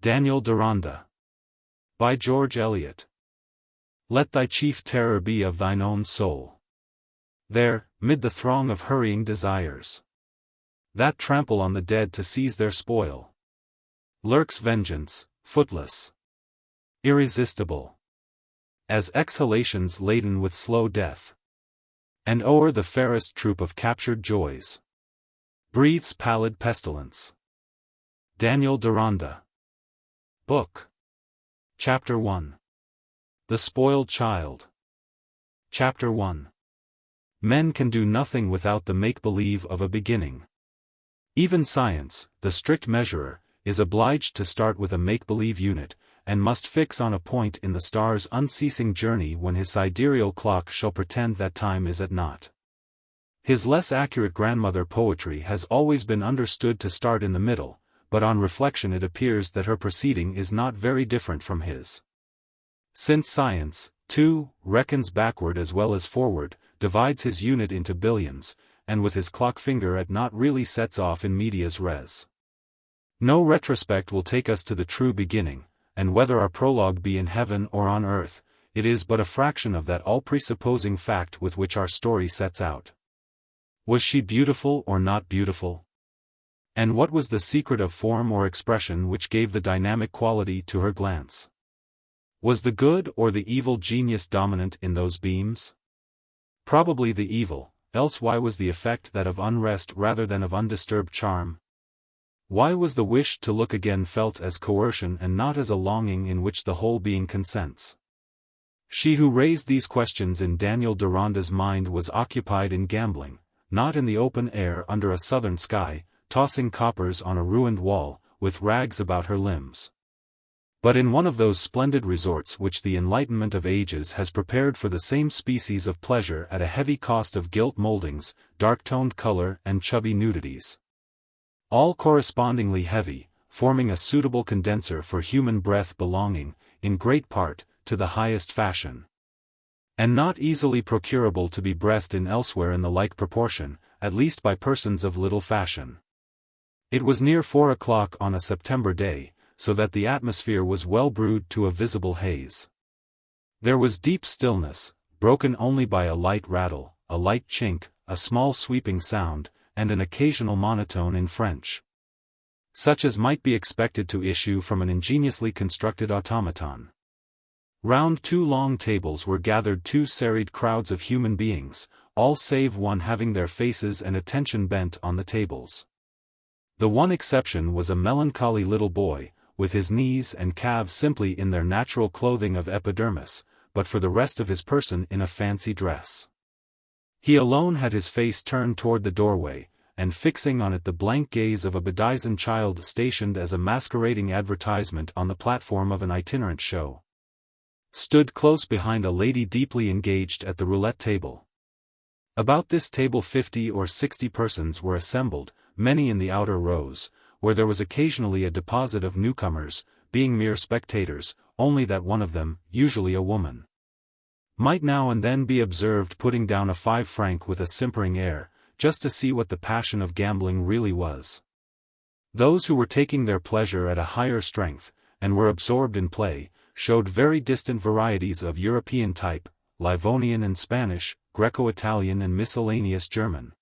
Daniel Deronda. By George Eliot. Let thy chief terror be of thine own soul. There, mid the throng of hurrying desires, that trample on the dead to seize their spoil, lurks vengeance, footless, irresistible, as exhalations laden with slow death. And o'er the fairest troop of captured joys breathes pallid pestilence. Daniel Deronda. Book. Chapter 1. The Spoiled Child. Chapter 1. Men can do nothing without the make-believe of a beginning. Even science, the strict measurer, is obliged to start with a make-believe unit, and must fix on a point in the star's unceasing journey when his sidereal clock shall pretend that time is at naught. His less accurate grandmother poetry has always been understood to start in the middle, but on reflection it appears that her proceeding is not very different from his. Since science, too, reckons backward as well as forward, divides his unit into billions, and with his clock finger at naught really sets off in medias res. No retrospect will take us to the true beginning, and whether our prologue be in heaven or on earth, it is but a fraction of that all-presupposing fact with which our story sets out. Was she beautiful or not beautiful? And what was the secret of form or expression which gave the dynamic quality to her glance? Was the good or the evil genius dominant in those beams? Probably the evil, else why was the effect that of unrest rather than of undisturbed charm? Why was the wish to look again felt as coercion and not as a longing in which the whole being consents? She who raised these questions in Daniel Deronda's mind was occupied in gambling, not in the open air under a southern sky, tossing coppers on a ruined wall, with rags about her limbs, but in one of those splendid resorts which the enlightenment of ages has prepared for the same species of pleasure at a heavy cost of gilt moldings, dark-toned color and chubby nudities, all correspondingly heavy, forming a suitable condenser for human breath belonging, in great part, to the highest fashion, and not easily procurable to be breathed in elsewhere in the like proportion, at least by persons of little fashion. It was near 4 o'clock on a September day, so that the atmosphere was well brewed to a visible haze. There was deep stillness, broken only by a light rattle, a light chink, a small sweeping sound, and an occasional monotone in French, such as might be expected to issue from an ingeniously constructed automaton. Round two long tables were gathered two serried crowds of human beings, all save one having their faces and attention bent on the tables. The one exception was a melancholy little boy, with his knees and calves simply in their natural clothing of epidermis, but for the rest of his person in a fancy dress. He alone had his face turned toward the doorway, and fixing on it the blank gaze of a bedizened child stationed as a masquerading advertisement on the platform of an itinerant show, stood close behind a lady deeply engaged at the roulette table. About this table 50 or 60 persons were assembled, many in the outer rows, where there was occasionally a deposit of newcomers, being mere spectators, only that one of them, usually a woman, might now and then be observed putting down a 5 franc with a simpering air, just to see what the passion of gambling really was. Those who were taking their pleasure at a higher strength, and were absorbed in play, showed very distant varieties of European type, Livonian and Spanish, Greco-Italian and miscellaneous German,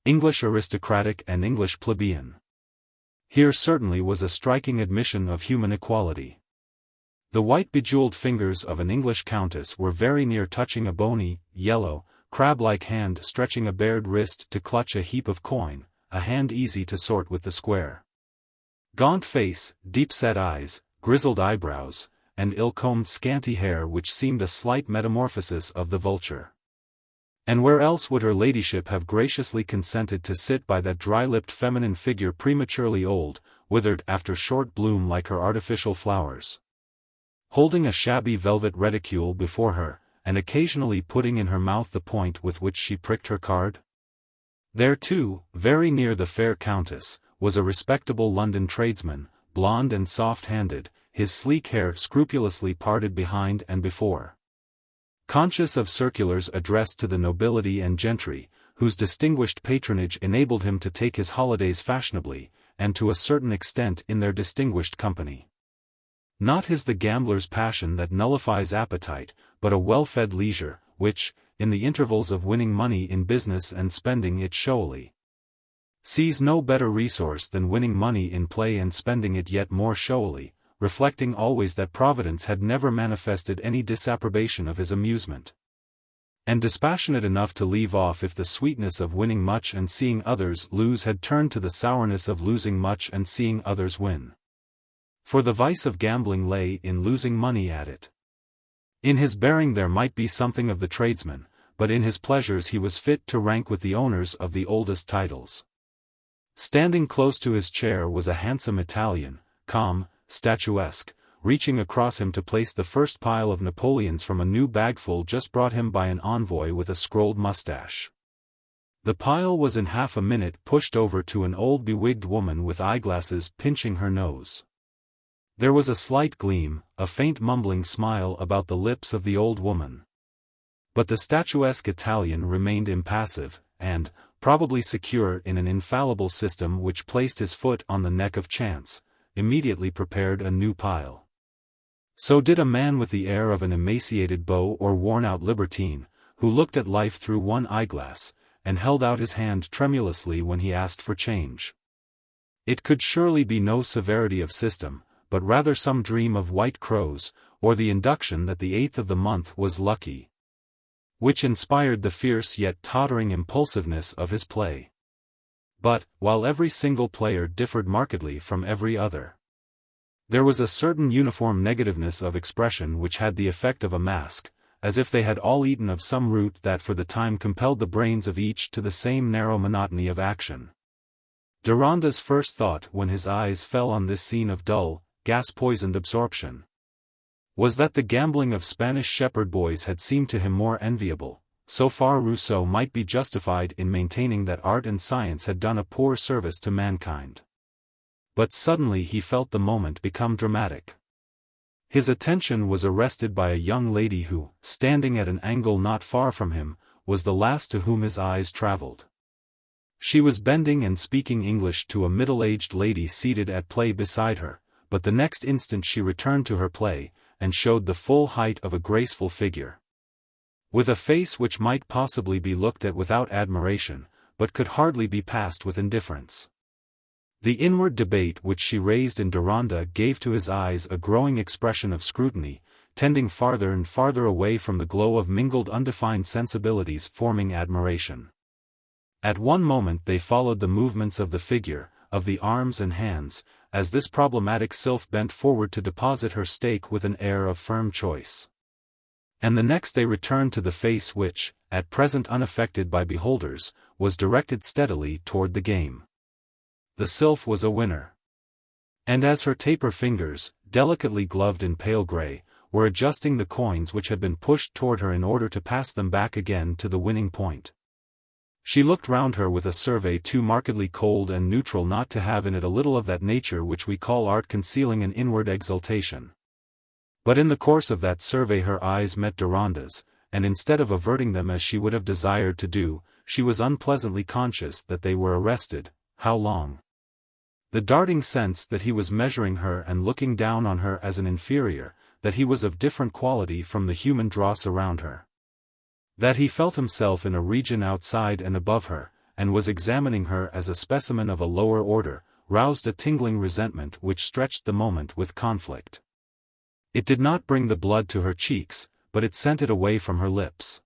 English aristocratic and English plebeian. Here certainly was a striking admission of human equality. The white bejeweled fingers of an English countess were very near touching a bony, yellow, crab-like hand stretching a bared wrist to clutch a heap of coin, a hand easy to sort with the square. Gaunt face, deep-set eyes, grizzled eyebrows, and ill-combed scanty hair which seemed a slight metamorphosis of the vulture. And where else would her ladyship have graciously consented to sit by that dry-lipped feminine figure prematurely old, withered after short bloom like her artificial flowers, holding a shabby velvet reticule before her, and occasionally putting in her mouth the point with which she pricked her card? There too, very near the fair countess, was a respectable London tradesman, blond and soft-handed, his sleek hair scrupulously parted behind and before. Conscious of circulars addressed to the nobility and gentry, whose distinguished patronage enabled him to take his holidays fashionably, and to a certain extent in their distinguished company. Not his the gambler's passion that nullifies appetite, but a well-fed leisure, which, in the intervals of winning money in business and spending it showily, sees no better resource than winning money in play and spending it yet more showily, reflecting always that Providence had never manifested any disapprobation of his amusement, and dispassionate enough to leave off if the sweetness of winning much and seeing others lose had turned to the sourness of losing much and seeing others win. For the vice of gambling lay in losing money at it. In his bearing there might be something of the tradesman, but in his pleasures he was fit to rank with the owners of the oldest titles. Standing close to his chair was a handsome Italian, calm, statuesque, reaching across him to place the first pile of Napoleons from a new bagful just brought him by an envoy with a scrolled mustache. The pile was in half a minute pushed over to an old bewigged woman with eyeglasses pinching her nose. There was a slight gleam, a faint mumbling smile about the lips of the old woman. But the statuesque Italian remained impassive, and, probably secure in an infallible system which placed his foot on the neck of chance, immediately prepared a new pile. So did a man with the air of an emaciated beau or worn-out libertine, who looked at life through one eyeglass, and held out his hand tremulously when he asked for change. It could surely be no severity of system, but rather some dream of white crows, or the induction that the 8th of the month was lucky, which inspired the fierce yet tottering impulsiveness of his play. But, while every single player differed markedly from every other, there was a certain uniform negativeness of expression which had the effect of a mask, as if they had all eaten of some root that for the time compelled the brains of each to the same narrow monotony of action. Deronda's first thought when his eyes fell on this scene of dull, gas-poisoned absorption was that the gambling of Spanish shepherd boys had seemed to him more enviable. So far Rousseau might be justified in maintaining that art and science had done a poor service to mankind. But suddenly he felt the moment become dramatic. His attention was arrested by a young lady who, standing at an angle not far from him, was the last to whom his eyes traveled. She was bending and speaking English to a middle-aged lady seated at play beside her, but the next instant she returned to her play, and showed the full height of a graceful figure, with a face which might possibly be looked at without admiration, but could hardly be passed with indifference. The inward debate which she raised in Deronda gave to his eyes a growing expression of scrutiny, tending farther and farther away from the glow of mingled undefined sensibilities forming admiration. At one moment they followed the movements of the figure, of the arms and hands, as this problematic sylph bent forward to deposit her stake with an air of firm choice. And the next they returned to the face which, at present unaffected by beholders, was directed steadily toward the game. The sylph was a winner. And as her taper fingers, delicately gloved in pale grey, were adjusting the coins which had been pushed toward her in order to pass them back again to the winning point, she looked round her with a survey too markedly cold and neutral not to have in it a little of that nature which we call art concealing an inward exultation. But in the course of that survey her eyes met Deronda's, and instead of averting them as she would have desired to do, she was unpleasantly conscious that they were arrested. How long? The darting sense that he was measuring her and looking down on her as an inferior, that he was of different quality from the human dross around her, that he felt himself in a region outside and above her, and was examining her as a specimen of a lower order, roused a tingling resentment which stretched the moment with conflict. It did not bring the blood to her cheeks, but it sent it away from her lips.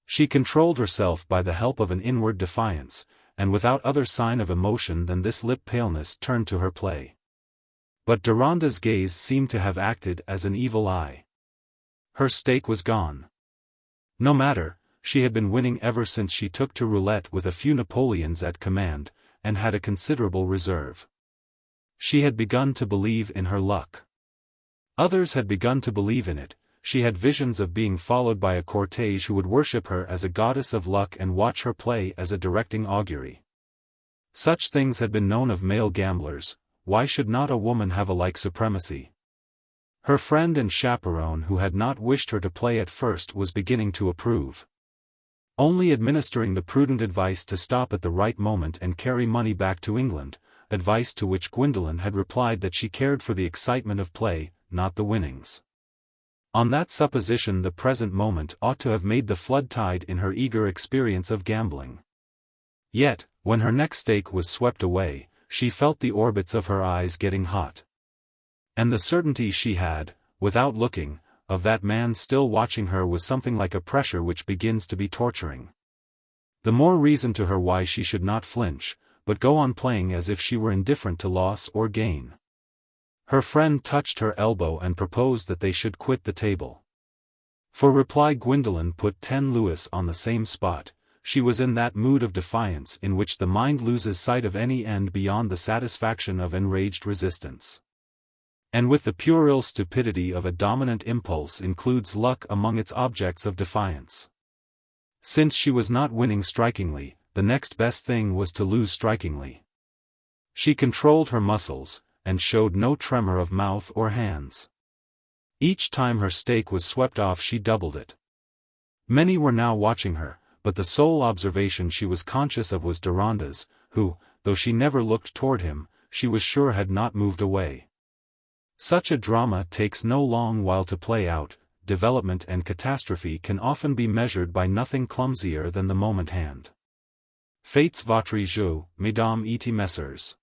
She controlled herself by the help of an inward defiance, and without other sign of emotion than this lip paleness turned to her play. But Deronda's gaze seemed to have acted as an evil eye. Her stake was gone. No matter, she had been winning ever since she took to roulette with a few Napoleons at command, and had a considerable reserve. She had begun to believe in her luck. Others had begun to believe in it. She had visions of being followed by a cortege who would worship her as a goddess of luck and watch her play as a directing augury. Such things had been known of male gamblers. Why should not a woman have a like supremacy? Her friend and chaperone who had not wished her to play at first was beginning to approve. Only administering the prudent advice to stop at the right moment and carry money back to England, advice to which Gwendolen had replied that she cared for the excitement of play, not the winnings. On that supposition the present moment ought to have made the flood tide in her eager experience of gambling. Yet, when her next stake was swept away, she felt the orbits of her eyes getting hot. And the certainty she had, without looking, of that man still watching her was something like a pressure which begins to be torturing. The more reason to her why she should not flinch, but go on playing as if she were indifferent to loss or gain. Her friend touched her elbow and proposed that they should quit the table. For reply Gwendolen put 10 louis on the same spot. She was in that mood of defiance in which the mind loses sight of any end beyond the satisfaction of enraged resistance. And with the puerile stupidity of a dominant impulse includes luck among its objects of defiance. Since she was not winning strikingly, the next best thing was to lose strikingly. She controlled her muscles, and showed no tremor of mouth or hands. Each time her stake was swept off she doubled it. Many were now watching her, but the sole observation she was conscious of was Deronda's, who, though she never looked toward him, she was sure had not moved away. Such a drama takes no long while to play out. Development and catastrophe can often be measured by nothing clumsier than the moment hand. Faites votre jeu, mesdames et messieurs,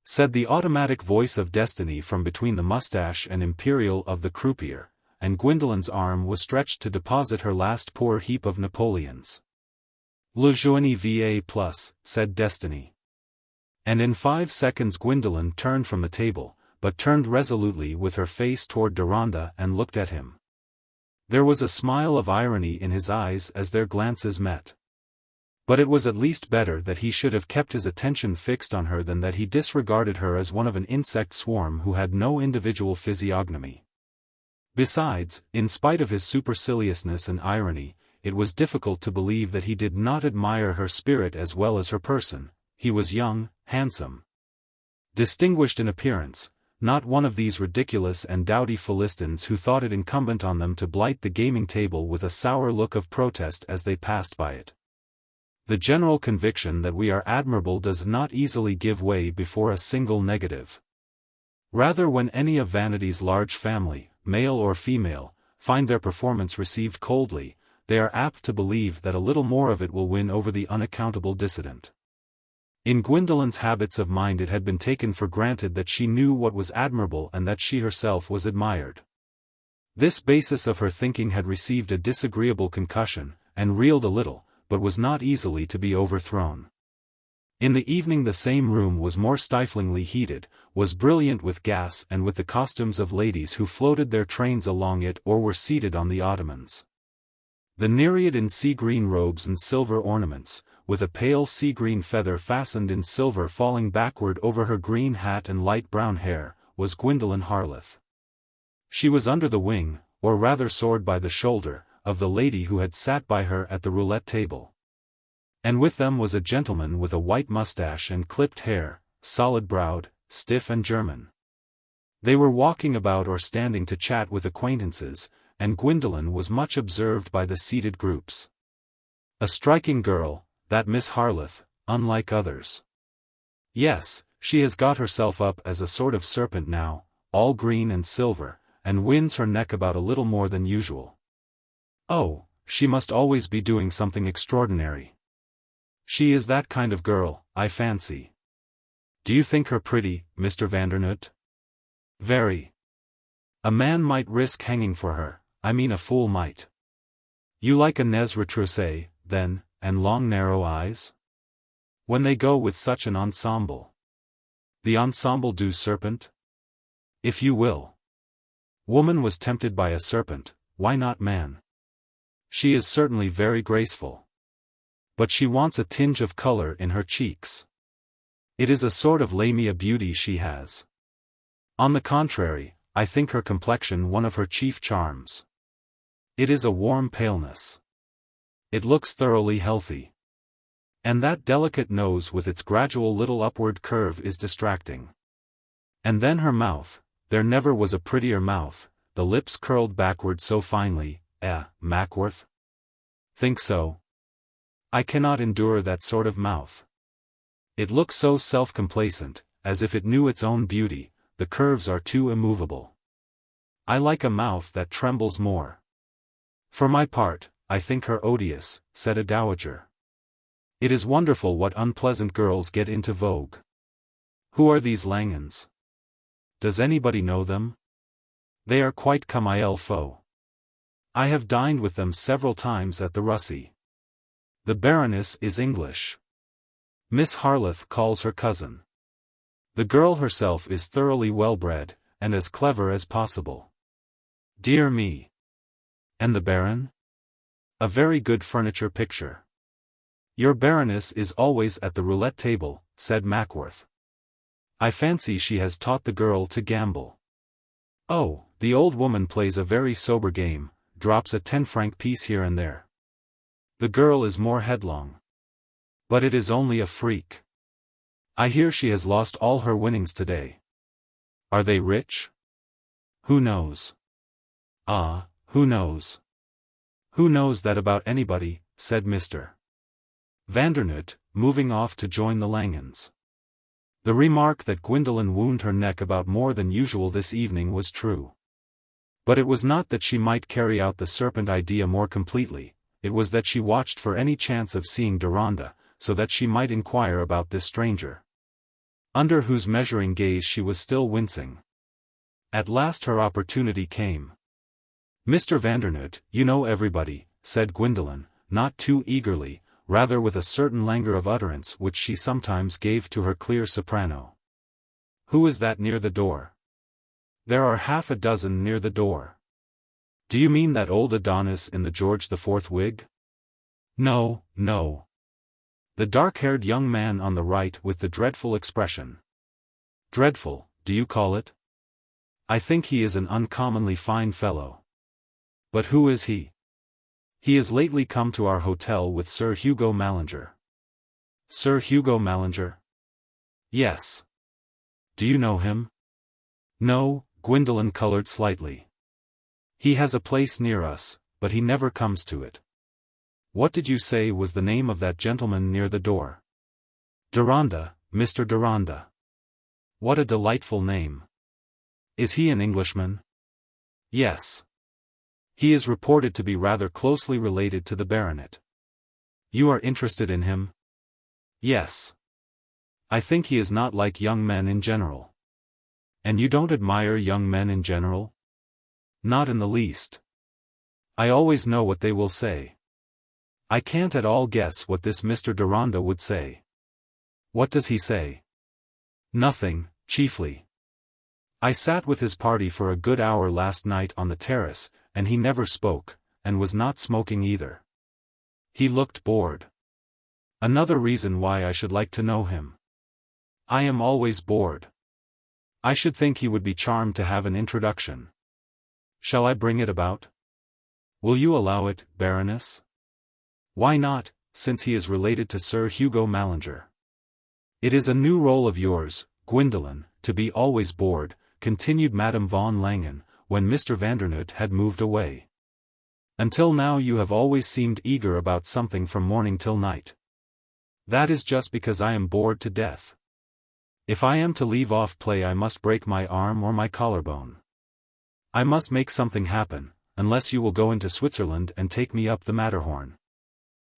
said the automatic voice of destiny from between the mustache and imperial of the croupier, and Gwendolen's arm was stretched to deposit her last poor heap of Napoleons. Le jeu va+, said destiny. And in 5 seconds Gwendolen turned from the table, but turned resolutely with her face toward Deronda and looked at him. There was a smile of irony in his eyes as their glances met. But it was at least better that he should have kept his attention fixed on her than that he disregarded her as one of an insect swarm who had no individual physiognomy. Besides, in spite of his superciliousness and irony, it was difficult to believe that he did not admire her spirit as well as her person. He was young, handsome, distinguished in appearance, not one of these ridiculous and dowdy Philistines who thought it incumbent on them to blight the gaming table with a sour look of protest as they passed by it. The general conviction that we are admirable does not easily give way before a single negative. Rather, when any of vanity's large family, male or female, find their performance received coldly, they are apt to believe that a little more of it will win over the unaccountable dissident. In Gwendolen's habits of mind it had been taken for granted that she knew what was admirable and that she herself was admired. This basis of her thinking had received a disagreeable concussion, and reeled a little, but was not easily to be overthrown. In the evening the same room was more stiflingly heated, was brilliant with gas and with the costumes of ladies who floated their trains along it or were seated on the ottomans. The Nereid in sea-green robes and silver ornaments, with a pale sea-green feather fastened in silver falling backward over her green hat and light brown hair, was Gwendolen Harleth. She was under the wing, or rather soared by the shoulder, of the lady who had sat by her at the roulette table. And with them was a gentleman with a white mustache and clipped hair, solid-browed, stiff and German. They were walking about or standing to chat with acquaintances, and Gwendolen was much observed by the seated groups. A striking girl, that Miss Harleth, unlike others. Yes, she has got herself up as a sort of serpent now, all green and silver, and winds her neck about a little more than usual. Oh, she must always be doing something extraordinary. She is that kind of girl, I fancy. Do you think her pretty, Mr. Vandernoot? Very. A man might risk hanging for her, I mean a fool might. You like a nez retroussé, then, and long narrow eyes? When they go with such an ensemble. The ensemble du serpent? If you will. Woman was tempted by a serpent, why not man? She is certainly very graceful. But she wants a tinge of color in her cheeks. It is a sort of Lamia beauty she has. On the contrary, I think her complexion one of her chief charms. It is a warm paleness. It looks thoroughly healthy. And that delicate nose with its gradual little upward curve is distracting. And then her mouth, there never was a prettier mouth, the lips curled backward so finely. Mackworth? Think so? I cannot endure that sort of mouth. It looks so self-complacent, as if it knew its own beauty. The curves are too immovable. I like a mouth that trembles more. For my part, I think her odious, said a dowager. It is wonderful what unpleasant girls get into vogue. Who are these Langens? Does anybody know them? They are quite comme il faut. I have dined with them several times at the Russie. The Baroness is English. Miss Harleth calls her cousin. The girl herself is thoroughly well-bred, and as clever as possible. Dear me. And the Baron? A very good furniture picture. Your Baroness is always at the roulette table, said Mackworth. I fancy she has taught the girl to gamble. Oh, the old woman plays a very sober game, drops a 10-franc piece here and there. The girl is more headlong. But it is only a freak. I hear she has lost all her winnings today. Are they rich? Who knows? Ah, who knows? Who knows that about anybody, said Mr. Vandernoodt, moving off to join the Langens. The remark that Gwendolen wound her neck about more than usual this evening was true. But it was not that she might carry out the serpent idea more completely, it was that she watched for any chance of seeing Deronda, so that she might inquire about this stranger, under whose measuring gaze she was still wincing. At last her opportunity came. Mr. Vandernoodt, you know everybody, said Gwendolen, not too eagerly, rather with a certain languor of utterance which she sometimes gave to her clear soprano. Who is that near the door? There are half a dozen near the door. Do you mean that old Adonis in the George IV wig? No, no. The dark-haired young man on the right with the dreadful expression. Dreadful, do you call it? I think he is an uncommonly fine fellow. But who is he? He has lately come to our hotel with Sir Hugo Mallinger. Sir Hugo Mallinger? Yes. Do you know him? No, Gwendolen colored slightly. He has a place near us, but he never comes to it. What did you say was the name of that gentleman near the door? Deronda, Mr. Deronda. What a delightful name. Is he an Englishman? Yes. He is reported to be rather closely related to the baronet. You are interested in him? Yes. I think he is not like young men in general. And you don't admire young men in general? Not in the least. I always know what they will say. I can't at all guess what this Mr. Deronda would say. What does he say? Nothing, chiefly. I sat with his party for a good hour last night on the terrace, and he never spoke, and was not smoking either. He looked bored. Another reason why I should like to know him. I am always bored. I should think he would be charmed to have an introduction. Shall I bring it about? Will you allow it, Baroness? Why not, since he is related to Sir Hugo Mallinger? It is a new role of yours, Gwendolen, to be always bored, continued Madame von Langen, when Mr. Vandernoodt had moved away. Until now you have always seemed eager about something from morning till night. That is just because I am bored to death. If I am to leave off play I must break my arm or my collarbone. I must make something happen, unless you will go into Switzerland and take me up the Matterhorn.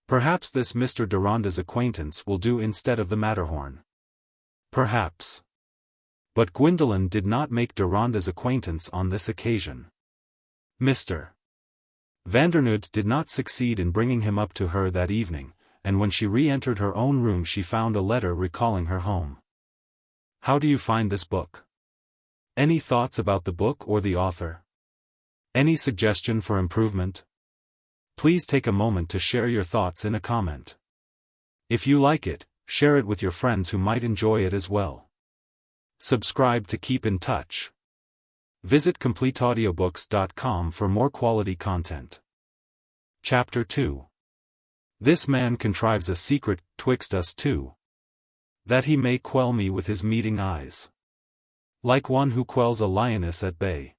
Perhaps this Mr. Deronda's acquaintance will do instead of the Matterhorn. Perhaps. But Gwendolen did not make Deronda's acquaintance on this occasion. Mr. Vandernoodt did not succeed in bringing him up to her that evening, and when she re-entered her own room she found a letter recalling her home. How do you find this book? Any thoughts about the book or the author? Any suggestion for improvement? Please take a moment to share your thoughts in a comment. If you like it, share it with your friends who might enjoy it as well. Subscribe to keep in touch. Visit CompleteAudiobooks.com for more quality content. Chapter 2. This man contrives a secret twixt us two, that he may quell me with his meeting eyes, like one who quells a lioness at bay.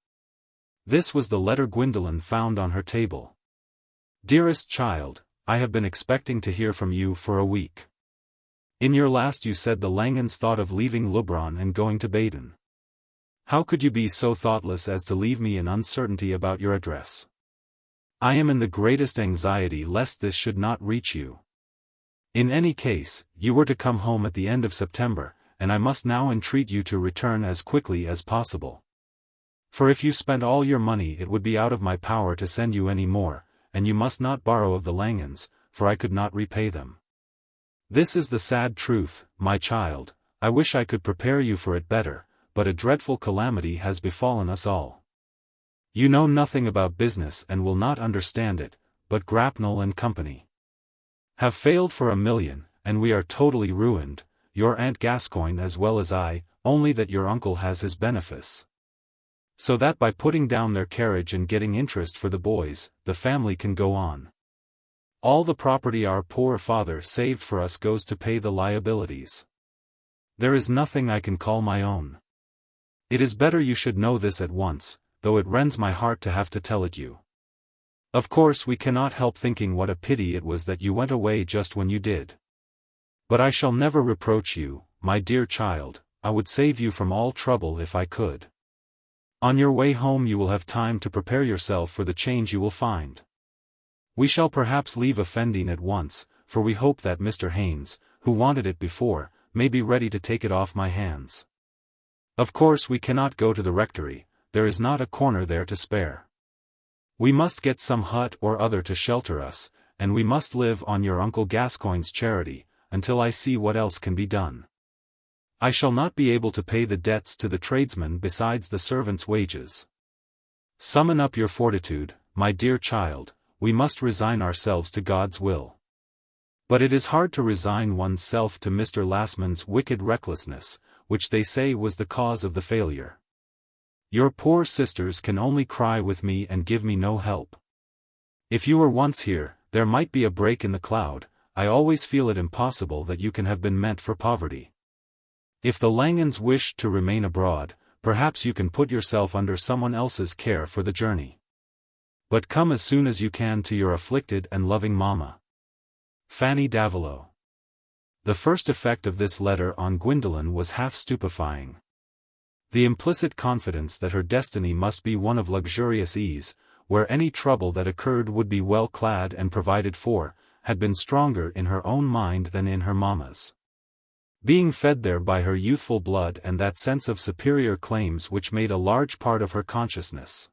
This was the letter Gwendolen found on her table. Dearest child, I have been expecting to hear from you for a week. In your last you said the Langens thought of leaving Leubronn and going to Baden. How could you be so thoughtless as to leave me in uncertainty about your address? I am in the greatest anxiety lest this should not reach you. In any case, you were to come home at the end of September, and I must now entreat you to return as quickly as possible. For if you spent all your money it would be out of my power to send you any more, and you must not borrow of the Langhans, for I could not repay them. This is the sad truth, my child. I wish I could prepare you for it better, but a dreadful calamity has befallen us all. You know nothing about business and will not understand it, but Grapnell and Company have failed for $1 million, and we are totally ruined, your Aunt Gascoigne as well as I, only that your uncle has his benefice. So that by putting down their carriage and getting interest for the boys, the family can go on. All the property our poor father saved for us goes to pay the liabilities. There is nothing I can call my own. It is better you should know this at once, though it rends my heart to have to tell it you. Of course we cannot help thinking what a pity it was that you went away just when you did. But I shall never reproach you, my dear child. I would save you from all trouble if I could. On your way home you will have time to prepare yourself for the change you will find. We shall perhaps leave offending at once, for we hope that Mr. Haynes, who wanted it before, may be ready to take it off my hands. Of course we cannot go to the rectory, there is not a corner there to spare. We must get some hut or other to shelter us, and we must live on your Uncle Gascoigne's charity, until I see what else can be done. I shall not be able to pay the debts to the tradesmen besides the servants' wages. Summon up your fortitude, my dear child, we must resign ourselves to God's will. But it is hard to resign one's self to Mr. Lassman's wicked recklessness, which they say was the cause of the failure. Your poor sisters can only cry with me and give me no help. If you were once here, there might be a break in the cloud. I always feel it impossible that you can have been meant for poverty. If the Langhans wish to remain abroad, perhaps you can put yourself under someone else's care for the journey. But come as soon as you can to your afflicted and loving mamma. Fanny Davilow. The first effect of this letter on Gwendolen was half stupefying. The implicit confidence that her destiny must be one of luxurious ease, where any trouble that occurred would be well clad and provided for, had been stronger in her own mind than in her mamma's. Being fed there by her youthful blood and that sense of superior claims which made a large part of her consciousness,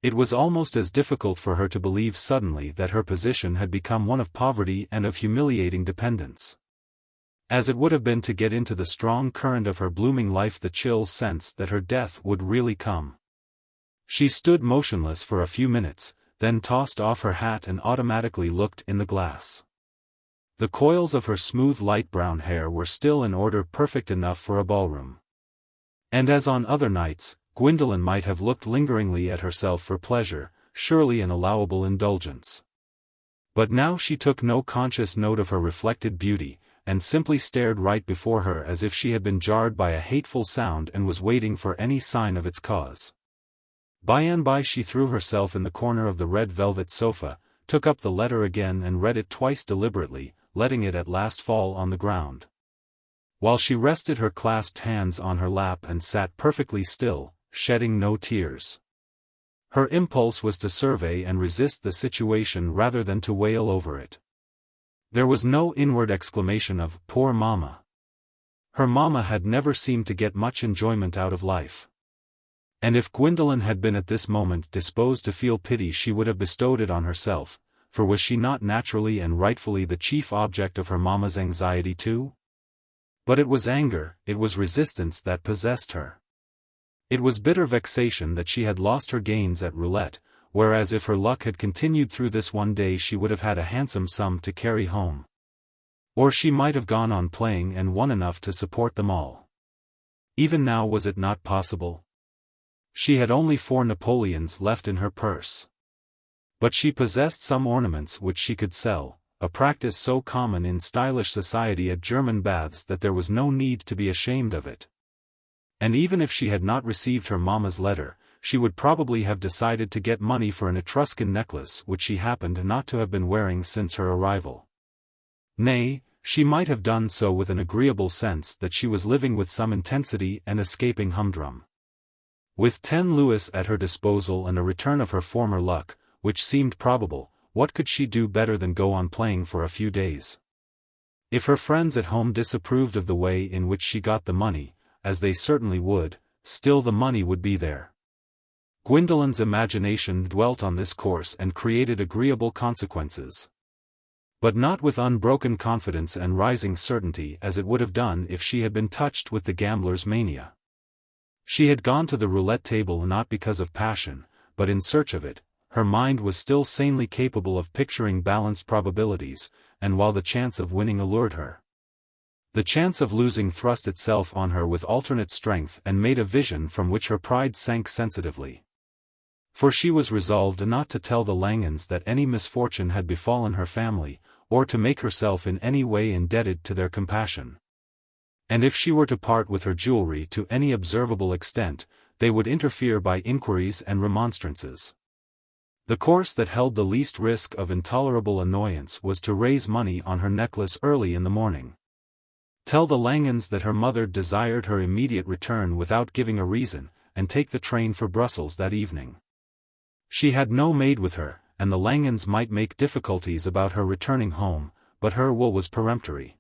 it was almost as difficult for her to believe suddenly that her position had become one of poverty and of humiliating dependence, as it would have been to get into the strong current of her blooming life the chill sense that her death would really come. She stood motionless for a few minutes, then tossed off her hat and automatically looked in the glass. The coils of her smooth light brown hair were still in order perfect enough for a ballroom. And as on other nights, Gwendolen might have looked lingeringly at herself for pleasure, surely an allowable indulgence. But now she took no conscious note of her reflected beauty, and simply stared right before her as if she had been jarred by a hateful sound and was waiting for any sign of its cause. By and by she threw herself in the corner of the red velvet sofa, took up the letter again and read it twice deliberately, letting it at last fall on the ground. While she rested her clasped hands on her lap and sat perfectly still, shedding no tears. Her impulse was to survey and resist the situation rather than to wail over it. There was no inward exclamation of, "Poor mamma." Her mamma had never seemed to get much enjoyment out of life. And if Gwendolen had been at this moment disposed to feel pity she would have bestowed it on herself, for was she not naturally and rightfully the chief object of her mamma's anxiety too? But it was anger, it was resistance that possessed her. It was bitter vexation that she had lost her gains at roulette, whereas if her luck had continued through this one day she would have had a handsome sum to carry home. Or she might have gone on playing and won enough to support them all. Even now was it not possible? She had only 4 Napoleons left in her purse. But she possessed some ornaments which she could sell, a practice so common in stylish society at German baths that there was no need to be ashamed of it. And even if she had not received her mamma's letter, she would probably have decided to get money for an Etruscan necklace which she happened not to have been wearing since her arrival. Nay, she might have done so with an agreeable sense that she was living with some intensity and escaping humdrum. With 10 louis at her disposal and a return of her former luck, which seemed probable, what could she do better than go on playing for a few days? If her friends at home disapproved of the way in which she got the money, as they certainly would, still the money would be there. Gwendolen's imagination dwelt on this course and created agreeable consequences. But not with unbroken confidence and rising certainty as it would have done if she had been touched with the gambler's mania. She had gone to the roulette table not because of passion, but in search of it. Her mind was still sanely capable of picturing balanced probabilities, and while the chance of winning allured her, the chance of losing thrust itself on her with alternate strength and made a vision from which her pride sank sensitively. For she was resolved not to tell the Langhans that any misfortune had befallen her family, or to make herself in any way indebted to their compassion. And if she were to part with her jewelry to any observable extent, they would interfere by inquiries and remonstrances. The course that held the least risk of intolerable annoyance was to raise money on her necklace early in the morning. Tell the Langhans that her mother desired her immediate return without giving a reason, and take the train for Brussels that evening. She had no maid with her, and the Langhans might make difficulties about her returning home, but her will was peremptory.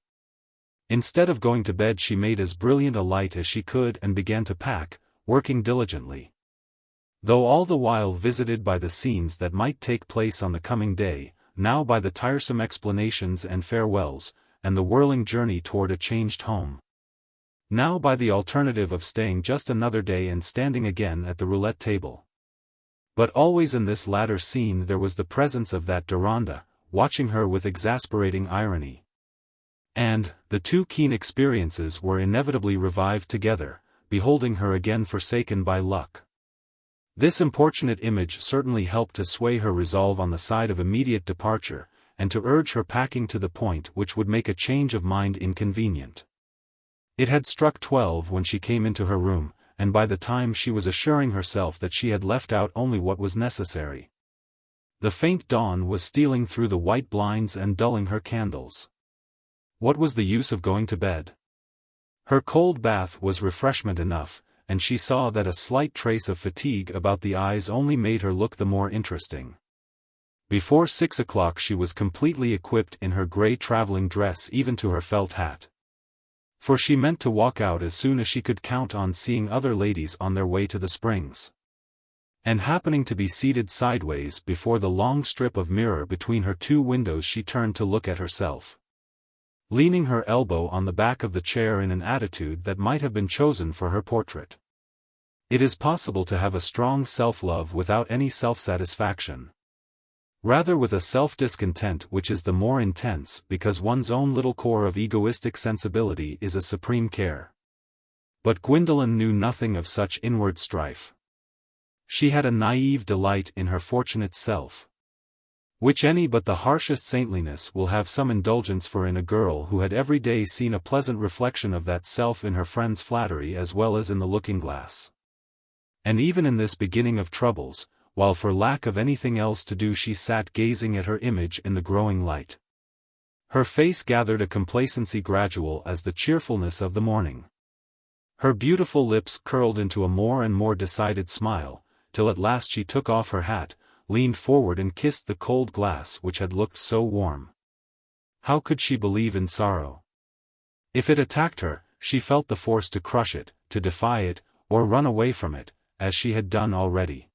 Instead of going to bed she made as brilliant a light as she could and began to pack, working diligently. Though all the while visited by the scenes that might take place on the coming day, now by the tiresome explanations and farewells, and the whirling journey toward a changed home. Now by the alternative of staying just another day and standing again at the roulette table. But always in this latter scene there was the presence of that Deronda, watching her with exasperating irony. And, the two keen experiences were inevitably revived together, beholding her again forsaken by luck. This importunate image certainly helped to sway her resolve on the side of immediate departure, and to urge her packing to the point which would make a change of mind inconvenient. It had struck 12 when she came into her room, and by the time she was assuring herself that she had left out only what was necessary. The faint dawn was stealing through the white blinds and dulling her candles. What was the use of going to bed? Her cold bath was refreshment enough, and she saw that a slight trace of fatigue about the eyes only made her look the more interesting. Before 6 o'clock she was completely equipped in her grey travelling dress even to her felt hat. For she meant to walk out as soon as she could count on seeing other ladies on their way to the Springs. And happening to be seated sideways before the long strip of mirror between her two windows she turned to look at herself, leaning her elbow on the back of the chair in an attitude that might have been chosen for her portrait. It is possible to have a strong self-love without any self-satisfaction. Rather with a self-discontent which is the more intense because one's own little core of egoistic sensibility is a supreme care. But Gwendolen knew nothing of such inward strife. She had a naive delight in her fortunate self, which any but the harshest saintliness will have some indulgence for in a girl who had every day seen a pleasant reflection of that self in her friend's flattery as well as in the looking-glass. And even in this beginning of troubles, while for lack of anything else to do she sat gazing at her image in the growing light, her face gathered a complacency gradual as the cheerfulness of the morning. Her beautiful lips curled into a more and more decided smile, till at last she took off her hat, leaned forward and kissed the cold glass which had looked so warm. How could she believe in sorrow? If it attacked her, she felt the force to crush it, to defy it, or run away from it, as she had done already.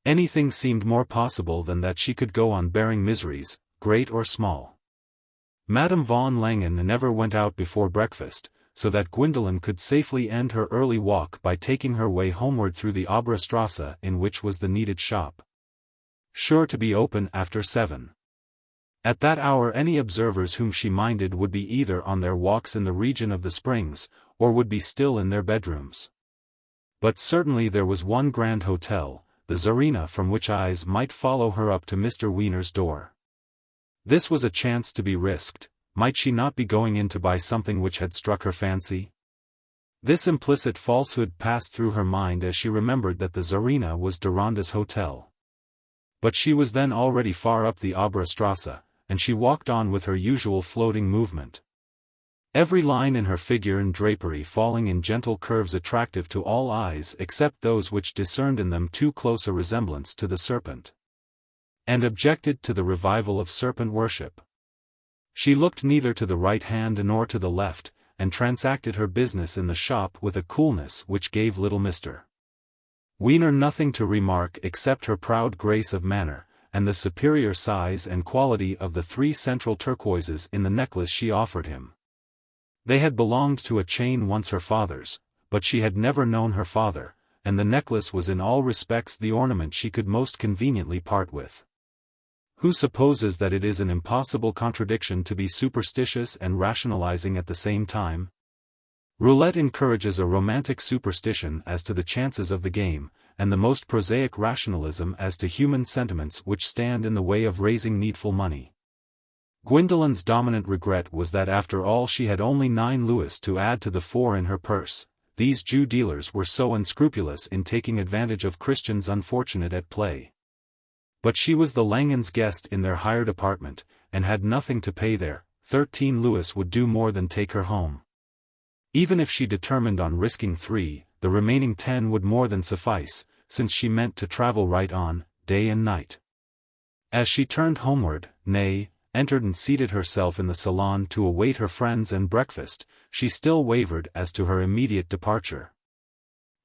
Anything seemed more possible than that she could go on bearing miseries, great or small. Madame von Langen never went out before breakfast, so that Gwendolen could safely end her early walk by taking her way homeward through the Oberstrasse in which was the needed shop, sure to be open after 7. At that hour any observers whom she minded would be either on their walks in the region of the Springs, or would be still in their bedrooms. But certainly there was one grand hotel, the Czarina, from which eyes might follow her up to Mr. Wiener's door. This was a chance to be risked. Might she not be going in to buy something which had struck her fancy? This implicit falsehood passed through her mind as she remembered that the Czarina was Deronda's hotel. But she was then already far up the Oberstrasse, and she walked on with her usual floating movement. Every line in her figure and drapery falling in gentle curves attractive to all eyes except those which discerned in them too close a resemblance to the serpent, and objected to the revival of serpent worship. She looked neither to the right hand nor to the left, and transacted her business in the shop with a coolness which gave little Mr. Wiener nothing to remark except her proud grace of manner, and the superior size and quality of the 3 central turquoises in the necklace she offered him. They had belonged to a chain once her father's, but she had never known her father, and the necklace was in all respects the ornament she could most conveniently part with. Who supposes that it is an impossible contradiction to be superstitious and rationalizing at the same time? Roulette encourages a romantic superstition as to the chances of the game, and the most prosaic rationalism as to human sentiments which stand in the way of raising needful money. Gwendolen's dominant regret was that after all she had only 9 louis to add to the 4 in her purse. These Jew dealers were so unscrupulous in taking advantage of Christians unfortunate at play. But she was the Langens' guest in their hired apartment, and had nothing to pay there. 13 louis would do more than take her home. Even if she determined on risking 3, the remaining 10 would more than suffice, since she meant to travel right on, day and night. As she turned homeward, entered and seated herself in the salon to await her friends and breakfast, she still wavered as to her immediate departure.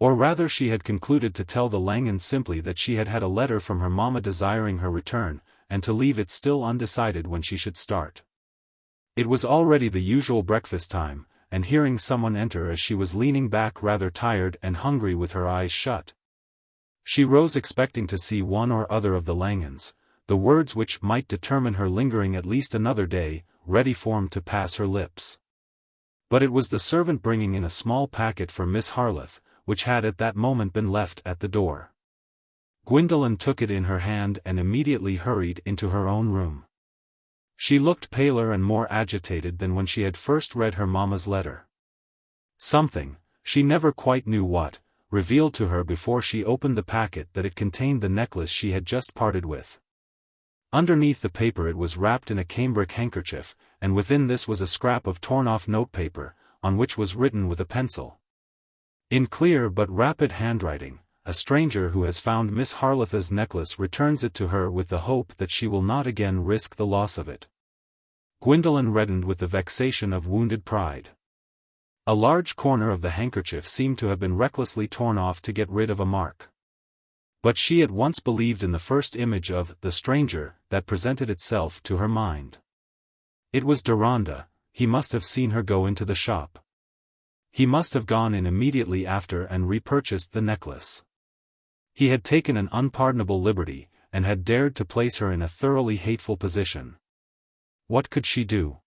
Or rather she had concluded to tell the Langens simply that she had had a letter from her mamma desiring her return, and to leave it still undecided when she should start. It was already the usual breakfast time, and hearing someone enter as she was leaning back rather tired and hungry with her eyes shut, she rose expecting to see one or other of the Langens, the words which might determine her lingering at least another day, ready formed to pass her lips. But it was the servant bringing in a small packet for Miss Harleth, which had at that moment been left at the door. Gwendolen took it in her hand and immediately hurried into her own room. She looked paler and more agitated than when she had first read her mamma's letter. Something, she never quite knew what, revealed to her before she opened the packet that it contained the necklace she had just parted with. Underneath the paper it was wrapped in a cambric handkerchief, and within this was a scrap of torn-off notepaper, on which was written with a pencil, in clear but rapid handwriting, "A stranger who has found Miss Harleth's necklace returns it to her with the hope that she will not again risk the loss of it." Gwendolen reddened with the vexation of wounded pride. A large corner of the handkerchief seemed to have been recklessly torn off to get rid of a mark. But she at once believed in the first image of the stranger that presented itself to her mind. It was Deronda. He must have seen her go into the shop. He must have gone in immediately after and repurchased the necklace. He had taken an unpardonable liberty, and had dared to place her in a thoroughly hateful position. What could she do?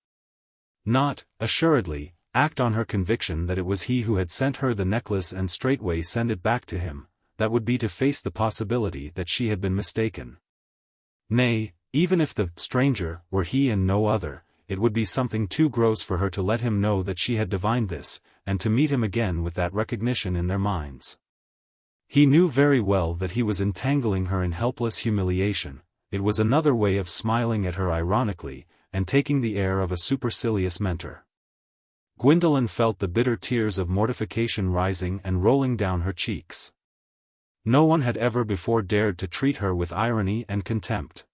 Not, assuredly, act on her conviction that it was he who had sent her the necklace and straightway send it back to him. That would be to face the possibility that she had been mistaken. Nay, even if the stranger were he and no other, it would be something too gross for her to let him know that she had divined this, and to meet him again with that recognition in their minds. He knew very well that he was entangling her in helpless humiliation. It was another way of smiling at her ironically, and taking the air of a supercilious mentor. Gwendolen felt the bitter tears of mortification rising and rolling down her cheeks. No one had ever before dared to treat her with irony and contempt.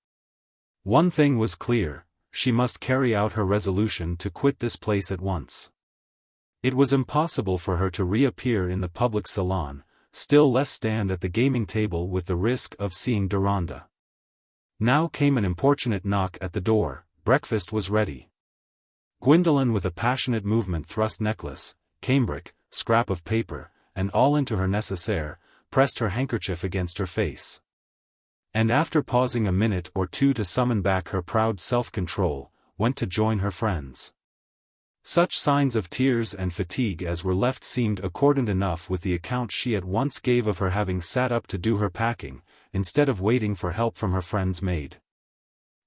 One thing was clear, she must carry out her resolution to quit this place at once. It was impossible for her to reappear in the public salon, still less stand at the gaming table with the risk of seeing Deronda. Now came an importunate knock at the door. Breakfast was ready. Gwendolen with a passionate movement thrust necklace, cambric, scrap of paper, and all into her nécessaire, pressed her handkerchief against her face. And after pausing a minute or two to summon back her proud self-control, went to join her friends. Such signs of tears and fatigue as were left seemed accordant enough with the account she at once gave of her having sat up to do her packing, instead of waiting for help from her friend's maid.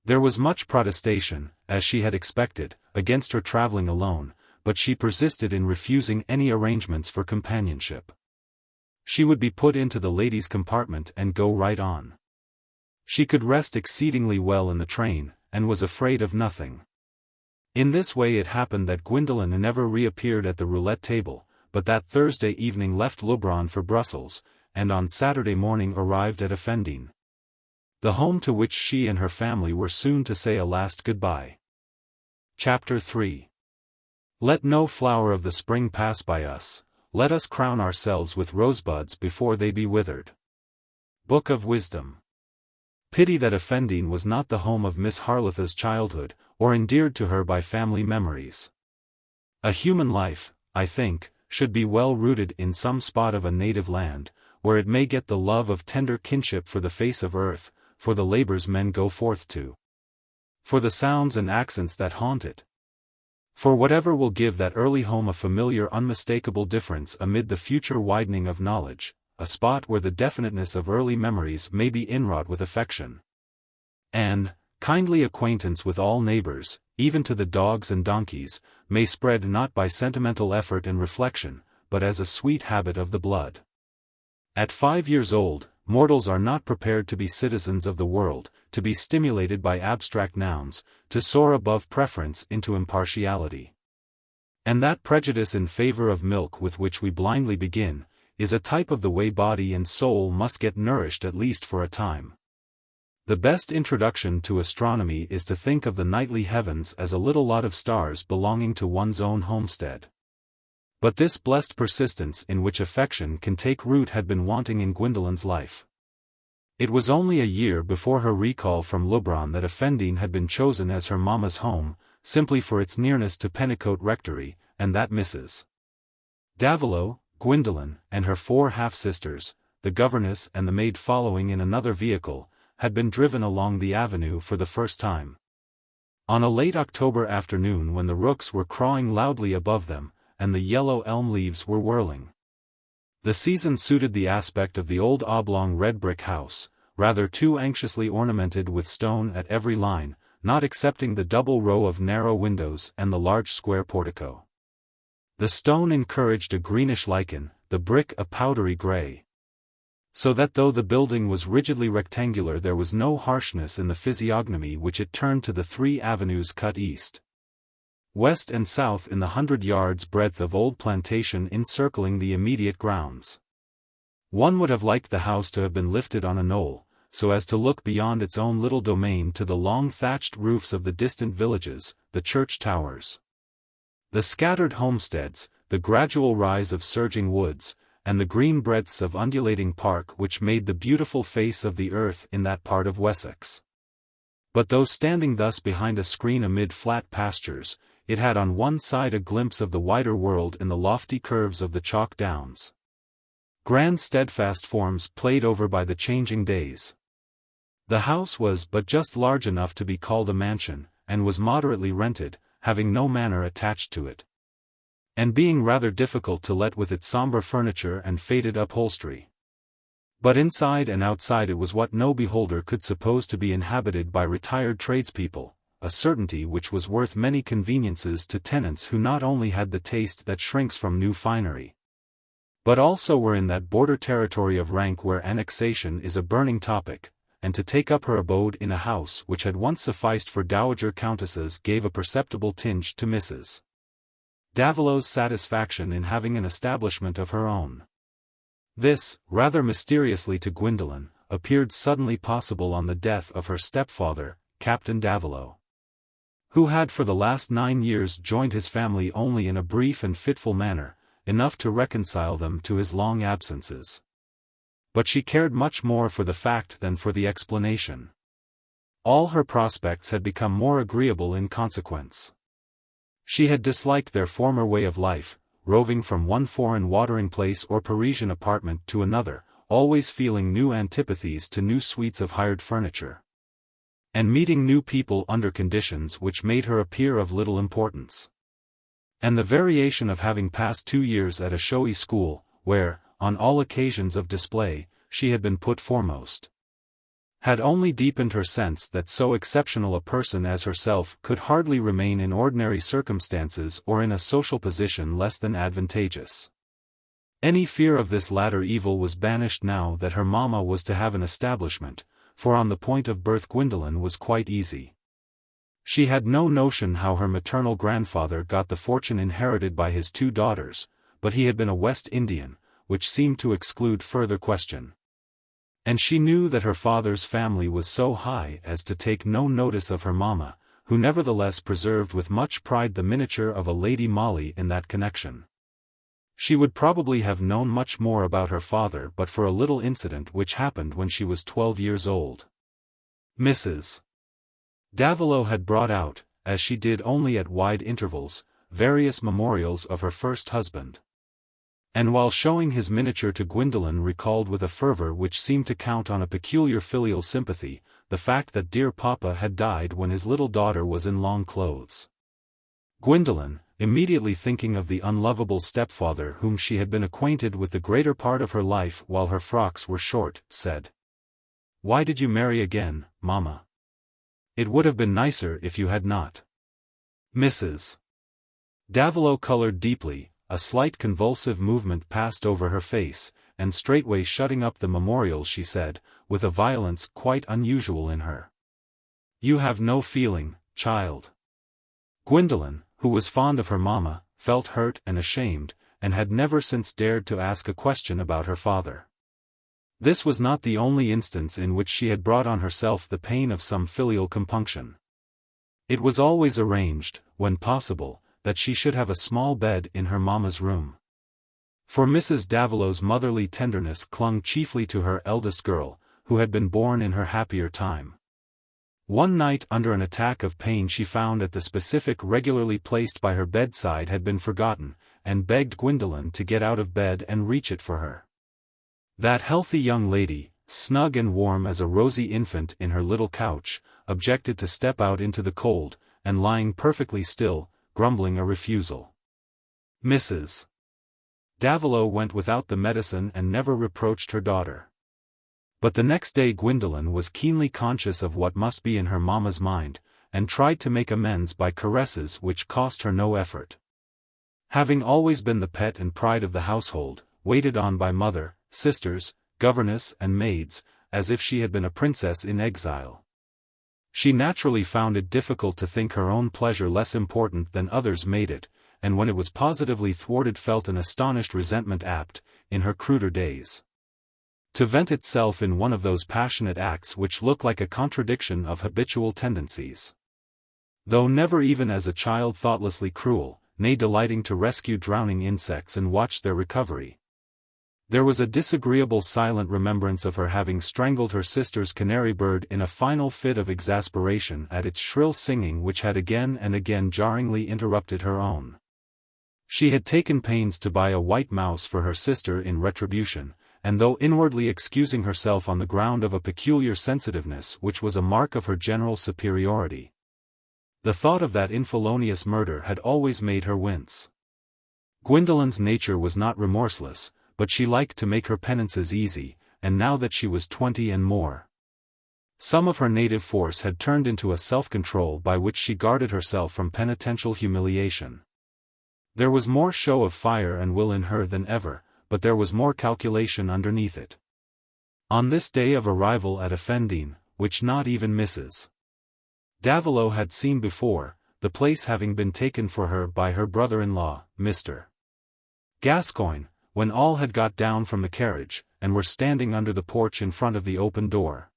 There was much protestation, as she had expected, against her traveling alone, but she persisted in refusing any arrangements for companionship. She would be put into the ladies' compartment and go right on. She could rest exceedingly well in the train, and was afraid of nothing. In this way it happened that Gwendolen never reappeared at the roulette table, but that Thursday evening left Leubronn for Brussels, and on Saturday morning arrived at Effendine, the home to which she and her family were soon to say a last goodbye. Chapter 3. Let no flower of the spring pass by us, let us crown ourselves with rosebuds before they be withered. Book of Wisdom. Pity that Effendine was not the home of Miss Harleth's childhood, or endeared to her by family memories. A human life, I think, should be well rooted in some spot of a native land, where it may get the love of tender kinship for the face of earth, for the labors men go forth to, for the sounds and accents that haunt it, for whatever will give that early home a familiar unmistakable difference amid the future widening of knowledge, a spot where the definiteness of early memories may be inwrought with affection and kindly acquaintance with all neighbors, even to the dogs and donkeys, may spread not by sentimental effort and reflection, but as a sweet habit of the blood. At 5 years old, mortals are not prepared to be citizens of the world, to be stimulated by abstract nouns, to soar above preference into impartiality. And that prejudice in favor of milk with which we blindly begin, is a type of the way body and soul must get nourished at least for a time. The best introduction to astronomy is to think of the nightly heavens as a little lot of stars belonging to one's own homestead. But this blessed persistence in which affection can take root had been wanting in Gwendolen's life. It was only a year before her recall from Leubronn that Effendine had been chosen as her mamma's home, simply for its nearness to Pennicote Rectory, and that Mrs. Davilow, Gwendolen, and her 4 half-sisters, the governess and the maid following in another vehicle, had been driven along the avenue for the first time. On a late October afternoon when the rooks were cawing loudly above them, and the yellow elm leaves were whirling. The season suited the aspect of the old oblong red brick house, rather too anxiously ornamented with stone at every line, not excepting the double row of narrow windows and the large square portico. The stone encouraged a greenish lichen, the brick a powdery gray. So that though the building was rigidly rectangular there was no harshness in the physiognomy which it turned to the 3 avenues cut east, west and south in the 100 yards breadth of old plantation encircling the immediate grounds. One would have liked the house to have been lifted on a knoll, so as to look beyond its own little domain to the long thatched roofs of the distant villages, the church towers, the scattered homesteads, the gradual rise of surging woods, and the green breadths of undulating park which made the beautiful face of the earth in that part of Wessex. But though standing thus behind a screen amid flat pastures, it had on one side a glimpse of the wider world in the lofty curves of the chalk downs. Grand steadfast forms played over by the changing days. The house was but just large enough to be called a mansion, and was moderately rented, having no manor attached to it, and being rather difficult to let with its sombre furniture and faded upholstery. But inside and outside it was what no beholder could suppose to be inhabited by retired tradespeople, a certainty which was worth many conveniences to tenants who not only had the taste that shrinks from new finery, but also were in that border territory of rank where annexation is a burning topic, and to take up her abode in a house which had once sufficed for dowager countesses gave a perceptible tinge to Mrs. Davilow's satisfaction in having an establishment of her own. This, rather mysteriously to Gwendolen, appeared suddenly possible on the death of her stepfather, Captain Davilow, who had for the last 9 years joined his family only in a brief and fitful manner, enough to reconcile them to his long absences. But she cared much more for the fact than for the explanation. All her prospects had become more agreeable in consequence. She had disliked their former way of life, roving from one foreign watering place or Parisian apartment to another, always feeling new antipathies to new suites of hired furniture, and meeting new people under conditions which made her appear of little importance. And the variation of having passed 2 years at a showy school, where, on all occasions of display, she had been put foremost, had only deepened her sense that so exceptional a person as herself could hardly remain in ordinary circumstances or in a social position less than advantageous. Any fear of this latter evil was banished now that her mamma was to have an establishment, for on the point of birth Gwendolen was quite easy. She had no notion how her maternal grandfather got the fortune inherited by his 2 daughters, but he had been a West Indian, which seemed to exclude further question. And she knew that her father's family was so high as to take no notice of her mamma, who nevertheless preserved with much pride the miniature of a Lady Molly in that connection. She would probably have known much more about her father but for a little incident which happened when she was 12 years old. Mrs. Davilow had brought out, as she did only at wide intervals, various memorials of her first husband. And while showing his miniature to Gwendolen recalled with a fervor which seemed to count on a peculiar filial sympathy, the fact that dear papa had died when his little daughter was in long clothes. Gwendolen, immediately thinking of the unlovable stepfather whom she had been acquainted with the greater part of her life while her frocks were short, said, "Why did you marry again, mamma? It would have been nicer if you had not." Mrs. Davilow colored deeply, a slight convulsive movement passed over her face, and straightway shutting up the memorials she said, with a violence quite unusual in her, "You have no feeling, child." Gwendolen, who was fond of her mamma, felt hurt and ashamed, and had never since dared to ask a question about her father. This was not the only instance in which she had brought on herself the pain of some filial compunction. It was always arranged, when possible, that she should have a small bed in her mamma's room. For Mrs. Davilow's motherly tenderness clung chiefly to her eldest girl, who had been born in her happier time. One night under an attack of pain she found that the specific regularly placed by her bedside had been forgotten, and begged Gwendolen to get out of bed and reach it for her. That healthy young lady, snug and warm as a rosy infant in her little couch, objected to step out into the cold, and lying perfectly still, grumbling a refusal. Mrs. Davilow went without the medicine and never reproached her daughter. But the next day Gwendolen was keenly conscious of what must be in her mamma's mind, and tried to make amends by caresses which cost her no effort. Having always been the pet and pride of the household, waited on by mother, sisters, governess and maids, as if she had been a princess in exile, she naturally found it difficult to think her own pleasure less important than others made it, and when it was positively thwarted felt an astonished resentment apt, in her cruder days, to vent itself in one of those passionate acts which look like a contradiction of habitual tendencies. Though never even as a child thoughtlessly cruel, nay delighting to rescue drowning insects and watch their recovery, there was a disagreeable silent remembrance of her having strangled her sister's canary bird in a final fit of exasperation at its shrill singing which had again and again jarringly interrupted her own. She had taken pains to buy a white mouse for her sister in retribution, and though inwardly excusing herself on the ground of a peculiar sensitiveness which was a mark of her general superiority, the thought of that infelonious murder had always made her wince. Gwendolen's nature was not remorseless, but she liked to make her penances easy, and now that she was 20 and more, some of her native force had turned into a self-control by which she guarded herself from penitential humiliation. There was more show of fire and will in her than ever, but there was more calculation underneath it. On this day of arrival at Effendine, which not even Mrs. Davilow had seen before, the place having been taken for her by her brother-in-law, Mr. Gascoigne, when all had got down from the carriage, and were standing under the porch in front of the open door,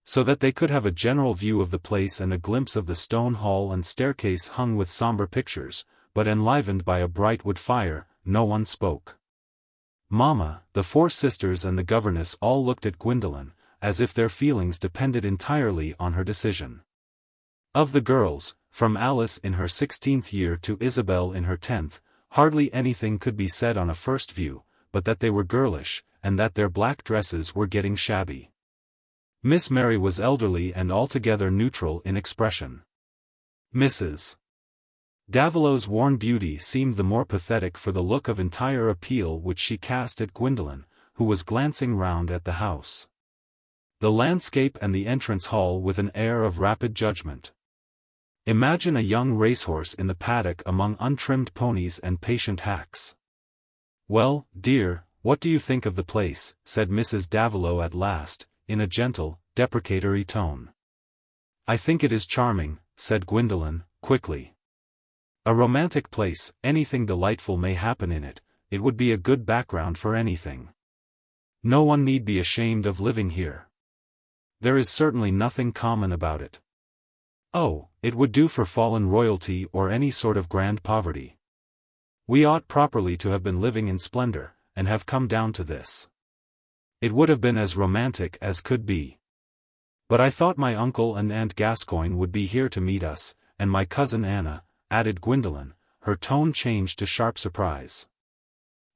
so that they could have a general view of the place and a glimpse of the stone hall and staircase hung with somber pictures, but enlivened by a bright wood fire, no one spoke. Mamma, the 4 sisters and the governess all looked at Gwendolen, as if their feelings depended entirely on her decision. Of the girls, from Alice in her 16th year to Isabel in her 10th, hardly anything could be said on a first view, but that they were girlish, and that their black dresses were getting shabby. Miss Mary was elderly and altogether neutral in expression. Mrs. Davilow's worn beauty seemed the more pathetic for the look of entire appeal which she cast at Gwendolen, who was glancing round at the house, the landscape and the entrance hall with an air of rapid judgment. Imagine a young racehorse in the paddock among untrimmed ponies and patient hacks. "Well, dear, what do you think of the place?" said Mrs. Davilow at last, in a gentle, deprecatory tone. "I think it is charming," said Gwendolen, quickly. A romantic place, anything delightful may happen in it, it would be a good background for anything. No one need be ashamed of living here. There is certainly nothing common about it. Oh, it would do for fallen royalty or any sort of grand poverty. We ought properly to have been living in splendor, and have come down to this. It would have been as romantic as could be. But I thought my uncle and Aunt Gascoigne would be here to meet us, and my cousin Anna, added Gwendolen, her tone changed to sharp surprise.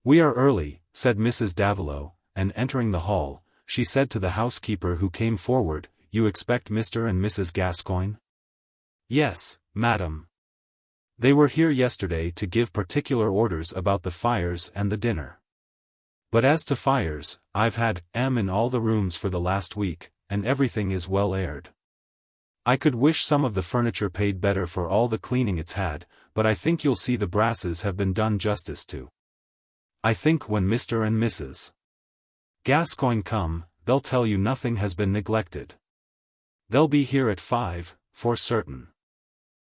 We are early, said Mrs. Davilow, and entering the hall, she said to the housekeeper who came forward, You expect Mr. and Mrs. Gascoigne? Yes, madam. They were here yesterday to give particular orders about the fires and the dinner. But as to fires, I've had M in all the rooms for the last week, and everything is well aired. I could wish some of the furniture paid better for all the cleaning it's had, but I think you'll see the brasses have been done justice to. I think when Mr. and Mrs. Gascoigne come, they'll tell you nothing has been neglected. They'll be here at 5, for certain.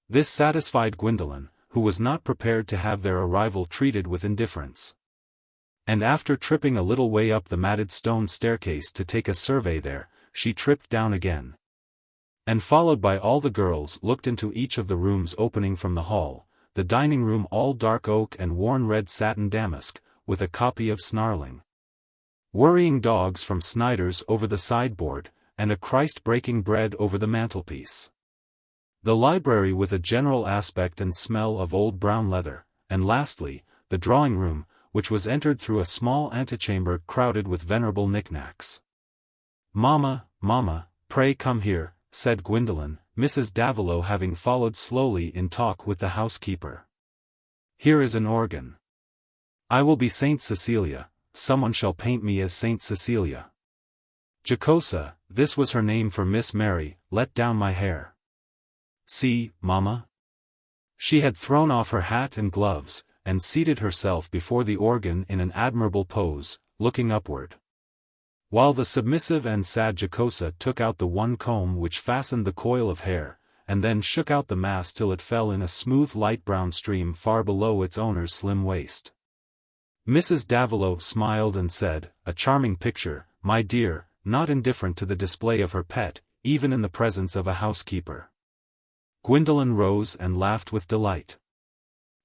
This satisfied Gwendolen, who was not prepared to have their arrival treated with indifference. And after tripping a little way up the matted stone staircase to take a survey there, she tripped down again. And followed by all the girls looked into each of the rooms opening from the hall, the dining room all dark oak and worn red satin damask, with a copy of Snarling Worrying Dogs from Snyder's over the sideboard, and a Christ breaking bread over the mantelpiece. The library with a general aspect and smell of old brown leather, and lastly, the drawing-room, which was entered through a small antechamber crowded with venerable knickknacks. Mamma, mamma, pray come here, said Gwendolen, Mrs. Davilow having followed slowly in talk with the housekeeper. Here is an organ. I will be Saint Cecilia, someone shall paint me as Saint Cecilia. Jocosa, this was her name for Miss Mary, let down my hair. See, mamma. She had thrown off her hat and gloves, and seated herself before the organ in an admirable pose, looking upward. While the submissive and sad Jocosa took out the one comb which fastened the coil of hair, and then shook out the mass till it fell in a smooth light brown stream far below its owner's slim waist. Mrs. Davilow smiled and said, A charming picture, my dear, not indifferent to the display of her pet, even in the presence of a housekeeper. Gwendolen rose and laughed with delight.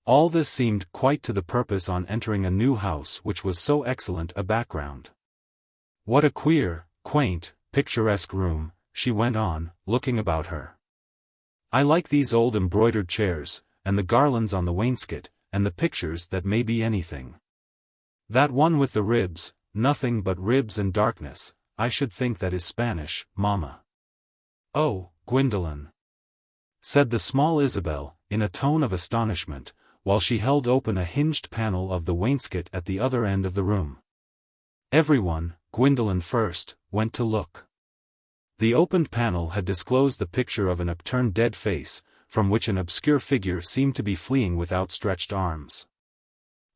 All this seemed quite to the purpose on entering a new house which was so excellent a background. What a queer, quaint, picturesque room, she went on, looking about her. I like these old embroidered chairs, and the garlands on the wainscot, and the pictures that may be anything. That one with the ribs, nothing but ribs and darkness, I should think that is Spanish, mamma. Oh, Gwendolen, said the small Isabel, in a tone of astonishment, while she held open a hinged panel of the wainscot at the other end of the room. Everyone, Gwendolen first, went to look. The opened panel had disclosed the picture of an upturned dead face, from which an obscure figure seemed to be fleeing with outstretched arms.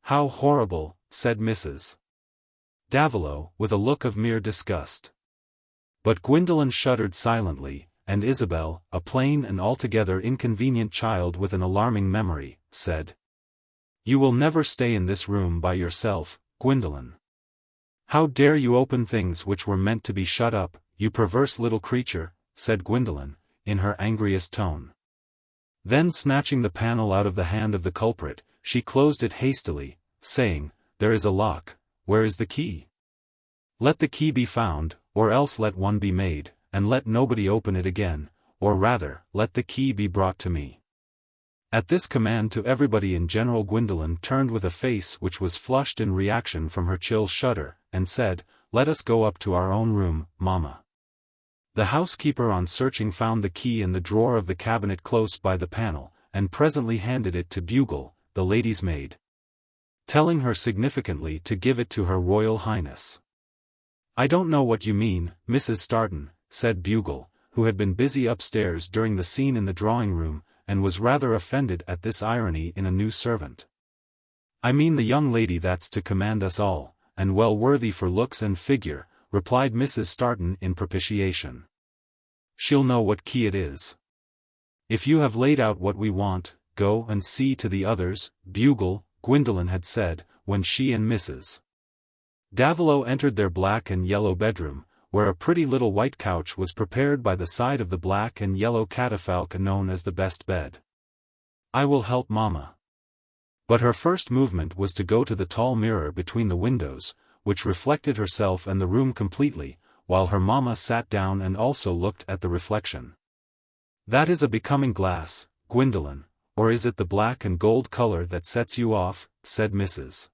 How horrible, said Mrs. Davilow, with a look of mere disgust. But Gwendolen shuddered silently, and Isabel, a plain and altogether inconvenient child with an alarming memory, said, You will never stay in this room by yourself, Gwendolen. How dare you open things which were meant to be shut up, you perverse little creature, said Gwendolen, in her angriest tone. Then snatching the panel out of the hand of the culprit, she closed it hastily, saying, There is a lock, where is the key? Let the key be found, or else let one be made, and let nobody open it again, or rather, let the key be brought to me. At this command to everybody in general, Gwendolen turned with a face which was flushed in reaction from her chill shudder, and said, Let us go up to our own room, mamma. The housekeeper on searching found the key in the drawer of the cabinet close by the panel, and presently handed it to Bugle, the lady's maid, telling her significantly to give it to Her Royal Highness. I don't know what you mean, Mrs. Starton, said Bugle, who had been busy upstairs during the scene in the drawing-room, and was rather offended at this irony in a new servant. I mean the young lady that's to command us all, and well worthy for looks and figure, replied Mrs. Starton in propitiation. She'll know what key it is. If you have laid out what we want, go and see to the others, bugle, Gwendolen had said, when she and Mrs. Davilow entered their black and yellow bedroom, where a pretty little white couch was prepared by the side of the black and yellow catafalque known as the best bed. "I will help Mama." But her first movement was to go to the tall mirror between the windows, which reflected herself and the room completely, while her Mama sat down and also looked at the reflection. "That is a becoming glass, Gwendolen, or is it the black and gold color that sets you off?" said Mrs.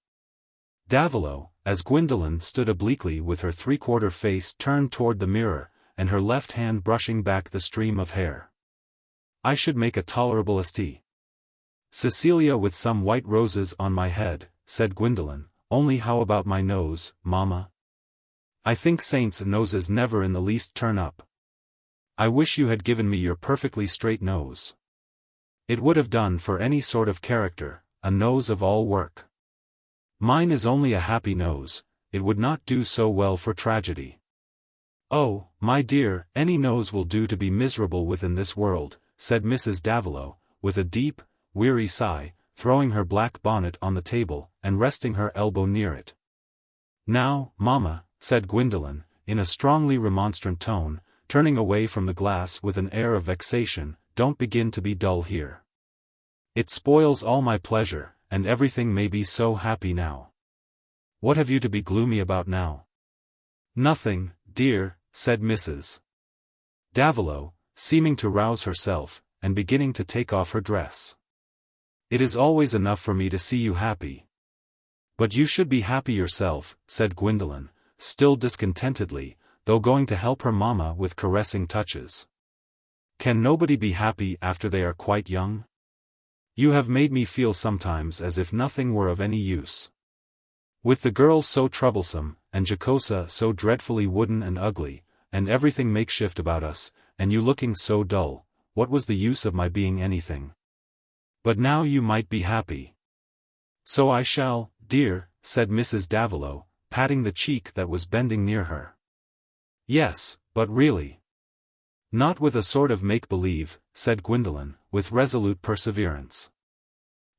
Davilow, as Gwendolen stood obliquely with her three-quarter face turned toward the mirror, and her left hand brushing back the stream of hair. "I should make a tolerable St. Cecilia with some white roses on my head," said Gwendolen, "only how about my nose, Mama? I think saints' noses never in the least turn up. I wish you had given me your perfectly straight nose. It would have done for any sort of character, a nose of all work. Mine is only a happy nose, it would not do so well for tragedy." "Oh, my dear, any nose will do to be miserable within this world," said Mrs. Davilow, with a deep, weary sigh, throwing her black bonnet on the table, and resting her elbow near it. "Now, Mama," said Gwendolen, in a strongly remonstrant tone, turning away from the glass with an air of vexation, "don't begin to be dull here. It spoils all my pleasure, and everything may be so happy now. What have you to be gloomy about now?" "Nothing, dear," said Mrs. Davilow, seeming to rouse herself, and beginning to take off her dress. "It is always enough for me to see you happy." "But you should be happy yourself," said Gwendolen, still discontentedly, though going to help her Mama with caressing touches. "Can nobody be happy after they are quite young? You have made me feel sometimes as if nothing were of any use. With the girls so troublesome, and Jocosa so dreadfully wooden and ugly, and everything makeshift about us, and you looking so dull, what was the use of my being anything? But now you might be happy." "So I shall, dear," said Mrs. Davilow, patting the cheek that was bending near her. "Yes, but really." "Not with a sort of make-believe," said Gwendolen, with resolute perseverance.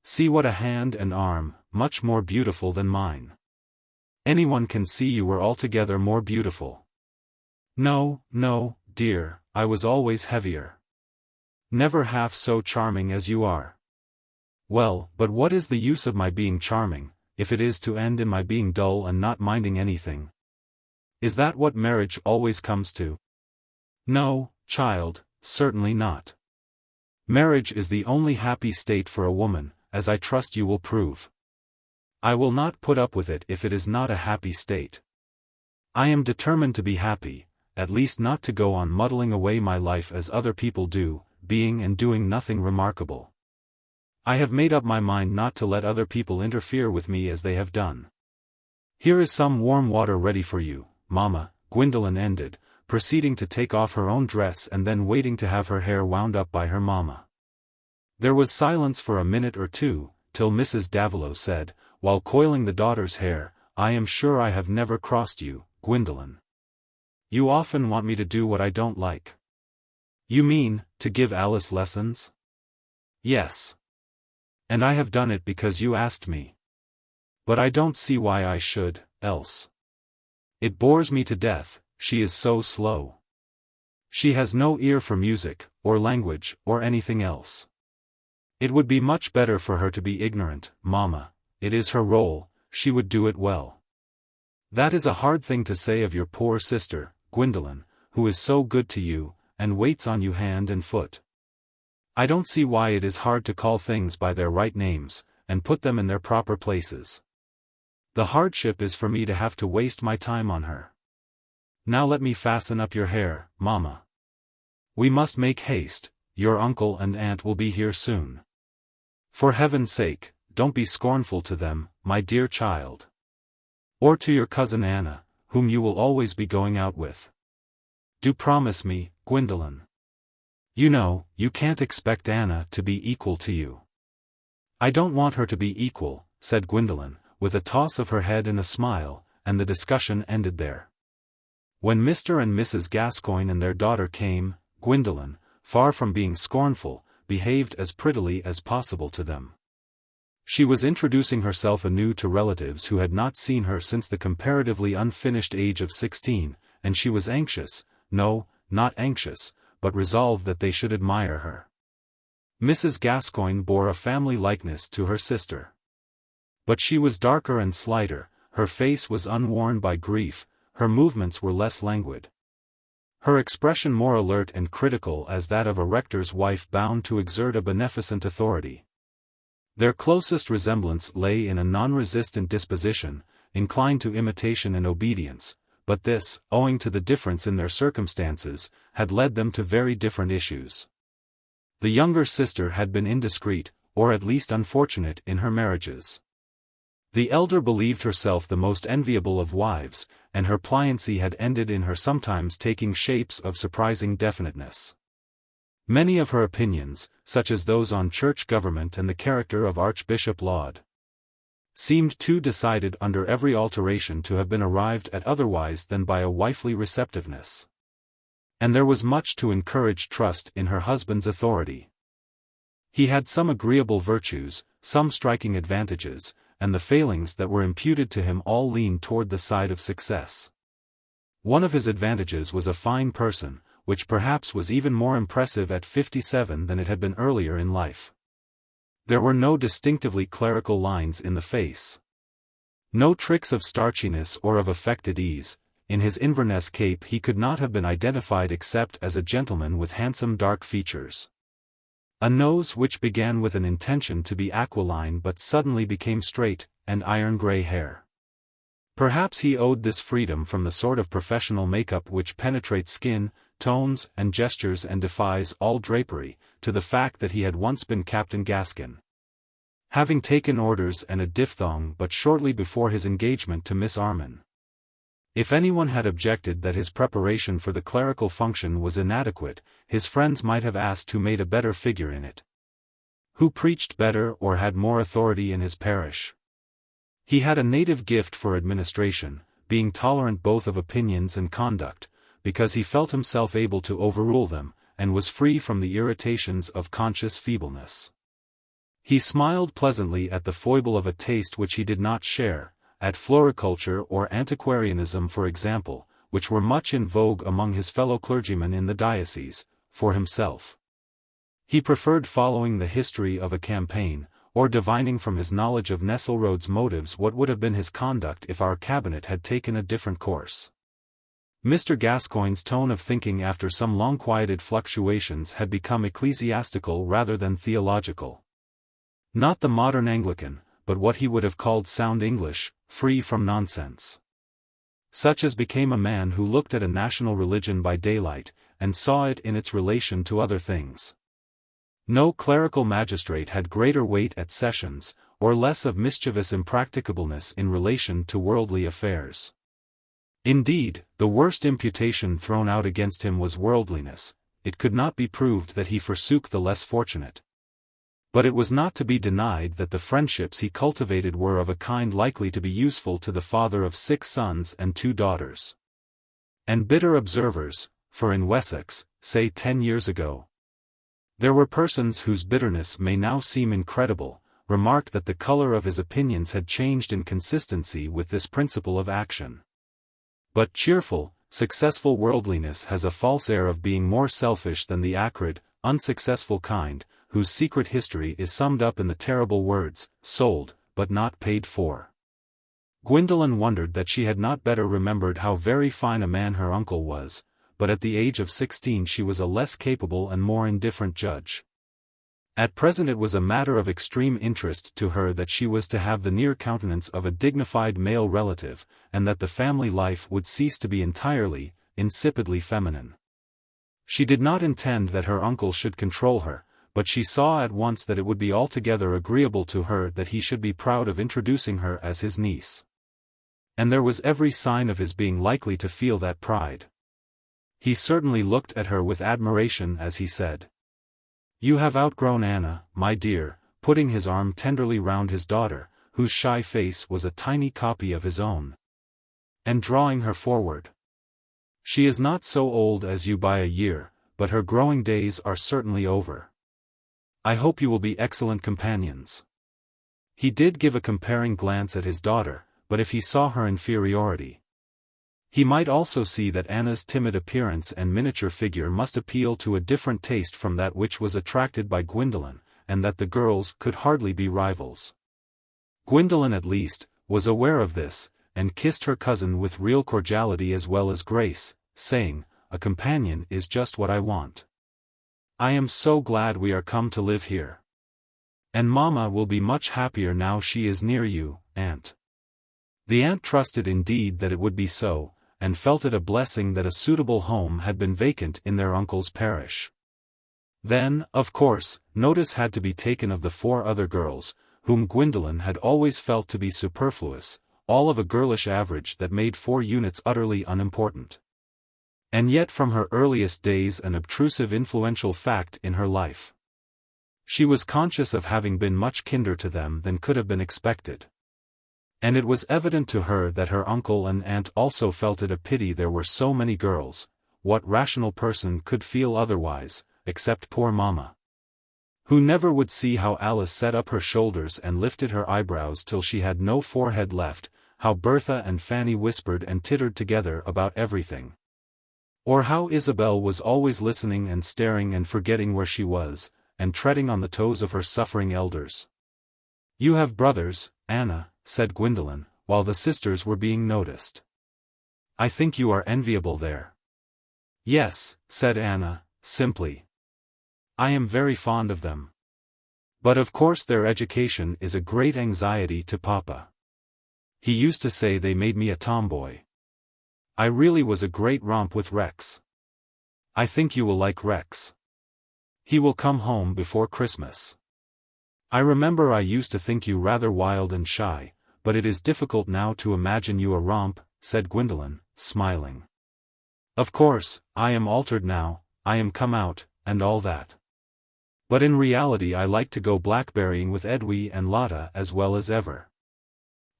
"See what a hand and arm, much more beautiful than mine. Anyone can see you were altogether more beautiful." "No, no, dear, I was always heavier. Never half so charming as you are." "Well, but what is the use of my being charming, if it is to end in my being dull and not minding anything? Is that what marriage always comes to?" "No, child, certainly not. Marriage is the only happy state for a woman, as I trust you will prove. I will not put up with it if it is not a happy state. I am determined to be happy, at least not to go on muddling away my life as other people do, being and doing nothing remarkable. I have made up my mind not to let other people interfere with me as they have done. Here is some warm water ready for you, Mama," Gwendolen ended, proceeding to take off her own dress and then waiting to have her hair wound up by her Mama. There was silence for a minute or two, till Mrs. Davilow said, while coiling the daughter's hair, "I am sure I have never crossed you, Gwendolen. You often want me to do what I don't like." "You mean, to give Alice lessons?" "Yes. And I have done it because you asked me. But I don't see why I should, else. It bores me to death, she is so slow. She has no ear for music, or language, or anything else. It would be much better for her to be ignorant, Mama, it is her role, she would do it well." "That is a hard thing to say of your poor sister, Gwendolen, who is so good to you, and waits on you hand and foot. I don't see why it is hard to call things by their right names, and put them in their proper places. The hardship is for me to have to waste my time on her. Now let me fasten up your hair, Mama. We must make haste, your uncle and aunt will be here soon. For heaven's sake, don't be scornful to them, my dear child. Or to your cousin Anna, whom you will always be going out with. Do promise me, Gwendolen. You know, you can't expect Anna to be equal to you." "I don't want her to be equal," said Gwendolen, with a toss of her head and a smile, and the discussion ended there. When Mr. and Mrs. Gascoigne and their daughter came, Gwendolen, far from being scornful, behaved as prettily as possible to them. She was introducing herself anew to relatives who had not seen her since the comparatively unfinished age of 16, and she was anxious, no, not anxious, but resolved that they should admire her. Mrs. Gascoigne bore a family likeness to her sister. But she was darker and slighter, her face was unworn by grief, her movements were less languid. Her expression more alert and critical as that of a rector's wife bound to exert a beneficent authority. Their closest resemblance lay in a non-resistant disposition, inclined to imitation and obedience, but this, owing to the difference in their circumstances, had led them to very different issues. The younger sister had been indiscreet, or at least unfortunate in her marriages. The elder believed herself the most enviable of wives, and her pliancy had ended in her sometimes taking shapes of surprising definiteness. Many of her opinions, such as those on church government and the character of Archbishop Laud, seemed too decided under every alteration to have been arrived at otherwise than by a wifely receptiveness. And there was much to encourage trust in her husband's authority. He had some agreeable virtues, some striking advantages, and the failings that were imputed to him all leaned toward the side of success. One of his advantages was a fine person, which perhaps was even more impressive at 57 than it had been earlier in life. There were no distinctively clerical lines in the face. No tricks of starchiness or of affected ease. In his Inverness cape he could not have been identified except as a gentleman with handsome dark features. A nose which began with an intention to be aquiline but suddenly became straight, and iron-grey hair. Perhaps he owed this freedom from the sort of professional makeup which penetrates skin, tones and gestures and defies all drapery, to the fact that he had once been Captain Gaskin, having taken orders and a diphthong but shortly before his engagement to Miss Armyn. If anyone had objected that his preparation for the clerical function was inadequate, his friends might have asked who made a better figure in it. Who preached better or had more authority in his parish. He had a native gift for administration, being tolerant both of opinions and conduct, because he felt himself able to overrule them, and was free from the irritations of conscious feebleness. He smiled pleasantly at the foible of a taste which he did not share, at floriculture or antiquarianism for example, which were much in vogue among his fellow clergymen in the diocese. For himself, he preferred following the history of a campaign, or divining from his knowledge of Nesselrode's motives what would have been his conduct if our cabinet had taken a different course. Mr. Gascoigne's tone of thinking after some long-quieted fluctuations had become ecclesiastical rather than theological. Not the modern Anglican, but what he would have called sound English, free from nonsense. Such as became a man who looked at a national religion by daylight, and saw it in its relation to other things. No clerical magistrate had greater weight at sessions, or less of mischievous impracticableness in relation to worldly affairs. Indeed, the worst imputation thrown out against him was worldliness. It could not be proved that he forsook the less fortunate. But it was not to be denied that the friendships he cultivated were of a kind likely to be useful to the father of 6 sons and 2 daughters. And bitter observers, for in Wessex, say 10 years ago, there were persons whose bitterness may now seem incredible, remarked that the color of his opinions had changed in consistency with this principle of action. But cheerful, successful worldliness has a false air of being more selfish than the acrid, unsuccessful kind, whose secret history is summed up in the terrible words, sold, but not paid for. Gwendolen wondered that she had not better remembered how very fine a man her uncle was, but at the age of 16 she was a less capable and more indifferent judge. At present it was a matter of extreme interest to her that she was to have the near countenance of a dignified male relative, and that the family life would cease to be entirely, insipidly feminine. She did not intend that her uncle should control her, but she saw at once that it would be altogether agreeable to her that he should be proud of introducing her as his niece. And there was every sign of his being likely to feel that pride. He certainly looked at her with admiration as he said, "You have outgrown Anna, my dear," putting his arm tenderly round his daughter, whose shy face was a tiny copy of his own, and drawing her forward. "She is not so old as you by a year, but her growing days are certainly over. I hope you will be excellent companions. He did give a comparing glance at his daughter, but if he saw her inferiority, he might also see that Anna's timid appearance and miniature figure must appeal to a different taste from that which was attracted by Gwendolen, and that the girls could hardly be rivals. Gwendolen at least was aware of this, and kissed her cousin with real cordiality as well as grace, saying, "A companion is just what I want. I am so glad we are come to live here. And Mamma will be much happier now she is near you, Aunt." The aunt trusted indeed that it would be so, and felt it a blessing that a suitable home had been vacant in their uncle's parish. Then, of course, notice had to be taken of the 4 other girls, whom Gwendolen had always felt to be superfluous, all of a girlish average that made 4 units utterly unimportant. And yet from her earliest days an obtrusive influential fact in her life. She was conscious of having been much kinder to them than could have been expected. And it was evident to her that her uncle and aunt also felt it a pity there were so many girls. What rational person could feel otherwise, except poor Mamma, who never would see how Alice set up her shoulders and lifted her eyebrows till she had no forehead left, how Bertha and Fanny whispered and tittered together about everything, or how Isabel was always listening and staring and forgetting where she was, and treading on the toes of her suffering elders. "You have brothers, Anna," said Gwendolen, while the sisters were being noticed. "I think you are enviable there." "Yes," said Anna, simply. "I am very fond of them. But of course their education is a great anxiety to Papa. He used to say they made me a tomboy. I really was a great romp with Rex. I think you will like Rex. He will come home before Christmas. I remember I used to think you rather wild and shy, but it is difficult now to imagine you a romp," said Gwendolen, smiling. "Of course, I am altered now, I am come out, and all that. But in reality I like to go blackberrying with Edwy and Lotta as well as ever.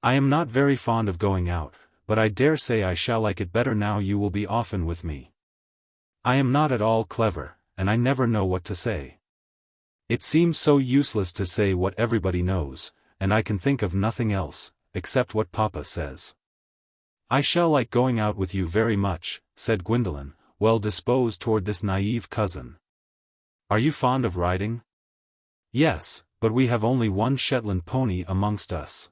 I am not very fond of going out, but I dare say I shall like it better now you will be often with me. I am not at all clever, and I never know what to say. It seems so useless to say what everybody knows, and I can think of nothing else, except what Papa says." "I shall like going out with you very much," said Gwendolen, well disposed toward this naive cousin. "Are you fond of riding?" "Yes, but we have only one Shetland pony amongst us.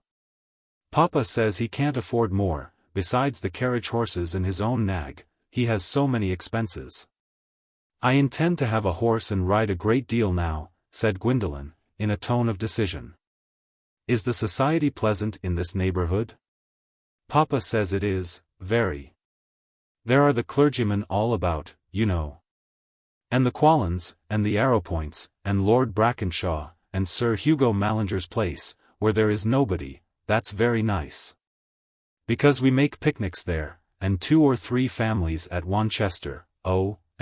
Papa says he can't afford more, besides the carriage horses and his own nag, he has so many expenses." "I intend to have a horse and ride a great deal now," said Gwendolen, in a tone of decision. "Is the society pleasant in this neighborhood?" "Papa says it is, very. There are the clergymen all about, you know. And the Quallens, and the Arrowpoints, and Lord Brackenshaw, and Sir Hugo Mallinger's place, where there is nobody, that's very nice. Because we make picnics there, and 2 or 3 families at Wanchester,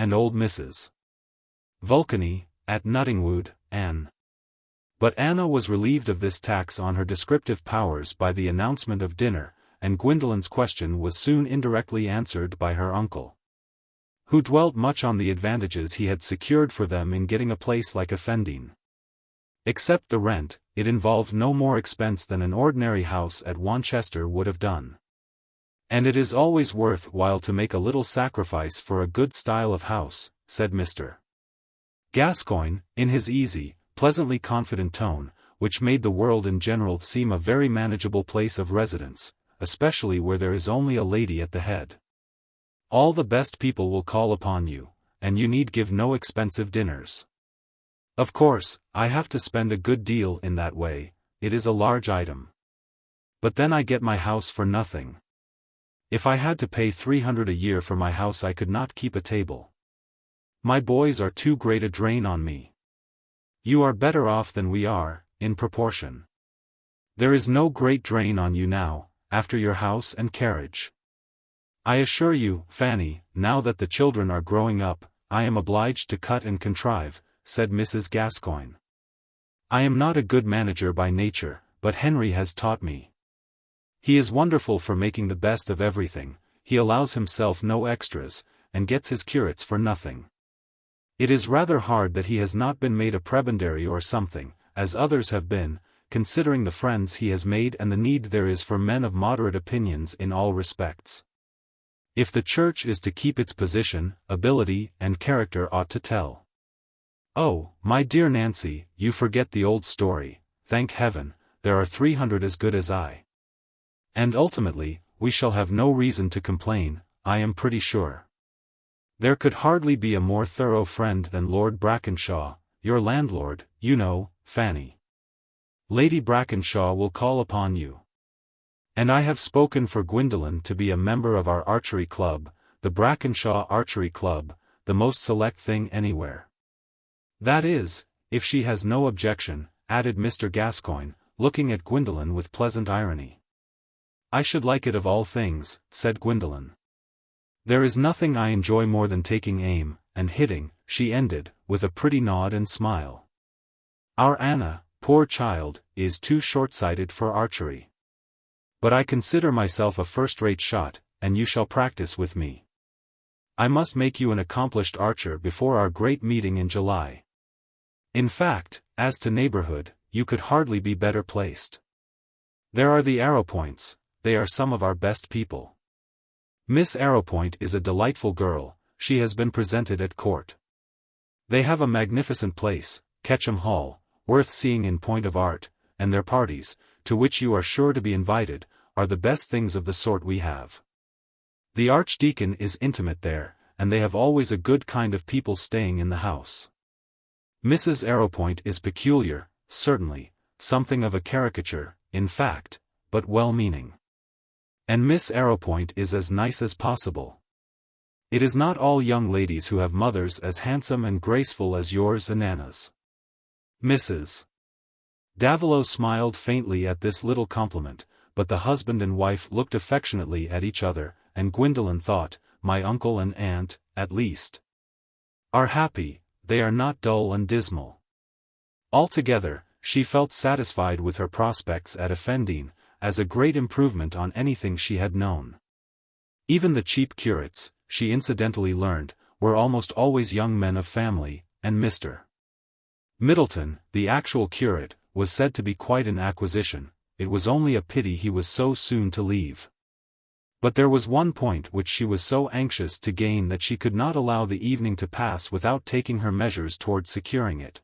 and old Mrs. Vulcany, at Nuttingwood, But Anna was relieved of this tax on her descriptive powers by the announcement of dinner, and Gwendolen's question was soon indirectly answered by her uncle, who dwelt much on the advantages he had secured for them in getting a place like Effendine. Except the rent, it involved no more expense than an ordinary house at Wanchester would have done. "And it is always worth while to make a little sacrifice for a good style of house," said Mr. Gascoigne, in his easy, pleasantly confident tone, which made the world in general seem a very manageable place of residence, especially where there is only a lady at the head. "All the best people will call upon you, and you need give no expensive dinners. Of course, I have to spend a good deal in that way, it is a large item. But then I get my house for nothing. If I had to pay 300 a year for my house I could not keep a table. My boys are too great a drain on me. You are better off than we are, in proportion. There is no great drain on you now, after your house and carriage. I assure you, Fanny, now that the children are growing up, I am obliged to cut and contrive," said Mrs. Gascoigne. "I am not a good manager by nature, but Henry has taught me. He is wonderful for making the best of everything, he allows himself no extras, and gets his curates for nothing. It is rather hard that he has not been made a prebendary or something, as others have been, considering the friends he has made and the need there is for men of moderate opinions in all respects. If the church is to keep its position, ability and character ought to tell. Oh, my dear Nancy, you forget the old story. Thank heaven, there are 300 as good as I. And ultimately, we shall have no reason to complain, I am pretty sure. There could hardly be a more thorough friend than Lord Brackenshaw, your landlord, you know, Fanny. Lady Brackenshaw will call upon you. And I have spoken for Gwendolen to be a member of our archery club, the Brackenshaw Archery Club, the most select thing anywhere. That is, if she has no objection, added Mr. Gascoigne, looking at Gwendolen with pleasant irony. I should like it of all things, said Gwendolen. There is nothing I enjoy more than taking aim, and hitting, she ended, with a pretty nod and smile. Our Anna, poor child, is too short-sighted for archery. But I consider myself a first-rate shot, and you shall practice with me. I must make you an accomplished archer before our great meeting in July. In fact, as to neighborhood, you could hardly be better placed. There are the Arrowpoints, they are some of our best people. Miss Arrowpoint is a delightful girl, she has been presented at court. They have a magnificent place, Ketchum Hall, worth seeing in point of art, and their parties, to which you are sure to be invited, are the best things of the sort we have. The Archdeacon is intimate there, and they have always a good kind of people staying in the house. Mrs. Arrowpoint is peculiar, certainly, something of a caricature, in fact, but well-meaning. And Miss Arrowpoint is as nice as possible. It is not all young ladies who have mothers as handsome and graceful as yours and Anna's. Mrs. Davilow smiled faintly at this little compliment, but the husband and wife looked affectionately at each other, and Gwendolen thought, my uncle and aunt, at least, are happy, they are not dull and dismal. Altogether, she felt satisfied with her prospects at Effendine, as a great improvement on anything she had known. Even the cheap curates, she incidentally learned, were almost always young men of family, and Mr. Middleton, the actual curate, was said to be quite an acquisition. It was only a pity he was so soon to leave. But there was one point which she was so anxious to gain that she could not allow the evening to pass without taking her measures toward securing it.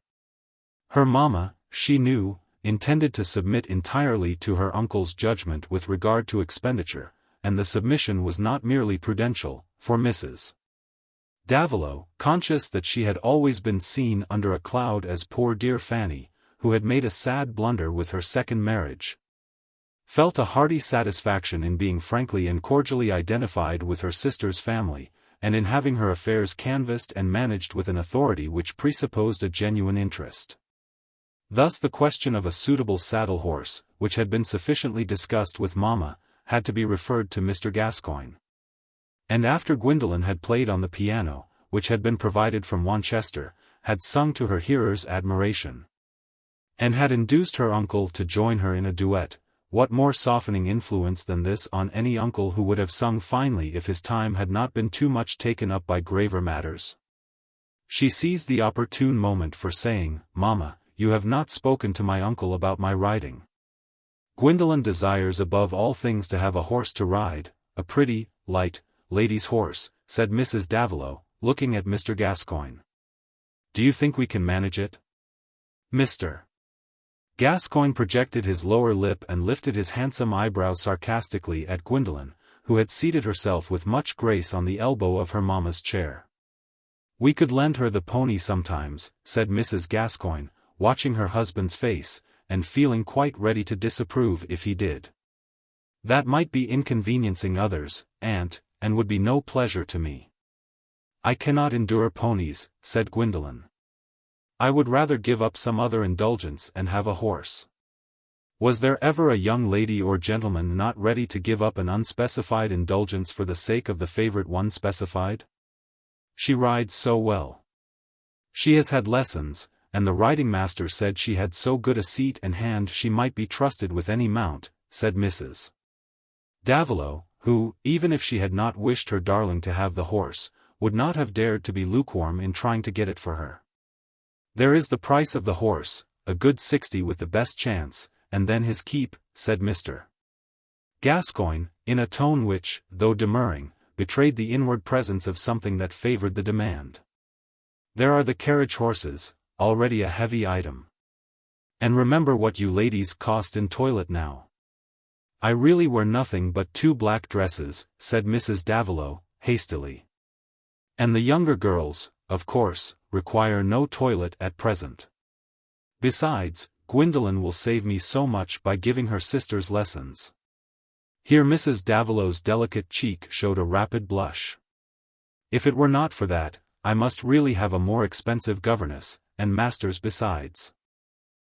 Her mamma, she knew, intended to submit entirely to her uncle's judgment with regard to expenditure, and the submission was not merely prudential, for Mrs. Davilow, conscious that she had always been seen under a cloud as poor dear Fanny, who had made a sad blunder with her second marriage, felt a hearty satisfaction in being frankly and cordially identified with her sister's family, and in having her affairs canvassed and managed with an authority which presupposed a genuine interest. Thus the question of a suitable saddle horse, which had been sufficiently discussed with mamma, had to be referred to Mr. Gascoigne. And after Gwendolen had played on the piano, which had been provided from Wanchester, had sung to her hearers' admiration, and had induced her uncle to join her in a duet, what more softening influence than this on any uncle who would have sung finely if his time had not been too much taken up by graver matters? She seized the opportune moment for saying, Mamma, you have not spoken to my uncle about my riding. Gwendolen desires above all things to have a horse to ride, a pretty, light, lady's horse, said Mrs. Davilow, looking at Mr. Gascoigne. Do you think we can manage it? Mr. Gascoigne projected his lower lip and lifted his handsome eyebrows sarcastically at Gwendolen, who had seated herself with much grace on the elbow of her mamma's chair. We could lend her the pony sometimes, said Mrs. Gascoigne, watching her husband's face, and feeling quite ready to disapprove if he did. That might be inconveniencing others, aunt, and would be no pleasure to me. I cannot endure ponies, said Gwendolen. I would rather give up some other indulgence and have a horse. Was there ever a young lady or gentleman not ready to give up an unspecified indulgence for the sake of the favorite one specified? She rides so well. She has had lessons, and the riding master said she had so good a seat and hand she might be trusted with any mount, said Mrs. Davilow, who, even if she had not wished her darling to have the horse, would not have dared to be lukewarm in trying to get it for her. "There is the price of the horse, a good 60 with the best chance, and then his keep," said Mr. Gascoigne, in a tone which, though demurring, betrayed the inward presence of something that favored the demand. "There are the carriage horses, already a heavy item. And remember what you ladies cost in toilet now." "I really wear nothing but 2 black dresses," said Mrs. Davilow, hastily. "And the younger girls, of course, require no toilet at present. Besides, Gwendolen will save me so much by giving her sisters lessons." Here Mrs. Davilow's delicate cheek showed a rapid blush. "If it were not for that, I must really have a more expensive governess, and masters besides."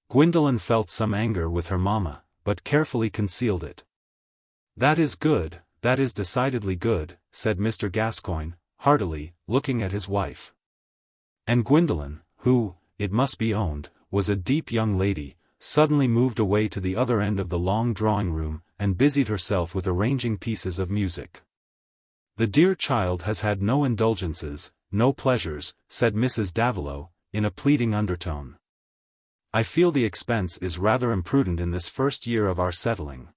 Gwendolen felt some anger with her mamma, but carefully concealed it. "That is good, that is decidedly good," said Mr. Gascoigne, heartily, looking at his wife. And Gwendolen, who, it must be owned, was a deep young lady, suddenly moved away to the other end of the long drawing-room, and busied herself with arranging pieces of music. "The dear child has had no indulgences, no pleasures," said Mrs. Davilow, in a pleading undertone. "I feel the expense is rather imprudent in this first year of our settling.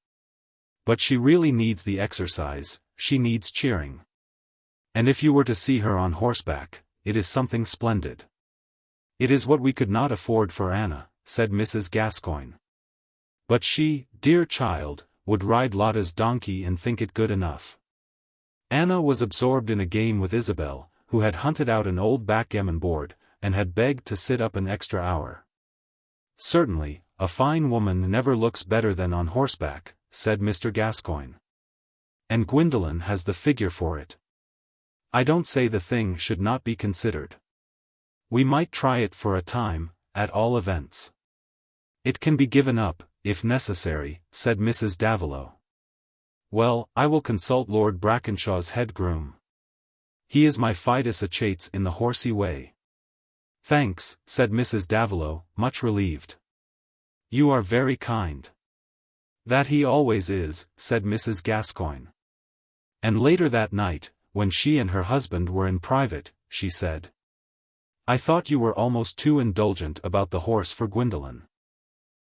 But she really needs the exercise, she needs cheering. And if you were to see her on horseback, it is something splendid." "It is what we could not afford for Anna," said Mrs. Gascoigne. "But she, dear child, would ride Lotta's donkey and think it good enough." Anna was absorbed in a game with Isabel, who had hunted out an old backgammon board, and had begged to sit up an extra hour. "Certainly, a fine woman never looks better than on horseback," said Mr. Gascoigne. "And Gwendolen has the figure for it. I don't say the thing should not be considered. We might try it for a time, at all events. It can be given up, if necessary," said Mrs. Davilow. "Well, I will consult Lord Brackenshaw's head groom. He is my fidus Achates in the horsey way." "Thanks," said Mrs. Davilow, much relieved. "You are very kind." "That he always is," said Mrs. Gascoigne. And later that night, when she and her husband were in private, she said, "I thought you were almost too indulgent about the horse for Gwendolen.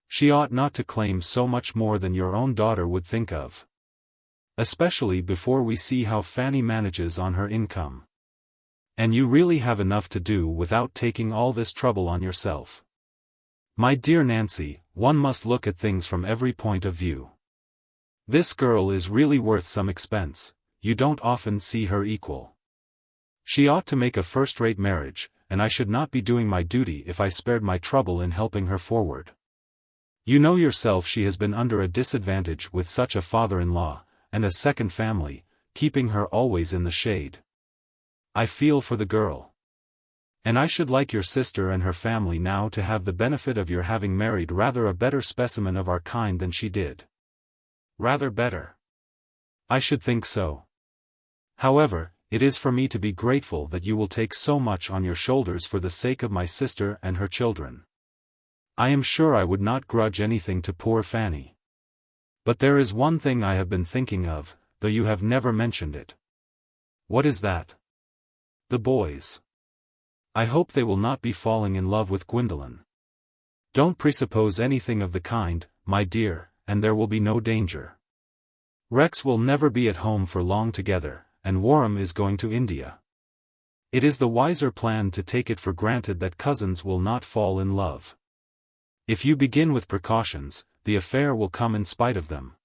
She ought not to claim so much more than your own daughter would think of. Especially before we see how Fanny manages on her income. And you really have enough to do without taking all this trouble on yourself. My dear Nancy, one must look at things from every point of view. This girl is really worth some expense, you don't often see her equal. She ought to make a first-rate marriage, and I should not be doing my duty if I spared my trouble in helping her forward. You know yourself she has been under a disadvantage with such a father-in-law, and a second family, keeping her always in the shade. I feel for the girl. And I should like your sister and her family now to have the benefit of your having married rather a better specimen of our kind than she did." "Rather better? I should think so. However, it is for me to be grateful that you will take so much on your shoulders for the sake of my sister and her children. I am sure I would not grudge anything to poor Fanny. But there is one thing I have been thinking of, though you have never mentioned it." "What is that?" "The boys. I hope they will not be falling in love with Gwendolen. Don't presuppose anything of the kind, my dear, and there will be no danger. Rex will never be at home for long together, and Warham is going to India. It is the wiser plan to take it for granted that cousins will not fall in love. If you begin with precautions, the affair will come in spite of them.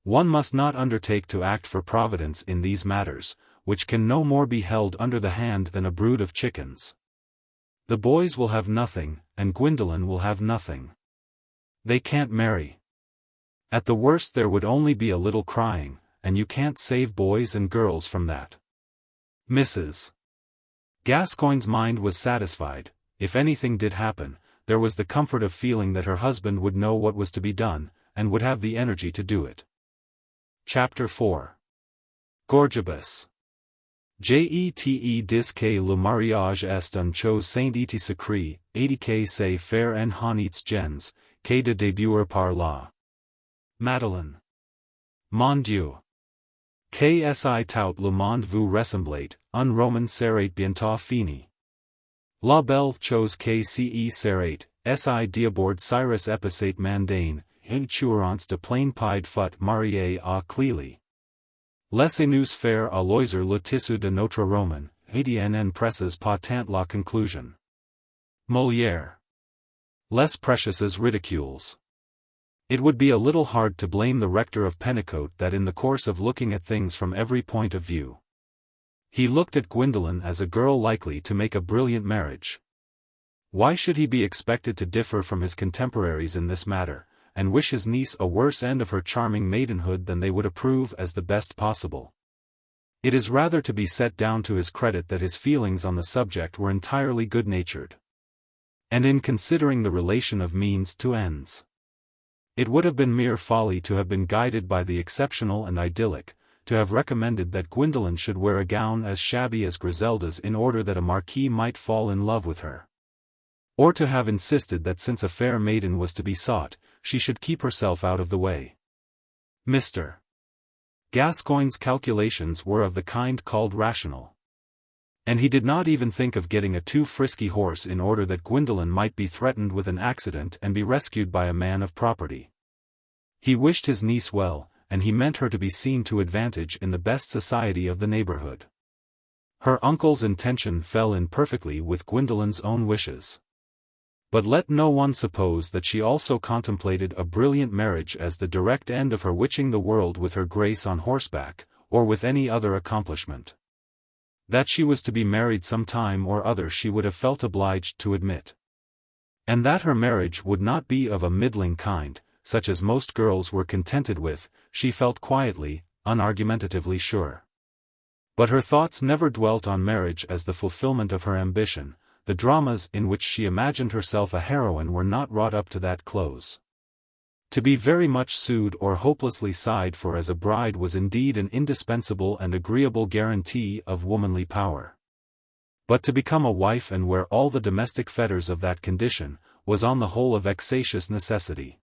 One must not undertake to act for Providence in these matters, which can no more be held under the hand than a brood of chickens. The boys will have nothing, and Gwendolen will have nothing. They can't marry. At the worst there would only be a little crying, and you can't save boys and girls from that." Mrs. Gascoigne's mind was satisfied. If anything did happen, there was the comfort of feeling that her husband would know what was to be done, and would have the energy to do it. Chapter 4. Gorgibus. Jete disque le mariage est une chose sainte et sacrée, et que c'est faire en honnêtes gens, que de débuter par là. Madeleine. Mon Dieu. Qu'si tout le monde vous ressemblait, un roman serait bientôt fini. La belle chose que serait, si d'abord Cyrus épicate mandaine, une assurance de plein pied fut mariée à Clélie. Laissez-nous faire à loisir le tissu de notre roman, et en presses pas tant la conclusion. Molière. Less precious as ridicules. It would be a little hard to blame the rector of Pennicote that in the course of looking at things from every point of view, he looked at Gwendolen as a girl likely to make a brilliant marriage. Why should he be expected to differ from his contemporaries in this matter, and wish his niece a worse end of her charming maidenhood than they would approve as the best possible? It is rather to be set down to his credit that his feelings on the subject were entirely good-natured. And in considering the relation of means to ends, it would have been mere folly to have been guided by the exceptional and idyllic, to have recommended that Gwendolen should wear a gown as shabby as Griselda's in order that a marquis might fall in love with her. Or to have insisted that since a fair maiden was to be sought, she should keep herself out of the way. Mr. Gascoigne's calculations were of the kind called rational. And he did not even think of getting a too frisky horse in order that Gwendolen might be threatened with an accident and be rescued by a man of property. He wished his niece well, and he meant her to be seen to advantage in the best society of the neighborhood. Her uncle's intention fell in perfectly with Gwendolen's own wishes. But let no one suppose that she also contemplated a brilliant marriage as the direct end of her witching the world with her grace on horseback, or with any other accomplishment. That she was to be married some time or other she would have felt obliged to admit. And that her marriage would not be of a middling kind, such as most girls were contented with, she felt quietly, unargumentatively sure. But her thoughts never dwelt on marriage as the fulfillment of her ambition. The dramas in which she imagined herself a heroine were not wrought up to that close. To be very much sued or hopelessly sighed for as a bride was indeed an indispensable and agreeable guarantee of womanly power. But to become a wife and wear all the domestic fetters of that condition, was on the whole a vexatious necessity.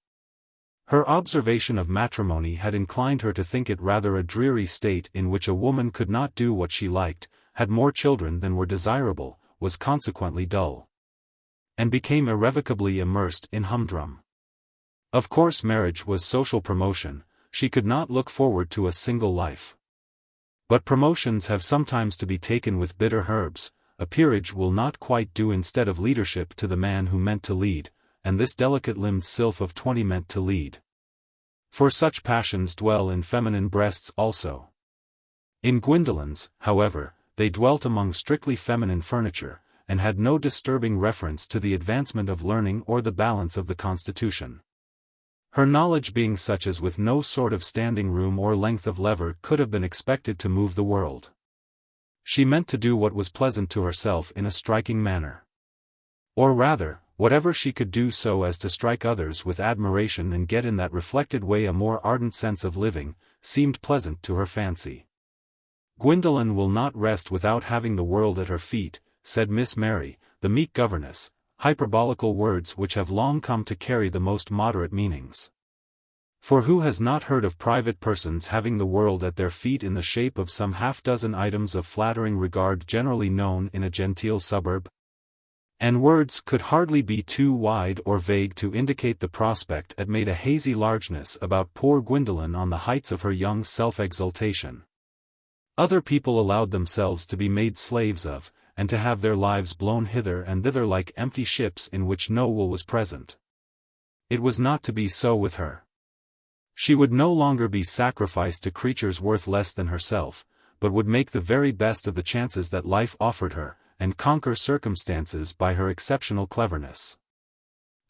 Her observation of matrimony had inclined her to think it rather a dreary state in which a woman could not do what she liked, had more children than were desirable, was consequently dull, and became irrevocably immersed in humdrum. Of course marriage was social promotion, she could not look forward to a single life. But promotions have sometimes to be taken with bitter herbs, a peerage will not quite do instead of leadership to the man who meant to lead, and this delicate-limbed sylph of 20 meant to lead. For such passions dwell in feminine breasts also. In Gwendolen's, however, they dwelt among strictly feminine furniture, and had no disturbing reference to the advancement of learning or the balance of the constitution. Her knowledge being such as with no sort of standing room or length of lever could have been expected to move the world. She meant to do what was pleasant to herself in a striking manner. Or rather, whatever she could do so as to strike others with admiration and get in that reflected way a more ardent sense of living, seemed pleasant to her fancy. Gwendolen will not rest without having the world at her feet, said Miss Mary, the meek governess, hyperbolical words which have long come to carry the most moderate meanings. For who has not heard of private persons having the world at their feet in the shape of some half-dozen items of flattering regard generally known in a genteel suburb? And words could hardly be too wide or vague to indicate the prospect that made a hazy largeness about poor Gwendolen on the heights of her young self-exultation. Other people allowed themselves to be made slaves of, and to have their lives blown hither and thither like empty ships in which no will was present. It was not to be so with her. She would no longer be sacrificed to creatures worth less than herself, but would make the very best of the chances that life offered her, and conquer circumstances by her exceptional cleverness.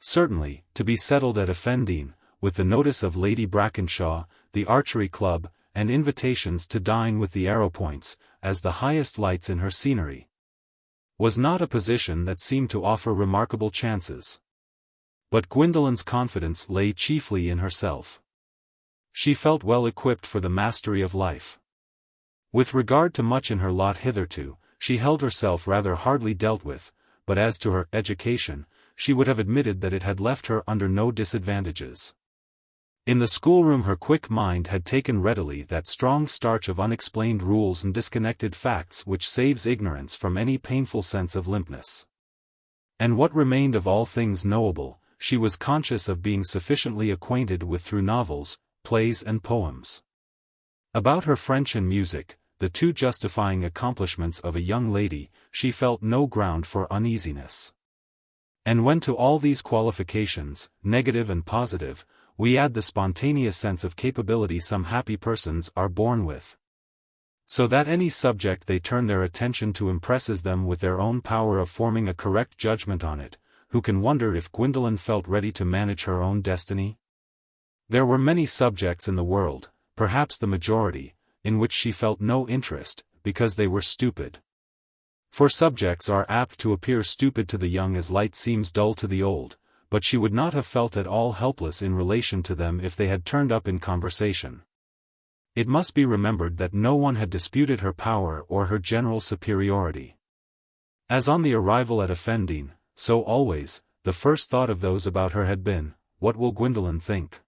Certainly, to be settled at Effendine, with the notice of Lady Brackenshaw, the archery club, and invitations to dine with the Arrowpoints, as the highest lights in her scenery, was not a position that seemed to offer remarkable chances. But Gwendolen's confidence lay chiefly in herself. She felt well equipped for the mastery of life. With regard to much in her lot hitherto, she held herself rather hardly dealt with, but as to her education, she would have admitted that it had left her under no disadvantages. In the schoolroom her quick mind had taken readily that strong starch of unexplained rules and disconnected facts which saves ignorance from any painful sense of limpness. And what remained of all things knowable, she was conscious of being sufficiently acquainted with through novels, plays and poems. About her French and music, the two justifying accomplishments of a young lady, she felt no ground for uneasiness. And when to all these qualifications, negative and positive, we add the spontaneous sense of capability some happy persons are born with, so that any subject they turn their attention to impresses them with their own power of forming a correct judgment on it, who can wonder if Gwendolen felt ready to manage her own destiny? There were many subjects in the world, perhaps the majority, in which she felt no interest, because they were stupid. For subjects are apt to appear stupid to the young as light seems dull to the old, but she would not have felt at all helpless in relation to them if they had turned up in conversation. It must be remembered that no one had disputed her power or her general superiority. As on the arrival at Effendine, so always, the first thought of those about her had been, what will Gwendolen think?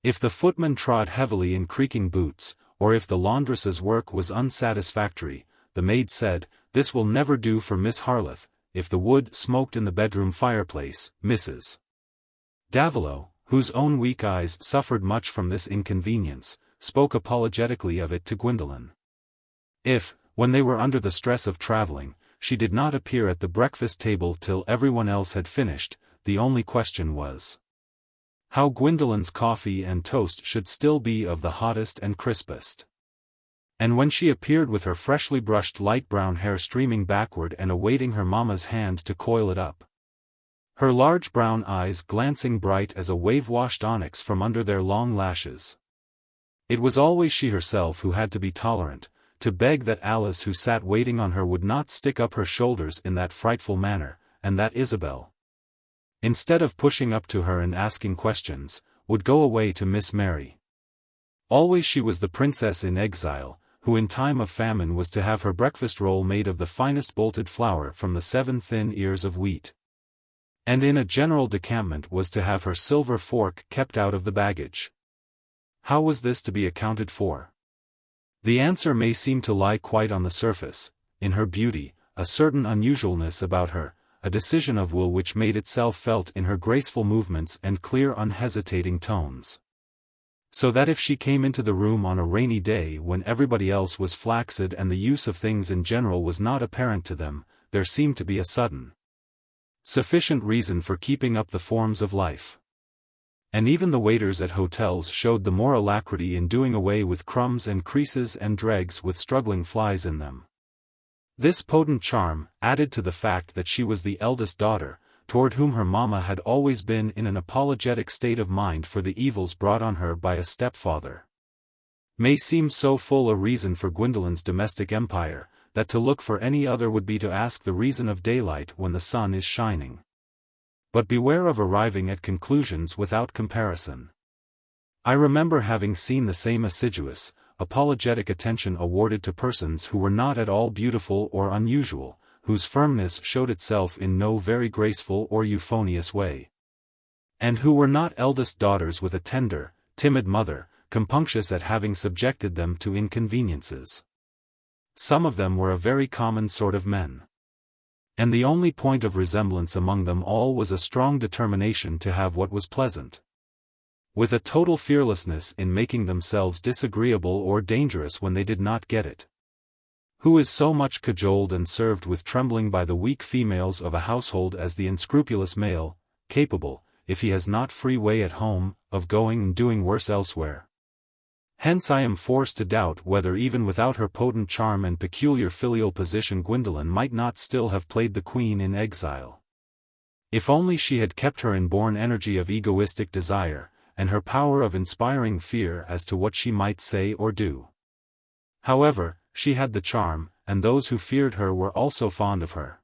If the footman trod heavily in creaking boots, or if the laundress's work was unsatisfactory, the maid said, this will never do for Miss Harleth. If the wood smoked in the bedroom fireplace, Mrs. Davilow, whose own weak eyes suffered much from this inconvenience, spoke apologetically of it to Gwendolen. If, when they were under the stress of traveling, she did not appear at the breakfast table till everyone else had finished, the only question was how Gwendolen's coffee and toast should still be of the hottest and crispest. And when she appeared with her freshly brushed light brown hair streaming backward and awaiting her mamma's hand to coil it up, her large brown eyes glancing bright as a wave-washed onyx from under their long lashes, it was always she herself who had to be tolerant, to beg that Alice who sat waiting on her would not stick up her shoulders in that frightful manner, and that Isabel, instead of pushing up to her and asking questions, would go away to Miss Mary. Always she was the princess in exile, who in time of famine was to have her breakfast roll made of the finest bolted flour from the 7 thin ears of wheat, and in a general decampment was to have her silver fork kept out of the baggage. How was this to be accounted for? The answer may seem to lie quite on the surface, in her beauty, a certain unusualness about her, a decision of will which made itself felt in her graceful movements and clear unhesitating tones. So that if she came into the room on a rainy day when everybody else was flaccid and the use of things in general was not apparent to them, there seemed to be a sufficient reason for keeping up the forms of life. And even the waiters at hotels showed the more alacrity in doing away with crumbs and creases and dregs with struggling flies in them. This potent charm, added to the fact that she was the eldest daughter, toward whom her mamma had always been in an apologetic state of mind for the evils brought on her by a stepfather, may seem so full a reason for Gwendolen's domestic empire, that to look for any other would be to ask the reason of daylight when the sun is shining. But beware of arriving at conclusions without comparison. I remember having seen the same assiduous, apologetic attention awarded to persons who were not at all beautiful or unusual, whose firmness showed itself in no very graceful or euphonious way, and who were not eldest daughters with a tender, timid mother, compunctious at having subjected them to inconveniences. Some of them were a very common sort of men, and the only point of resemblance among them all was a strong determination to have what was pleasant, with a total fearlessness in making themselves disagreeable or dangerous when they did not get it. Who is so much cajoled and served with trembling by the weak females of a household as the unscrupulous male, capable, if he has not free way at home, of going and doing worse elsewhere? Hence I am forced to doubt whether even without her potent charm and peculiar filial position Gwendolen might not still have played the queen in exile. If only she had kept her inborn energy of egoistic desire, and her power of inspiring fear as to what she might say or do. However, she had the charm, and those who feared her were also fond of her.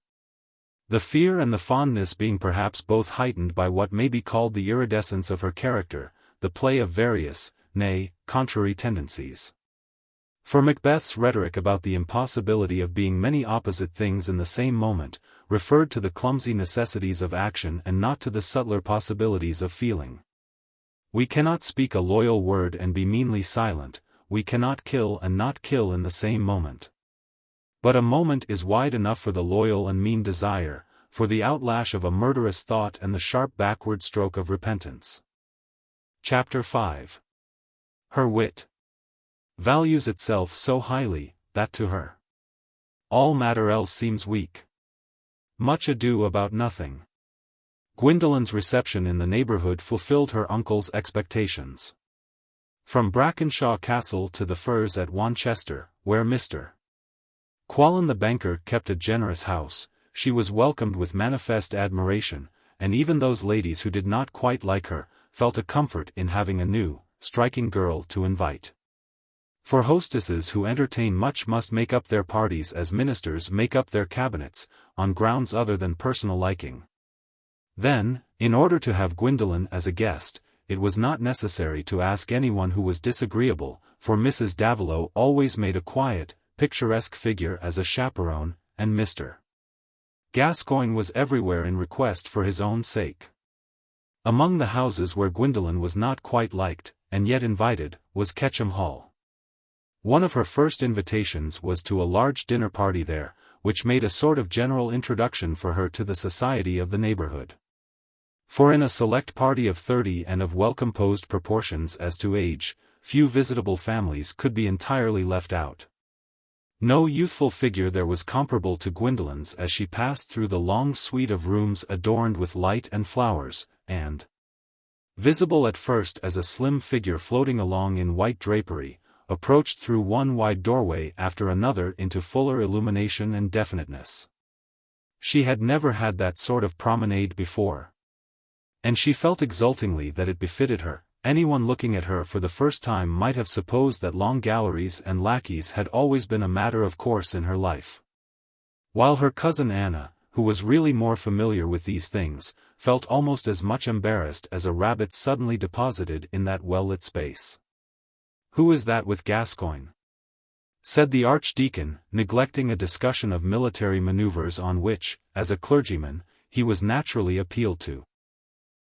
The fear and the fondness being perhaps both heightened by what may be called the iridescence of her character, the play of various, nay, contrary tendencies. For Macbeth's rhetoric about the impossibility of being many opposite things in the same moment, referred to the clumsy necessities of action and not to the subtler possibilities of feeling. We cannot speak a loyal word and be meanly silent, we cannot kill and not kill in the same moment. But a moment is wide enough for the loyal and mean desire, for the outlash of a murderous thought and the sharp backward stroke of repentance. Chapter 5. Her wit values itself so highly, that to her all matter else seems weak. Much ado about nothing. Gwendolen's reception in the neighborhood fulfilled her uncle's expectations. From Brackenshaw Castle to the Firs at Wanchester, where Mr. Quallen the banker kept a generous house, she was welcomed with manifest admiration, and even those ladies who did not quite like her, felt a comfort in having a new, striking girl to invite. For hostesses who entertain much must make up their parties as ministers make up their cabinets, on grounds other than personal liking. Then, in order to have Gwendolen as a guest, it was not necessary to ask anyone who was disagreeable, for Mrs. Davilow always made a quiet, picturesque figure as a chaperone, and Mr. Gascoigne was everywhere in request for his own sake. Among the houses where Gwendolen was not quite liked, and yet invited, was Ketcham Hall. One of her first invitations was to a large dinner party there, which made a sort of general introduction for her to the society of the neighborhood. For in a select party of 30 and of well-composed proportions as to age, few visitable families could be entirely left out. No youthful figure there was comparable to Gwendolen's as she passed through the long suite of rooms adorned with light and flowers, and, visible at first as a slim figure floating along in white drapery, approached through one wide doorway after another into fuller illumination and definiteness. She had never had that sort of promenade before. And she felt exultingly that it befitted her. Anyone looking at her for the first time might have supposed that long galleries and lackeys had always been a matter of course in her life. While her cousin Anna, who was really more familiar with these things, felt almost as much embarrassed as a rabbit suddenly deposited in that well-lit space. "Who is that with Gascoigne?" said the archdeacon, neglecting a discussion of military maneuvers on which, as a clergyman, he was naturally appealed to.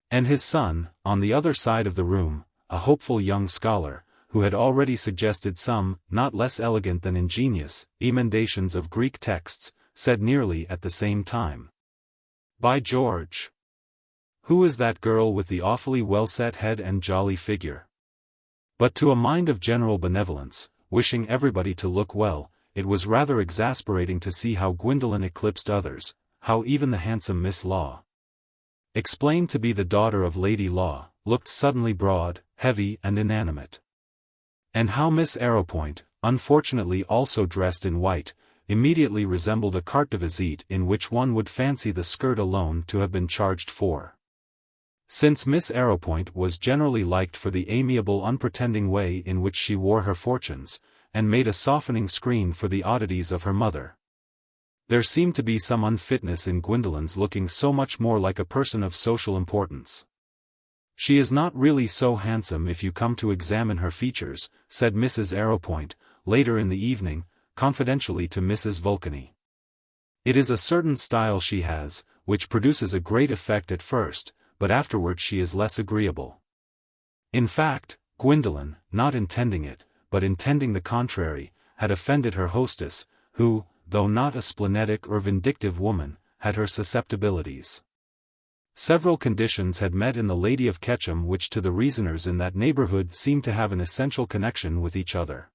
And his son, on the other side of the room, a hopeful young scholar, who had already suggested some, not less elegant than ingenious, emendations of Greek texts, said nearly at the same time, "By George! Who is that girl with the awfully well-set head and jolly figure?" But to a mind of general benevolence, wishing everybody to look well, it was rather exasperating to see how Gwendolen eclipsed others, how even the handsome Miss Law, explained to be the daughter of Lady Law, looked suddenly broad, heavy and inanimate. And how Miss Arrowpoint, unfortunately also dressed in white, immediately resembled a carte de visite in which one would fancy the skirt alone to have been charged for. Since Miss Arrowpoint was generally liked for the amiable unpretending way in which she wore her fortunes, and made a softening screen for the oddities of her mother, there seemed to be some unfitness in Gwendolen's looking so much more like a person of social importance. "She is not really so handsome if you come to examine her features," said Mrs. Arrowpoint, later in the evening, confidentially to Mrs. Vulcany. "It is a certain style she has, which produces a great effect at first, but afterwards she is less agreeable." In fact, Gwendolen, not intending it, but intending the contrary, had offended her hostess, who, though not a splenetic or vindictive woman, had her susceptibilities. Several conditions had met in the Lady of Ketcham which to the reasoners in that neighborhood seemed to have an essential connection with each other.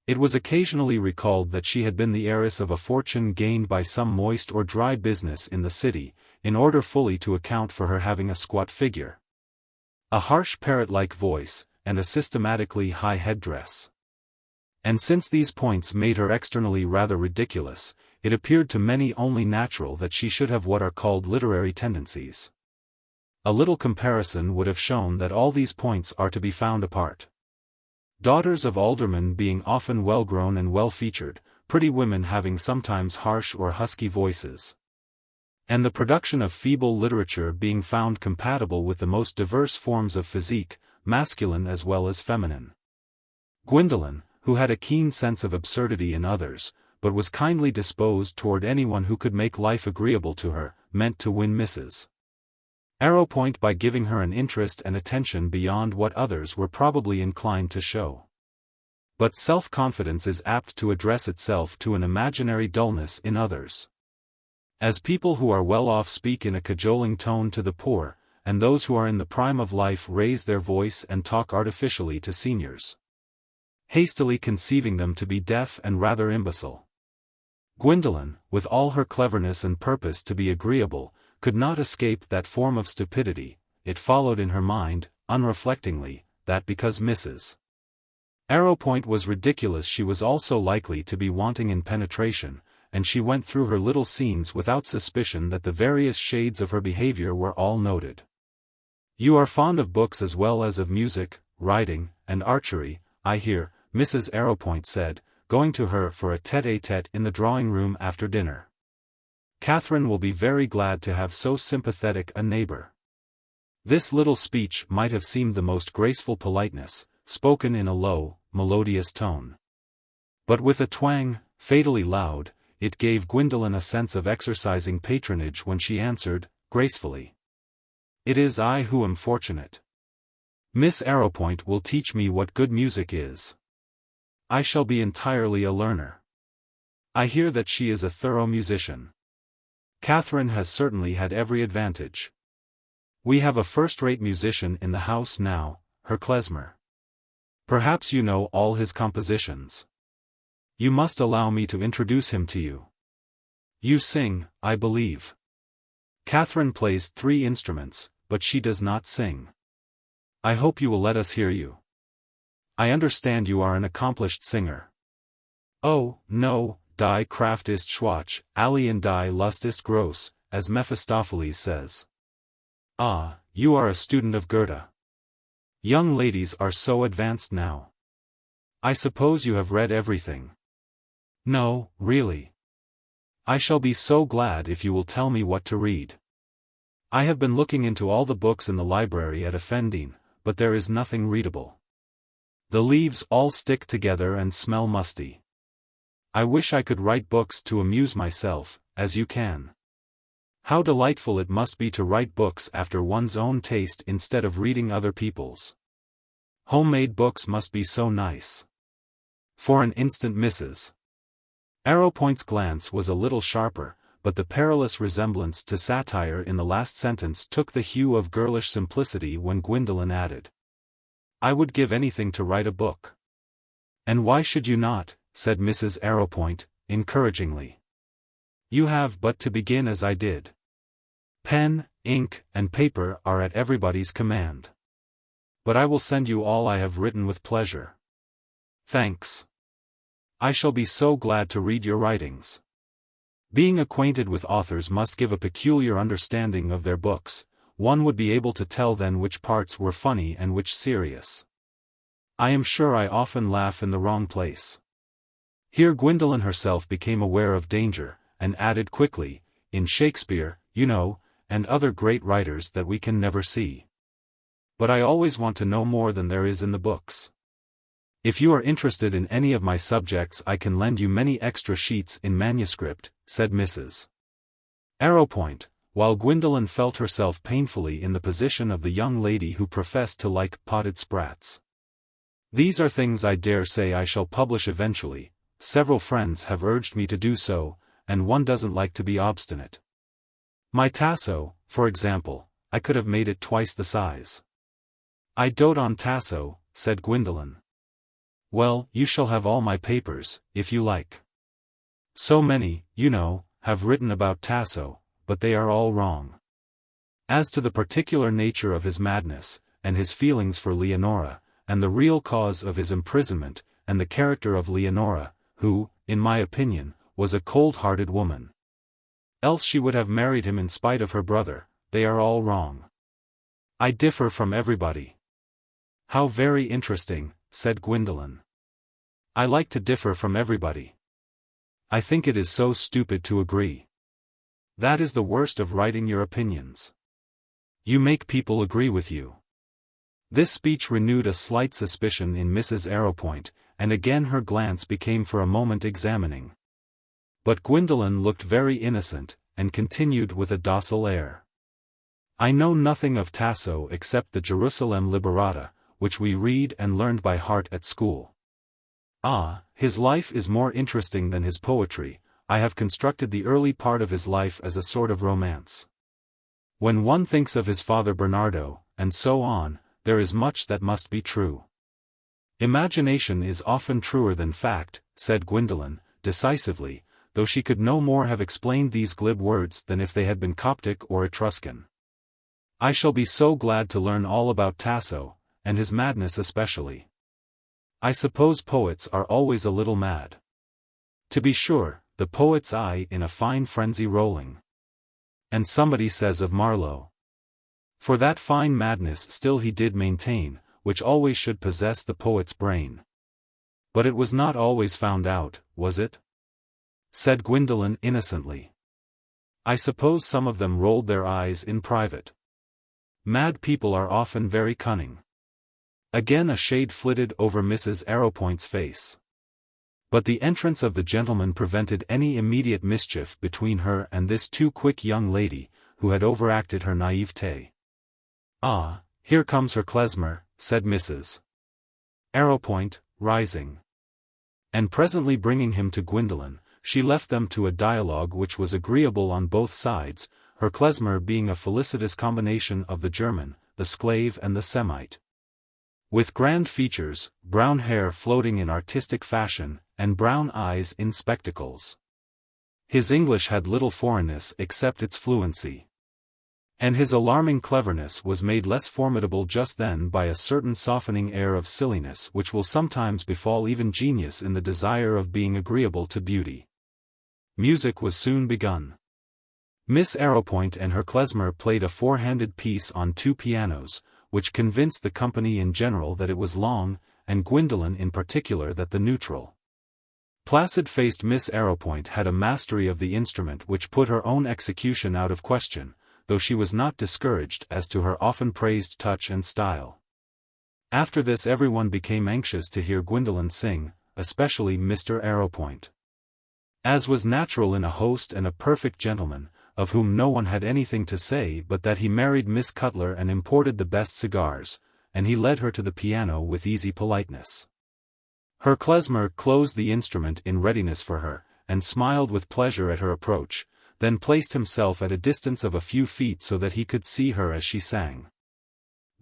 It was occasionally recalled that she had been the heiress of a fortune gained by some moist or dry business in the city, in order fully to account for her having a squat figure, a harsh parrot-like voice, and a systematically high headdress. And since these points made her externally rather ridiculous, it appeared to many only natural that she should have what are called literary tendencies. A little comparison would have shown that all these points are to be found apart. Daughters of aldermen being often well-grown and well-featured, pretty women having sometimes harsh or husky voices, and the production of feeble literature being found compatible with the most diverse forms of physique, masculine as well as feminine. Gwendolen, who had a keen sense of absurdity in others, but was kindly disposed toward anyone who could make life agreeable to her, meant to win Mrs. Arrowpoint by giving her an interest and attention beyond what others were probably inclined to show. But self-confidence is apt to address itself to an imaginary dullness in others. As people who are well off speak in a cajoling tone to the poor, and those who are in the prime of life raise their voice and talk artificially to seniors, hastily conceiving them to be deaf and rather imbecile. Gwendolen, with all her cleverness and purpose to be agreeable, could not escape that form of stupidity. It followed in her mind, unreflectingly, that because Mrs. Arrowpoint was ridiculous she was also likely to be wanting in penetration, and she went through her little scenes without suspicion that the various shades of her behavior were all noted. "You are fond of books as well as of music, riding, and archery, I hear," Mrs. Arrowpoint said, going to her for a tête-à-tête in the drawing-room after dinner. "Catherine will be very glad to have so sympathetic a neighbor." This little speech might have seemed the most graceful politeness, spoken in a low, melodious tone. But with a twang, fatally loud, it gave Gwendolen a sense of exercising patronage when she answered, gracefully, "It is I who am fortunate. Miss Arrowpoint will teach me what good music is. I shall be entirely a learner. I hear that she is a thorough musician. Catherine has certainly had every advantage. We have a first-rate musician in the house now, her klezmer. Perhaps you know all his compositions. You must allow me to introduce him to you. You sing, I believe." "Catherine plays 3 instruments, but she does not sing." "I hope you will let us hear you. I understand you are an accomplished singer." "Oh, no, die Kraft ist schwach, alle in die Lust ist groß, as Mephistopheles says." "Ah, you are a student of Goethe. Young ladies are so advanced now. I suppose you have read everything." "No, really. I shall be so glad if you will tell me what to read. I have been looking into all the books in the library at Effendine, but there is nothing readable. The leaves all stick together and smell musty. I wish I could write books to amuse myself, as you can. How delightful it must be to write books after one's own taste instead of reading other people's. Homemade books must be so nice." For an instant Mrs. Arrowpoint's glance was a little sharper, but the perilous resemblance to satire in the last sentence took the hue of girlish simplicity when Gwendolen added, "I would give anything to write a book." "And why should you not?" said Mrs. Arrowpoint, encouragingly. "You have but to begin as I did. Pen, ink, and paper are at everybody's command. But I will send you all I have written with pleasure." "Thanks. I shall be so glad to read your writings." Being acquainted with authors must give a peculiar understanding of their books. One would be able to tell then which parts were funny and which serious. "I am sure I often laugh in the wrong place." Here Gwendolen herself became aware of danger, and added quickly, "In Shakespeare, you know, and other great writers that we can never see. But I always want to know more than there is in the books. If you are interested in any of my subjects I can lend you many extra sheets in manuscript," said Mrs. Arrowpoint, while Gwendolen felt herself painfully in the position of the young lady who professed to like potted sprats. "These are things I dare say I shall publish eventually. Several friends have urged me to do so, and one doesn't like to be obstinate. My Tasso, for example, I could have made it twice the size." "I dote on Tasso," said Gwendolen. "Well, you shall have all my papers, if you like. So many, you know, have written about Tasso, but they are all wrong. As to the particular nature of his madness, and his feelings for Leonora, and the real cause of his imprisonment, and the character of Leonora, who, in my opinion, was a cold-hearted woman. Else she would have married him in spite of her brother, they are all wrong. I differ from everybody." "How very interesting," said Gwendolen. "I like to differ from everybody. I think it is so stupid to agree. That is the worst of writing your opinions. You make people agree with you." This speech renewed a slight suspicion in Mrs. Arrowpoint, and again her glance became for a moment examining. But Gwendolen looked very innocent, and continued with a docile air, I know nothing of Tasso except the Jerusalem Liberata, which we read and learned by heart at school. Ah, his life is more interesting than his poetry. I have constructed the early part of his life as a sort of romance. When one thinks of his father Bernardo, and so on, there is much that must be true. Imagination is often truer than fact, said Gwendolen, decisively, though she could no more have explained these glib words than if they had been Coptic or Etruscan. I shall be so glad to learn all about Tasso, and his madness especially. I suppose poets are always a little mad. To be sure, the poet's eye in a fine frenzy rolling. And somebody says of Marlowe. For that fine madness still he did maintain, which always should possess the poet's brain. But it was not always found out, was it? Said Gwendolen innocently. I suppose some of them rolled their eyes in private. Mad people are often very cunning. Again a shade flitted over Mrs. Arrowpoint's face. But the entrance of the gentleman prevented any immediate mischief between her and this too quick young lady, who had overacted her naivete. Ah, here comes her klezmer, said Mrs. Arrowpoint, rising. And presently bringing him to Gwendolen, she left them to a dialogue which was agreeable on both sides, her klezmer being a felicitous combination of the German, the Sclave and the Semite. With grand features, brown hair floating in artistic fashion, and brown eyes in spectacles. His English had little foreignness except its fluency. And his alarming cleverness was made less formidable just then by a certain softening air of silliness which will sometimes befall even genius in the desire of being agreeable to beauty. Music was soon begun. Miss Arrowpoint and her klezmer played a four-handed piece on two pianos, which convinced the company in general that it was long, and Gwendolen in particular that the neutral, placid-faced Miss Arrowpoint had a mastery of the instrument which put her own execution out of question, though she was not discouraged as to her often praised touch and style. After this everyone became anxious to hear Gwendolen sing, especially Mr. Arrowpoint. As was natural in a host and a perfect gentleman, of whom no one had anything to say but that he married Miss Cutler and imported the best cigars, and he led her to the piano with easy politeness. Her klezmer closed the instrument in readiness for her, and smiled with pleasure at her approach, then placed himself at a distance of a few feet so that he could see her as she sang.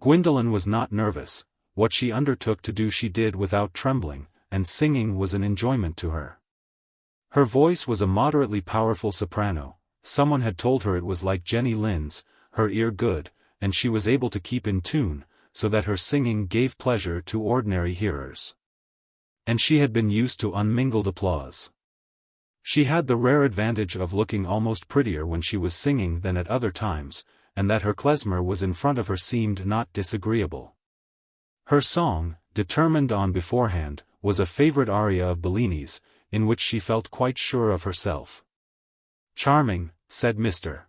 Gwendolen was not nervous, what she undertook to do she did without trembling, and singing was an enjoyment to her. Her voice was a moderately powerful soprano. Someone had told her it was like Jenny Lind's, her ear good, and she was able to keep in tune, so that her singing gave pleasure to ordinary hearers. And she had been used to unmingled applause. She had the rare advantage of looking almost prettier when she was singing than at other times, and that her klezmer was in front of her seemed not disagreeable. Her song, determined on beforehand, was a favorite aria of Bellini's, in which she felt quite sure of herself. Charming, said Mr.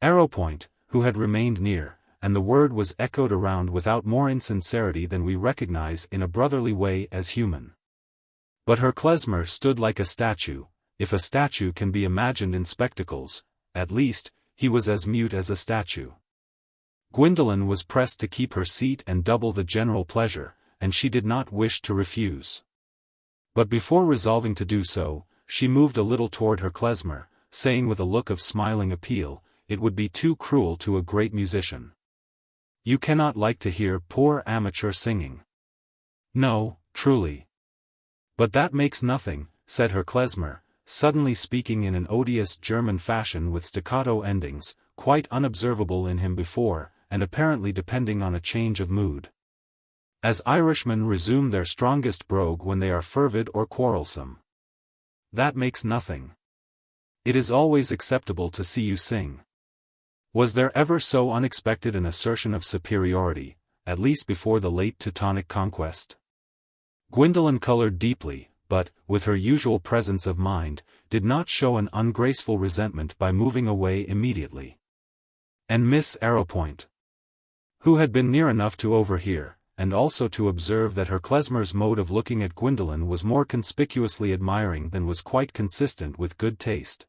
Arrowpoint, who had remained near, and the word was echoed around without more insincerity than we recognize in a brotherly way as human. But her klezmer stood like a statue, if a statue can be imagined in spectacles, at least, he was as mute as a statue. Gwendolen was pressed to keep her seat and double the general pleasure, and she did not wish to refuse. But before resolving to do so, she moved a little toward her klezmer, saying with a look of smiling appeal, it would be too cruel to a great musician. You cannot like to hear poor amateur singing. No, truly. But that makes nothing, said her klezmer, suddenly speaking in an odious German fashion with staccato endings, quite unobservable in him before, and apparently depending on a change of mood. As Irishmen resume their strongest brogue when they are fervid or quarrelsome. That makes nothing. It is always acceptable to see you sing. Was there ever so unexpected an assertion of superiority, at least before the late Teutonic conquest? Gwendolen colored deeply, but, with her usual presence of mind, did not show an ungraceful resentment by moving away immediately. And Miss Arrowpoint, who had been near enough to overhear, and also to observe that her klezmer's mode of looking at Gwendolen was more conspicuously admiring than was quite consistent with good taste,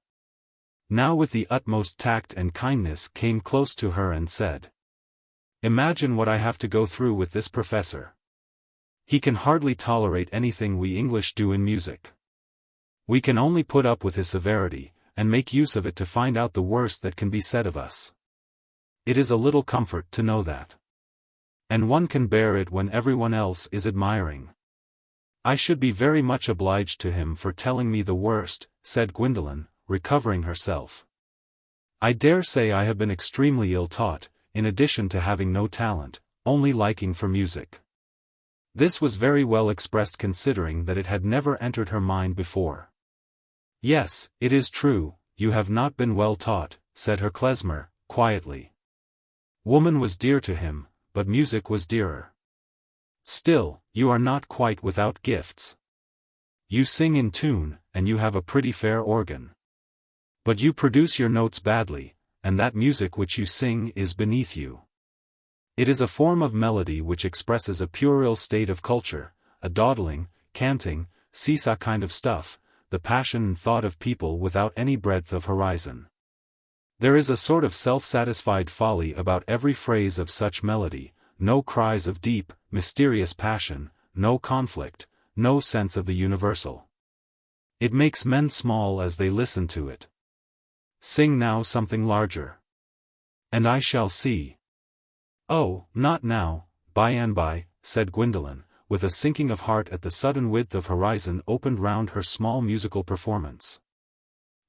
now with the utmost tact and kindness came close to her and said, "Imagine what I have to go through with this professor. He can hardly tolerate anything we English do in music. We can only put up with his severity, and make use of it to find out the worst that can be said of us. It is a little comfort to know that. And one can bear it when everyone else is admiring. I should be very much obliged to him for telling me the worst," said Gwendolen, recovering herself. "I dare say I have been extremely ill-taught, in addition to having no talent, only liking for music." This was very well expressed considering that it had never entered her mind before. "Yes, it is true, you have not been well taught," said her klezmer, quietly. Woman was dear to him, but music was dearer. "Still, you are not quite without gifts. You sing in tune, and you have a pretty fair organ. But you produce your notes badly, and that music which you sing is beneath you. It is a form of melody which expresses a puerile state of culture, a dawdling, canting, seesaw kind of stuff, the passion and thought of people without any breadth of horizon. There is a sort of self-satisfied folly about every phrase of such melody, no cries of deep, mysterious passion, no conflict, no sense of the universal. It makes men small as they listen to it. Sing now something larger. And I shall see." "Oh, not now, by and by," said Gwendolen, with a sinking of heart at the sudden width of horizon opened round her small musical performance.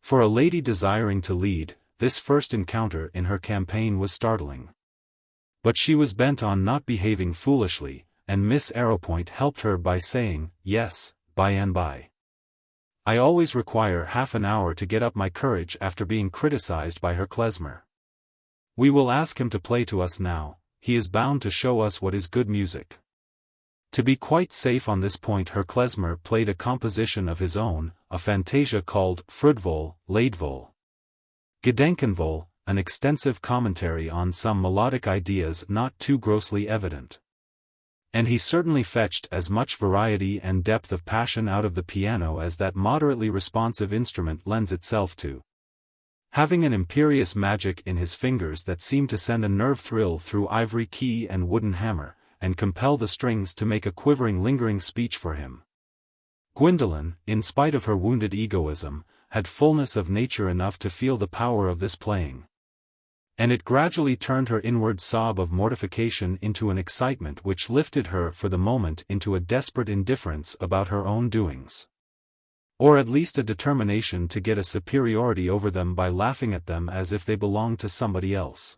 For a lady desiring to lead, this first encounter in her campaign was startling. But she was bent on not behaving foolishly, and Miss Arrowpoint helped her by saying, "Yes, by and by. I always require half an hour to get up my courage after being criticized by her klezmer. We will ask him to play to us now, he is bound to show us what is good music." To be quite safe on this point her klezmer played a composition of his own, a fantasia called Frudvol, Leidvol. Gedenkenvol, an extensive commentary on some melodic ideas not too grossly evident. And he certainly fetched as much variety and depth of passion out of the piano as that moderately responsive instrument lends itself to. Having an imperious magic in his fingers that seemed to send a nerve thrill through ivory key and wooden hammer, and compel the strings to make a quivering lingering speech for him. Gwendolen, in spite of her wounded egoism, had fullness of nature enough to feel the power of this playing. And it gradually turned her inward sob of mortification into an excitement which lifted her for the moment into a desperate indifference about her own doings. Or at least a determination to get a superiority over them by laughing at them as if they belonged to somebody else.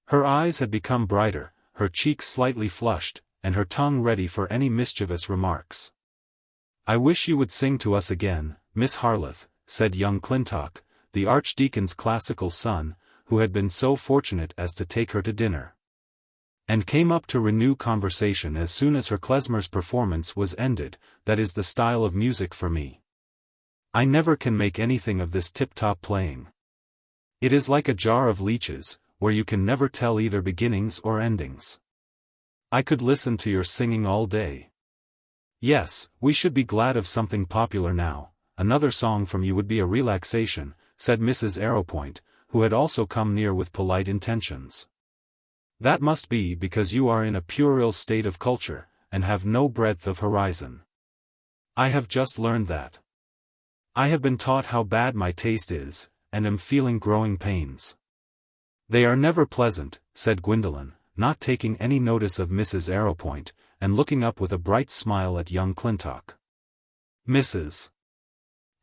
Her eyes had become brighter, her cheeks slightly flushed, and her tongue ready for any mischievous remarks. "I wish you would sing to us again, Miss Harleth," said young Clintock, the Archdeacon's classical son, who had been so fortunate as to take her to dinner. And came up to renew conversation as soon as her klezmer's performance was ended. "That is the style of music for me. I never can make anything of this tip-top playing. It is like a jar of leeches, where you can never tell either beginnings or endings. I could listen to your singing all day." "Yes, we should be glad of something popular now. Another song from you would be a relaxation," said Mrs. Arrowpoint, who had also come near with polite intentions. "That must be because you are in a puerile state of culture, and have no breadth of horizon. I have just learned that. I have been taught how bad my taste is, and am feeling growing pains." "They are never pleasant," said Gwendolen, not taking any notice of Mrs. Arrowpoint, and looking up with a bright smile at young Clintock. Mrs.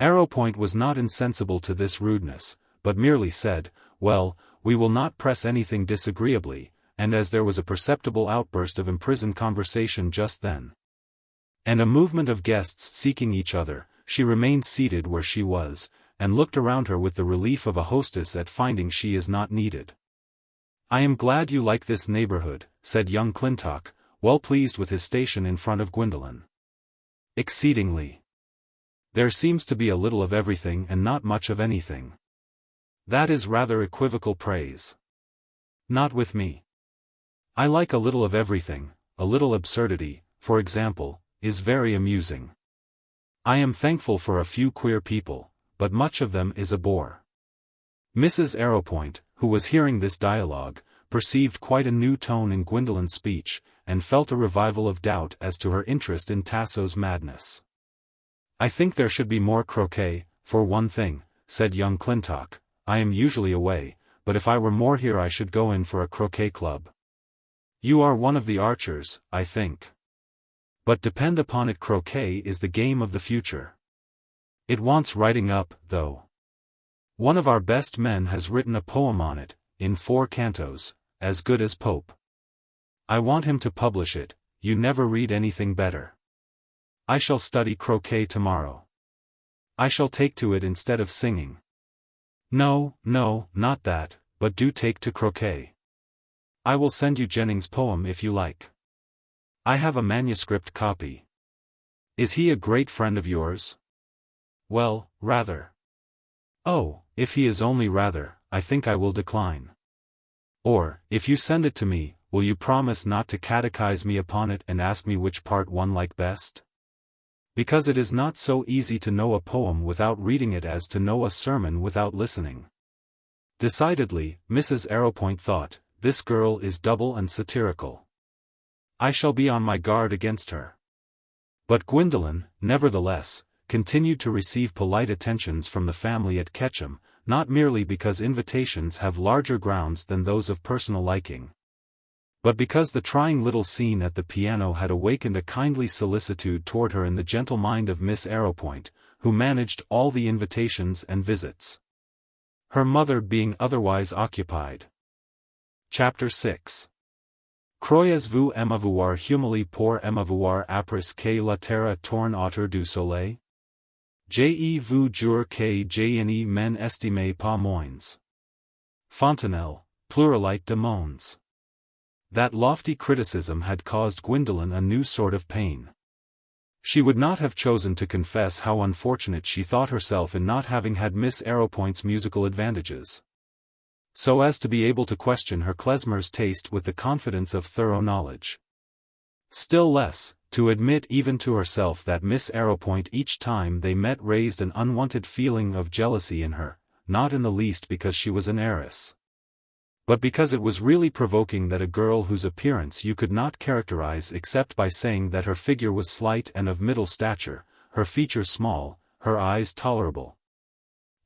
Arrowpoint was not insensible to this rudeness, but merely said, "Well, we will not press anything disagreeably," and as there was a perceptible outburst of imprisoned conversation just then, and a movement of guests seeking each other, she remained seated where she was, and looked around her with the relief of a hostess at finding she is not needed. "I am glad you like this neighborhood," said young Clintock, well pleased with his station in front of Gwendolen. "Exceedingly. There seems to be a little of everything and not much of anything. That is rather equivocal praise. Not with me. I like a little of everything. A little absurdity, for example, is very amusing. I am thankful for a few queer people, but much of them is a bore. Mrs. Arrowpoint, who was hearing this dialogue, perceived quite a new tone in Gwendolen's speech, and felt a revival of doubt as to her interest in Tasso's madness. "I think there should be more croquet, for one thing," said young Clintock. "I am usually away, but if I were more here I should go in for a croquet club." "You are one of the archers, I think. But depend upon it, croquet is the game of the future. It wants writing up, though. One of our best men has written a poem on it, in 4 cantos, as good as Pope. I want him to publish it. You never read anything better. I shall study croquet tomorrow. I shall take to it instead of singing." "No, not that, but do take to croquet. I will send you Jennings' poem if you like. I have a manuscript copy." "Is he a great friend of yours?" "Well, rather." "Oh, if he is only rather, I think I will decline. Or, if you send it to me, will you promise not to catechize me upon it and ask me which part one like best? Because it is not so easy to know a poem without reading it as to know a sermon without listening." Decidedly, Mrs. Arrowpoint thought, this girl is double and satirical. I shall be on my guard against her. But Gwendolen, nevertheless, continued to receive polite attentions from the family at XVIII, not merely because invitations have larger grounds than those of personal liking, but because the trying little scene at the piano had awakened a kindly solicitude toward her in the gentle mind of Miss Arrowpoint, who managed all the invitations and visits, her mother being otherwise occupied. Chapter 6. Croyez-vous m'avoir humilié pour m'avoir appris que la terre tourne autour du soleil? Je vous jure que je n'ai m'en estimé pas moins. Fontenelle, Pluralite de Mons. That lofty criticism had caused Gwendolen a new sort of pain. She would not have chosen to confess how unfortunate she thought herself in not having had Miss Arrowpoint's musical advantages, so as to be able to question her klezmer's taste with the confidence of thorough knowledge. Still less, to admit even to herself that Miss Arrowpoint each time they met raised an unwanted feeling of jealousy in her, not in the least because she was an heiress, but because it was really provoking that a girl whose appearance you could not characterize except by saying that her figure was slight and of middle stature, her features small, her eyes tolerable,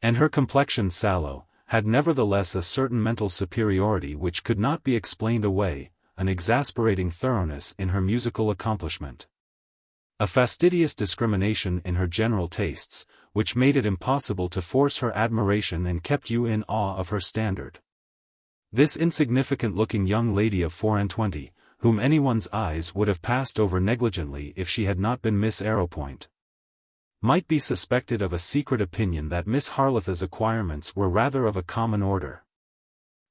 and her complexion sallow, had nevertheless a certain mental superiority which could not be explained away, an exasperating thoroughness in her musical accomplishment, a fastidious discrimination in her general tastes, which made it impossible to force her admiration and kept you in awe of her standard. This insignificant-looking young lady of 24, whom anyone's eyes would have passed over negligently if she had not been Miss Arrowpoint, might be suspected of a secret opinion that Miss Harleth's acquirements were rather of a common order.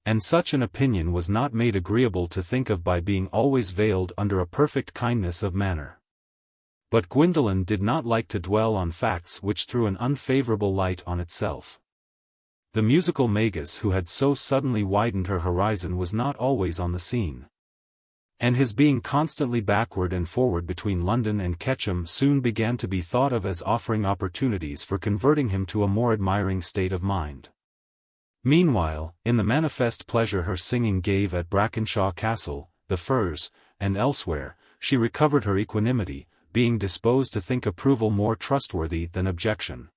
And such an opinion was not made agreeable to think of by being always veiled under a perfect kindness of manner. But Gwendolen did not like to dwell on facts which threw an unfavorable light on itself. The musical magus who had so suddenly widened her horizon was not always on the scene, and his being constantly backward and forward between London and XVIII soon began to be thought of as offering opportunities for converting him to a more admiring state of mind. Meanwhile, in the manifest pleasure her singing gave at Brackenshaw Castle, the Firs, and elsewhere, she recovered her equanimity, being disposed to think approval more trustworthy than objection,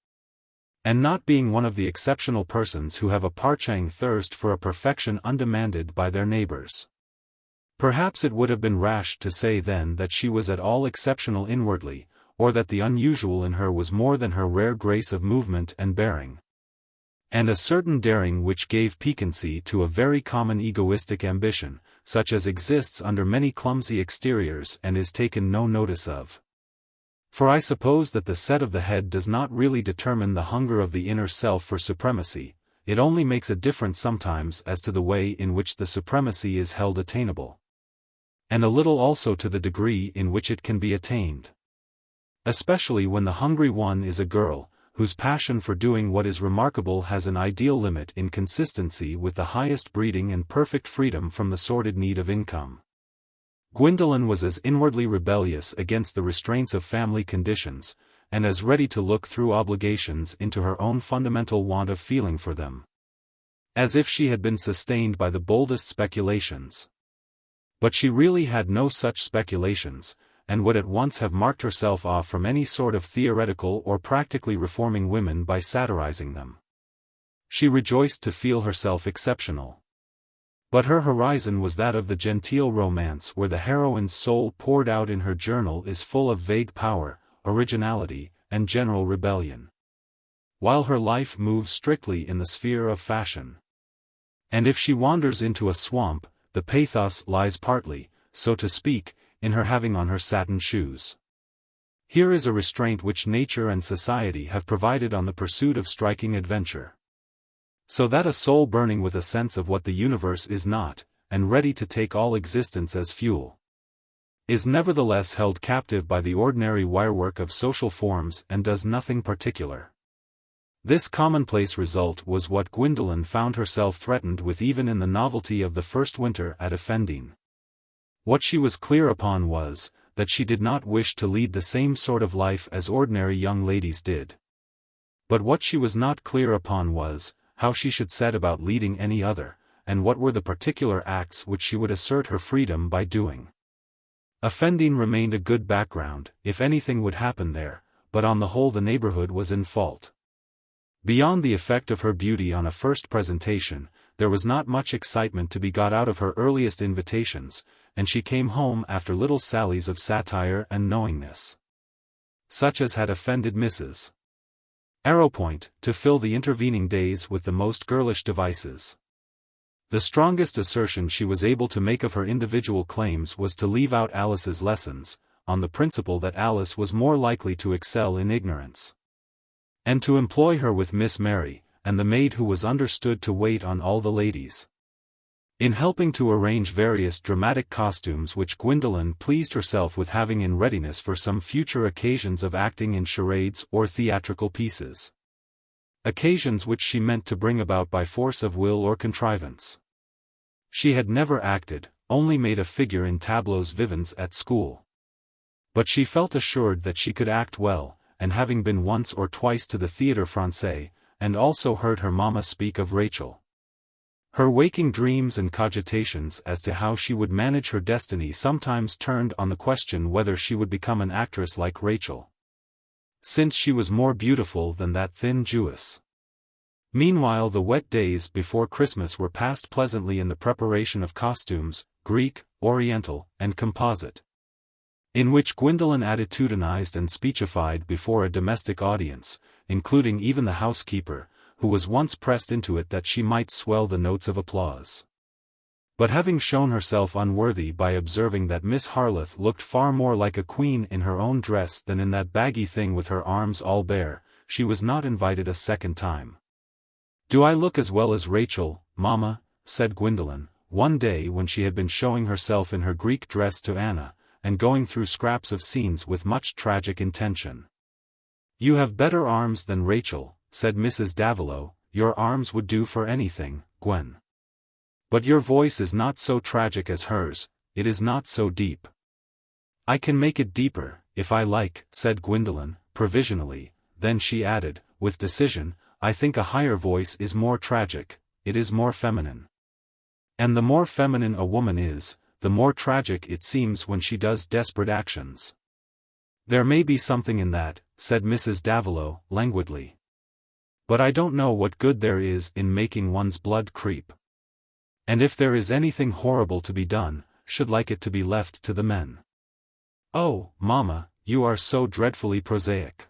and not being one of the exceptional persons who have a parching thirst for a perfection undemanded by their neighbors. Perhaps it would have been rash to say then that she was at all exceptional inwardly, or that the unusual in her was more than her rare grace of movement and bearing, and a certain daring which gave piquancy to a very common egoistic ambition, such as exists under many clumsy exteriors and is taken no notice of. For I suppose that the set of the head does not really determine the hunger of the inner self for supremacy, it only makes a difference sometimes as to the way in which the supremacy is held attainable, and a little also to the degree in which it can be attained. Especially when the hungry one is a girl, whose passion for doing what is remarkable has an ideal limit in consistency with the highest breeding and perfect freedom from the sordid need of income. Gwendolen was as inwardly rebellious against the restraints of family conditions, and as ready to look through obligations into her own fundamental want of feeling for them. As if she had been sustained by the boldest speculations. But she really had no such speculations, and would at once have marked herself off from any sort of theoretical or practically reforming women by satirizing them. She rejoiced to feel herself exceptional. But her horizon was that of the genteel romance where the heroine's soul poured out in her journal is full of vague power, originality, and general rebellion. While her life moves strictly in the sphere of fashion. And if she wanders into a swamp, the pathos lies partly, so to speak, in her having on her satin shoes. Here is a restraint which nature and society have provided on the pursuit of striking adventure. So that a soul burning with a sense of what the universe is not, and ready to take all existence as fuel, is nevertheless held captive by the ordinary wirework of social forms and does nothing particular. This commonplace result was what Gwendolen found herself threatened with even in the novelty of the first winter at Effendine. What she was clear upon was, that she did not wish to lead the same sort of life as ordinary young ladies did. But what she was not clear upon was, how she should set about leading any other, and what were the particular acts which she would assert her freedom by doing. Effendine remained a good background, if anything would happen there, but on the whole the neighborhood was in fault. Beyond the effect of her beauty on a first presentation, there was not much excitement to be got out of her earliest invitations, and she came home after little sallies of satire and knowingness, such as had offended Mrs. Arrowpoint, to fill the intervening days with the most girlish devices. The strongest assertion she was able to make of her individual claims was to leave out Alice's lessons, on the principle that Alice was more likely to excel in ignorance, and to employ her with Miss Mary, and the maid who was understood to wait on all the ladies, in helping to arrange various dramatic costumes which Gwendolen pleased herself with having in readiness for some future occasions of acting in charades or theatrical pieces. Occasions which she meant to bring about by force of will or contrivance. She had never acted, only made a figure in tableaux vivants at school. But she felt assured that she could act well, and having been once or twice to the Théâtre Français, and also heard her mamma speak of Rachel. Her waking dreams and cogitations as to how she would manage her destiny sometimes turned on the question whether she would become an actress like Rachel, since she was more beautiful than that thin Jewess. Meanwhile the wet days before Christmas were passed pleasantly in the preparation of costumes, Greek, Oriental, and composite, in which Gwendolen attitudinized and speechified before a domestic audience, including even the housekeeper, who was once pressed into it that she might swell the notes of applause. But having shown herself unworthy by observing that Miss Harleth looked far more like a queen in her own dress than in that baggy thing with her arms all bare, she was not invited a second time. "Do I look as well as Rachel, mamma?" said Gwendolen, one day when she had been showing herself in her Greek dress to Anna, and going through scraps of scenes with much tragic intention. "You have better arms than Rachel," said Mrs. Davilow. "Your arms would do for anything, Gwen. But your voice is not so tragic as hers, it is not so deep." "I can make it deeper, if I like," said Gwendolen, provisionally, then she added, with decision, "I think a higher voice is more tragic, it is more feminine. And the more feminine a woman is, the more tragic it seems when she does desperate actions." "There may be something in that," said Mrs. Davilow, languidly. "But I don't know what good there is in making one's blood creep. And if there is anything horrible to be done, should like it to be left to the men." "Oh, mamma, you are so dreadfully prosaic.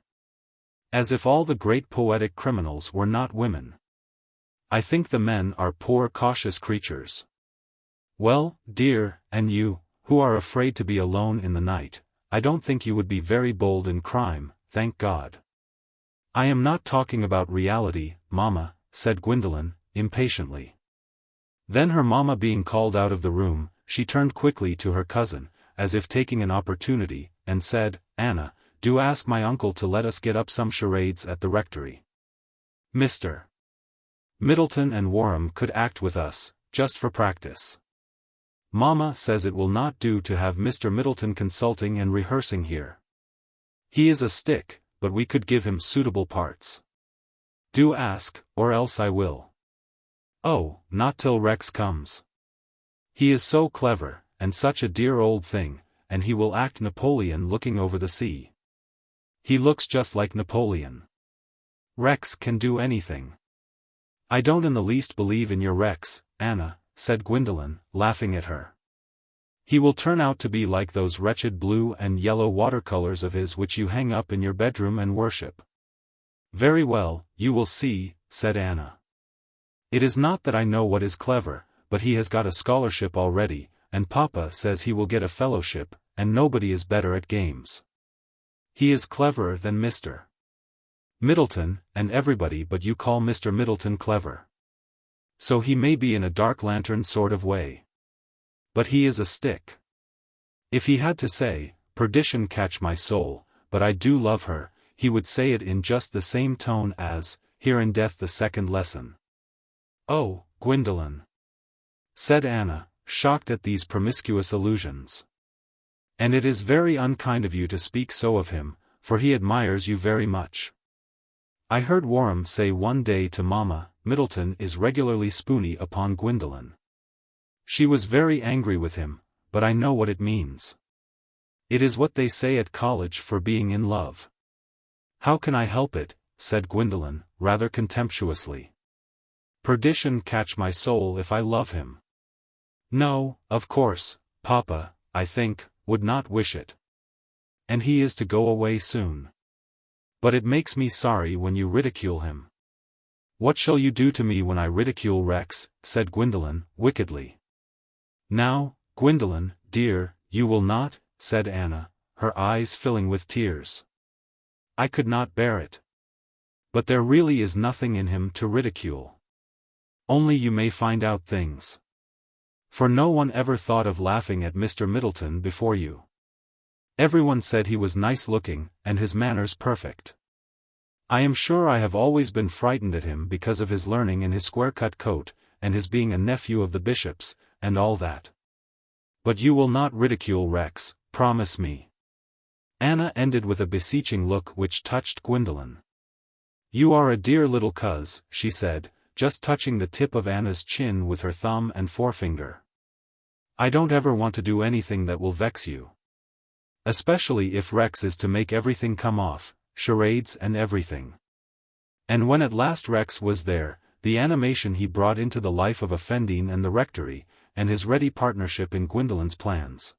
As if all the great poetic criminals were not women. I think the men are poor cautious creatures." "Well, dear, and you, who are afraid to be alone in the night, I don't think you would be very bold in crime, thank God." "I am not talking about reality, mamma," said Gwendolen, impatiently. Then her mamma being called out of the room, she turned quickly to her cousin, as if taking an opportunity, and said, "Anna, do ask my uncle to let us get up some charades at the rectory. Mr. Middleton and Warham could act with us, just for practice. Mamma says it will not do to have Mr. Middleton consulting and rehearsing here. He is a stick, but we could give him suitable parts. Do ask, or else I will." Oh, not till Rex comes. He is so clever, and such a dear old thing, and he will act Napoleon looking over the sea. He looks just like Napoleon. Rex can do anything. I don't in the least believe in your Rex, Anna, said Gwendolen, laughing at her. He will turn out to be like those wretched blue and yellow watercolors of his which you hang up in your bedroom and worship. Very well, you will see, said Anna. It is not that I know what is clever, but he has got a scholarship already, and Papa says he will get a fellowship, and nobody is better at games. He is cleverer than Mr. Middleton, and everybody but you call Mr. Middleton clever. So he may be in a dark lantern sort of way. But he is a stick. If he had to say, perdition catch my soul, but I do love her, he would say it in just the same tone as, here in death the second lesson. Oh, Gwendolen, said Anna, shocked at these promiscuous allusions. And it is very unkind of you to speak so of him, for he admires you very much. I heard Warham say one day to Mamma, Middleton is regularly spoony upon Gwendolen. She was very angry with him, but I know what it means. It is what they say at college for being in love. How can I help it, said Gwendolen, rather contemptuously. Perdition catch my soul if I love him. No, of course, Papa, I think, would not wish it. And he is to go away soon. But it makes me sorry when you ridicule him. What shall you do to me when I ridicule Rex, said Gwendolen, wickedly. Now, Gwendolen, dear, you will not, said Anna, her eyes filling with tears. I could not bear it. But there really is nothing in him to ridicule. Only you may find out things. For no one ever thought of laughing at Mr. Middleton before you. Everyone said he was nice-looking, and his manners perfect. I am sure I have always been frightened at him because of his learning and his square-cut coat, and his being a nephew of the bishop's, and all that. But you will not ridicule Rex, promise me. Anna ended with a beseeching look which touched Gwendolen. You are a dear little coz, she said, just touching the tip of Anna's chin with her thumb and forefinger. I don't ever want to do anything that will vex you. Especially if Rex is to make everything come off, charades and everything. And when at last Rex was there, the animation he brought into the life of Effendine and the rectory, and his ready partnership in Gwendolen's plans,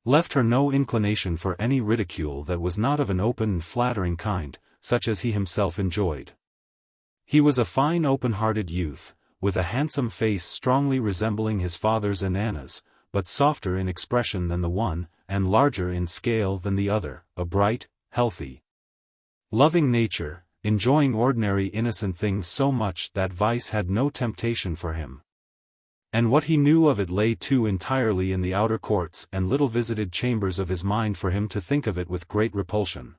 left her no inclination for any ridicule that was not of an open and flattering kind, such as he himself enjoyed. He was a fine open-hearted youth, with a handsome face strongly resembling his father's and Anna's, but softer in expression than the one, and larger in scale than the other, a bright, healthy, loving nature, enjoying ordinary innocent things so much that vice had no temptation for him. And what he knew of it lay too entirely in the outer courts and little visited chambers of his mind for him to think of it with great repulsion.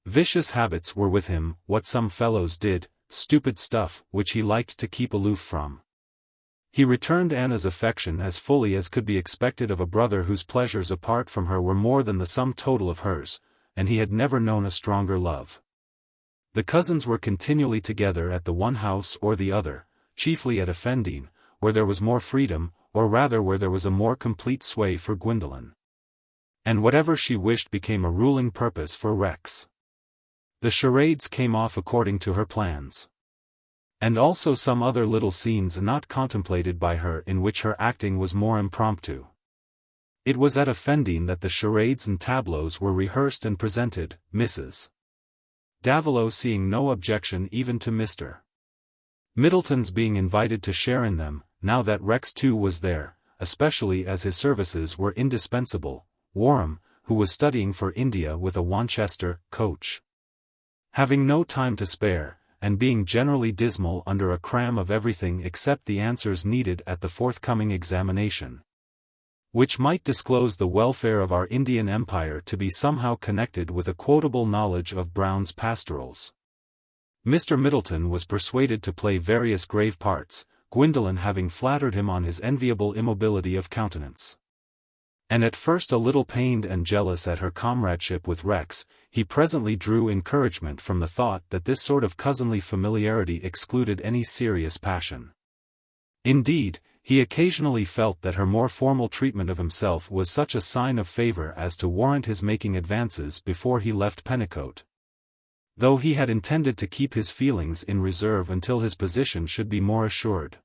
Vicious habits were with him, what some fellows did, stupid stuff which he liked to keep aloof from. He returned Anna's affection as fully as could be expected of a brother whose pleasures apart from her were more than the sum total of hers, and he had never known a stronger love. The cousins were continually together at the one house or the other, chiefly at Effendine, where there was more freedom, or rather where there was a more complete sway for Gwendolen. And whatever she wished became a ruling purpose for Rex. The charades came off according to her plans. And also some other little scenes not contemplated by her in which her acting was more impromptu. It was at Effendine that the charades and tableaux were rehearsed and presented, Mrs. Davilow seeing no objection even to Mr. Middleton's being invited to share in them, now that Rex too was there, especially as his services were indispensable, Warham, who was studying for India with a Wanchester coach, having no time to spare, and being generally dismal under a cram of everything except the answers needed at the forthcoming examination, which might disclose the welfare of our Indian Empire to be somehow connected with a quotable knowledge of Brown's pastorals. Mr. Middleton was persuaded to play various grave parts, Gwendolen having flattered him on his enviable immobility of countenance. And at first a little pained and jealous at her comradeship with Rex, he presently drew encouragement from the thought that this sort of cousinly familiarity excluded any serious passion. Indeed, he occasionally felt that her more formal treatment of himself was such a sign of favor as to warrant his making advances before he left Pennicote. Though he had intended to keep his feelings in reserve until his position should be more assured.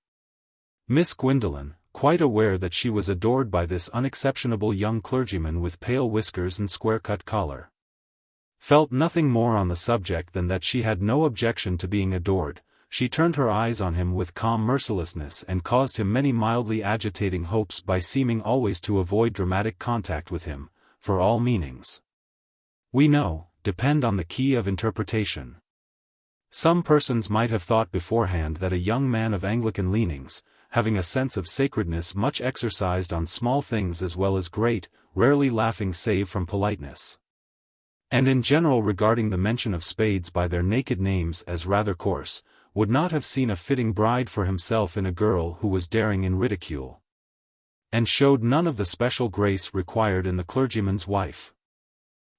Miss Gwendolen, quite aware that she was adored by this unexceptionable young clergyman with pale whiskers and square-cut collar, felt nothing more on the subject than that she had no objection to being adored. She turned her eyes on him with calm mercilessness and caused him many mildly agitating hopes by seeming always to avoid dramatic contact with him, for all meanings, we know, depend on the key of interpretation. Some persons might have thought beforehand that a young man of Anglican leanings, having a sense of sacredness much exercised on small things as well as great, rarely laughing save from politeness, and in general regarding the mention of spades by their naked names as rather coarse, would not have seen a fitting bride for himself in a girl who was daring in ridicule, and showed none of the special grace required in the clergyman's wife.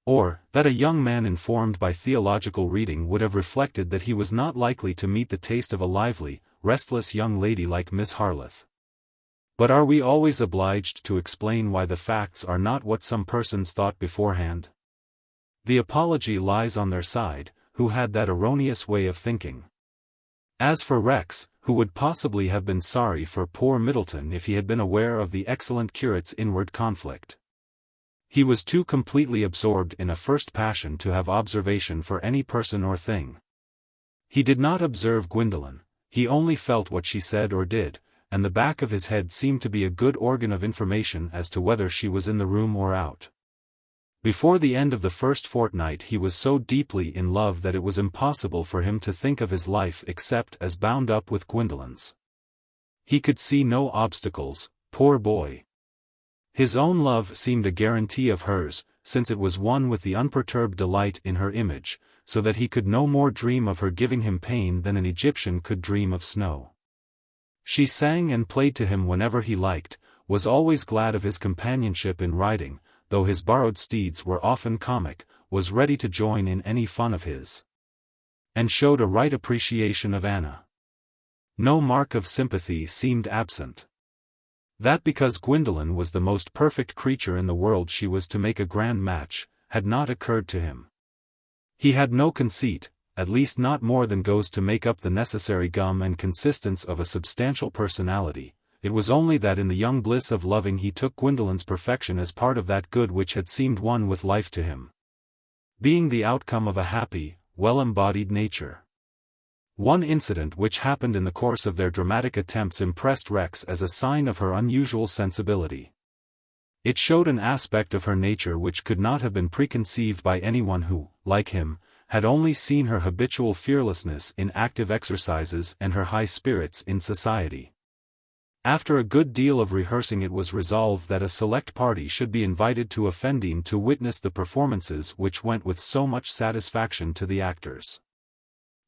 Or, that a young man informed by theological reading would have reflected that he was not likely to meet the taste of a lively, restless young lady like Miss Harleth. But are we always obliged to explain why the facts are not what some persons thought beforehand? The apology lies on their side, who had that erroneous way of thinking. As for Rex, who would possibly have been sorry for poor Middleton if he had been aware of the excellent curate's inward conflict, he was too completely absorbed in a first passion to have observation for any person or thing. He did not observe Gwendolen, he only felt what she said or did, and the back of his head seemed to be a good organ of information as to whether she was in the room or out. Before the end of the first fortnight he was so deeply in love that it was impossible for him to think of his life except as bound up with Gwendolen's. He could see no obstacles, poor boy. His own love seemed a guarantee of hers, since it was one with the unperturbed delight in her image, so that he could no more dream of her giving him pain than an Egyptian could dream of snow. She sang and played to him whenever he liked, was always glad of his companionship in riding, though his borrowed steeds were often comic, was ready to join in any fun of his, and showed a right appreciation of Anna. No mark of sympathy seemed absent. That because Gwendolen was the most perfect creature in the world she was to make a grand match, had not occurred to him. He had no conceit, at least not more than goes to make up the necessary gum and consistence of a substantial personality. It was only that in the young bliss of loving he took Gwendolen's perfection as part of that good which had seemed one with life to him, being the outcome of a happy, well-embodied nature. One incident which happened in the course of their dramatic attempts impressed Rex as a sign of her unusual sensibility. It showed an aspect of her nature which could not have been preconceived by anyone who, like him, had only seen her habitual fearlessness in active exercises and her high spirits in society. After a good deal of rehearsing it was resolved that a select party should be invited to Offendene to witness the performances which went with so much satisfaction to the actors.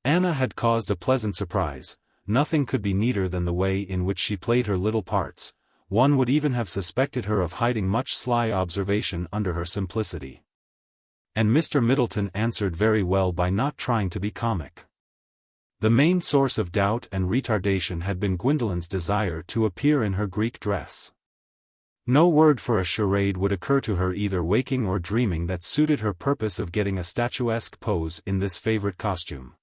Anna had caused a pleasant surprise. Nothing could be neater than the way in which she played her little parts. One would even have suspected her of hiding much sly observation under her simplicity. And Mr. Middleton answered very well by not trying to be comic. The main source of doubt and retardation had been Gwendolen's desire to appear in her Greek dress. No word for a charade would occur to her either waking or dreaming that suited her purpose of getting a statuesque pose in this favorite costume.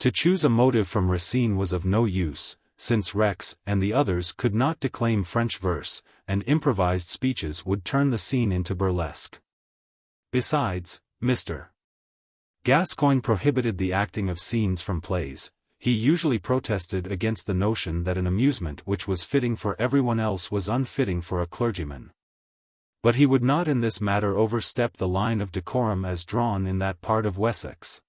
To choose a motive from Racine was of no use, since Rex and the others could not declaim French verse, and improvised speeches would turn the scene into burlesque. Besides, Mr. Gascoigne prohibited the acting of scenes from plays. He usually protested against the notion that an amusement which was fitting for everyone else was unfitting for a clergyman. But he would not in this matter overstep the line of decorum as drawn in that part of Wessex,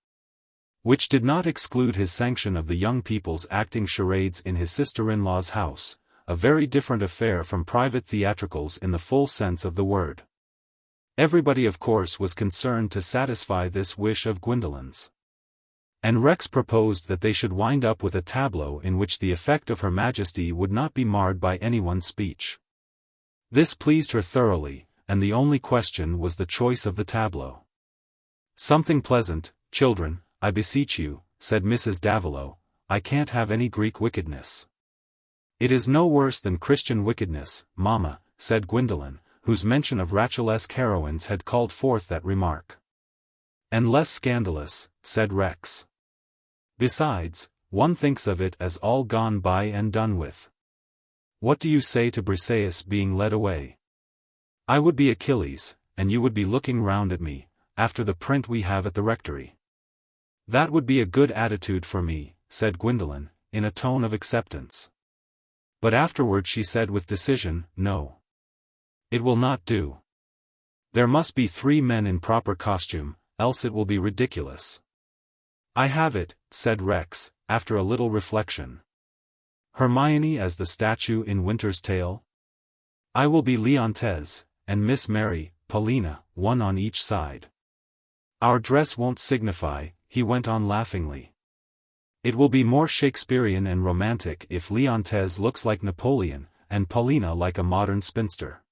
which did not exclude his sanction of the young people's acting charades in his sister-in-law's house, a very different affair from private theatricals in the full sense of the word. Everybody of course was concerned to satisfy this wish of Gwendolen's. And Rex proposed that they should wind up with a tableau in which the effect of Her Majesty would not be marred by anyone's speech. This pleased her thoroughly, and the only question was the choice of the tableau. "Something pleasant, children, I beseech you," said Mrs. Davilow. "I can't have any Greek wickedness." "It is no worse than Christian wickedness, mamma," said Gwendolen, whose mention of Rachelesque heroines had called forth that remark. "And less scandalous," said Rex. "Besides, one thinks of it as all gone by and done with. What do you say to Briseis being led away? I would be Achilles, and you would be looking round at me, after the print we have at the rectory." "That would be a good attitude for me," said Gwendolen, in a tone of acceptance. But afterward she said with decision, "No. It will not do. There must be 3 men in proper costume, else it will be ridiculous." "I have it," said Rex, after a little reflection. "Hermione as the statue in Winter's Tale? I will be Leontes, and Miss Mary, Paulina, one on each side. Our dress won't signify," he went on laughingly. "It will be more Shakespearean and romantic if Leontes looks like Napoleon, and Paulina like a modern spinster."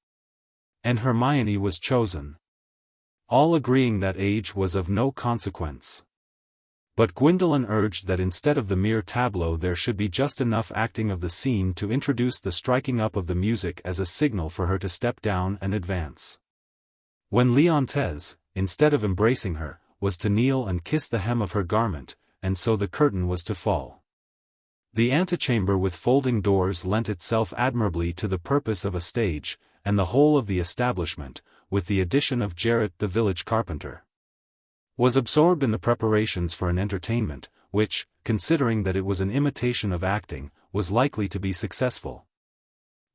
And Hermione was chosen, all agreeing that age was of no consequence. But Gwendolen urged that instead of the mere tableau there should be just enough acting of the scene to introduce the striking up of the music as a signal for her to step down and advance. When Leontes, instead of embracing her, was to kneel and kiss the hem of her garment, and so the curtain was to fall. The antechamber with folding doors lent itself admirably to the purpose of a stage, and the whole of the establishment, with the addition of Jarrett the village carpenter, was absorbed in the preparations for an entertainment, which, considering that it was an imitation of acting, was likely to be successful.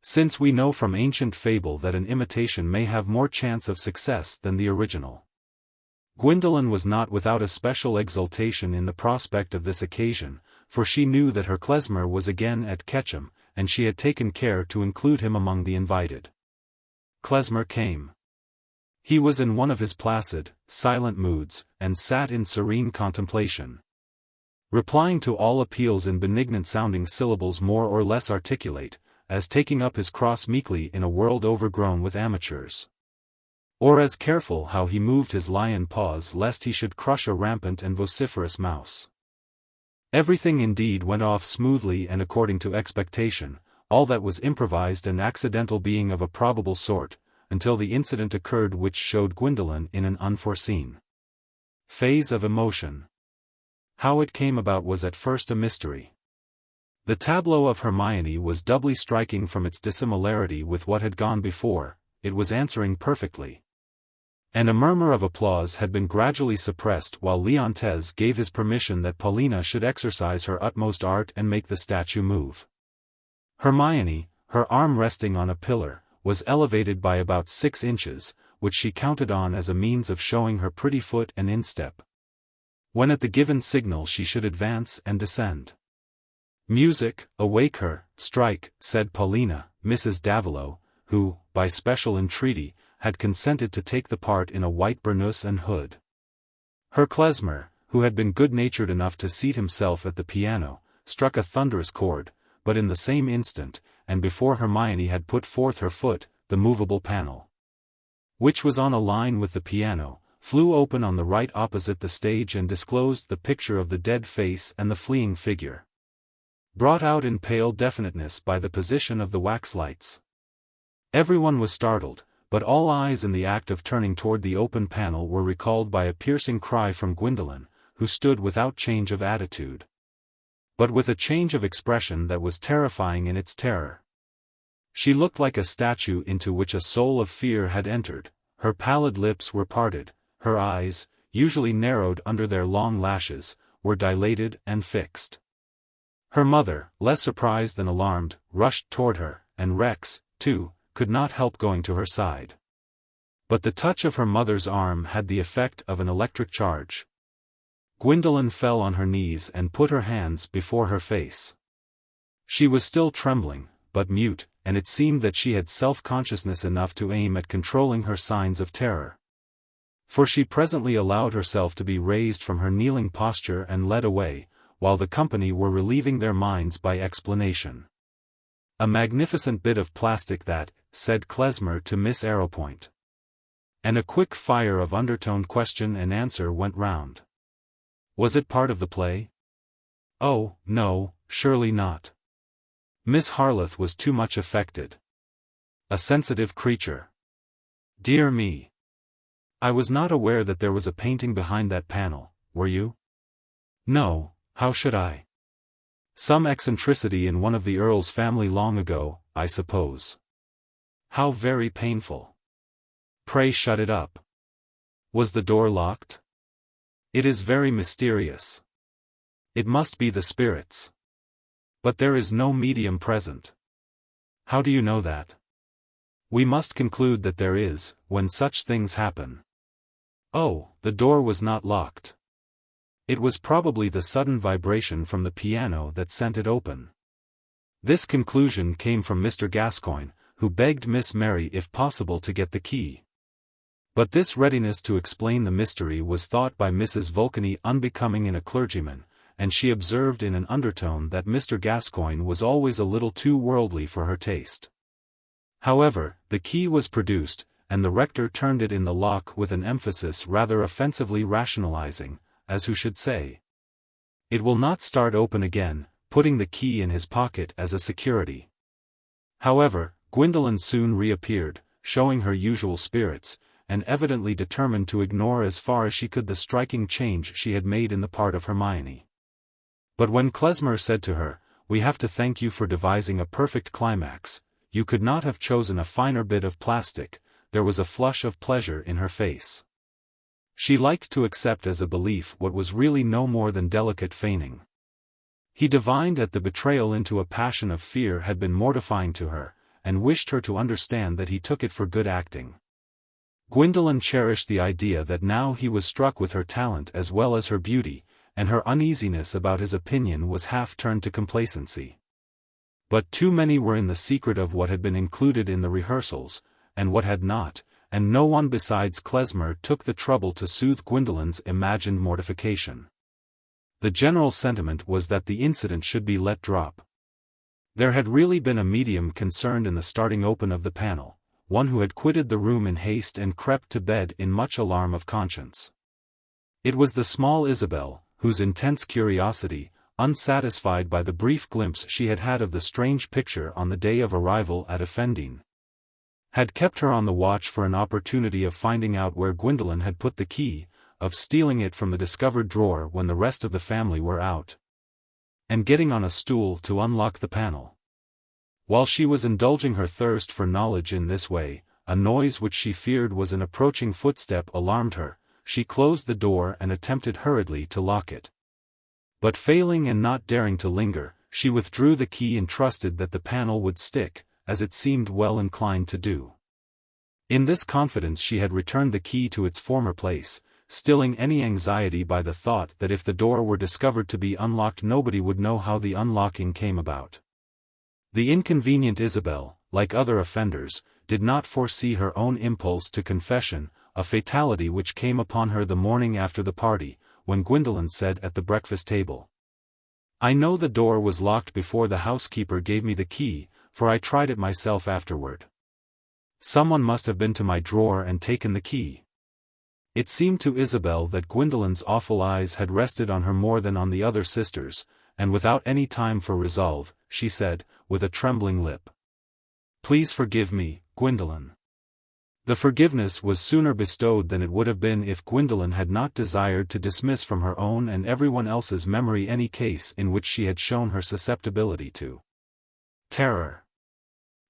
Since we know from ancient fable that an imitation may have more chance of success than the original. Gwendolen was not without a special exultation in the prospect of this occasion, for she knew that her klezmer was again at XVIII, and she had taken care to include him among the invited. Klezmer came. He was in one of his placid, silent moods, and sat in serene contemplation, replying to all appeals in benignant-sounding syllables more or less articulate, as taking up his cross meekly in a world overgrown with amateurs. Or as careful how he moved his lion paws lest he should crush a rampant and vociferous mouse. Everything indeed went off smoothly and according to expectation, all that was improvised and accidental being of a probable sort, until the incident occurred which showed Gwendolen in an unforeseen phase of emotion. How it came about was at first a mystery. The tableau of Hermione was doubly striking from its dissimilarity with what had gone before, it was answering perfectly. And a murmur of applause had been gradually suppressed while Leontes gave his permission that Paulina should exercise her utmost art and make the statue move. Hermione, her arm resting on a pillar, was elevated by about 6 inches, which she counted on as a means of showing her pretty foot and instep, when at the given signal she should advance and descend. "Music, awake her, strike," said Paulina, Mrs. Davilow, who, by special entreaty, had consented to take the part in a white burnous and hood. Her klezmer, who had been good-natured enough to seat himself at the piano, struck a thunderous chord, but in the same instant, and before Hermione had put forth her foot, the movable panel, which was on a line with the piano, flew open on the right opposite the stage and disclosed the picture of the dead face and the fleeing figure, brought out in pale definiteness by the position of the wax lights. Everyone was startled, but all eyes in the act of turning toward the open panel were recalled by a piercing cry from Gwendolen, who stood without change of attitude, but with a change of expression that was terrifying in its terror. She looked like a statue into which a soul of fear had entered, her pallid lips were parted, her eyes, usually narrowed under their long lashes, were dilated and fixed. Her mother, less surprised than alarmed, rushed toward her, and Rex, too, could not help going to her side. But the touch of her mother's arm had the effect of an electric charge. Gwendolen fell on her knees and put her hands before her face. She was still trembling, but mute, and it seemed that she had self-consciousness enough to aim at controlling her signs of terror. For she presently allowed herself to be raised from her kneeling posture and led away, while the company were relieving their minds by explanation. "A magnificent bit of plastic that," said Klezmer to Miss Arrowpoint. And a quick fire of undertoned question and answer went round. "Was it part of the play?" "Oh, no, surely not. Miss Harleth was too much affected. A sensitive creature. Dear me. I was not aware that there was a painting behind that panel, were you? No, how should I? Some eccentricity in one of the Earl's family long ago, I suppose. How very painful. Pray shut it up. Was the door locked? It is very mysterious. It must be the spirits. But there is no medium present. How do you know that? We must conclude that there is, when such things happen. Oh, the door was not locked. It was probably the sudden vibration from the piano that sent it open. This conclusion came from Mr. Gascoigne, who begged Miss Mary if possible to get the key. But this readiness to explain the mystery was thought by Mrs. Vulcany unbecoming in a clergyman, and she observed in an undertone that Mr. Gascoigne was always a little too worldly for her taste. However, the key was produced, and the rector turned it in the lock with an emphasis rather offensively rationalizing, as who should say, "It will not start open again," putting the key in his pocket as a security. However, Gwendolen soon reappeared, showing her usual spirits, and evidently determined to ignore as far as she could the striking change she had made in the part of Hermione. But when Klesmer said to her, "We have to thank you for devising a perfect climax, you could not have chosen a finer bit of plastic," there was a flush of pleasure in her face. She liked to accept as a belief what was really no more than delicate feigning. He divined that the betrayal into a passion of fear had been mortifying to her, and wished her to understand that he took it for good acting. Gwendolen cherished the idea that now he was struck with her talent as well as her beauty, and her uneasiness about his opinion was half turned to complacency. But too many were in the secret of what had been included in the rehearsals, and what had not, and no one besides Klesmer took the trouble to soothe Gwendolen's imagined mortification. The general sentiment was that the incident should be let drop. There had really been a medium concerned in the starting open of the panel, one who had quitted the room in haste and crept to bed in much alarm of conscience. It was the small Isabel, whose intense curiosity, unsatisfied by the brief glimpse she had had of the strange picture on the day of arrival at Effendine, had kept her on the watch for an opportunity of finding out where Gwendolen had put the key, of stealing it from the discovered drawer when the rest of the family were out, and getting on a stool to unlock the panel. While she was indulging her thirst for knowledge in this way, a noise which she feared was an approaching footstep alarmed her. She closed the door and attempted hurriedly to lock it. But failing and not daring to linger, she withdrew the key and trusted that the panel would stick, as it seemed well inclined to do. In this confidence she had returned the key to its former place, stilling any anxiety by the thought that if the door were discovered to be unlocked nobody would know how the unlocking came about. The inconvenient Isabel, like other offenders, did not foresee her own impulse to confession, a fatality which came upon her the morning after the party, when Gwendolen said at the breakfast table, "I know the door was locked before the housekeeper gave me the key, for I tried it myself afterward. Someone must have been to my drawer and taken the key." It seemed to Isabel that Gwendolen's awful eyes had rested on her more than on the other sisters, and without any time for resolve, she said, with a trembling lip, "Please forgive me, Gwendolen." The forgiveness was sooner bestowed than it would have been if Gwendolen had not desired to dismiss from her own and everyone else's memory any case in which she had shown her susceptibility to terror.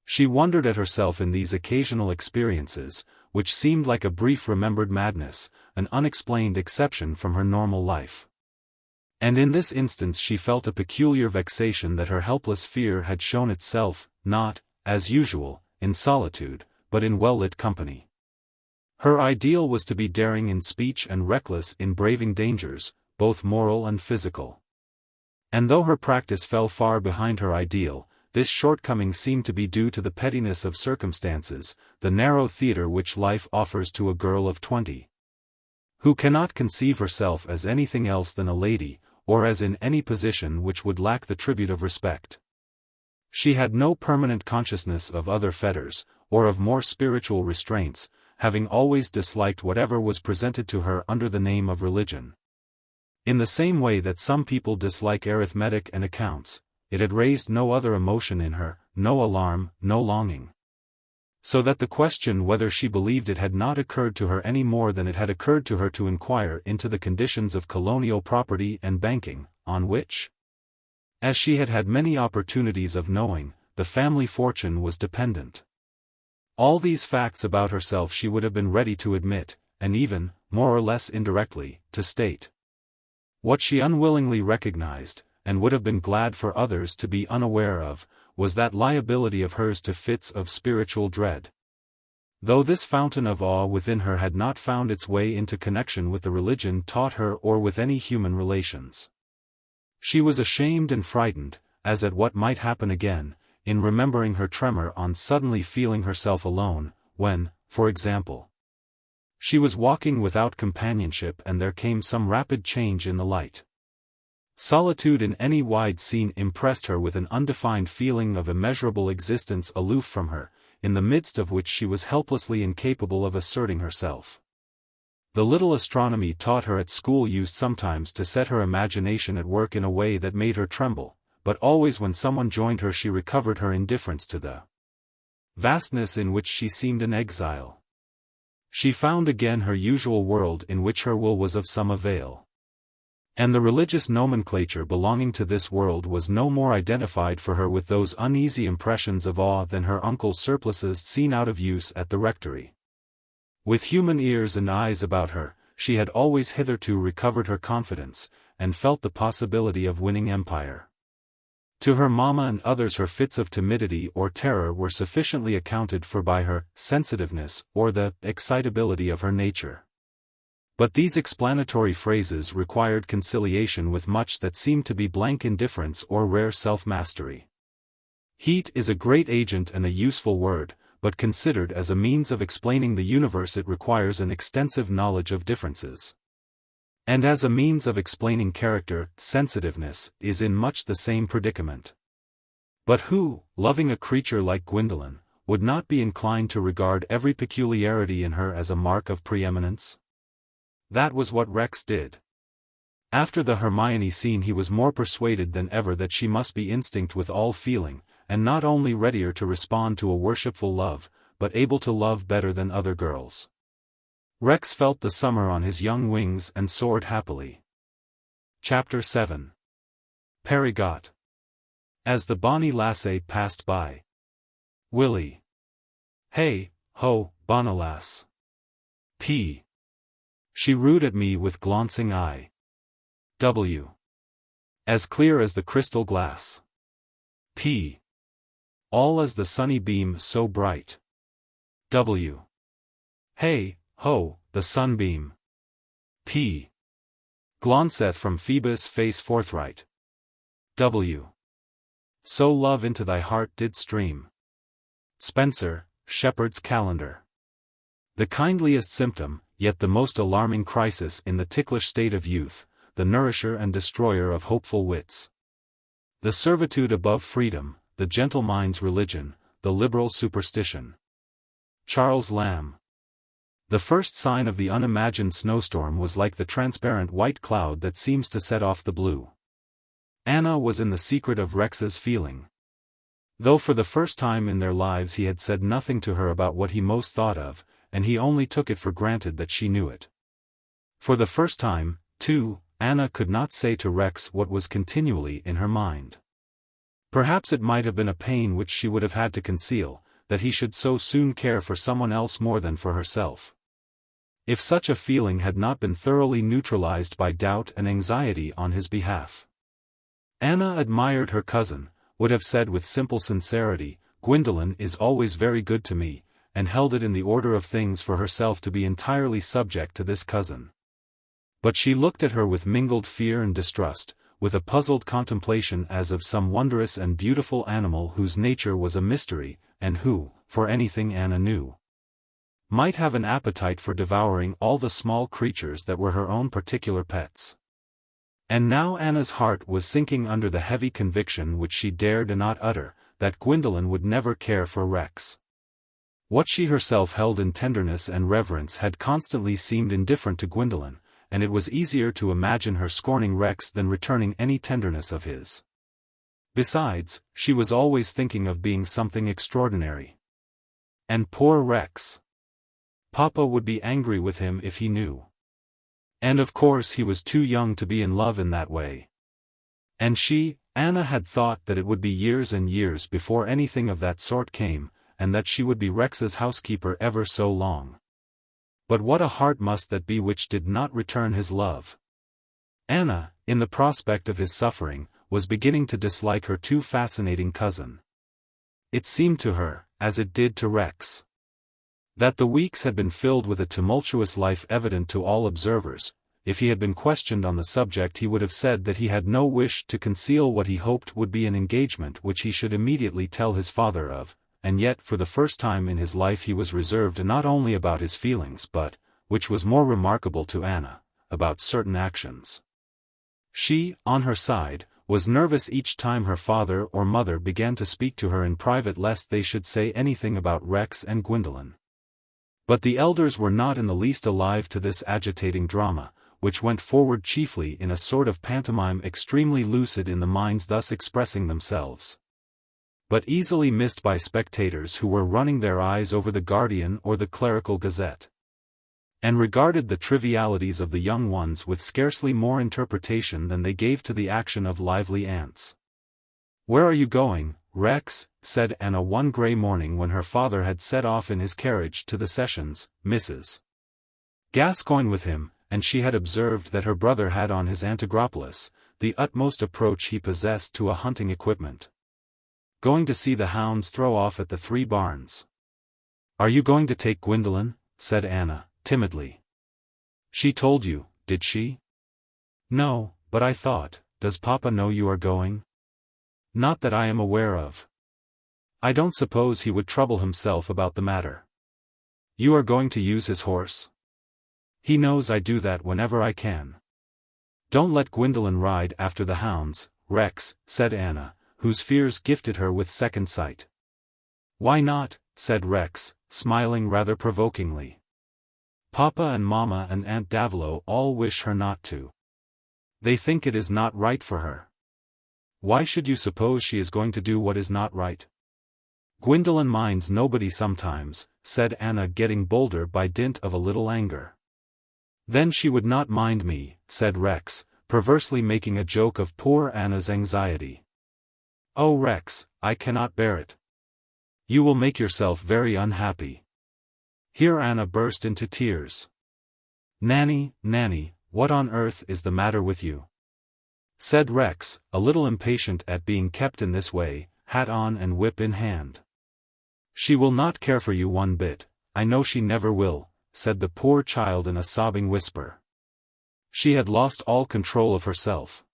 She wondered at herself in these occasional experiences, which seemed like a brief remembered madness, an unexplained exception from her normal life. And in this instance she felt a peculiar vexation that her helpless fear had shown itself, not, as usual, in solitude, but in well-lit company. Her ideal was to be daring in speech and reckless in braving dangers, both moral and physical. And though her practice fell far behind her ideal, this shortcoming seemed to be due to the pettiness of circumstances, the narrow theatre which life offers to a girl of 20, who cannot conceive herself as anything else than a lady, or as in any position which would lack the tribute of respect. She had no permanent consciousness of other fetters, or of more spiritual restraints, having always disliked whatever was presented to her under the name of religion. In the same way that some people dislike arithmetic and accounts, it had raised no other emotion in her, no alarm, no longing. So that the question whether she believed it had not occurred to her any more than it had occurred to her to inquire into the conditions of colonial property and banking, on which, as she had had many opportunities of knowing, the family fortune was dependent. All these facts about herself she would have been ready to admit, and even, more or less indirectly, to state. What she unwillingly recognized, and would have been glad for others to be unaware of, was that liability of hers to fits of spiritual dread. Though this fountain of awe within her had not found its way into connection with the religion taught her or with any human relations. She was ashamed and frightened, as at what might happen again, in remembering her tremor on suddenly feeling herself alone, when, for example, she was walking without companionship and there came some rapid change in the light. Solitude in any wide scene impressed her with an undefined feeling of immeasurable existence aloof from her, in the midst of which she was helplessly incapable of asserting herself. The little astronomy taught her at school used sometimes to set her imagination at work in a way that made her tremble, but always when someone joined her she recovered her indifference to the vastness in which she seemed an exile. She found again her usual world in which her will was of some avail. And the religious nomenclature belonging to this world was no more identified for her with those uneasy impressions of awe than her uncle's surplices seen out of use at the rectory. With human ears and eyes about her, she had always hitherto recovered her confidence, and felt the possibility of winning empire. To her mamma and others her fits of timidity or terror were sufficiently accounted for by her sensitiveness or the excitability of her nature. But these explanatory phrases required conciliation with much that seemed to be blank indifference or rare self-mastery. Heat is a great agent and a useful word, but considered as a means of explaining the universe it requires an extensive knowledge of differences. And as a means of explaining character, sensitiveness is in much the same predicament. But who, loving a creature like Gwendolen, would not be inclined to regard every peculiarity in her as a mark of preeminence? That was what Rex did. After the Hermione scene he was more persuaded than ever that she must be instinct with all feeling, and not only readier to respond to a worshipful love, but able to love better than other girls. Rex felt the summer on his young wings and soared happily. Chapter 7. Perigot. As the bonny lassie passed by. Willie. Hey, ho, bonny lass. P. She rued at me with glancing eye. W. As clear as the crystal glass. P. All as the sunny beam so bright. W. Hey, ho, the sunbeam. P. Glaunceth from Phoebus' face forthright. W. So love into thy heart did stream. Spenser, Shepherd's Calendar. The kindliest symptom, yet the most alarming crisis in the ticklish state of youth, the nourisher and destroyer of hopeful wits. The servitude above freedom, the gentle mind's religion, the liberal superstition. Charles Lamb. The first sign of the unimagined snowstorm was like the transparent white cloud that seems to set off the blue. Anna was in the secret of Rex's feeling. Though for the first time in their lives he had said nothing to her about what he most thought of, and he only took it for granted that she knew it. For the first time, too, Anna could not say to Rex what was continually in her mind. Perhaps it might have been a pain which she would have had to conceal, that he should so soon care for someone else more than for herself. If such a feeling had not been thoroughly neutralized by doubt and anxiety on his behalf. Anna admired her cousin, would have said with simple sincerity, Gwendolen is always very good to me, and held it in the order of things for herself to be entirely subject to this cousin. But she looked at her with mingled fear and distrust, with a puzzled contemplation as of some wondrous and beautiful animal whose nature was a mystery, and who, for anything Anna knew, might have an appetite for devouring all the small creatures that were her own particular pets. And now Anna's heart was sinking under the heavy conviction which she dared not utter, that Gwendolen would never care for Rex. What she herself held in tenderness and reverence had constantly seemed indifferent to Gwendolen, and it was easier to imagine her scorning Rex than returning any tenderness of his. Besides, she was always thinking of being something extraordinary. And poor Rex. Papa would be angry with him if he knew. And of course he was too young to be in love in that way. And she, Anna, had thought that it would be years and years before anything of that sort came, and that she would be Rex's housekeeper ever so long. But what a heart must that be which did not return his love! Anna, in the prospect of his suffering, was beginning to dislike her too fascinating cousin. It seemed to her, as it did to Rex, that the weeks had been filled with a tumultuous life evident to all observers. If he had been questioned on the subject he would have said that he had no wish to conceal what he hoped would be an engagement which he should immediately tell his father of, and yet for the first time in his life he was reserved not only about his feelings but, which was more remarkable to Anna, about certain actions. She, on her side, was nervous each time her father or mother began to speak to her in private lest they should say anything about Rex and Gwendolen. But the elders were not in the least alive to this agitating drama, which went forward chiefly in a sort of pantomime extremely lucid in the minds thus expressing themselves, but easily missed by spectators who were running their eyes over the Guardian or the Clerical Gazette, and regarded the trivialities of the young ones with scarcely more interpretation than they gave to the action of lively ants. "Where are you going, Rex?" said Anna one grey morning when her father had set off in his carriage to the sessions. Mrs. Gascoigne with him, and she had observed that her brother had on his antigropolis, the utmost approach he possessed to a hunting equipment. "Going to see the hounds throw off at the Three Barns." "Are you going to take Gwendolen?" said Anna, timidly. "She told you, did she?" "No, but I thought, does Papa know you are going?" "Not that I am aware of. I don't suppose he would trouble himself about the matter." "You are going to use his horse?" "He knows I do that whenever I can." "Don't let Gwendolen ride after the hounds, Rex," said Anna, whose fears gifted her with second sight. "Why not?" said Rex, smiling rather provokingly. "Papa and Mamma and Aunt Davilo all wish her not to. They think it is not right for her." "Why should you suppose she is going to do what is not right?" "Gwendolen minds nobody sometimes," said Anna, getting bolder by dint of a little anger. "Then she would not mind me," said Rex, perversely making a joke of poor Anna's anxiety. "Oh Rex, I cannot bear it. You will make yourself very unhappy." Here Anna burst into tears. Nanny, what on earth is the matter with you?" said Rex, a little impatient at being kept in this way, hat on and whip in hand. "She will not care for you one bit, I know she never will," said the poor child in a sobbing whisper. She had lost all control of herself.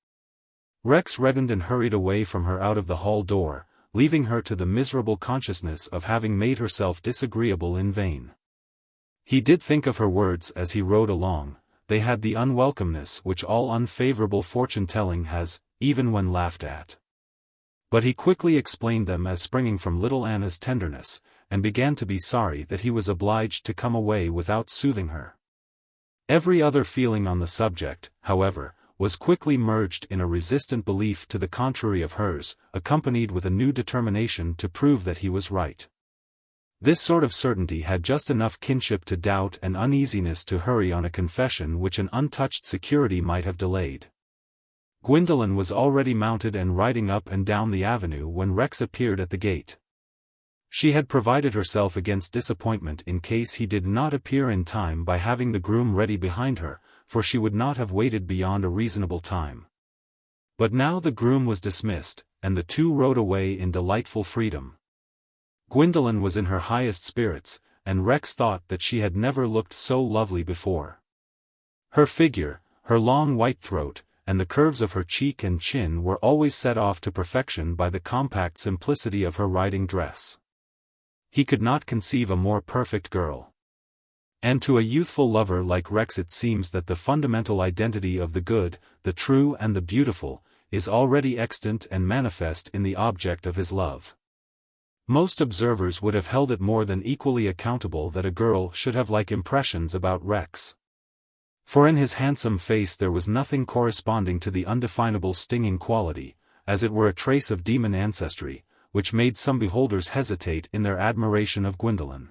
Rex reddened and hurried away from her out of the hall door, leaving her to the miserable consciousness of having made herself disagreeable in vain. He did think of her words as he rode along. They had the unwelcomeness which all unfavorable fortune-telling has, even when laughed at. But he quickly explained them as springing from little Anna's tenderness, and began to be sorry that he was obliged to come away without soothing her. Every other feeling on the subject, however, was quickly merged in a resistant belief to the contrary of hers, accompanied with a new determination to prove that he was right. This sort of certainty had just enough kinship to doubt and uneasiness to hurry on a confession which an untouched security might have delayed. Gwendolen was already mounted and riding up and down the avenue when Rex appeared at the gate. She had provided herself against disappointment in case he did not appear in time by having the groom ready behind her, for she would not have waited beyond a reasonable time. But now the groom was dismissed, and the two rode away in delightful freedom. Gwendolen was in her highest spirits, and Rex thought that she had never looked so lovely before. Her figure, her long white throat, and the curves of her cheek and chin were always set off to perfection by the compact simplicity of her riding dress. He could not conceive a more perfect girl. And to a youthful lover like Rex it seems that the fundamental identity of the good, the true and the beautiful, is already extant and manifest in the object of his love. Most observers would have held it more than equally accountable that a girl should have like impressions about Rex. For in his handsome face there was nothing corresponding to the undefinable stinging quality, as it were a trace of demon ancestry, which made some beholders hesitate in their admiration of Gwendolen.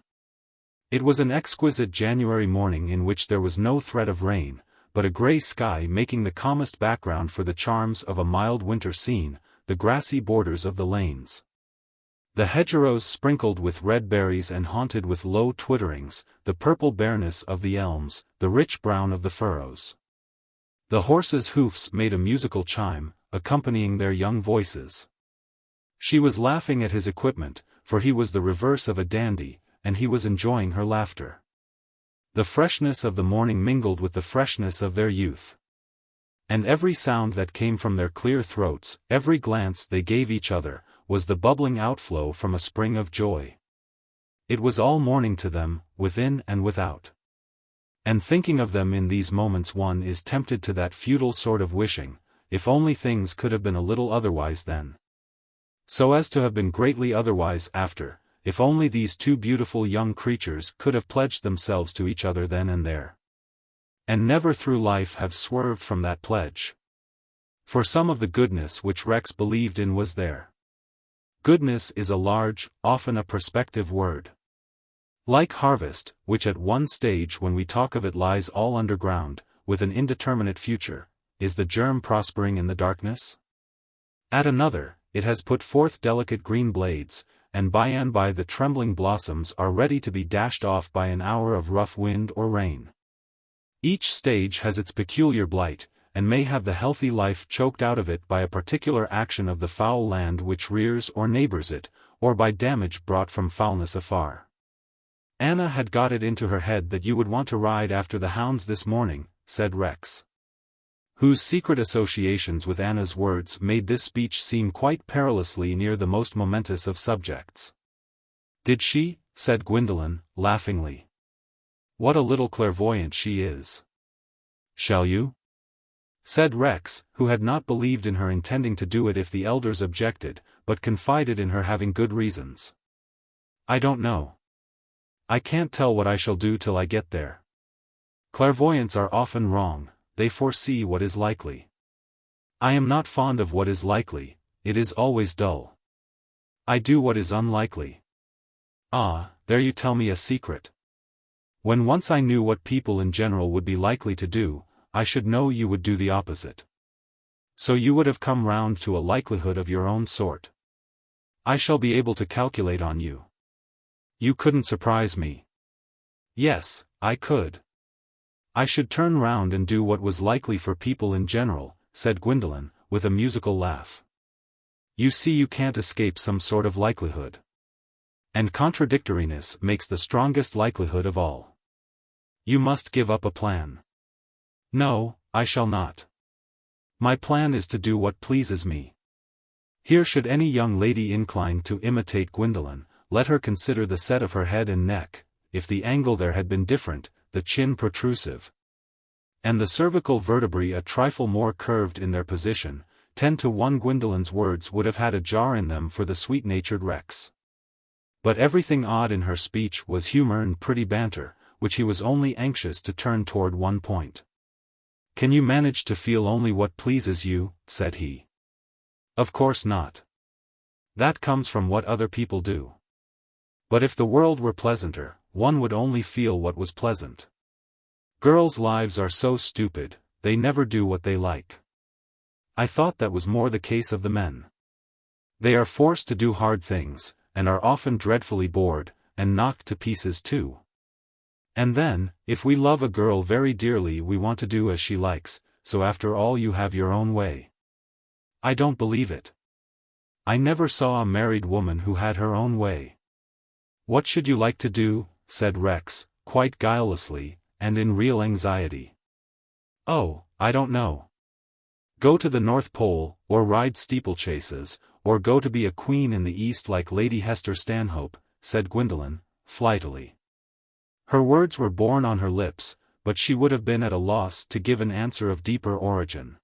It was an exquisite January morning in which there was no threat of rain, but a grey sky making the calmest background for the charms of a mild winter scene, the grassy borders of the lanes, the hedgerows sprinkled with red berries and haunted with low twitterings, the purple bareness of the elms, the rich brown of the furrows. The horses' hoofs made a musical chime, accompanying their young voices. She was laughing at his equipment, for he was the reverse of a dandy, and he was enjoying her laughter. The freshness of the morning mingled with the freshness of their youth. And every sound that came from their clear throats, every glance they gave each other, was the bubbling outflow from a spring of joy. It was all morning to them, within and without. And thinking of them in these moments one is tempted to that futile sort of wishing, if only things could have been a little otherwise then, so as to have been greatly otherwise after, if only these two beautiful young creatures could have pledged themselves to each other then and there, and never through life have swerved from that pledge. For some of the goodness which Rex believed in was there. Goodness is a large, often a prospective word. Like harvest, which at one stage when we talk of it lies all underground, with an indeterminate future, is the germ prospering in the darkness? At another, it has put forth delicate green blades, and by the trembling blossoms are ready to be dashed off by an hour of rough wind or rain. Each stage has its peculiar blight, and may have the healthy life choked out of it by a particular action of the foul land which rears or neighbors it, or by damage brought from foulness afar. Anna had got it into her head that you would want to ride after the hounds this morning, said Rex, whose secret associations with Anna's words made this speech seem quite perilously near the most momentous of subjects. Did she? Said Gwendolen, laughingly. What a little clairvoyant she is. Shall you? Said Rex, who had not believed in her intending to do it if the elders objected, but confided in her having good reasons. I don't know. I can't tell what I shall do till I get there. Clairvoyants are often wrong, they foresee what is likely. I am not fond of what is likely, it is always dull. I do what is unlikely. Ah, there you tell me a secret. When once I knew what people in general would be likely to do, I should know you would do the opposite. So you would have come round to a likelihood of your own sort. I shall be able to calculate on you. You couldn't surprise me. Yes, I could. I should turn round and do what was likely for people in general, said Gwendolen, with a musical laugh. You see you can't escape some sort of likelihood. And contradictoriness makes the strongest likelihood of all. You must give up a plan. No, I shall not. My plan is to do what pleases me. Here should any young lady inclined to imitate Gwendolen, let her consider the set of her head and neck, if the angle there had been different, the chin protrusive, and the cervical vertebrae a trifle more curved in their position, 10-1 Gwendolen's words would have had a jar in them for the sweet-natured Rex. But everything odd in her speech was humor and pretty banter, which he was only anxious to turn toward one point. Can you manage to feel only what pleases you? Said he. Of course not. That comes from what other people do. But if the world were pleasanter, one would only feel what was pleasant. Girls' lives are so stupid, they never do what they like. I thought that was more the case of the men. They are forced to do hard things, and are often dreadfully bored, and knocked to pieces too. And then, if we love a girl very dearly we want to do as she likes, so after all you have your own way. I don't believe it. I never saw a married woman who had her own way. What should you like to do? Said Rex, quite guilelessly, and in real anxiety. Oh, I don't know. Go to the North Pole, or ride steeplechases, or go to be a queen in the East like Lady Hester Stanhope, said Gwendolen, flightily. Her words were born on her lips, but she would have been at a loss to give an answer of deeper origin.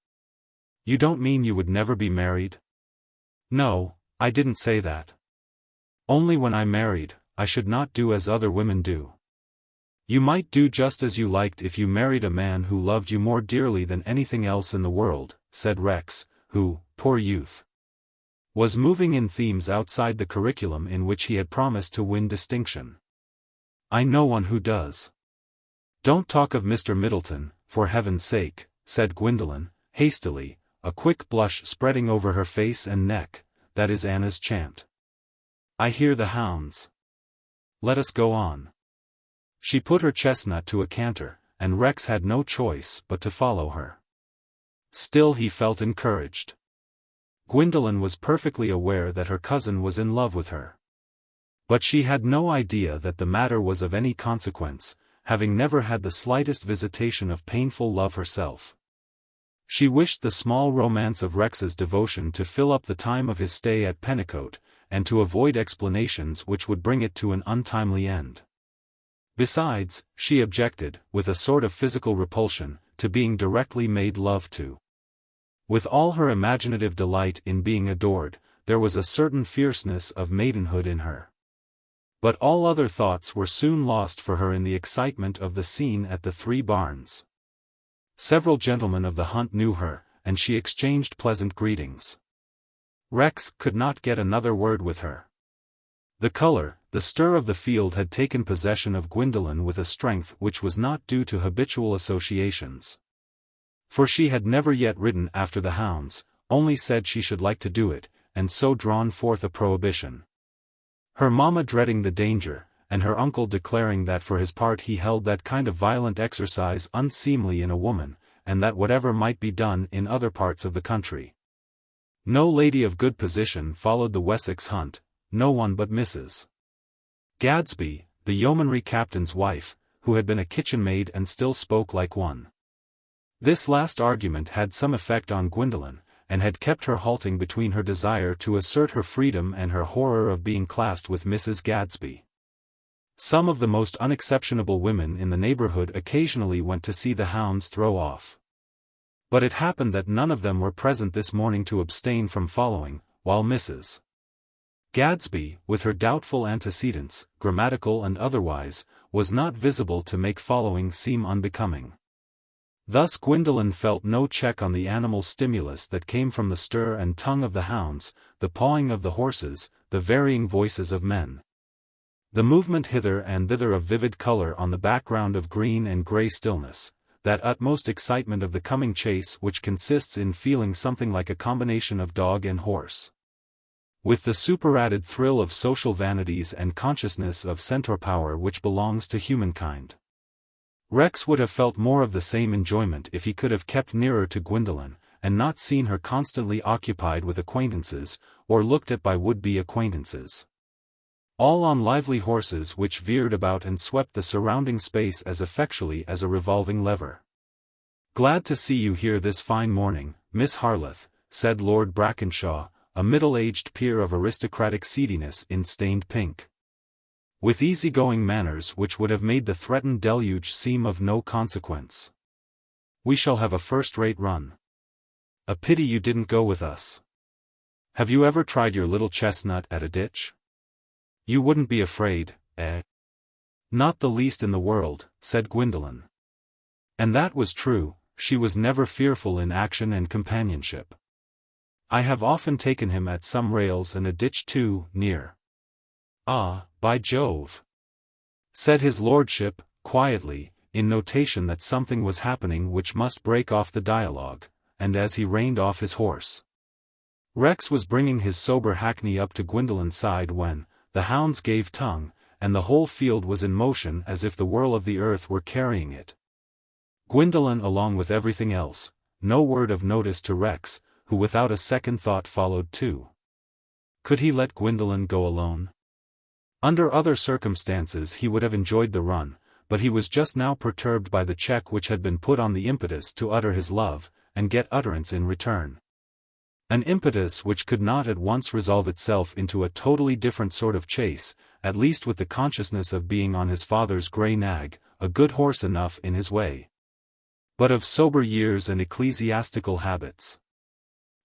You don't mean you would never be married? No, I didn't say that. Only when I married, I should not do as other women do. You might do just as you liked if you married a man who loved you more dearly than anything else in the world, said Rex, who, poor youth, was moving in themes outside the curriculum in which he had promised to win distinction. "I know one who does." "Don't talk of Mr. Middleton, for heaven's sake," said Gwendolen, hastily, a quick blush spreading over her face and neck. "That is Anna's chant. I hear the hounds. Let us go on." She put her chestnut to a canter, and Rex had no choice but to follow her. Still he felt encouraged. Gwendolen was perfectly aware that her cousin was in love with her. But she had no idea that the matter was of any consequence, having never had the slightest visitation of painful love herself. She wished the small romance of Rex's devotion to fill up the time of his stay at Pennicote, and to avoid explanations which would bring it to an untimely end. Besides, she objected, with a sort of physical repulsion, to being directly made love to. With all her imaginative delight in being adored, there was a certain fierceness of maidenhood in her. But all other thoughts were soon lost for her in the excitement of the scene at the Three Barns. Several gentlemen of the hunt knew her, and she exchanged pleasant greetings. Rex could not get another word with her. The color, the stir of the field had taken possession of Gwendolen with a strength which was not due to habitual associations. For she had never yet ridden after the hounds, only said she should like to do it, and so drawn forth a prohibition. Her mamma dreading the danger, and her uncle declaring that for his part he held that kind of violent exercise unseemly in a woman, and that whatever might be done in other parts of the country. No lady of good position followed the Wessex hunt, no one but Mrs. Gadsby, the yeomanry captain's wife, who had been a kitchen maid and still spoke like one. This last argument had some effect on Gwendolen, and had kept her halting between her desire to assert her freedom and her horror of being classed with Mrs. Gadsby. Some of the most unexceptionable women in the neighborhood occasionally went to see the hounds throw off. But it happened that none of them were present this morning to abstain from following, while Mrs. Gadsby, with her doubtful antecedents, grammatical and otherwise, was not visible to make following seem unbecoming. Thus Gwendolen felt no check on the animal stimulus that came from the stir and tongue of the hounds, the pawing of the horses, the varying voices of men. The movement hither and thither of vivid color on the background of green and gray stillness, that utmost excitement of the coming chase which consists in feeling something like a combination of dog and horse. With the superadded thrill of social vanities and consciousness of centaur power which belongs to humankind. Rex would have felt more of the same enjoyment if he could have kept nearer to Gwendolen, and not seen her constantly occupied with acquaintances, or looked at by would-be acquaintances. All on lively horses which veered about and swept the surrounding space as effectually as a revolving lever. "Glad to see you here this fine morning, Miss Harleth," said Lord Brackenshaw, a middle-aged peer of aristocratic seediness in stained pink, with easy-going manners which would have made the threatened deluge seem of no consequence. "We shall have a first-rate run. A pity you didn't go with us. Have you ever tried your little chestnut at a ditch? You wouldn't be afraid, eh?" "Not the least in the world," said Gwendolen. And that was true, she was never fearful in action and companionship. "I have often taken him at some rails and a ditch too, near." "Ah, by Jove!" said his lordship, quietly, in notation that something was happening which must break off the dialogue, and as he reined off his horse. Rex was bringing his sober hackney up to Gwendolen's side when the hounds gave tongue, and the whole field was in motion as if the whirl of the earth were carrying it. Gwendolen along with everything else, no word of notice to Rex, who without a second thought followed too. Could he let Gwendolen go alone? Under other circumstances he would have enjoyed the run, but he was just now perturbed by the check which had been put on the impetus to utter his love, and get utterance in return. An impetus which could not at once resolve itself into a totally different sort of chase, at least with the consciousness of being on his father's grey nag, a good horse enough in his way, but of sober years and ecclesiastical habits.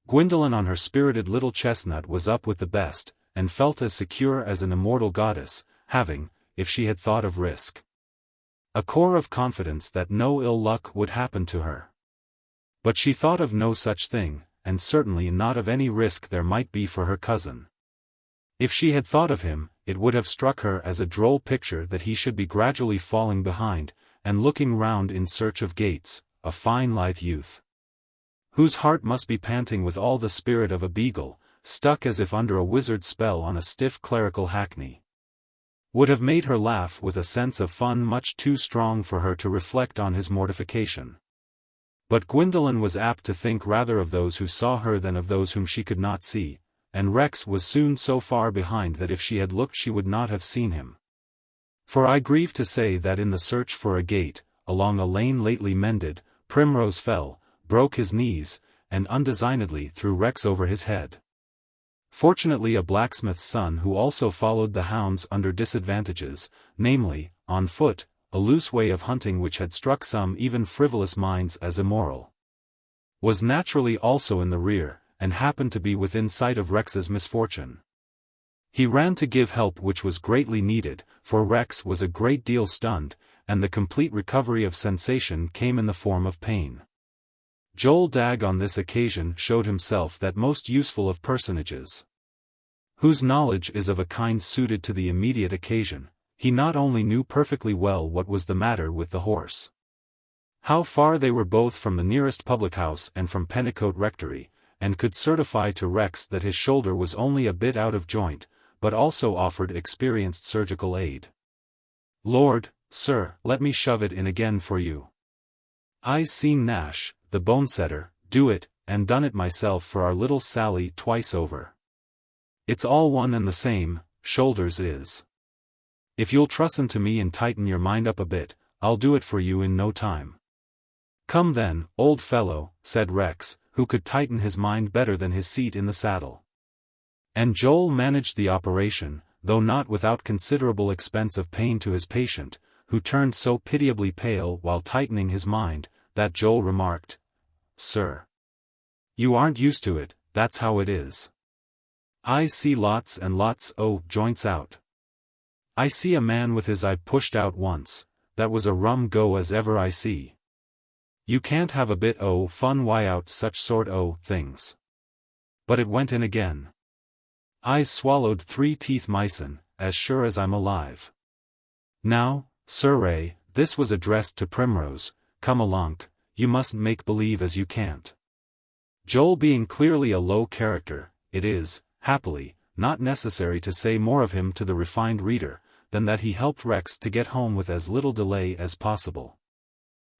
Gwendolen on her spirited little chestnut was up with the best, and felt as secure as an immortal goddess, having, if she had thought of risk, a core of confidence that no ill luck would happen to her. But she thought of no such thing, and certainly not of any risk there might be for her cousin. If she had thought of him, it would have struck her as a droll picture that he should be gradually falling behind, and looking round in search of Gates, a fine lithe youth, whose heart must be panting with all the spirit of a beagle, stuck as if under a wizard's spell on a stiff clerical hackney. Would have made her laugh with a sense of fun much too strong for her to reflect on his mortification. But Gwendolen was apt to think rather of those who saw her than of those whom she could not see, and Rex was soon so far behind that if she had looked she would not have seen him. For I grieve to say that in the search for a gate, along a lane lately mended, Primrose fell, broke his knees, and undesignedly threw Rex over his head. Fortunately a blacksmith's son who also followed the hounds under disadvantages, namely, on foot, a loose way of hunting which had struck some even frivolous minds as immoral, was naturally also in the rear, and happened to be within sight of Rex's misfortune. He ran to give help which was greatly needed, for Rex was a great deal stunned, and the complete recovery of sensation came in the form of pain. Joel Dagg on this occasion showed himself that most useful of personages, whose knowledge is of a kind suited to the immediate occasion. He not only knew perfectly well what was the matter with the horse, how far they were both from the nearest public-house and from Pennicote Rectory, and could certify to Rex that his shoulder was only a bit out of joint, but also offered experienced surgical aid. "Lord, sir, let me shove it in again for you. I seen Nash, the bonesetter, do it, and done it myself for our little Sally twice over. It's all one and the same, shoulders is. If you'll trusten to me and tighten your mind up a bit, I'll do it for you in no time." "Come then, old fellow," said Rex, who could tighten his mind better than his seat in the saddle. And Joel managed the operation, though not without considerable expense of pain to his patient, who turned so pitiably pale while tightening his mind, that Joel remarked, "Sir, you aren't used to it, that's how it is. I see lots and lots o' joints out. I see a man with his eye pushed out once, that was a rum go as ever I see. You can't have a bit o' fun why out such sort o' things." But it went in again. "I swallowed 3 teeth myson, as sure as I'm alive. Now, Sir Ray," this was addressed to Primrose, "come alonk, you mustn't make believe as you can't." Joel being clearly a low character, it is, happily, not necessary to say more of him to the refined reader, than that he helped Rex to get home with as little delay as possible.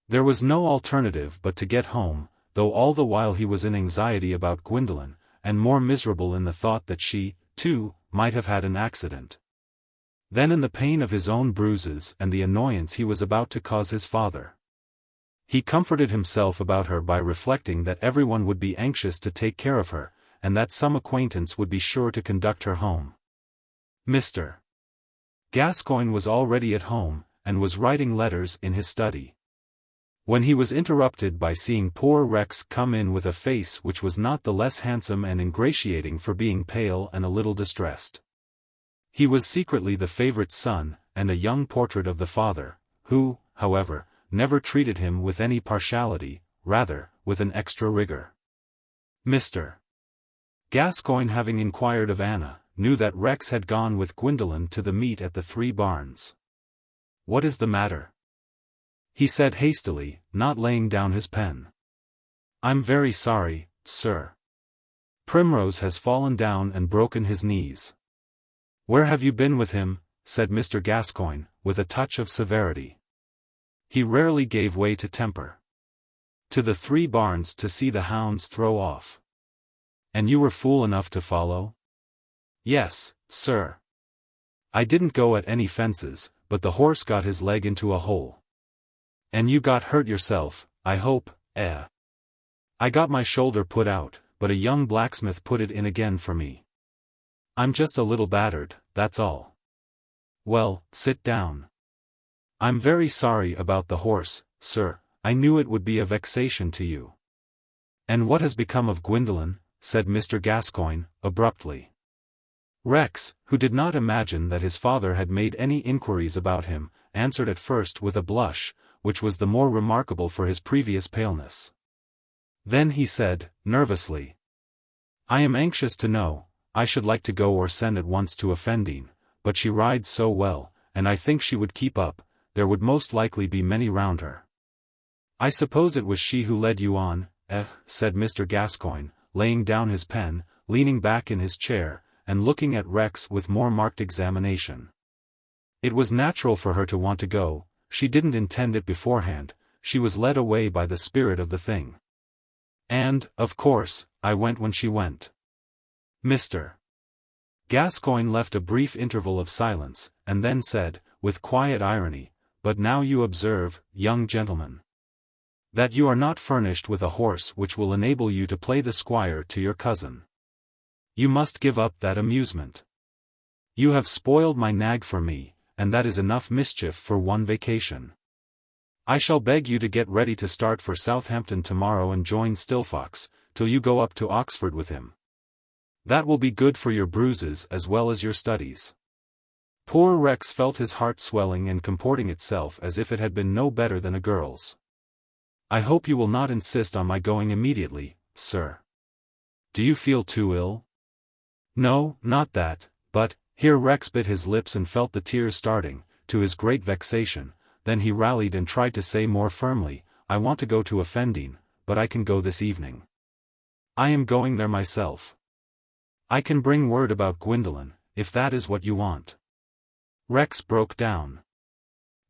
There was no alternative but to get home, though all the while he was in anxiety about Gwendolen, and more miserable in the thought that she, too, might have had an accident, than in the pain of his own bruises and the annoyance he was about to cause his father. He comforted himself about her by reflecting that everyone would be anxious to take care of her, and that some acquaintance would be sure to conduct her home. Mr. Gascoigne was already at home, and was writing letters in his study, when he was interrupted by seeing poor Rex come in with a face which was not the less handsome and ingratiating for being pale and a little distressed. He was secretly the favourite son, and a young portrait of the father, who, however, never treated him with any partiality, rather, with an extra rigour. Mr. Gascoigne, having inquired of Anna, knew that Rex had gone with Gwendolen to the meet at the 3 Barns. "What is the matter?" he said hastily, not laying down his pen. "I'm very sorry, sir. Primrose has fallen down and broken his knees." "Where have you been with him?" said Mr. Gascoigne, with a touch of severity. He rarely gave way to temper. "To the 3 Barns to see the hounds throw off." "And you were fool enough to follow?" "Yes, sir. I didn't go at any fences, but the horse got his leg into a hole." "And you got hurt yourself, I hope, eh?" "I got my shoulder put out, but a young blacksmith put it in again for me. I'm just a little battered, that's all." "Well, sit down." "I'm very sorry about the horse, sir, I knew it would be a vexation to you." "And what has become of Gwendolen?" said Mr. Gascoigne, abruptly. Rex, who did not imagine that his father had made any inquiries about him, answered at first with a blush, which was the more remarkable for his previous paleness. Then he said, nervously. I am anxious to know, I should like to go or send at once to Effendine, but she rides so well, and I think she would keep up, there would most likely be many round her. I suppose it was she who led you on, said Mr. Gascoigne, laying down his pen, leaning back in his chair, and looking at Rex with more marked examination. It was natural for her to want to go, she didn't intend it beforehand, she was led away by the spirit of the thing. And, of course, I went when she went. Mr. Gascoigne left a brief interval of silence, and then said, with quiet irony, but now you observe, young gentleman, that you are not furnished with a horse which will enable you to play the squire to your cousin. You must give up that amusement. You have spoiled my nag for me, and that is enough mischief for one vacation. I shall beg you to get ready to start for Southampton tomorrow and join Stilfox, till you go up to Oxford with him. That will be good for your bruises as well as your studies. Poor Rex felt his heart swelling and comporting itself as if it had been no better than a girl's. I hope you will not insist on my going immediately, sir. Do you feel too ill? No, not that, but, here Rex bit his lips and felt the tears starting, to his great vexation, then he rallied and tried to say more firmly, I want to go to Effendine, but I can go this evening. I am going there myself. I can bring word about Gwendolen, if that is what you want. Rex broke down.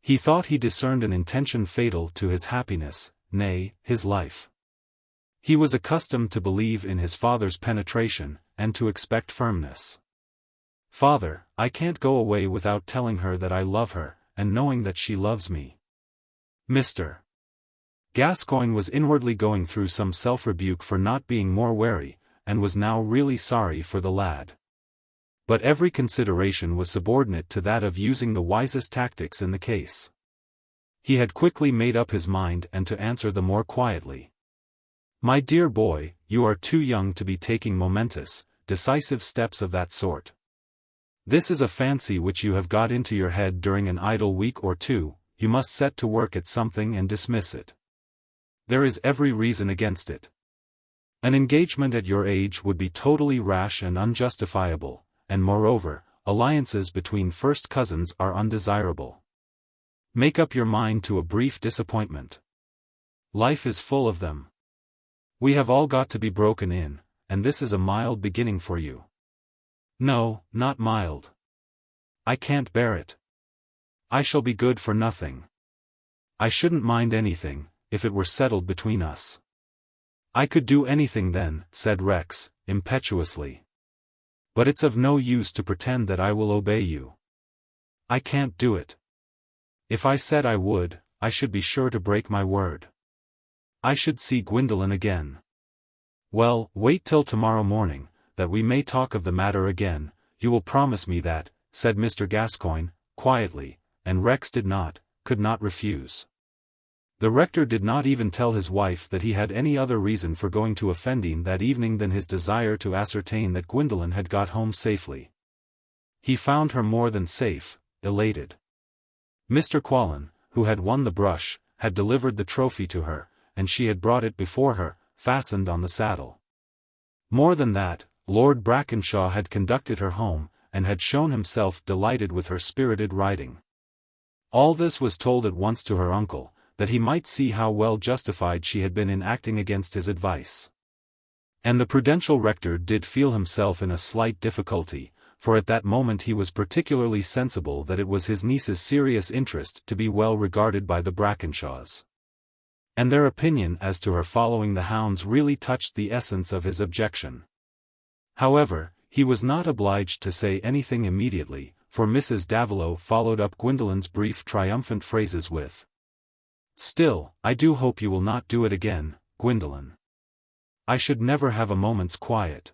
He thought he discerned an intention fatal to his happiness, nay, his life. He was accustomed to believe in his father's penetration, and to expect firmness. Father, I can't go away without telling her that I love her, and knowing that she loves me. Mr. Gascoigne was inwardly going through some self-rebuke for not being more wary, and was now really sorry for the lad. But every consideration was subordinate to that of using the wisest tactics in the case. He had quickly made up his mind and to answer the more quietly. My dear boy, you are too young to be taking momentous, decisive steps of that sort. This is a fancy which you have got into your head during an idle week or two, you must set to work at something and dismiss it. There is every reason against it. An engagement at your age would be totally rash and unjustifiable, and moreover, alliances between first cousins are undesirable. Make up your mind to a brief disappointment. Life is full of them. We have all got to be broken in, and this is a mild beginning for you. No, not mild. I can't bear it. I shall be good for nothing. I shouldn't mind anything, if it were settled between us. I could do anything then, said Rex, impetuously. But it's of no use to pretend that I will obey you. I can't do it. If I said I would, I should be sure to break my word. I should see Gwendolen again. Well, wait till tomorrow morning, that we may talk of the matter again, you will promise me that, said Mr. Gascoigne, quietly, and Rex could not refuse. The rector did not even tell his wife that he had any other reason for going to Effendine that evening than his desire to ascertain that Gwendolen had got home safely. He found her more than safe, elated. Mr. Quallen, who had won the brush, had delivered the trophy to her, and she had brought it before her, fastened on the saddle. More than that, Lord Brackenshaw had conducted her home, and had shown himself delighted with her spirited riding. All this was told at once to her uncle, that he might see how well justified she had been in acting against his advice. And the prudential rector did feel himself in a slight difficulty, for at that moment he was particularly sensible that it was his niece's serious interest to be well regarded by the Brackenshaws. And their opinion as to her following the hounds really touched the essence of his objection. However, he was not obliged to say anything immediately, for Mrs. Davilow followed up Gwendolen's brief triumphant phrases with, "Still, I do hope you will not do it again, Gwendolen. I should never have a moment's quiet.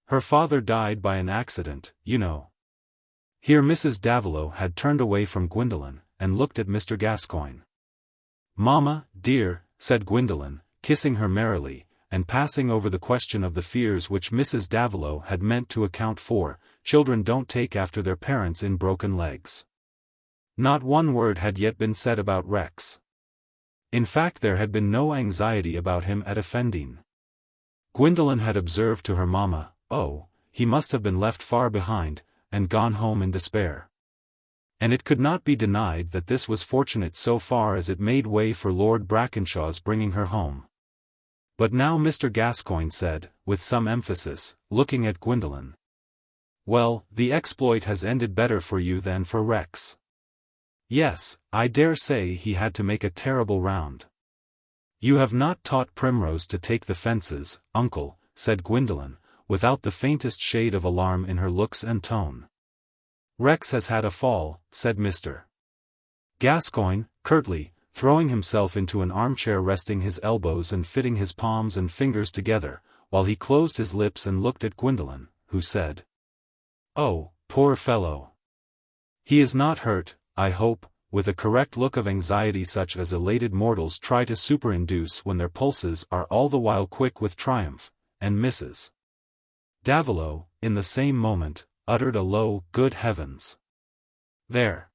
Her father died by an accident, you know." Here Mrs. Davilow had turned away from Gwendolen, and looked at Mr. Gascoigne. "Mamma, dear," said Gwendolen, kissing her merrily, and passing over the question of the fears which Mrs. Davilow had meant to account for, "children don't take after their parents in broken legs." Not one word had yet been said about Rex. In fact, there had been no anxiety about him at offending. Gwendolen had observed to her mamma, "Oh, he must have been left far behind, and gone home in despair." And it could not be denied that this was fortunate so far as it made way for Lord Brackenshaw's bringing her home. But now Mr. Gascoigne said, with some emphasis, looking at Gwendolen, "Well, the exploit has ended better for you than for Rex." "Yes, I dare say he had to make a terrible round." "You have not taught Primrose to take the fences, uncle," said Gwendolen, without the faintest shade of alarm in her looks and tone. "Rex has had a fall," said Mr. Gascoigne, curtly, throwing himself into an armchair, resting his elbows and fitting his palms and fingers together, while he closed his lips and looked at Gwendolen, who said, "Oh, poor fellow! He is not hurt, I hope," with a correct look of anxiety such as elated mortals try to superinduce when their pulses are all the while quick with triumph, and Mrs. Davilow, in the same moment, uttered a low, "Good heavens! There!"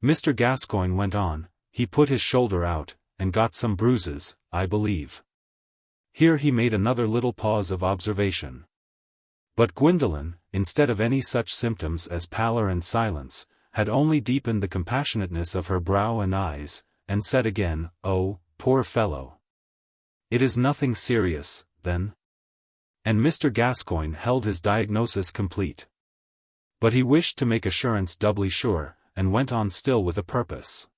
Mr. Gascoigne went on, "He put his shoulder out, and got some bruises, I believe." Here he made another little pause of observation. But Gwendolen, instead of any such symptoms as pallor and silence, had only deepened the compassionateness of her brow and eyes, and said again, "Oh, poor fellow! It is nothing serious, then?" And Mr. Gascoigne held his diagnosis complete. But he wished to make assurance doubly sure, and went on still with a purpose.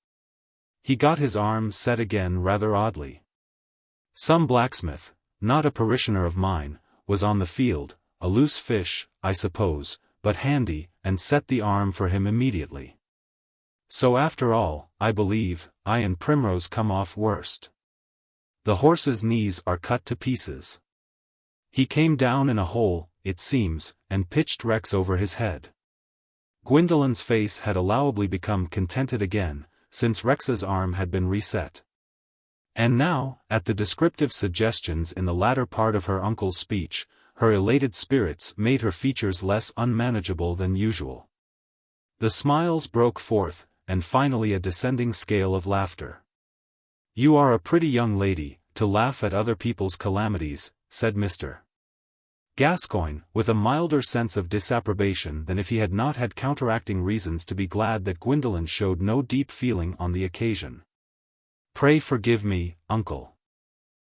He got his arm set again rather oddly. "Some blacksmith, not a parishioner of mine, was on the field, a loose fish, I suppose, but handy, and set the arm for him immediately. So after all, I believe, I and Primrose come off worst. The horse's knees are cut to pieces. He came down in a hole, it seems, and pitched Rex over his head." Gwendolen's face had allowably become contented again, since Rex's arm had been reset. And now, at the descriptive suggestions in the latter part of her uncle's speech, her elated spirits made her features less unmanageable than usual. The smiles broke forth, and finally a descending scale of laughter. "You are a pretty young lady, to laugh at other people's calamities," said Mr. Gascoigne, with a milder sense of disapprobation than if he had not had counteracting reasons to be glad that Gwendolen showed no deep feeling on the occasion. "Pray forgive me, uncle.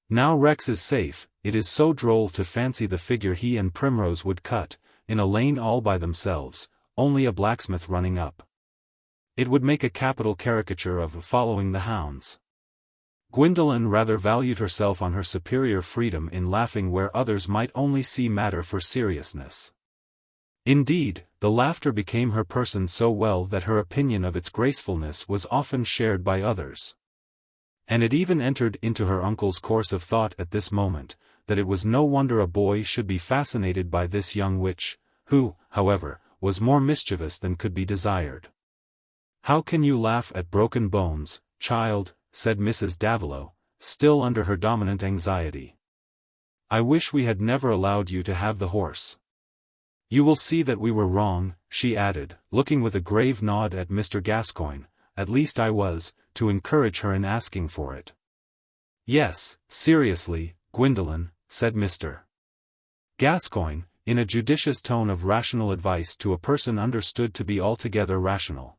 Now Rex is safe, it is so droll to fancy the figure he and Primrose would cut, in a lane all by themselves, only a blacksmith running up. It would make a capital caricature of Following the Hounds." Gwendolen rather valued herself on her superior freedom in laughing where others might only see matter for seriousness. Indeed, the laughter became her person so well that her opinion of its gracefulness was often shared by others. And it even entered into her uncle's course of thought at this moment, that it was no wonder a boy should be fascinated by this young witch, who, however, was more mischievous than could be desired. "How can you laugh at broken bones, child?" said Mrs. Davilow, still under her dominant anxiety. "I wish we had never allowed you to have the horse. You will see that we were wrong," she added, looking with a grave nod at Mr. Gascoigne, "at least I was, to encourage her in asking for it." "Yes, seriously, Gwendolen," said Mr. Gascoigne, in a judicious tone of rational advice to a person understood to be altogether rational.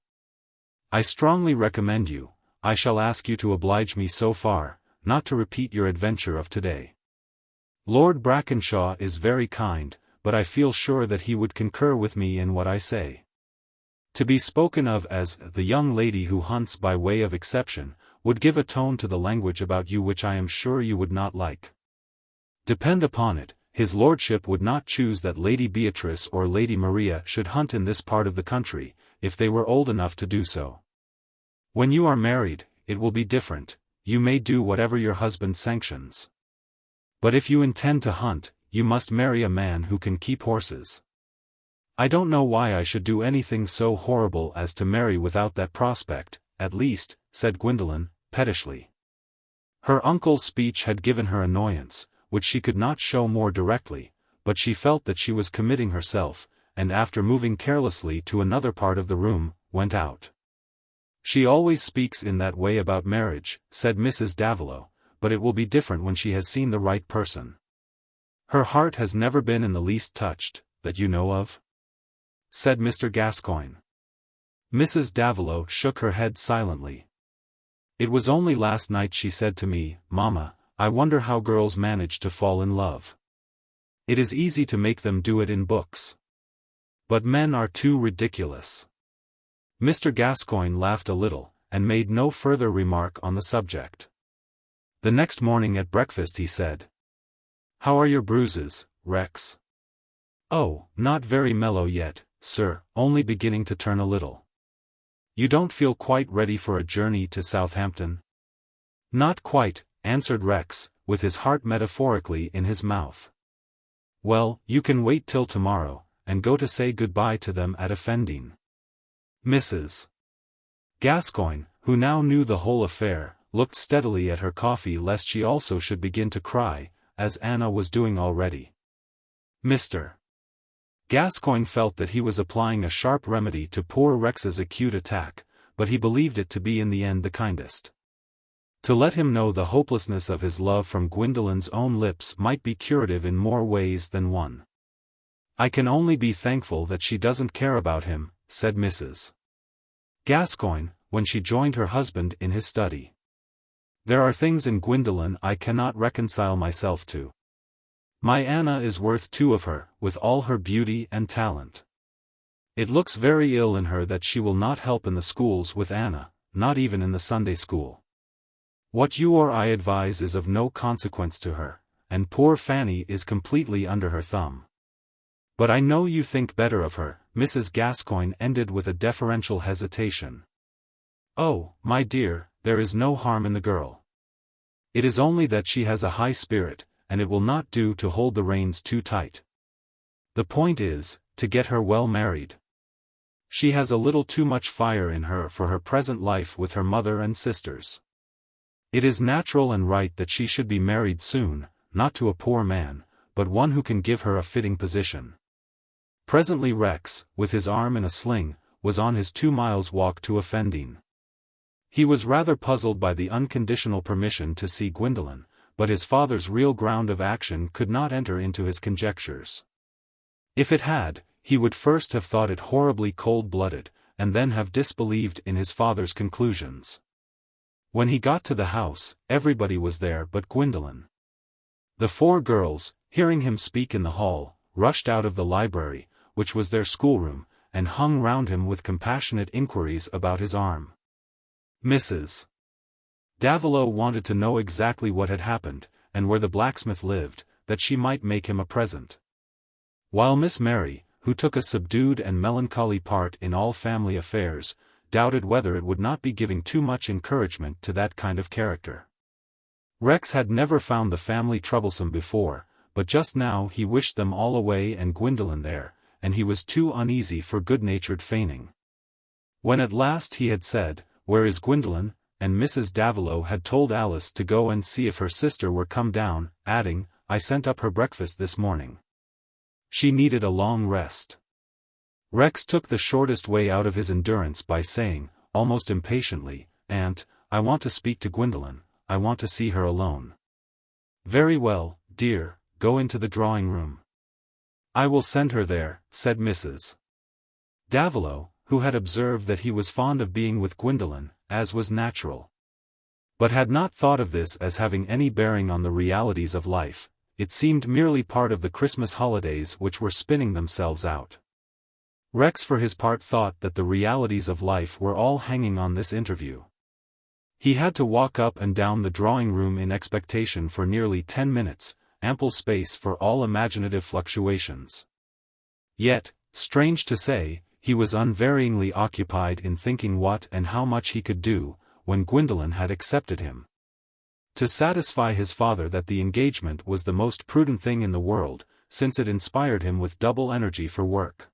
"I strongly recommend you, I shall ask you to oblige me so far, not to repeat your adventure of today. Lord Brackenshaw is very kind, but I feel sure that he would concur with me in what I say. To be spoken of as the young lady who hunts by way of exception, would give a tone to the language about you which I am sure you would not like. Depend upon it, his lordship would not choose that Lady Beatrice or Lady Maria should hunt in this part of the country, if they were old enough to do so. When you are married, it will be different, you may do whatever your husband sanctions. But if you intend to hunt, you must marry a man who can keep horses. I don't know why I should do anything so horrible as to marry without that prospect, at least," said Gwendolen, pettishly. Her uncle's speech had given her annoyance, which she could not show more directly, but she felt that she was committing herself, and after moving carelessly to another part of the room, went out. "She always speaks in that way about marriage," said Mrs. Davilow, "but it will be different when she has seen the right person." "Her heart has never been in the least touched, that you know of?" said Mr. Gascoigne. Mrs. Davilow shook her head silently. "It was only last night she said to me, 'Mamma, I wonder how girls manage to fall in love. It is easy to make them do it in books. But men are too ridiculous.'" Mr. Gascoigne laughed a little, and made no further remark on the subject. The next morning at breakfast he said, "How are your bruises, Rex?" "Oh, not very mellow yet, sir, only beginning to turn a little." "You don't feel quite ready for a journey to Southampton?" "Not quite," answered Rex, with his heart metaphorically in his mouth. "Well, you can wait till tomorrow, and go to say goodbye to them at Effendine." Mrs. Gascoigne, who now knew the whole affair, looked steadily at her coffee lest she also should begin to cry, as Anna was doing already. Mr. Gascoigne felt that he was applying a sharp remedy to poor Rex's acute attack, but he believed it to be in the end the kindest. To let him know the hopelessness of his love from Gwendolen's own lips might be curative in more ways than one. "I can only be thankful that she doesn't care about him," said Mrs. Gascoigne, when she joined her husband in his study. "There are things in Gwendolen I cannot reconcile myself to. My Anna is worth two of her, with all her beauty and talent. It looks very ill in her that she will not help in the schools with Anna, not even in the Sunday school. What you or I advise is of no consequence to her, and poor Fanny is completely under her thumb. But I know you think better of her," Mrs. Gascoigne ended with a deferential hesitation. "Oh, my dear, there is no harm in the girl. It is only that she has a high spirit, and it will not do to hold the reins too tight. The point is, to get her well married. She has a little too much fire in her for her present life with her mother and sisters. It is natural and right that she should be married soon, not to a poor man, but one who can give her a fitting position." Presently Rex, with his arm in a sling, was on his 2 miles walk to Effendine. He was rather puzzled by the unconditional permission to see Gwendolen, but his father's real ground of action could not enter into his conjectures. If it had, he would first have thought it horribly cold-blooded, and then have disbelieved in his father's conclusions. When he got to the house, everybody was there but Gwendolen. The 4 girls, hearing him speak in the hall, rushed out of the library, which was their schoolroom, and hung round him with compassionate inquiries about his arm. Mrs. Davilow wanted to know exactly what had happened, and where the blacksmith lived, that she might make him a present. While Miss Mary, who took a subdued and melancholy part in all family affairs, doubted whether it would not be giving too much encouragement to that kind of character. Rex had never found the family troublesome before, but just now he wished them all away and Gwendolen there, and he was too uneasy for good-natured feigning. When at last he had said, "Where is Gwendolen?" and Mrs. Davilow had told Alice to go and see if her sister were come down, adding, "I sent up her breakfast this morning. She needed a long rest." Rex took the shortest way out of his endurance by saying, almost impatiently, "Aunt, I want to speak to Gwendolen, I want to see her alone." "Very well, dear, go into the drawing-room." "I will send her there," said Mrs. Davilow, who had observed that he was fond of being with Gwendolen, as was natural. But had not thought of this as having any bearing on the realities of life. It seemed merely part of the Christmas holidays which were spinning themselves out. Rex for his part thought that the realities of life were all hanging on this interview. He had to walk up and down the drawing-room in expectation for nearly 10 minutes, ample space for all imaginative fluctuations. Yet, strange to say, he was unvaryingly occupied in thinking what and how much he could do, when Gwendolen had accepted him. To satisfy his father that the engagement was the most prudent thing in the world, since it inspired him with double energy for work.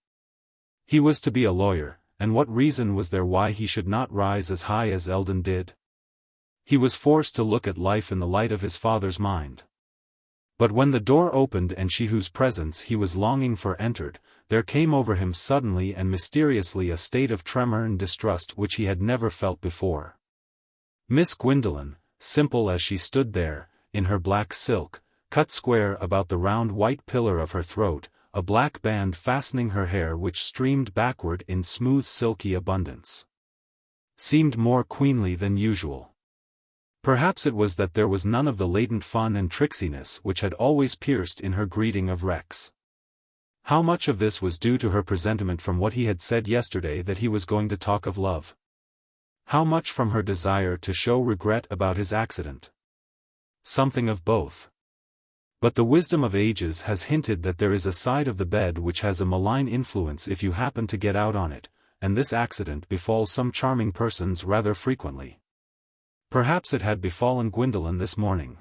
He was to be a lawyer, and what reason was there why he should not rise as high as Eldon did? He was forced to look at life in the light of his father's mind. But when the door opened and she whose presence he was longing for entered, there came over him suddenly and mysteriously a state of tremor and distrust which he had never felt before. Miss Gwendolen, simple as she stood there, in her black silk, cut square about the round white pillar of her throat, a black band fastening her hair which streamed backward in smooth silky abundance, seemed more queenly than usual. Perhaps it was that there was none of the latent fun and tricksiness which had always pierced in her greeting of Rex. How much of this was due to her presentiment from what he had said yesterday that he was going to talk of love? How much from her desire to show regret about his accident? Something of both. But the wisdom of ages has hinted that there is a side of the bed which has a malign influence if you happen to get out on it, and this accident befalls some charming persons rather frequently. Perhaps it had befallen Gwendolen this morning.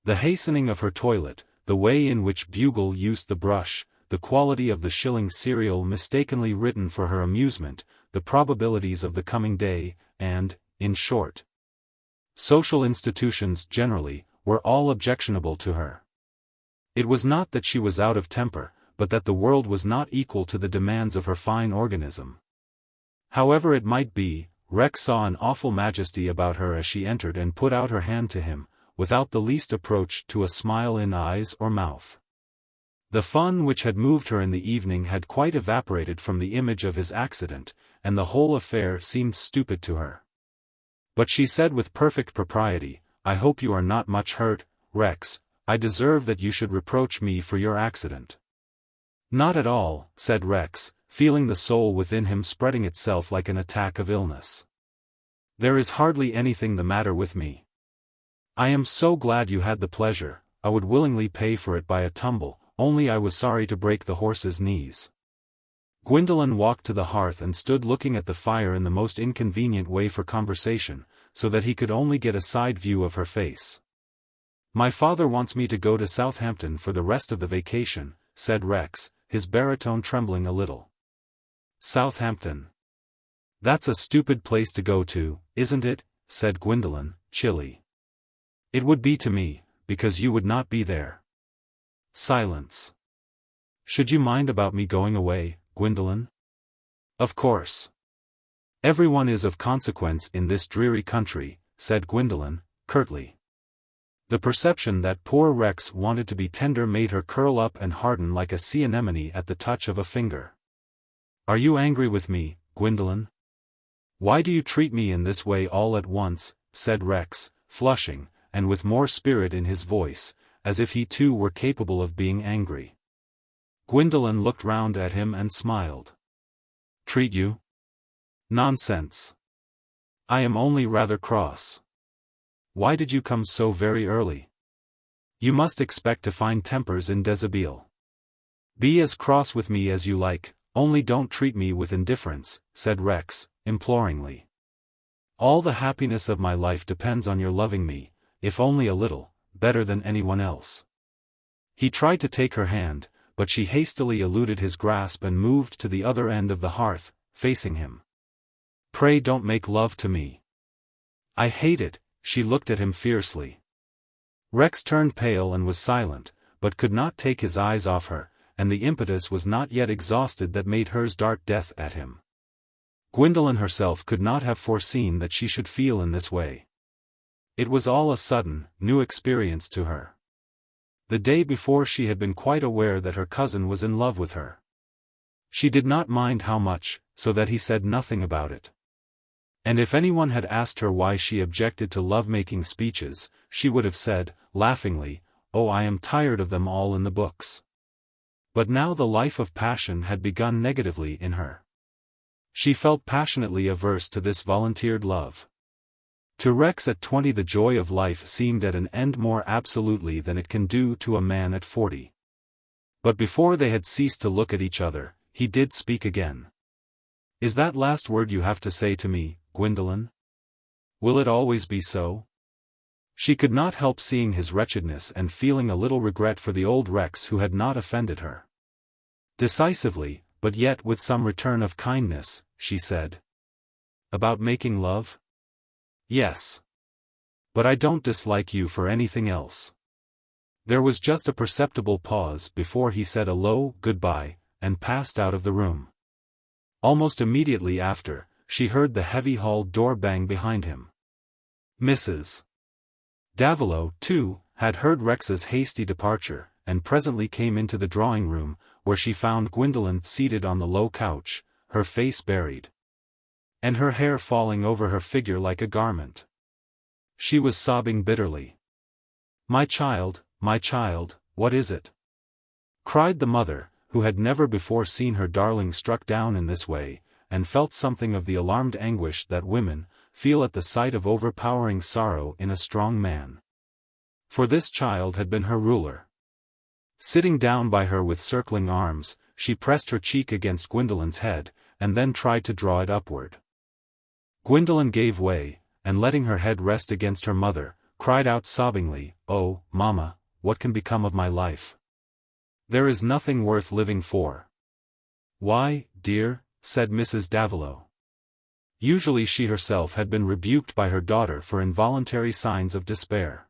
The hastening of her toilet, the way in which Bugle used the brush, the quality of the shilling serial mistakenly written for her amusement, the probabilities of the coming day, and, in short, social institutions generally, were all objectionable to her. It was not that she was out of temper, but that the world was not equal to the demands of her fine organism. However it might be, Rex saw an awful majesty about her as she entered and put out her hand to him, without the least approach to a smile in eyes or mouth. The fun which had moved her in the evening had quite evaporated from the image of his accident, and the whole affair seemed stupid to her. But she said with perfect propriety, "I hope you are not much hurt, Rex. I deserve that you should reproach me for your accident." "Not at all," said Rex, feeling the soul within him spreading itself like an attack of illness. "There is hardly anything the matter with me. I am so glad you had the pleasure, I would willingly pay for it by a tumble, only I was sorry to break the horse's knees." Gwendolen walked to the hearth and stood looking at the fire in the most inconvenient way for conversation, so that he could only get a side view of her face. "My father wants me to go to Southampton for the rest of the vacation," said Rex, his baritone trembling a little. "Southampton? That's a stupid place to go to, isn't it?" said Gwendolen, chilly. "It would be to me, because you would not be there." Silence. "Should you mind about me going away, Gwendolen?" "Of course. Everyone is of consequence in this dreary country," said Gwendolen, curtly. The perception that poor Rex wanted to be tender made her curl up and harden like a sea anemone at the touch of a finger. "Are you angry with me, Gwendolen? Why do you treat me in this way all at once?" said Rex, flushing, and with more spirit in his voice, as if he too were capable of being angry. Gwendolen looked round at him and smiled. "Treat you? Nonsense. I am only rather cross. Why did you come so very early? You must expect to find tempers in deshabille. Be as cross with me as you like, only don't treat me with indifference," said Rex, imploringly. "All the happiness of my life depends on your loving me, if only a little, better than anyone else." He tried to take her hand, but she hastily eluded his grasp and moved to the other end of the hearth, facing him. "Pray don't make love to me. I hate it." She looked at him fiercely. Rex turned pale and was silent, but could not take his eyes off her, and the impetus was not yet exhausted that made hers dart death at him. Gwendolen herself could not have foreseen that she should feel in this way. It was all a sudden, new experience to her. The day before she had been quite aware that her cousin was in love with her. She did not mind how much, so that he said nothing about it. And if anyone had asked her why she objected to love-making speeches, she would have said, laughingly, "Oh, I am tired of them all in the books." But now the life of passion had begun negatively in her. She felt passionately averse to this volunteered love. To Rex at 20 the joy of life seemed at an end more absolutely than it can do to a man at 40. But before they had ceased to look at each other, he did speak again. "Is that last word you have to say to me, Gwendolen? Will it always be so?" She could not help seeing his wretchedness and feeling a little regret for the old Rex who had not offended her. Decisively, but yet with some return of kindness, she said. "About making love?" "Yes. But I don't dislike you for anything else." There was just a perceptible pause before he said a low goodbye, and passed out of the room. Almost immediately after, she heard the heavy hall door bang behind him. Mrs. Davilow, too, had heard Rex's hasty departure, and presently came into the drawing-room, where she found Gwendolen seated on the low couch, her face buried, and her hair falling over her figure like a garment. She was sobbing bitterly. my child, what is it?" cried the mother, who had never before seen her darling struck down in this way, and felt something of the alarmed anguish that women feel at the sight of overpowering sorrow in a strong man. For this child had been her ruler. Sitting down by her with circling arms, she pressed her cheek against Gwendolen's head, and then tried to draw it upward. Gwendolen gave way, and letting her head rest against her mother, cried out sobbingly, "Oh, Mamma, what can become of my life? There is nothing worth living for." "Why, dear?" said Mrs. Davilow. Usually she herself had been rebuked by her daughter for involuntary signs of despair.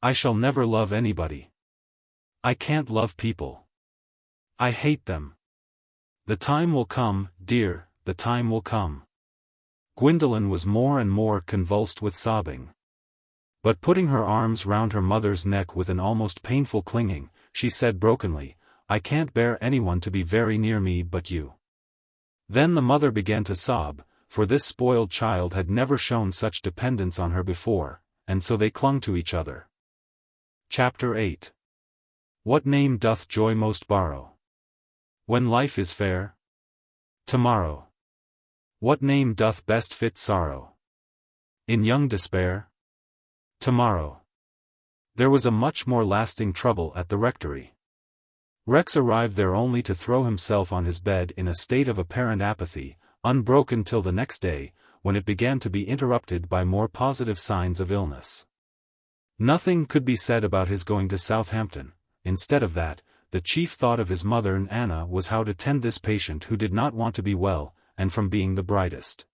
"I shall never love anybody. I can't love people. I hate them. The time will come, dear, the time will come." Gwendolen was more and more convulsed with sobbing. But putting her arms round her mother's neck with an almost painful clinging, she said brokenly, "I can't bear anyone to be very near me but you." Then the mother began to sob, for this spoiled child had never shown such dependence on her before, and so they clung to each other. Chapter 8. What name doth joy most borrow? When life is fair? Tomorrow. What name doth best fit sorrow? In young despair? Tomorrow. There was a much more lasting trouble at the rectory. Rex arrived there only to throw himself on his bed in a state of apparent apathy, unbroken till the next day, when it began to be interrupted by more positive signs of illness. Nothing could be said about his going to Southampton. Instead of that, the chief thought of his mother and Anna was how to tend this patient who did not want to be well, and from being the brightest,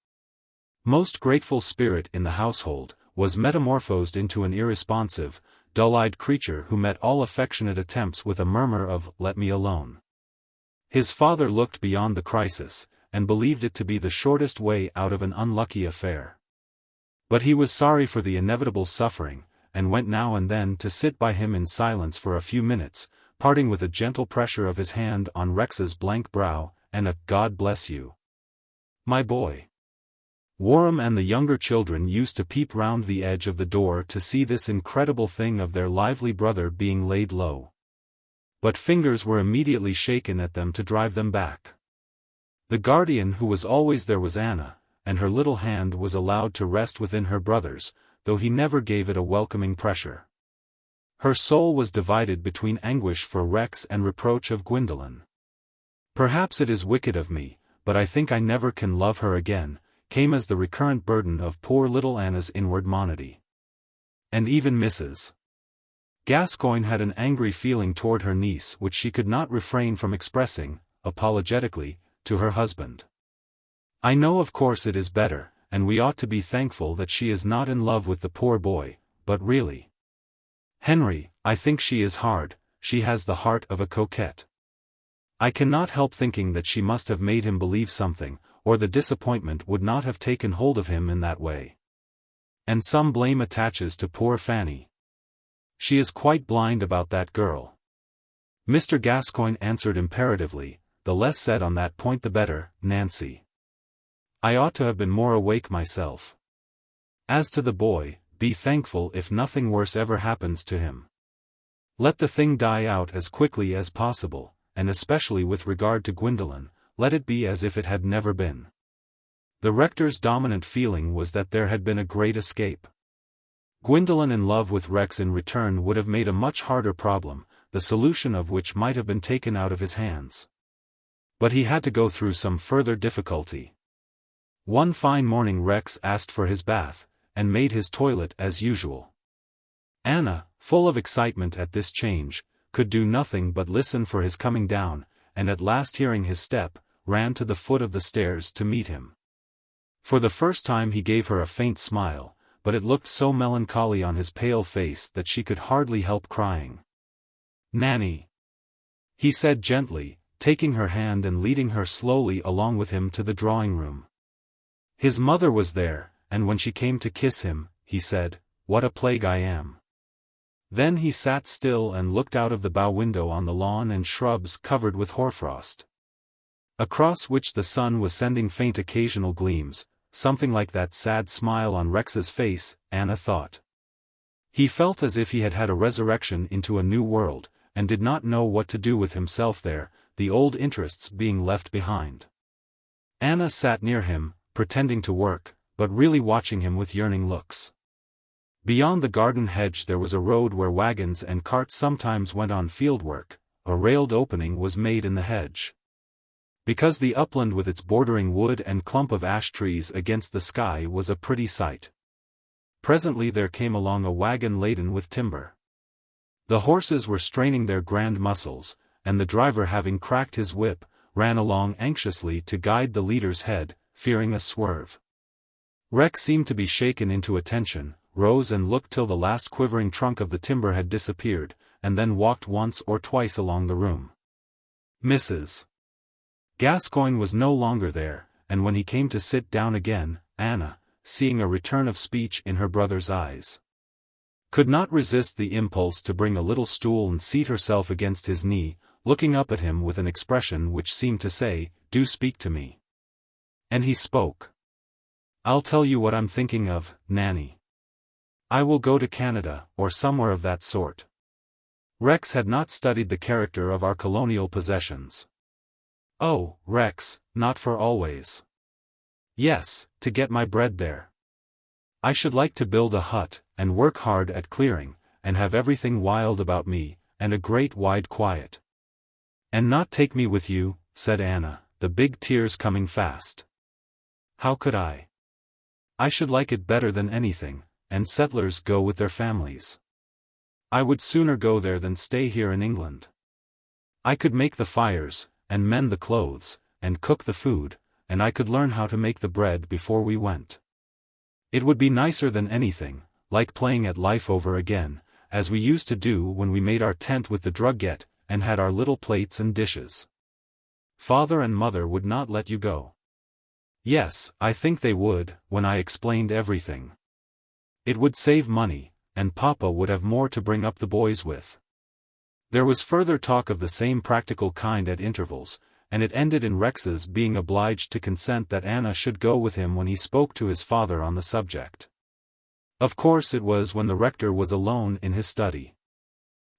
most grateful spirit in the household, was metamorphosed into an irresponsive, dull-eyed creature who met all affectionate attempts with a murmur of "let me alone." His father looked beyond the crisis, and believed it to be the shortest way out of an unlucky affair. But he was sorry for the inevitable suffering, and went now and then to sit by him in silence for a few minutes, parting with a gentle pressure of his hand on Rex's blank brow, and a "God bless you, my boy." Warham and the younger children used to peep round the edge of the door to see this incredible thing of their lively brother being laid low. But fingers were immediately shaken at them to drive them back. The guardian who was always there was Anna, and her little hand was allowed to rest within her brother's, though he never gave it a welcoming pressure. Her soul was divided between anguish for Rex and reproach of Gwendolen. "Perhaps it is wicked of me, but I think I never can love her again," came as the recurrent burden of poor little Anna's inward monody. And even Mrs. Gascoigne had an angry feeling toward her niece which she could not refrain from expressing, apologetically, to her husband. "I know of course it is better, and we ought to be thankful that she is not in love with the poor boy, but really, Henry, I think she is hard. She has the heart of a coquette. I cannot help thinking that she must have made him believe something, or the disappointment would not have taken hold of him in that way. And some blame attaches to poor Fanny. She is quite blind about that girl." Mr. Gascoigne answered imperatively, "The less said on that point the better, Nancy. I ought to have been more awake myself. As to the boy, be thankful if nothing worse ever happens to him. Let the thing die out as quickly as possible, and especially with regard to Gwendolen, let it be as if it had never been." The rector's dominant feeling was that there had been a great escape. Gwendolen in love with Rex in return would have made a much harder problem, the solution of which might have been taken out of his hands. But he had to go through some further difficulty. One fine morning Rex asked for his bath, and made his toilet as usual. Anna, full of excitement at this change, could do nothing but listen for his coming down, and at last hearing his step, ran to the foot of the stairs to meet him. For the first time he gave her a faint smile, but it looked so melancholy on his pale face that she could hardly help crying. "Nanny," he said gently, taking her hand and leading her slowly along with him to the drawing-room. His mother was there, and when she came to kiss him, he said, "What a plague I am." Then he sat still and looked out of the bow window on the lawn and shrubs covered with hoarfrost, across which the sun was sending faint occasional gleams, something like that sad smile on Rex's face, Anna thought. He felt as if he had had a resurrection into a new world, and did not know what to do with himself there, the old interests being left behind. Anna sat near him, pretending to work, but really watching him with yearning looks. Beyond the garden hedge there was a road where wagons and carts sometimes went on fieldwork. A railed opening was made in the hedge, because the upland with its bordering wood and clump of ash trees against the sky was a pretty sight. Presently there came along a wagon laden with timber. The horses were straining their grand muscles, and the driver, having cracked his whip, ran along anxiously to guide the leader's head, fearing a swerve. Rex seemed to be shaken into attention, rose and looked till the last quivering trunk of the timber had disappeared, and then walked once or twice along the room. Mrs. Gascoigne was no longer there, and when he came to sit down again, Anna, seeing a return of speech in her brother's eyes, could not resist the impulse to bring a little stool and seat herself against his knee, looking up at him with an expression which seemed to say, "Do speak to me." And he spoke. "I'll tell you what I'm thinking of, Nanny. I will go to Canada, or somewhere of that sort." Rex had not studied the character of our colonial possessions. "Oh, Rex, not for always." "Yes, to get my bread there. I should like to build a hut, and work hard at clearing, and have everything wild about me, and a great wide quiet." "And not take me with you," said Anna, the big tears coming fast. "How could I? I should like it better than anything, and settlers go with their families. I would sooner go there than stay here in England. I could make the fires, and mend the clothes, and cook the food, and I could learn how to make the bread before we went. It would be nicer than anything, like playing at life over again, as we used to do when we made our tent with the drugget, and had our little plates and dishes." "Father and mother would not let you go." "Yes, I think they would, when I explained everything. It would save money, and Papa would have more to bring up the boys with." There was further talk of the same practical kind at intervals, and it ended in Rex's being obliged to consent that Anna should go with him when he spoke to his father on the subject. Of course it was when the rector was alone in his study.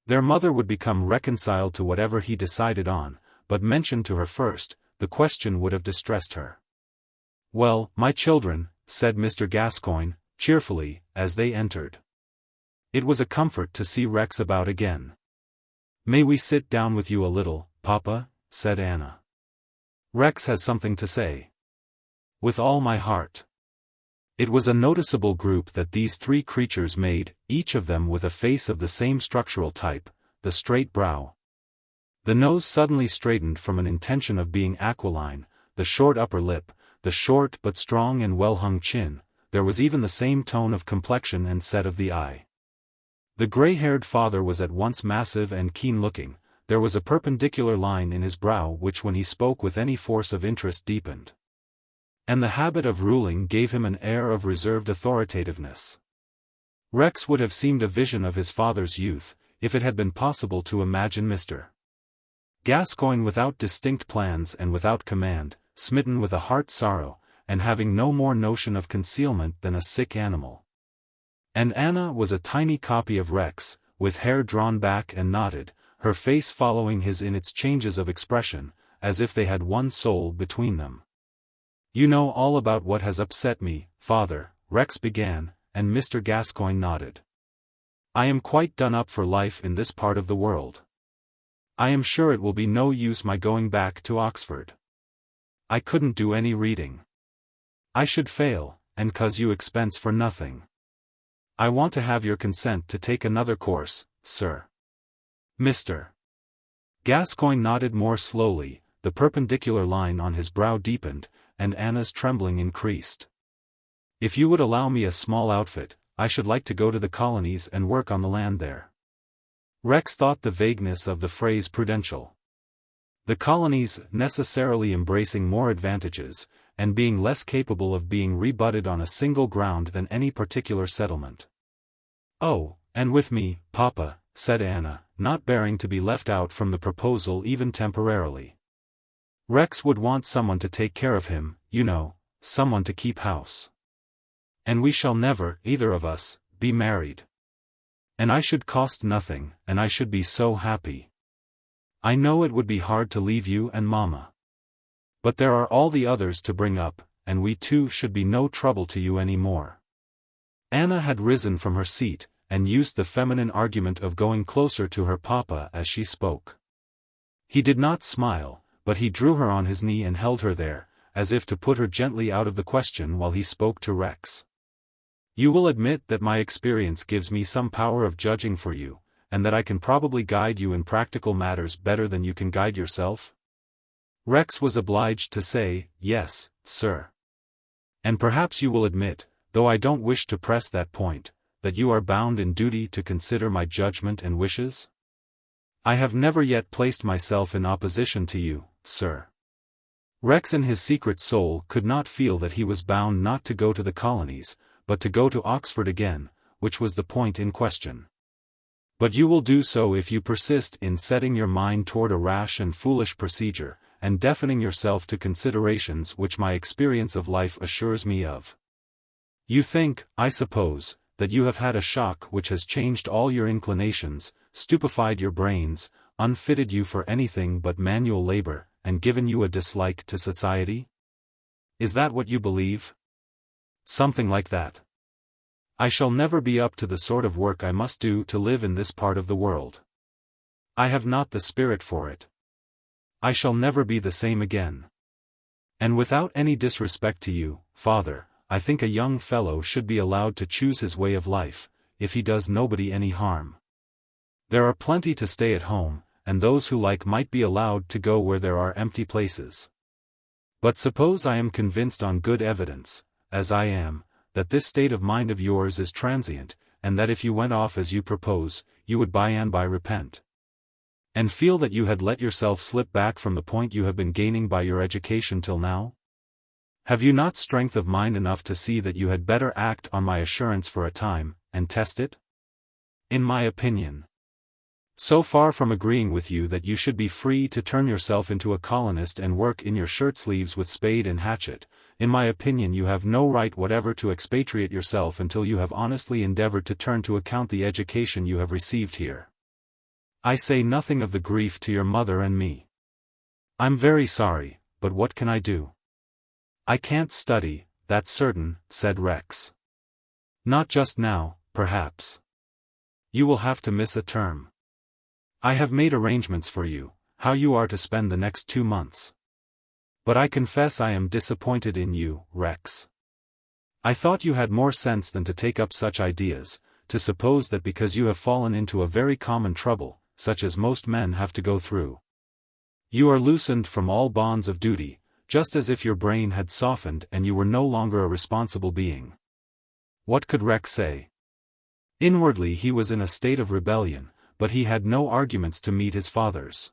Their mother would become reconciled to whatever he decided on, but mentioned to her first, the question would have distressed her. "Well, my children," said Mr. Gascoigne, cheerfully, as they entered. It was a comfort to see Rex about again. "May we sit down with you a little, Papa?" said Anna. "Rex has something to say." "With all my heart." It was a noticeable group that these three creatures made, each of them with a face of the same structural type, the straight brow. The nose suddenly straightened from an intention of being aquiline, the short upper lip, the short but strong and well-hung chin. There was even the same tone of complexion and set of the eye. The gray-haired father was at once massive and keen-looking. There was a perpendicular line in his brow which when he spoke with any force of interest deepened. And the habit of ruling gave him an air of reserved authoritativeness. Rex would have seemed a vision of his father's youth, if it had been possible to imagine Mr. Gascoigne without distinct plans and without command, smitten with a heart-sorrow, and having no more notion of concealment than a sick animal. And Anna was a tiny copy of Rex, with hair drawn back and knotted, her face following his in its changes of expression, as if they had one soul between them. "You know all about what has upset me, father," Rex began, and Mr. Gascoigne nodded. "I am quite done up for life in this part of the world. I am sure it will be no use my going back to Oxford. I couldn't do any reading. I should fail, and cause you expense for nothing. I want to have your consent to take another course, sir." Mr. Gascoigne nodded more slowly, the perpendicular line on his brow deepened, and Anna's trembling increased. If you would allow me a small outfit, I should like to go to the colonies and work on the land there. Rex thought the vagueness of the phrase prudential. The colonies necessarily embracing more advantages, and being less capable of being rebutted on a single ground than any particular settlement. Oh, and with me, Papa, said Anna, not bearing to be left out from the proposal even temporarily. Rex would want someone to take care of him, you know, someone to keep house. And we shall never, either of us, be married. And I should cost nothing, and I should be so happy. I know it would be hard to leave you and Mama. But there are all the others to bring up, and we too should be no trouble to you any more. Anna had risen from her seat, and used the feminine argument of going closer to her papa as she spoke. He did not smile, but he drew her on his knee and held her there, as if to put her gently out of the question while he spoke to Rex. You will admit that my experience gives me some power of judging for you, and that I can probably guide you in practical matters better than you can guide yourself? Rex was obliged to say, yes, sir. And perhaps you will admit, though I don't wish to press that point, that you are bound in duty to consider my judgment and wishes? I have never yet placed myself in opposition to you, sir. Rex in his secret soul could not feel that he was bound not to go to the colonies, but to go to Oxford again, which was the point in question. But you will do so if you persist in setting your mind toward a rash and foolish procedure, and deafening yourself to considerations which my experience of life assures me of. You think, I suppose, that you have had a shock which has changed all your inclinations, stupefied your brains, unfitted you for anything but manual labor, and given you a dislike to society? Is that what you believe? Something like that. I shall never be up to the sort of work I must do to live in this part of the world. I have not the spirit for it. I shall never be the same again. And without any disrespect to you, Father, I think a young fellow should be allowed to choose his way of life, if he does nobody any harm. There are plenty to stay at home, and those who like might be allowed to go where there are empty places. But suppose I am convinced on good evidence, as I am, that this state of mind of yours is transient, and that if you went off as you propose, you would by and by repent. And feel that you had let yourself slip back from the point you have been gaining by your education till now? Have you not strength of mind enough to see that you had better act on my assurance for a time, and test it? In my opinion. So far from agreeing with you that you should be free to turn yourself into a colonist and work in your shirt-sleeves with spade and hatchet, in my opinion you have no right whatever to expatriate yourself until you have honestly endeavored to turn to account the education you have received here. I say nothing of the grief to your mother and me. I'm very sorry, but what can I do? I can't study, that's certain, said Rex. Not just now, perhaps. You will have to miss a term. I have made arrangements for you, how you are to spend the next 2 months. But I confess I am disappointed in you, Rex. I thought you had more sense than to take up such ideas, to suppose that because you have fallen into a very common trouble, such as most men have to go through, you are loosened from all bonds of duty, just as if your brain had softened and you were no longer a responsible being. What could Rex say? Inwardly he was in a state of rebellion, but he had no arguments to meet his father's.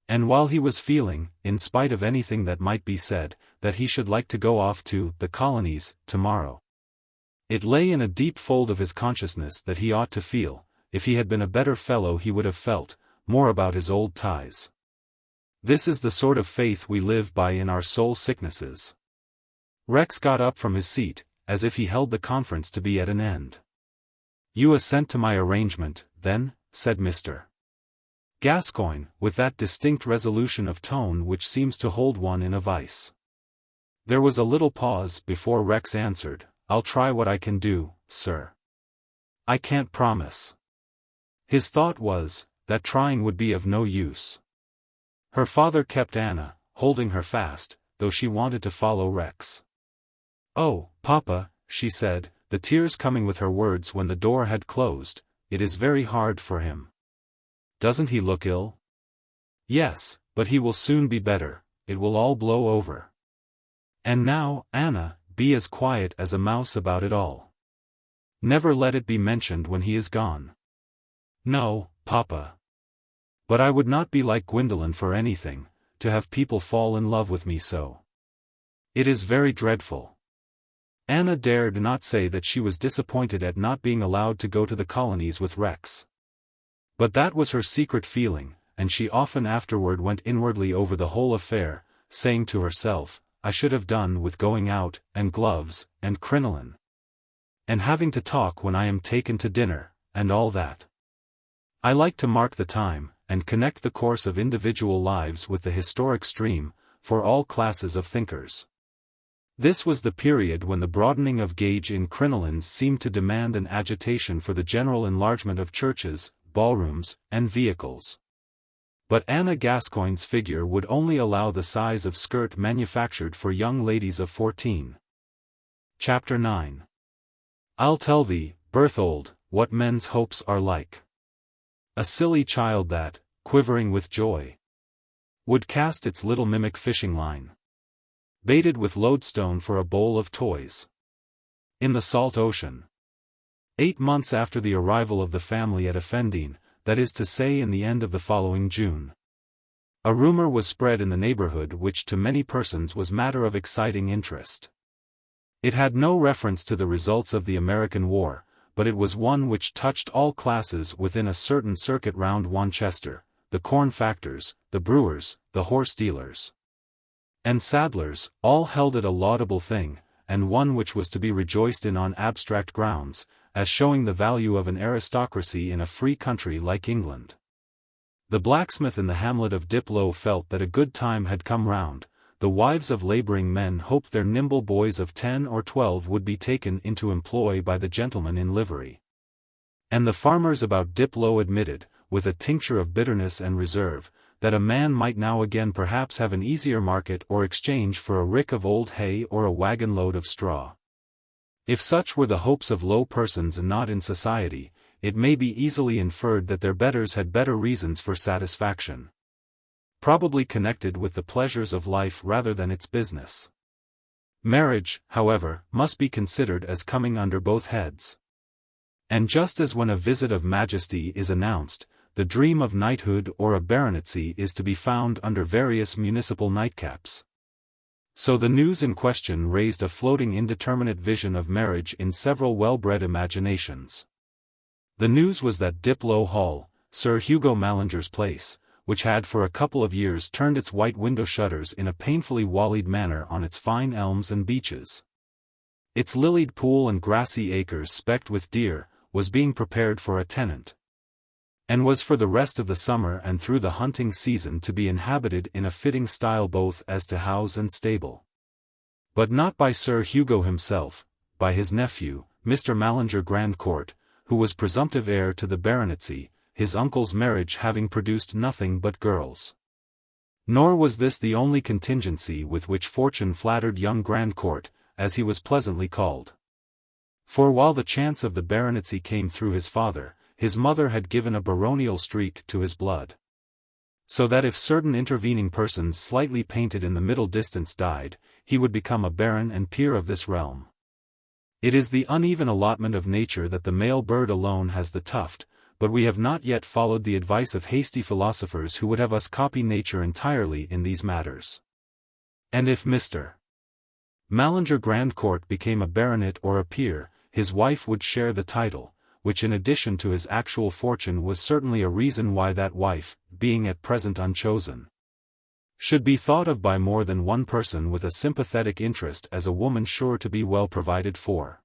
And while he was feeling, in spite of anything that might be said, that he should like to go off to the colonies tomorrow, it lay in a deep fold of his consciousness that he ought to feel, if he had been a better fellow he would have felt, more about his old ties. This is the sort of faith we live by in our soul sicknesses. Rex got up from his seat, as if he held the conference to be at an end. You assent to my arrangement, then? Said Mr. Gascoigne, with that distinct resolution of tone which seems to hold one in a vice. There was a little pause before Rex answered, I'll try what I can do, sir. I can't promise. His thought was, that trying would be of no use. Her father kept Anna, holding her fast, though she wanted to follow Rex. Oh, Papa, she said, the tears coming with her words when the door had closed, it is very hard for him. Doesn't he look ill? Yes, but he will soon be better, it will all blow over. And now, Anna, be as quiet as a mouse about it all. Never let it be mentioned when he is gone. No, Papa. But I would not be like Gwendolen for anything, to have people fall in love with me so. It is very dreadful. Anna dared not say that she was disappointed at not being allowed to go to the colonies with Rex. But that was her secret feeling, and she often afterward went inwardly over the whole affair, saying to herself, I should have done with going out, and gloves, and crinoline. And having to talk when I am taken to dinner, and all that. I like to mark the time, and connect the course of individual lives with the historic stream, for all classes of thinkers. This was the period when the broadening of gauge in crinolines seemed to demand an agitation for the general enlargement of churches, ballrooms, and vehicles. But Anna Gascoigne's figure would only allow the size of skirt manufactured for young ladies of 14. Chapter 9. I'll tell thee, Berthold, what men's hopes are like. A silly child that, quivering with joy, would cast its little mimic fishing line, baited with lodestone for a bowl of toys, in the salt ocean. 8 months after the arrival of the family at Effendine, that is to say in the end of the following June, a rumor was spread in the neighborhood which to many persons was matter of exciting interest. It had no reference to the results of the American War, but it was one which touched all classes within a certain circuit round Wanchester, the corn factors, the brewers, the horse dealers, and saddlers, all held it a laudable thing, and one which was to be rejoiced in on abstract grounds, as showing the value of an aristocracy in a free country like England. The blacksmith in the hamlet of Diplow felt that a good time had come round. The wives of labouring men hoped their nimble boys of 10 or 12 would be taken into employ by the gentlemen in livery. And the farmers about Diplow admitted, with a tincture of bitterness and reserve, that a man might now again perhaps have an easier market or exchange for a rick of old hay or a wagon load of straw. If such were the hopes of low persons and not in society, it may be easily inferred that their betters had better reasons for satisfaction, probably connected with the pleasures of life rather than its business. Marriage, however, must be considered as coming under both heads. And just as when a visit of majesty is announced, the dream of knighthood or a baronetcy is to be found under various municipal nightcaps, so the news in question raised a floating indeterminate vision of marriage in several well-bred imaginations. The news was that Diplow Hall, Sir Hugo Mallinger's place, which had for a couple of years turned its white window shutters in a painfully wallied manner on its fine elms and beeches, its lilied pool and grassy acres specked with deer, was being prepared for a tenant, and was for the rest of the summer and through the hunting season to be inhabited in a fitting style both as to house and stable. But not by Sir Hugo himself, by his nephew, Mr. Mallinger Grandcourt, who was presumptive heir to the baronetcy, his uncle's marriage having produced nothing but girls. Nor was this the only contingency with which fortune flattered young Grandcourt, as he was pleasantly called. For while the chance of the baronetcy came through his father, his mother had given a baronial streak to his blood, so that if certain intervening persons slightly painted in the middle distance died, he would become a baron and peer of this realm. It is the uneven allotment of nature that the male bird alone has the tuft, but we have not yet followed the advice of hasty philosophers who would have us copy nature entirely in these matters. And if Mr. Mallinger Grandcourt became a baronet or a peer, his wife would share the title, which in addition to his actual fortune was certainly a reason why that wife, being at present unchosen, should be thought of by more than one person with a sympathetic interest as a woman sure to be well provided for.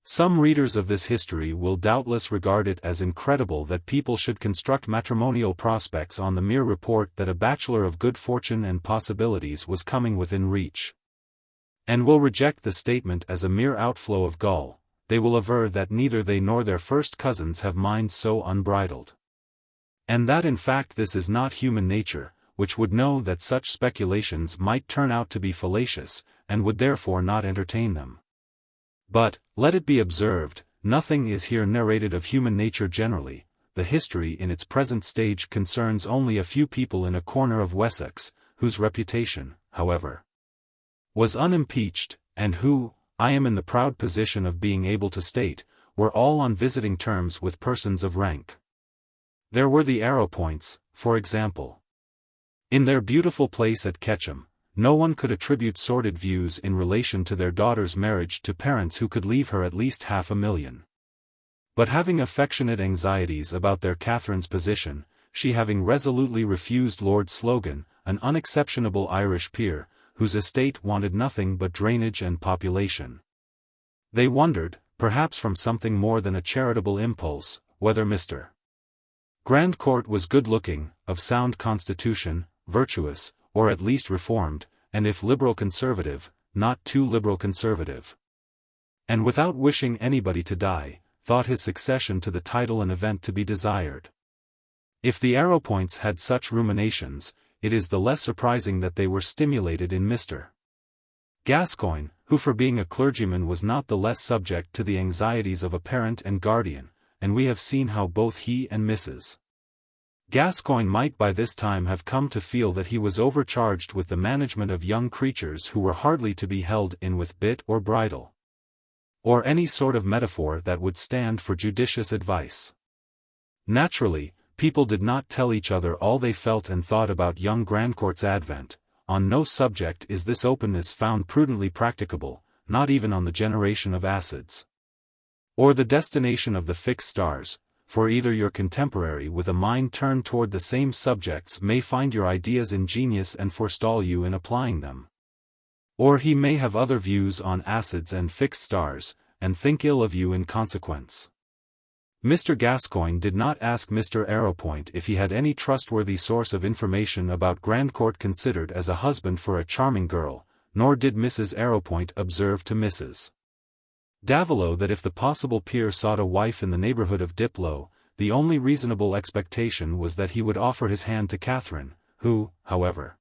Some readers of this history will doubtless regard it as incredible that people should construct matrimonial prospects on the mere report that a bachelor of good fortune and possibilities was coming within reach, and will reject the statement as a mere outflow of gall. They will aver that neither they nor their first cousins have minds so unbridled, and that in fact this is not human nature, which would know that such speculations might turn out to be fallacious, and would therefore not entertain them. But, let it be observed, nothing is here narrated of human nature generally. The history in its present stage concerns only a few people in a corner of Wessex, whose reputation, however, was unimpeached, and who, I am in the proud position of being able to state, were all on visiting terms with persons of rank. There were the Arrowpoints, for example. In their beautiful place at Ketchum, no one could attribute sordid views in relation to their daughter's marriage to parents who could leave her at least $500,000. But having affectionate anxieties about their Catherine's position, she having resolutely refused Lord Slogan, an unexceptionable Irish peer, whose estate wanted nothing but drainage and population. They wondered, perhaps from something more than a charitable impulse, whether Mr. Grandcourt was good-looking, of sound constitution, virtuous, or at least reformed, and if liberal conservative, not too liberal conservative. And without wishing anybody to die, thought his succession to the title an event to be desired. If the Arrowpoints had such ruminations, it is the less surprising that they were stimulated in Mr. Gascoigne, who for being a clergyman was not the less subject to the anxieties of a parent and guardian, and we have seen how both he and Mrs. Gascoigne might by this time have come to feel that he was overcharged with the management of young creatures who were hardly to be held in with bit or bridle, or any sort of metaphor that would stand for judicious advice. Naturally, people did not tell each other all they felt and thought about young Grandcourt's advent. On no subject is this openness found prudently practicable, not even on the generation of acids, or the destination of the fixed stars, for either your contemporary with a mind turned toward the same subjects may find your ideas ingenious and forestall you in applying them, or he may have other views on acids and fixed stars, and think ill of you in consequence. Mr. Gascoigne did not ask Mr. Arrowpoint if he had any trustworthy source of information about Grandcourt considered as a husband for a charming girl, nor did Mrs. Arrowpoint observe to Mrs. Davilow that if the possible peer sought a wife in the neighbourhood of Diplow, the only reasonable expectation was that he would offer his hand to Catherine, who, however,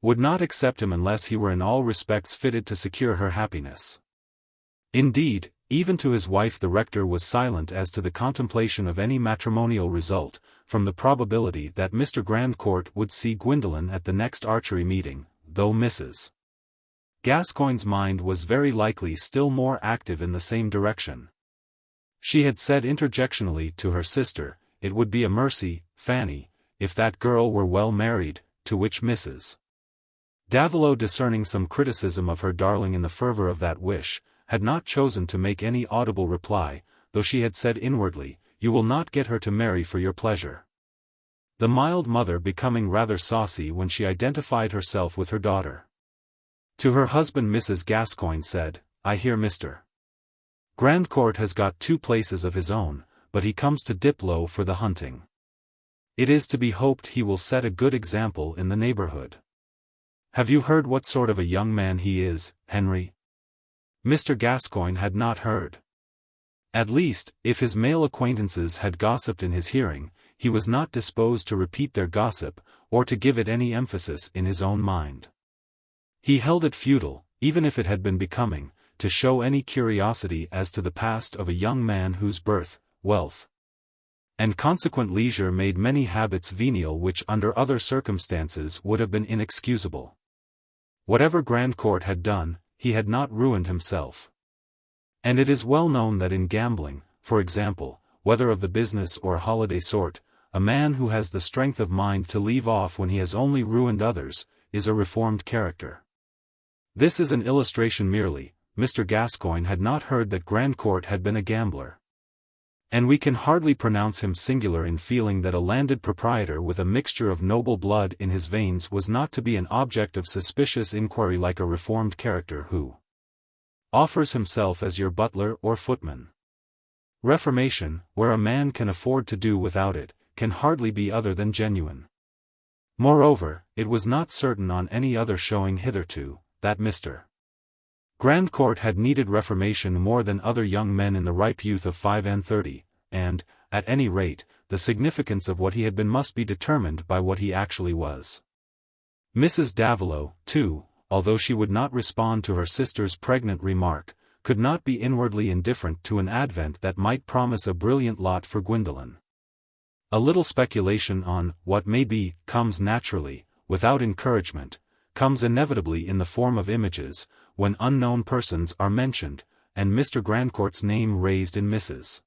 would not accept him unless he were in all respects fitted to secure her happiness. Indeed, even to his wife the rector was silent as to the contemplation of any matrimonial result, from the probability that Mr. Grandcourt would see Gwendolen at the next archery meeting, though Mrs. Gascoigne's mind was very likely still more active in the same direction. She had said interjectionally to her sister, "It would be a mercy, Fanny, if that girl were well married," to which Mrs. Davilow, discerning some criticism of her darling in the fervour of that wish, had not chosen to make any audible reply, though she had said inwardly, "You will not get her to marry for your pleasure." The mild mother becoming rather saucy when she identified herself with her daughter. To her husband Mrs. Gascoigne said, "I hear Mr. Grandcourt has got 2 places of his own, but he comes to Diplow for the hunting. It is to be hoped he will set a good example in the neighbourhood. Have you heard what sort of a young man he is, Henry?" Mr. Gascoigne had not heard. At least, if his male acquaintances had gossiped in his hearing, he was not disposed to repeat their gossip, or to give it any emphasis in his own mind. He held it futile, even if it had been becoming, to show any curiosity as to the past of a young man whose birth, wealth, and consequent leisure made many habits venial which under other circumstances would have been inexcusable. Whatever Grandcourt had done, he had not ruined himself. And it is well known that in gambling, for example, whether of the business or holiday sort, a man who has the strength of mind to leave off when he has only ruined others, is a reformed character. This is an illustration merely. Mr. Gascoigne had not heard that Grandcourt had been a gambler. And we can hardly pronounce him singular in feeling that a landed proprietor with a mixture of noble blood in his veins was not to be an object of suspicious inquiry like a reformed character who offers himself as your butler or footman. Reformation, where a man can afford to do without it, can hardly be other than genuine. Moreover, it was not certain on any other showing hitherto, that Mr. Grandcourt had needed reformation more than other young men in the ripe youth of 35, and, at any rate, the significance of what he had been must be determined by what he actually was. Mrs. Davilow, too, although she would not respond to her sister's pregnant remark, could not be inwardly indifferent to an advent that might promise a brilliant lot for Gwendolen. A little speculation on what may be comes naturally, without encouragement, comes inevitably in the form of images, when unknown persons are mentioned, and Mr. Grandcourt's name raised in Mrs.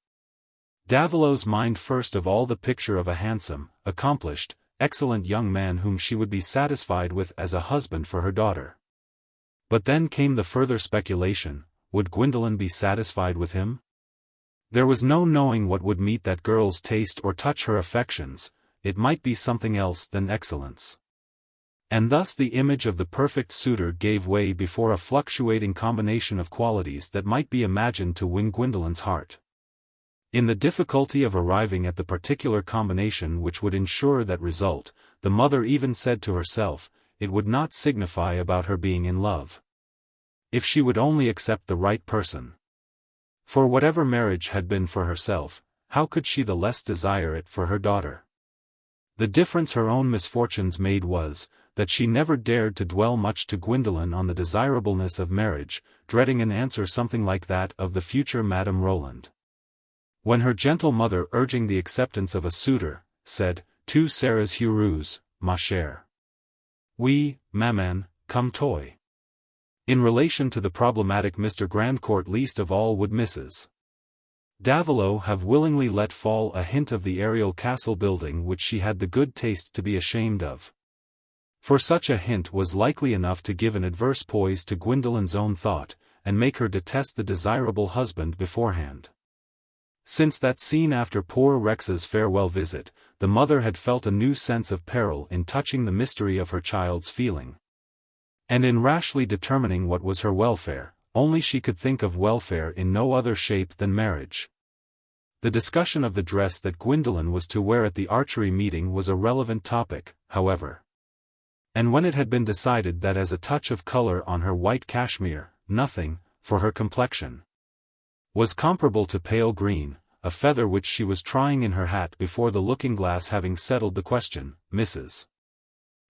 Davilow's mind first of all the picture of a handsome, accomplished, excellent young man whom she would be satisfied with as a husband for her daughter. But then came the further speculation, would Gwendolen be satisfied with him? There was no knowing what would meet that girl's taste or touch her affections, it might be something else than excellence. And thus the image of the perfect suitor gave way before a fluctuating combination of qualities that might be imagined to win Gwendolen's heart. In the difficulty of arriving at the particular combination which would ensure that result, the mother even said to herself, it would not signify about her being in love, if she would only accept the right person. For whatever marriage had been for herself, how could she the less desire it for her daughter? The difference her own misfortunes made was, that she never dared to dwell much to Gwendolen on the desirableness of marriage, dreading an answer something like that of the future Madame Roland. When her gentle mother urging the acceptance of a suitor, said, "Tu seras heureuse, ma chère." "Oui, maman, comme toi." In relation to the problematic Mr. Grandcourt least of all would Mrs. Davilow have willingly let fall a hint of the aerial castle building which she had the good taste to be ashamed of. For such a hint was likely enough to give an adverse poise to Gwendolen's own thought, and make her detest the desirable husband beforehand. Since that scene after poor Rex's farewell visit, the mother had felt a new sense of peril in touching the mystery of her child's feeling. And in rashly determining what was her welfare, only she could think of welfare in no other shape than marriage. The discussion of the dress that Gwendolen was to wear at the archery meeting was a relevant topic, however. And when it had been decided that as a touch of color on her white cashmere, nothing, for her complexion, was comparable to pale green, a feather which she was trying in her hat before the looking-glass having settled the question, Mrs.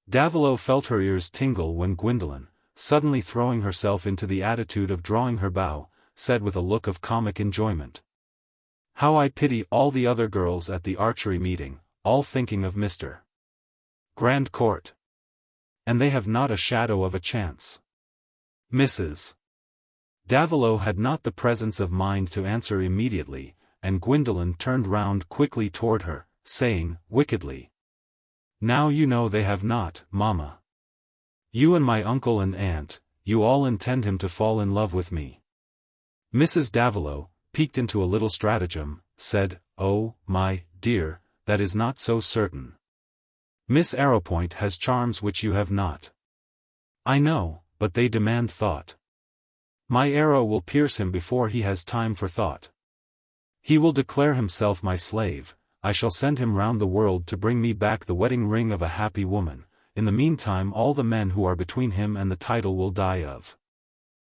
Davilow felt her ears tingle when Gwendolen, suddenly throwing herself into the attitude of drawing her bow, said with a look of comic enjoyment, "How I pity all the other girls at the archery meeting, all thinking of Mr. Grandcourt. And they have not a shadow of a chance." Mrs. Davilow had not the presence of mind to answer immediately, and Gwendolen turned round quickly toward her, saying, wickedly, "Now you know they have not, mamma. You and my uncle and aunt, you all intend him to fall in love with me." Mrs. Davilow, piqued into a little stratagem, said, "Oh, my dear, that is not so certain. Miss Arrowpoint has charms which you have not." "I know, but they demand thought. My arrow will pierce him before he has time for thought. He will declare himself my slave, I shall send him round the world to bring me back the wedding ring of a happy woman, in the meantime all the men who are between him and the title will die of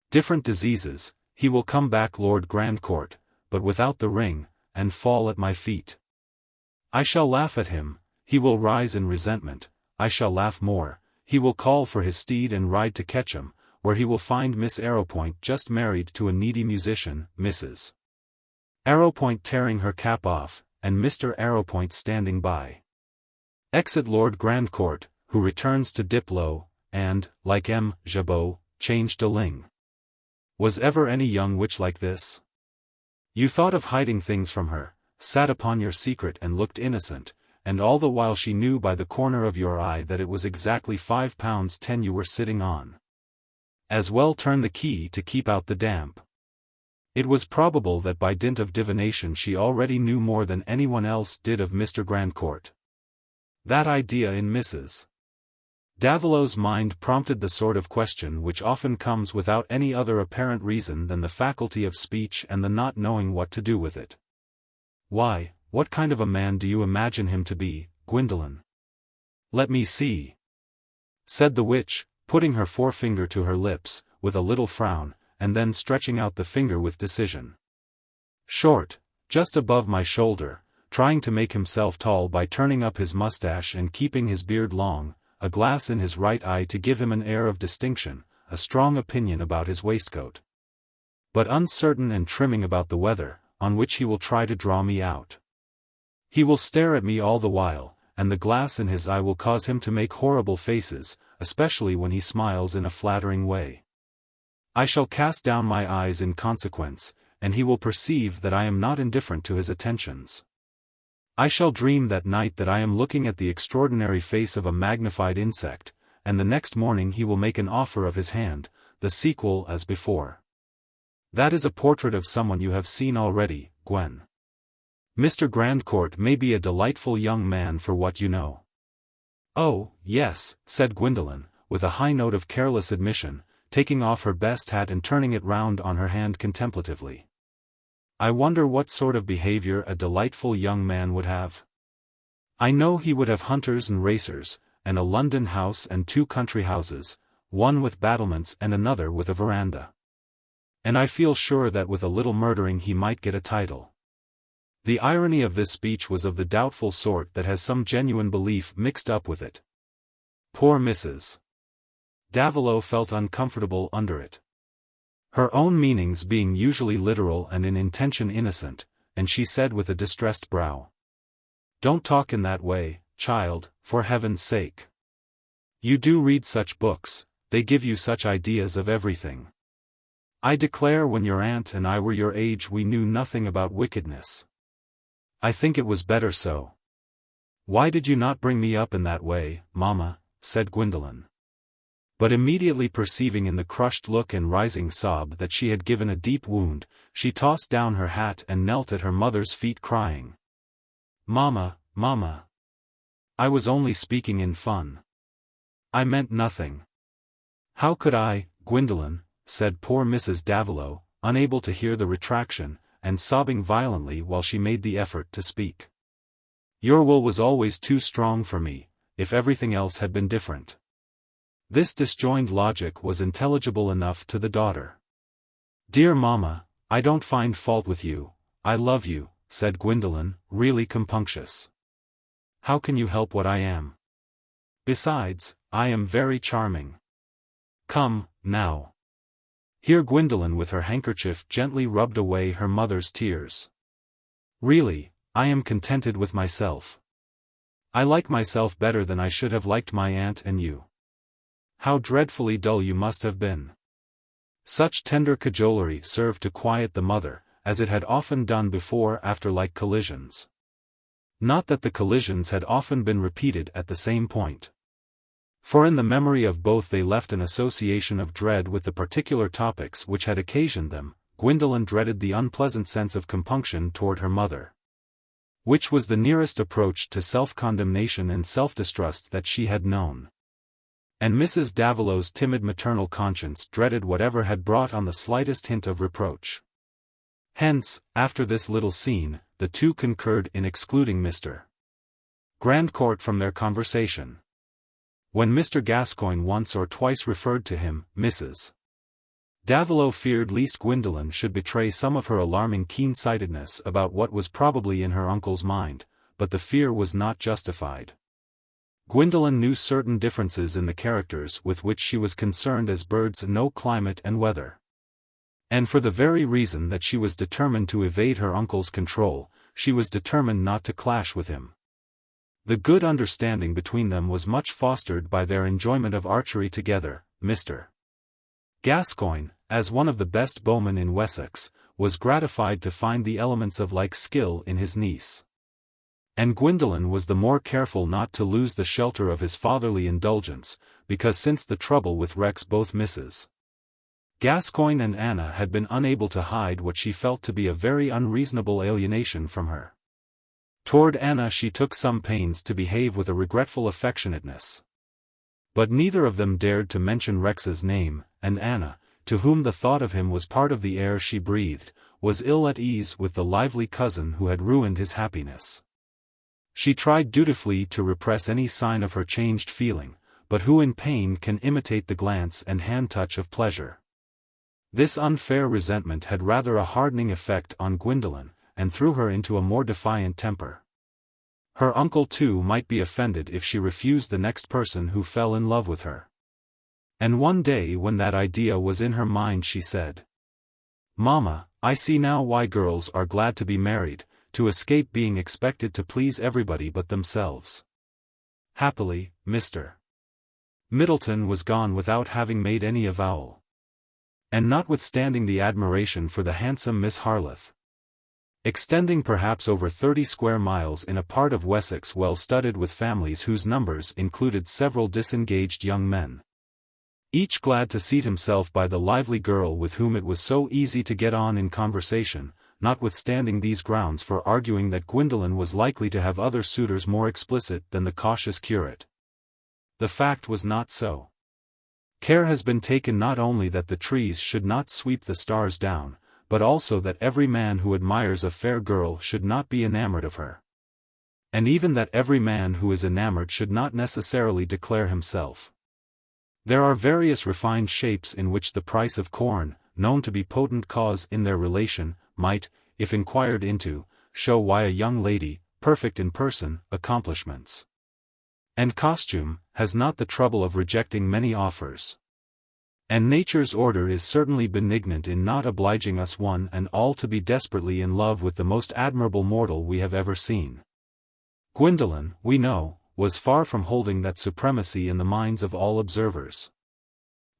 different diseases, he will come back Lord Grandcourt, but without the ring, and fall at my feet. I shall laugh at him, he will rise in resentment, I shall laugh more, he will call for his steed and ride to Ketchum, where he will find Miss Arrowpoint just married to a needy musician, Mrs. Arrowpoint tearing her cap off, and Mr. Arrowpoint standing by. Exit Lord Grandcourt, who returns to Diplow, and, like M. Jabot, changed a ling. Was ever any young witch like this? You thought of hiding things from her, sat upon your secret and looked innocent, and all the while she knew by the corner of your eye that it was exactly £5.10 you were sitting on. As well turn the key to keep out the damp. It was probable that by dint of divination she already knew more than anyone else did of Mr. Grandcourt. That idea in Mrs. Davilow's mind prompted the sort of question which often comes without any other apparent reason than the faculty of speech and the not knowing what to do with it. "Why, what kind of a man do you imagine him to be, Gwendolen?" "Let me see," said the witch, putting her forefinger to her lips, with a little frown, and then stretching out the finger with decision. "Short, just above my shoulder, trying to make himself tall by turning up his mustache and keeping his beard long, a glass in his right eye to give him an air of distinction, a strong opinion about his waistcoat. But uncertain and trimming about the weather, on which he will try to draw me out. He will stare at me all the while, and the glass in his eye will cause him to make horrible faces, especially when he smiles in a flattering way. I shall cast down my eyes in consequence, and he will perceive that I am not indifferent to his attentions. I shall dream that night that I am looking at the extraordinary face of a magnified insect, and the next morning he will make an offer of his hand, the sequel as before. That is a portrait of someone you have seen already, Gwen. Mr. Grandcourt may be a delightful young man for what you know. Oh, yes, said Gwendolen, with a high note of careless admission, taking off her best hat and turning it round on her hand contemplatively. I wonder what sort of behavior a delightful young man would have. I know he would have hunters and racers, and a London house and 2 country houses, one with battlements and another with a veranda. And I feel sure that with a little murdering he might get a title. The irony of this speech was of the doubtful sort that has some genuine belief mixed up with it. Poor Mrs. Davilow felt uncomfortable under it. Her own meanings being usually literal and in intention innocent, and she said with a distressed brow, "Don't talk in that way, child, for heaven's sake. You do read such books, they give you such ideas of everything. I declare when your aunt and I were your age we knew nothing about wickedness. I think it was better so." "Why did you not bring me up in that way, mamma?" said Gwendolen. But immediately perceiving in the crushed look and rising sob that she had given a deep wound, she tossed down her hat and knelt at her mother's feet crying, "Mamma, mamma! I was only speaking in fun. I meant nothing." "How could I, Gwendolen?" said poor Mrs. Davilow, unable to hear the retraction, and sobbing violently while she made the effort to speak. "Your will was always too strong for me, if everything else had been different." This disjoined logic was intelligible enough to the daughter. "Dear mamma, I don't find fault with you, I love you," said Gwendolen, really compunctious. "How can you help what I am? Besides, I am very charming. Come, now." Here Gwendolen with her handkerchief gently rubbed away her mother's tears. "Really, I am contented with myself. I like myself better than I should have liked my aunt and you. How dreadfully dull you must have been." Such tender cajolery served to quiet the mother, as it had often done before after like collisions. Not that the collisions had often been repeated at the same point. For in the memory of both they left an association of dread with the particular topics which had occasioned them. Gwendolen dreaded the unpleasant sense of compunction toward her mother, which was the nearest approach to self-condemnation and self-distrust that she had known. And Mrs. Davilow's timid maternal conscience dreaded whatever had brought on the slightest hint of reproach. Hence, after this little scene, the two concurred in excluding Mr. Grandcourt from their conversation. When Mr. Gascoigne once or twice referred to him, Mrs. Davilow feared lest Gwendolen should betray some of her alarming keen-sightedness about what was probably in her uncle's mind, but the fear was not justified. Gwendolen knew certain differences in the characters with which she was concerned as birds know climate and weather. And for the very reason that she was determined to evade her uncle's control, she was determined not to clash with him. The good understanding between them was much fostered by their enjoyment of archery together. Mr. Gascoigne, as one of the best bowmen in Wessex, was gratified to find the elements of like skill in his niece. And Gwendolen was the more careful not to lose the shelter of his fatherly indulgence, because since the trouble with Rex both Mrs. Gascoigne and Anna had been unable to hide what she felt to be a very unreasonable alienation from her. Toward Anna she took some pains to behave with a regretful affectionateness. But neither of them dared to mention Rex's name, and Anna, to whom the thought of him was part of the air she breathed, was ill at ease with the lively cousin who had ruined his happiness. She tried dutifully to repress any sign of her changed feeling, but who in pain can imitate the glance and hand-touch of pleasure? This unfair resentment had rather a hardening effect on Gwendolen, and threw her into a more defiant temper. Her uncle too might be offended if she refused the next person who fell in love with her. And one day when that idea was in her mind she said, "Mamma, I see now why girls are glad to be married, to escape being expected to please everybody but themselves." Happily, Mr. Middleton was gone without having made any avowal. And notwithstanding the admiration for the handsome Miss Harleth, extending perhaps over 30 square miles in a part of Wessex well studded with families whose numbers included several disengaged young men, each glad to seat himself by the lively girl with whom it was so easy to get on in conversation, notwithstanding these grounds for arguing that Gwendolen was likely to have other suitors more explicit than the cautious curate. The fact was not so. Care has been taken not only that the trees should not sweep the stars down, but also that every man who admires a fair girl should not be enamored of her. And even that every man who is enamored should not necessarily declare himself. There are various refined shapes in which the price of corn, known to be potent cause in their relation, might, if inquired into, show why a young lady, perfect in person, accomplishments, and costume, has not the trouble of rejecting many offers. And nature's order is certainly benignant in not obliging us one and all to be desperately in love with the most admirable mortal we have ever seen. Gwendolen, we know, was far from holding that supremacy in the minds of all observers.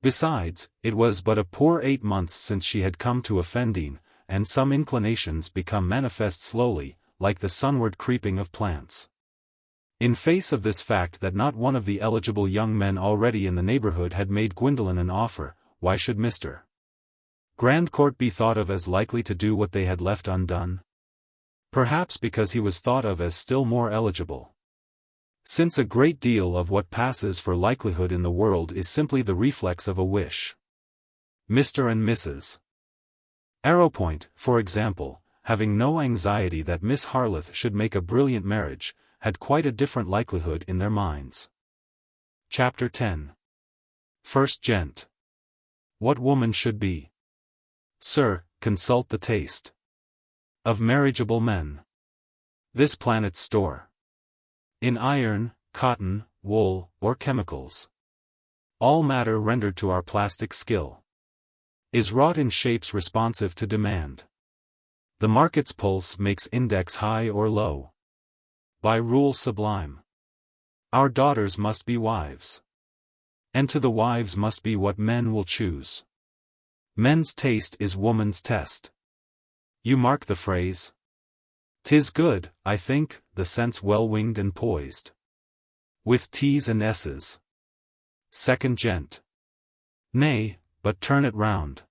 Besides, it was but a poor 8 months since she had come to Offendene, and some inclinations become manifest slowly, like the sunward creeping of plants. In face of this fact that not one of the eligible young men already in the neighborhood had made Gwendolen an offer, why should Mr. Grandcourt be thought of as likely to do what they had left undone? Perhaps because he was thought of as still more eligible. Since a great deal of what passes for likelihood in the world is simply the reflex of a wish. Mr. and Mrs. Arrowpoint, for example, having no anxiety that Miss Harleth should make a brilliant marriage, had quite a different likelihood in their minds. Chapter 10. First Gent. What woman should be? Sir, consult the taste of marriageable men. This planet's store. In iron, cotton, wool, or chemicals. All matter rendered to our plastic skill is wrought in shapes responsive to demand. The market's pulse makes index high or low. By rule sublime, our daughters must be wives. And to the wives must be what men will choose. Men's taste is woman's test. You mark the phrase? 'Tis good, I think, the sense well-winged and poised. With T's and S's. Second Gent. Nay, but turn it round.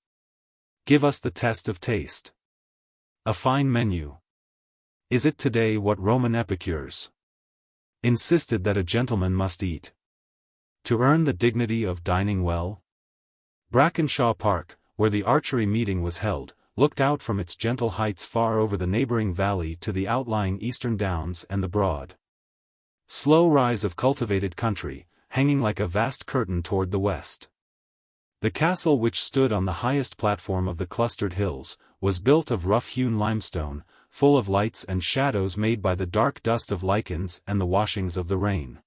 Give us the test of taste. A fine menu. Is it today what Roman epicures insisted that a gentleman must eat to earn the dignity of dining well? Brackenshaw Park, where the archery meeting was held, looked out from its gentle heights far over the neighboring valley to the outlying eastern downs and the broad, slow rise of cultivated country, hanging like a vast curtain toward the west. The castle, which stood on the highest platform of the clustered hills, was built of rough-hewn limestone, full of lights and shadows made by the dark dust of lichens and the washings of the rain.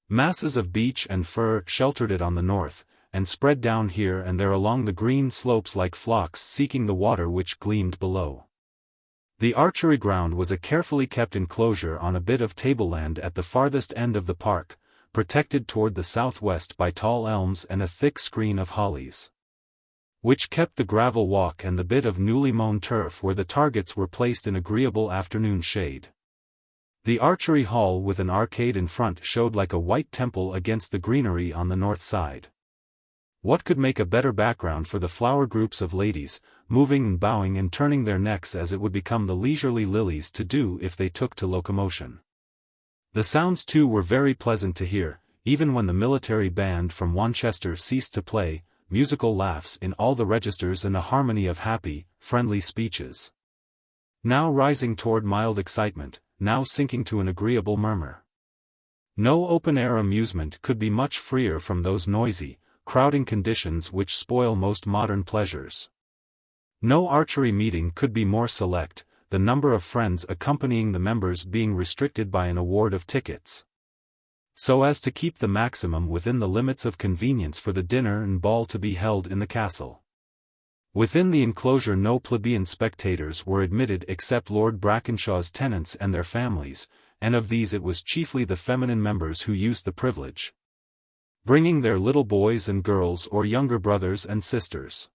Masses of beech and fir sheltered it on the north, and spread down here and there along the green slopes like flocks seeking the water which gleamed below. The archery ground was a carefully kept enclosure on a bit of tableland at the farthest end of the park, protected toward the southwest by tall elms and a thick screen of hollies, which kept the gravel walk and the bit of newly mown turf where the targets were placed in agreeable afternoon shade. The archery hall with an arcade in front showed like a white temple against the greenery on the north side. What could make a better background for the flower groups of ladies, moving and bowing and turning their necks as it would become the leisurely lilies to do if they took to locomotion? The sounds too were very pleasant to hear, even when the military band from Winchester ceased to play, musical laughs in all the registers and a harmony of happy, friendly speeches. Now rising toward mild excitement, now sinking to an agreeable murmur. No open-air amusement could be much freer from those noisy, crowding conditions which spoil most modern pleasures. No archery meeting could be more select, the number of friends accompanying the members being restricted by an award of tickets, so as to keep the maximum within the limits of convenience for the dinner and ball to be held in the castle. Within the enclosure no plebeian spectators were admitted except Lord Brackenshaw's tenants and their families, and of these it was chiefly the feminine members who used the privilege, bringing their little boys and girls or younger brothers and sisters.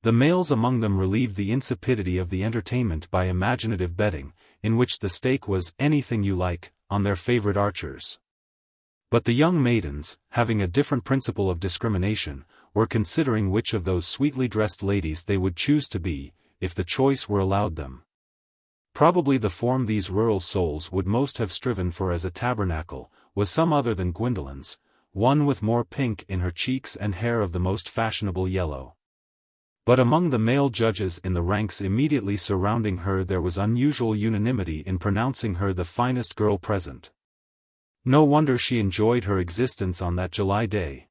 The males among them relieved the insipidity of the entertainment by imaginative betting, in which the stake was anything you like, on their favorite archers. But the young maidens, having a different principle of discrimination, were considering which of those sweetly dressed ladies they would choose to be, if the choice were allowed them. Probably the form these rural souls would most have striven for as a tabernacle, was some other than Gwendolen's, one with more pink in her cheeks and hair of the most fashionable yellow. But among the male judges in the ranks immediately surrounding her there was unusual unanimity in pronouncing her the finest girl present. No wonder she enjoyed her existence on that July day.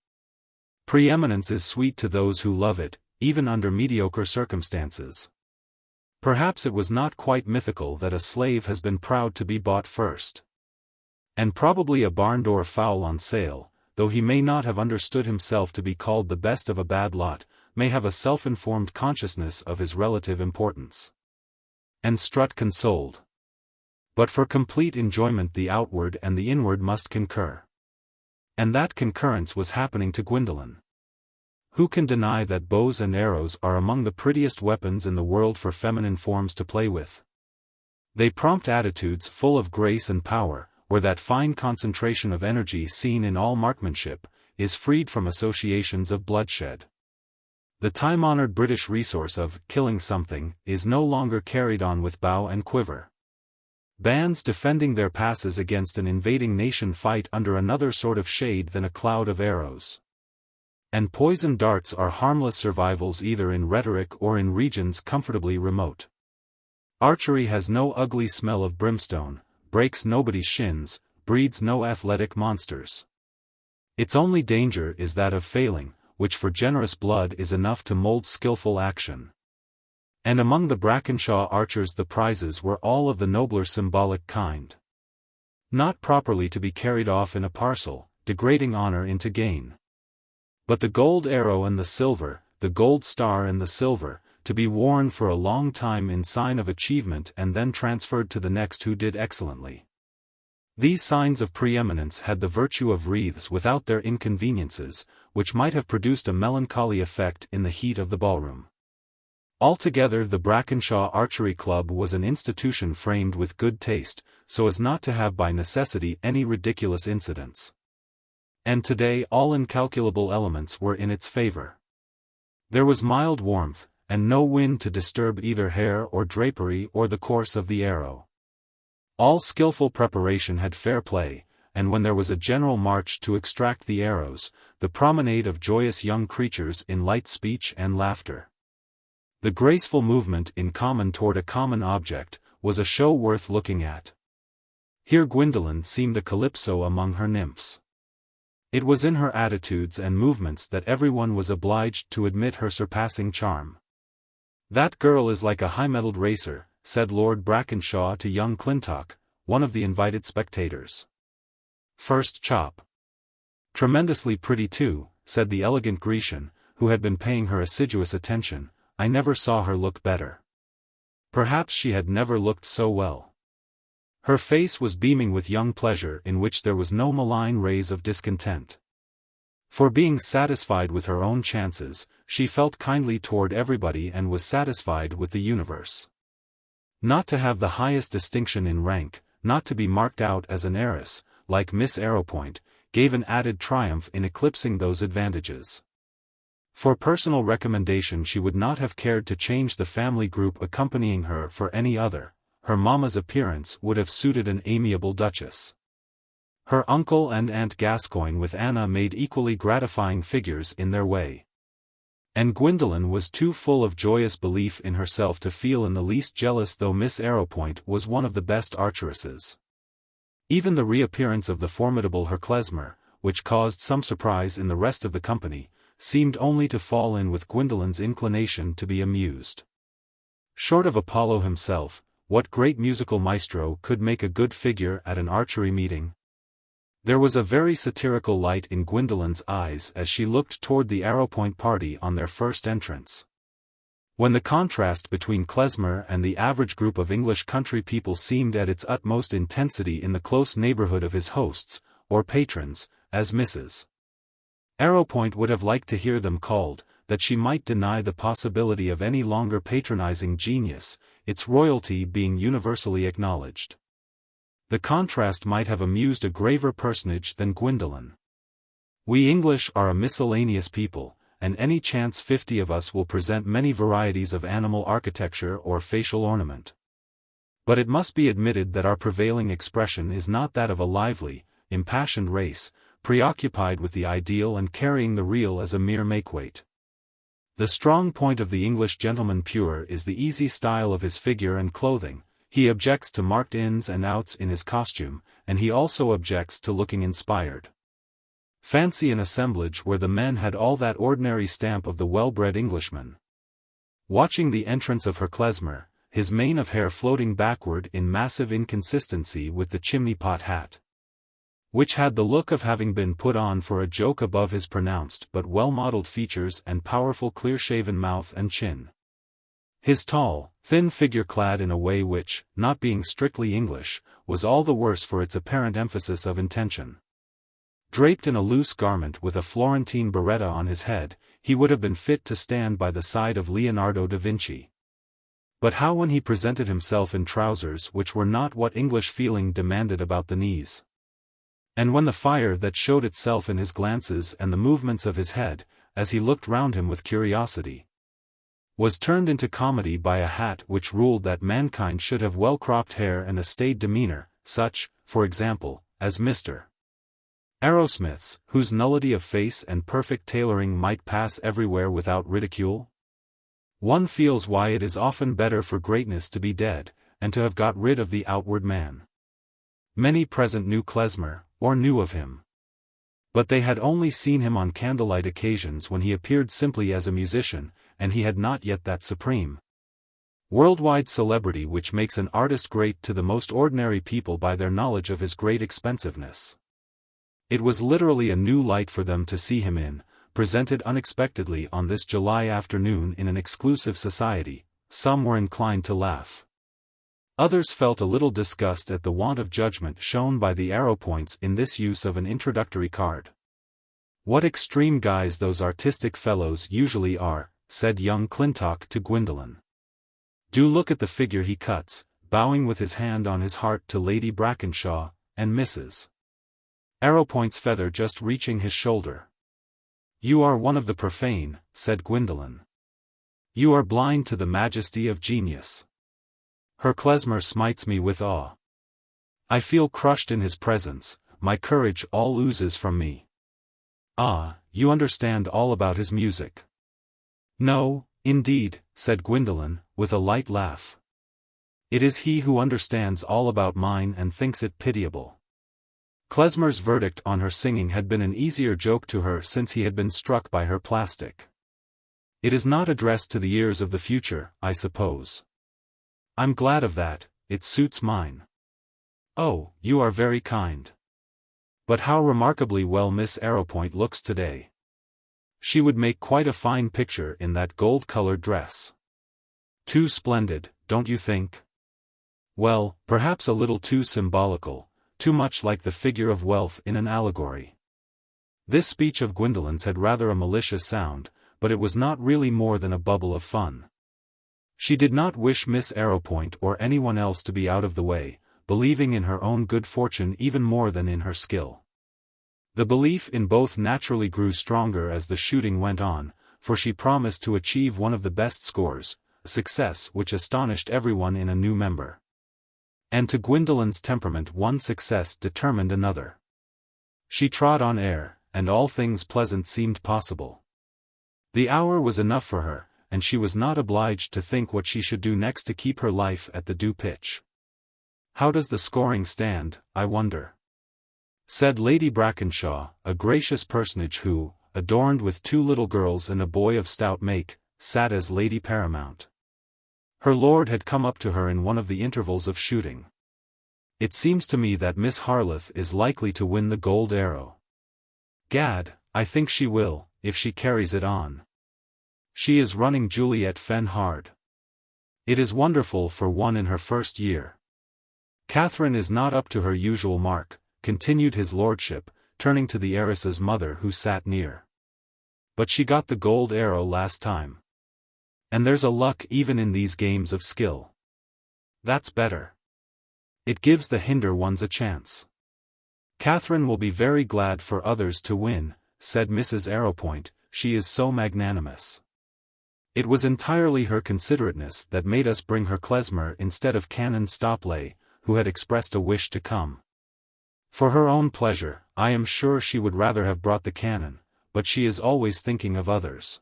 Preeminence is sweet to those who love it, even under mediocre circumstances. Perhaps it was not quite mythical that a slave has been proud to be bought first. And probably a barn-door fowl on sale, though he may not have understood himself to be called the best of a bad lot, may have a self-informed consciousness of his relative importance. And Strut consoled. But for complete enjoyment the outward and the inward must concur. And that concurrence was happening to Gwendolen. Who can deny that bows and arrows are among the prettiest weapons in the world for feminine forms to play with? They prompt attitudes full of grace and power, where that fine concentration of energy seen in all marksmanship, is freed from associations of bloodshed. The time-honored British resource of killing something is no longer carried on with bow and quiver. Bands defending their passes against an invading nation fight under another sort of shade than a cloud of arrows. And poisoned darts are harmless survivals either in rhetoric or in regions comfortably remote. Archery has no ugly smell of brimstone, breaks nobody's shins, breeds no athletic monsters. Its only danger is that of failing, which for generous blood is enough to mold skillful action. And among the Brackenshaw archers the prizes were all of the nobler symbolic kind. Not properly to be carried off in a parcel, degrading honor into gain. But the gold arrow and the silver, the gold star and the silver, to be worn for a long time in sign of achievement and then transferred to the next who did excellently. These signs of preeminence had the virtue of wreaths without their inconveniences, which might have produced a melancholy effect in the heat of the ballroom. Altogether the Brackenshaw Archery Club was an institution framed with good taste, so as not to have by necessity any ridiculous incidents. And today all incalculable elements were in its favor. There was mild warmth, and no wind to disturb either hair or drapery or the course of the arrow. All skillful preparation had fair play, and when there was a general march to extract the arrows, the promenade of joyous young creatures in light speech and laughter. The graceful movement in common toward a common object, was a show worth looking at. Here Gwendolen seemed a calypso among her nymphs. It was in her attitudes and movements that everyone was obliged to admit her surpassing charm. "That girl is like a high-mettled racer," said Lord Brackenshaw to young Clintock, one of the invited spectators. "First chop." "Tremendously pretty too," said the elegant Grecian, who had been paying her assiduous attention. "I never saw her look better." Perhaps she had never looked so well. Her face was beaming with young pleasure in which there was no malign rays of discontent. For being satisfied with her own chances, she felt kindly toward everybody and was satisfied with the universe. Not to have the highest distinction in rank, not to be marked out as an heiress, like Miss Arrowpoint, gave an added triumph in eclipsing those advantages. For personal recommendation she would not have cared to change the family group accompanying her for any other. Her mamma's appearance would have suited an amiable duchess. Her uncle and Aunt Gascoigne with Anna made equally gratifying figures in their way. And Gwendolen was too full of joyous belief in herself to feel in the least jealous, though Miss Arrowpoint was one of the best archeresses. Even the reappearance of the formidable Herr Klezmer, which caused some surprise in the rest of the company, seemed only to fall in with Gwendolen's inclination to be amused. Short of Apollo himself, what great musical maestro could make a good figure at an archery meeting? There was a very satirical light in Gwendolen's eyes as she looked toward the Arrowpoint party on their first entrance. When the contrast between Klezmer and the average group of English country people seemed at its utmost intensity in the close neighborhood of his hosts, or patrons, as Mrs. Arrowpoint would have liked to hear them called, that she might deny the possibility of any longer patronizing genius, its royalty being universally acknowledged. The contrast might have amused a graver personage than Gwendolen. We English are a miscellaneous people, and any chance 50 of us will present many varieties of animal architecture or facial ornament. But it must be admitted that our prevailing expression is not that of a lively, impassioned race, preoccupied with the ideal and carrying the real as a mere makeweight. The strong point of the English gentleman pure is the easy style of his figure and clothing. He objects to marked ins and outs in his costume, and he also objects to looking inspired. Fancy an assemblage where the men had all that ordinary stamp of the well-bred Englishman. Watching the entrance of Herr Klezmer, his mane of hair floating backward in massive inconsistency with the chimney-pot hat, which had the look of having been put on for a joke above his pronounced but well-modeled features and powerful clear-shaven mouth and chin. His tall, thin figure clad in a way which, not being strictly English, was all the worse for its apparent emphasis of intention. Draped in a loose garment with a Florentine berretta on his head, he would have been fit to stand by the side of Leonardo da Vinci. But how when he presented himself in trousers which were not what English feeling demanded about the knees? And when the fire that showed itself in his glances and the movements of his head, as he looked round him with curiosity, was turned into comedy by a hat which ruled that mankind should have well-cropped hair and a staid demeanor, such, for example, as Mr. Arrowsmith's, whose nullity of face and perfect tailoring might pass everywhere without ridicule? One feels why it is often better for greatness to be dead, and to have got rid of the outward man. Many present knew Klezmer, or knew of him. But they had only seen him on candlelight occasions when he appeared simply as a musician, and he had not yet that supreme worldwide celebrity which makes an artist great to the most ordinary people by their knowledge of his great expensiveness. It was literally a new light for them to see him in, presented unexpectedly on this July afternoon in an exclusive society. Some were inclined to laugh. Others felt a little disgust at the want of judgment shown by the arrow points in this use of an introductory card. "What extreme guys those artistic fellows usually are," said young Clintock to Gwendolen. "Do look at the figure he cuts," bowing with his hand on his heart to Lady Brackenshaw, and Mrs. Arrowpoint's feather just reaching his shoulder. "You are one of the profane," said Gwendolen. "You are blind to the majesty of genius. Herr Klezmer smites me with awe. I feel crushed in his presence, my courage all oozes from me." "Ah, you understand all about his music." "No, indeed," said Gwendolen, with a light laugh. "It is he who understands all about mine and thinks it pitiable." Klezmer's verdict on her singing had been an easier joke to her since he had been struck by her plastic. "It is not addressed to the ears of the future, I suppose." "I'm glad of that, it suits mine." "Oh, you are very kind. But how remarkably well Miss Arrowpoint looks today. She would make quite a fine picture in that gold-colored dress." "Too splendid, don't you think?" "Well, perhaps a little too symbolical, too much like the figure of wealth in an allegory." This speech of Gwendolen's had rather a malicious sound, but it was not really more than a bubble of fun. She did not wish Miss Arrowpoint or anyone else to be out of the way, believing in her own good fortune even more than in her skill. The belief in both naturally grew stronger as the shooting went on, for she promised to achieve one of the best scores, a success which astonished everyone in a new member. And to Gwendolen's temperament one success determined another. She trod on air, and all things pleasant seemed possible. The hour was enough for her, and she was not obliged to think what she should do next to keep her life at the due pitch. "How does the scoring stand, I wonder?" said Lady Brackenshaw, a gracious personage who, adorned with two little girls and a boy of stout make, sat as Lady Paramount. Her lord had come up to her in one of the intervals of shooting. "It seems to me that Miss Harleth is likely to win the gold arrow." "Gad, I think she will, if she carries it on. She is running Juliet Fenn hard. It is wonderful for one in her first year." "Catherine is not up to her usual mark," continued his lordship, turning to the heiress's mother who sat near. But she got the gold arrow last time. And there's a luck even in these games of skill. That's better. It gives the hinder ones a chance. Catherine will be very glad for others to win, said Mrs. Arrowpoint, she is so magnanimous. It was entirely her considerateness that made us bring her klezmer instead of Canon Stopley, who had expressed a wish to come. For her own pleasure, I am sure she would rather have brought the canon, but she is always thinking of others.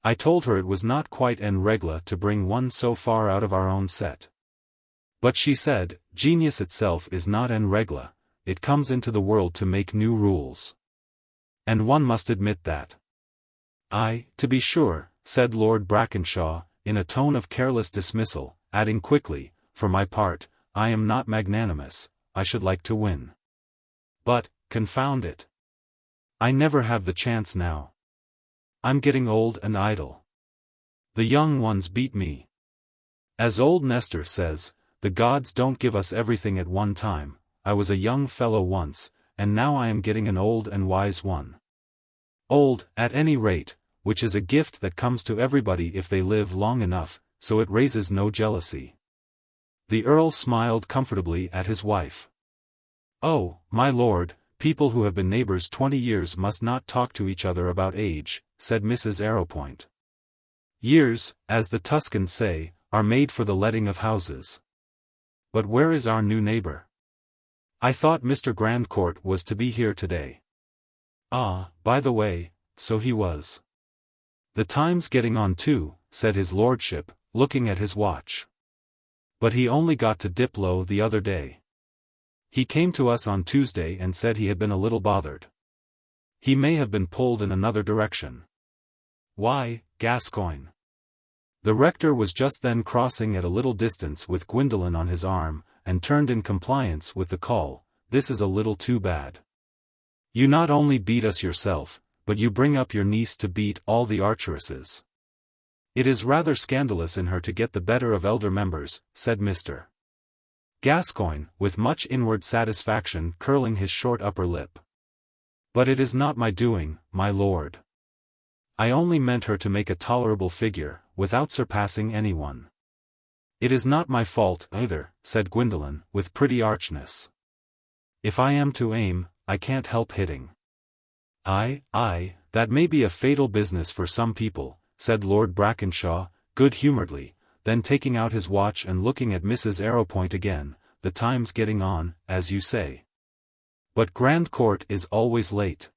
I told her it was not quite en règle to bring one so far out of our own set. But she said, genius itself is not en règle, it comes into the world to make new rules. And one must admit that. To be sure, said Lord Brackenshaw, in a tone of careless dismissal, adding quickly, for my part, I am not magnanimous, I should like to win. But, confound it. I never have the chance now. I'm getting old and idle. The young ones beat me. As old Nestor says, the gods don't give us everything at one time. I was a young fellow once, and now I am getting an old and wise one. Old, at any rate, which is a gift that comes to everybody if they live long enough, so it raises no jealousy. The Earl smiled comfortably at his wife. Oh, my lord, people who have been neighbors 20 years must not talk to each other about age, said Mrs. Arrowpoint. Years, as the Tuscans say, are made for the letting of houses. But where is our new neighbor? I thought Mr. Grandcourt was to be here today. Ah, by the way, so he was. The time's getting on too, said his lordship, looking at his watch. But he only got to Diplo the other day. He came to us on Tuesday and said he had been a little bothered. He may have been pulled in another direction. Why, Gascoigne? The rector was just then crossing at a little distance with Gwendolen on his arm, and turned in compliance with the call. This is a little too bad. You not only beat us yourself, but you bring up your niece to beat all the archeresses. It is rather scandalous in her to get the better of elder members, said Mr. Gascoigne, with much inward satisfaction curling his short upper lip. But it is not my doing, my lord. I only meant her to make a tolerable figure, without surpassing anyone. It is not my fault either, said Gwendolen, with pretty archness. If I am to aim, I can't help hitting. That may be a fatal business for some people, said Lord Brackenshaw, good-humouredly, then taking out his watch and looking at Mrs. Arrowpoint again. The time's getting on, as you say. But Grandcourt is always late.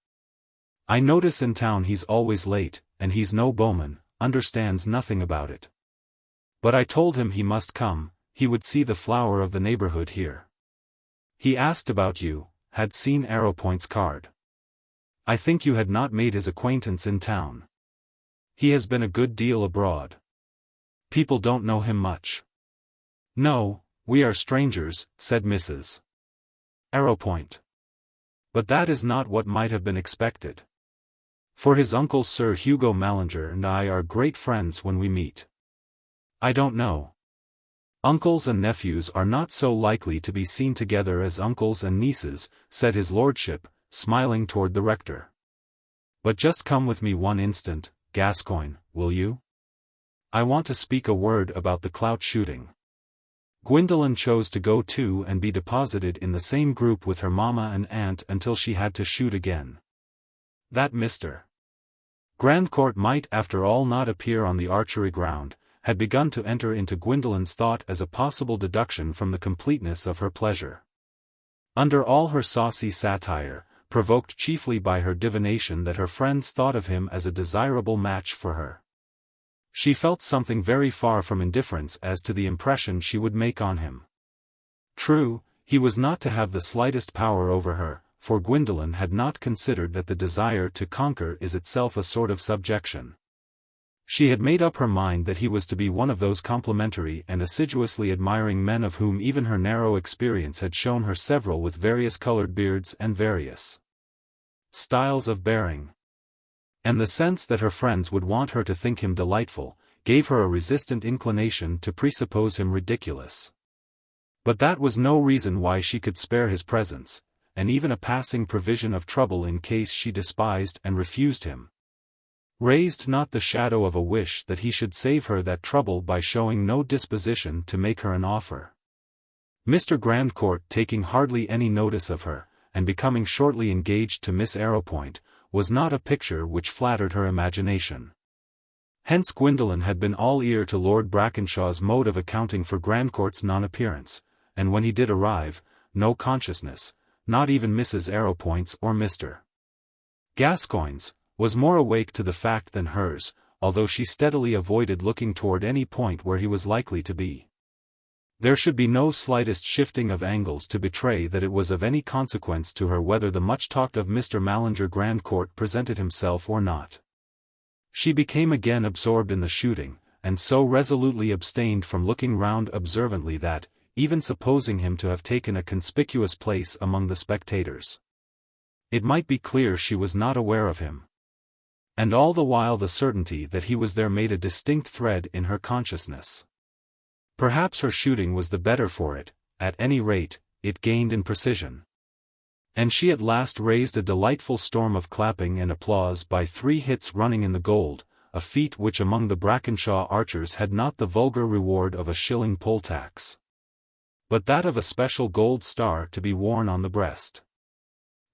I notice in town he's always late, and he's no bowman, understands nothing about it. But I told him he must come, he would see the flower of the neighborhood here. He asked about you, had seen Arrowpoint's card. I think you had not made his acquaintance in town. He has been a good deal abroad. People don't know him much. No, we are strangers, said Mrs. Arrowpoint. But that is not what might have been expected. For his uncle Sir Hugo Mallinger and I are great friends when we meet. I don't know. Uncles and nephews are not so likely to be seen together as uncles and nieces, said his lordship, smiling toward the rector. But just come with me one instant, Gascoigne, will you? I want to speak a word about the clout shooting. Gwendolen chose to go too and be deposited in the same group with her mamma and aunt until she had to shoot again. That Mr. Grandcourt might after all not appear on the archery ground, had begun to enter into Gwendolen's thought as a possible deduction from the completeness of her pleasure. Under all her saucy satire, provoked chiefly by her divination that her friends thought of him as a desirable match for her, she felt something very far from indifference as to the impression she would make on him. True, he was not to have the slightest power over her, for Gwendolen had not considered that the desire to conquer is itself a sort of subjection. She had made up her mind that he was to be one of those complimentary and assiduously admiring men of whom even her narrow experience had shown her several with various colored beards and various styles of bearing. And the sense that her friends would want her to think him delightful, gave her a resistant inclination to presuppose him ridiculous. But that was no reason why she could spare his presence, and even a passing provision of trouble in case she despised and refused him. raised not the shadow of a wish that he should save her that trouble by showing no disposition to make her an offer. Mr. Grandcourt taking hardly any notice of her, and becoming shortly engaged to Miss Arrowpoint, was not a picture which flattered her imagination. Hence Gwendolen had been all ear to Lord Brackenshaw's mode of accounting for Grandcourt's non-appearance, and when he did arrive, no consciousness, not even Mrs. Arrowpoint's or Mr. Gascoigne's, was more awake to the fact than hers, although she steadily avoided looking toward any point where he was likely to be. There should be no slightest shifting of angles to betray that it was of any consequence to her whether the much-talked-of Mr. Mallinger Grandcourt presented himself or not. She became again absorbed in the shooting, and so resolutely abstained from looking round observantly that, even supposing him to have taken a conspicuous place among the spectators, it might be clear she was not aware of him. And all the while the certainty that he was there made a distinct thread in her consciousness. Perhaps her shooting was the better for it, at any rate, it gained in precision. And she at last raised a delightful storm of clapping and applause by 3 hits running in the gold, a feat which among the Brackenshaw archers had not the vulgar reward of a shilling poll tax, but that of a special gold star to be worn on the breast.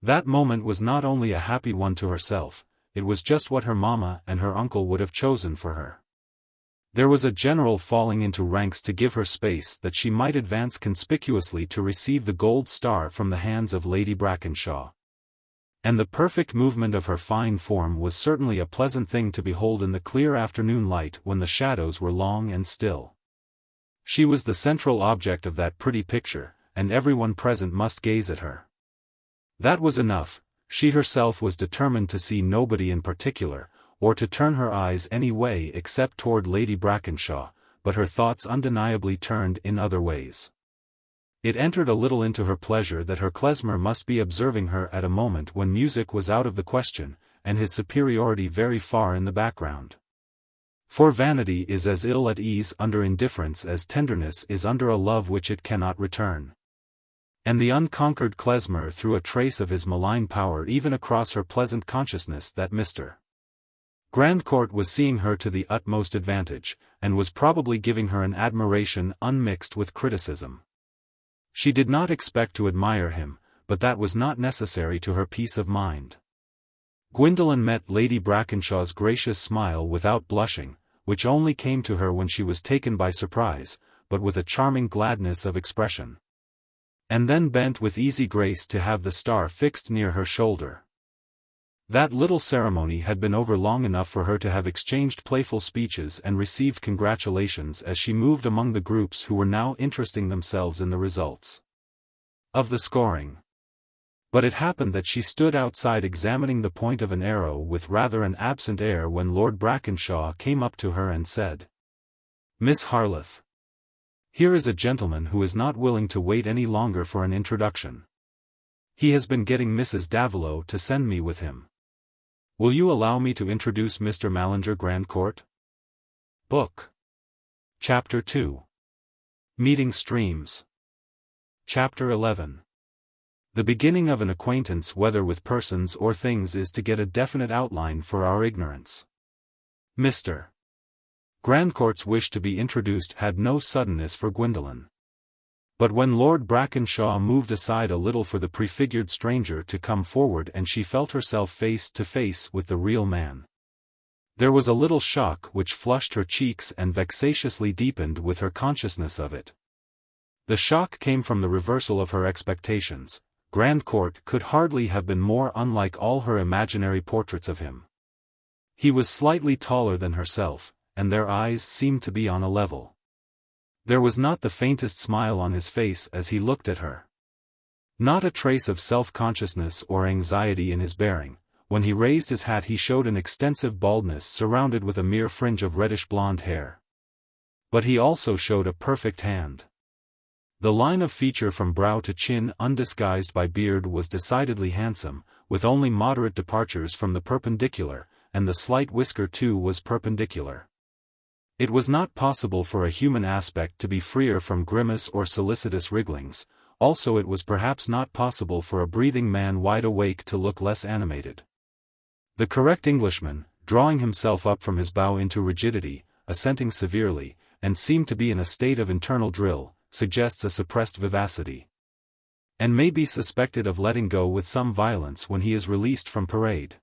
That moment was not only a happy one to herself, it was just what her mamma and her uncle would have chosen for her. There was a general falling into ranks to give her space that she might advance conspicuously to receive the gold star from the hands of Lady Brackenshaw. And the perfect movement of her fine form was certainly a pleasant thing to behold in the clear afternoon light when the shadows were long and still. She was the central object of that pretty picture, and everyone present must gaze at her. That was enough. She herself was determined to see nobody in particular, or to turn her eyes any way except toward Lady Brackenshaw, but her thoughts undeniably turned in other ways. It entered a little into her pleasure that her klezmer must be observing her at a moment when music was out of the question, and his superiority very far in the background. For vanity is as ill at ease under indifference as tenderness is under a love which it cannot return. And the unconquered klezmer threw a trace of his malign power even across her pleasant consciousness that Mr. Grandcourt was seeing her to the utmost advantage, and was probably giving her an admiration unmixed with criticism. She did not expect to admire him, but that was not necessary to her peace of mind. Gwendolen met Lady Brackenshaw's gracious smile without blushing, which only came to her when she was taken by surprise, but with a charming gladness of expression. And then bent with easy grace to have the star fixed near her shoulder. That little ceremony had been over long enough for her to have exchanged playful speeches and received congratulations as she moved among the groups who were now interesting themselves in the results of the scoring. But it happened that she stood outside examining the point of an arrow with rather an absent air when Lord Brackenshaw came up to her and said, "Miss Harleth, here is a gentleman who is not willing to wait any longer for an introduction. He has been getting Mrs. Davilow to send me with him. Will you allow me to introduce Mr. Mallinger Grandcourt?" Book. Chapter 2. Meeting Streams. Chapter 11. The beginning of an acquaintance whether with persons or things is to get a definite outline for our ignorance. Mr. Grandcourt's wish to be introduced had no suddenness for Gwendolen. But when Lord Brackenshaw moved aside a little for the prefigured stranger to come forward and she felt herself face to face with the real man, there was a little shock which flushed her cheeks and vexatiously deepened with her consciousness of it. The shock came from the reversal of her expectations. Grandcourt could hardly have been more unlike all her imaginary portraits of him. He was slightly taller than herself, and their eyes seemed to be on a level. There was not the faintest smile on his face as he looked at her. Not a trace of self-consciousness or anxiety in his bearing. When he raised his hat he showed an extensive baldness surrounded with a mere fringe of reddish-blonde hair. But he also showed a perfect hand. The line of feature from brow to chin undisguised by beard was decidedly handsome, with only moderate departures from the perpendicular, and the slight whisker too was perpendicular. It was not possible for a human aspect to be freer from grimace or solicitous wrigglings, also it was perhaps not possible for a breathing man wide awake to look less animated. The correct Englishman, drawing himself up from his bow into rigidity, assenting severely, and seemed to be in a state of internal drill, suggests a suppressed vivacity. And may be suspected of letting go with some violence when he is released from parade.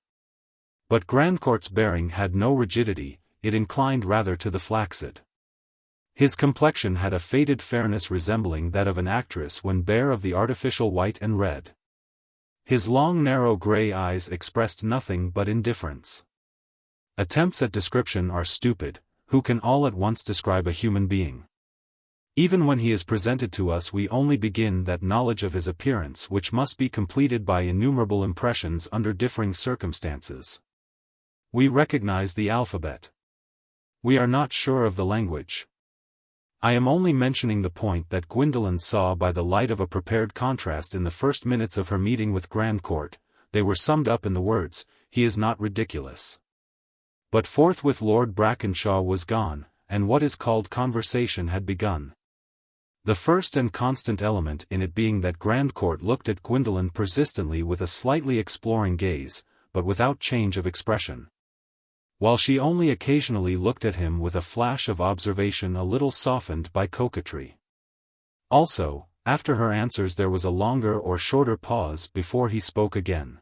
But Grandcourt's bearing had no rigidity, it inclined rather to the flaccid. His complexion had a faded fairness resembling that of an actress when bare of the artificial white and red. His long narrow grey eyes expressed nothing but indifference. Attempts at description are stupid, who can all at once describe a human being? Even when he is presented to us we only begin that knowledge of his appearance which must be completed by innumerable impressions under differing circumstances. We recognize the alphabet. We are not sure of the language. I am only mentioning the point that Gwendolen saw by the light of a prepared contrast in the first minutes of her meeting with Grandcourt. They were summed up in the words, "He is not ridiculous." But forthwith Lord Brackenshaw was gone, and what is called conversation had begun. The first and constant element in it being that Grandcourt looked at Gwendolen persistently with a slightly exploring gaze, but without change of expression. While she only occasionally looked at him with a flash of observation a little softened by coquetry. Also, after her answers there was a longer or shorter pause before he spoke again.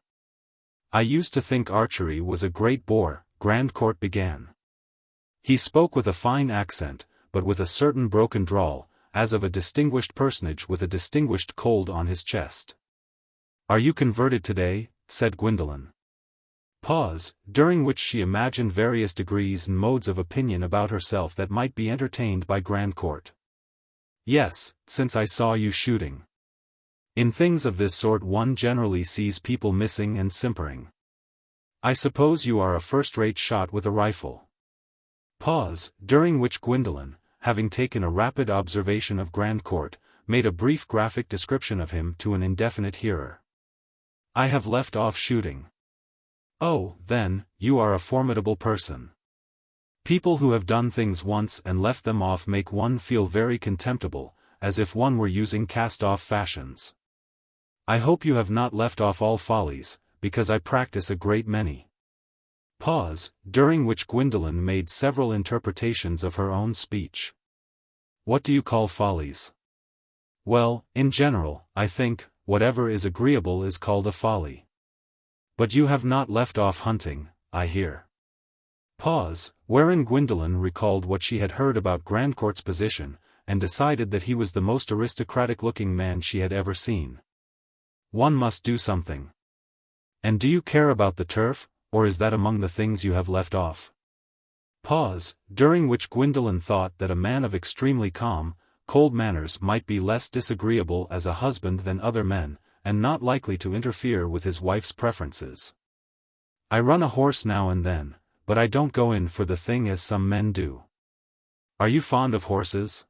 "I used to think archery was a great bore," Grandcourt began. He spoke with a fine accent, but with a certain broken drawl, as of a distinguished personage with a distinguished cold on his chest. "Are you converted today?" said Gwendolen. Pause, during which she imagined various degrees and modes of opinion about herself that might be entertained by Grandcourt. "Yes, since I saw you shooting. In things of this sort one generally sees people missing and simpering. I suppose you are a first-rate shot with a rifle." Pause, during which Gwendolen, having taken a rapid observation of Grandcourt, made a brief graphic description of him to an indefinite hearer. "I have left off shooting." "Oh, then, you are a formidable person. People who have done things once and left them off make one feel very contemptible, as if one were using cast-off fashions. I hope you have not left off all follies, because I practice a great many." Pause, during which Gwendolen made several interpretations of her own speech. "What do you call follies?" "Well, in general, I think, whatever is agreeable is called a folly. But you have not left off hunting, I hear." Pause, wherein Gwendolen recalled what she had heard about Grandcourt's position, and decided that he was the most aristocratic-looking man she had ever seen. "One must do something. And do you care about the turf, or is that among the things you have left off?" Pause, during which Gwendolen thought that a man of extremely calm, cold manners might be less disagreeable as a husband than other men, and not likely to interfere with his wife's preferences. "I run a horse now and then, but I don't go in for the thing as some men do." "Are you fond of horses?"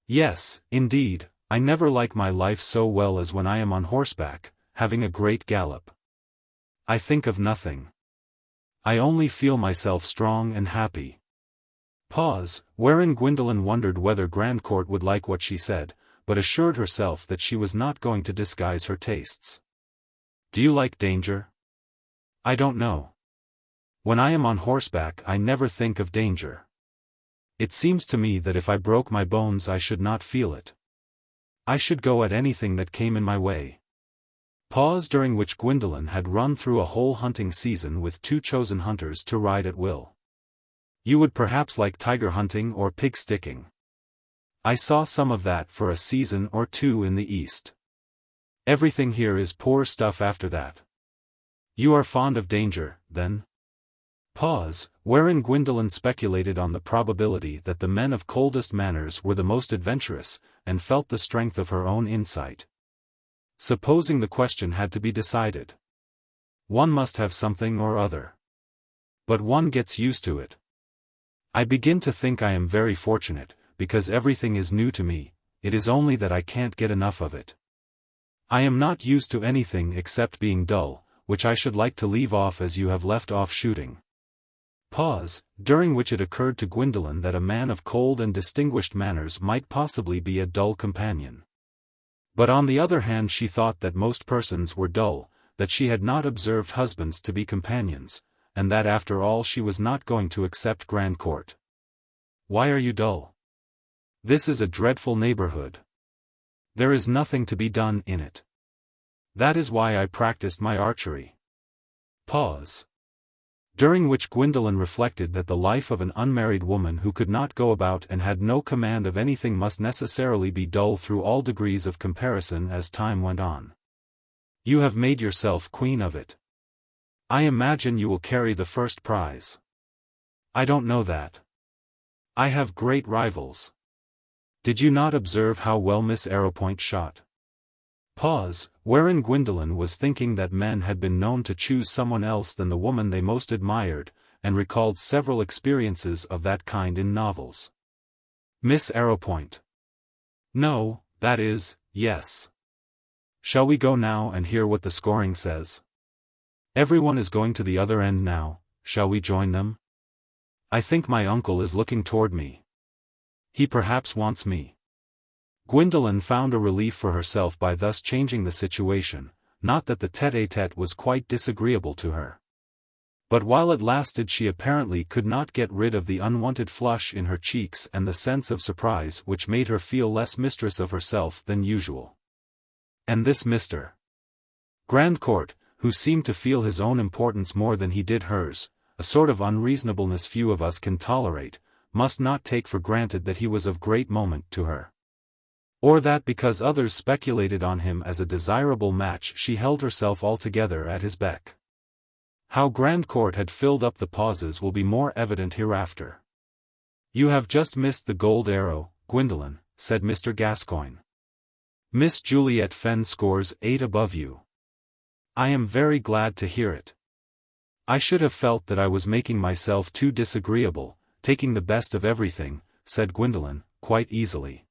"Yes, indeed, I never like my life so well as when I am on horseback, having a great gallop. I think of nothing. I only feel myself strong and happy." Pause, wherein Gwendolen wondered whether Grandcourt would like what she said, but assured herself that she was not going to disguise her tastes. "Do you like danger?" "I don't know. When I am on horseback I never think of danger. It seems to me that if I broke my bones I should not feel it. I should go at anything that came in my way." Pause, during which Gwendolen had run through a whole hunting season with 2 chosen hunters to ride at will. "You would perhaps like tiger hunting or pig sticking. I saw some of that for a season or 2 in the East. Everything here is poor stuff after that." "You are fond of danger, then?" Pause, wherein Gwendolen speculated on the probability that the men of coldest manners were the most adventurous, and felt the strength of her own insight. Supposing the question had to be decided. One must have something or other. But one gets used to it. "I begin to think I am very fortunate, because everything is new to me, it is only that I can't get enough of it. I am not used to anything except being dull, which I should like to leave off as you have left off shooting." Pause, during which it occurred to Gwendolen that a man of cold and distinguished manners might possibly be a dull companion. But on the other hand she thought that most persons were dull, that she had not observed husbands to be companions, and that after all she was not going to accept Grandcourt. Why are you dull? This is a dreadful neighborhood. There is nothing to be done in it. That is why I practiced my archery. Pause. During which Gwendolen reflected that the life of an unmarried woman who could not go about and had no command of anything must necessarily be dull through all degrees of comparison as time went on. You have made yourself queen of it. I imagine you will carry the first prize. I don't know that. I have great rivals. Did you not observe how well Miss Arrowpoint shot? Pause, wherein Gwendolen was thinking that men had been known to choose someone else than the woman they most admired, and recalled several experiences of that kind in novels. Miss Arrowpoint. No, that is, yes. Shall we go now and hear what the scoring says? Everyone is going to the other end now, shall we join them? I think my uncle is looking toward me. He perhaps wants me. Gwendolen found a relief for herself by thus changing the situation, not that the tête-à-tête was quite disagreeable to her. But while it lasted she apparently could not get rid of the unwanted flush in her cheeks and the sense of surprise which made her feel less mistress of herself than usual. And this Mr. Grandcourt, who seemed to feel his own importance more than he did hers, a sort of unreasonableness few of us can tolerate, must not take for granted that he was of great moment to her. Or that because others speculated on him as a desirable match she held herself altogether at his beck. How Grandcourt had filled up the pauses will be more evident hereafter. You have just missed the gold arrow, Gwendolen, said Mr. Gascoigne. Miss Juliet Fenn scores 8 above you. I am very glad to hear it. I should have felt that I was making myself too disagreeable, taking the best of everything, said Gwendolen, quite easily.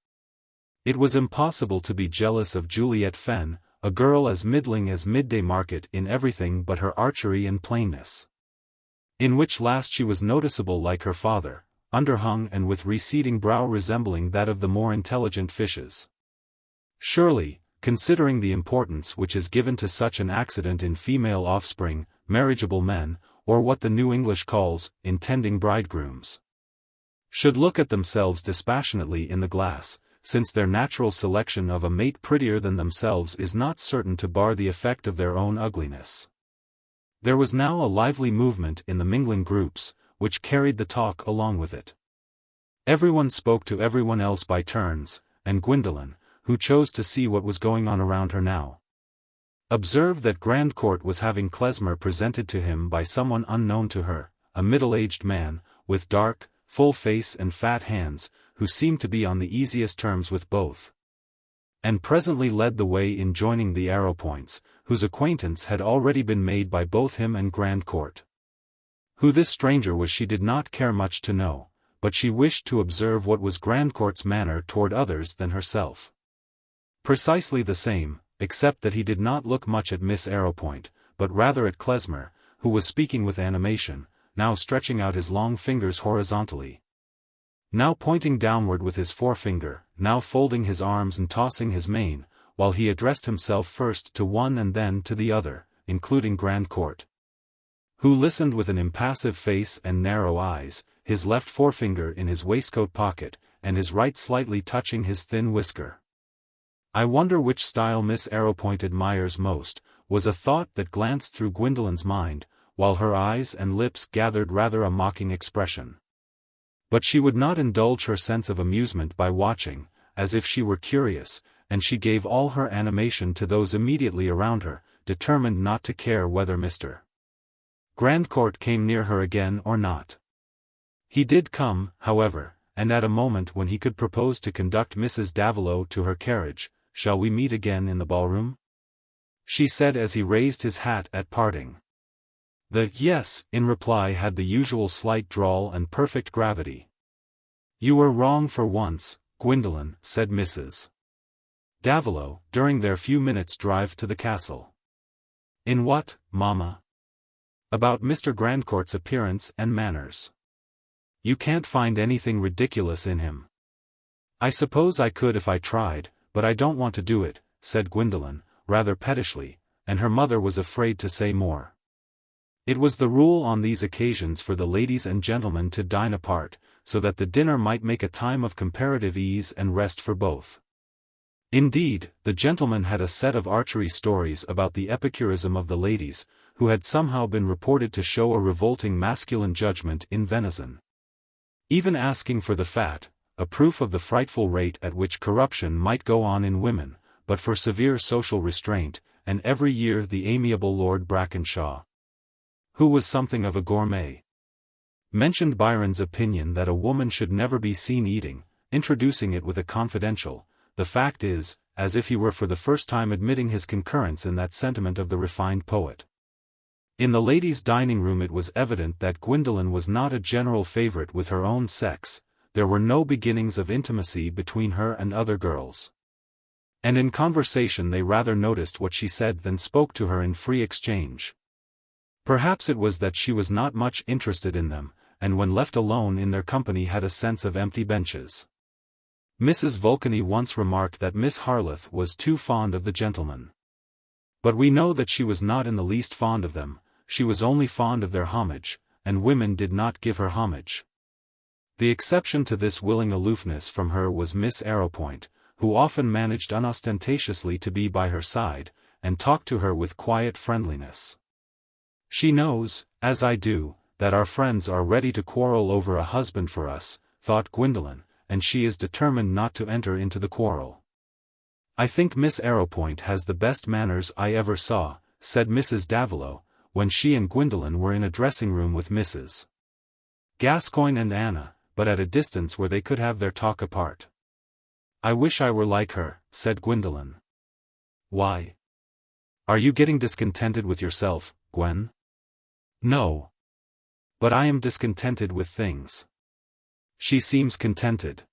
It was impossible to be jealous of Juliet Fenn, a girl as middling as Midday Market in everything but her archery and plainness. In which last she was noticeable like her father, underhung and with receding brow resembling that of the more intelligent fishes. Surely, considering the importance which is given to such an accident in female offspring, marriageable men, or what the New English calls, intending bridegrooms, should look at themselves dispassionately in the glass, since their natural selection of a mate prettier than themselves is not certain to bar the effect of their own ugliness. There was now a lively movement in the mingling groups, which carried the talk along with it. Everyone spoke to everyone else by turns, and Gwendolen, who chose to see what was going on around her now, observed that Grandcourt was having klezmer presented to him by someone unknown to her, a middle-aged man, with dark, full face and fat hands, who seemed to be on the easiest terms with both. And presently led the way in joining the Arrowpoints, whose acquaintance had already been made by both him and Grandcourt. Who this stranger was she did not care much to know, but she wished to observe what was Grandcourt's manner toward others than herself. Precisely the same, except that he did not look much at Miss Arrowpoint, but rather at klezmer, who was speaking with animation, now stretching out his long fingers horizontally, now pointing downward with his forefinger, now folding his arms and tossing his mane, while he addressed himself first to one and then to the other, including Grandcourt, who listened with an impassive face and narrow eyes, his left forefinger in his waistcoat pocket, and his right slightly touching his thin whisker. I wonder which style Miss Arrowpoint admires most, was a thought that glanced through Gwendolen's mind, while her eyes and lips gathered rather a mocking expression. But she would not indulge her sense of amusement by watching, as if she were curious, and she gave all her animation to those immediately around her, determined not to care whether Mr. Grandcourt came near her again or not. He did come, however, and at a moment when he could propose to conduct Mrs. Davilow to her carriage. Shall we meet again in the ballroom? She said as he raised his hat at parting. The yes in reply had the usual slight drawl and perfect gravity. You were wrong for once, Gwendolen, said Mrs. Davilow, during their few minutes' drive to the castle. In what, mamma? About Mr. Grandcourt's appearance and manners. You can't find anything ridiculous in him. I suppose I could if I tried, but I don't want to do it, said Gwendolen, rather pettishly, and her mother was afraid to say more. It was the rule on these occasions for the ladies and gentlemen to dine apart, so that the dinner might make a time of comparative ease and rest for both. Indeed, the gentlemen had a set of archery stories about the epicurism of the ladies, who had somehow been reported to show a revolting masculine judgment in venison. Even asking for the fat, a proof of the frightful rate at which corruption might go on in women, but for severe social restraint, and every year the amiable Lord Brackenshaw, who was something of a gourmet, mentioned Byron's opinion that a woman should never be seen eating, introducing it with a confidential, "The fact is," as if he were for the first time admitting his concurrence in that sentiment of the refined poet. In the ladies' dining room it was evident that Gwendolen was not a general favorite with her own sex, there were no beginnings of intimacy between her and other girls. And in conversation they rather noticed what she said than spoke to her in free exchange. Perhaps it was that she was not much interested in them, and when left alone in their company had a sense of empty benches. Mrs. Vulcany once remarked that Miss Harleth was too fond of the gentlemen. But we know that she was not in the least fond of them, she was only fond of their homage, and women did not give her homage. The exception to this willing aloofness from her was Miss Arrowpoint, who often managed unostentatiously to be by her side, and talked to her with quiet friendliness. "She knows, as I do, that our friends are ready to quarrel over a husband for us," thought Gwendolen, and she is determined not to enter into the quarrel. "I think Miss Arrowpoint has the best manners I ever saw," said Mrs. Davilow, when she and Gwendolen were in a dressing-room with Mrs. Gascoigne and Anna, but at a distance where they could have their talk apart. "I wish I were like her," said Gwendolen. "Why? Are you getting discontented with yourself, Gwen?" "No. But I am discontented with things." "She seems contented."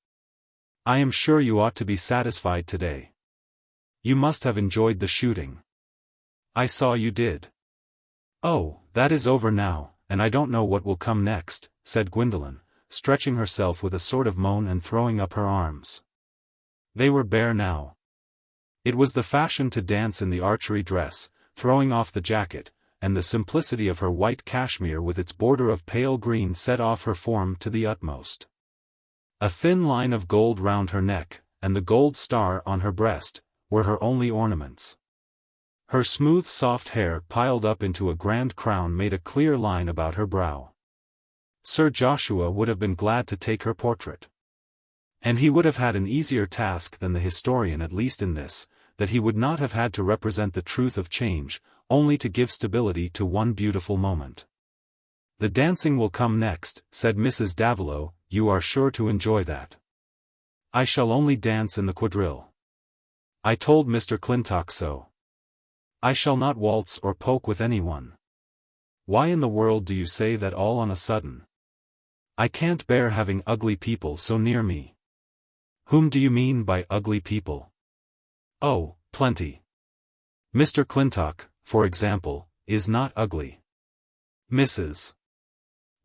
"I am sure you ought to be satisfied today. You must have enjoyed the shooting." "I saw you did." "Oh, that is over now, and I don't know what will come next," said Gwendolen, stretching herself with a sort of moan and throwing up her arms. They were bare now. It was the fashion to dance in the archery dress, throwing off the jacket, and the simplicity of her white cashmere with its border of pale green set off her form to the utmost. A thin line of gold round her neck, and the gold star on her breast, were her only ornaments. Her smooth soft hair piled up into a grand crown made a clear line about her brow. Sir Joshua would have been glad to take her portrait. And he would have had an easier task than the historian, at least in this, that he would not have had to represent the truth of change, only to give stability to one beautiful moment. "The dancing will come next," said Mrs. Davilow, "you are sure to enjoy that." "I shall only dance in the quadrille. I told Mr. Clintock so. I shall not waltz or poke with anyone." "Why in the world do you say that all on a sudden?" "I can't bear having ugly people so near me." "Whom do you mean by ugly people?" "Oh, plenty. Mr. Clintock, for example, is not ugly." Mrs.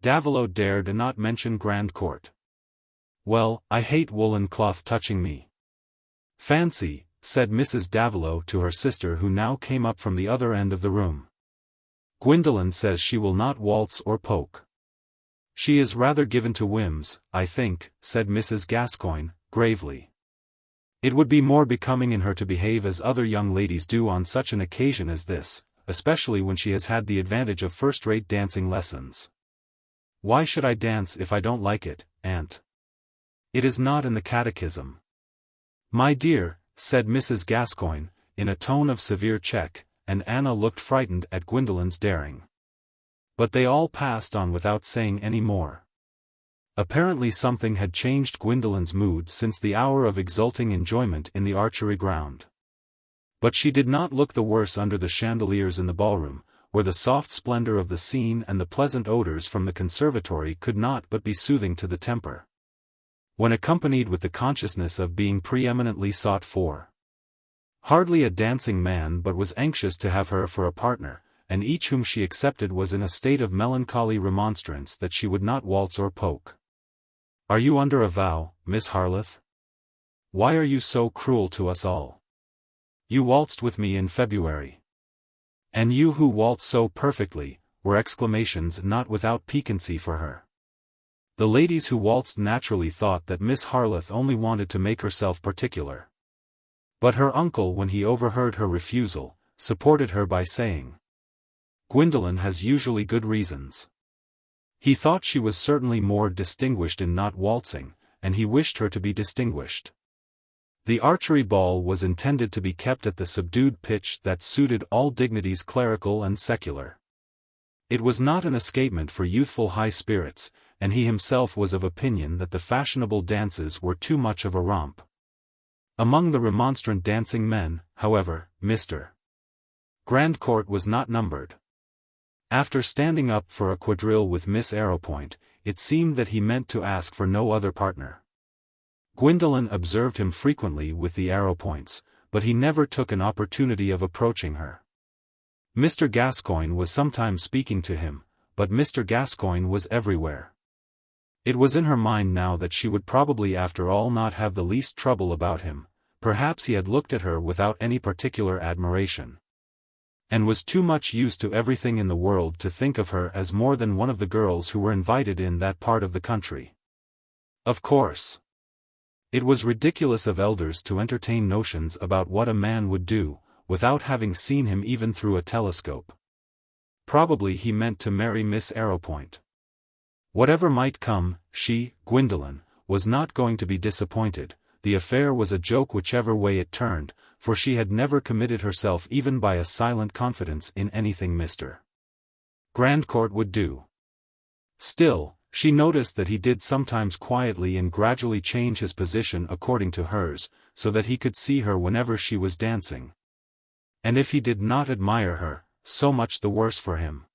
Davilow dared not mention Grandcourt. "Well, I hate woolen cloth touching me." "Fancy," said Mrs. Davilow to her sister, who now came up from the other end of the room. "Gwendolen says she will not waltz or poke." "She is rather given to whims, I think," said Mrs. Gascoigne, gravely. "It would be more becoming in her to behave as other young ladies do on such an occasion as this, especially when she has had the advantage of first-rate dancing lessons." "Why should I dance if I don't like it, Aunt? It is not in the catechism." "My dear," said Mrs. Gascoigne, in a tone of severe check, and Anna looked frightened at Gwendolen's daring. But they all passed on without saying any more. Apparently something had changed Gwendolen's mood since the hour of exulting enjoyment in the archery ground. But she did not look the worse under the chandeliers in the ballroom, where the soft splendor of the scene and the pleasant odors from the conservatory could not but be soothing to the temper, when accompanied with the consciousness of being preeminently sought for. Hardly a dancing man but was anxious to have her for a partner, and each whom she accepted was in a state of melancholy remonstrance that she would not waltz or poke. "Are you under a vow, Miss Harleth? Why are you so cruel to us all? You waltzed with me in February. And you who waltz so perfectly, were exclamations not without piquancy for her. The ladies who waltzed naturally thought that Miss Harleth only wanted to make herself particular. But her uncle, when he overheard her refusal, supported her by saying, "Gwendolen has usually good reasons." He thought she was certainly more distinguished in not waltzing, and he wished her to be distinguished. The archery ball was intended to be kept at the subdued pitch that suited all dignities clerical and secular. It was not an escapement for youthful high spirits, and he himself was of opinion that the fashionable dances were too much of a romp. Among the remonstrant dancing men, however, Mr. Grandcourt was not numbered. After standing up for a quadrille with Miss Arrowpoint, it seemed that he meant to ask for no other partner. Gwendolen observed him frequently with the Arrowpoints, but he never took an opportunity of approaching her. Mr. Gascoigne was sometimes speaking to him, but Mr. Gascoigne was everywhere. It was in her mind now that she would probably after all not have the least trouble about him. Perhaps he had looked at her without any particular admiration, and was too much used to everything in the world to think of her as more than one of the girls who were invited in that part of the country. Of course, it was ridiculous of elders to entertain notions about what a man would do, without having seen him even through a telescope. Probably he meant to marry Miss Arrowpoint. Whatever might come, she, Gwendolen, was not going to be disappointed. The affair was a joke whichever way it turned, for she had never committed herself even by a silent confidence in anything Mr. Grandcourt would do. Still, she noticed that he did sometimes quietly and gradually change his position according to hers, so that he could see her whenever she was dancing. And if he did not admire her, so much the worse for him.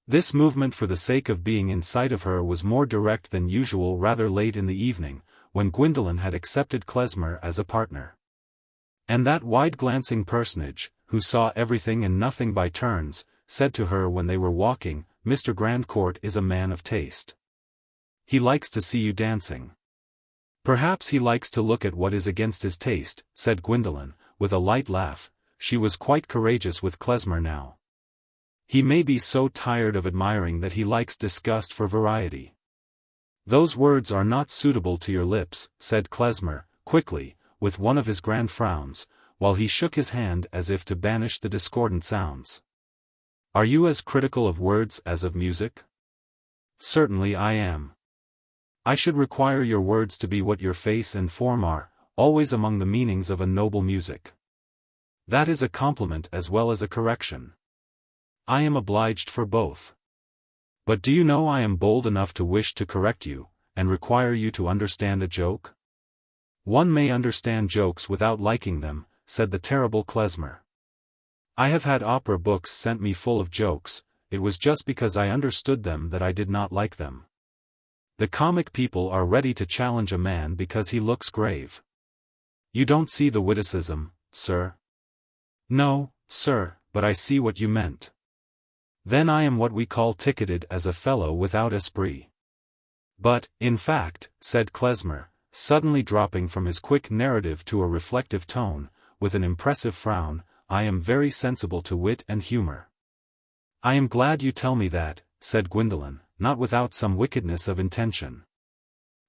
This movement for the sake of being in sight of her was more direct than usual rather late in the evening, when Gwendolen had accepted Klezmer as a partner. And that wide-glancing personage, who saw everything and nothing by turns, said to her when they were walking, "Mr. Grandcourt is a man of taste. He likes to see you dancing." "Perhaps he likes to look at what is against his taste," said Gwendolen, with a light laugh. She was quite courageous with Klezmer now. "He may be so tired of admiring that he likes disgust for variety." "Those words are not suitable to your lips," said Klezmer, quickly, with one of his grand frowns, while he shook his hand as if to banish the discordant sounds. "Are you as critical of words as of music?" "Certainly I am. I should require your words to be what your face and form are, always among the meanings of a noble music. That is a compliment as well as a correction. I am obliged for both. But do you know I am bold enough to wish to correct you, and require you to understand a joke?" "One may understand jokes without liking them," said the terrible Klezmer. "I have had opera books sent me full of jokes. It was just because I understood them that I did not like them. The comic people are ready to challenge a man because he looks grave. You don't see the witticism, sir?" "No, sir, but I see what you meant." "Then I am what we call ticketed as a fellow without esprit." "But, in fact," said Klezmer, suddenly dropping from his quick narrative to a reflective tone, with an impressive frown, "I am very sensible to wit and humor." "I am glad you tell me that," said Gwendolen, not without some wickedness of intention.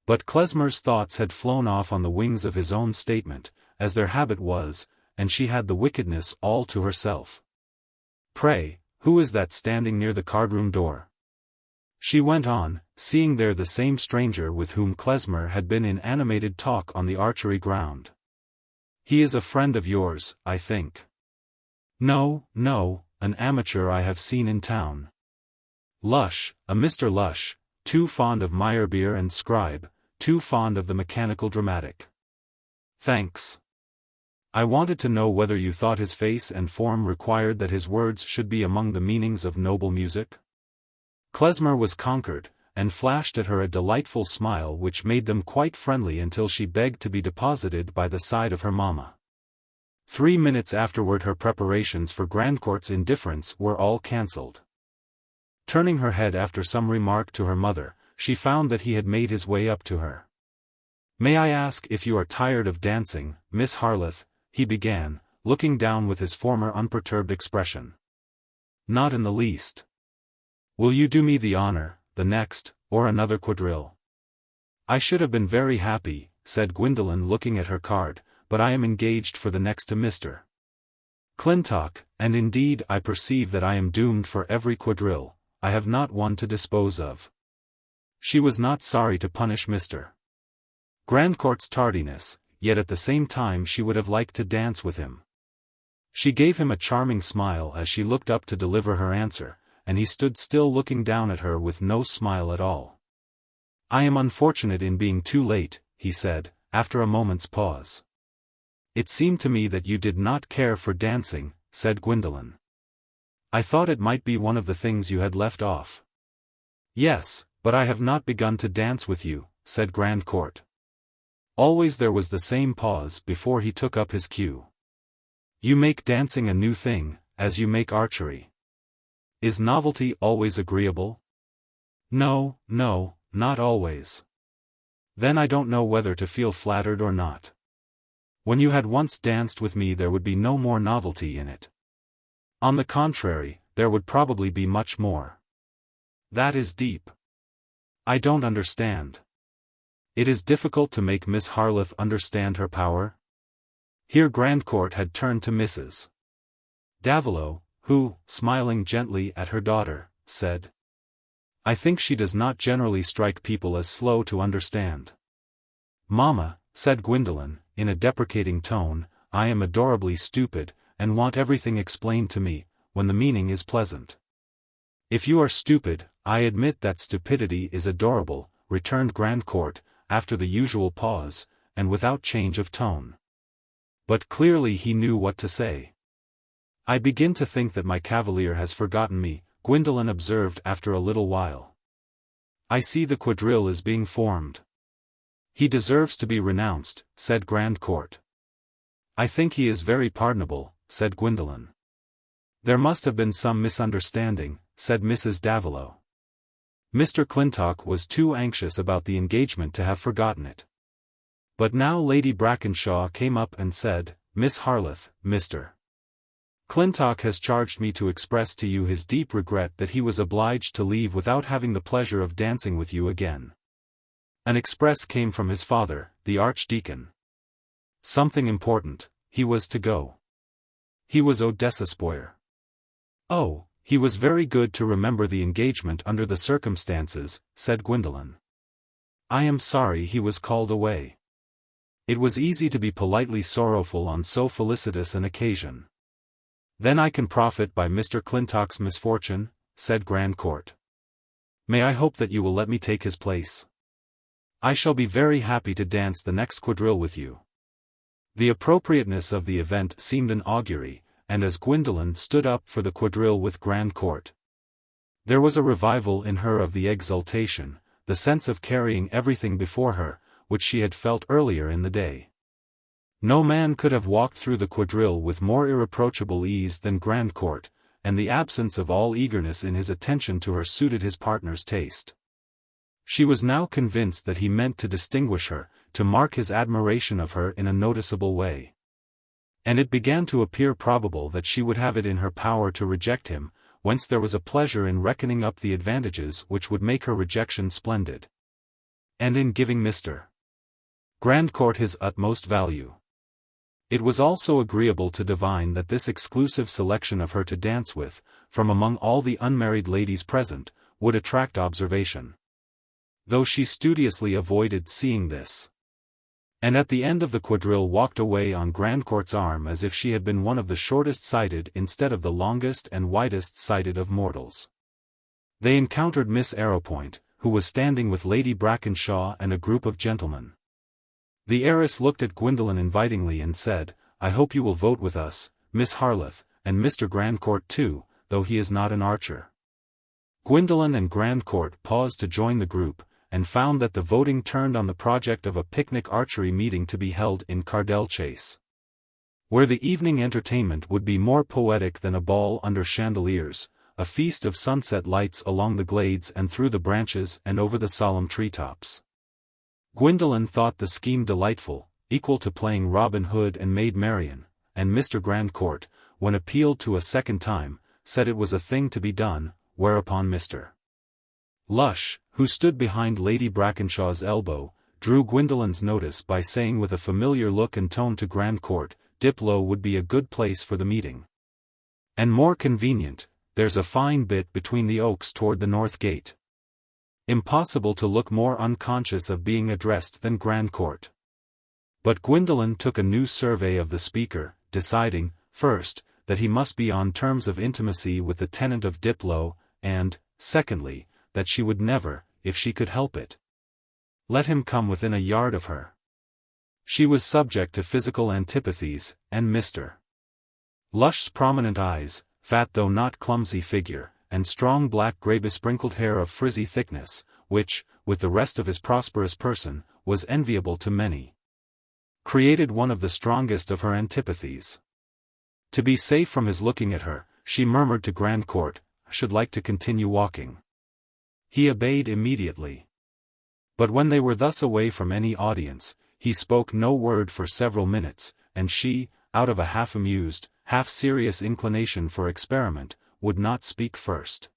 But Klezmer's thoughts had flown off on the wings of his own statement, as their habit was, and she had the wickedness all to herself. "Pray, who is that standing near the cardroom door?" she went on, seeing there the same stranger with whom Klezmer had been in animated talk on the archery ground. "He is a friend of yours, I think." "No, no, an amateur I have seen in town. Lush, a Mr. Lush, too fond of Meyerbeer and Scribe, too fond of the mechanical dramatic." "Thanks. I wanted to know whether you thought his face and form required that his words should be among the meanings of noble music?" Klezmer was conquered, and flashed at her a delightful smile which made them quite friendly until she begged to be deposited by the side of her mamma. 3 minutes afterward her preparations for Grandcourt's indifference were all cancelled. Turning her head after some remark to her mother, she found that he had made his way up to her. "May I ask if you are tired of dancing, Miss Harleth?" he began, looking down with his former unperturbed expression. "Not in the least. Will you do me the honor, the next, or another quadrille? I should have been very happy, said Gwendolen looking at her card, but I am engaged for the next to Mr. Clintock, and indeed I perceive that I am doomed for every quadrille. I have not one to dispose of. She was not sorry to punish Mr. Grandcourt's tardiness, yet at the same time she would have liked to dance with him. She gave him a charming smile as she looked up to deliver her answer, and he stood still looking down at her with no smile at all. I am unfortunate in being too late, he said, after a moment's pause. It seemed to me that you did not care for dancing, said Gwendolen. I thought it might be one of the things you had left off. Yes, but I have not begun to dance with you, said Grandcourt. Always there was the same pause before he took up his cue. You make dancing a new thing, as you make archery. Is novelty always agreeable? No, no, not always. Then I don't know whether to feel flattered or not. When you had once danced with me there would be no more novelty in it. On the contrary, there would probably be much more. That is deep. I don't understand. It is difficult to make Miss Harleth understand her power. Here Grandcourt had turned to Mrs. Davilow, who, smiling gently at her daughter, said, I think she does not generally strike people as slow to understand. Mamma, said Gwendolen, in a deprecating tone, I am adorably stupid, and want everything explained to me, when the meaning is pleasant. If you are stupid, I admit that stupidity is adorable, returned Grandcourt, after the usual pause, and without change of tone. But clearly he knew what to say. I begin to think that my cavalier has forgotten me, Gwendolen observed after a little while. I see the quadrille is being formed. He deserves to be renounced, said Grandcourt. I think he is very pardonable, said Gwendolen. There must have been some misunderstanding, said Mrs. Davilow. Mr. Clintock was too anxious about the engagement to have forgotten it. But now Lady Brackenshaw came up and said, Miss Harleth, Mr. Clintock has charged me to express to you his deep regret that he was obliged to leave without having the pleasure of dancing with you again. An express came from his father, the Archdeacon. Something important, he was to go. He was Odessaspoir. Oh, he was very good to remember the engagement under the circumstances, said Gwendolen. I am sorry he was called away. It was easy to be politely sorrowful on so felicitous an occasion. Then I can profit by Mr. Clintock's misfortune, said Grandcourt. May I hope that you will let me take his place? I shall be very happy to dance the next quadrille with you. The appropriateness of the event seemed an augury, and as Gwendolen stood up for the quadrille with Grandcourt, there was a revival in her of the exultation, the sense of carrying everything before her, which she had felt earlier in the day. No man could have walked through the quadrille with more irreproachable ease than Grandcourt, and the absence of all eagerness in his attention to her suited his partner's taste. She was now convinced that he meant to distinguish her, to mark his admiration of her in a noticeable way. And it began to appear probable that she would have it in her power to reject him, whence there was a pleasure in reckoning up the advantages which would make her rejection splendid. And in giving Mr. Grandcourt his utmost value. It was also agreeable to divine that this exclusive selection of her to dance with, from among all the unmarried ladies present, would attract observation. Though she studiously avoided seeing this. And at the end of the quadrille walked away on Grandcourt's arm as if she had been one of the shortest-sighted instead of the longest and widest-sighted of mortals. They encountered Miss Arrowpoint, who was standing with Lady Brackenshaw and a group of gentlemen. The heiress looked at Gwendolen invitingly and said, I hope you will vote with us, Miss Harleth, and Mr. Grandcourt too, though he is not an archer. Gwendolen and Grandcourt paused to join the group, and found that the voting turned on the project of a picnic archery meeting to be held in Cardell Chase, where the evening entertainment would be more poetic than a ball under chandeliers, a feast of sunset lights along the glades and through the branches and over the solemn treetops. Gwendolen thought the scheme delightful, equal to playing Robin Hood and Maid Marian, and Mr. Grandcourt, when appealed to a second time, said it was a thing to be done, whereupon Mr. Lush, who stood behind Lady Brackenshaw's elbow, drew Gwendolen's notice by saying with a familiar look and tone to Grandcourt, Diplow would be a good place for the meeting. And more convenient, there's a fine bit between the oaks toward the north gate. Impossible to look more unconscious of being addressed than Grandcourt. But Gwendolen took a new survey of the speaker, deciding, first, that he must be on terms of intimacy with the tenant of Diplow, and, secondly, that she would never, if she could help it, let him come within a yard of her. She was subject to physical antipathies, and Mr. Lush's prominent eyes, fat though not clumsy figure, and strong black grey-besprinkled hair of frizzy thickness, which, with the rest of his prosperous person, was enviable to many, created one of the strongest of her antipathies. To be safe from his looking at her, she murmured to Grandcourt, "I should like to continue walking." He obeyed immediately. But when they were thus away from any audience, he spoke no word for several minutes, and she, out of a half-amused, half-serious inclination for experiment, would not speak first.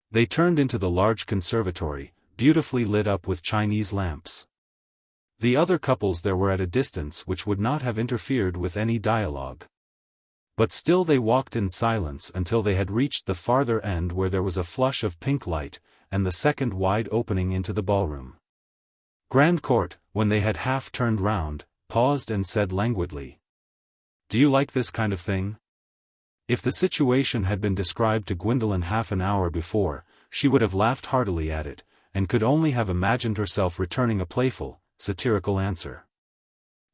They turned into the large conservatory, beautifully lit up with Chinese lamps. The other couples there were at a distance which would not have interfered with any dialogue. But still they walked in silence until they had reached the farther end where there was a flush of pink light, and the second wide opening into the ballroom. Grandcourt, when they had half turned round, paused and said languidly, "Do you like this kind of thing?" If the situation had been described to Gwendolen half an hour before, she would have laughed heartily at it, and could only have imagined herself returning a playful, satirical answer.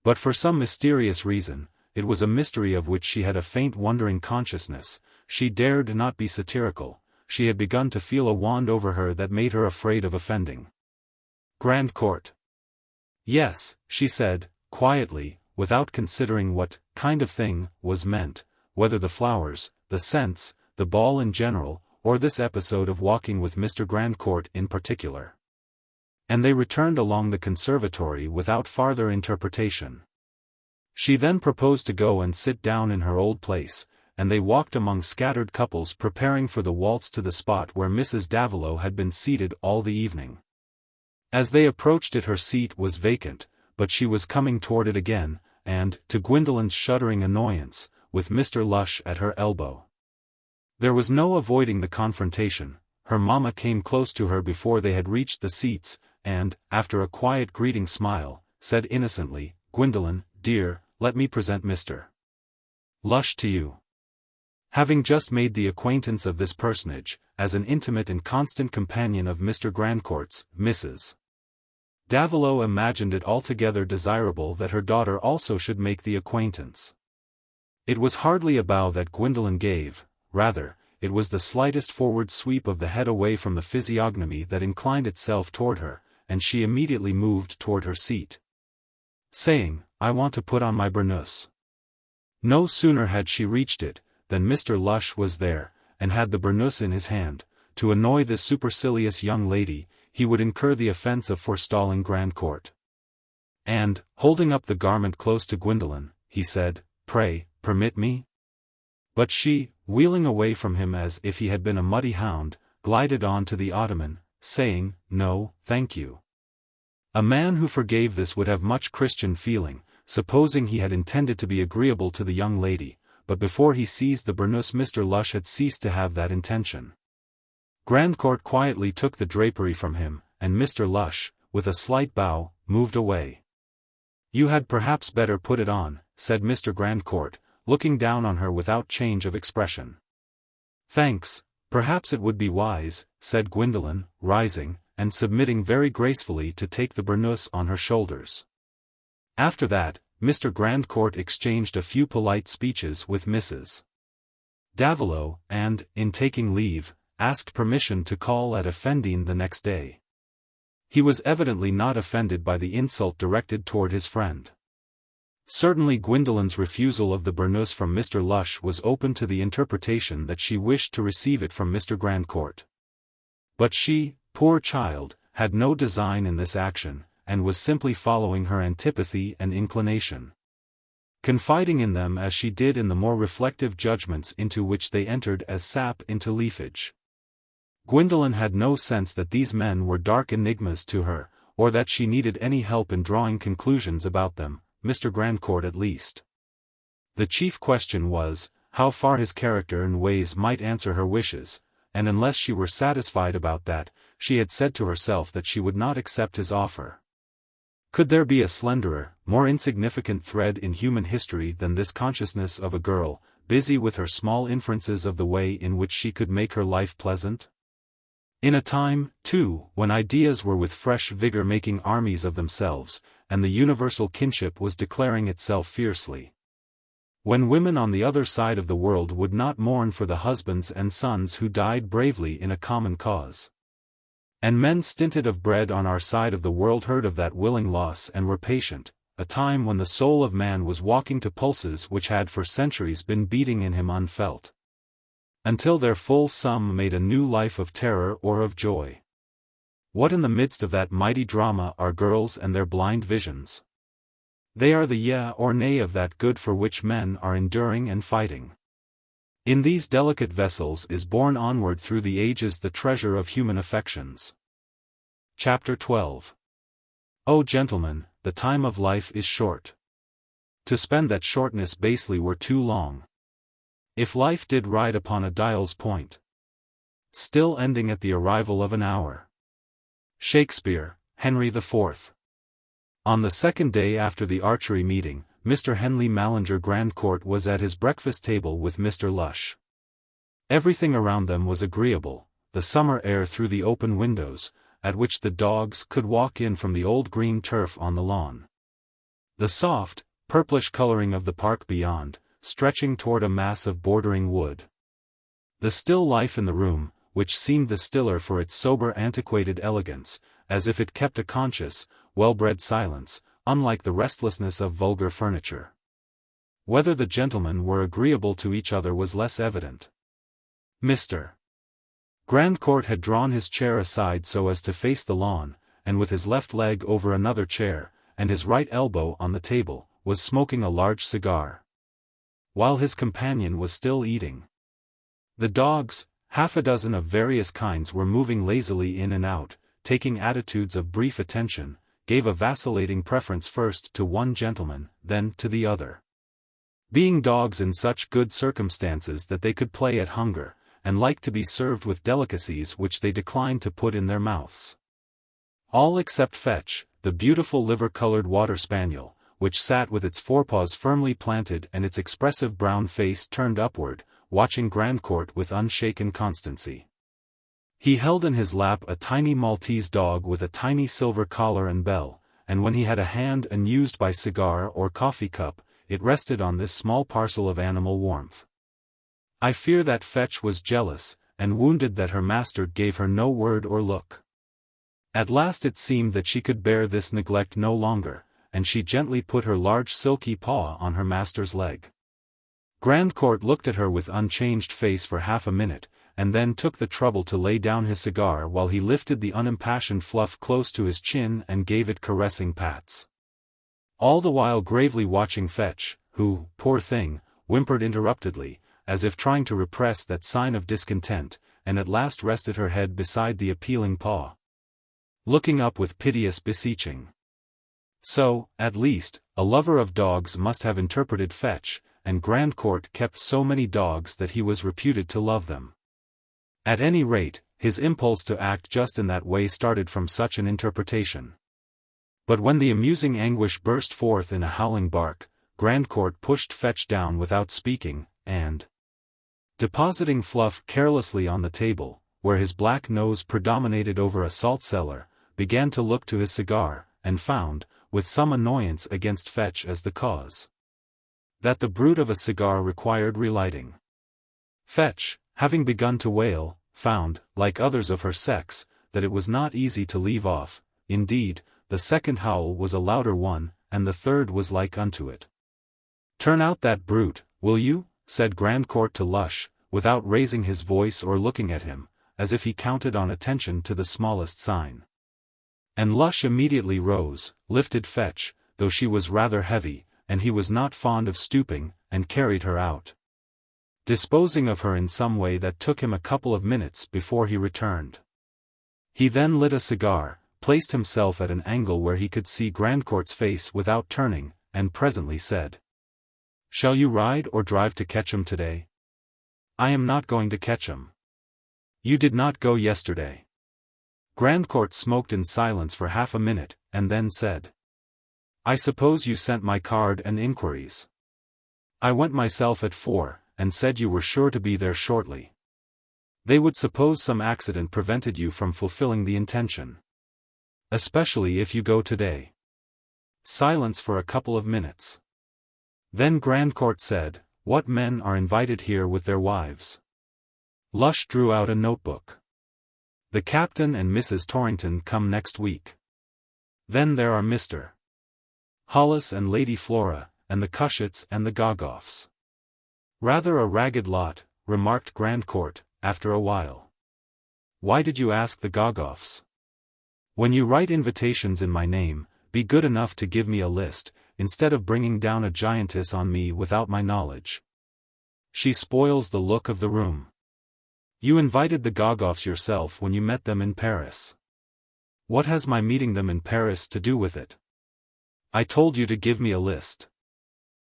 But for some mysterious reason, it was a mystery of which she had a faint wondering consciousness, she dared not be satirical, she had begun to feel a wand over her that made her afraid of offending Grandcourt. "Yes," she said, quietly, without considering what kind of thing was meant, whether the flowers, the scents, the ball in general, or this episode of walking with Mr. Grandcourt in particular. And they returned along the conservatory without farther interpretation. She then proposed to go and sit down in her old place, and they walked among scattered couples preparing for the waltz to the spot where Mrs. Davilow had been seated all the evening. As they approached it, her seat was vacant, but she was coming toward it again, and, to Gwendolen's shuddering annoyance, with Mr. Lush at her elbow. There was no avoiding the confrontation. Her mamma came close to her before they had reached the seats, and, after a quiet greeting smile, said innocently, "Gwendolen, dear, let me present Mr. Lush to you." Having just made the acquaintance of this personage, as an intimate and constant companion of Mr. Grandcourt's, Mrs. Davilow imagined it altogether desirable that her daughter also should make the acquaintance. It was hardly a bow that Gwendolen gave, rather, it was the slightest forward sweep of the head away from the physiognomy that inclined itself toward her, and she immediately moved toward her seat, saying, "I want to put on my burnous." No sooner had she reached it, than Mr. Lush was there, and had the burnous in his hand. To annoy this supercilious young lady, he would incur the offense of forestalling Grandcourt. And, holding up the garment close to Gwendolen, he said, "Pray, permit me?" But she, wheeling away from him as if he had been a muddy hound, glided on to the ottoman, saying, "No, thank you." A man who forgave this would have much Christian feeling, supposing he had intended to be agreeable to the young lady, but before he seized the burnous Mr. Lush had ceased to have that intention. Grandcourt quietly took the drapery from him, and Mr. Lush, with a slight bow, moved away. "You had perhaps better put it on," said Mr. Grandcourt, looking down on her without change of expression. "Thanks, perhaps it would be wise," said Gwendolen, rising, and submitting very gracefully to take the burnous on her shoulders. After that, Mr. Grandcourt exchanged a few polite speeches with Mrs. Davilow, and, in taking leave, asked permission to call at Effendine the next day. He was evidently not offended by the insult directed toward his friend. Certainly Gwendolen's refusal of the burnous from Mr. Lush was open to the interpretation that she wished to receive it from Mr. Grandcourt. But she, poor child, had no design in this action, and was simply following her antipathy and inclination, confiding in them as she did in the more reflective judgments into which they entered as sap into leafage. Gwendolen had no sense that these men were dark enigmas to her, or that she needed any help in drawing conclusions about them, Mr. Grandcourt at least. The chief question was, how far his character and ways might answer her wishes, and unless she were satisfied about that, she had said to herself that she would not accept his offer. Could there be a slenderer, more insignificant thread in human history than this consciousness of a girl, busy with her small inferences of the way in which she could make her life pleasant? In a time, too, when ideas were with fresh vigor making armies of themselves, and the universal kinship was declaring itself fiercely. When women on the other side of the world would not mourn for the husbands and sons who died bravely in a common cause. And men stinted of bread on our side of the world heard of that willing loss and were patient, a time when the soul of man was walking to pulses which had for centuries been beating in him unfelt, until their full sum made a new life of terror or of joy. What in the midst of that mighty drama are girls and their blind visions? They are the yeah or nay of that good for which men are enduring and fighting. In these delicate vessels is borne onward through the ages the treasure of human affections. Chapter 12. O gentlemen, the time of life is short. To spend that shortness basely were too long. If life did ride upon a dial's point, still ending at the arrival of an hour. Shakespeare, Henry IV. On the second day after the archery meeting, Mr. Henley Mallinger Grandcourt was at his breakfast table with Mr. Lush. Everything around them was agreeable, the summer air through the open windows, at which the dogs could walk in from the old green turf on the lawn. The soft, purplish coloring of the park beyond, stretching toward a mass of bordering wood. The still life in the room, which seemed the stiller for its sober antiquated elegance, as if it kept a conscious, well-bred silence, unlike the restlessness of vulgar furniture. Whether the gentlemen were agreeable to each other was less evident. Mr. Grandcourt had drawn his chair aside so as to face the lawn, and with his left leg over another chair, and his right elbow on the table, was smoking a large cigar, while his companion was still eating. The dogs, half a dozen of various kinds, were moving lazily in and out, taking attitudes of brief attention, gave a vacillating preference first to one gentleman, then to the other. Being dogs in such good circumstances that they could play at hunger, and liked to be served with delicacies which they declined to put in their mouths. All except Fetch, the beautiful liver-colored water spaniel, which sat with its forepaws firmly planted and its expressive brown face turned upward, watching Grandcourt with unshaken constancy. He held in his lap a tiny Maltese dog with a tiny silver collar and bell, and when he had a hand unused by cigar or coffee cup, it rested on this small parcel of animal warmth. I fear that Fetch was jealous, and wounded that her master gave her no word or look. At last it seemed that she could bear this neglect no longer, and she gently put her large silky paw on her master's leg. Grandcourt looked at her with unchanged face for half a minute, and then took the trouble to lay down his cigar while he lifted the unimpassioned Fluff close to his chin and gave it caressing pats. All the while gravely watching Fetch, who, poor thing, whimpered interruptedly, as if trying to repress that sign of discontent, and at last rested her head beside the appealing paw, looking up with piteous beseeching. So, at least, a lover of dogs must have interpreted Fetch, and Grandcourt kept so many dogs that he was reputed to love them. At any rate, his impulse to act just in that way started from such an interpretation. But when the amusing anguish burst forth in a howling bark, Grandcourt pushed Fetch down without speaking, and, depositing Fluff carelessly on the table, where his black nose predominated over a salt cellar, began to look to his cigar, and found, with some annoyance against Fetch as the cause, that the brute of a cigar required relighting. Fetch, having begun to wail, found, like others of her sex, that it was not easy to leave off. Indeed, the second howl was a louder one, and the third was like unto it. "Turn out that brute, will you?" said Grandcourt to Lush, without raising his voice or looking at him, as if he counted on attention to the smallest sign. And Lush immediately rose, lifted Fetch, though she was rather heavy, and he was not fond of stooping, and carried her out. disposing of her in some way that took him a couple of minutes before he returned. He then lit a cigar, placed himself at an angle where he could see Grandcourt's face without turning, and presently said, "Shall you ride or drive to Ketchum today?" "I am not going to Ketchum." "You did not go yesterday." Grandcourt smoked in silence for half a minute, and then said, "I suppose you sent my card and inquiries." "I went myself at 4, and said you were sure to be there shortly. They would suppose some accident prevented you from fulfilling the intention. Especially if you go today." Silence for a couple of minutes. Then Grandcourt said, "What men are invited here with their wives?" Lush drew out a notebook. "The Captain and Mrs. Torrington come next week. Then there are Mr. Hollis and Lady Flora, and the Cushits and the Gogoffs." "Rather a ragged lot," remarked Grandcourt, after a while. "Why did you ask the Gogoffs? When you write invitations in my name, be good enough to give me a list, instead of bringing down a giantess on me without my knowledge. She spoils the look of the room. You invited the Gogoffs yourself when you met them in Paris. What has my meeting them in Paris to do with it? I told you to give me a list."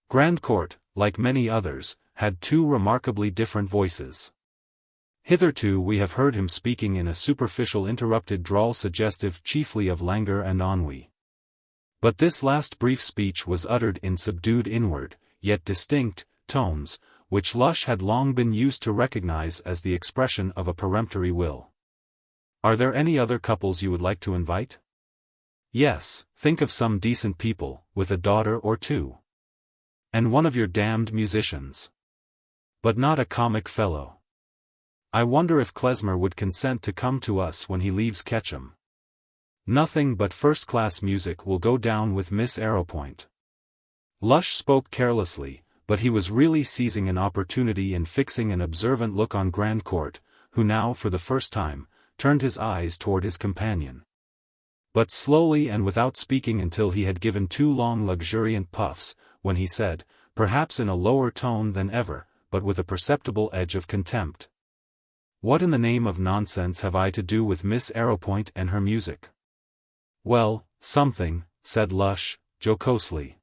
Grandcourt, like many others, had two remarkably different voices. Hitherto we have heard him speaking in a superficial interrupted drawl suggestive chiefly of languor and ennui. But this last brief speech was uttered in subdued inward, yet distinct, tones, which Lush had long been used to recognize as the expression of a peremptory will. "Are there any other couples you would like to invite?" "Yes, think of some decent people, with a daughter or two. And one of your damned musicians. But not a comic fellow. I wonder if Klezmer would consent to come to us when he leaves Ketchum. Nothing but first-class music will go down with Miss Arrowpoint." Lush spoke carelessly, but he was really seizing an opportunity and fixing an observant look on Grandcourt, who now for the first time, turned his eyes toward his companion. But slowly and without speaking until he had given 2 long luxuriant puffs, when he said, perhaps in a lower tone than ever, but with a perceptible edge of contempt, "What in the name of nonsense have I to do with Miss Arrowpoint and her music?" "Well, something," said Lush, jocosely.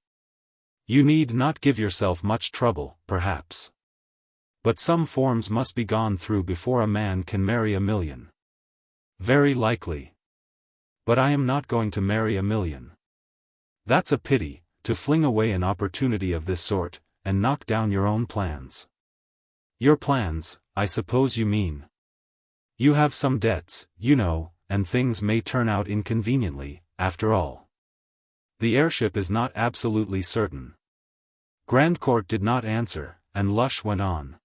"You need not give yourself much trouble, perhaps. But some forms must be gone through before a man can marry a million." "Very likely. But I am not going to marry a million." "That's a pity, to fling away an opportunity of this sort, and knock down your own plans." "Your plans, I suppose you mean. You have some debts, you know, and things may turn out inconveniently, after all. The heirship is not absolutely certain." Grandcourt did not answer, and Lush went on.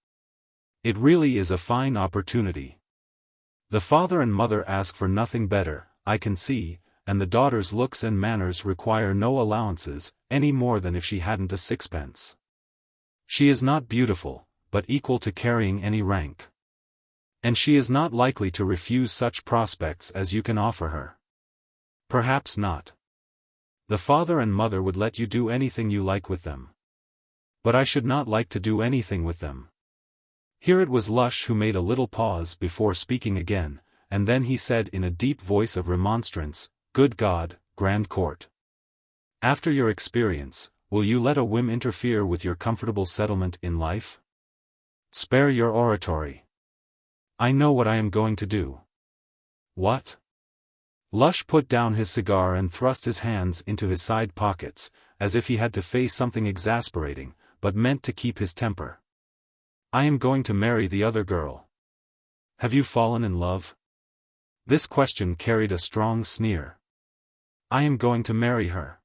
"It really is a fine opportunity. The father and mother ask for nothing better, I can see, and the daughter's looks and manners require no allowances, any more than if she hadn't a sixpence. She is not beautiful, but equal to carrying any rank. And she is not likely to refuse such prospects as you can offer her." "Perhaps not. The father and mother would let you do anything you like with them. But I should not like to do anything with them." Here it was Lush who made a little pause before speaking again, and then he said in a deep voice of remonstrance, "Good God, Grandcourt. After your experience, will you let a whim interfere with your comfortable settlement in life? Spare your oratory. I know what I am going to do." "What?" Lush put down his cigar and thrust his hands into his side pockets, as if he had to face something exasperating, but meant to keep his temper. "I am going to marry the other girl." "Have you fallen in love?" This question carried a strong sneer. "I am going to marry her."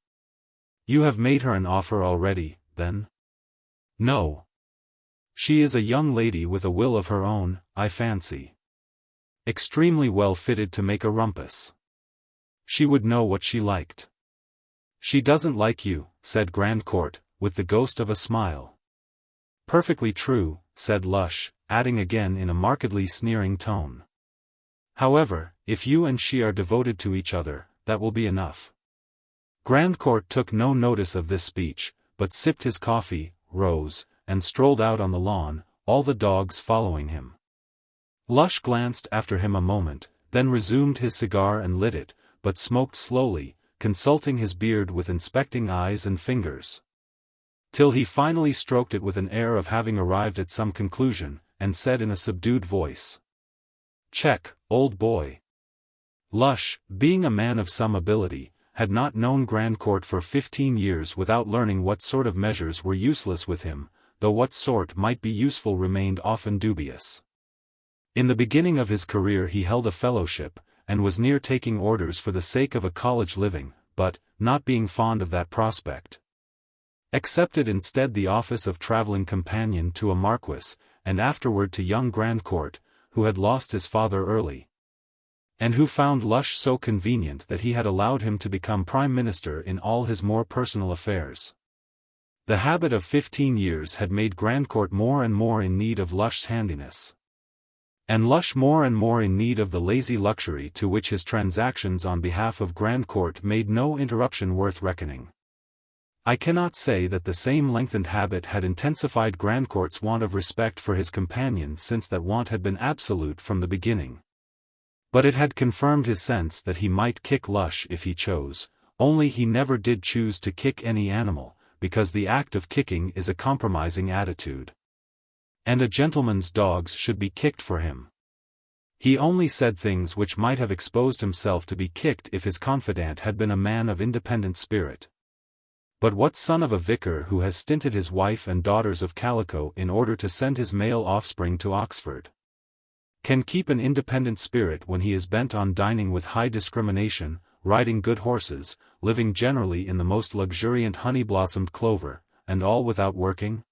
"You have made her an offer already, then?" "No. She is a young lady with a will of her own, I fancy. Extremely well fitted to make a rumpus. She would know what she liked." "She doesn't like you," said Grandcourt, with the ghost of a smile. "Perfectly true," said Lush, adding again in a markedly sneering tone. "However, if you and she are devoted to each other, that will be enough." Grandcourt took no notice of this speech, but sipped his coffee, rose, and strolled out on the lawn, all the dogs following him. Lush glanced after him a moment, then resumed his cigar and lit it, but smoked slowly, consulting his beard with inspecting eyes and fingers. Till he finally stroked it with an air of having arrived at some conclusion, and said in a subdued voice, "Check, old boy." Lush, being a man of some ability, had not known Grandcourt for 15 years without learning what sort of measures were useless with him, though what sort might be useful remained often dubious. In the beginning of his career he held a fellowship, and was near taking orders for the sake of a college living, but, not being fond of that prospect, accepted instead the office of travelling companion to a marquis, and afterward to young Grandcourt, who had lost his father early, and who found Lush so convenient that he had allowed him to become prime minister in all his more personal affairs. The habit of 15 years had made Grandcourt more and more in need of Lush's handiness, and Lush more and more in need of the lazy luxury to which his transactions on behalf of Grandcourt made no interruption worth reckoning. I cannot say that the same lengthened habit had intensified Grandcourt's want of respect for his companion, since that want had been absolute from the beginning. But it had confirmed his sense that he might kick Lush if he chose, only he never did choose to kick any animal, because the act of kicking is a compromising attitude. And a gentleman's dogs should be kicked for him. He only said things which might have exposed himself to be kicked if his confidant had been a man of independent spirit. But what son of a vicar who has stinted his wife and daughters of calico in order to send his male offspring to Oxford can keep an independent spirit when he is bent on dining with high discrimination, riding good horses, living generally in the most luxuriant honey-blossomed clover, and all without working?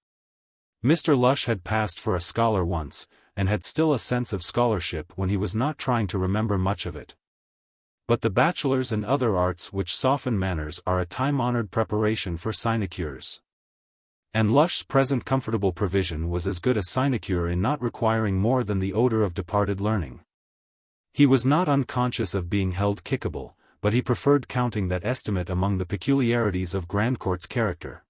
Mr. Lush had passed for a scholar once, and had still a sense of scholarship when he was not trying to remember much of it. But the bachelors and other arts which soften manners are a time-honored preparation for sinecures. And Lush's present comfortable provision was as good a sinecure in not requiring more than the odor of departed learning. He was not unconscious of being held kickable, but he preferred counting that estimate among the peculiarities of Grandcourt's character,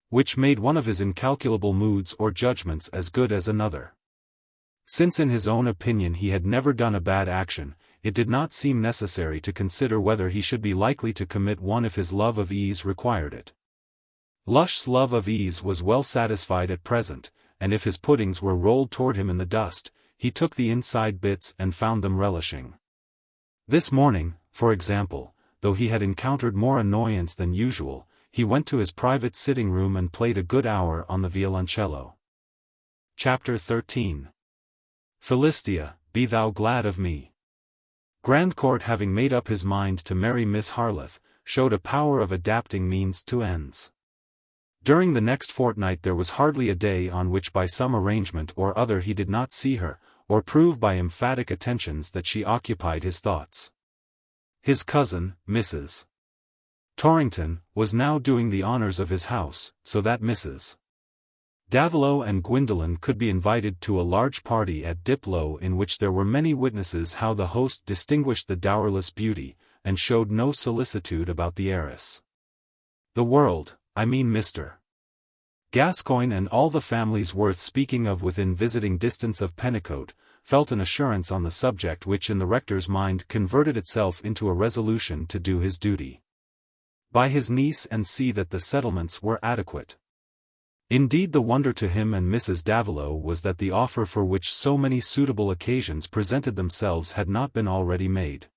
which made one of his incalculable moods or judgments as good as another. Since in his own opinion he had never done a bad action, it did not seem necessary to consider whether he should be likely to commit one if his love of ease required it. Lush's love of ease was well satisfied at present, and if his puddings were rolled toward him in the dust, he took the inside bits and found them relishing. This morning, for example, though he had encountered more annoyance than usual, he went to his private sitting room and played a good hour on the violoncello. Chapter 13. Philistia, be thou glad of me. Grandcourt, having made up his mind to marry Miss Harleth, showed a power of adapting means to ends. During the next fortnight there was hardly a day on which by some arrangement or other he did not see her, or prove by emphatic attentions that she occupied his thoughts. His cousin, Mrs. Torrington, was now doing the honors of his house, so that Mrs. Davilow and Gwendolen could be invited to a large party at Diplow, in which there were many witnesses how the host distinguished the dowerless beauty, and showed no solicitude about the heiress. The world, I mean Mr. Gascoigne and all the families worth speaking of within visiting distance of Pennicote, felt an assurance on the subject which in the rector's mind converted itself into a resolution to do his duty by his niece and see that the settlements were adequate. Indeed, the wonder to him and Mrs. Davilow was that the offer for which so many suitable occasions presented themselves had not been already made.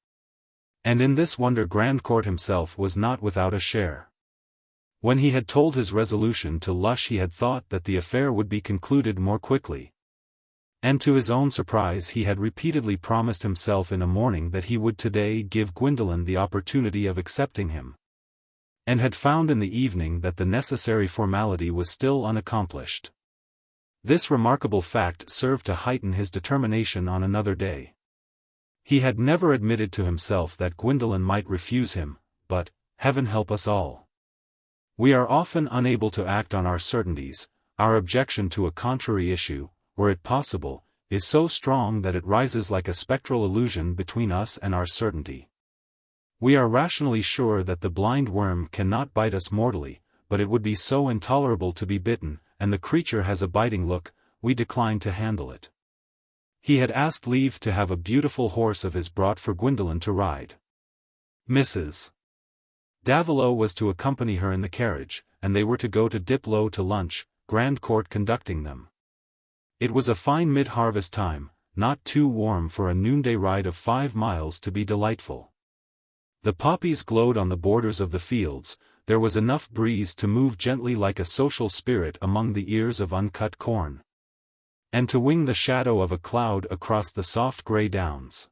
And in this wonder Grandcourt himself was not without a share. When he had told his resolution to Lush he had thought that the affair would be concluded more quickly. And to his own surprise he had repeatedly promised himself in a morning that he would today give Gwendolen the opportunity of accepting him, and had found in the evening that the necessary formality was still unaccomplished. This remarkable fact served to heighten his determination on another day. He had never admitted to himself that Gwendolen might refuse him, but, heaven help us all, we are often unable to act on our certainties. Our objection to a contrary issue, were it possible, is so strong that it rises like a spectral illusion between us and our certainty. We are rationally sure that the blind worm cannot bite us mortally, but it would be so intolerable to be bitten, and the creature has a biting look, we declined to handle it. He had asked leave to have a beautiful horse of his brought for Gwendolen to ride. Mrs. Davila was to accompany her in the carriage, and they were to go to Diplow to lunch, Grandcourt conducting them. It was a fine mid-harvest time, not too warm for a noonday ride of 5 miles to be delightful. The poppies glowed on the borders of the fields, there was enough breeze to move gently like a social spirit among the ears of uncut corn, and to wing the shadow of a cloud across the soft grey downs.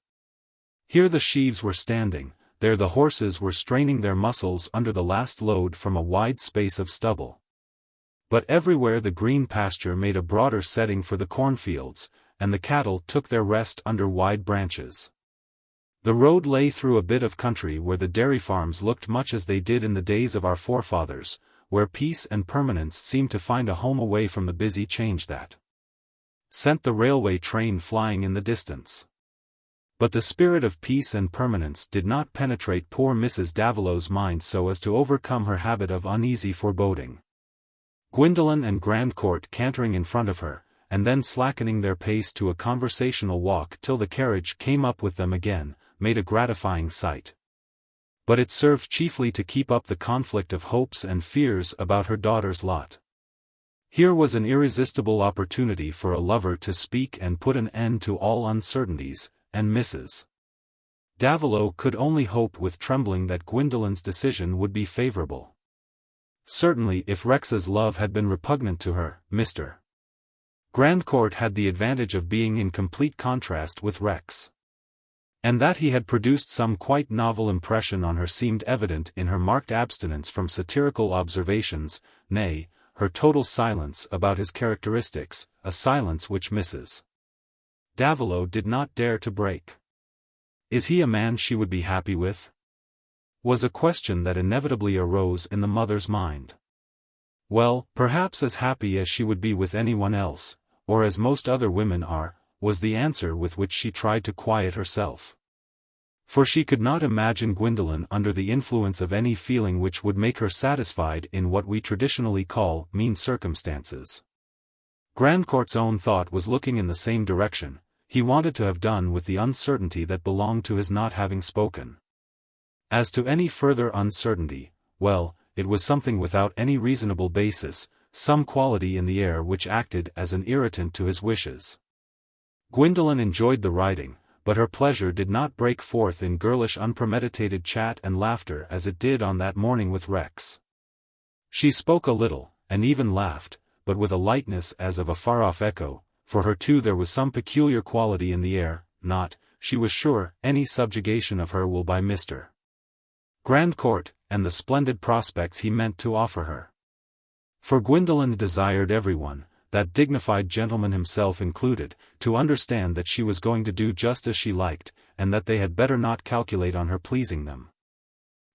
Here the sheaves were standing, there the horses were straining their muscles under the last load from a wide space of stubble. But everywhere the green pasture made a broader setting for the cornfields, and the cattle took their rest under wide branches. The road lay through a bit of country where the dairy farms looked much as they did in the days of our forefathers, where peace and permanence seemed to find a home away from the busy change that sent the railway train flying in the distance. But the spirit of peace and permanence did not penetrate poor Mrs. Davilow's mind so as to overcome her habit of uneasy foreboding. Gwendolen and Grandcourt cantering in front of her, and then slackening their pace to a conversational walk till the carriage came up with them again, made a gratifying sight. But it served chiefly to keep up the conflict of hopes and fears about her daughter's lot. Here was an irresistible opportunity for a lover to speak and put an end to all uncertainties, and Mrs. Davila could only hope with trembling that Gwendolen's decision would be favorable. Certainly if Rex's love had been repugnant to her, Mr. Grandcourt had the advantage of being in complete contrast with Rex. And that he had produced some quite novel impression on her seemed evident in her marked abstinence from satirical observations, nay, her total silence about his characteristics, a silence which Mrs. Davila did not dare to break. Is he a man she would be happy with? Was a question that inevitably arose in the mother's mind. Well, perhaps as happy as she would be with anyone else, or as most other women are, was the answer with which she tried to quiet herself. For she could not imagine Gwendolen under the influence of any feeling which would make her satisfied in what we traditionally call mean circumstances. Grandcourt's own thought was looking in the same direction. He wanted to have done with the uncertainty that belonged to his not having spoken. As to any further uncertainty, well, it was something without any reasonable basis, some quality in the air which acted as an irritant to his wishes. Gwendolen enjoyed the riding, but her pleasure did not break forth in girlish unpremeditated chat and laughter as it did on that morning with Rex. She spoke a little, and even laughed, but with a lightness as of a far-off echo. For her too there was some peculiar quality in the air, not, she was sure, any subjugation of her will by Mr. Grandcourt, and the splendid prospects he meant to offer her. For Gwendolen desired everyone, that dignified gentleman himself included, to understand that she was going to do just as she liked, and that they had better not calculate on her pleasing them.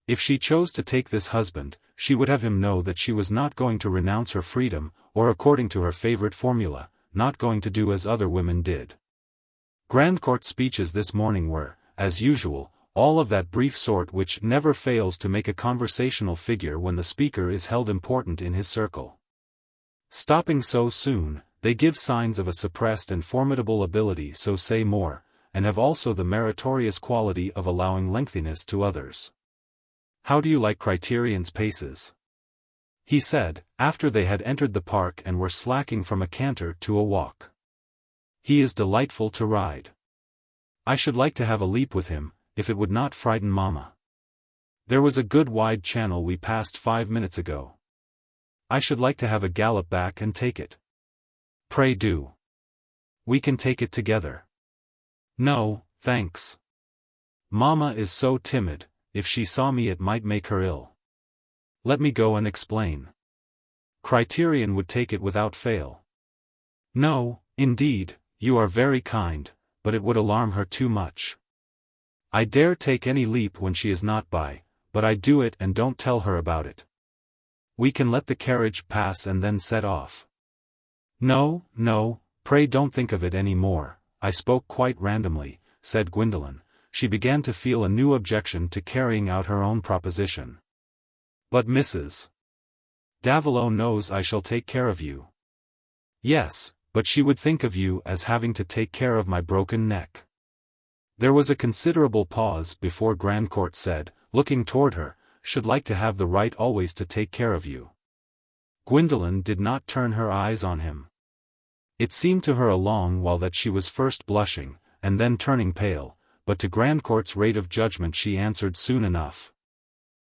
If she chose to take this husband, she would have him know that she was not going to renounce her freedom, or according to her favorite formula, not going to do as other women did. Grandcourt's speeches this morning were, as usual, all of that brief sort which never fails to make a conversational figure when the speaker is held important in his circle. Stopping so soon, they give signs of a suppressed and formidable ability so say more, and have also the meritorious quality of allowing lengthiness to others. How do you like Criterion's paces? He said, after they had entered the park and were slacking from a canter to a walk. He is delightful to ride. I should like to have a leap with him, if it would not frighten Mamma. There was a good wide channel we passed 5 minutes ago. I should like to have a gallop back and take it. Pray do. We can take it together. No, thanks. Mamma is so timid, if she saw me it might make her ill. Let me go and explain. Criterion would take it without fail. No, indeed, you are very kind, but it would alarm her too much. I dare take any leap when she is not by, but I do it and don't tell her about it. We can let the carriage pass and then set off. No, no, pray don't think of it any more, I spoke quite randomly, said Gwendolen. She began to feel a new objection to carrying out her own proposition. But Mrs. Davila knows I shall take care of you. Yes, but she would think of you as having to take care of my broken neck." There was a considerable pause before Grandcourt said, looking toward her, "Should like to have the right always to take care of you." Gwendolen did not turn her eyes on him. It seemed to her a long while that she was first blushing, and then turning pale, but to Grandcourt's rate of judgment she answered soon enough.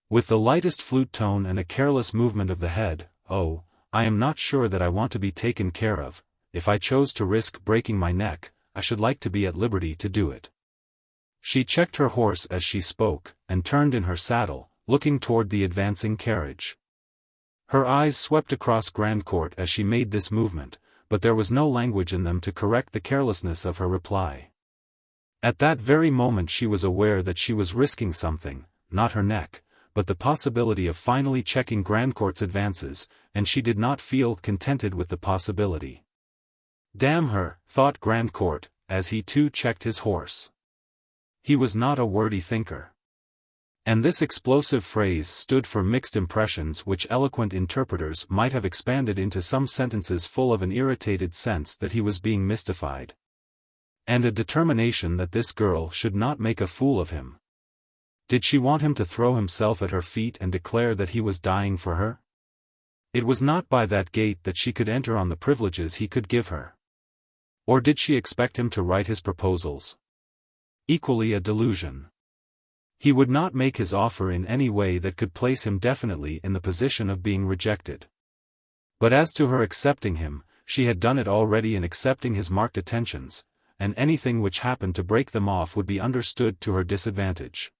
With the lightest flute tone and a careless movement of the head, "Oh, I am not sure that I want to be taken care of. If I chose to risk breaking my neck, I should like to be at liberty to do it." She checked her horse as she spoke, and turned in her saddle, looking toward the advancing carriage. Her eyes swept across Grandcourt as she made this movement, but there was no language in them to correct the carelessness of her reply. At that very moment she was aware that she was risking something, not her neck, but the possibility of finally checking Grandcourt's advances, and she did not feel contented with the possibility. "Damn her," thought Grandcourt, as he too checked his horse. He was not a wordy thinker. And this explosive phrase stood for mixed impressions which eloquent interpreters might have expanded into some sentences full of an irritated sense that he was being mystified. And a determination that this girl should not make a fool of him. Did she want him to throw himself at her feet and declare that he was dying for her? It was not by that gate that she could enter on the privileges he could give her. Or did she expect him to write his proposals? Equally a delusion. He would not make his offer in any way that could place him definitely in the position of being rejected. But as to her accepting him, she had done it already in accepting his marked attentions, and anything which happened to break them off would be understood to her disadvantage.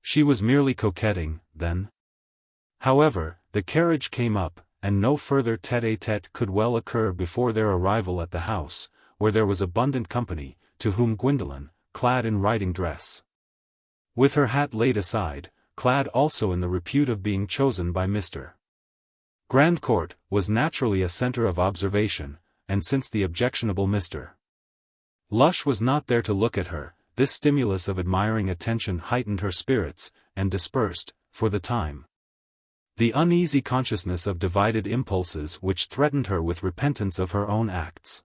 She was merely coquetting, then. However, the carriage came up, and no further tête-à-tête could well occur before their arrival at the house, where there was abundant company, to whom Gwendolen, clad in riding dress, with her hat laid aside, clad also in the repute of being chosen by Mr. Grandcourt, was naturally a center of observation, and since the objectionable Mr. Lush was not there to look at her, this stimulus of admiring attention heightened her spirits, and dispersed, for the time, the uneasy consciousness of divided impulses which threatened her with repentance of her own acts.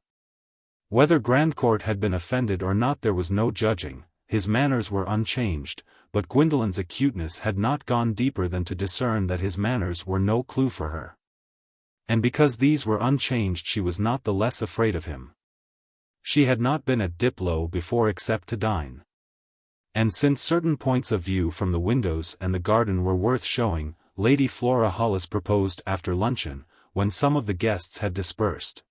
Whether Grandcourt had been offended or not there was no judging. His manners were unchanged, but Gwendolen's acuteness had not gone deeper than to discern that his manners were no clue for her. And because these were unchanged she was not the less afraid of him. She had not been at Diplow before except to dine. And since certain points of view from the windows and the garden were worth showing, Lady Flora Hollis proposed after luncheon, when some of the guests had dispersed,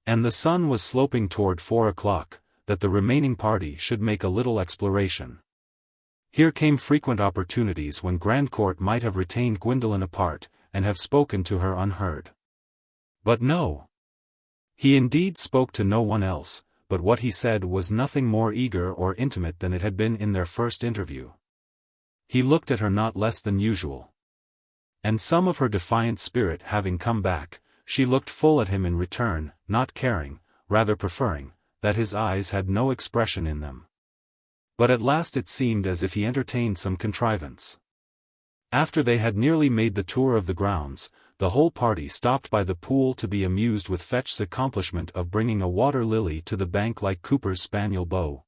and the sun was sloping toward 4 o'clock, that the remaining party should make a little exploration. Here came frequent opportunities when Grandcourt might have retained Gwendolen apart, and have spoken to her unheard. But no. He indeed spoke to no one else, but what he said was nothing more eager or intimate than it had been in their first interview. He looked at her not less than usual. And some of her defiant spirit having come back, she looked full at him in return, not caring, rather preferring, that his eyes had no expression in them. But at last it seemed as if he entertained some contrivance. After they had nearly made the tour of the grounds, the whole party stopped by the pool to be amused with Fetch's accomplishment of bringing a water lily to the bank like Cooper's spaniel Beau.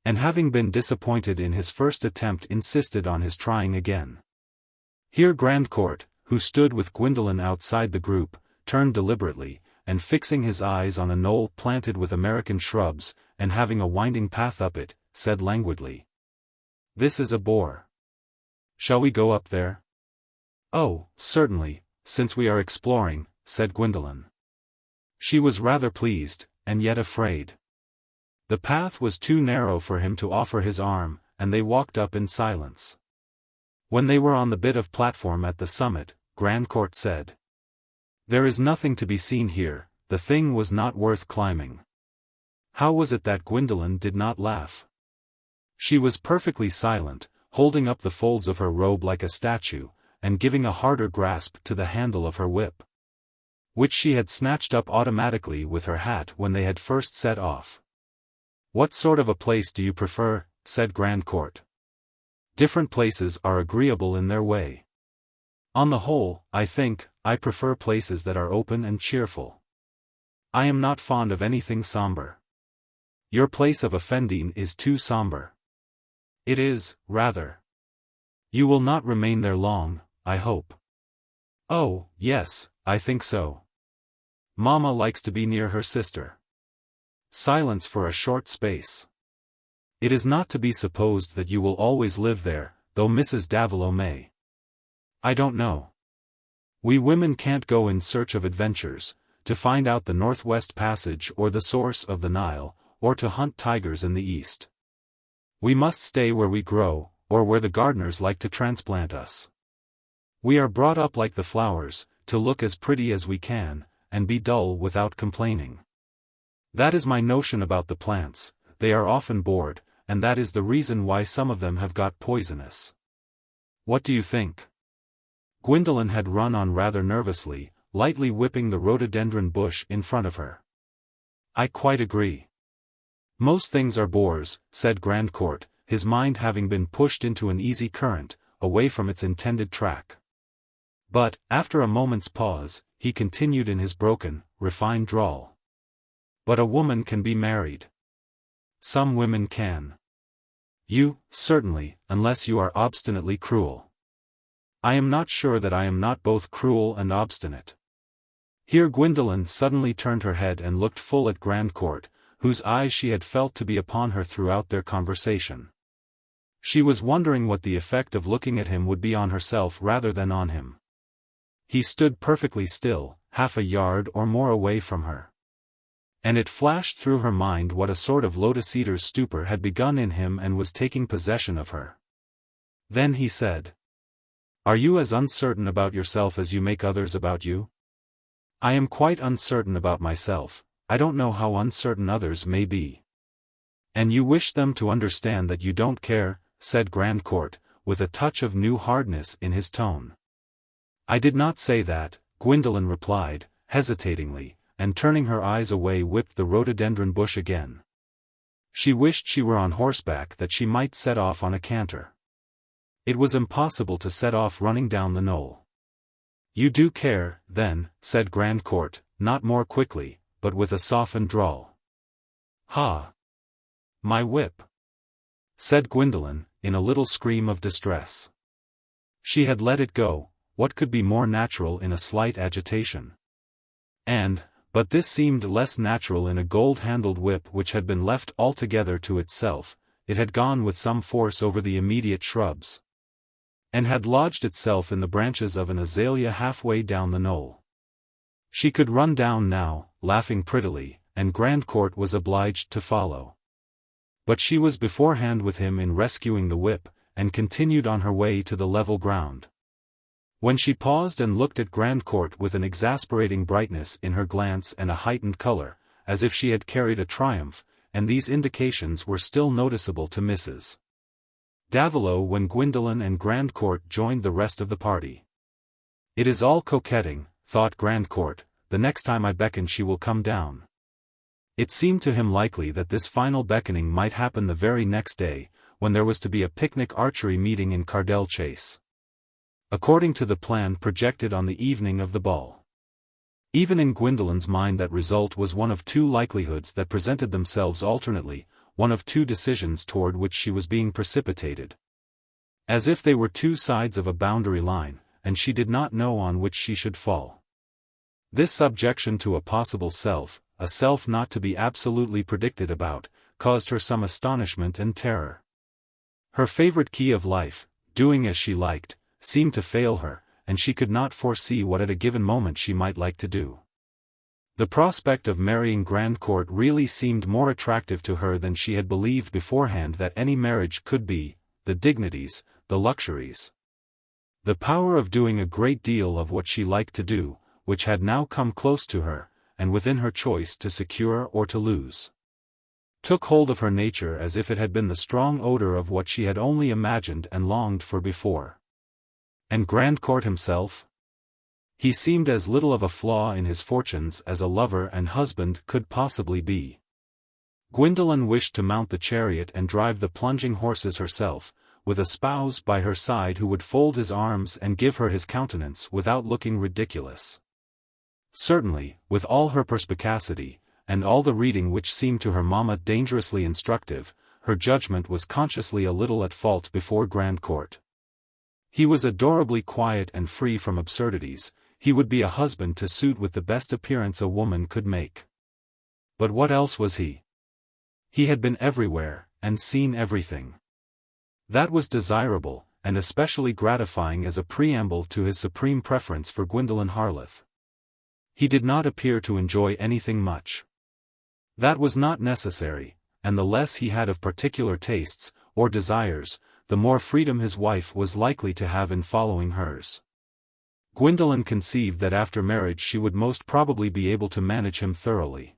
And having been disappointed in his first attempt insisted on his trying again. Here Grandcourt, who stood with Gwendolen outside the group, turned deliberately, and fixing his eyes on a knoll planted with American shrubs, and having a winding path up it, said languidly, "This is a bore. Shall we go up there?" "Oh, certainly, since we are exploring," said Gwendolen. She was rather pleased, and yet afraid. The path was too narrow for him to offer his arm, and they walked up in silence. When they were on the bit of platform at the summit, Grandcourt said, "There is nothing to be seen here, the thing was not worth climbing." How was it that Gwendolen did not laugh? She was perfectly silent, holding up the folds of her robe like a statue, and giving a harder grasp to the handle of her whip, which she had snatched up automatically with her hat when they had first set off. "What sort of a place do you prefer?" said Grandcourt. "Different places are agreeable in their way. On the whole, I think, I prefer places that are open and cheerful." I am not fond of anything somber. Your place of offending is too somber. It is, rather. You will not remain there long, I hope. Oh, yes, I think so. Mamma likes to be near her sister. Silence for a short space. It is not to be supposed that you will always live there, though Mrs. Davilow may. I don't know. We women can't go in search of adventures, to find out the Northwest Passage or the source of the Nile, or to hunt tigers in the East. We must stay where we grow, or where the gardeners like to transplant us. We are brought up like the flowers, to look as pretty as we can, and be dull without complaining. That is my notion about the plants. They are often bored, and that is the reason why some of them have got poisonous. What do you think? Gwendolen had run on rather nervously, lightly whipping the rhododendron bush in front of her. I quite agree. Most things are bores, said Grandcourt, his mind having been pushed into an easy current, away from its intended track. But, after a moment's pause, he continued in his broken, refined drawl. But a woman can be married. Some women can. You, certainly, unless you are obstinately cruel. I am not sure that I am not both cruel and obstinate. Here Gwendolen suddenly turned her head and looked full at Grandcourt, whose eyes she had felt to be upon her throughout their conversation. She was wondering what the effect of looking at him would be on herself rather than on him. He stood perfectly still, half a yard or more away from her. And it flashed through her mind what a sort of Lotus Eater's stupor had begun in him and was taking possession of her. Then he said, "Are you as uncertain about yourself as you make others about you?" "I am quite uncertain about myself. I don't know how uncertain others may be." "And you wish them to understand that you don't care," said Grandcourt, with a touch of new hardness in his tone. "I did not say that," Gwendolen replied, hesitatingly, and turning her eyes away whipped the rhododendron bush again. She wished she were on horseback that she might set off on a canter. It was impossible to set off running down the knoll. "You do care, then," said Grandcourt, not more quickly, but with a softened drawl. "Ha! My whip!" said Gwendolen, in a little scream of distress. She had let it go. What could be more natural in a slight agitation? But this seemed less natural in a gold-handled whip which had been left altogether to itself. It had gone with some force over the immediate shrubs, and had lodged itself in the branches of an azalea halfway down the knoll. She could run down now, laughing prettily, and Grandcourt was obliged to follow. But she was beforehand with him in rescuing the whip, and continued on her way to the level ground. When she paused and looked at Grandcourt with an exasperating brightness in her glance and a heightened color, as if she had carried a triumph, and these indications were still noticeable to Mrs. Davilow when Gwendolen and Grandcourt joined the rest of the party. "It is all coquetting," thought Grandcourt, "the next time I beckon she will come down." It seemed to him likely that this final beckoning might happen the very next day, when there was to be a picnic archery meeting in Cardell Chase, according to the plan projected on the evening of the ball. Even in Gwendolen's mind that result was one of two likelihoods that presented themselves alternately, one of two decisions toward which she was being precipitated. As if they were two sides of a boundary line, and she did not know on which she should fall. This subjection to a possible self, a self not to be absolutely predicted about, caused her some astonishment and terror. Her favorite key of life, doing as she liked, seemed to fail her, and she could not foresee what at a given moment she might like to do. The prospect of marrying Grandcourt really seemed more attractive to her than she had believed beforehand that any marriage could be. The dignities, the luxuries, the power of doing a great deal of what she liked to do, which had now come close to her, and within her choice to secure or to lose, took hold of her nature as if it had been the strong odor of what she had only imagined and longed for before. And Grandcourt himself? He seemed as little of a flaw in his fortunes as a lover and husband could possibly be. Gwendolen wished to mount the chariot and drive the plunging horses herself, with a spouse by her side who would fold his arms and give her his countenance without looking ridiculous. Certainly, with all her perspicacity, and all the reading which seemed to her mamma dangerously instructive, her judgment was consciously a little at fault before Grandcourt. He was adorably quiet and free from absurdities, he would be a husband to suit with the best appearance a woman could make. But what else was he? He had been everywhere, and seen everything. That was desirable, and especially gratifying as a preamble to his supreme preference for Gwendolen Harleth. He did not appear to enjoy anything much. That was not necessary, and the less he had of particular tastes, or desires, the more freedom his wife was likely to have in following hers. Gwendolen conceived that after marriage she would most probably be able to manage him thoroughly.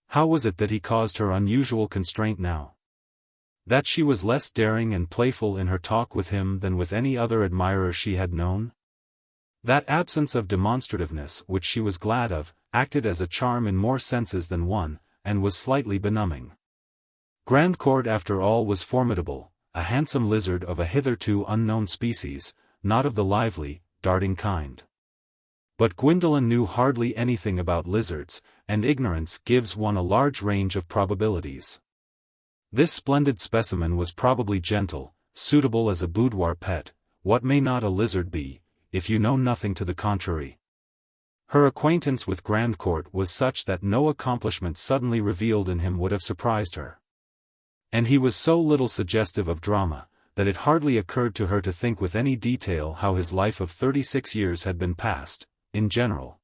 How was it that he caused her unusual constraint now? That she was less daring and playful in her talk with him than with any other admirer she had known? That absence of demonstrativeness which she was glad of, acted as a charm in more senses than one, and was slightly benumbing. Grandcourt after all was formidable, a handsome lizard of a hitherto unknown species, not of the lively, darting kind. But Gwendolen knew hardly anything about lizards, and ignorance gives one a large range of probabilities. This splendid specimen was probably gentle, suitable as a boudoir pet. What may not a lizard be, if you know nothing to the contrary? Her acquaintance with Grandcourt was such that no accomplishment suddenly revealed in him would have surprised her. And he was so little suggestive of drama, that it hardly occurred to her to think with any detail how his life of 36 years had been passed, in general.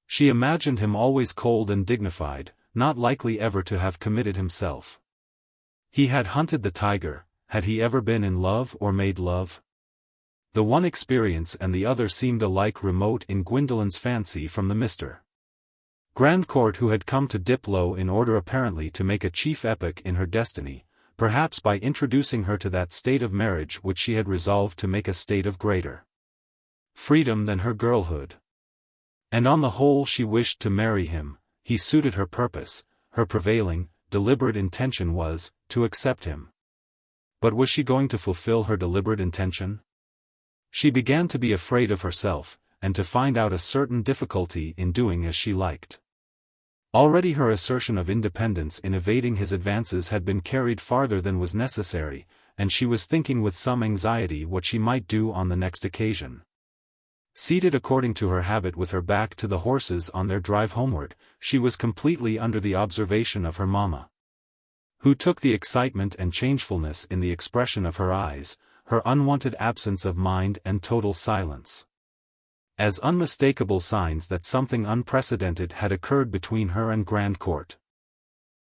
She imagined him always cold and dignified, not likely ever to have committed himself. He had hunted the tiger. Had he ever been in love or made love? The one experience and the other seemed alike remote in Gwendolen's fancy from the Mr. Grandcourt who had come to dip low in order apparently to make a chief epoch in her destiny, perhaps by introducing her to that state of marriage which she had resolved to make a state of greater freedom than her girlhood. And on the whole she wished to marry him. He suited her purpose. Her prevailing, deliberate intention was, to accept him. But was she going to fulfill her deliberate intention? She began to be afraid of herself, and to find out a certain difficulty in doing as she liked. Already her assertion of independence in evading his advances had been carried farther than was necessary, and she was thinking with some anxiety what she might do on the next occasion. Seated according to her habit with her back to the horses on their drive homeward, she was completely under the observation of her mamma, who took the excitement and changefulness in the expression of her eyes, her unwonted absence of mind and total silence, as unmistakable signs that something unprecedented had occurred between her and Grandcourt.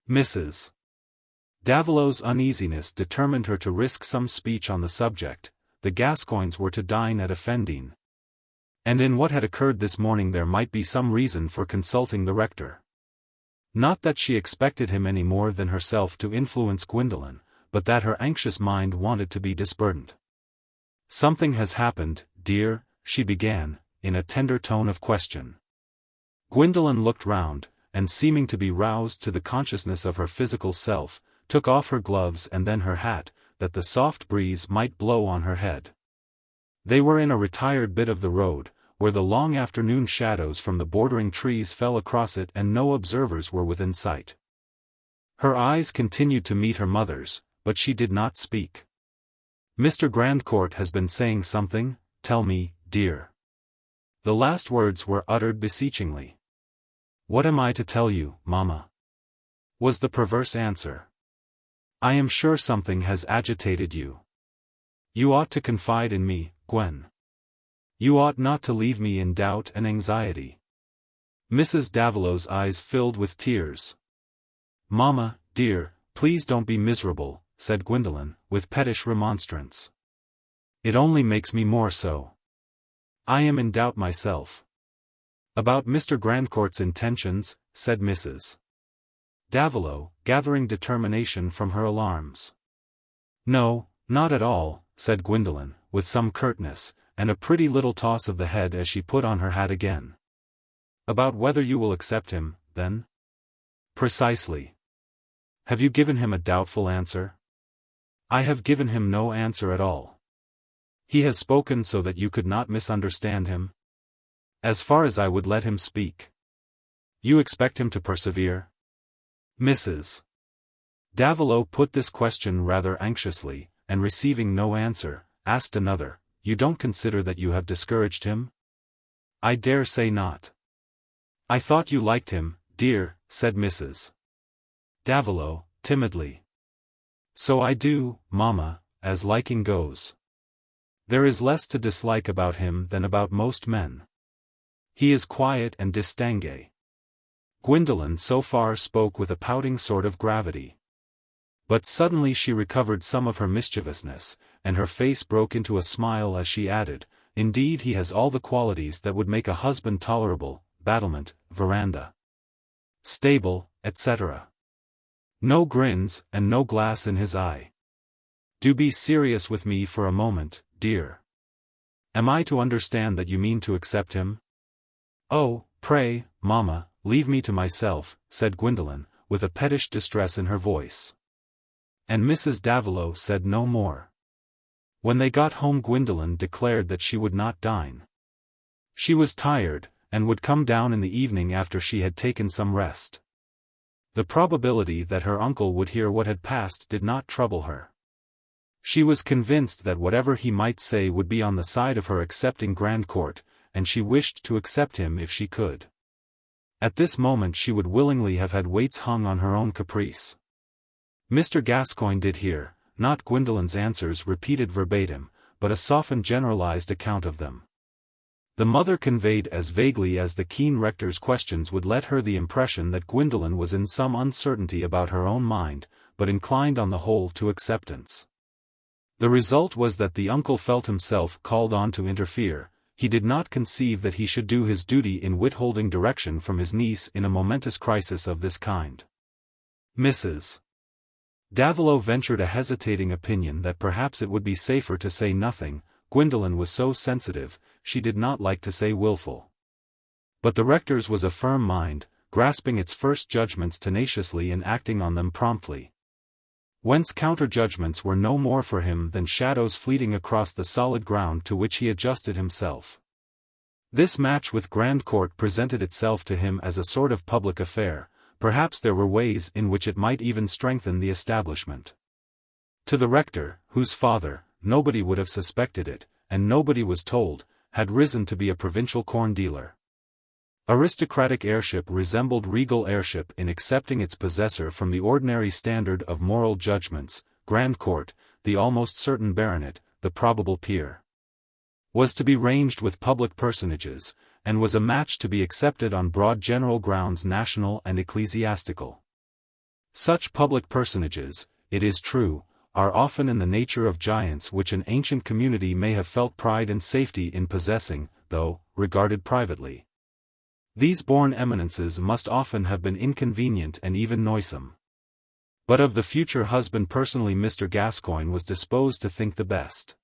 Mrs. Davilow's uneasiness determined her to risk some speech on the subject. The Gascoignes were to dine at Effendine, and in what had occurred this morning there might be some reason for consulting the rector. Not that she expected him any more than herself to influence Gwendolen, but that her anxious mind wanted to be disburdened. "Something has happened, dear," she began, in a tender tone of question. Gwendolen looked round, and seeming to be roused to the consciousness of her physical self, took off her gloves and then her hat, that the soft breeze might blow on her head. They were in a retired bit of the road, where the long afternoon shadows from the bordering trees fell across it and no observers were within sight. Her eyes continued to meet her mother's, but she did not speak. "Mr. Grandcourt has been saying something, tell me, dear." The last words were uttered beseechingly. "What am I to tell you, mamma?" was the perverse answer. "I am sure something has agitated you. You ought to confide in me, Gwen. You ought not to leave me in doubt and anxiety." Mrs. Davilow's eyes filled with tears. "Mamma, dear, please don't be miserable," said Gwendolen, with pettish remonstrance. "It only makes me more so. I am in doubt myself." "About Mr. Grandcourt's intentions," said Mrs. Davilow, gathering determination from her alarms. "No, not at all," said Gwendolen, with some curtness, and a pretty little toss of the head as she put on her hat again. "About whether you will accept him, then?" "Precisely. Have you given him a doubtful answer?" "I have given him no answer at all." "He has spoken so that you could not misunderstand him?" As far as I would let him speak. You expect him to persevere? Mrs. Davilow put this question rather anxiously, and receiving no answer, asked another, You don't consider that you have discouraged him? I dare say not. I thought you liked him, dear, said Mrs. Davilow, timidly. So I do, Mamma, as liking goes. There is less to dislike about him than about most men. He is quiet and distingué. Gwendolen so far spoke with a pouting sort of gravity. But suddenly she recovered some of her mischievousness, and her face broke into a smile as she added, Indeed he has all the qualities that would make a husband tolerable, battlement, veranda, stable, etc. No grins, and no glass in his eye. Do be serious with me for a moment, dear. Am I to understand that you mean to accept him? Oh, pray, Mamma, leave me to myself, said Gwendolen, with a pettish distress in her voice. And Mrs. Davilow said no more. When they got home Gwendolen declared that she would not dine. She was tired, and would come down in the evening after she had taken some rest. The probability that her uncle would hear what had passed did not trouble her. She was convinced that whatever he might say would be on the side of her accepting Grandcourt, and she wished to accept him if she could. At this moment she would willingly have had weights hung on her own caprice. Mr. Gascoigne did hear, not Gwendolen's answers repeated verbatim, but a softened generalized account of them. The mother conveyed as vaguely as the keen rector's questions would let her the impression that Gwendolen was in some uncertainty about her own mind, but inclined on the whole to acceptance. The result was that the uncle felt himself called on to interfere. He did not conceive that he should do his duty in withholding direction from his niece in a momentous crisis of this kind. Mrs. Davilow ventured a hesitating opinion that perhaps it would be safer to say nothing. Gwendolen was so sensitive, she did not like to say willful. But the rector's was a firm mind, grasping its first judgments tenaciously and acting on them promptly. Whence counter-judgments were no more for him than shadows fleeting across the solid ground to which he adjusted himself. This match with Grandcourt presented itself to him as a sort of public affair. Perhaps there were ways in which it might even strengthen the establishment. To the rector, whose father, nobody would have suspected it, and nobody was told, had risen to be a provincial corn dealer. Aristocratic heirship resembled regal heirship in accepting its possessor from the ordinary standard of moral judgments. Grandcourt, the almost certain baronet, the probable peer, was to be ranged with public personages, and was a match to be accepted on broad general grounds national and ecclesiastical. Such public personages, it is true, are often in the nature of giants which an ancient community may have felt pride and safety in possessing, though, regarded privately, these born eminences must often have been inconvenient and even noisome. But of the future husband personally Mr. Gascoigne was disposed to think the best.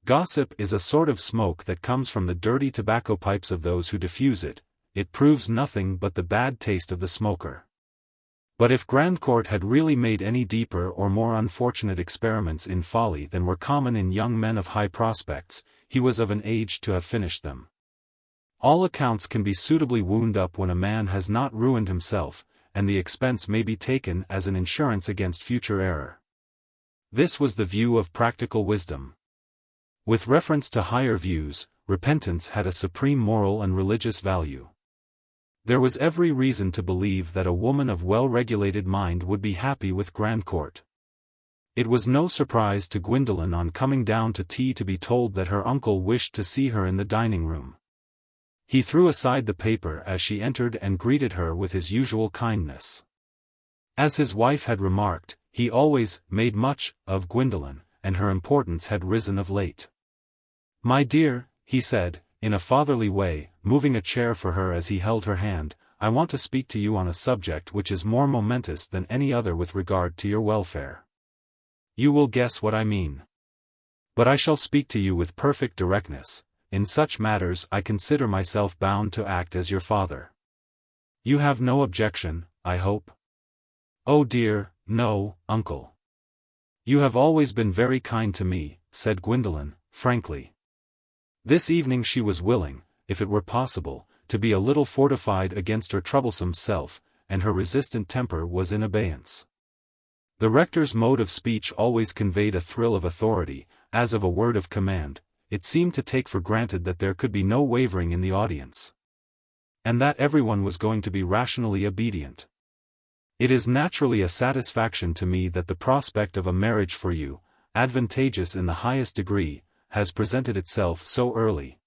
Gossip is a sort of smoke that comes from the dirty tobacco pipes of those who diffuse it. It proves nothing but the bad taste of the smoker. But if Grandcourt had really made any deeper or more unfortunate experiments in folly than were common in young men of high prospects, he was of an age to have finished them. All accounts can be suitably wound up when a man has not ruined himself, and the expense may be taken as an insurance against future error. This was the view of practical wisdom. With reference to higher views, repentance had a supreme moral and religious value. There was every reason to believe that a woman of well-regulated mind would be happy with Grandcourt. It was no surprise to Gwendolen on coming down to tea to be told that her uncle wished to see her in the dining-room. He threw aside the paper as she entered and greeted her with his usual kindness. As his wife had remarked, he always made much of Gwendolen, and her importance had risen of late. "My dear," he said, in a fatherly way, moving a chair for her as he held her hand, "I want to speak to you on a subject which is more momentous than any other with regard to your welfare. You will guess what I mean. But I shall speak to you with perfect directness. In such matters I consider myself bound to act as your father. You have no objection, I hope?" "Oh dear, no, uncle. You have always been very kind to me," said Gwendolen, frankly. This evening she was willing, if it were possible, to be a little fortified against her troublesome self, and her resistant temper was in abeyance. The rector's mode of speech always conveyed a thrill of authority, as of a word of command. It seemed to take for granted that there could be no wavering in the audience, and that everyone was going to be rationally obedient. It is naturally a satisfaction to me that the prospect of a marriage for you, advantageous in the highest degree, has presented itself so early.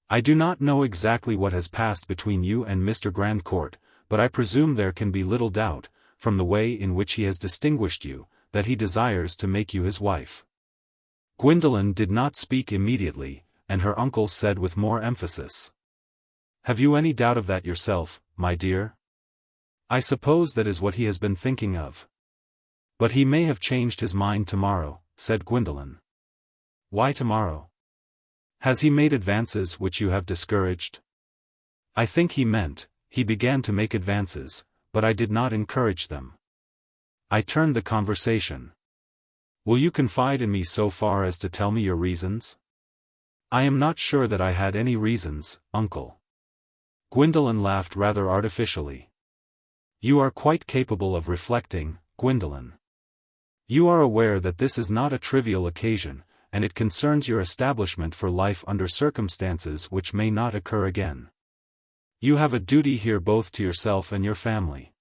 I do not know exactly what has passed between you and Mr. Grandcourt, but I presume there can be little doubt, from the way in which he has distinguished you, that he desires to make you his wife. Gwendolen did not speak immediately, and her uncle said with more emphasis. Have you any doubt of that yourself, my dear? I suppose that is what he has been thinking of. But he may have changed his mind tomorrow, said Gwendolen. Why tomorrow? Has he made advances which you have discouraged? I think he meant, he began to make advances, but I did not encourage them. I turned the conversation. Will you confide in me so far as to tell me your reasons? I am not sure that I had any reasons, uncle. Gwendolen laughed rather artificially. You are quite capable of reflecting, Gwendolen. You are aware that this is not a trivial occasion, and it concerns your establishment for life under circumstances which may not occur again. You have a duty here both to yourself and your family.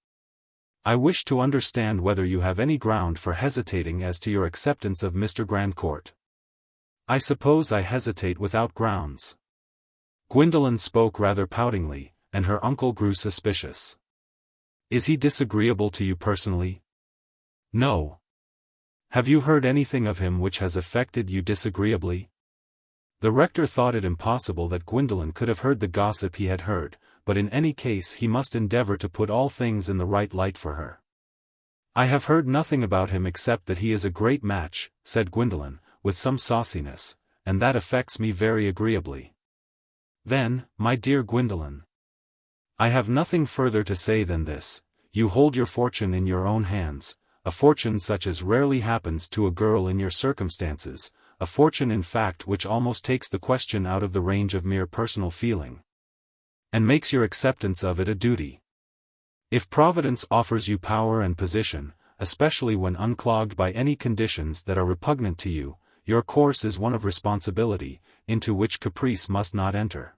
I wish to understand whether you have any ground for hesitating as to your acceptance of Mr. Grandcourt. I suppose I hesitate without grounds. Gwendolen spoke rather poutingly, and her uncle grew suspicious. Is he disagreeable to you personally? No. Have you heard anything of him which has affected you disagreeably? The rector thought it impossible that Gwendolen could have heard the gossip he had heard, but in any case he must endeavor to put all things in the right light for her. I have heard nothing about him except that he is a great match, said Gwendolen, with some sauciness, and that affects me very agreeably. Then, my dear Gwendolen, I have nothing further to say than this: you hold your fortune in your own hands, a fortune such as rarely happens to a girl in your circumstances, a fortune in fact which almost takes the question out of the range of mere personal feeling, and makes your acceptance of it a duty. If Providence offers you power and position, especially when unclogged by any conditions that are repugnant to you, your course is one of responsibility, into which caprice must not enter.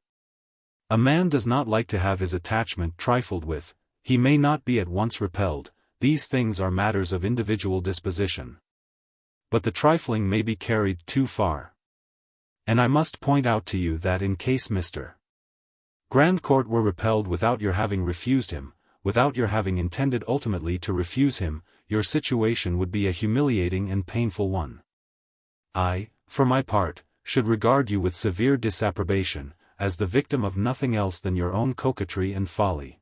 A man does not like to have his attachment trifled with. He may not be at once repelled. These things are matters of individual disposition. But the trifling may be carried too far. And I must point out to you that in case Mr. Grandcourt were repelled without your having refused him, without your having intended ultimately to refuse him, your situation would be a humiliating and painful one. I, for my part, should regard you with severe disapprobation, as the victim of nothing else than your own coquetry and folly.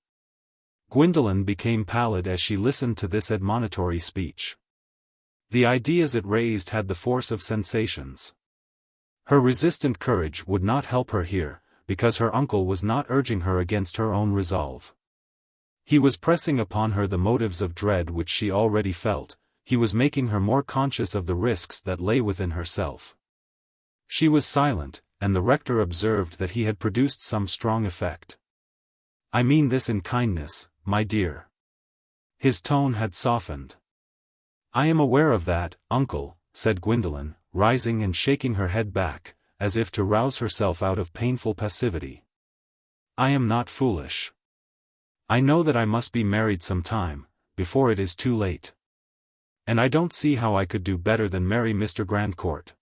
Gwendolen became pallid as she listened to this admonitory speech. The ideas it raised had the force of sensations. Her resistant courage would not help her here, because her uncle was not urging her against her own resolve. He was pressing upon her the motives of dread which she already felt. He was making her more conscious of the risks that lay within herself. She was silent, and the rector observed that he had produced some strong effect. I mean this in kindness, my dear. His tone had softened. I am aware of that, uncle, said Gwendolen, rising and shaking her head back, as if to rouse herself out of painful passivity. I am not foolish. I know that I must be married some time, before it is too late. And I don't see how I could do better than marry Mr. Grandcourt.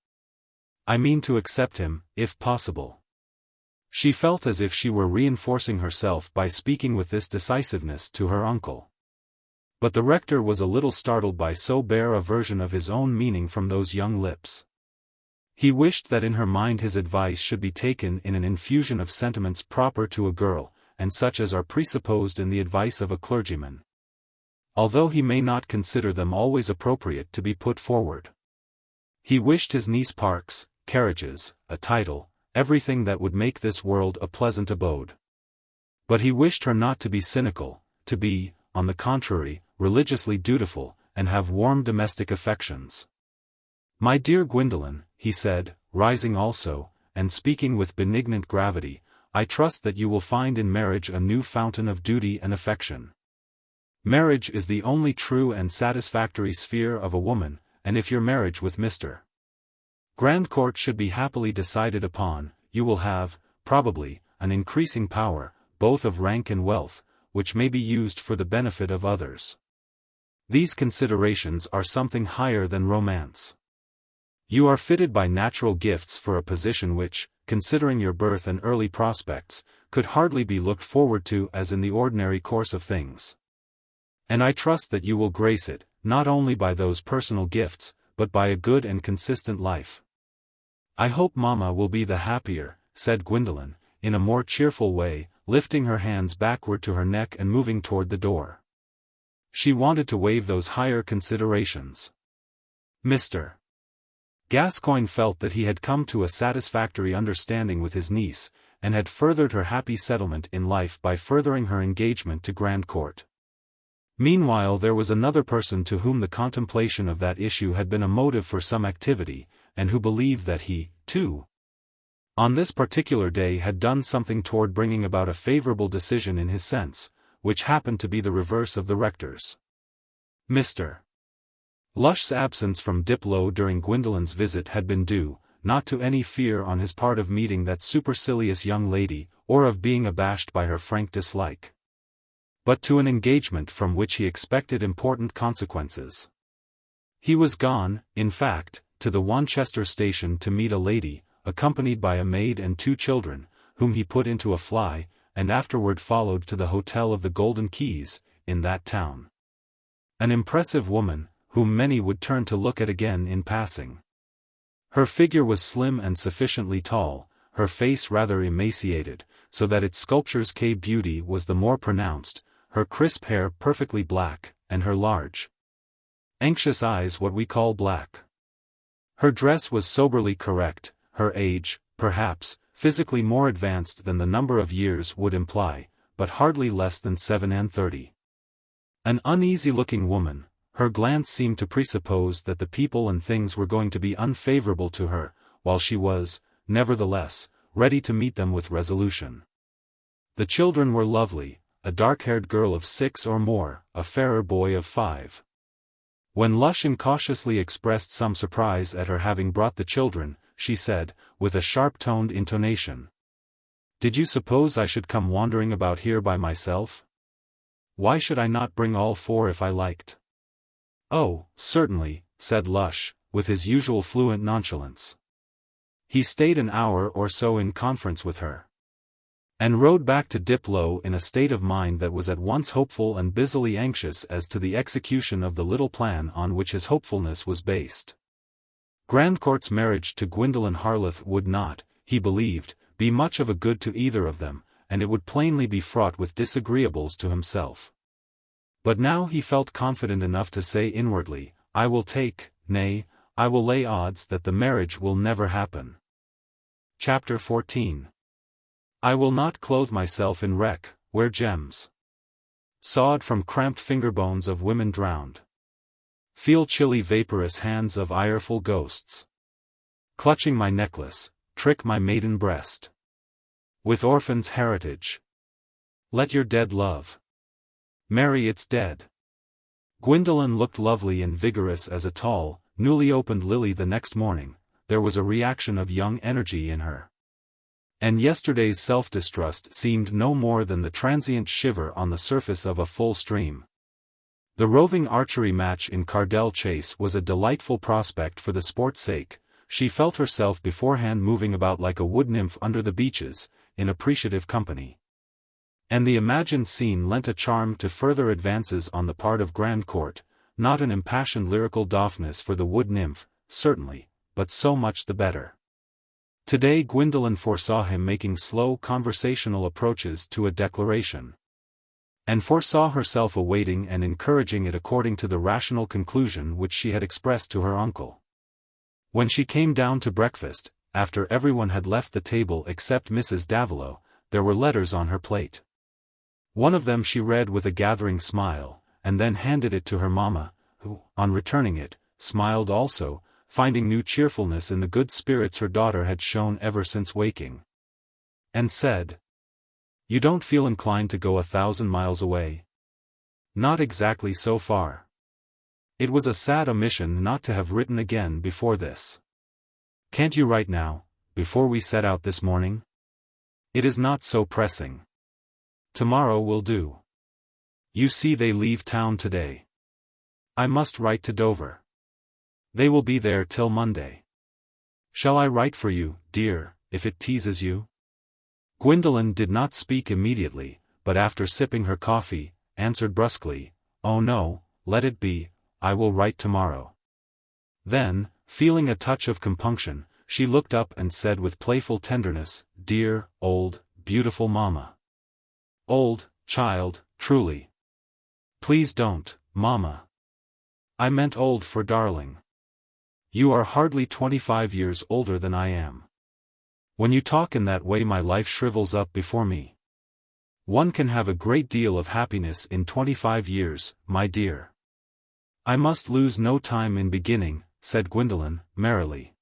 I mean to accept him, if possible. She felt as if she were reinforcing herself by speaking with this decisiveness to her uncle. But the rector was a little startled by so bare a version of his own meaning from those young lips. He wished that in her mind his advice should be taken in an infusion of sentiments proper to a girl, and such as are presupposed in the advice of a clergyman, although he may not consider them always appropriate to be put forward. He wished his niece parks, carriages, a title, everything that would make this world a pleasant abode. But he wished her not to be cynical, to be, on the contrary, religiously dutiful, and have warm domestic affections. My dear Gwendolen, he said, rising also, and speaking with benignant gravity, I trust that you will find in marriage a new fountain of duty and affection. Marriage is the only true and satisfactory sphere of a woman, and if your marriage with Mr. Grandcourt should be happily decided upon, you will have, probably, an increasing power, both of rank and wealth, which may be used for the benefit of others. These considerations are something higher than romance. You are fitted by natural gifts for a position which, considering your birth and early prospects, could hardly be looked forward to as in the ordinary course of things. And I trust that you will grace it, not only by those personal gifts, but by a good and consistent life. I hope Mamma will be the happier, said Gwendolen, in a more cheerful way, lifting her hands backward to her neck and moving toward the door. She wanted to waive those higher considerations. Mr. Gascoigne felt that he had come to a satisfactory understanding with his niece, and had furthered her happy settlement in life by furthering her engagement to Grandcourt. Meanwhile there was another person to whom the contemplation of that issue had been a motive for some activity, and who believed that he, too, on this particular day had done something toward bringing about a favorable decision in his sense, which happened to be the reverse of the rector's. Mr. Lush's absence from Diplow during Gwendolen's visit had been due, not to any fear on his part of meeting that supercilious young lady, or of being abashed by her frank dislike, but to an engagement from which he expected important consequences. He was gone, in fact, to the Wanchester station to meet a lady, accompanied by a maid and 2 children, whom he put into a fly, and afterward followed to the Hotel of the Golden Keys, in that town. An impressive woman, whom many would turn to look at again in passing. Her figure was slim and sufficiently tall, her face rather emaciated, so that its sculpture's beauty was the more pronounced, her crisp hair perfectly black, and her large, anxious eyes what we call black. Her dress was soberly correct, her age, perhaps, physically more advanced than the number of years would imply, but hardly less than 37. An uneasy-looking woman, her glance seemed to presuppose that the people and things were going to be unfavorable to her, while she was, nevertheless, ready to meet them with resolution. The children were lovely, a dark-haired girl of 6 or more, a fairer boy of 5. When Lush incautiously expressed some surprise at her having brought the children, she said, with a sharp-toned intonation, "Did you suppose I should come wandering about here by myself? Why should I not bring all 4 if I liked?" "Oh, certainly," said Lush, with his usual fluent nonchalance. He stayed an hour or so in conference with her, and rode back to Diplow in a state of mind that was at once hopeful and busily anxious as to the execution of the little plan on which his hopefulness was based. Grandcourt's marriage to Gwendolen Harleth would not, he believed, be much of a good to either of them, and it would plainly be fraught with disagreeables to himself. But now he felt confident enough to say inwardly, "I will take, nay, I will lay odds that the marriage will never happen." Chapter 14. I will not clothe myself in wreck, where gems, sawed from cramped fingerbones of women drowned, feel chilly vaporous hands of ireful ghosts, clutching my necklace, trick my maiden breast with orphan's heritage. Let your dead love marry its dead. Gwendolen looked lovely and vigorous as a tall, newly opened lily the next morning. There was a reaction of young energy in her, and yesterday's self-distrust seemed no more than the transient shiver on the surface of a full stream. The roving archery match in Cardell Chase was a delightful prospect for the sport's sake. She felt herself beforehand moving about like a wood nymph under the beeches, in appreciative company. And the imagined scene lent a charm to further advances on the part of Grandcourt, not an impassioned lyrical doffness for the wood nymph, certainly, but so much the better. Today Gwendolen foresaw him making slow conversational approaches to a declaration, and foresaw herself awaiting and encouraging it according to the rational conclusion which she had expressed to her uncle. When she came down to breakfast, after everyone had left the table except Mrs. Davilow, there were letters on her plate. One of them she read with a gathering smile, and then handed it to her mamma, who, on returning it, smiled also, finding new cheerfulness in the good spirits her daughter had shown ever since waking, and said, You don't feel inclined to go 1,000 miles away? Not exactly so far. It was a sad omission not to have written again before this. Can't you write now, before we set out this morning? It is not so pressing. Tomorrow will do. You see they leave town today. I must write to Dover. They will be there till Monday. Shall I write for you, dear, if it teases you? Gwendolen did not speak immediately, but after sipping her coffee, answered brusquely, "Oh no, let it be, I will write tomorrow." Then, feeling a touch of compunction, she looked up and said with playful tenderness, "Dear, old, beautiful mamma." "Old, child, truly." "Please don't, mamma. I meant old for darling. You are hardly 25 years older than I am. When you talk in that way my life shrivels up before me. One can have a great deal of happiness in 25 years, my dear." "I must lose no time in beginning," said Gwendolen, merrily.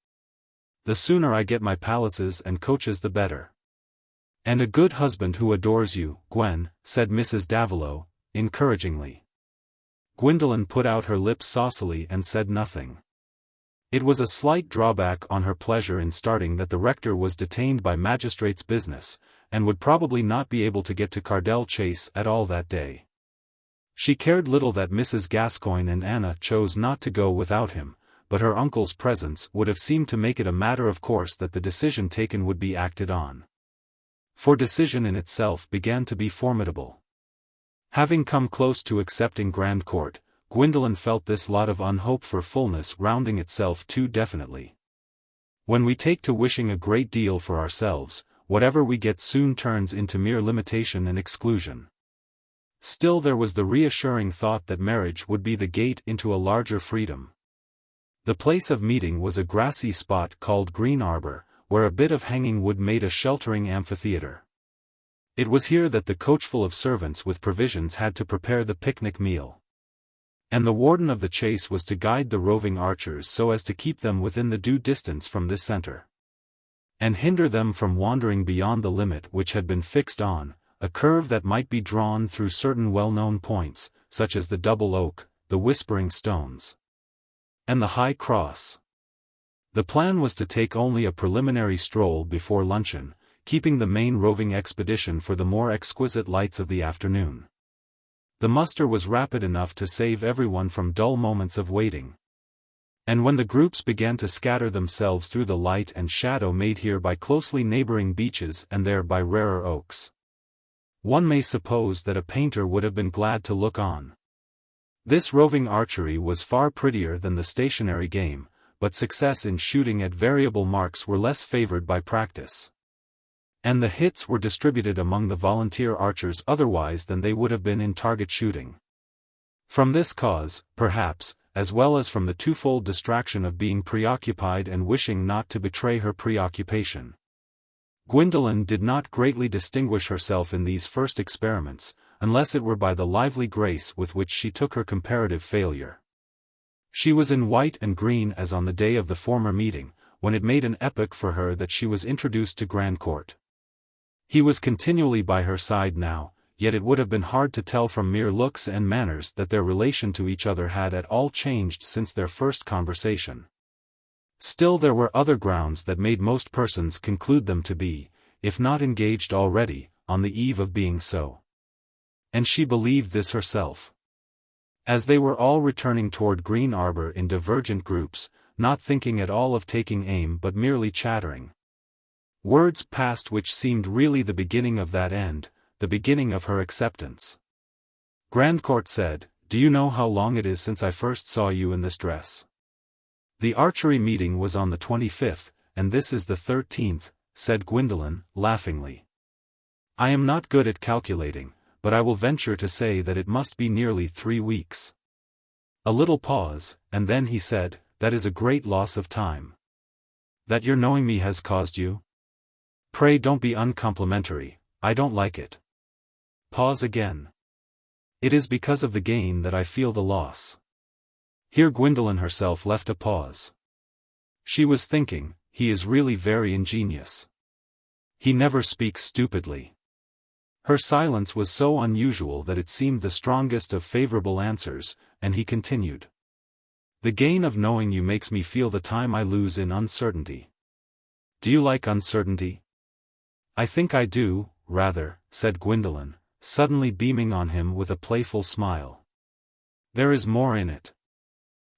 "The sooner I get my palaces and coaches the better." "And a good husband who adores you, Gwen," said Mrs. Davilow, encouragingly. Gwendolen put out her lips saucily and said nothing. It was a slight drawback on her pleasure in starting that the rector was detained by magistrate's business, and would probably not be able to get to Cardell Chase at all that day. She cared little that Mrs. Gascoigne and Anna chose not to go without him, but her uncle's presence would have seemed to make it a matter of course that the decision taken would be acted on. For decision in itself began to be formidable. Having come close to accepting Grand Court, Gwendolen felt this lot of unhoped for fullness rounding itself too definitely. When we take to wishing a great deal for ourselves, whatever we get soon turns into mere limitation and exclusion. Still there was the reassuring thought that marriage would be the gate into a larger freedom. The place of meeting was a grassy spot called Green Arbor, where a bit of hanging wood made a sheltering amphitheater. It was here that the coachful of servants with provisions had to prepare the picnic meal. And the warden of the chase was to guide the roving archers so as to keep them within the due distance from this center, and hinder them from wandering beyond the limit which had been fixed on, a curve that might be drawn through certain well-known points, such as the double oak, the whispering stones, and the high cross. The plan was to take only a preliminary stroll before luncheon, keeping the main roving expedition for the more exquisite lights of the afternoon. The muster was rapid enough to save everyone from dull moments of waiting. And when the groups began to scatter themselves through the light and shadow made here by closely neighboring beeches and there by rarer oaks, one may suppose that a painter would have been glad to look on. This roving archery was far prettier than the stationary game, but success in shooting at variable marks were less favored by practice. And the hits were distributed among the volunteer archers otherwise than they would have been in target shooting. From this cause, perhaps, as well as from the twofold distraction of being preoccupied and wishing not to betray her preoccupation, Gwendolen did not greatly distinguish herself in these first experiments, unless it were by the lively grace with which she took her comparative failure. She was in white and green as on the day of the former meeting, when it made an epoch for her that she was introduced to Grand Court. He was continually by her side now, yet it would have been hard to tell from mere looks and manners that their relation to each other had at all changed since their first conversation. Still there were other grounds that made most persons conclude them to be, if not engaged already, on the eve of being so. And she believed this herself. As they were all returning toward Green Arbor in divergent groups, not thinking at all of taking aim but merely chattering, words passed which seemed really the beginning of that end, the beginning of her acceptance. Grand Court said, "Do you know how long it is since I first saw you in this dress?" "The archery meeting was on the 25th, and this is the 13th, said Gwendolen, laughingly. "I am not good at calculating, but I will venture to say that it must be nearly 3 weeks. A little pause, and then he said, "That is a great loss of time." "That your knowing me has caused you? Pray don't be uncomplimentary, I don't like it." Pause again. "It is because of the gain that I feel the loss." Here Gwendolen herself left a pause. She was thinking, he is really very ingenious. He never speaks stupidly. Her silence was so unusual that it seemed the strongest of favorable answers, and he continued. The gain of knowing you makes me feel the time I lose in uncertainty. Do you like uncertainty? I think I do, rather, said Gwendolen, suddenly beaming on him with a playful smile. There is more in it.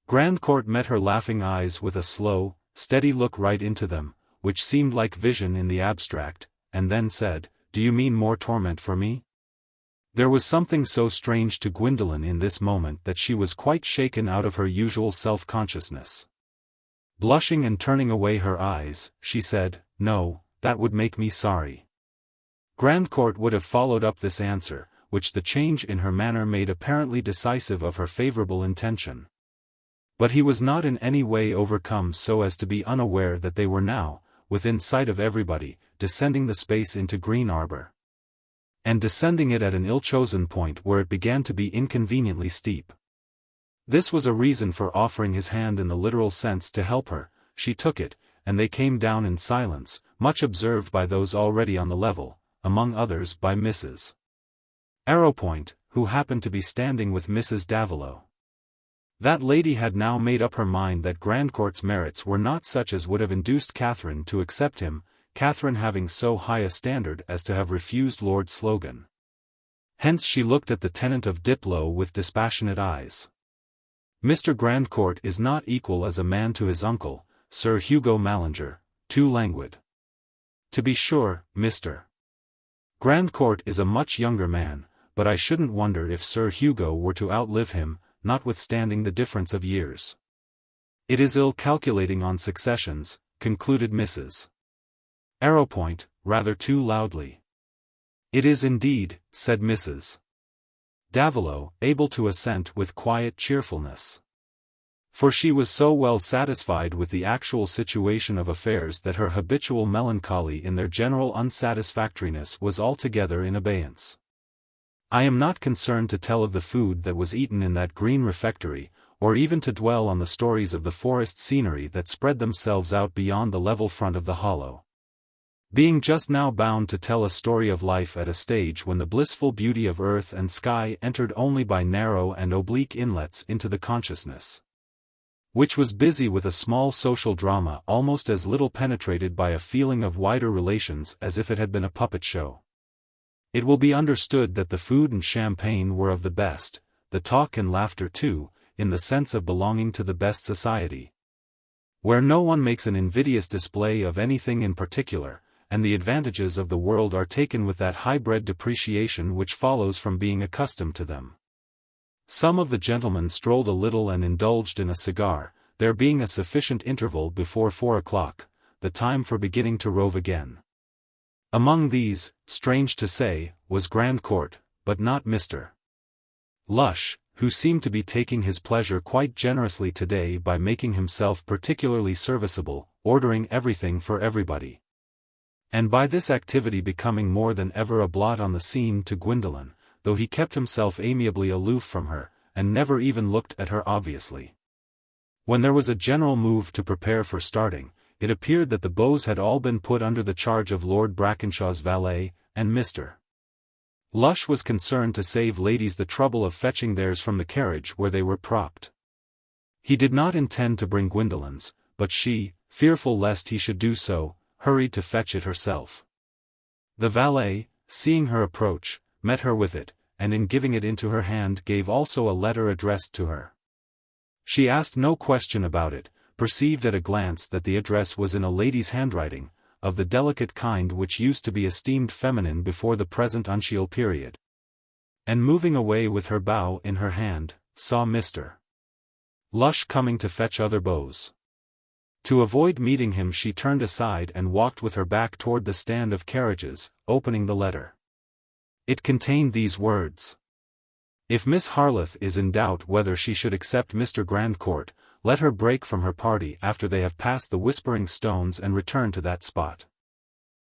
Grandcourt met her laughing eyes with a slow, steady look right into them, which seemed like vision in the abstract, and then said, Do you mean more torment for me? There was something so strange to Gwendolen in this moment that she was quite shaken out of her usual self-consciousness. Blushing and turning away her eyes, she said, No, that would make me sorry. Grandcourt would have followed up this answer, which the change in her manner made apparently decisive of her favorable intention. But he was not in any way overcome so as to be unaware that they were now, within sight of everybody, descending the space into Green Arbor. And descending it at an ill-chosen point where it began to be inconveniently steep. This was a reason for offering his hand in the literal sense to help her. She took it, and they came down in silence, much observed by those already on the level, among others by Mrs. Arrowpoint, who happened to be standing with Mrs. Davilow. That lady had now made up her mind that Grandcourt's merits were not such as would have induced Catherine to accept him, Catherine having so high a standard as to have refused Lord Slogan. Hence she looked at the tenant of Diplow with dispassionate eyes. Mr. Grandcourt is not equal as a man to his uncle, Sir Hugo Mallinger, too languid. To be sure, Mr. Grandcourt is a much younger man, but I shouldn't wonder if Sir Hugo were to outlive him, notwithstanding the difference of years. It is ill calculating on successions, concluded Mrs. Arrowpoint, rather too loudly. It is indeed, said Mrs. Davilow, able to assent with quiet cheerfulness. For she was so well satisfied with the actual situation of affairs that her habitual melancholy in their general unsatisfactoriness was altogether in abeyance. I am not concerned to tell of the food that was eaten in that green refectory, or even to dwell on the stories of the forest scenery that spread themselves out beyond the level front of the hollow. Being just now bound to tell a story of life at a stage when the blissful beauty of earth and sky entered only by narrow and oblique inlets into the consciousness, which was busy with a small social drama almost as little penetrated by a feeling of wider relations as if it had been a puppet show. It will be understood that the food and champagne were of the best, the talk and laughter too, in the sense of belonging to the best society, where no one makes an invidious display of anything in particular, and the advantages of the world are taken with that high-bred depreciation which follows from being accustomed to them. Some of the gentlemen strolled a little and indulged in a cigar, there being a sufficient interval before 4 o'clock, the time for beginning to rove again. Among these, strange to say, was Grandcourt, but not Mr. Lush, who seemed to be taking his pleasure quite generously today by making himself particularly serviceable, ordering everything for everybody. And by this activity becoming more than ever a blot on the scene to Gwendolen, though he kept himself amiably aloof from her, and never even looked at her obviously. When there was a general move to prepare for starting, it appeared that the bows had all been put under the charge of Lord Brackenshaw's valet, and Mr. Lush was concerned to save ladies the trouble of fetching theirs from the carriage where they were propped. He did not intend to bring Gwendolen's, but she, fearful lest he should do so, hurried to fetch it herself. The valet, seeing her approach, met her with it, and in giving it into her hand gave also a letter addressed to her. She asked no question about it, perceived at a glance that the address was in a lady's handwriting, of the delicate kind which used to be esteemed feminine before the present uncial period. And moving away with her bow in her hand, saw Mr. Lush coming to fetch other bows. To avoid meeting him she turned aside and walked with her back toward the stand of carriages, opening the letter. It contained these words. If Miss Harleth is in doubt whether she should accept Mr. Grandcourt, let her break from her party after they have passed the Whispering Stones and return to that spot.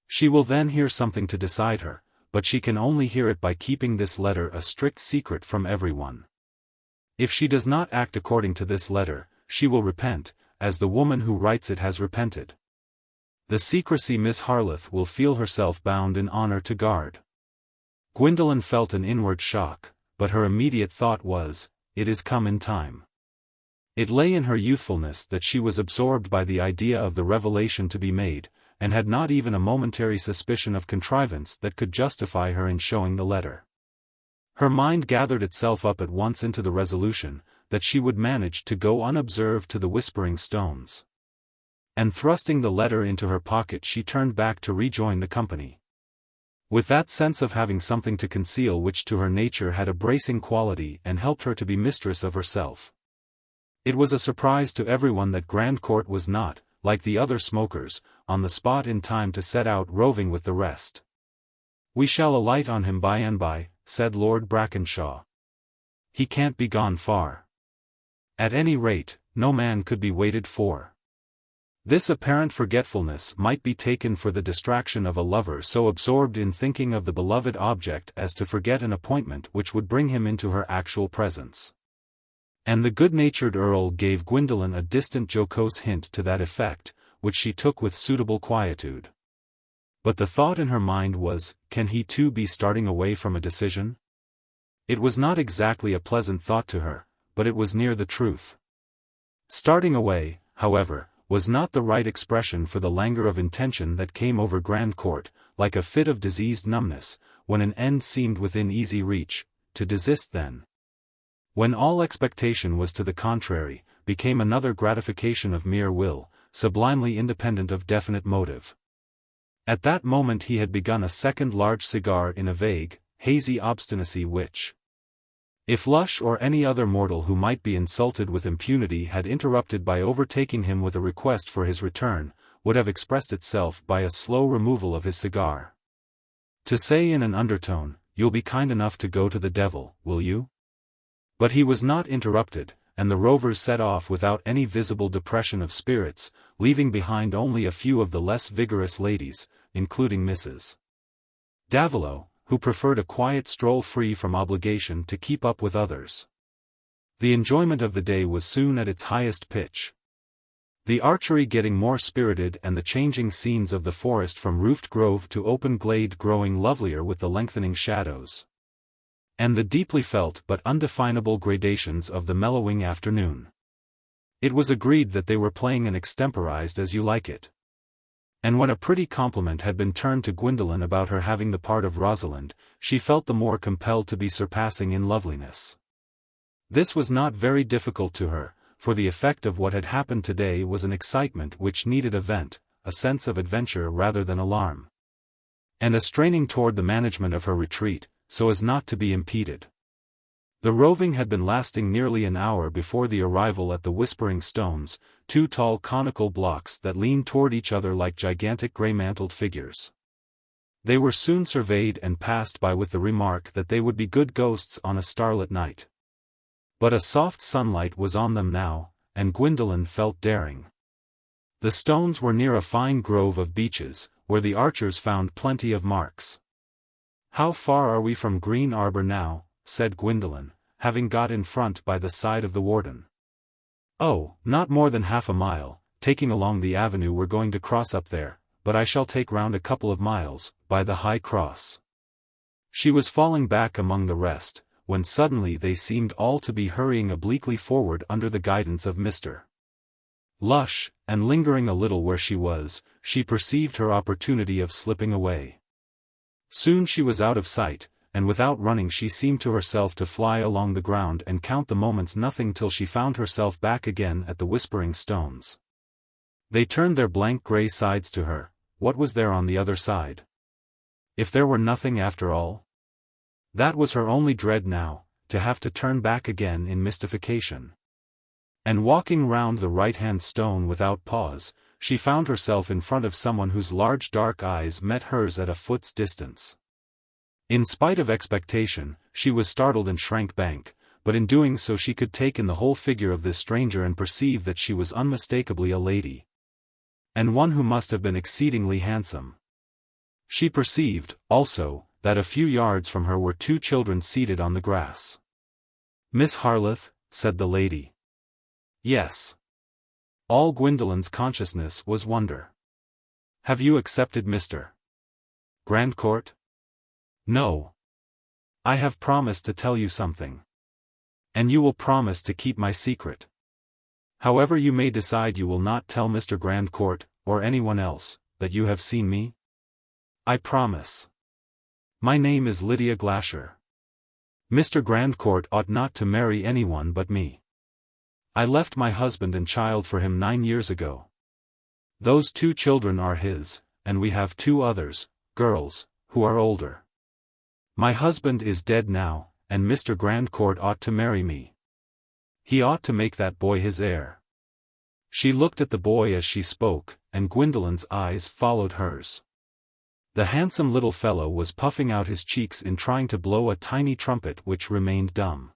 She will then hear something to decide her, but she can only hear it by keeping this letter a strict secret from everyone. If she does not act according to this letter, she will repent, as the woman who writes it has repented. The secrecy Miss Harleth will feel herself bound in honor to guard. Gwendolen felt an inward shock, but her immediate thought was, it is come in time. It lay in her youthfulness that she was absorbed by the idea of the revelation to be made, and had not even a momentary suspicion of contrivance that could justify her in showing the letter. Her mind gathered itself up at once into the resolution that she would manage to go unobserved to the Whispering Stones. And thrusting the letter into her pocket, she turned back to rejoin the company. With that sense of having something to conceal which to her nature had a bracing quality and helped her to be mistress of herself. It was a surprise to everyone that Grandcourt was not, like the other smokers, on the spot in time to set out roving with the rest. "We shall alight on him by and by," said Lord Brackenshaw. "He can't be gone far. At any rate, no man could be waited for." This apparent forgetfulness might be taken for the distraction of a lover so absorbed in thinking of the beloved object as to forget an appointment which would bring him into her actual presence. And the good-natured Earl gave Gwendolen a distant jocose hint to that effect, which she took with suitable quietude. But the thought in her mind was, can he too be starting away from a decision? It was not exactly a pleasant thought to her, but it was near the truth. Starting away, however, was not the right expression for the languor of intention that came over Grandcourt, like a fit of diseased numbness, when an end seemed within easy reach, to desist then. When all expectation was to the contrary, became another gratification of mere will, sublimely independent of definite motive. At that moment he had begun a second large cigar in a vague, hazy obstinacy which, if Lush or any other mortal who might be insulted with impunity had interrupted by overtaking him with a request for his return, would have expressed itself by a slow removal of his cigar. To say in an undertone, "You'll be kind enough to go to the devil, will you?" But he was not interrupted, and the rovers set off without any visible depression of spirits, leaving behind only a few of the less vigorous ladies, including Mrs. Davilow, who preferred a quiet stroll free from obligation to keep up with others. The enjoyment of the day was soon at its highest pitch. The archery getting more spirited and the changing scenes of the forest from roofed grove to open glade growing lovelier with the lengthening shadows. And the deeply felt but undefinable gradations of the mellowing afternoon. It was agreed that they were playing an extemporized As You Like It. And when a pretty compliment had been turned to Gwendolen about her having the part of Rosalind, she felt the more compelled to be surpassing in loveliness. This was not very difficult to her, for the effect of what had happened today was an excitement which needed a vent, a sense of adventure rather than alarm. And a straining toward the management of her retreat, so as not to be impeded. The roving had been lasting nearly an hour before the arrival at the Whispering Stones, two tall conical blocks that leaned toward each other like gigantic grey-mantled figures. They were soon surveyed and passed by with the remark that they would be good ghosts on a starlit night. But a soft sunlight was on them now, and Gwendolen felt daring. The stones were near a fine grove of beeches, where the archers found plenty of marks. "How far are we from Green Arbor now?" said Gwendolen, having got in front by the side of the warden. "Oh, not more than half a mile, taking along the avenue we're going to cross up there, but I shall take round a couple of miles, by the high cross." She was falling back among the rest, when suddenly they seemed all to be hurrying obliquely forward under the guidance of Mr. Lush, and lingering a little where she was, she perceived her opportunity of slipping away. Soon she was out of sight, and without running she seemed to herself to fly along the ground and count the moments nothing till she found herself back again at the Whispering Stones. They turned their blank grey sides to her. What was there on the other side? If there were nothing after all? That was her only dread now, to have to turn back again in mystification. And walking round the right-hand stone without pause, she found herself in front of someone whose large dark eyes met hers at a foot's distance. In spite of expectation, she was startled and shrank back, but in doing so she could take in the whole figure of this stranger and perceive that she was unmistakably a lady. And one who must have been exceedingly handsome. She perceived, also, that a few yards from her were two children seated on the grass. "Miss Harleth," said the lady. "Yes." All Gwendolen's consciousness was wonder. "Have you accepted Mr. Grandcourt?" "No. I have promised to tell you something. And you will promise to keep my secret. However, you may decide you will not tell Mr. Grandcourt, or anyone else, that you have seen me. I promise. My name is Lydia Glasher. Mr. Grandcourt ought not to marry anyone but me. I left my husband and child for him 9 years ago. Those 2 children are his, and we have 2 others, girls, who are older. My husband is dead now, and Mr. Grandcourt ought to marry me. He ought to make that boy his heir. She looked at the boy as she spoke, and Gwendolen's eyes followed hers. The handsome little fellow was puffing out his cheeks in trying to blow a tiny trumpet which remained dumb.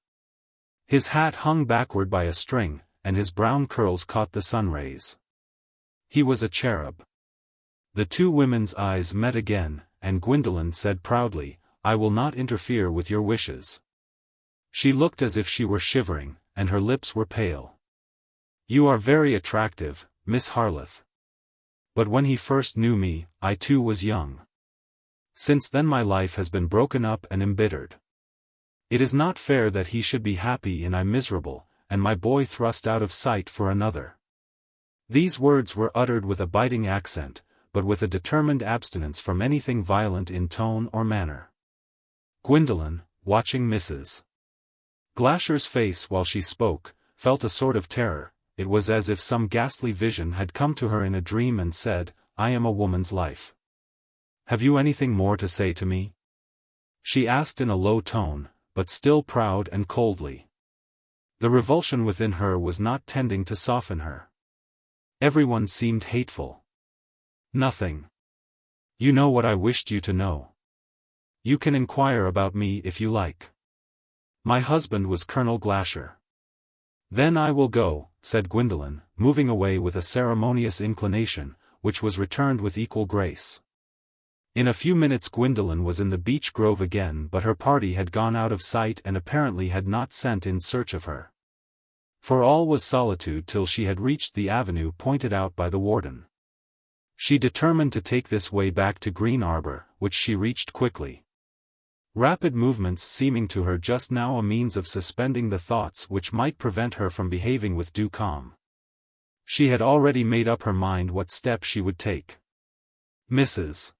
His hat hung backward by a string, and his brown curls caught the sun rays. He was a cherub. The 2 women's eyes met again, and Gwendolen said proudly, I will not interfere with your wishes. She looked as if she were shivering, and her lips were pale. You are very attractive, Miss Harleth. But when he first knew me, I too was young. Since then my life has been broken up and embittered. It is not fair that he should be happy and I miserable, and my boy thrust out of sight for another. These words were uttered with a biting accent, but with a determined abstinence from anything violent in tone or manner. Gwendolen, watching Mrs. Glasher's face while she spoke, felt a sort of terror. It was as if some ghastly vision had come to her in a dream and said, I am a woman's life. Have you anything more to say to me? She asked in a low tone, but still proud and coldly. The revulsion within her was not tending to soften her. Everyone seemed hateful. Nothing. You know what I wished you to know. You can inquire about me if you like. My husband was Colonel Glasher. Then I will go, said Gwendolen, moving away with a ceremonious inclination, which was returned with equal grace. In a few minutes Gwendolen was in the beech grove again, but her party had gone out of sight and apparently had not sent in search of her. For all was solitude till she had reached the avenue pointed out by the warden. She determined to take this way back to Green Arbor, which she reached quickly. Rapid movements seeming to her just now a means of suspending the thoughts which might prevent her from behaving with due calm. She had already made up her mind what step she would take. Mrs.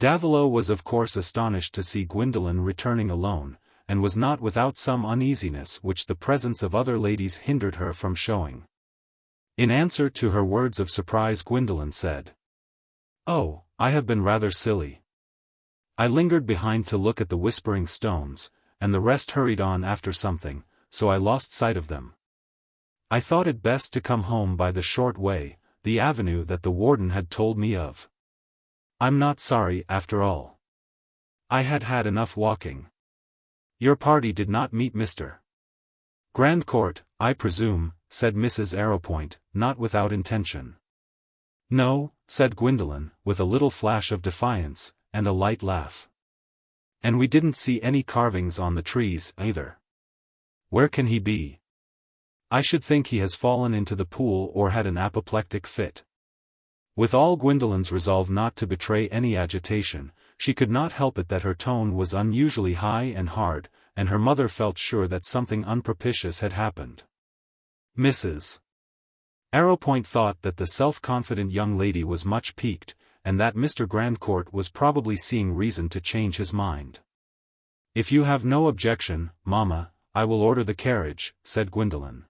Davilow was of course astonished to see Gwendolen returning alone, and was not without some uneasiness which the presence of other ladies hindered her from showing. In answer to her words of surprise Gwendolen said, Oh, I have been rather silly. I lingered behind to look at the whispering stones, and the rest hurried on after something, so I lost sight of them. I thought it best to come home by the short way, the avenue that the warden had told me of. I'm not sorry after all. I had had enough walking. Your party did not meet Mr. Grandcourt, I presume, said Mrs. Arrowpoint, not without intention. No, said Gwendolen, with a little flash of defiance, and a light laugh. And we didn't see any carvings on the trees, either. Where can he be? I should think he has fallen into the pool or had an apoplectic fit. With all Gwendolen's resolve not to betray any agitation, she could not help it that her tone was unusually high and hard, and her mother felt sure that something unpropitious had happened. Mrs. Arrowpoint thought that the self-confident young lady was much piqued, and that Mr. Grandcourt was probably seeing reason to change his mind. If you have no objection, Mamma, I will order the carriage, said Gwendolen.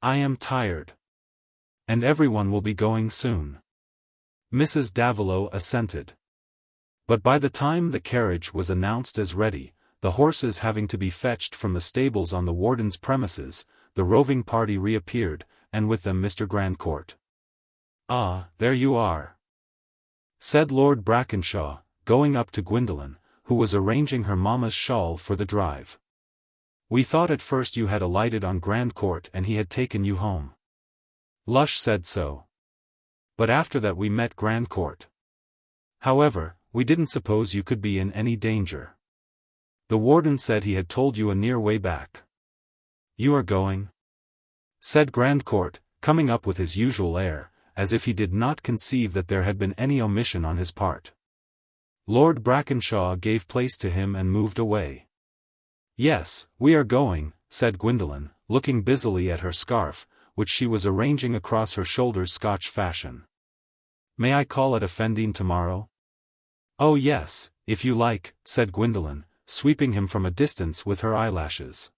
I am tired. And everyone will be going soon. Mrs. Davilow assented. But by the time the carriage was announced as ready, the horses having to be fetched from the stables on the warden's premises, the roving party reappeared, and with them Mr. Grandcourt. Ah, there you are, said Lord Brackenshaw, going up to Gwendolen, who was arranging her mamma's shawl for the drive. We thought at first you had alighted on Grandcourt and he had taken you home. Lush said so. But after that we met Grandcourt. However, we didn't suppose you could be in any danger. The warden said he had told you a near way back. You are going? Said Grandcourt, coming up with his usual air, as if he did not conceive that there had been any omission on his part. Lord Brackenshaw gave place to him and moved away. "Yes, we are going," said Gwendolen, looking busily at her scarf, which she was arranging across her shoulders Scotch fashion. "May I call at Effendine tomorrow?" "Oh yes, if you like," said Gwendolen, sweeping him from a distance with her eyelashes.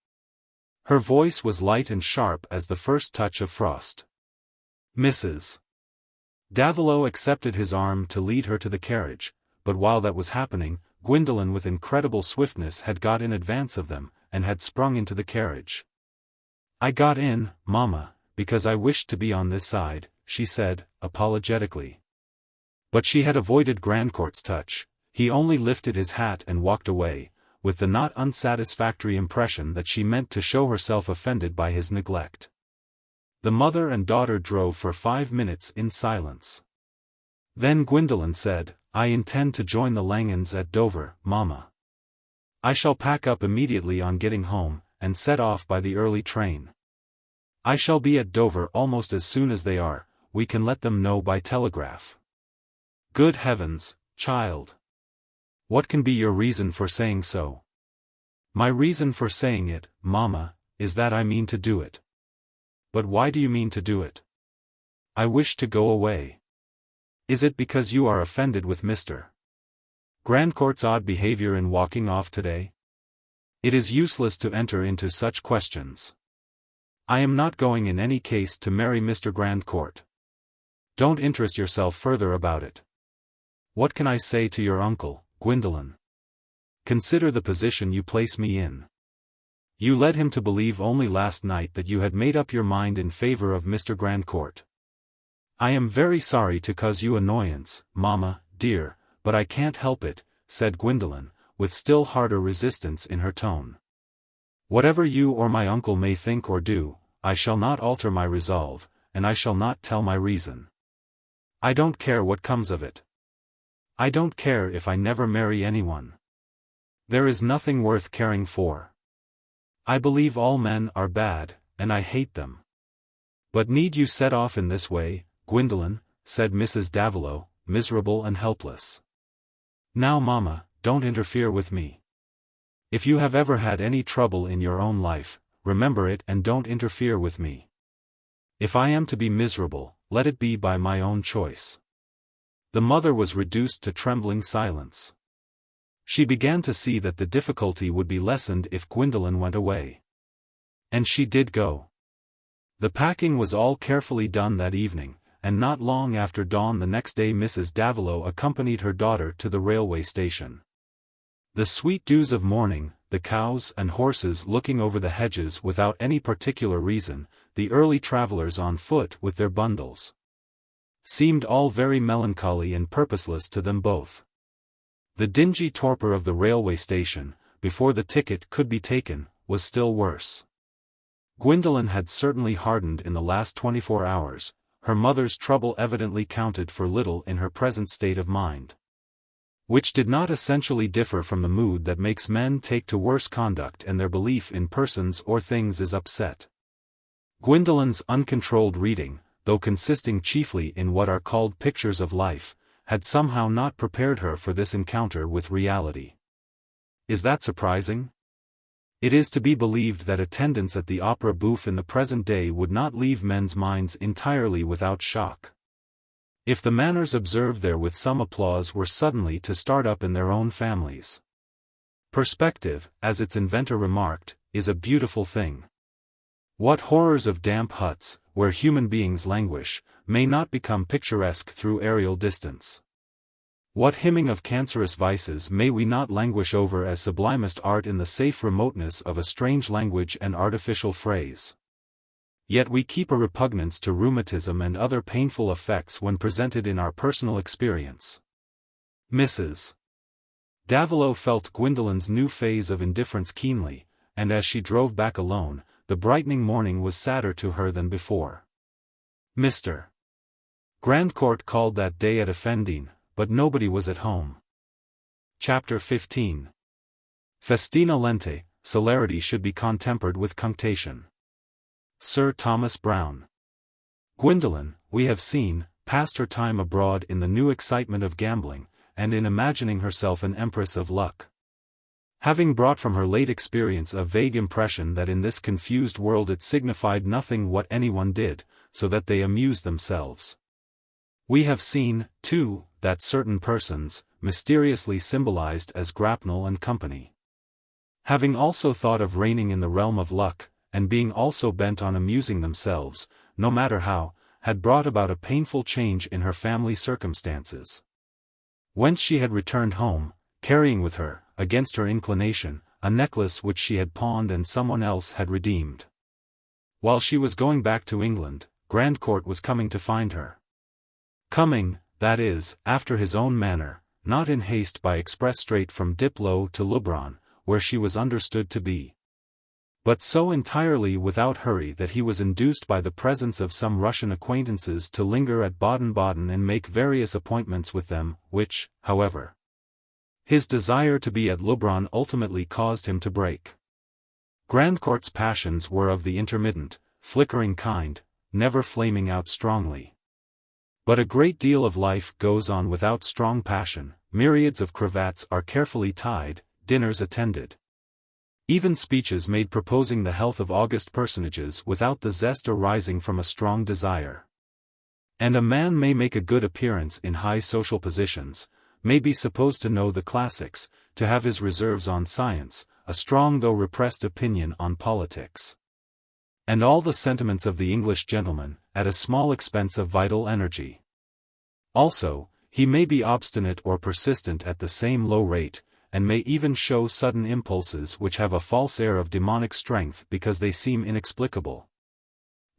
Her voice was light and sharp as the first touch of frost. Mrs. Davilow accepted his arm to lead her to the carriage, but while that was happening, Gwendolen with incredible swiftness had got in advance of them, and had sprung into the carriage. "I got in, Mama, because I wished to be on this side," she said, apologetically. But she had avoided Grandcourt's touch. He only lifted his hat and walked away, with the not unsatisfactory impression that she meant to show herself offended by his neglect. The mother and daughter drove for 5 minutes in silence. Then Gwendolen said, "I intend to join the Langhans at Dover, Mama. I shall pack up immediately on getting home, and set off by the early train. I shall be at Dover almost as soon as they are. We can let them know by telegraph." "Good heavens, child! What can be your reason for saying so?" "My reason for saying it, Mama, is that I mean to do it." "But why do you mean to do it?" "I wish to go away." "Is it because you are offended with Mr. Grandcourt's odd behavior in walking off today?" "It is useless to enter into such questions. I am not going in any case to marry Mr. Grandcourt. Don't interest yourself further about it. What can I say to your uncle, Gwendolen? Consider the position you place me in. You led him to believe only last night that you had made up your mind in favor of Mr. Grandcourt. I am very sorry to cause you annoyance, Mama, dear, but I can't help it," said Gwendolen, with still harder resistance in her tone. "Whatever you or my uncle may think or do, I shall not alter my resolve, and I shall not tell my reason. I don't care what comes of it. I don't care if I never marry anyone. There is nothing worth caring for. I believe all men are bad, and I hate them." "But need you set off in this way, Gwendolen?" said Mrs. Davilow, miserable and helpless. "Now Mama, don't interfere with me. If you have ever had any trouble in your own life, remember it and don't interfere with me. If I am to be miserable, let it be by my own choice." The mother was reduced to trembling silence. She began to see that the difficulty would be lessened if Gwendolen went away. And she did go. The packing was all carefully done that evening, and not long after dawn the next day Mrs. Davilow accompanied her daughter to the railway station. The sweet dews of morning, the cows and horses looking over the hedges without any particular reason, the early travellers on foot with their bundles, seemed all very melancholy and purposeless to them both. The dingy torpor of the railway station, before the ticket could be taken, was still worse. Gwendolen had certainly hardened in the last 24 hours, her mother's trouble evidently counted for little in her present state of mind, which did not essentially differ from the mood that makes men take to worse conduct and their belief in persons or things is upset. Gwendolen's uncontrolled reading, though consisting chiefly in what are called pictures of life, had somehow not prepared her for this encounter with reality. Is that surprising? It is to be believed that attendance at the opera bouffe in the present day would not leave men's minds entirely without shock. If the manners observed there with some applause were suddenly to start up in their own families. Perspective, as its inventor remarked, is a beautiful thing. What horrors of damp huts, where human beings languish, may not become picturesque through aerial distance? What hymning of cancerous vices may we not languish over as sublimest art in the safe remoteness of a strange language and artificial phrase? Yet we keep a repugnance to rheumatism and other painful effects when presented in our personal experience. Mrs. Davilow felt Gwendolen's new phase of indifference keenly, and as she drove back alone, the brightening morning was sadder to her than before. Mr. Grandcourt called that day at Effendine, but nobody was at home. Chapter 15. Festina lente, celerity should be contempered with cunctation. Sir Thomas Browne. Gwendolen, we have seen, passed her time abroad in the new excitement of gambling, and in imagining herself an empress of luck. Having brought from her late experience a vague impression that in this confused world it signified nothing what anyone did, so that they amused themselves. We have seen, too, that certain persons, mysteriously symbolized as Grapnel and company, having also thought of reigning in the realm of luck, and being also bent on amusing themselves, no matter how, had brought about a painful change in her family circumstances. Whence she had returned home, carrying with her, against her inclination, a necklace which she had pawned and someone else had redeemed. While she was going back to England, Grandcourt was coming to find her. Coming, that is, after his own manner, not in haste by express straight from Diplo to Leubronn, where she was understood to be, but so entirely without hurry that he was induced by the presence of some Russian acquaintances to linger at Baden-Baden and make various appointments with them, which, however, his desire to be at Leubronn ultimately caused him to break. Grandcourt's passions were of the intermittent, flickering kind, never flaming out strongly. But a great deal of life goes on without strong passion, myriads of cravats are carefully tied, dinners attended, even speeches made proposing the health of august personages without the zest arising from a strong desire. And a man may make a good appearance in high social positions, may be supposed to know the classics, to have his reserves on science, a strong though repressed opinion on politics, and all the sentiments of the English gentleman, at a small expense of vital energy. Also, he may be obstinate or persistent at the same low rate, and may even show sudden impulses which have a false air of demonic strength because they seem inexplicable,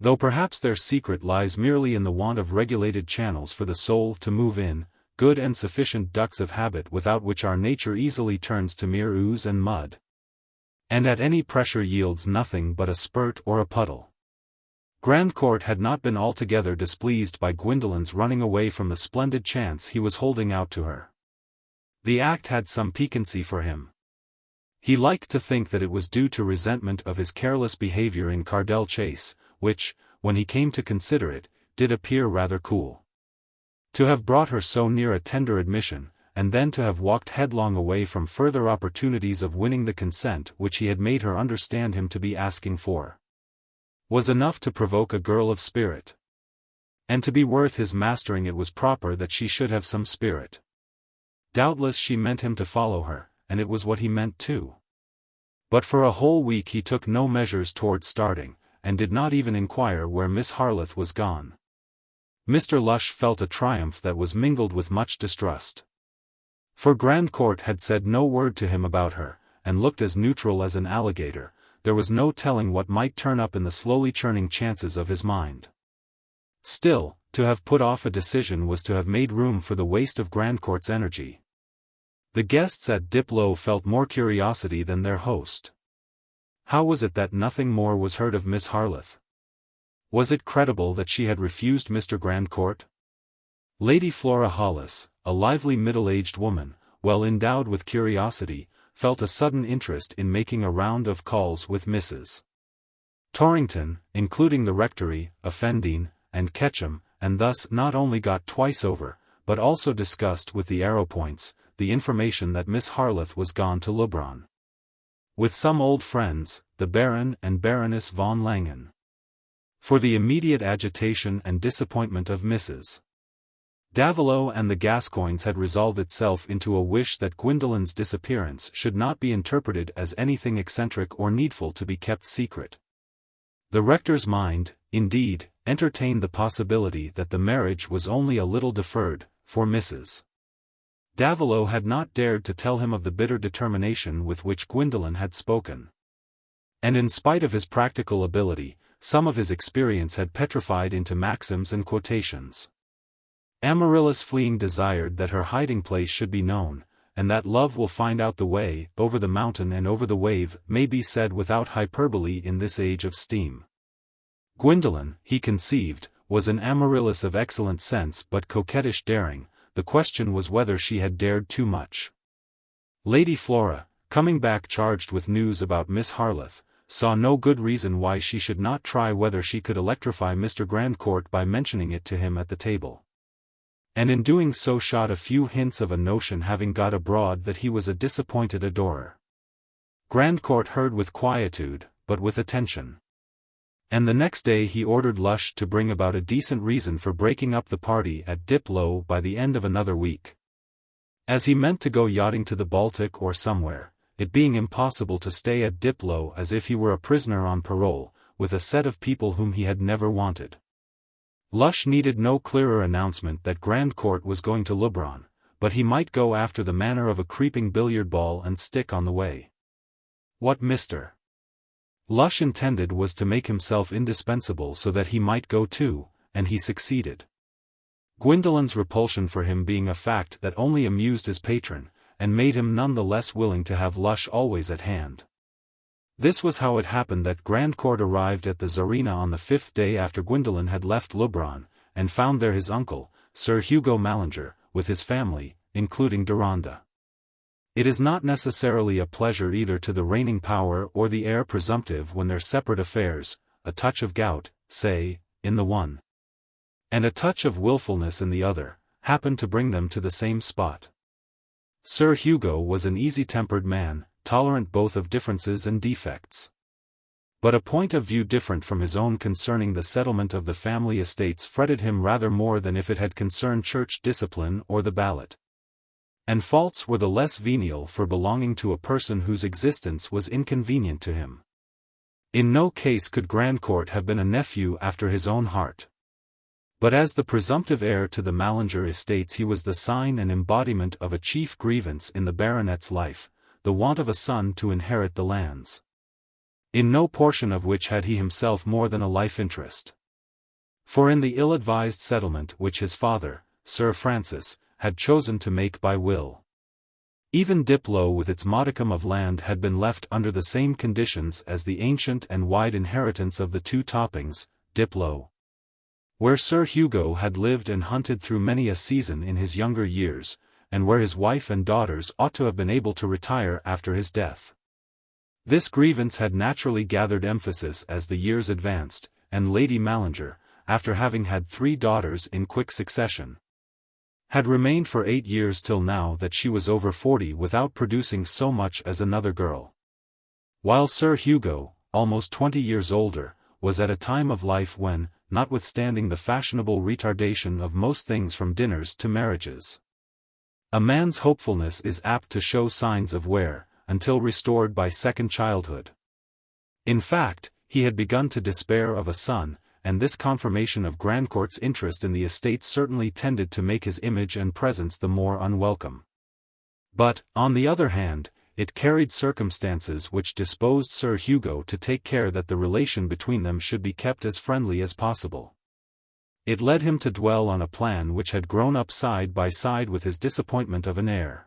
though perhaps their secret lies merely in the want of regulated channels for the soul to move in, good and sufficient ducts of habit without which our nature easily turns to mere ooze and mud, and at any pressure yields nothing but a spurt or a puddle. Grandcourt had not been altogether displeased by Gwendolen's running away from the splendid chance he was holding out to her. The act had some piquancy for him. He liked to think that it was due to resentment of his careless behavior in Cardell Chase, which, when he came to consider it, did appear rather cool. To have brought her so near a tender admission, and then to have walked headlong away from further opportunities of winning the consent which he had made her understand him to be asking for, was enough to provoke a girl of spirit. And to be worth his mastering it was proper that she should have some spirit. Doubtless she meant him to follow her, and it was what he meant too. But for a whole week he took no measures towards starting, and did not even inquire where Miss Harleth was gone. Mr. Lush felt a triumph that was mingled with much distrust. For Grandcourt had said no word to him about her, and looked as neutral as an alligator. There was no telling what might turn up in the slowly churning chances of his mind. Still, to have put off a decision was to have made room for the waste of Grandcourt's energy. The guests at Diplo felt more curiosity than their host. How was it that nothing more was heard of Miss Harleth? Was it credible that she had refused Mr. Grandcourt? Lady Flora Hollis, a lively middle-aged woman, well endowed with curiosity, felt a sudden interest in making a round of calls with Mrs. Torrington, including the rectory, Offendene, and Ketchum, and thus not only got twice over, but also discussed with the Arrowpoints, the information that Miss Harleth was gone to Leubronn with some old friends, the Baron and Baroness von Langen. For the immediate agitation and disappointment of Mrs. Davilow and the Gascoignes had resolved itself into a wish that Gwendolen's disappearance should not be interpreted as anything eccentric or needful to be kept secret. The rector's mind, indeed, entertained the possibility that the marriage was only a little deferred, for Mrs. Davilow had not dared to tell him of the bitter determination with which Gwendolen had spoken. And in spite of his practical ability, some of his experience had petrified into maxims and quotations. Amaryllis fleeing desired that her hiding place should be known, and that love will find out the way, over the mountain and over the wave, may be said without hyperbole in this age of steam. Gwendolen, he conceived, was an Amaryllis of excellent sense but coquettish daring. The question was whether she had dared too much. Lady Flora, coming back charged with news about Miss Harleth, saw no good reason why she should not try whether she could electrify Mr. Grandcourt by mentioning it to him at the table. and in doing so shot a few hints of a notion having got abroad that he was a disappointed adorer. Grandcourt heard with quietude, but with attention. And the next day he ordered Lush to bring about a decent reason for breaking up the party at Diplow by the end of another week. As he meant to go yachting to the Baltic or somewhere, it being impossible to stay at Diplow as if he were a prisoner on parole, with a set of people whom he had never wanted. Lush needed no clearer announcement that Grandcourt was going to Leubronn, but he might go after the manner of a creeping billiard ball and stick on the way. What Mr. Lush intended was to make himself indispensable so that he might go too, and he succeeded. Gwendolen's repulsion for him being a fact that only amused his patron, and made him none the less willing to have Lush always at hand. This was how it happened that Grandcourt arrived at the Tsarina on the 5th day after Gwendolen had left Leubronn, and found there his uncle, Sir Hugo Mallinger, with his family, including Deronda. It is not necessarily a pleasure either to the reigning power or the heir presumptive when their separate affairs, a touch of gout, say, in the one, and a touch of wilfulness in the other, happen to bring them to the same spot. Sir Hugo was an easy-tempered man, tolerant both of differences and defects. But a point of view different from his own concerning the settlement of the family estates fretted him rather more than if it had concerned church discipline or the ballot. And faults were the less venial for belonging to a person whose existence was inconvenient to him. In no case could Grandcourt have been a nephew after his own heart. But as the presumptive heir to the Mallinger estates he was the sign and embodiment of a chief grievance in the baronet's life, the want of a son to inherit the lands, in no portion of which had he himself more than a life interest. For in the ill-advised settlement which his father, Sir Francis, had chosen to make by will, even Diplow with its modicum of land had been left under the same conditions as the ancient and wide inheritance of the two Toppings, Diplow, where Sir Hugo had lived and hunted through many a season in his younger years, and where his wife and daughters ought to have been able to retire after his death. This grievance had naturally gathered emphasis as the years advanced, and Lady Mallinger, after having had 3 daughters in quick succession, had remained for 8 years till now that she was over 40 without producing so much as another girl. While Sir Hugo, almost 20 years older, was at a time of life when, notwithstanding the fashionable retardation of most things from dinners to marriages, a man's hopefulness is apt to show signs of wear, until restored by second childhood. In fact, he had begun to despair of a son, and this confirmation of Grandcourt's interest in the estate certainly tended to make his image and presence the more unwelcome. But, on the other hand, it carried circumstances which disposed Sir Hugo to take care that the relation between them should be kept as friendly as possible. It led him to dwell on a plan which had grown up side by side with his disappointment of an heir.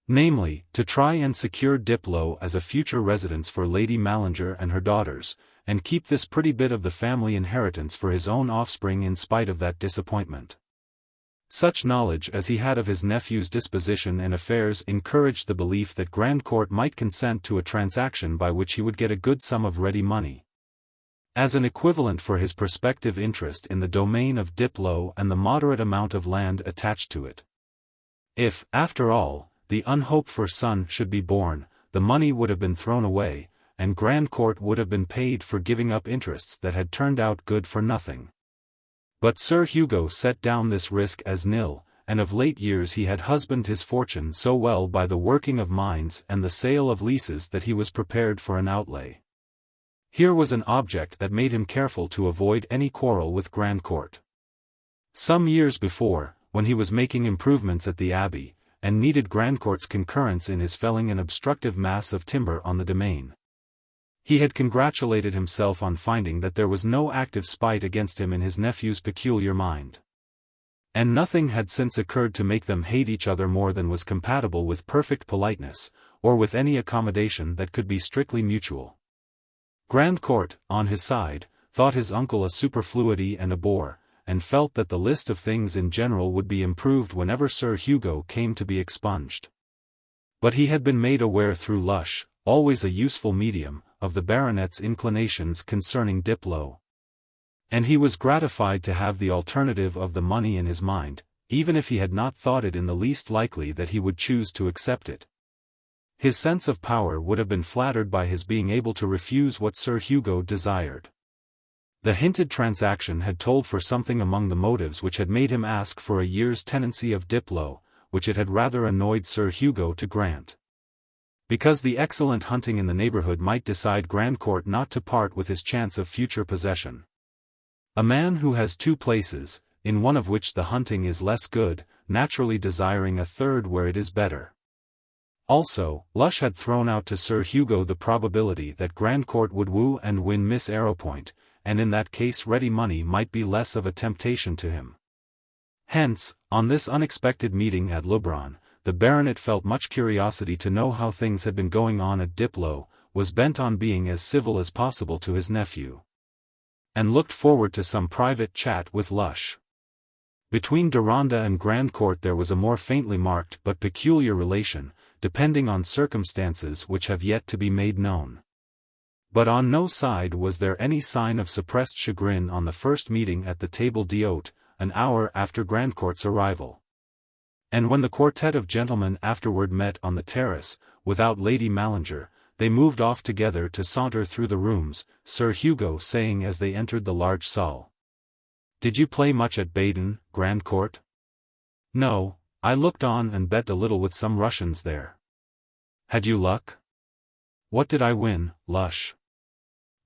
Namely, to try and secure Diplow as a future residence for Lady Mallinger and her daughters, and keep this pretty bit of the family inheritance for his own offspring in spite of that disappointment. Such knowledge as he had of his nephew's disposition and affairs encouraged the belief that Grandcourt might consent to a transaction by which he would get a good sum of ready money, as an equivalent for his prospective interest in the domain of Diplow and the moderate amount of land attached to it. If, after all, the unhoped-for son should be born, the money would have been thrown away, and Grandcourt would have been paid for giving up interests that had turned out good for nothing. But Sir Hugo set down this risk as nil, and of late years he had husbanded his fortune so well by the working of mines and the sale of leases that he was prepared for an outlay. Here was an object that made him careful to avoid any quarrel with Grandcourt. Some years before, when he was making improvements at the Abbey, and needed Grandcourt's concurrence in his felling an obstructive mass of timber on the domain, he had congratulated himself on finding that there was no active spite against him in his nephew's peculiar mind. And nothing had since occurred to make them hate each other more than was compatible with perfect politeness, or with any accommodation that could be strictly mutual. Grandcourt, on his side, thought his uncle a superfluity and a bore, and felt that the list of things in general would be improved whenever Sir Hugo came to be expunged. But he had been made aware through Lush, always a useful medium, of the baronet's inclinations concerning Diplow. And he was gratified to have the alternative of the money in his mind, even if he had not thought it in the least likely that he would choose to accept it. His sense of power would have been flattered by his being able to refuse what Sir Hugo desired. The hinted transaction had told for something among the motives which had made him ask for a year's tenancy of Diplow, which it had rather annoyed Sir Hugo to grant. Because the excellent hunting in the neighborhood might decide Grandcourt not to part with his chance of future possession. A man who has two places, in one of which the hunting is less good, naturally desiring a third where it is better. Also, Lush had thrown out to Sir Hugo the probability that Grandcourt would woo and win Miss Arrowpoint, and in that case ready money might be less of a temptation to him. Hence, on this unexpected meeting at Leubronn, the baronet felt much curiosity to know how things had been going on at Diplow, was bent on being as civil as possible to his nephew, and looked forward to some private chat with Lush. Between Deronda and Grandcourt there was a more faintly marked but peculiar relation, depending on circumstances which have yet to be made known. But on no side was there any sign of suppressed chagrin on the first meeting at the table d'hôte, an hour after Grandcourt's arrival. And when the quartet of gentlemen afterward met on the terrace, without Lady Mallinger, they moved off together to saunter through the rooms, Sir Hugo saying as they entered the large salle, "Did you play much at Baden, Grandcourt?" "No, I looked on and bet a little with some Russians there." "Had you luck?" "What did I win, Lush?"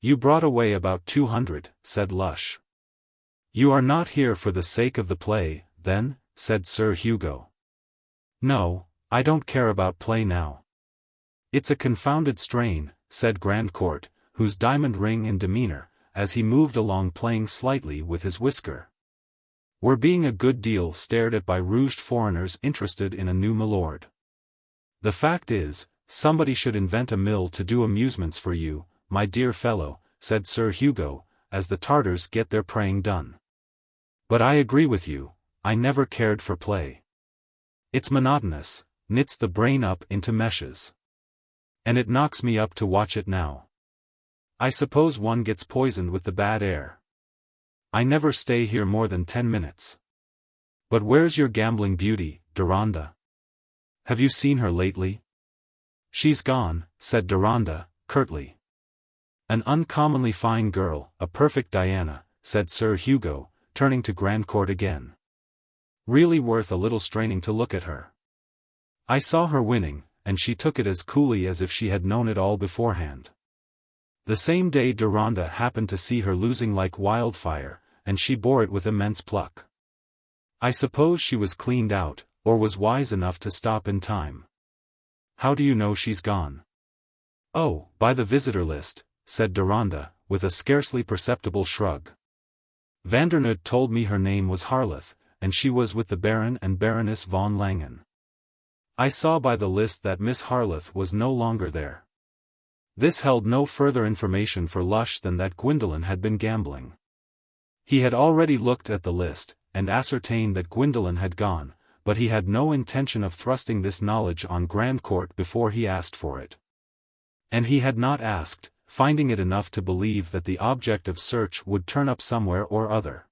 "You brought away about 200, said Lush. "You are not here for the sake of the play, then?" said Sir Hugo. "No, I don't care about play now." "It's a confounded strain," said Grandcourt, whose diamond ring in demeanor, as he moved along playing slightly with his whisker. "We're being a good deal stared at by rouged foreigners interested in a new milord. The fact is, somebody should invent a mill to do amusements for you, my dear fellow," said Sir Hugo, as the Tartars get their praying done. "But I agree with you, I never cared for play. It's monotonous, knits the brain up into meshes. And it knocks me up to watch it now. I suppose one gets poisoned with the bad air. I never stay here more than 10 minutes. But where's your gambling beauty, Deronda? Have you seen her lately?" "She's gone," said Deronda, curtly. "An uncommonly fine girl, a perfect Diana," said Sir Hugo, turning to Grandcourt again. "Really worth a little straining to look at her. I saw her winning, and she took it as coolly as if she had known it all beforehand. The same day Deronda happened to see her losing like wildfire, and she bore it with immense pluck. I suppose she was cleaned out, or was wise enough to stop in time." "How do you know she's gone?" "Oh, by the visitor list," said Deronda, with a scarcely perceptible shrug. "Vandernoot told me her name was Harleth, and she was with the Baron and Baroness von Langen. I saw by the list that Miss Harleth was no longer there." This held no further information for Lush than that Gwendolen had been gambling. He had already looked at the list, and ascertained that Gwendolen had gone, but he had no intention of thrusting this knowledge on Grandcourt before he asked for it. And he had not asked, finding it enough to believe that the object of search would turn up somewhere or other.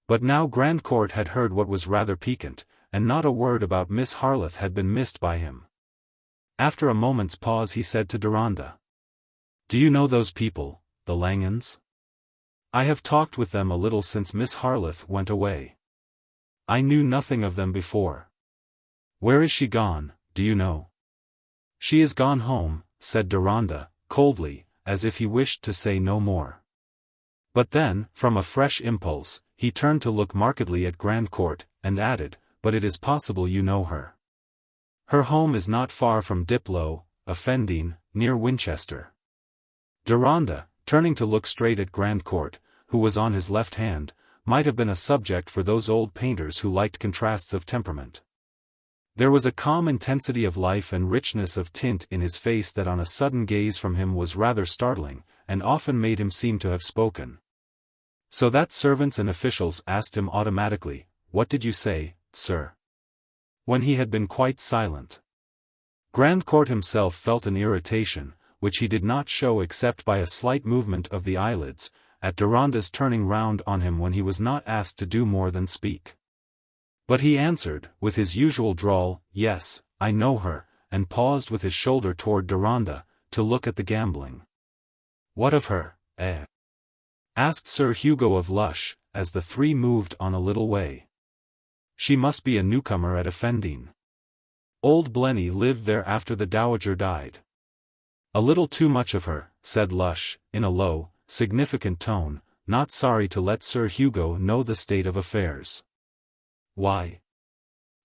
But now Grandcourt had heard what was rather piquant, and not a word about Miss Harleth had been missed by him. After a moment's pause he said to Deronda, "Do you know those people, the Langens? I have talked with them a little since Miss Harleth went away. I knew nothing of them before. Where is she gone, do you know?" "She is gone home," said Deronda, coldly, as if he wished to say no more. But then, from a fresh impulse, he turned to look markedly at Grandcourt, and added, "But it is possible you know her. Her home is not far from Diplow, Offendene, near Winchester." Deronda, turning to look straight at Grandcourt, who was on his left hand, might have been a subject for those old painters who liked contrasts of temperament. There was a calm intensity of life and richness of tint in his face that on a sudden gaze from him was rather startling, and often made him seem to have spoken. So that servants and officials asked him automatically, "What did you say, sir?" when he had been quite silent. Grandcourt himself felt an irritation, which he did not show except by a slight movement of the eyelids, at Deronda's turning round on him when he was not asked to do more than speak. But he answered, with his usual drawl, "Yes, I know her," and paused with his shoulder toward Deronda, to look at the gambling. "What of her, eh?" asked Sir Hugo of Lush, as the three moved on a little way. "She must be a newcomer at Effendine. Old Blenny lived there after the dowager died." "A little too much of her," said Lush, in a low, significant tone, not sorry to let Sir Hugo know the state of affairs. "Why?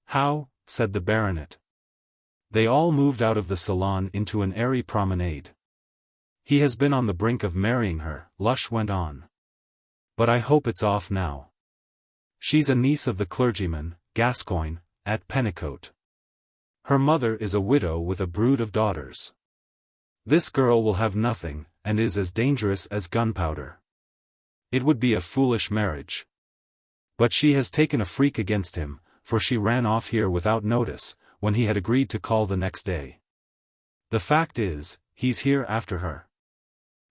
How?" said the baronet. They all moved out of the salon into an airy promenade. "He has been on the brink of marrying her," Lush went on. "But I hope it's off now. She's a niece of the clergyman, Gascoigne, at Pennicote. Her mother is a widow with a brood of daughters. This girl will have nothing, and is as dangerous as gunpowder. It would be a foolish marriage. But she has taken a freak against him, for she ran off here without notice, when he had agreed to call the next day. The fact is, he's here after her.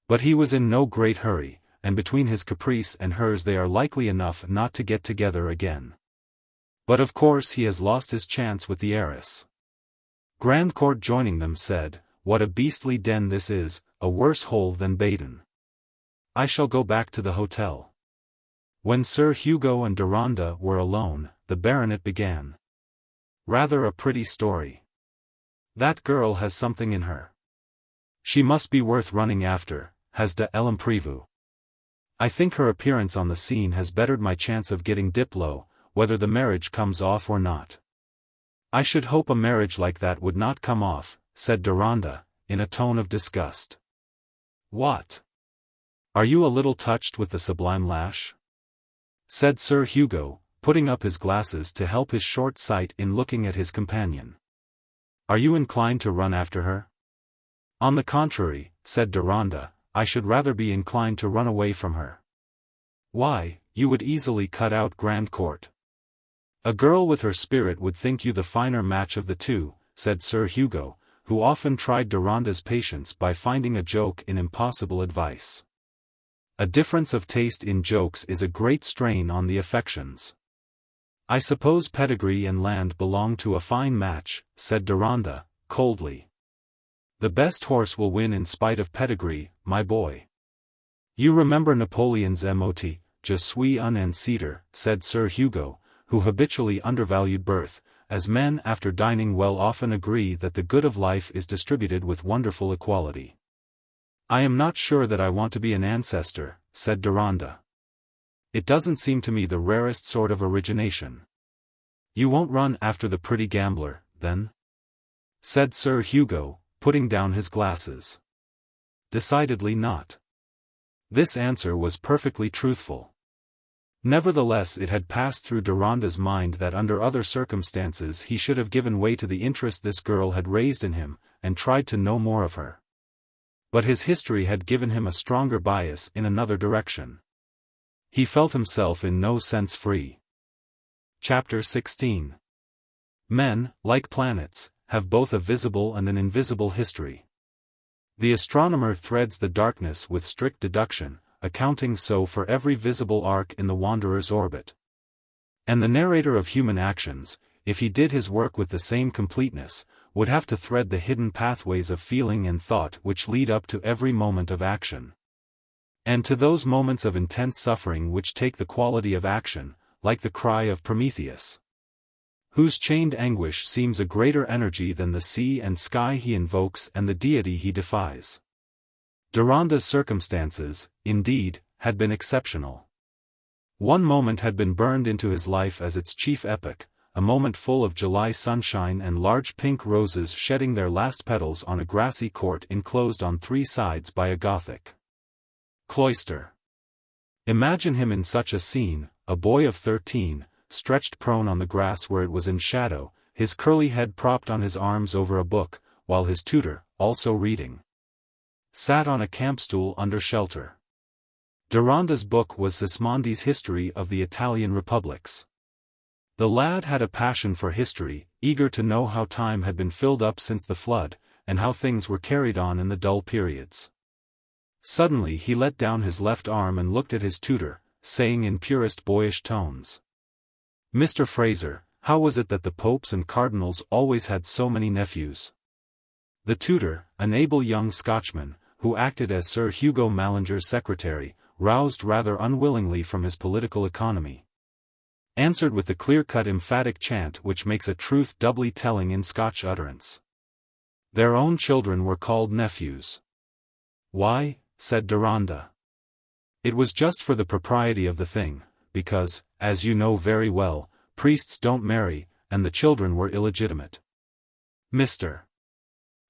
But he was in no great hurry, and between his caprice and hers they are likely enough not to get together again. But of course he has lost his chance with the heiress." Grandcourt joining them said, "What a beastly den this is, a worse hole than Baden. I shall go back to the hotel." When Sir Hugo and Deronda were alone, the baronet began. "Rather a pretty story. That girl has something in her. She must be worth running after, has de l'imprevu. I think her appearance on the scene has bettered my chance of getting Diplo, whether the marriage comes off or not." "I should hope a marriage like that would not come off," said Deronda, in a tone of disgust. "What? Are you a little touched with the sublime lash?" said Sir Hugo, putting up his glasses to help his short sight in looking at his companion. "Are you inclined to run after her?" "On the contrary," said Deronda, "I should rather be inclined to run away from her." "Why, you would easily cut out Grandcourt. A girl with her spirit would think you the finer match of the two," said Sir Hugo, who often tried Deronda's patience by finding a joke in impossible advice. "A difference of taste in jokes is a great strain on the affections." "I suppose pedigree and land belong to a fine match," said Deronda, coldly. "The best horse will win in spite of pedigree, my boy. You remember Napoleon's mot, Je suis un ancêtre," said Sir Hugo, who habitually undervalued birth, as men after dining well often agree that the good of life is distributed with wonderful equality. "I am not sure that I want to be an ancestor," said Deronda. "It doesn't seem to me the rarest sort of origination." "You won't run after the pretty gambler, then?" said Sir Hugo, putting down his glasses. "Decidedly not." This answer was perfectly truthful. Nevertheless, it had passed through Deronda's mind that under other circumstances he should have given way to the interest this girl had raised in him, and tried to know more of her. But his history had given him a stronger bias in another direction. He felt himself in no sense free. Chapter 16. Men, like planets, have both a visible and an invisible history. The astronomer threads the darkness with strict deduction, accounting so for every visible arc in the wanderer's orbit. And the narrator of human actions, if he did his work with the same completeness, would have to thread the hidden pathways of feeling and thought which lead up to every moment of action. And to those moments of intense suffering which take the quality of action, like the cry of Prometheus, whose chained anguish seems a greater energy than the sea and sky he invokes and the deity he defies. Deronda's circumstances, indeed, had been exceptional. One moment had been burned into his life as its chief epoch, a moment full of July sunshine and large pink roses shedding their last petals on a grassy court enclosed on three sides by a Gothic cloister. Imagine him in such a scene, a boy of 13, stretched prone on the grass where it was in shadow, his curly head propped on his arms over a book, while his tutor, also reading, sat on a campstool under shelter. Deronda's book was Sismondi's History of the Italian Republics. The lad had a passion for history, eager to know how time had been filled up since the flood, and how things were carried on in the dull periods. Suddenly he let down his left arm and looked at his tutor, saying in purest boyish tones, Mr. Fraser, how was it that the popes and cardinals always had so many nephews? The tutor, an able young Scotchman, who acted as Sir Hugo Mallinger's secretary, roused rather unwillingly from his political economy, answered with the clear-cut emphatic chant which makes a truth doubly telling in Scotch utterance. Their own children were called nephews. Why, said Deronda. It was just for the propriety of the thing, because, as you know very well, priests don't marry, and the children were illegitimate. Mr.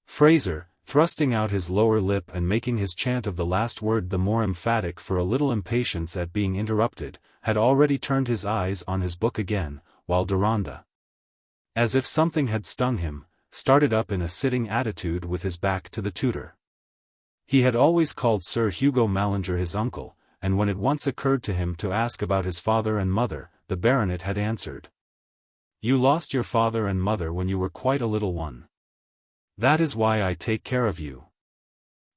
Fraser, thrusting out his lower lip and making his chant of the last word the more emphatic for a little impatience at being interrupted, had already turned his eyes on his book again, while Deronda, as if something had stung him, started up in a sitting attitude with his back to the tutor. He had always called Sir Hugo Mallinger his uncle, and when it once occurred to him to ask about his father and mother, the baronet had answered, "You lost your father and mother when you were quite a little one. That is why I take care of you."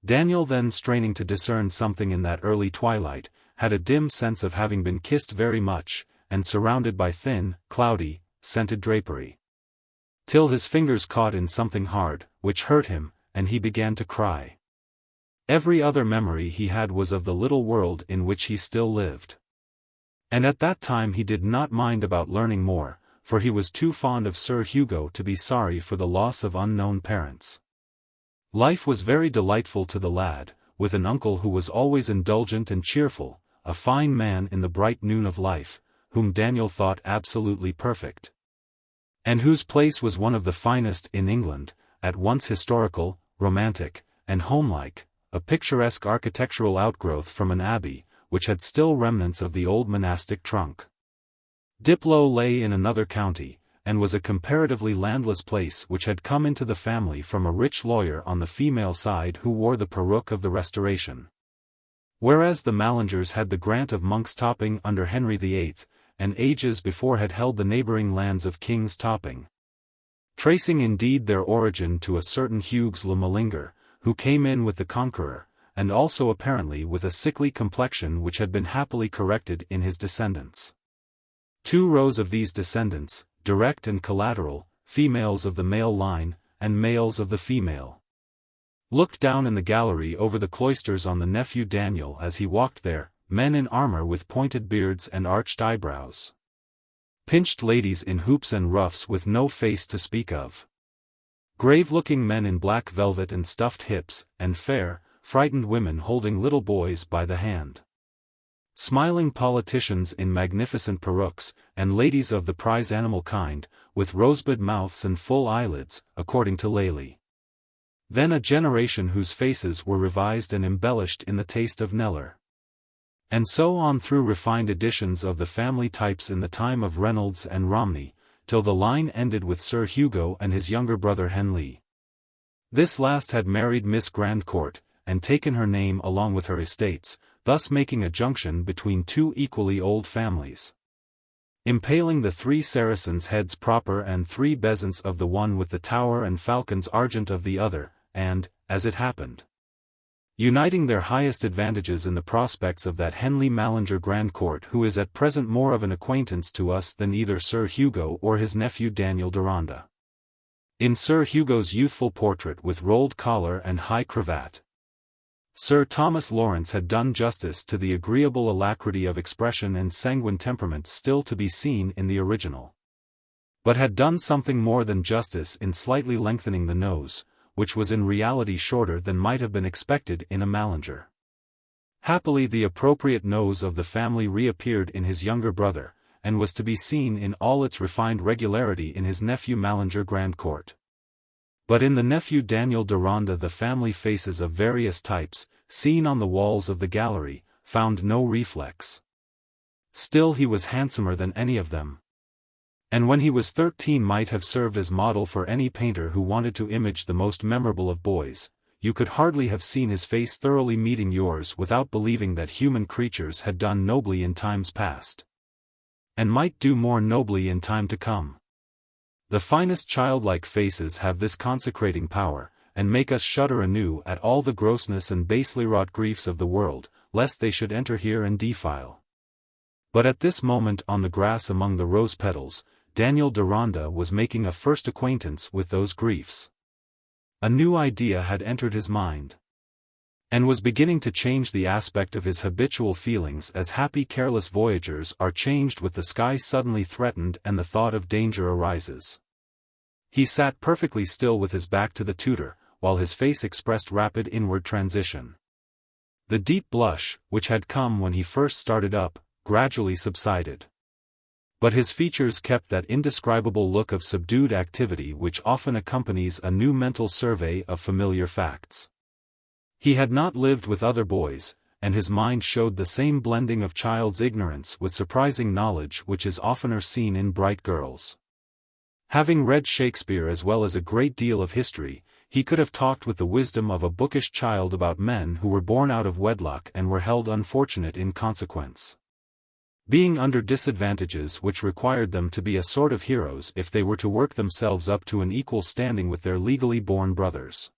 Daniel, then straining to discern something in that early twilight, had a dim sense of having been kissed very much, and surrounded by thin, cloudy, scented drapery, till his fingers caught in something hard, which hurt him, and he began to cry. Every other memory he had was of the little world in which he still lived. And at that time he did not mind about learning more, for he was too fond of Sir Hugo to be sorry for the loss of unknown parents. Life was very delightful to the lad, with an uncle who was always indulgent and cheerful, a fine man in the bright noon of life, whom Daniel thought absolutely perfect, and whose place was one of the finest in England, at once historical, romantic, and homelike, a picturesque architectural outgrowth from an abbey, which had still remnants of the old monastic trunk. Diplow lay in another county, and was a comparatively landless place which had come into the family from a rich lawyer on the female side who wore the peruke of the Restoration. Whereas the Mallingers had the grant of Monk's Topping under Henry VIII, and ages before had held the neighbouring lands of King's Topping, tracing indeed their origin to a certain Hughes le Mallinger, who came in with the Conqueror, and also apparently with a sickly complexion which had been happily corrected in his descendants. 2 rows of these descendants, direct and collateral, females of the male line, and males of the female, looked down in the gallery over the cloisters on the nephew Daniel as he walked there, men in armour with pointed beards and arched eyebrows, pinched ladies in hoops and ruffs with no face to speak of, grave-looking men in black velvet and stuffed hips, and fair, frightened women holding little boys by the hand, smiling politicians in magnificent perukes, and ladies of the prize animal kind, with rosebud mouths and full eyelids, according to Lely. Then a generation whose faces were revised and embellished in the taste of Kneller. And so on through refined editions of the family types in the time of Reynolds and Romney, till the line ended with Sir Hugo and his younger brother Henley. This last had married Miss Grandcourt, and taken her name along with her estates, thus making a junction between 2 equally old families, impaling the 3 Saracens' heads proper and 3 bezants of the one with the tower and falcons argent of the other, and, as it happened, uniting their highest advantages in the prospects of that Henley Mallinger Grandcourt who is at present more of an acquaintance to us than either Sir Hugo or his nephew Daniel Deronda. In Sir Hugo's youthful portrait with rolled collar and high cravat, Sir Thomas Lawrence had done justice to the agreeable alacrity of expression and sanguine temperament still to be seen in the original, but had done something more than justice in slightly lengthening the nose, which was in reality shorter than might have been expected in a Mallinger. Happily the appropriate nose of the family reappeared in his younger brother, and was to be seen in all its refined regularity in his nephew Mallinger Grandcourt. But in the nephew Daniel Deronda the family faces of various types, seen on the walls of the gallery, found no reflex. Still he was handsomer than any of them, and when he was 13 might have served as model for any painter who wanted to image the most memorable of boys. You could hardly have seen his face thoroughly meeting yours without believing that human creatures had done nobly in times past, and might do more nobly in time to come. The finest childlike faces have this consecrating power, and make us shudder anew at all the grossness and basely wrought griefs of the world, lest they should enter here and defile. But at this moment on the grass among the rose petals, Daniel Deronda was making a first acquaintance with those griefs. A new idea had entered his mind, and was beginning to change the aspect of his habitual feelings as happy careless voyagers are changed with the sky suddenly threatened and the thought of danger arises. He sat perfectly still with his back to the tutor, while his face expressed rapid inward transition. The deep blush, which had come when he first started up, gradually subsided. But his features kept that indescribable look of subdued activity which often accompanies a new mental survey of familiar facts. He had not lived with other boys, and his mind showed the same blending of child's ignorance with surprising knowledge which is oftener seen in bright girls. Having read Shakespeare as well as a great deal of history, he could have talked with the wisdom of a bookish child about men who were born out of wedlock and were held unfortunate in consequence, being under disadvantages which required them to be a sort of heroes if they were to work themselves up to an equal standing with their legally born brothers.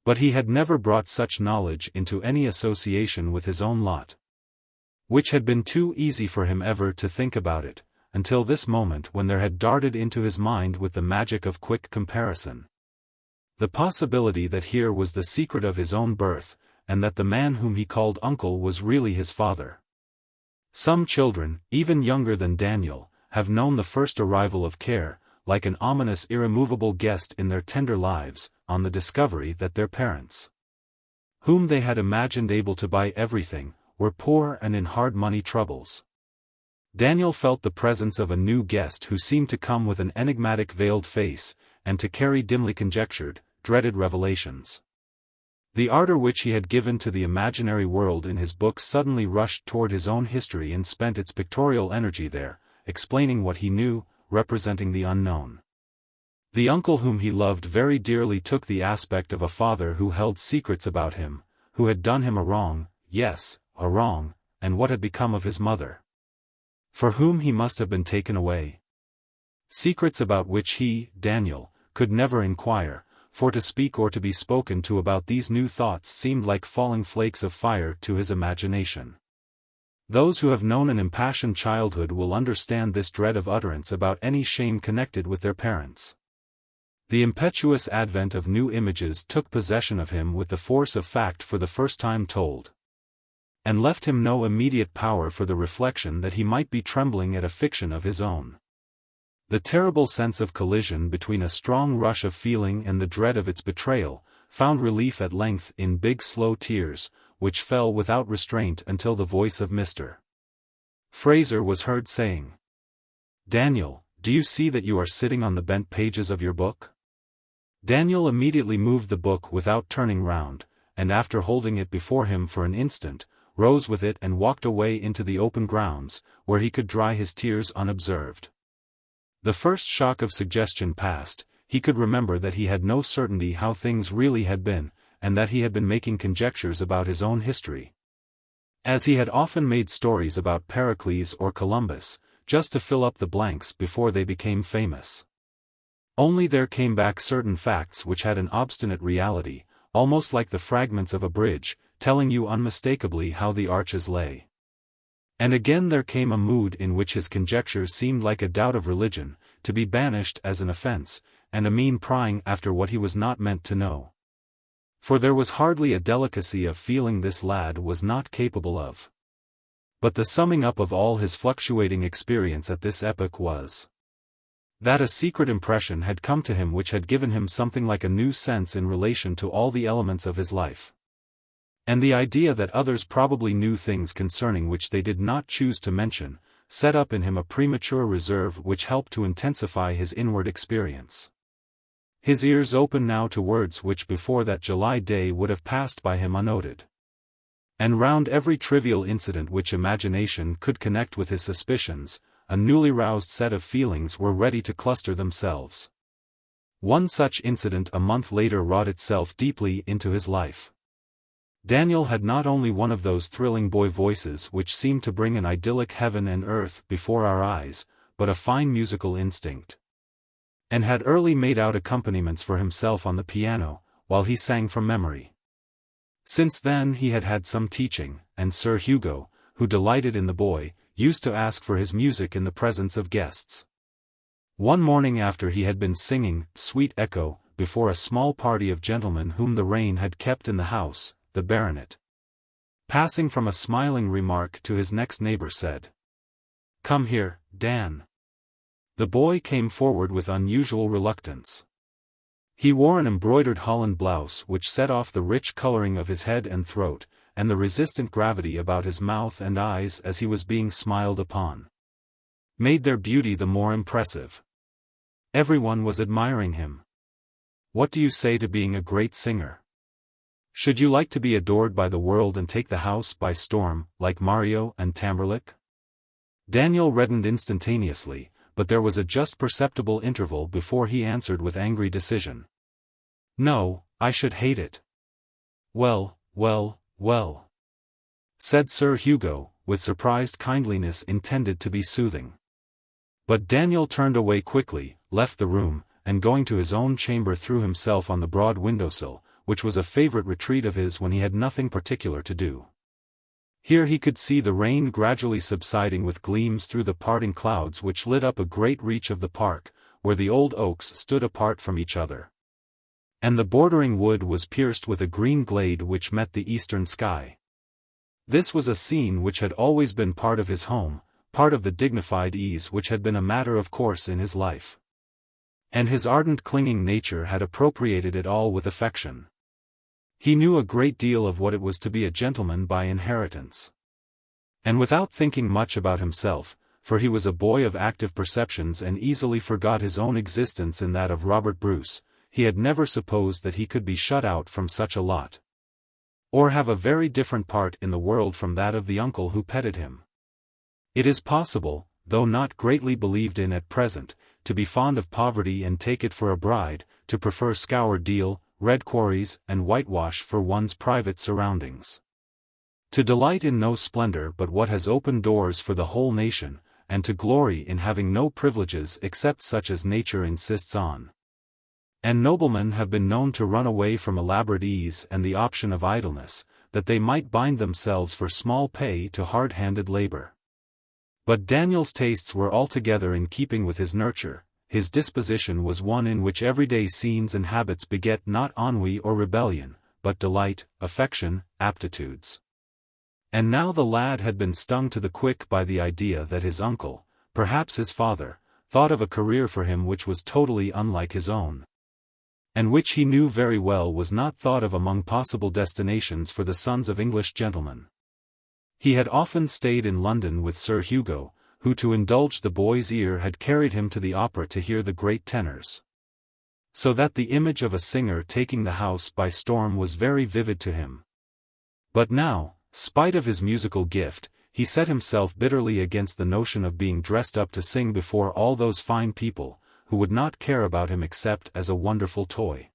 But he had never brought such knowledge into any association with his own lot, which had been too easy for him ever to think about it, until this moment when there had darted into his mind with the magic of quick comparison the possibility that here was the secret of his own birth, and that the man whom he called uncle was really his father. Some children, even younger than Daniel, have known the first arrival of care, like an ominous irremovable guest in their tender lives, on the discovery that their parents, whom they had imagined able to buy everything, were poor and in hard money troubles. Daniel felt the presence of a new guest who seemed to come with an enigmatic veiled face, and to carry dimly conjectured, dreaded revelations. The ardor which he had given to the imaginary world in his books suddenly rushed toward his own history and spent its pictorial energy there, explaining what he knew, representing the unknown. The uncle whom he loved very dearly took the aspect of a father who held secrets about him, who had done him a wrong, yes, a wrong, and what had become of his mother, for whom he must have been taken away. Secrets about which he, Daniel, could never inquire, for to speak or to be spoken to about these new thoughts seemed like falling flakes of fire to his imagination. Those who have known an impassioned childhood will understand this dread of utterance about any shame connected with their parents. The impetuous advent of new images took possession of him with the force of fact for the first time told, and left him no immediate power for the reflection that he might be trembling at a fiction of his own. The terrible sense of collision between a strong rush of feeling and the dread of its betrayal, found relief at length in big slow tears, which fell without restraint until the voice of Mr. Fraser was heard saying, "Daniel, do you see that you are sitting on the bent pages of your book?" Daniel immediately moved the book without turning round, and after holding it before him for an instant, rose with it and walked away into the open grounds, where he could dry his tears unobserved. The first shock of suggestion past, he could remember that he had no certainty how things really had been, and that he had been making conjectures about his own history, as he had often made stories about Pericles or Columbus, just to fill up the blanks before they became famous. Only there came back certain facts which had an obstinate reality, almost like the fragments of a bridge, telling you unmistakably how the arches lay. And again there came a mood in which his conjectures seemed like a doubt of religion, to be banished as an offense, and a mean prying after what he was not meant to know. For there was hardly a delicacy of feeling this lad was not capable of. But the summing up of all his fluctuating experience at this epoch was that a secret impression had come to him which had given him something like a new sense in relation to all the elements of his life. And the idea that others probably knew things concerning which they did not choose to mention, set up in him a premature reserve which helped to intensify his inward experience. His ears opened now to words which before that July day would have passed by him unnoted. And round every trivial incident which imagination could connect with his suspicions, a newly roused set of feelings were ready to cluster themselves. One such incident a month later wrought itself deeply into his life. Daniel had not only one of those thrilling boy voices which seem to bring an idyllic heaven and earth before our eyes, but a fine musical instinct, and had early made out accompaniments for himself on the piano, while he sang from memory. Since then he had had some teaching, and Sir Hugo, who delighted in the boy, used to ask for his music in the presence of guests. One morning after he had been singing Sweet Echo before a small party of gentlemen whom the rain had kept in the house, the baronet, passing from a smiling remark to his next neighbor, said, "Come here, Dan." The boy came forward with unusual reluctance. He wore an embroidered holland blouse which set off the rich coloring of his head and throat, and the resistant gravity about his mouth and eyes as he was being smiled upon made their beauty the more impressive. Everyone was admiring him. "What do you say to being a great singer? Should you like to be adored by the world and take the house by storm, like Mario and Tamberlik?" Daniel reddened instantaneously, but there was a just perceptible interval before he answered with angry decision. "No, I should hate it." "Well, well, well," said Sir Hugo, with surprised kindliness intended to be soothing. But Daniel turned away quickly, left the room, and going to his own chamber threw himself on the broad windowsill, which was a favorite retreat of his when he had nothing particular to do. Here he could see the rain gradually subsiding with gleams through the parting clouds which lit up a great reach of the park, where the old oaks stood apart from each other, and the bordering wood was pierced with a green glade which met the eastern sky. This was a scene which had always been part of his home, part of the dignified ease which had been a matter of course in his life. And his ardent clinging nature had appropriated it all with affection. He knew a great deal of what it was to be a gentleman by inheritance. And without thinking much about himself, for he was a boy of active perceptions and easily forgot his own existence in that of Robert Bruce, he had never supposed that he could be shut out from such a lot, or have a very different part in the world from that of the uncle who petted him. It is possible, though not greatly believed in at present, to be fond of poverty and take it for a bride, to prefer scoured deal, red quarries, and whitewash for one's private surroundings, to delight in no splendor but what has opened doors for the whole nation, and to glory in having no privileges except such as nature insists on. And noblemen have been known to run away from elaborate ease and the option of idleness, that they might bind themselves for small pay to hard-handed labor. But Daniel's tastes were altogether in keeping with his nurture. His disposition was one in which everyday scenes and habits beget not ennui or rebellion, but delight, affection, aptitudes. And now the lad had been stung to the quick by the idea that his uncle, perhaps his father, thought of a career for him which was totally unlike his own, and which he knew very well was not thought of among possible destinations for the sons of English gentlemen. He had often stayed in London with Sir Hugo, who to indulge the boy's ear had carried him to the opera to hear the great tenors, so that the image of a singer taking the house by storm was very vivid to him. But now, spite of his musical gift, he set himself bitterly against the notion of being dressed up to sing before all those fine people, who would not care about him except as a wonderful toy.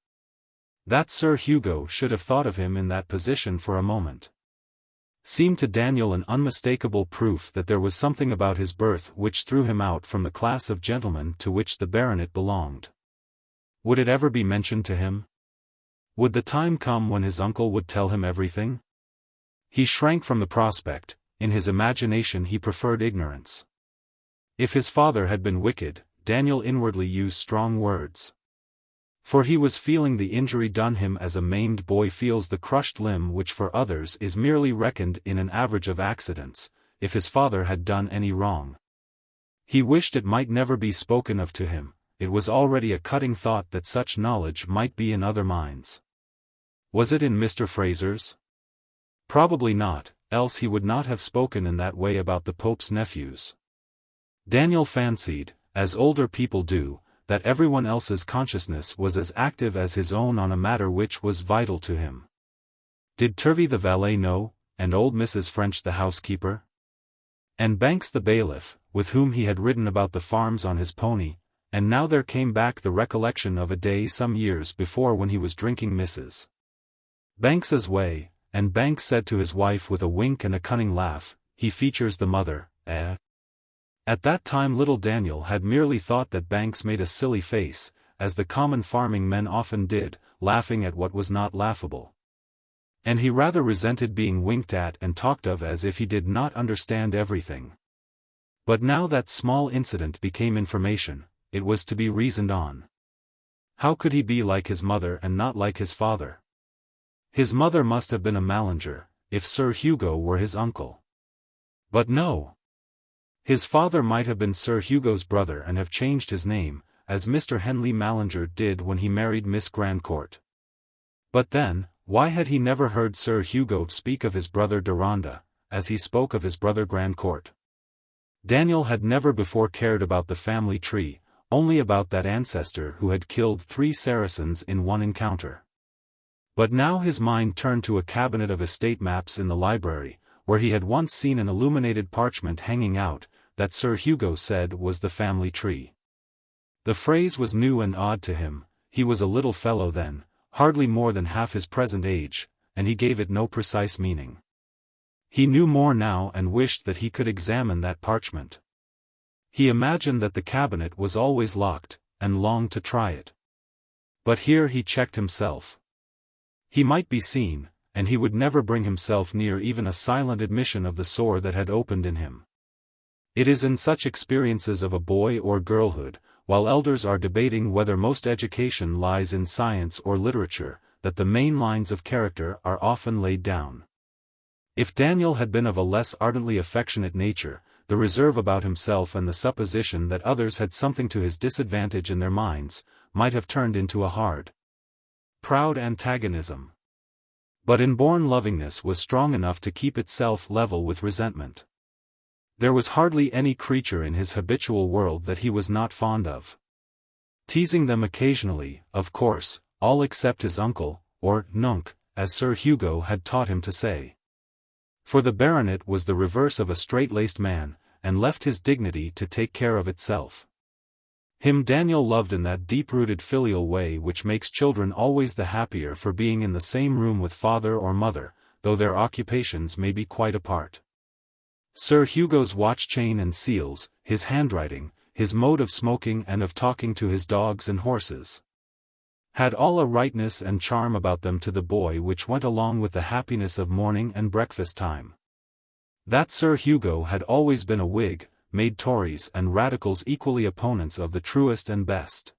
That Sir Hugo should have thought of him in that position for a moment seemed to Daniel an unmistakable proof that there was something about his birth which threw him out from the class of gentlemen to which the baronet belonged. Would it ever be mentioned to him? Would the time come when his uncle would tell him everything? He shrank from the prospect. In his imagination he preferred ignorance. If his father had been wicked, Daniel inwardly used strong words, for he was feeling the injury done him as a maimed boy feels the crushed limb which for others is merely reckoned in an average of accidents. If his father had done any wrong, he wished it might never be spoken of to him. It was already a cutting thought that such knowledge might be in other minds. Was it in Mr. Fraser's? Probably not, else he would not have spoken in that way about the Pope's nephews. Daniel fancied, as older people do, that everyone else's consciousness was as active as his own on a matter which was vital to him. Did Turvey the valet know, and old Mrs. French the housekeeper? And Banks the bailiff, with whom he had ridden about the farms on his pony, and now there came back the recollection of a day some years before when he was drinking Mrs. Banks's way, and Banks said to his wife with a wink and a cunning laugh, "He features the mother, eh?" At that time little Daniel had merely thought that Banks made a silly face, as the common farming men often did, laughing at what was not laughable. And he rather resented being winked at and talked of as if he did not understand everything. But now that small incident became information, it was to be reasoned on. How could he be like his mother and not like his father? His mother must have been a Mallinger, if Sir Hugo were his uncle. But no. His father might have been Sir Hugo's brother and have changed his name, as Mr. Henley Mallinger did when he married Miss Grandcourt. But then, why had he never heard Sir Hugo speak of his brother Deronda, as he spoke of his brother Grandcourt? Daniel had never before cared about the family tree, only about that ancestor who had killed 3 Saracens in one encounter. But now his mind turned to a cabinet of estate maps in the library, where he had once seen an illuminated parchment hanging out, that Sir Hugo said was the family tree. The phrase was new and odd to him. He was a little fellow then, hardly more than half his present age, and he gave it no precise meaning. He knew more now and wished that he could examine that parchment. He imagined that the cabinet was always locked, and longed to try it. But here he checked himself. He might be seen, and he would never bring himself near even a silent admission of the sore that had opened in him. It is in such experiences of a boy or girlhood, while elders are debating whether most education lies in science or literature, that the main lines of character are often laid down. If Daniel had been of a less ardently affectionate nature, the reserve about himself and the supposition that others had something to his disadvantage in their minds, might have turned into a hard, proud antagonism. But inborn lovingness was strong enough to keep itself level with resentment. There was hardly any creature in his habitual world that he was not fond of. Teasing them occasionally, of course, all except his uncle, or nunc, as Sir Hugo had taught him to say. For the baronet was the reverse of a straight-laced man, and left his dignity to take care of itself. Him Daniel loved in that deep-rooted filial way which makes children always the happier for being in the same room with father or mother, though their occupations may be quite apart. Sir Hugo's watch-chain and seals, his handwriting, his mode of smoking and of talking to his dogs and horses, had all a rightness and charm about them to the boy which went along with the happiness of morning and breakfast time. That Sir Hugo had always been a Whig, made Tories and Radicals equally opponents of the truest and best.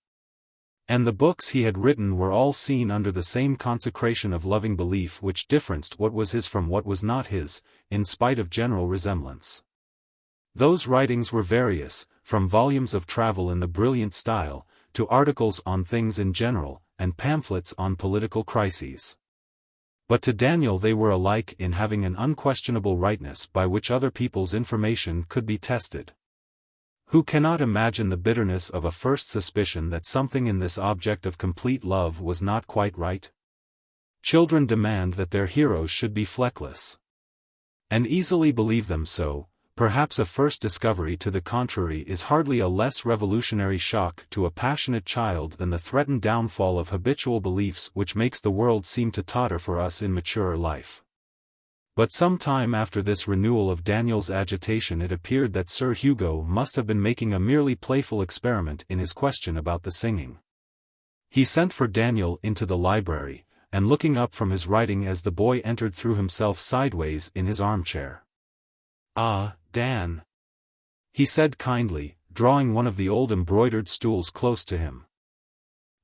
And the books he had written were all seen under the same consecration of loving belief which differenced what was his from what was not his, in spite of general resemblance. Those writings were various, from volumes of travel in the brilliant style, to articles on things in general, and pamphlets on political crises. But to Daniel they were alike in having an unquestionable rightness by which other people's information could be tested. Who cannot imagine the bitterness of a first suspicion that something in this object of complete love was not quite right? Children demand that their heroes should be fleckless, and easily believe them so. Perhaps a first discovery to the contrary is hardly a less revolutionary shock to a passionate child than the threatened downfall of habitual beliefs which makes the world seem to totter for us in maturer life. But some time after this renewal of Daniel's agitation it appeared that Sir Hugo must have been making a merely playful experiment in his question about the singing. He sent for Daniel into the library, and looking up from his writing as the boy entered threw himself sideways in his armchair. "Ah, Dan," he said kindly, drawing one of the old embroidered stools close to him.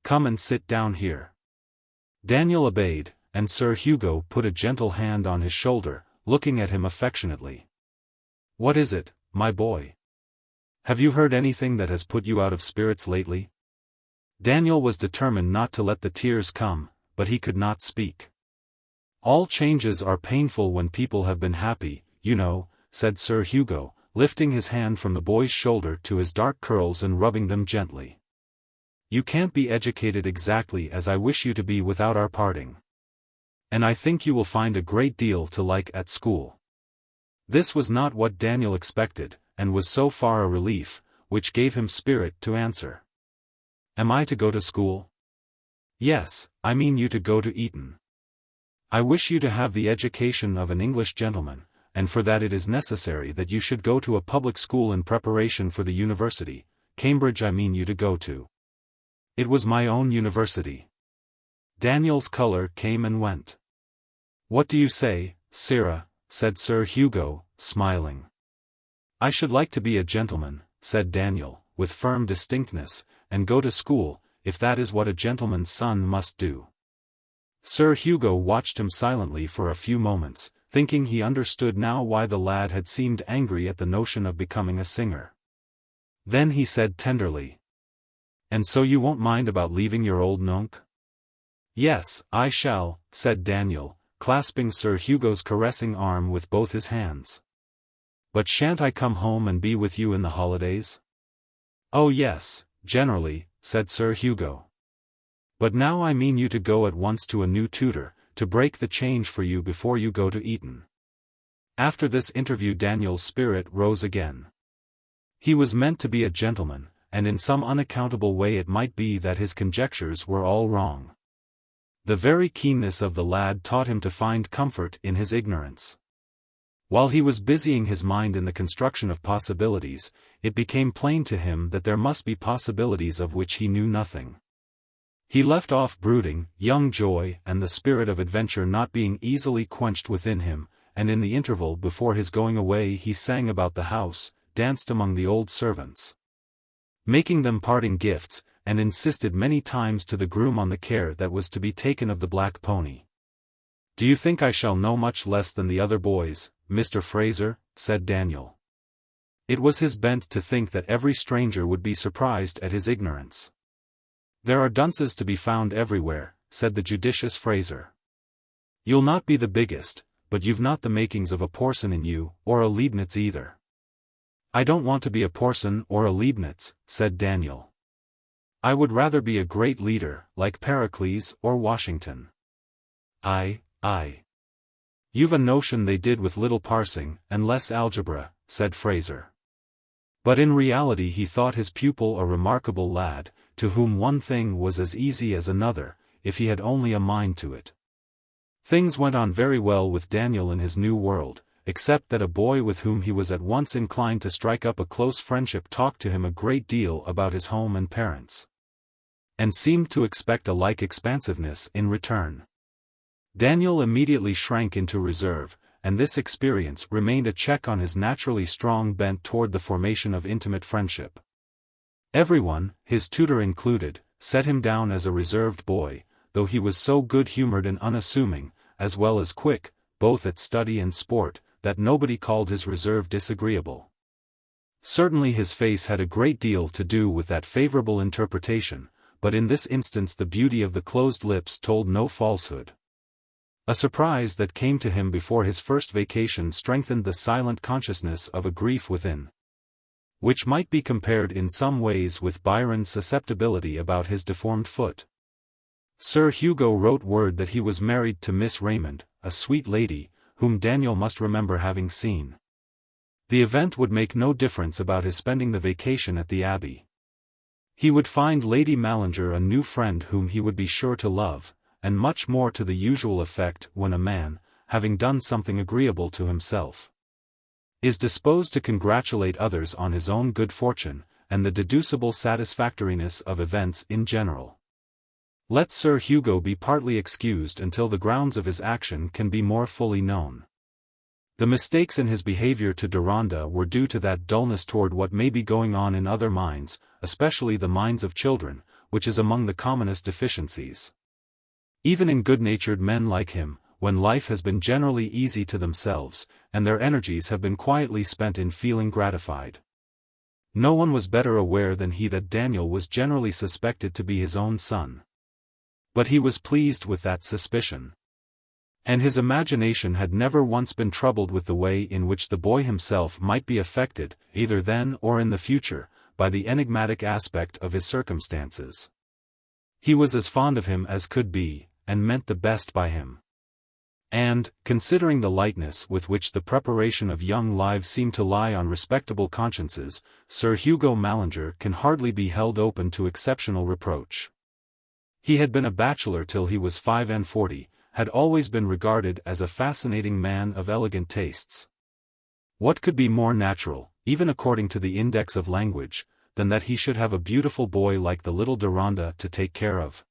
"Come and sit down here." Daniel obeyed, and Sir Hugo put a gentle hand on his shoulder, looking at him affectionately. "What is it, my boy? Have you heard anything that has put you out of spirits lately?" Daniel was determined not to let the tears come, but he could not speak. "All changes are painful when people have been happy, you know," said Sir Hugo, lifting his hand from the boy's shoulder to his dark curls and rubbing them gently. "You can't be educated exactly as I wish you to be without our parting. And I think you will find a great deal to like at school." This was not what Daniel expected, and was so far a relief, which gave him spirit to answer. "Am I to go to school?" "Yes, I mean you to go to Eton. I wish you to have the education of an English gentleman, and for that it is necessary that you should go to a public school in preparation for the university. Cambridge I mean you to go to." It was my own university. Daniel's color came and went. "What do you say, Sirrah?" said Sir Hugo, smiling. "I should like to be a gentleman," said Daniel, with firm distinctness, "and go to school, if that is what a gentleman's son must do." Sir Hugo watched him silently for a few moments, thinking he understood now why the lad had seemed angry at the notion of becoming a singer. Then he said tenderly, "And so you won't mind about leaving your old nunc?" "Yes, I shall," said Daniel, clasping Sir Hugo's caressing arm with both his hands. "But shan't I come home and be with you in the holidays?" "Oh yes, generally," said Sir Hugo. "But now I mean you to go at once to a new tutor, to break the change for you before you go to Eton." After this interview Daniel's spirit rose again. He was meant to be a gentleman, and in some unaccountable way it might be that his conjectures were all wrong. The very keenness of the lad taught him to find comfort in his ignorance. While he was busying his mind in the construction of possibilities, it became plain to him that there must be possibilities of which he knew nothing. He left off brooding, young joy and the spirit of adventure not being easily quenched within him, and in the interval before his going away he sang about the house, danced among the old servants, making them parting gifts, and insisted many times to the groom on the care that was to be taken of the black pony. "Do you think I shall know much less than the other boys, Mr. Fraser?" said Daniel. It was his bent to think that every stranger would be surprised at his ignorance. "There are dunces to be found everywhere," said the judicious Fraser. "You'll not be the biggest, but you've not the makings of a Porson in you, or a Leibnitz either." "I don't want to be a Porson or a Leibnitz," said Daniel. "I would rather be a great leader, like Pericles or Washington." "Aye. You've a notion they did with little parsing, and less algebra," said Fraser. But in reality he thought his pupil a remarkable lad, to whom one thing was as easy as another, if he had only a mind to it. Things went on very well with Daniel in his new world, except that a boy with whom he was at once inclined to strike up a close friendship talked to him a great deal about his home and parents, and seemed to expect a like expansiveness in return. Daniel immediately shrank into reserve, and this experience remained a check on his naturally strong bent toward the formation of intimate friendship. Everyone, his tutor included, set him down as a reserved boy, though he was so good-humored and unassuming, as well as quick, both at study and sport, that nobody called his reserve disagreeable. Certainly his face had a great deal to do with that favorable interpretation, but in this instance the beauty of the closed lips told no falsehood. A surprise that came to him before his first vacation strengthened the silent consciousness of a grief within, which might be compared in some ways with Byron's susceptibility about his deformed foot. Sir Hugo wrote word that he was married to Miss Raymond, a sweet lady, whom Daniel must remember having seen. The event would make no difference about his spending the vacation at the Abbey. He would find Lady Mallinger a new friend whom he would be sure to love, and much more to the usual effect when a man, having done something agreeable to himself, is disposed to congratulate others on his own good fortune, and the deducible satisfactoriness of events in general. Let Sir Hugo be partly excused until the grounds of his action can be more fully known. The mistakes in his behavior to Deronda were due to that dullness toward what may be going on in other minds, especially the minds of children, which is among the commonest deficiencies. Even in good-natured men like him, when life has been generally easy to themselves, and their energies have been quietly spent in feeling gratified. No one was better aware than he that Daniel was generally suspected to be his own son. But he was pleased with that suspicion. And his imagination had never once been troubled with the way in which the boy himself might be affected, either then or in the future, by the enigmatic aspect of his circumstances. He was as fond of him as could be, and meant the best by him. And, considering the lightness with which the preparation of young lives seemed to lie on respectable consciences, Sir Hugo Mallinger can hardly be held open to exceptional reproach. He had been a bachelor till he was 45, had always been regarded as a fascinating man of elegant tastes. What could be more natural, even according to the index of language, than that he should have a beautiful boy like the little Deronda to take care of?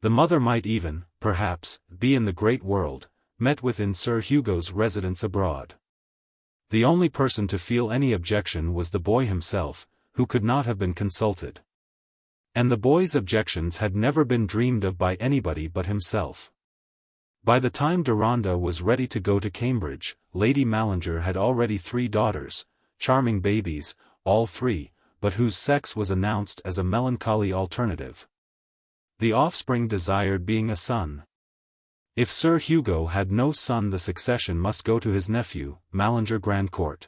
The mother might even, perhaps, be in the great world, met with in Sir Hugo's residence abroad. The only person to feel any objection was the boy himself, who could not have been consulted. And the boy's objections had never been dreamed of by anybody but himself. By the time Deronda was ready to go to Cambridge, Lady Mallinger had already 3 daughters, charming babies, all 3, but whose sex was announced as a melancholy alternative. The offspring desired being a son. If Sir Hugo had no son, the succession must go to his nephew, Mallinger Grandcourt.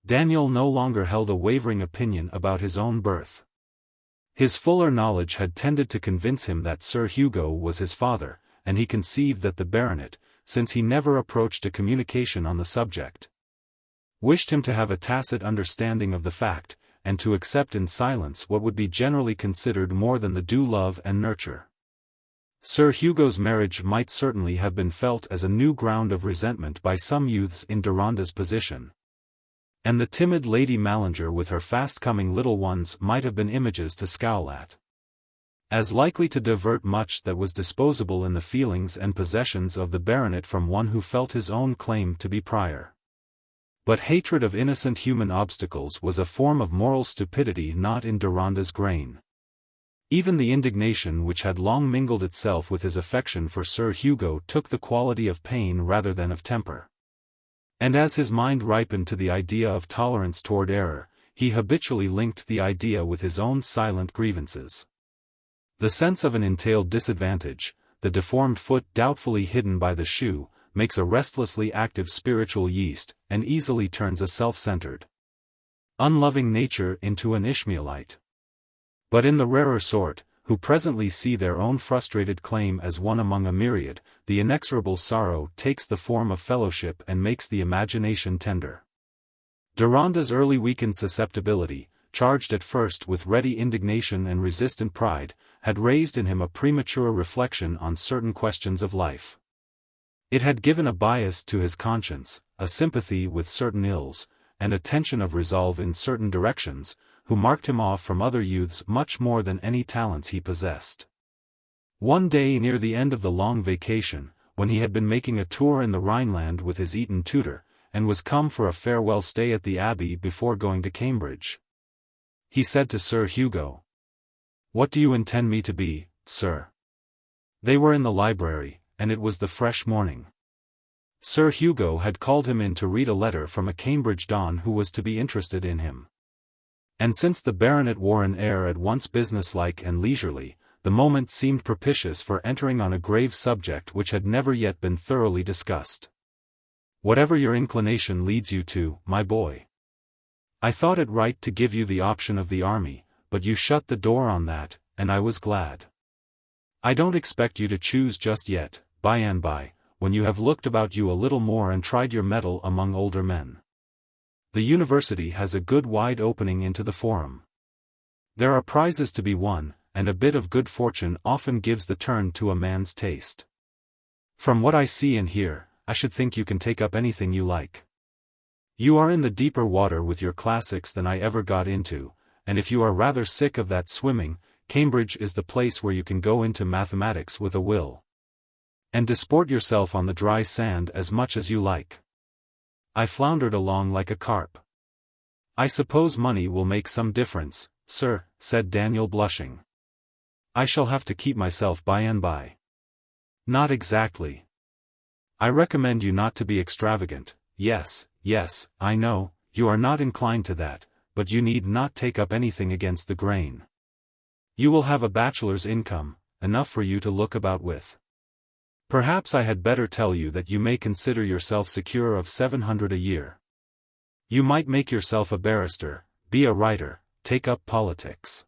Daniel no longer held a wavering opinion about his own birth. His fuller knowledge had tended to convince him that Sir Hugo was his father, and he conceived that the baronet, since he never approached a communication on the subject, wished him to have a tacit understanding of the fact, and to accept in silence what would be generally considered more than the due love and nurture. Sir Hugo's marriage might certainly have been felt as a new ground of resentment by some youths in Deronda's position. And the timid Lady Mallinger with her fast-coming little ones might have been images to scowl at, as likely to divert much that was disposable in the feelings and possessions of the baronet from one who felt his own claim to be prior. But hatred of innocent human obstacles was a form of moral stupidity not in Deronda's grain. Even the indignation which had long mingled itself with his affection for Sir Hugo took the quality of pain rather than of temper. And as his mind ripened to the idea of tolerance toward error, he habitually linked the idea with his own silent grievances. The sense of an entailed disadvantage, the deformed foot doubtfully hidden by the shoe, makes a restlessly active spiritual yeast, and easily turns a self-centered, unloving nature into an Ishmaelite. But in the rarer sort, who presently see their own frustrated claim as one among a myriad, the inexorable sorrow takes the form of fellowship and makes the imagination tender. Deronda's early weakened susceptibility, charged at first with ready indignation and resistant pride, had raised in him a premature reflection on certain questions of life. It had given a bias to his conscience, a sympathy with certain ills, and a tension of resolve in certain directions, who marked him off from other youths much more than any talents he possessed. One day near the end of the long vacation, when he had been making a tour in the Rhineland with his Eton tutor, and was come for a farewell stay at the Abbey before going to Cambridge, he said to Sir Hugo, "What do you intend me to be, sir?" They were in the library, and it was the fresh morning. Sir Hugo had called him in to read a letter from a Cambridge don who was to be interested in him. And since the baronet wore an air at once businesslike and leisurely, the moment seemed propitious for entering on a grave subject which had never yet been thoroughly discussed. "Whatever your inclination leads you to, my boy. I thought it right to give you the option of the army, but you shut the door on that, and I was glad. I don't expect you to choose just yet, by and by, when you have looked about you a little more and tried your mettle among older men. The university has a good wide opening into the forum. There are prizes to be won, and a bit of good fortune often gives the turn to a man's taste. From what I see and hear, I should think you can take up anything you like. You are in the deeper water with your classics than I ever got into, and if you are rather sick of that swimming, Cambridge is the place where you can go into mathematics with a will, and disport yourself on the dry sand as much as you like." I floundered along like a carp. "I suppose money will make some difference, sir," said Daniel blushing. "I shall have to keep myself by and by." "Not exactly. I recommend you not to be extravagant. Yes, I know, you are not inclined to that, but you need not take up anything against the grain. You will have a bachelor's income, enough for you to look about with. Perhaps I had better tell you that you may consider yourself secure of 700 a year. You might make yourself a barrister, be a writer, take up politics.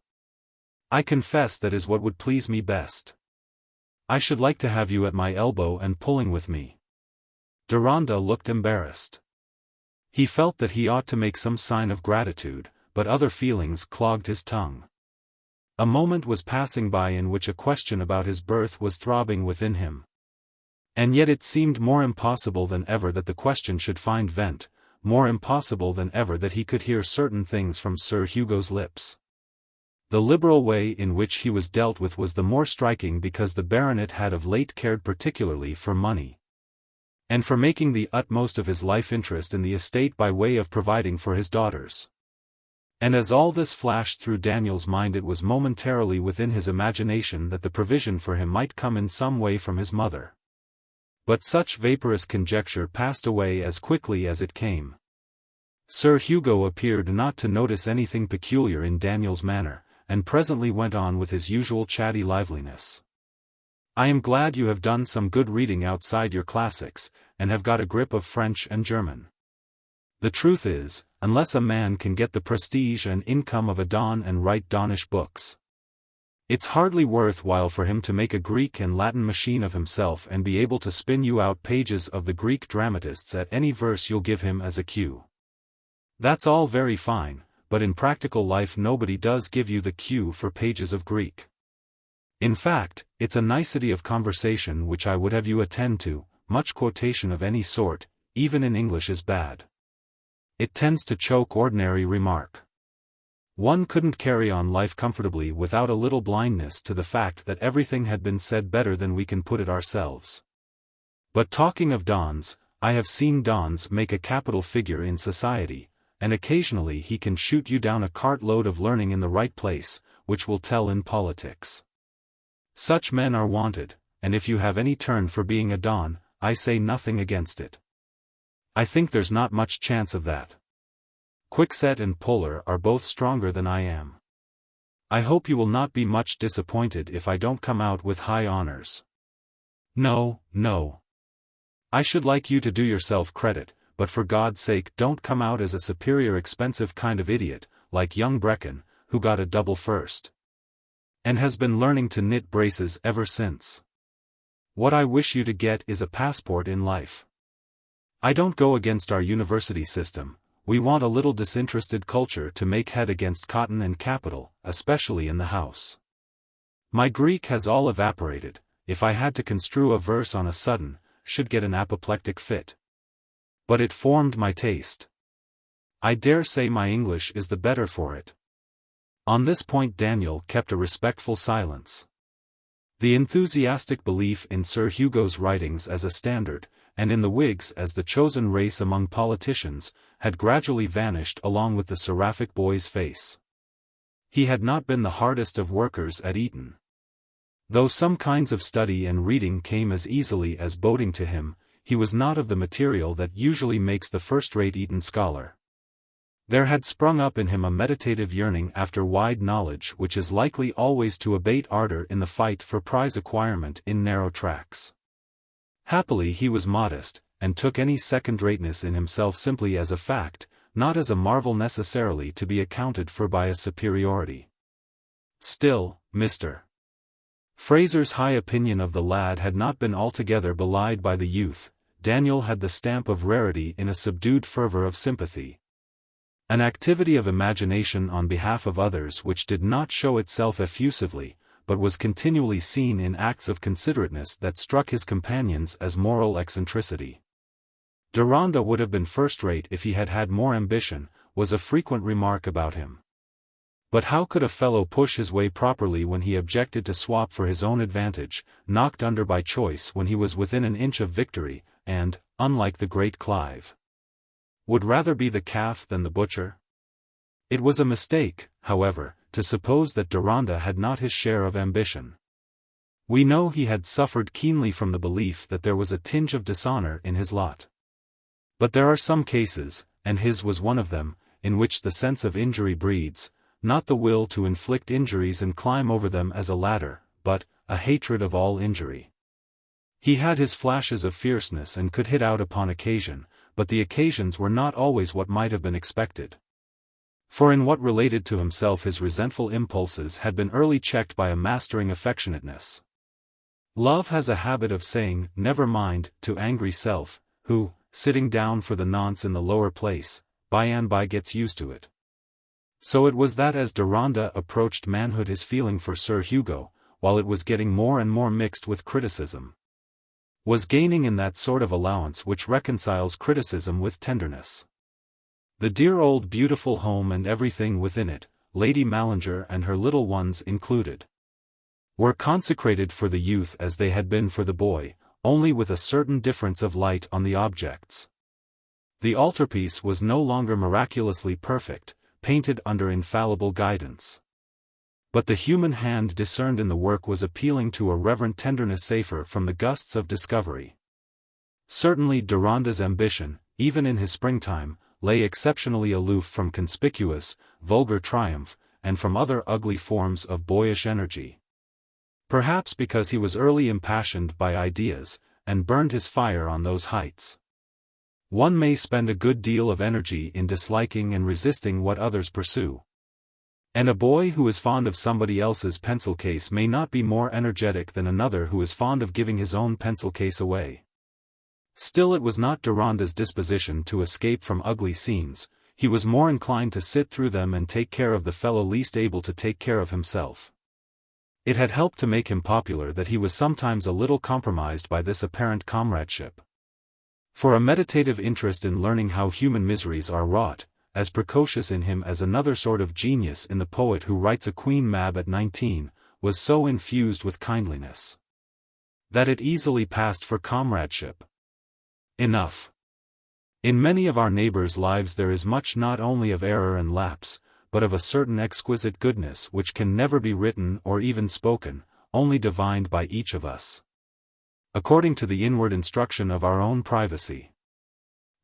I confess that is what would please me best. I should like to have you at my elbow and pulling with me." Deronda looked embarrassed. He felt that he ought to make some sign of gratitude, but other feelings clogged his tongue. A moment was passing by in which a question about his birth was throbbing within him. And yet it seemed more impossible than ever that the question should find vent, more impossible than ever that he could hear certain things from Sir Hugo's lips. The liberal way in which he was dealt with was the more striking because the baronet had of late cared particularly for money. and for making the utmost of his life interest in the estate by way of providing for his daughters. And as all this flashed through Daniel's mind, it was momentarily within his imagination that the provision for him might come in some way from his mother. But such vaporous conjecture passed away as quickly as it came. Sir Hugo appeared not to notice anything peculiar in Daniel's manner, and presently went on with his usual chatty liveliness. "I am glad you have done some good reading outside your classics, and have got a grip of French and German. The truth is, unless a man can get the prestige and income of a don and write Donish books, it's hardly worth while for him to make a Greek and Latin machine of himself and be able to spin you out pages of the Greek dramatists at any verse you'll give him as a cue. That's all very fine, but in practical life nobody does give you the cue for pages of Greek. In fact, it's a nicety of conversation which I would have you attend to. Much quotation of any sort, even in English, is bad. It tends to choke ordinary remark. One couldn't carry on life comfortably without a little blindness to the fact that everything had been said better than we can put it ourselves. But talking of dons, I have seen dons make a capital figure in society, and occasionally he can shoot you down a cartload of learning in the right place, which will tell in politics. Such men are wanted, and if you have any turn for being a don, I say nothing against it. I think there's not much chance of that. Quickset and Polar are both stronger than I am. I hope you will not be much disappointed if I don't come out with high honors. No, no. I should like you to do yourself credit, but for God's sake don't come out as a superior expensive kind of idiot, like young Brecon, who got a double first. And has been learning to knit braces ever since. What I wish you to get is a passport in life. I don't go against our university system. We want a little disinterested culture to make head against cotton and capital, especially in the House. My Greek has all evaporated. If I had to construe a verse on a sudden, should get an apoplectic fit. But it formed my taste. I dare say my English is the better for it." On this point Daniel kept a respectful silence. The enthusiastic belief in Sir Hugo's writings as a standard, and in the Whigs as the chosen race among politicians, had gradually vanished along with the seraphic boy's face. He had not been the hardest of workers at Eton. Though some kinds of study and reading came as easily as boating to him, he was not of the material that usually makes the first-rate Eton scholar. There had sprung up in him a meditative yearning after wide knowledge which is likely always to abate ardor in the fight for prize acquirement in narrow tracks. Happily he was modest, and took any second-rateness in himself simply as a fact, not as a marvel necessarily to be accounted for by a superiority. Still, Mr. Fraser's high opinion of the lad had not been altogether belied by the youth. Daniel had the stamp of rarity in a subdued fervor of sympathy. An activity of imagination on behalf of others which did not show itself effusively, but was continually seen in acts of considerateness that struck his companions as moral eccentricity. Deronda would have been first-rate if he had had more ambition, was a frequent remark about him. But how could a fellow push his way properly when he objected to swap for his own advantage, knocked under by choice when he was within an inch of victory, and, unlike the great Clive, would rather be the calf than the butcher? It was a mistake, however, to suppose that Deronda had not his share of ambition. We know he had suffered keenly from the belief that there was a tinge of dishonor in his lot. But there are some cases, and his was one of them, in which the sense of injury breeds, not the will to inflict injuries and climb over them as a ladder, but a hatred of all injury. He had his flashes of fierceness and could hit out upon occasion, but the occasions were not always what might have been expected. For in what related to himself his resentful impulses had been early checked by a mastering affectionateness. Love has a habit of saying, "Never mind," to angry self, who, sitting down for the nonce in the lower place, by and by gets used to it. So it was that as Deronda approached manhood his feeling for Sir Hugo, while it was getting more and more mixed with criticism, was gaining in that sort of allowance which reconciles criticism with tenderness. The dear old beautiful home and everything within it, Lady Mallinger and her little ones included, were consecrated for the youth as they had been for the boy, only with a certain difference of light on the objects. The altarpiece was no longer miraculously perfect, painted under infallible guidance. But the human hand discerned in the work was appealing to a reverent tenderness safer from the gusts of discovery. Certainly Deronda's ambition, even in his springtime, lay exceptionally aloof from conspicuous, vulgar triumph, and from other ugly forms of boyish energy. Perhaps because he was early impassioned by ideas, and burned his fire on those heights. One may spend a good deal of energy in disliking and resisting what others pursue. And a boy who is fond of somebody else's pencil case may not be more energetic than another who is fond of giving his own pencil case away. Still, it was not Deronda's disposition to escape from ugly scenes. He was more inclined to sit through them and take care of the fellow least able to take care of himself. It had helped to make him popular that he was sometimes a little compromised by this apparent comradeship. For a meditative interest in learning how human miseries are wrought, as precocious in him as another sort of genius in the poet who writes a Queen Mab at 19, was so infused with kindliness that it easily passed for comradeship. Enough. In many of our neighbors' lives there is much not only of error and lapse, but of a certain exquisite goodness which can never be written or even spoken, only divined by each of us, according to the inward instruction of our own privacy.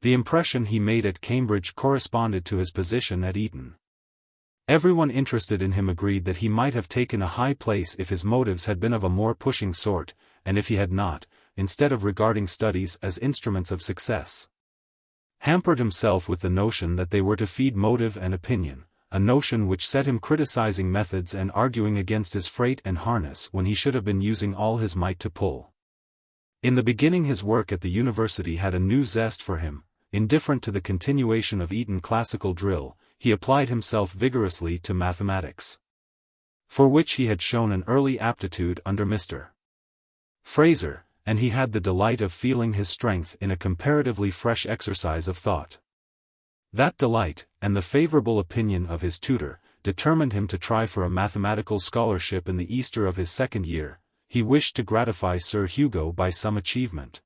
The impression he made at Cambridge corresponded to his position at Eton. Everyone interested in him agreed that he might have taken a high place if his motives had been of a more pushing sort, and if he had not, instead of regarding studies as instruments of success, hampered himself with the notion that they were to feed motive and opinion, a notion which set him criticizing methods and arguing against his freight and harness when he should have been using all his might to pull. In the beginning his work at the university had a new zest for him. Indifferent to the continuation of Eton classical drill, he applied himself vigorously to mathematics, for which he had shown an early aptitude under Mr. Fraser, and he had the delight of feeling his strength in a comparatively fresh exercise of thought. That delight, and the favorable opinion of his tutor, determined him to try for a mathematical scholarship in the Easter of his second year. He wished to gratify Sir Hugo by some achievement.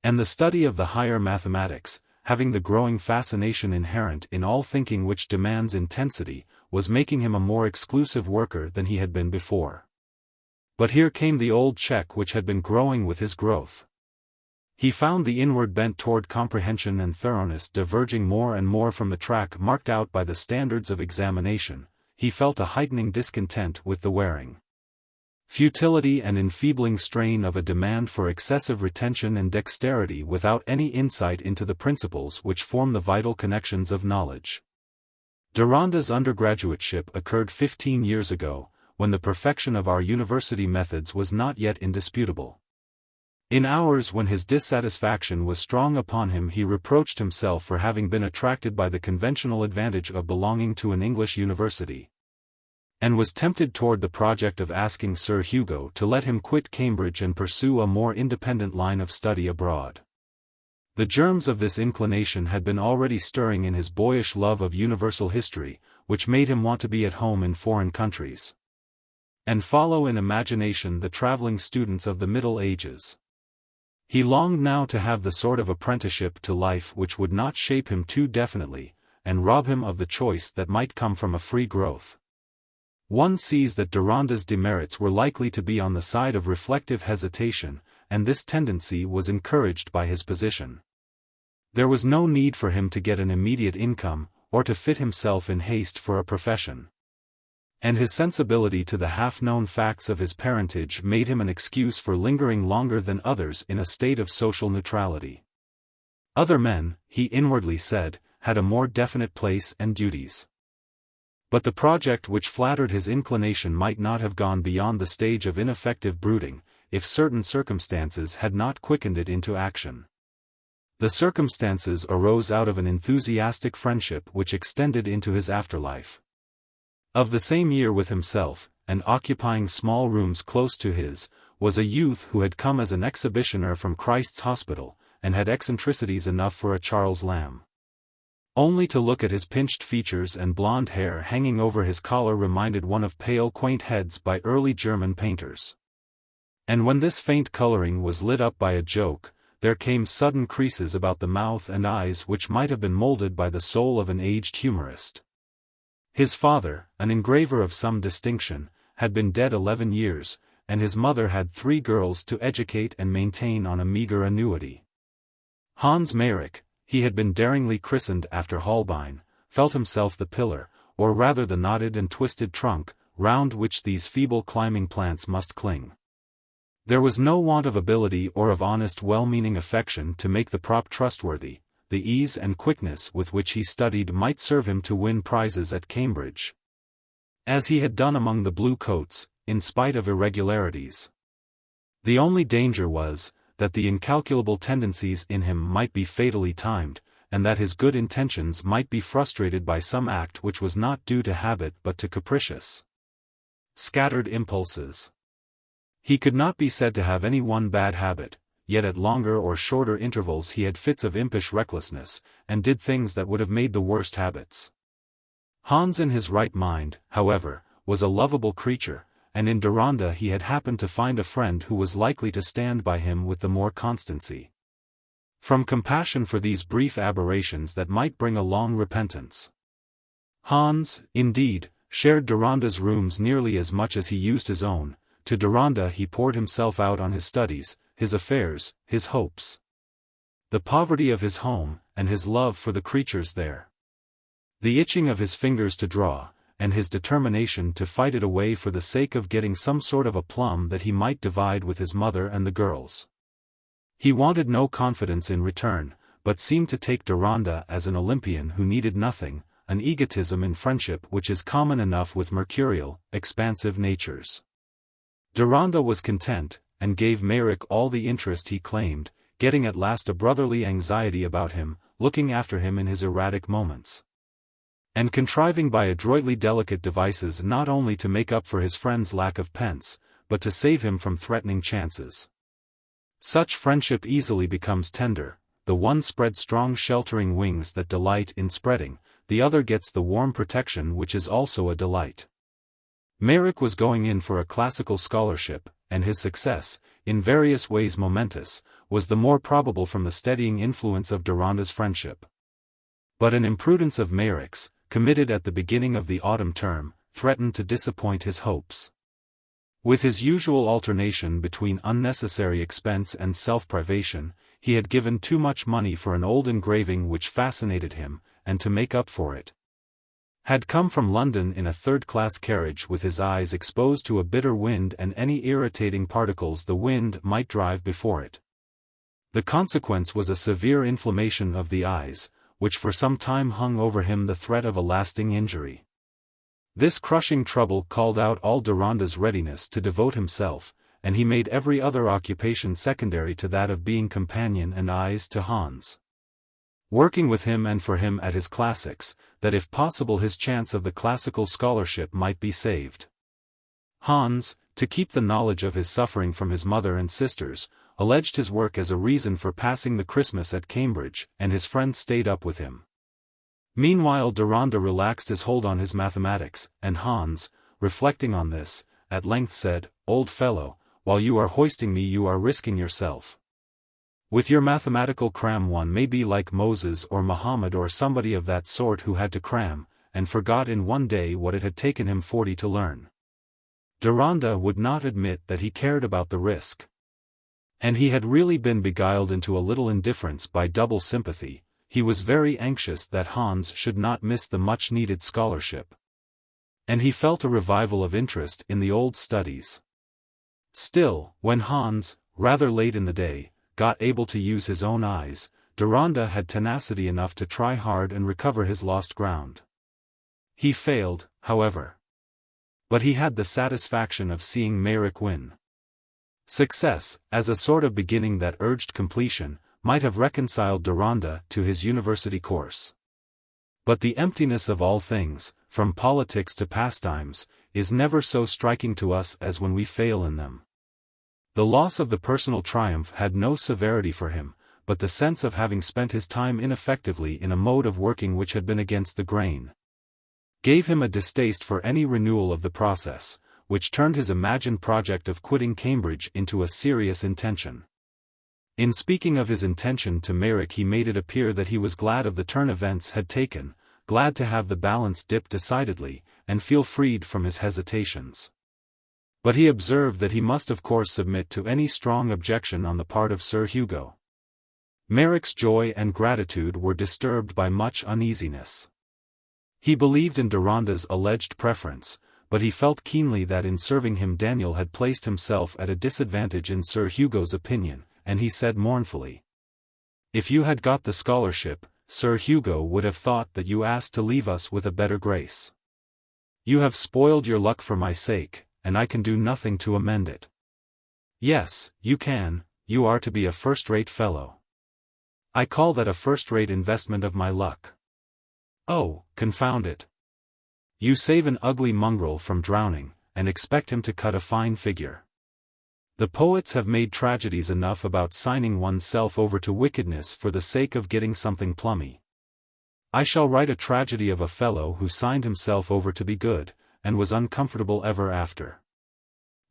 And the study of the higher mathematics, having the growing fascination inherent in all thinking which demands intensity, was making him a more exclusive worker than he had been before. But here came the old check which had been growing with his growth. He found the inward bent toward comprehension and thoroughness diverging more and more from the track marked out by the standards of examination. He felt a heightening discontent with the wearing futility and enfeebling strain of a demand for excessive retention and dexterity without any insight into the principles which form the vital connections of knowledge. Deronda's undergraduateship occurred 15 years ago, when the perfection of our university methods was not yet indisputable. In hours when his dissatisfaction was strong upon him he reproached himself for having been attracted by the conventional advantage of belonging to an English university, and was tempted toward the project of asking Sir Hugo to let him quit Cambridge and pursue a more independent line of study abroad. The germs of this inclination had been already stirring in his boyish love of universal history, which made him want to be at home in foreign countries, and follow in imagination the traveling students of the Middle Ages. He longed now to have the sort of apprenticeship to life which would not shape him too definitely, and rob him of the choice that might come from a free growth. One sees that Deronda's demerits were likely to be on the side of reflective hesitation, and this tendency was encouraged by his position. There was no need for him to get an immediate income, or to fit himself in haste for a profession. And his sensibility to the half-known facts of his parentage made him an excuse for lingering longer than others in a state of social neutrality. Other men, he inwardly said, had a more definite place and duties. But the project which flattered his inclination might not have gone beyond the stage of ineffective brooding, if certain circumstances had not quickened it into action. The circumstances arose out of an enthusiastic friendship which extended into his afterlife. Of the same year with himself, and occupying small rooms close to his, was a youth who had come as an exhibitioner from Christ's Hospital, and had eccentricities enough for a Charles Lamb. Only to look at his pinched features and blonde hair hanging over his collar reminded one of pale quaint heads by early German painters. And when this faint coloring was lit up by a joke, there came sudden creases about the mouth and eyes which might have been molded by the soul of an aged humorist. His father, an engraver of some distinction, had been dead 11 years, and his mother had 3 girls to educate and maintain on a meager annuity. Hans Meyrick, he had been daringly christened after Holbein, felt himself the pillar, or rather the knotted and twisted trunk, round which these feeble climbing plants must cling. There was no want of ability or of honest well-meaning affection to make the prop trustworthy. The ease and quickness with which he studied might serve him to win prizes at Cambridge, as he had done among the blue coats, in spite of irregularities. The only danger was, that the incalculable tendencies in him might be fatally timed, and that his good intentions might be frustrated by some act which was not due to habit but to capricious, scattered impulses. He could not be said to have any one bad habit, yet at longer or shorter intervals he had fits of impish recklessness, and did things that would have made the worst habits. Hans in his right mind, however, was a lovable creature, and in Deronda he had happened to find a friend who was likely to stand by him with the more constancy. From compassion for these brief aberrations that might bring a long repentance. Hans, indeed, shared Deronda's rooms nearly as much as he used his own. To Deronda he poured himself out on his studies, his affairs, his hopes, the poverty of his home, and his love for the creatures there. The itching of his fingers to draw, and his determination to fight it away for the sake of getting some sort of a plum that he might divide with his mother and the girls. He wanted no confidence in return, but seemed to take Deronda as an Olympian who needed nothing, an egotism in friendship which is common enough with mercurial, expansive natures. Deronda was content, and gave Meyrick all the interest he claimed, getting at last a brotherly anxiety about him, looking after him in his erratic moments, and contriving by adroitly delicate devices not only to make up for his friend's lack of pence, but to save him from threatening chances. Such friendship easily becomes tender, the one spreads strong sheltering wings that delight in spreading, the other gets the warm protection which is also a delight. Meyrick was going in for a classical scholarship, and his success, in various ways momentous, was the more probable from the steadying influence of Deronda's friendship. But an imprudence of Meyrick's, committed at the beginning of the autumn term, threatened to disappoint his hopes. With his usual alternation between unnecessary expense and self-privation, he had given too much money for an old engraving which fascinated him, and to make up for it, had come from London in a third-class carriage with his eyes exposed to a bitter wind and any irritating particles the wind might drive before it. The consequence was a severe inflammation of the eyes, which for some time hung over him the threat of a lasting injury. This crushing trouble called out all Deronda's readiness to devote himself, and he made every other occupation secondary to that of being companion and eyes to Hans, working with him and for him at his classics, that if possible his chance of the classical scholarship might be saved. Hans, to keep the knowledge of his suffering from his mother and sisters, alleged his work as a reason for passing the Christmas at Cambridge, and his friends stayed up with him. Meanwhile Deronda relaxed his hold on his mathematics, and Hans, reflecting on this, at length said, "Old fellow, while you are hoisting me you are risking yourself. With your mathematical cram one may be like Moses or Muhammad or somebody of that sort who had to cram, and forgot in one day what it had taken him 40 to learn." Deronda would not admit that he cared about the risk. And he had really been beguiled into a little indifference by double sympathy. He was very anxious that Hans should not miss the much-needed scholarship, and he felt a revival of interest in the old studies. Still, when Hans, rather late in the day, got able to use his own eyes, Deronda had tenacity enough to try hard and recover his lost ground. He failed, however. But he had the satisfaction of seeing Meyrick win. Success, as a sort of beginning that urged completion, might have reconciled Deronda to his university course. But the emptiness of all things, from politics to pastimes, is never so striking to us as when we fail in them. The loss of the personal triumph had no severity for him, but the sense of having spent his time ineffectively in a mode of working which had been against the grain, gave him a distaste for any renewal of the process, which turned his imagined project of quitting Cambridge into a serious intention. In speaking of his intention to Merrick, he made it appear that he was glad of the turn events had taken, glad to have the balance dip decidedly, and feel freed from his hesitations. But he observed that he must of course submit to any strong objection on the part of Sir Hugo. Merrick's joy and gratitude were disturbed by much uneasiness. He believed in Deronda's alleged preference, but he felt keenly that in serving him Daniel had placed himself at a disadvantage in Sir Hugo's opinion, and he said mournfully, "If you had got the scholarship, Sir Hugo would have thought that you asked to leave us with a better grace. You have spoiled your luck for my sake, and I can do nothing to amend it." "Yes, you can, you are to be a first-rate fellow. I call that a first-rate investment of my luck." "Oh, confound it. You save an ugly mongrel from drowning, and expect him to cut a fine figure. The poets have made tragedies enough about signing oneself over to wickedness for the sake of getting something plummy. I shall write a tragedy of a fellow who signed himself over to be good, and was uncomfortable ever after."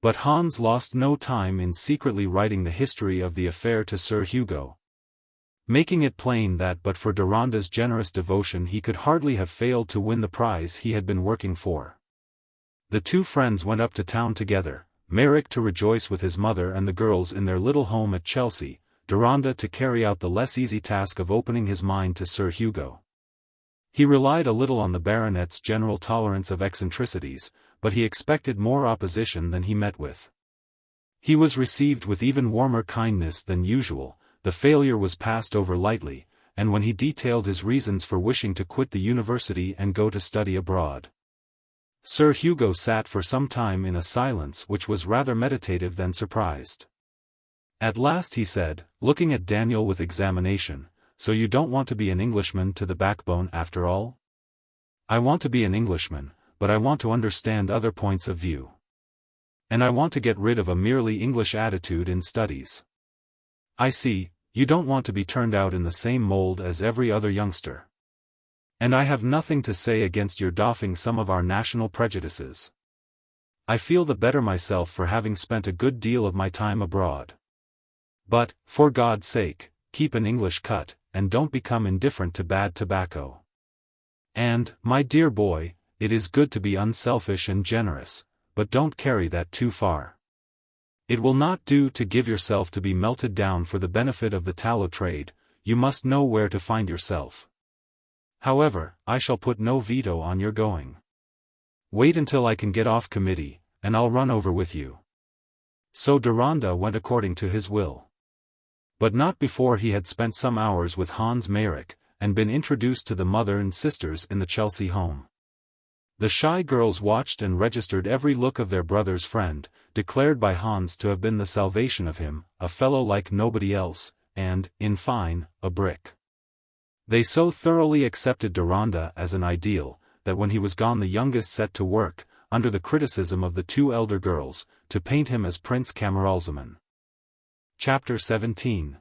But Hans lost no time in secretly writing the history of the affair to Sir Hugo, making it plain that but for Deronda's generous devotion he could hardly have failed to win the prize he had been working for. The two friends went up to town together, Merrick to rejoice with his mother and the girls in their little home at Chelsea, Deronda to carry out the less easy task of opening his mind to Sir Hugo. He relied a little on the baronet's general tolerance of eccentricities, but he expected more opposition than he met with. He was received with even warmer kindness than usual. The failure was passed over lightly, and when he detailed his reasons for wishing to quit the university and go to study abroad, Sir Hugo sat for some time in a silence which was rather meditative than surprised. At last he said, looking at Daniel with examination, "So you don't want to be an Englishman to the backbone after all?" "I want to be an Englishman, but I want to understand other points of view. And I want to get rid of a merely English attitude in studies." "I see, you don't want to be turned out in the same mold as every other youngster. And I have nothing to say against your doffing some of our national prejudices. I feel the better myself for having spent a good deal of my time abroad. But, for God's sake, keep an English cut, and don't become indifferent to bad tobacco. And, my dear boy, it is good to be unselfish and generous, but don't carry that too far. It will not do to give yourself to be melted down for the benefit of the tallow trade, you must know where to find yourself. However, I shall put no veto on your going. Wait until I can get off committee, and I'll run over with you." So Deronda went according to his will. But not before he had spent some hours with Hans Merrick, and been introduced to the mother and sisters in the Chelsea home. The shy girls watched and registered every look of their brother's friend, declared by Hans to have been the salvation of him, a fellow like nobody else, and, in fine, a brick. They so thoroughly accepted Deronda as an ideal, that when he was gone the youngest set to work, under the criticism of the two elder girls, to paint him as Prince Camaralzaman. Chapter 17.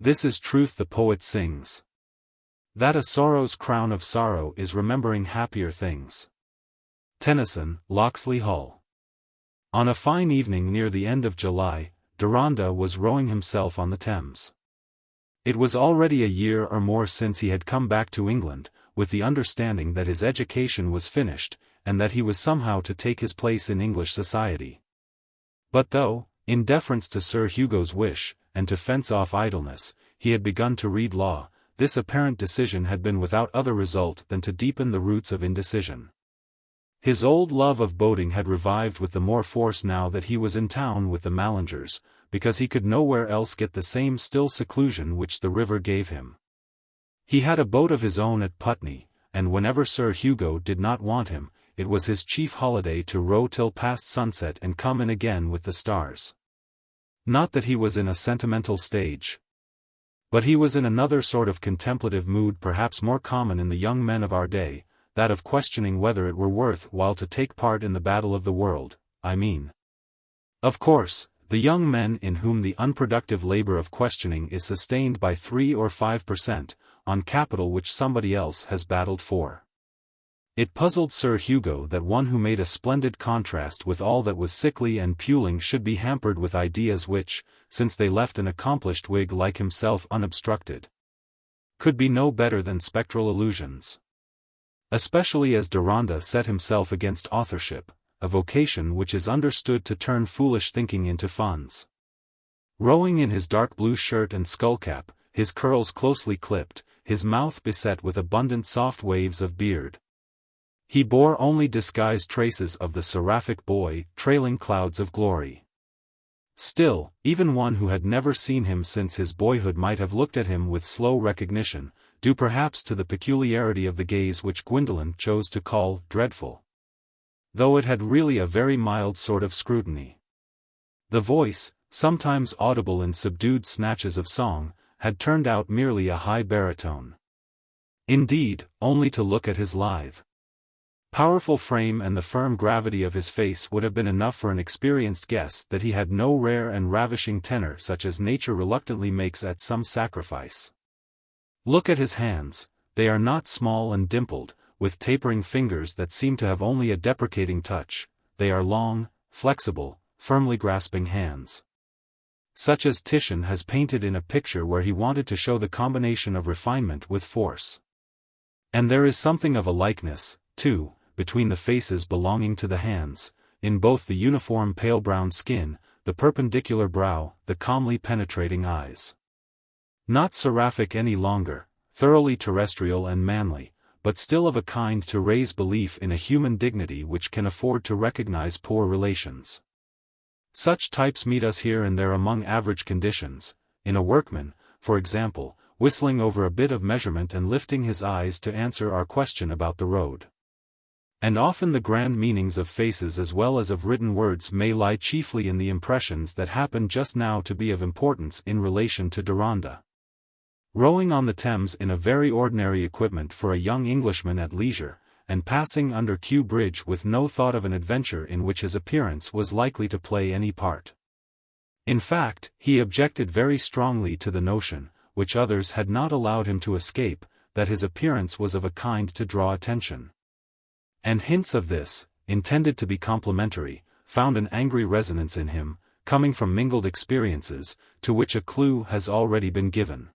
This is truth the poet sings. That a sorrow's crown of sorrow is remembering happier things. Tennyson, Locksley Hall. On a fine evening near the end of July, Deronda was rowing himself on the Thames. It was already a year or more since he had come back to England, with the understanding that his education was finished, and that he was somehow to take his place in English society. But though, in deference to Sir Hugo's wish, and to fence off idleness, he had begun to read law, this apparent decision had been without other result than to deepen the roots of indecision. His old love of boating had revived with the more force now that he was in town with the Mallingers, because he could nowhere else get the same still seclusion which the river gave him. He had a boat of his own at Putney, and whenever Sir Hugo did not want him, it was his chief holiday to row till past sunset and come in again with the stars. Not that he was in a sentimental stage, but he was in another sort of contemplative mood perhaps more common in the young men of our day, that of questioning whether it were worth while to take part in the battle of the world, I mean. Of course, the young men in whom the unproductive labor of questioning is sustained by 3 or 5%, on capital which somebody else has battled for. It puzzled Sir Hugo that one who made a splendid contrast with all that was sickly and puling should be hampered with ideas which, since they left an accomplished Whig like himself unobstructed, could be no better than spectral illusions. Especially as Deronda set himself against authorship, a vocation which is understood to turn foolish thinking into funds. Rowing in his dark blue shirt and skullcap, his curls closely clipped, his mouth beset with abundant soft waves of beard, he bore only disguised traces of the seraphic boy, trailing clouds of glory. Still, even one who had never seen him since his boyhood might have looked at him with slow recognition, due perhaps to the peculiarity of the gaze which Gwendolen chose to call dreadful, though it had really a very mild sort of scrutiny. The voice, sometimes audible in subdued snatches of song, had turned out merely a high baritone. Indeed, only to look at his lithe, powerful frame and the firm gravity of his face would have been enough for an experienced guess that he had no rare and ravishing tenor such as nature reluctantly makes at some sacrifice. Look at his hands, they are not small and dimpled, with tapering fingers that seem to have only a deprecating touch, they are long, flexible, firmly grasping hands, such as Titian has painted in a picture where he wanted to show the combination of refinement with force. And there is something of a likeness, too, between the faces belonging to the hands, in both the uniform pale brown skin, the perpendicular brow, the calmly penetrating eyes. Not seraphic any longer, thoroughly terrestrial and manly, but still of a kind to raise belief in a human dignity which can afford to recognize poor relations. Such types meet us here and there among average conditions, in a workman, for example, whistling over a bit of measurement and lifting his eyes to answer our question about the road. And often the grand meanings of faces as well as of written words may lie chiefly in the impressions that happen just now to be of importance in relation to Deronda. Rowing on the Thames in a very ordinary equipment for a young Englishman at leisure, and passing under Kew Bridge with no thought of an adventure in which his appearance was likely to play any part. In fact, he objected very strongly to the notion, which others had not allowed him to escape, that his appearance was of a kind to draw attention. And hints of this, intended to be complimentary, found an angry resonance in him, coming from mingled experiences, to which a clue has already been given.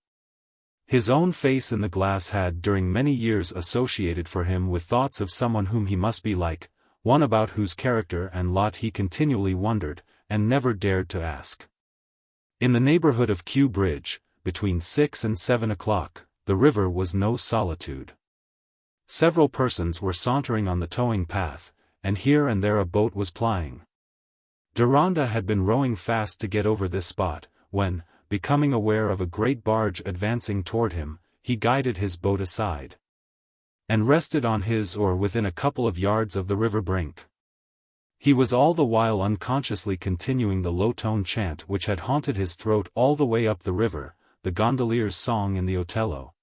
His own face in the glass had during many years associated for him with thoughts of someone whom he must be like, one about whose character and lot he continually wondered, and never dared to ask. In the neighborhood of Kew Bridge, between 6 and 7 o'clock, the river was no solitude. Several persons were sauntering on the towing path, and here and there a boat was plying. Deronda had been rowing fast to get over this spot, when, becoming aware of a great barge advancing toward him, he guided his boat aside, and rested on his oar within a couple of yards of the river brink. He was all the while unconsciously continuing the low-toned chant which had haunted his throat all the way up the river, the gondolier's song in the Otello,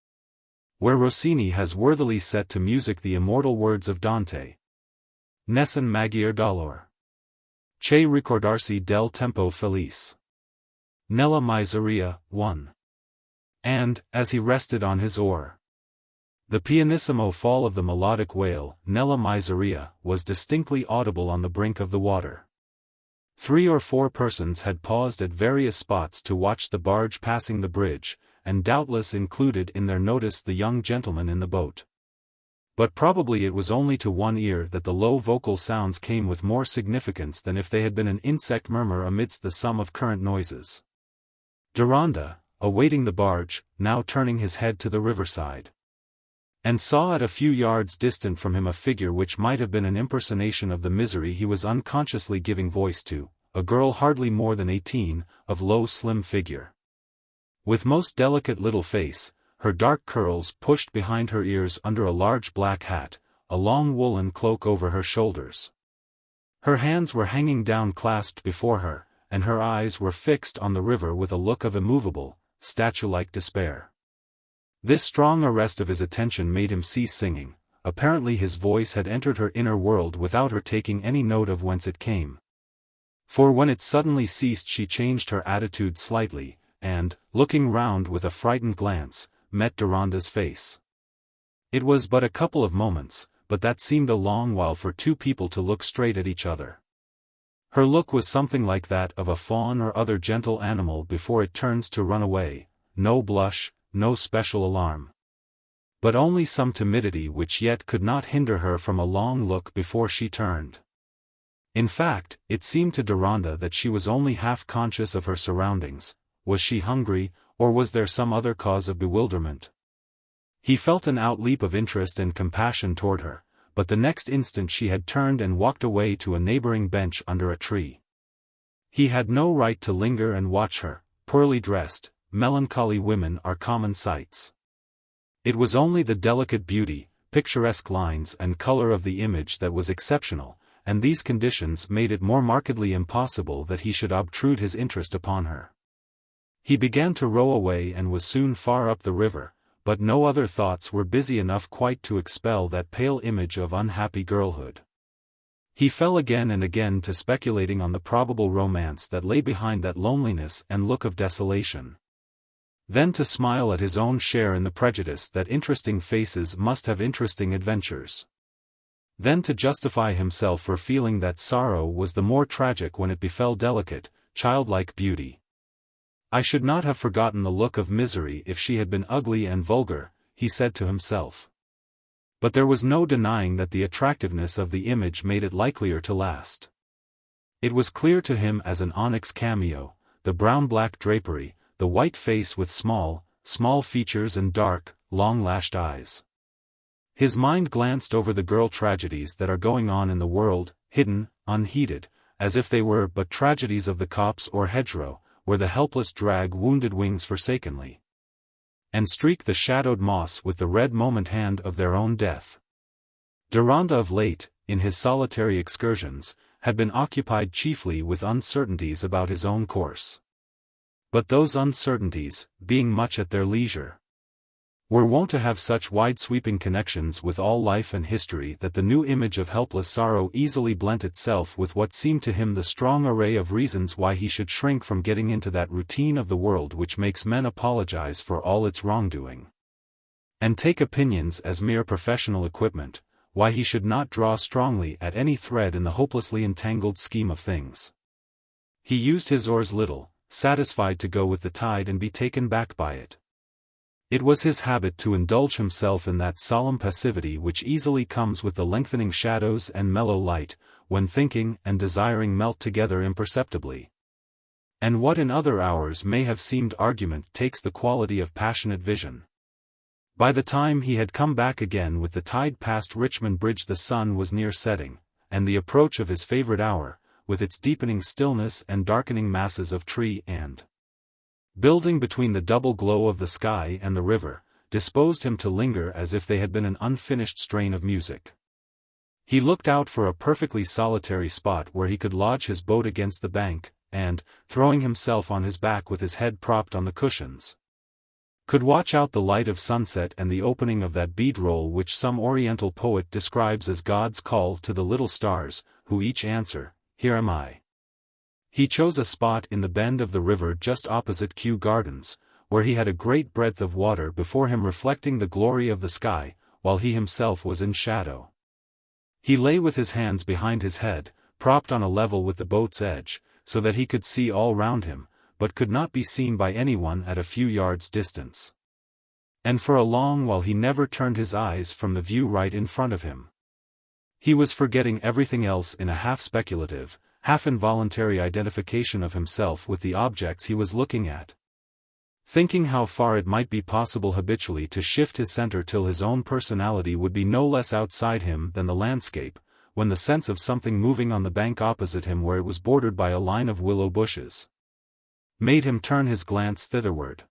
where Rossini has worthily set to music the immortal words of Dante. Nessun maggior dolor che ricordarsi del tempo felice. Nella miseria, 1. And, as he rested on his oar, the pianissimo fall of the melodic wail, Nella miseria, was distinctly audible on the brink of the water. 3 or 4 persons had paused at various spots to watch the barge passing the bridge, and doubtless included in their notice the young gentleman in the boat. But probably it was only to one ear that the low vocal sounds came with more significance than if they had been an insect murmur amidst the sum of current noises. Deronda, awaiting the barge, now turning his head to the riverside, and saw at a few yards distant from him a figure which might have been an impersonation of the misery he was unconsciously giving voice to, a girl hardly more than 18, of low slim figure, with most delicate little face, her dark curls pushed behind her ears under a large black hat, a long woolen cloak over her shoulders. Her hands were hanging down clasped before her, and her eyes were fixed on the river with a look of immovable, statue-like despair. This strong arrest of his attention made him cease singing. Apparently his voice had entered her inner world without her taking any note of whence it came. For when it suddenly ceased she changed her attitude slightly, and, looking round with a frightened glance, met Deronda's face. It was but a couple of moments, but that seemed a long while for two people to look straight at each other. Her look was something like that of a fawn or other gentle animal before it turns to run away, no blush, no special alarm. But only some timidity which yet could not hinder her from a long look before she turned. In fact, it seemed to Deronda that she was only half conscious of her surroundings. Was she hungry, or was there some other cause of bewilderment? He felt an outleap of interest and compassion toward her, but the next instant she had turned and walked away to a neighboring bench under a tree. He had no right to linger and watch her. Poorly dressed, melancholy women are common sights. It was only the delicate beauty, picturesque lines and color of the image that was exceptional, and these conditions made it more markedly impossible that he should obtrude his interest upon her. He began to row away and was soon far up the river, but no other thoughts were busy enough quite to expel that pale image of unhappy girlhood. He fell again and again to speculating on the probable romance that lay behind that loneliness and look of desolation. Then to smile at his own share in the prejudice that interesting faces must have interesting adventures. Then to justify himself for feeling that sorrow was the more tragic when it befell delicate, childlike beauty. I should not have forgotten the look of misery if she had been ugly and vulgar, he said to himself. But there was no denying that the attractiveness of the image made it likelier to last. It was clear to him as an onyx cameo, the brown-black drapery, the white face with small features and dark, long-lashed eyes. His mind glanced over the girl tragedies that are going on in the world, hidden, unheeded, as if they were but tragedies of the copse or hedgerow, where the helpless drag wounded wings forsakenly, and streak the shadowed moss with the red moment hand of their own death. Deronda of late, in his solitary excursions, had been occupied chiefly with uncertainties about his own course. But those uncertainties, being much at their leisure, were wont to have such wide-sweeping connections with all life and history that the new image of helpless sorrow easily blent itself with what seemed to him the strong array of reasons why he should shrink from getting into that routine of the world which makes men apologize for all its wrongdoing, and take opinions as mere professional equipment, why he should not draw strongly at any thread in the hopelessly entangled scheme of things. He used his oars little, satisfied to go with the tide and be taken back by it. It was his habit to indulge himself in that solemn passivity which easily comes with the lengthening shadows and mellow light, when thinking and desiring melt together imperceptibly. And what in other hours may have seemed argument takes the quality of passionate vision. By the time he had come back again with the tide past Richmond Bridge, the sun was near setting, and the approach of his favorite hour, with its deepening stillness and darkening masses of tree and building between the double glow of the sky and the river, disposed him to linger as if they had been an unfinished strain of music. He looked out for a perfectly solitary spot where he could lodge his boat against the bank, and, throwing himself on his back with his head propped on the cushions, could watch out the light of sunset and the opening of that bead roll which some oriental poet describes as God's call to the little stars, who each answer, "Here am I." He chose a spot in the bend of the river just opposite Kew Gardens, where he had a great breadth of water before him reflecting the glory of the sky, while he himself was in shadow. He lay with his hands behind his head, propped on a level with the boat's edge, so that he could see all round him, but could not be seen by anyone at a few yards' distance. And for a long while he never turned his eyes from the view right in front of him. He was forgetting everything else in a half-speculative, half-involuntary identification of himself with the objects he was looking at, thinking how far it might be possible habitually to shift his center till his own personality would be no less outside him than the landscape, when the sense of something moving on the bank opposite him where it was bordered by a line of willow bushes made him turn his glance thitherward.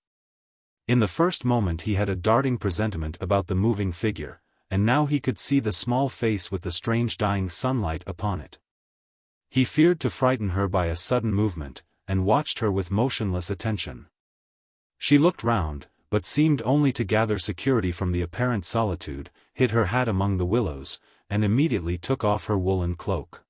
In the first moment he had a darting presentiment about the moving figure, and now he could see the small face with the strange dying sunlight upon it. He feared to frighten her by a sudden movement, and watched her with motionless attention. She looked round, but seemed only to gather security from the apparent solitude, hid her hat among the willows, and immediately took off her woolen cloak.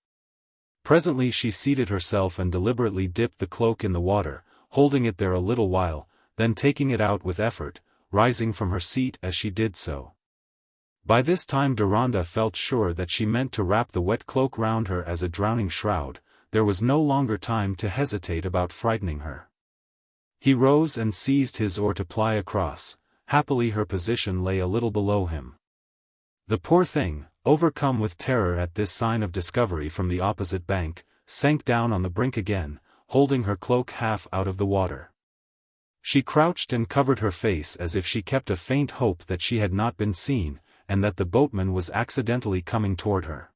Presently she seated herself and deliberately dipped the cloak in the water, holding it there a little while, then taking it out with effort, rising from her seat as she did so. By this time Deronda felt sure that she meant to wrap the wet cloak round her as a drowning shroud. There was no longer time to hesitate about frightening her. He rose and seized his oar to ply across. Happily her position lay a little below him. The poor thing, overcome with terror at this sign of discovery from the opposite bank, sank down on the brink again, holding her cloak half out of the water. She crouched and covered her face as if she kept a faint hope that she had not been seen, and that the boatman was accidentally coming toward her.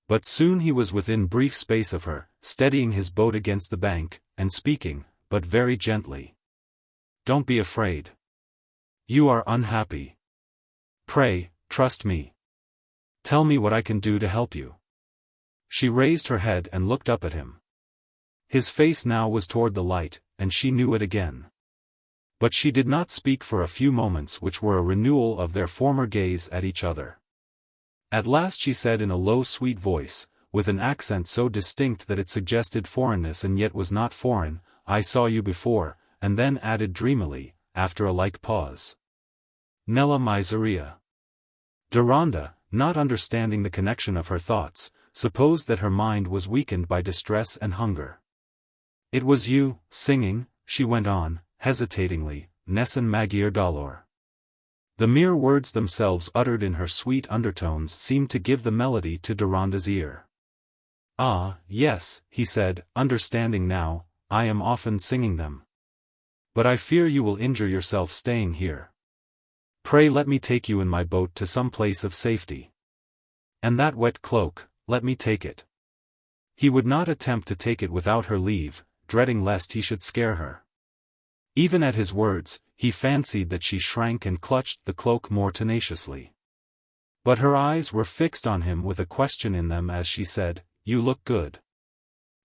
But soon he was within brief space of her, steadying his boat against the bank, and speaking, but very gently. "Don't be afraid. You are unhappy. Pray, trust me. Tell me what I can do to help you." She raised her head and looked up at him. His face now was toward the light, and she knew it again. But she did not speak for a few moments, which were a renewal of their former gaze at each other. At last she said in a low sweet voice, with an accent so distinct that it suggested foreignness and yet was not foreign, "I saw you before," and then added dreamily, after a like pause, "Nella miseria." Deronda, not understanding the connection of her thoughts, supposed that her mind was weakened by distress and hunger. "It was you, singing," she went on, hesitatingly, "Nessun maggior dolor." The mere words themselves uttered in her sweet undertones seemed to give the melody to Deronda's ear. "Ah, yes," he said, understanding now, "I am often singing them. But I fear you will injure yourself staying here. Pray let me take you in my boat to some place of safety. And that wet cloak, let me take it." He would not attempt to take it without her leave, dreading lest he should scare her. Even at his words, he fancied that she shrank and clutched the cloak more tenaciously. But her eyes were fixed on him with a question in them as she said, "You look good.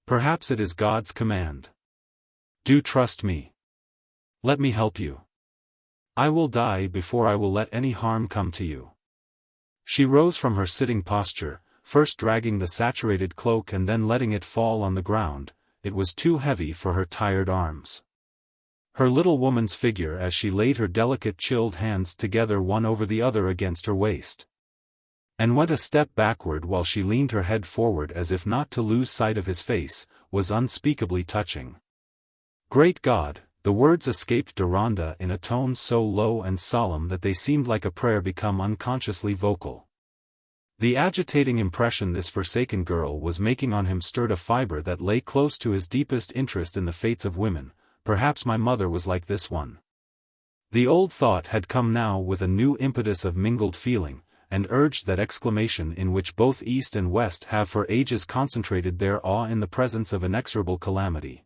Perhaps it is God's command. Do trust me. Let me help you. I will die before I will let any harm come to you." She rose from her sitting posture, first dragging the saturated cloak and then letting it fall on the ground. It was too heavy for her tired arms. Her little woman's figure as she laid her delicate chilled hands together one over the other against her waist, and went a step backward while she leaned her head forward as if not to lose sight of his face, was unspeakably touching. Great God! The words escaped Deronda in a tone so low and solemn that they seemed like a prayer become unconsciously vocal. The agitating impression this forsaken girl was making on him stirred a fibre that lay close to his deepest interest in the fates of women. Perhaps my mother was like this one. The old thought had come now with a new impetus of mingled feeling, and urged that exclamation in which both East and West have for ages concentrated their awe in the presence of inexorable calamity.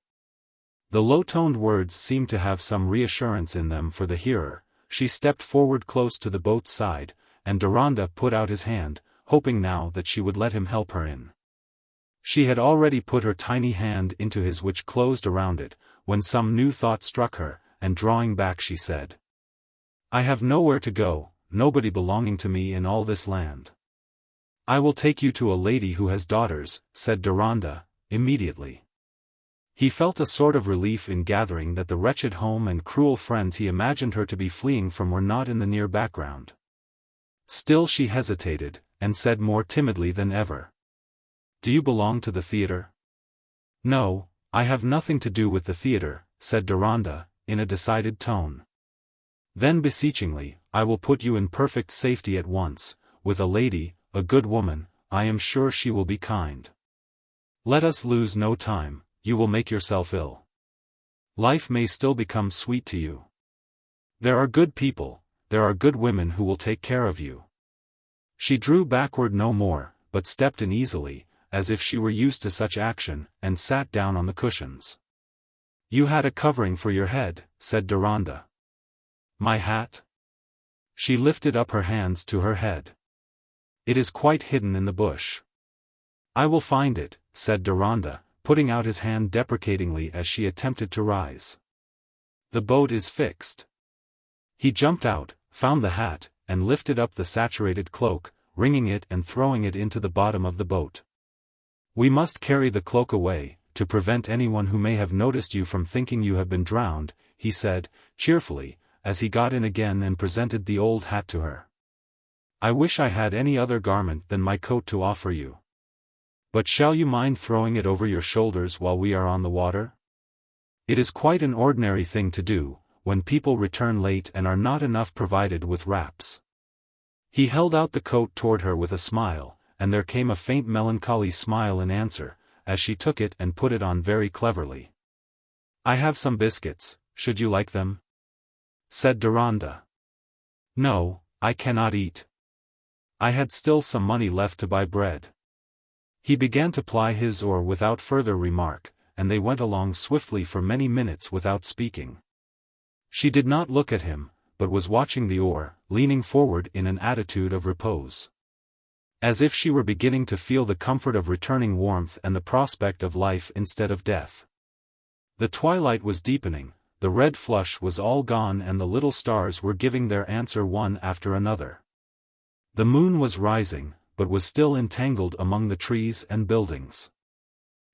The low-toned words seemed to have some reassurance in them for the hearer. She stepped forward close to the boat's side, and Deronda put out his hand, hoping now that she would let him help her in. She had already put her tiny hand into his which closed around it, when some new thought struck her, and drawing back she said, "I have nowhere to go, nobody belonging to me in all this land." "I will take you to a lady who has daughters," said Deronda, immediately. He felt a sort of relief in gathering that the wretched home and cruel friends he imagined her to be fleeing from were not in the near background. Still she hesitated, and said more timidly than ever, "Do you belong to the theatre?" "No, I have nothing to do with the theatre," said Deronda, in a decided tone. Then beseechingly, "I will put you in perfect safety at once, with a lady, a good woman, I am sure she will be kind. Let us lose no time, you will make yourself ill. Life may still become sweet to you. There are good people, there are good women who will take care of you." She drew backward no more, but stepped in easily, as if she were used to such action, and sat down on the cushions. "You had a covering for your head," said Deronda. "My hat?" She lifted up her hands to her head. "It is quite hidden in the bush." "I will find it," said Deronda, putting out his hand deprecatingly as she attempted to rise. "The boat is fixed." He jumped out, found the hat, and lifted up the saturated cloak, wringing it and throwing it into the bottom of the boat. "We must carry the cloak away, to prevent anyone who may have noticed you from thinking you have been drowned," he said, cheerfully, as he got in again and presented the old hat to her. I wish I had any other garment than my coat to offer you. But shall you mind throwing it over your shoulders while we are on the water? It is quite an ordinary thing to do, when people return late and are not enough provided with wraps. He held out the coat toward her with a smile, and there came a faint melancholy smile in answer, as she took it and put it on very cleverly. I have some biscuits, should you like them? Said Deronda. No, I cannot eat. I had still some money left to buy bread. He began to ply his oar without further remark, and they went along swiftly for many minutes without speaking. She did not look at him, but was watching the oar, leaning forward in an attitude of repose. As if she were beginning to feel the comfort of returning warmth and the prospect of life instead of death. The twilight was deepening, the red flush was all gone and the little stars were giving their answer one after another. The moon was rising, but was still entangled among the trees and buildings.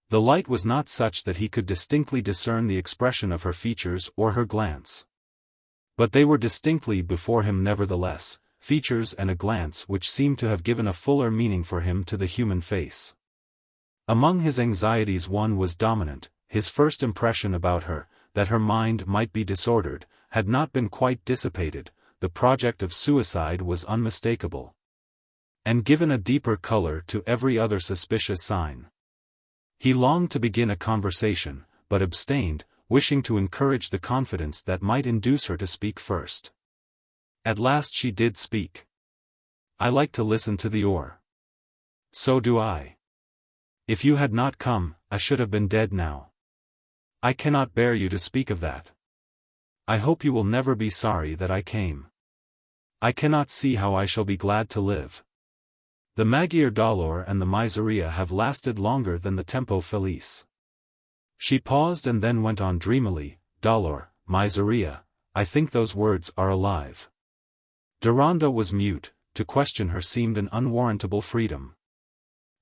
The light was not such that he could distinctly discern the expression of her features or her glance. But they were distinctly before him nevertheless, features and a glance which seemed to have given a fuller meaning for him to the human face. Among his anxieties one was dominant. His first impression about her, that her mind might be disordered, had not been quite dissipated. The project of suicide was unmistakable, and given a deeper color to every other suspicious sign. He longed to begin a conversation, but abstained, wishing to encourage the confidence that might induce her to speak first. At last she did speak. I like to listen to the oar. So do I. If you had not come, I should have been dead now. I cannot bear you to speak of that. I hope you will never be sorry that I came. I cannot see how I shall be glad to live. The Magyar Dolor and the Miseria have lasted longer than the Tempo Felice. She paused and then went on dreamily, Dolor, Miseria, I think those words are alive. Deronda was mute. To question her seemed an unwarrantable freedom.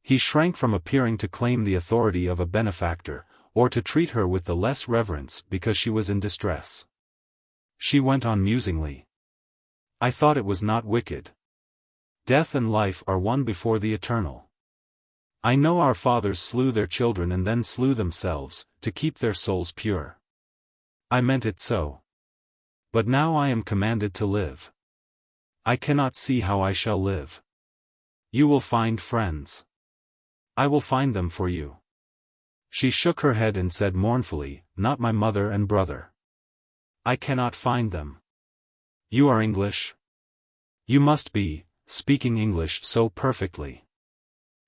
He shrank from appearing to claim the authority of a benefactor, or to treat her with the less reverence because she was in distress. She went on musingly. I thought it was not wicked. Death and life are one before the eternal. I know our fathers slew their children and then slew themselves, to keep their souls pure. I meant it so. But now I am commanded to live. I cannot see how I shall live. You will find friends. I will find them for you. She shook her head and said mournfully, not my mother and brother. I cannot find them. You are English? You must be, speaking English so perfectly.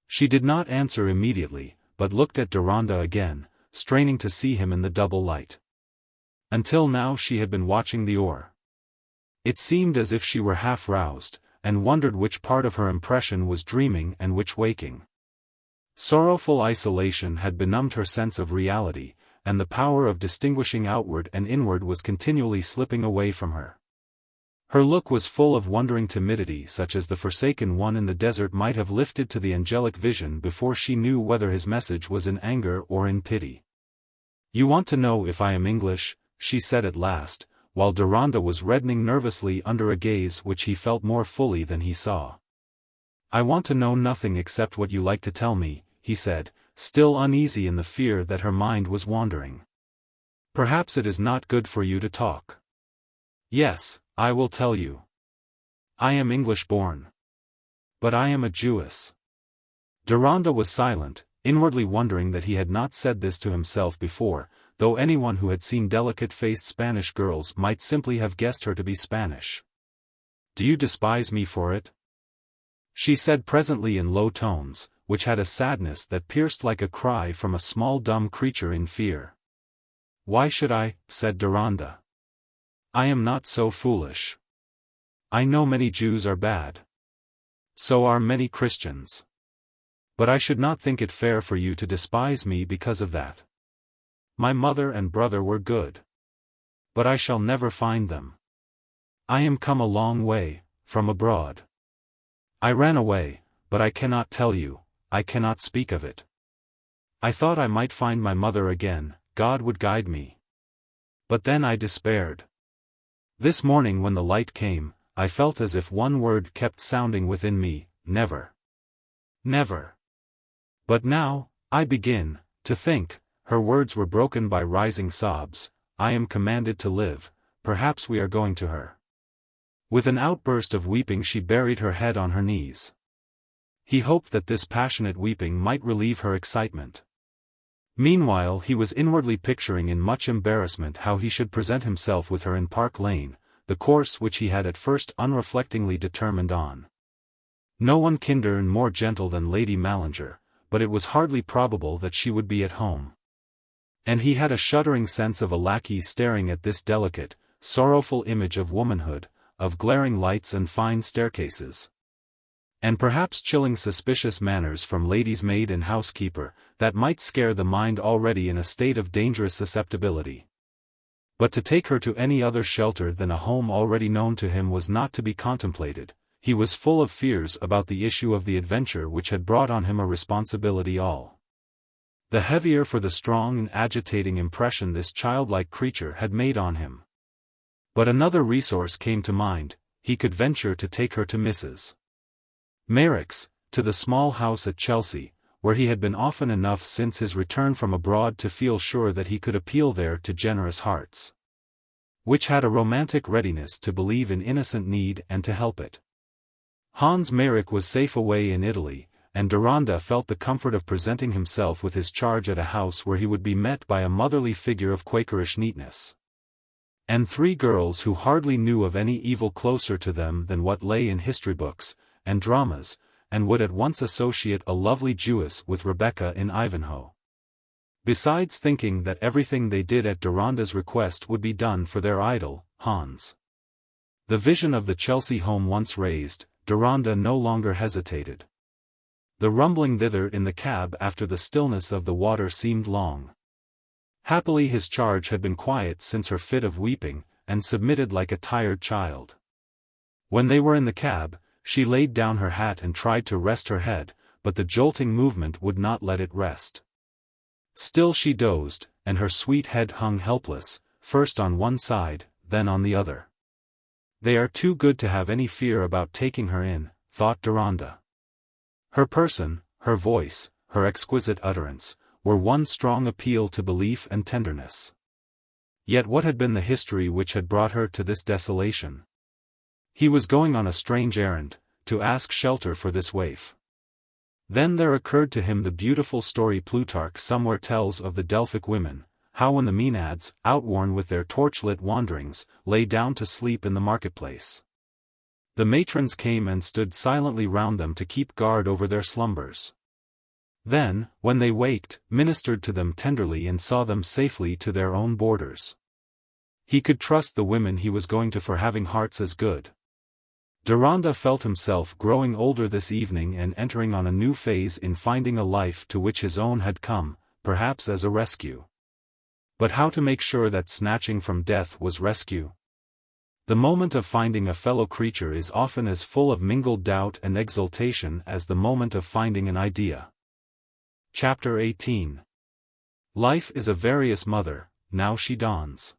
She did not answer immediately, but looked at Deronda again, straining to see him in the double light. Until now she had been watching the oar. It seemed as if she were half roused, and wondered which part of her impression was dreaming and which waking. Sorrowful isolation had benumbed her sense of reality, and the power of distinguishing outward and inward was continually slipping away from her. Her look was full of wondering timidity such as the forsaken one in the desert might have lifted to the angelic vision before she knew whether his message was in anger or in pity. You want to know if I am English, she said at last, while Deronda was reddening nervously under a gaze which he felt more fully than he saw. I want to know nothing except what you like to tell me, he said, still uneasy in the fear that her mind was wandering. Perhaps it is not good for you to talk. Yes, I will tell you. I am English-born. But I am a Jewess. Deronda was silent, inwardly wondering that he had not said this to himself before, though anyone who had seen delicate-faced Spanish girls might simply have guessed her to be Spanish. Do you despise me for it? She said presently in low tones, which had a sadness that pierced like a cry from a small dumb creature in fear. Why should I? Said Deronda. I am not so foolish. I know many Jews are bad. So are many Christians. But I should not think it fair for you to despise me because of that. My mother and brother were good. But I shall never find them. I am come a long way, from abroad. I ran away, but I cannot tell you, I cannot speak of it. I thought I might find my mother again, God would guide me. But then I despaired. This morning when the light came, I felt as if one word kept sounding within me, never. Never. But now, I begin, to think, her words were broken by rising sobs, I am commanded to live, perhaps we are going to her. With an outburst of weeping she buried her head on her knees. He hoped that this passionate weeping might relieve her excitement. Meanwhile he was inwardly picturing in much embarrassment how he should present himself with her in Park Lane, the course which he had at first unreflectingly determined on. No one kinder and more gentle than Lady Mallinger, but it was hardly probable that she would be at home. And he had a shuddering sense of a lackey staring at this delicate, sorrowful image of womanhood, of glaring lights and fine staircases. And perhaps chilling suspicious manners from lady's maid and housekeeper, that might scare the mind already in a state of dangerous susceptibility. But to take her to any other shelter than a home already known to him was not to be contemplated. He was full of fears about the issue of the adventure which had brought on him a responsibility all the heavier for the strong and agitating impression this childlike creature had made on him. But another resource came to mind, he could venture to take her to Mrs. Merrick's, to the small house at Chelsea, where he had been often enough since his return from abroad to feel sure that he could appeal there to generous hearts, which had a romantic readiness to believe in innocent need and to help it. Hans Merrick was safe away in Italy, and Deronda felt the comfort of presenting himself with his charge at a house where he would be met by a motherly figure of Quakerish neatness. And three girls who hardly knew of any evil closer to them than what lay in history books and dramas, and would at once associate a lovely Jewess with Rebecca in Ivanhoe. Besides thinking that everything they did at Deronda's request would be done for their idol, Hans. The vision of the Chelsea home once raised, Deronda no longer hesitated. The rumbling thither in the cab after the stillness of the water seemed long. Happily his charge had been quiet since her fit of weeping, and submitted like a tired child. When they were in the cab, she laid down her hat and tried to rest her head, but the jolting movement would not let it rest. Still she dozed, and her sweet head hung helpless, first on one side, then on the other. They are too good to have any fear about taking her in, thought Deronda. Her person, her voice, her exquisite utterance, were one strong appeal to belief and tenderness. Yet what had been the history which had brought her to this desolation? He was going on a strange errand, to ask shelter for this waif. Then there occurred to him the beautiful story Plutarch somewhere tells of the Delphic women, how when the Maenads, outworn with their torchlit wanderings, lay down to sleep in the marketplace, the matrons came and stood silently round them to keep guard over their slumbers. Then, when they waked, ministered to them tenderly and saw them safely to their own borders. He could trust the women he was going to for having hearts as good. Deronda felt himself growing older this evening and entering on a new phase in finding a life to which his own had come, perhaps as a rescue. But how to make sure that snatching from death was rescue? The moment of finding a fellow creature is often as full of mingled doubt and exultation as the moment of finding an idea. Chapter 18. Life is a various mother, now she dawns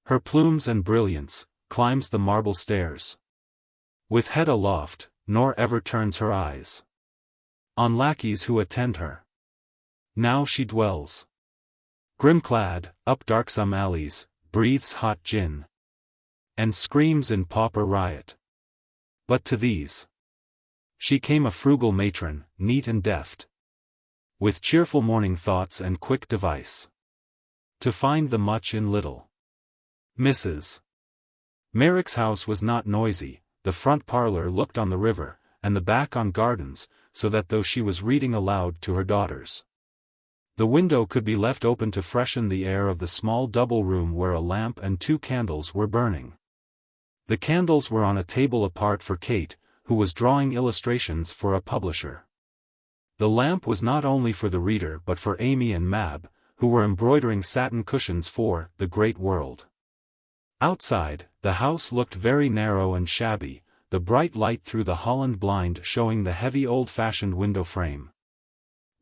her plumes and brilliance, climbs the marble stairs, with head aloft, nor ever turns her eyes on lackeys who attend her. Now she dwells, grim-clad, up darksome alleys, breathes hot gin, and screams in pauper riot. But to these she came a frugal matron, neat and deft, with cheerful morning thoughts and quick device, to find the much in little. Mrs. Merrick's house was not noisy, the front parlor looked on the river, and the back on gardens, so that though she was reading aloud to her daughters, the window could be left open to freshen the air of the small double room where a lamp and 2 candles were burning. The candles were on a table apart for Kate, who was drawing illustrations for a publisher. The lamp was not only for the reader but for Amy and Mab, who were embroidering satin cushions for The Great World. Outside, the house looked very narrow and shabby, the bright light through the Holland blind showing the heavy old-fashioned window frame.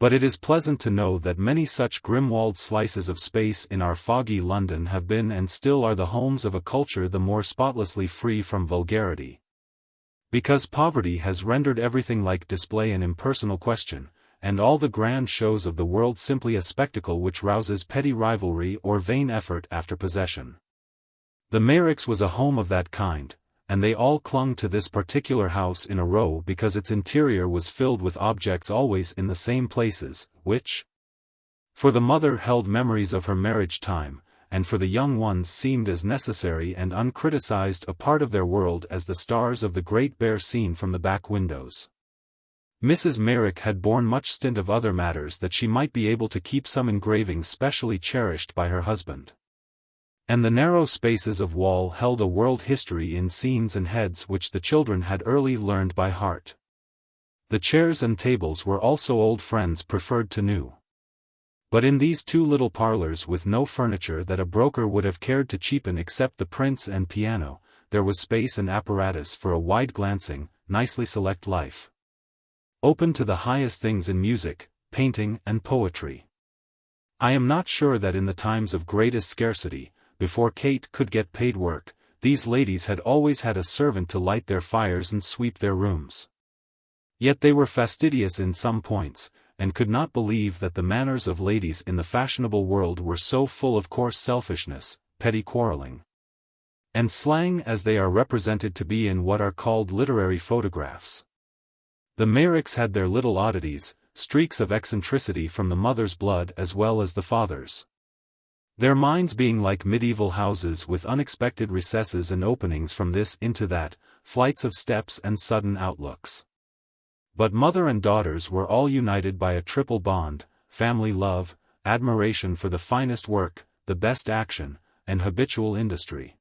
But it is pleasant to know that many such grim-walled slices of space in our foggy London have been and still are the homes of a culture the more spotlessly free from vulgarity. Because poverty has rendered everything like display an impersonal question, and all the grand shows of the world simply a spectacle which rouses petty rivalry or vain effort after possession. The Meyricks was a home of that kind, and they all clung to this particular house in a row because its interior was filled with objects always in the same places, which, for the mother, held memories of her marriage time, and for the young ones seemed as necessary and uncriticized a part of their world as the stars of the Great Bear seen from the back windows. Mrs. Meyrick had borne much stint of other matters that she might be able to keep some engravings specially cherished by her husband. And the narrow spaces of wall held a world history in scenes and heads which the children had early learned by heart. The chairs and tables were also old friends preferred to new. But in these two little parlors with no furniture that a broker would have cared to cheapen except the prints and piano, there was space and apparatus for a wide-glancing, nicely select life, open to the highest things in music, painting and poetry. I am not sure that in the times of greatest scarcity, before Kate could get paid work, these ladies had always had a servant to light their fires and sweep their rooms. Yet they were fastidious in some points, and could not believe that the manners of ladies in the fashionable world were so full of coarse selfishness, petty quarreling, and slang as they are represented to be in what are called literary photographs. The Meyricks had their little oddities, streaks of eccentricity from the mother's blood as well as the father's, their minds being like medieval houses with unexpected recesses and openings from this into that, flights of steps and sudden outlooks. But mother and daughters were all united by a triple bond: family love, admiration for the finest work, the best action, and habitual industry.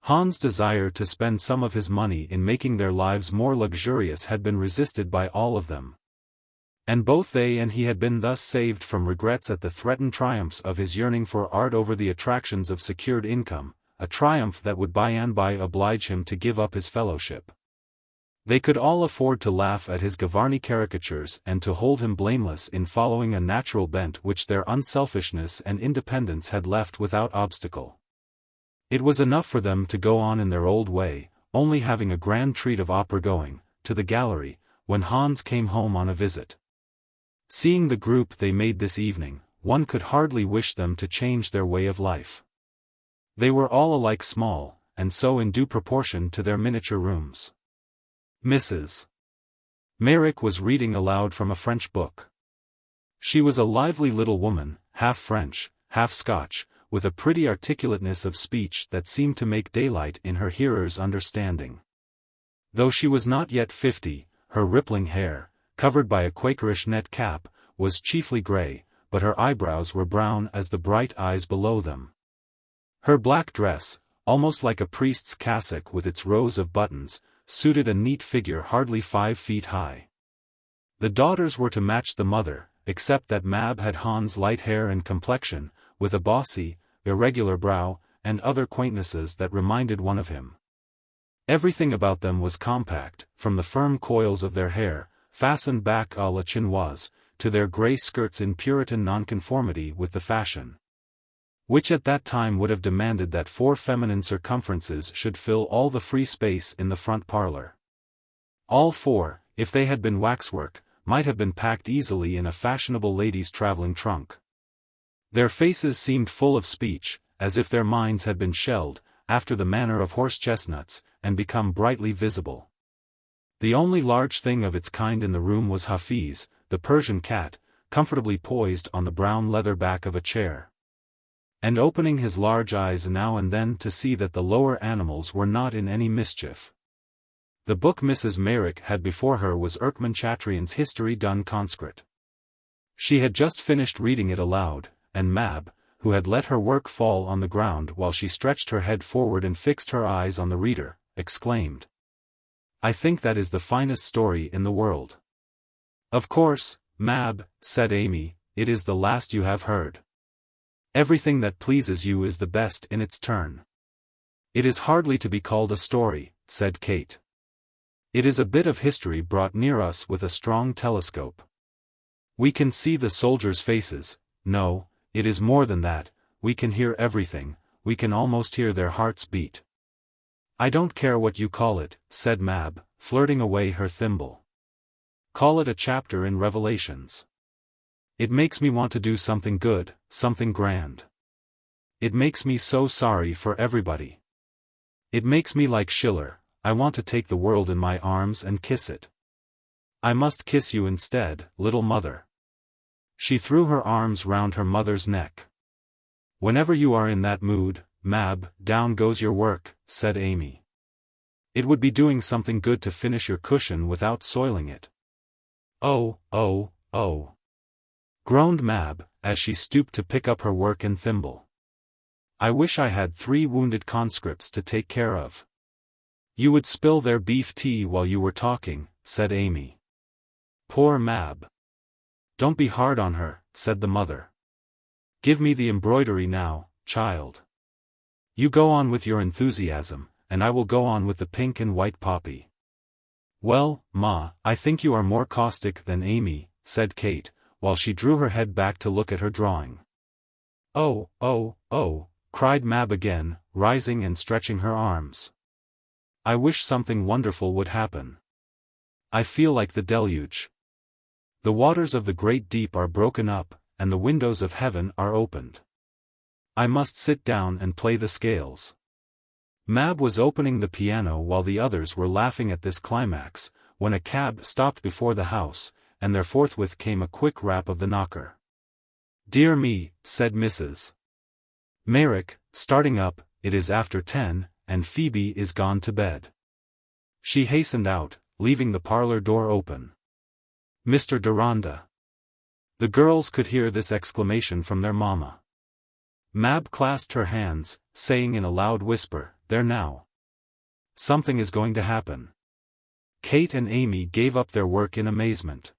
Hans' desire to spend some of his money in making their lives more luxurious had been resisted by all of them. And both they and he had been thus saved from regrets at the threatened triumphs of his yearning for art over the attractions of secured income, a triumph that would by and by oblige him to give up his fellowship. They could all afford to laugh at his Gavarni caricatures and to hold him blameless in following a natural bent which their unselfishness and independence had left without obstacle. It was enough for them to go on in their old way, only having a grand treat of opera going, to the gallery, when Hans came home on a visit. Seeing the group they made this evening, one could hardly wish them to change their way of life. They were all alike small, and so in due proportion to their miniature rooms. Mrs. Meyrick was reading aloud from a French book. She was a lively little woman, half French, half Scotch, with a pretty articulateness of speech that seemed to make daylight in her hearers' understanding. Though she was not yet 50, her rippling hair, covered by a Quakerish net cap, was chiefly grey, but her eyebrows were brown as the bright eyes below them. Her black dress, almost like a priest's cassock with its rows of buttons, suited a neat figure hardly 5 feet high. The daughters were to match the mother, except that Mab had Hans' light hair and complexion, with a bossy, irregular brow, and other quaintnesses that reminded one of him. Everything about them was compact, from the firm coils of their hair, fastened back à la chinoise, to their grey skirts in Puritan nonconformity with the fashion, which at that time would have demanded that 4 feminine circumferences should fill all the free space in the front parlor. All 4, if they had been waxwork, might have been packed easily in a fashionable lady's traveling trunk. Their faces seemed full of speech, as if their minds had been shelled, after the manner of horse chestnuts, and become brightly visible. The only large thing of its kind in the room was Hafiz, the Persian cat, comfortably poised on the brown leather back of a chair, and opening his large eyes now and then to see that the lower animals were not in any mischief. The book Mrs. Meyrick had before her was Erckmann Chatrian's History done conscript. She had just finished reading it aloud, and Mab, who had let her work fall on the ground while she stretched her head forward and fixed her eyes on the reader, exclaimed, "I think that is the finest story in the world." "Of course, Mab," said Amy, "it is the last you have heard. Everything that pleases you is the best in its turn." "It is hardly to be called a story," said Kate. "It is a bit of history brought near us with a strong telescope." We can see the soldiers' faces. No, it is more than that, we can hear everything, we can almost hear their hearts beat. I don't care what you call it, said Mab, flirting away her thimble. Call it a chapter in Revelations. It makes me want to do something good, something grand. It makes me so sorry for everybody. It makes me like Schiller, I want to take the world in my arms and kiss it. I must kiss you instead, little mother. She threw her arms round her mother's neck. Whenever you are in that mood, Mab, down goes your work, said Amy. It would be doing something good to finish your cushion without soiling it. Oh, oh, oh, groaned Mab, as she stooped to pick up her work and thimble. I wish I had 3 wounded conscripts to take care of. You would spill their beef tea while you were talking, said Amy. Poor Mab. Don't be hard on her, said the mother. Give me the embroidery now, child. You go on with your enthusiasm, and I will go on with the pink and white poppy. Well, Ma, I think you are more caustic than Amy, said Kate, while she drew her head back to look at her drawing. Oh, oh, oh, cried Mab again, rising and stretching her arms. I wish something wonderful would happen. I feel like the deluge. The waters of the great deep are broken up, and the windows of heaven are opened. I must sit down and play the scales. Mab was opening the piano while the others were laughing at this climax, when a cab stopped before the house, and there forthwith came a quick rap of the knocker. Dear me, said Mrs. Merrick, starting up, it is after 10, and Phoebe is gone to bed. She hastened out, leaving the parlor door open. Mr. Deronda. The girls could hear this exclamation from their mamma. Mab clasped her hands, saying in a loud whisper, There now. Something is going to happen. Kate and Amy gave up their work in amazement.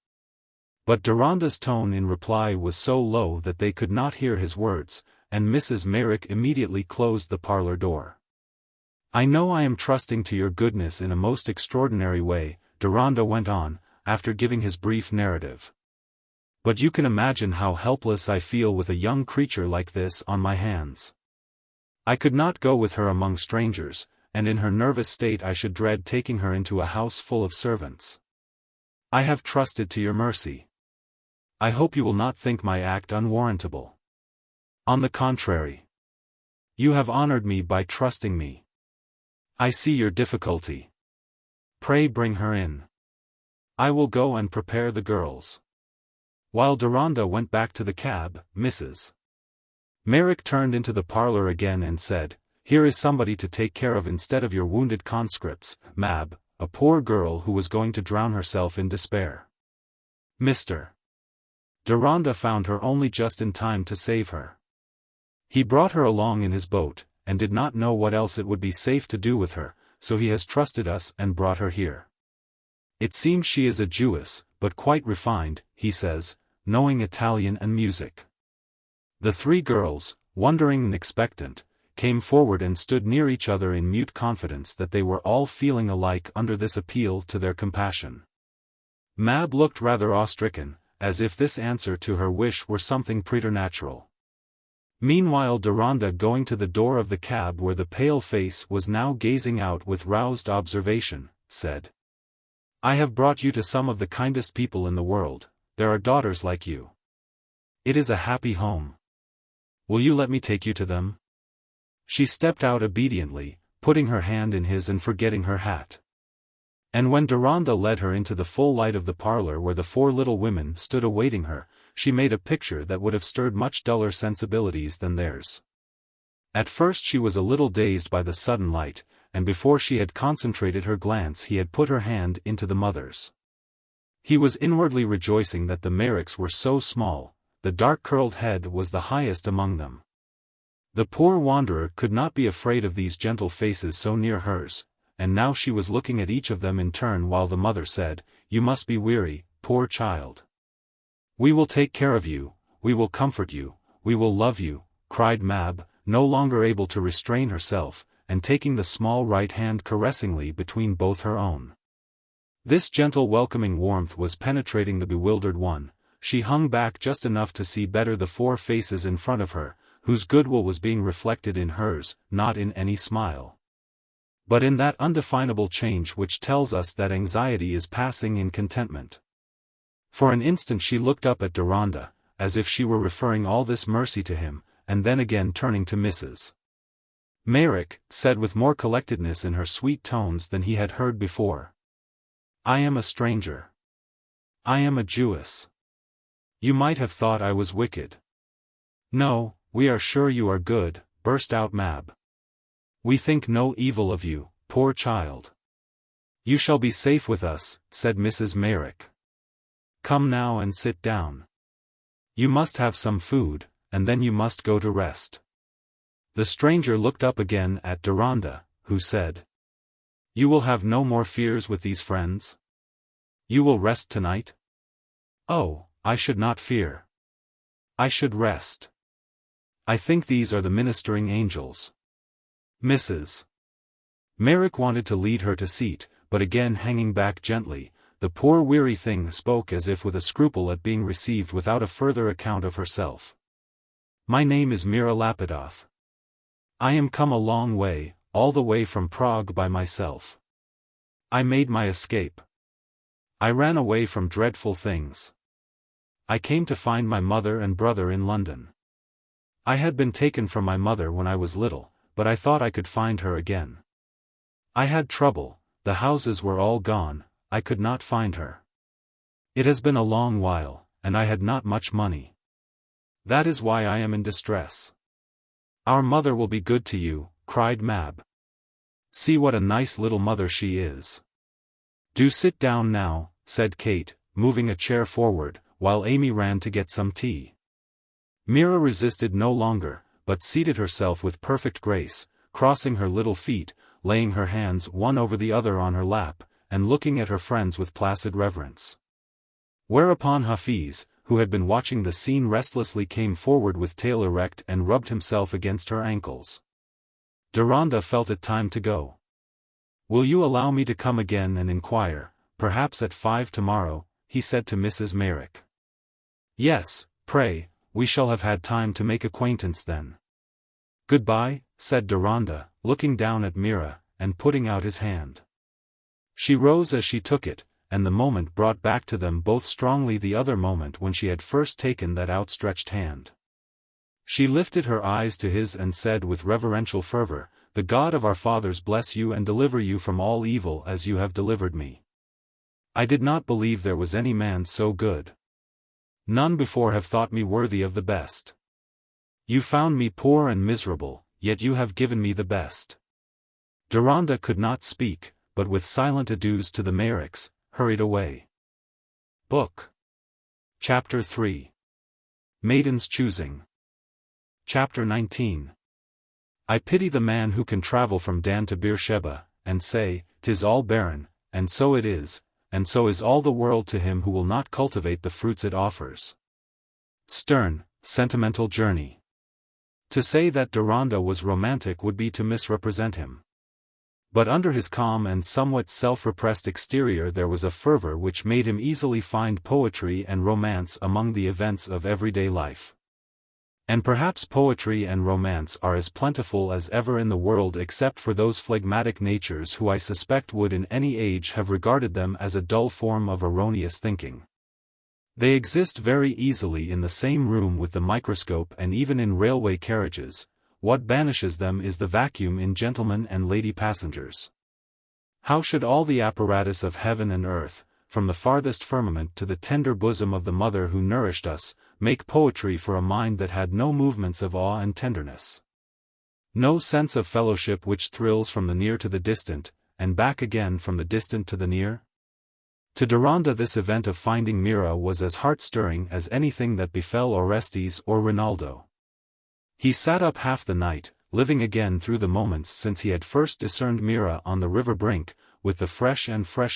But Deronda's tone in reply was so low that they could not hear his words, and Mrs. Merrick immediately closed the parlor door. I know I am trusting to your goodness in a most extraordinary way, Deronda went on, after giving his brief narrative. But you can imagine how helpless I feel with a young creature like this on my hands. I could not go with her among strangers, and in her nervous state I should dread taking her into a house full of servants. I have trusted to your mercy. I hope you will not think my act unwarrantable. On the contrary. You have honored me by trusting me. I see your difficulty. Pray bring her in. I will go and prepare the girls. While Deronda went back to the cab, Mrs. Merrick turned into the parlor again and said, Here is somebody to take care of instead of your wounded conscripts, Mab, a poor girl who was going to drown herself in despair. Mr. Deronda found her only just in time to save her. He brought her along in his boat, and did not know what else it would be safe to do with her, so he has trusted us and brought her here. It seems she is a Jewess, but quite refined, he says, knowing Italian and music. The 3 girls, wondering and expectant, came forward and stood near each other in mute confidence that they were all feeling alike under this appeal to their compassion. Mab looked rather awe-stricken, as if this answer to her wish were something preternatural. Meanwhile Deronda, going to the door of the cab where the pale face was now gazing out with roused observation, said, I have brought you to some of the kindest people in the world, there are daughters like you. It is a happy home. Will you let me take you to them? She stepped out obediently, putting her hand in his and forgetting her hat. And when Deronda led her into the full light of the parlor where the 4 little women stood awaiting her, she made a picture that would have stirred much duller sensibilities than theirs. At first she was a little dazed by the sudden light, and before she had concentrated her glance he had put her hand into the mother's. He was inwardly rejoicing that the Merricks were so small, the dark-curled head was the highest among them. The poor wanderer could not be afraid of these gentle faces so near hers, and now she was looking at each of them in turn while the mother said, You must be weary, poor child. We will take care of you, we will comfort you, we will love you, cried Mab, no longer able to restrain herself, and taking the small right hand caressingly between both her own. This gentle welcoming warmth was penetrating the bewildered one, she hung back just enough to see better the four faces in front of her, whose goodwill was being reflected in hers, not in any smile, but in that undefinable change which tells us that anxiety is passing in contentment. For an instant she looked up at Deronda, as if she were referring all this mercy to him, and then again turning to Mrs. Merrick, said with more collectedness in her sweet tones than he had heard before. "I am a stranger. I am a Jewess. You might have thought I was wicked." "No, we are sure you are good," burst out Mab. "We think no evil of you, poor child." "You shall be safe with us," said Mrs. Merrick. "Come now and sit down. You must have some food, and then you must go to rest." The stranger looked up again at Deronda, who said, "You will have no more fears with these friends? You will rest tonight?" "Oh, I should not fear. I should rest. I think these are the ministering angels." Mrs. Merrick wanted to lead her to seat, but again hanging back gently, the poor weary thing spoke as if with a scruple at being received without a further account of herself. "My name is Mira Lapidoth. I am come a long way, all the way from Prague by myself. I made my escape. I ran away from dreadful things. I came to find my mother and brother in London. I had been taken from my mother when I was little, but I thought I could find her again. I had trouble, the houses were all gone, I could not find her. It has been a long while, and I had not much money. That is why I am in distress." "Our mother will be good to you," cried Mab. "See what a nice little mother she is." "Do sit down now," said Kate, moving a chair forward, while Amy ran to get some tea. Mira resisted no longer, but seated herself with perfect grace, crossing her little feet, laying her hands one over the other on her lap, and looking at her friends with placid reverence. Whereupon Hafiz, who had been watching the scene restlessly, came forward with tail erect and rubbed himself against her ankles. Deronda felt it time to go. "Will you allow me to come again and inquire, perhaps at 5 tomorrow?" he said to Mrs. Merrick. "Yes, pray, we shall have had time to make acquaintance then." "Goodbye," said Deronda, looking down at Mira, and putting out his hand. She rose as she took it, and the moment brought back to them both strongly the other moment when she had first taken that outstretched hand. She lifted her eyes to his and said with reverential fervor, "The God of our fathers bless you and deliver you from all evil as you have delivered me. I did not believe there was any man so good. None before have thought me worthy of the best. You found me poor and miserable, yet you have given me the best." Deronda could not speak, but with silent adieus to the Merricks, hurried away. Book. Chapter 3. Maidens Choosing. Chapter 19. I pity the man who can travel from Dan to Beersheba, and say, "'Tis all barren," and so it is, and so is all the world to him who will not cultivate the fruits it offers. Stern, Sentimental Journey. To say that Deronda was romantic would be to misrepresent him. But under his calm and somewhat self-repressed exterior there was a fervor which made him easily find poetry and romance among the events of everyday life. And perhaps poetry and romance are as plentiful as ever in the world except for those phlegmatic natures who I suspect would in any age have regarded them as a dull form of erroneous thinking. They exist very easily in the same room with the microscope and even in railway carriages. What banishes them is the vacuum in gentlemen and lady passengers. How should all the apparatus of heaven and earth, from the farthest firmament to the tender bosom of the mother who nourished us, make poetry for a mind that had no movements of awe and tenderness? No sense of fellowship which thrills from the near to the distant, and back again from the distant to the near? To Deronda this event of finding Mira was as heart-stirring as anything that befell Orestes or Rinaldo. He sat up half the night, living again through the moments since he had first discerned Mira on the river brink, with the fresh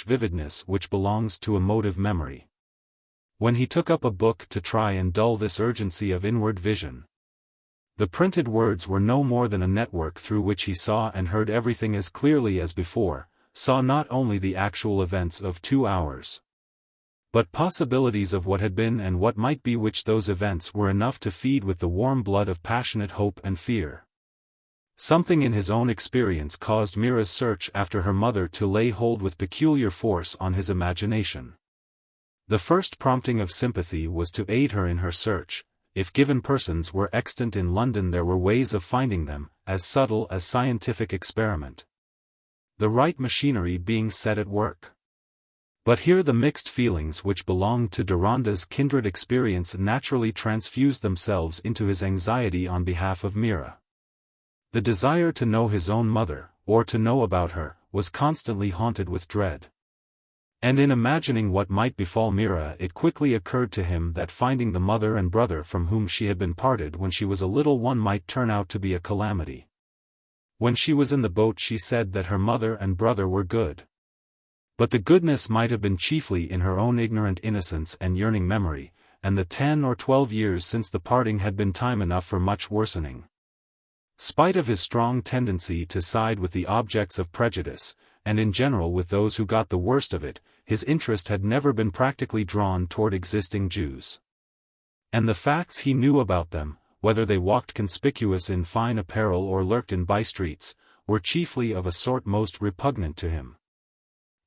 vividness which belongs to emotive memory. When he took up a book to try and dull this urgency of inward vision, the printed words were no more than a network through which he saw and heard everything as clearly as before, saw not only the actual events of 2 hours, But possibilities of what had been and what might be which those events were enough to feed with the warm blood of passionate hope and fear. Something in his own experience caused Mira's search after her mother to lay hold with peculiar force on his imagination. The first prompting of sympathy was to aid her in her search. If given persons were extant in London, there were ways of finding them, as subtle as scientific experiment. The right machinery being set at work. But here the mixed feelings which belonged to Deronda's kindred experience naturally transfused themselves into his anxiety on behalf of Mira. The desire to know his own mother, or to know about her, was constantly haunted with dread. And in imagining what might befall Mira, it quickly occurred to him that finding the mother and brother from whom she had been parted when she was a little one might turn out to be a calamity. When she was in the boat, she said that her mother and brother were good. But the goodness might have been chiefly in her own ignorant innocence and yearning memory, and the 10 or 12 years since the parting had been time enough for much worsening. Spite of his strong tendency to side with the objects of prejudice, and in general with those who got the worst of it, his interest had never been practically drawn toward existing Jews. And the facts he knew about them, whether they walked conspicuous in fine apparel or lurked in by-streets, were chiefly of a sort most repugnant to him.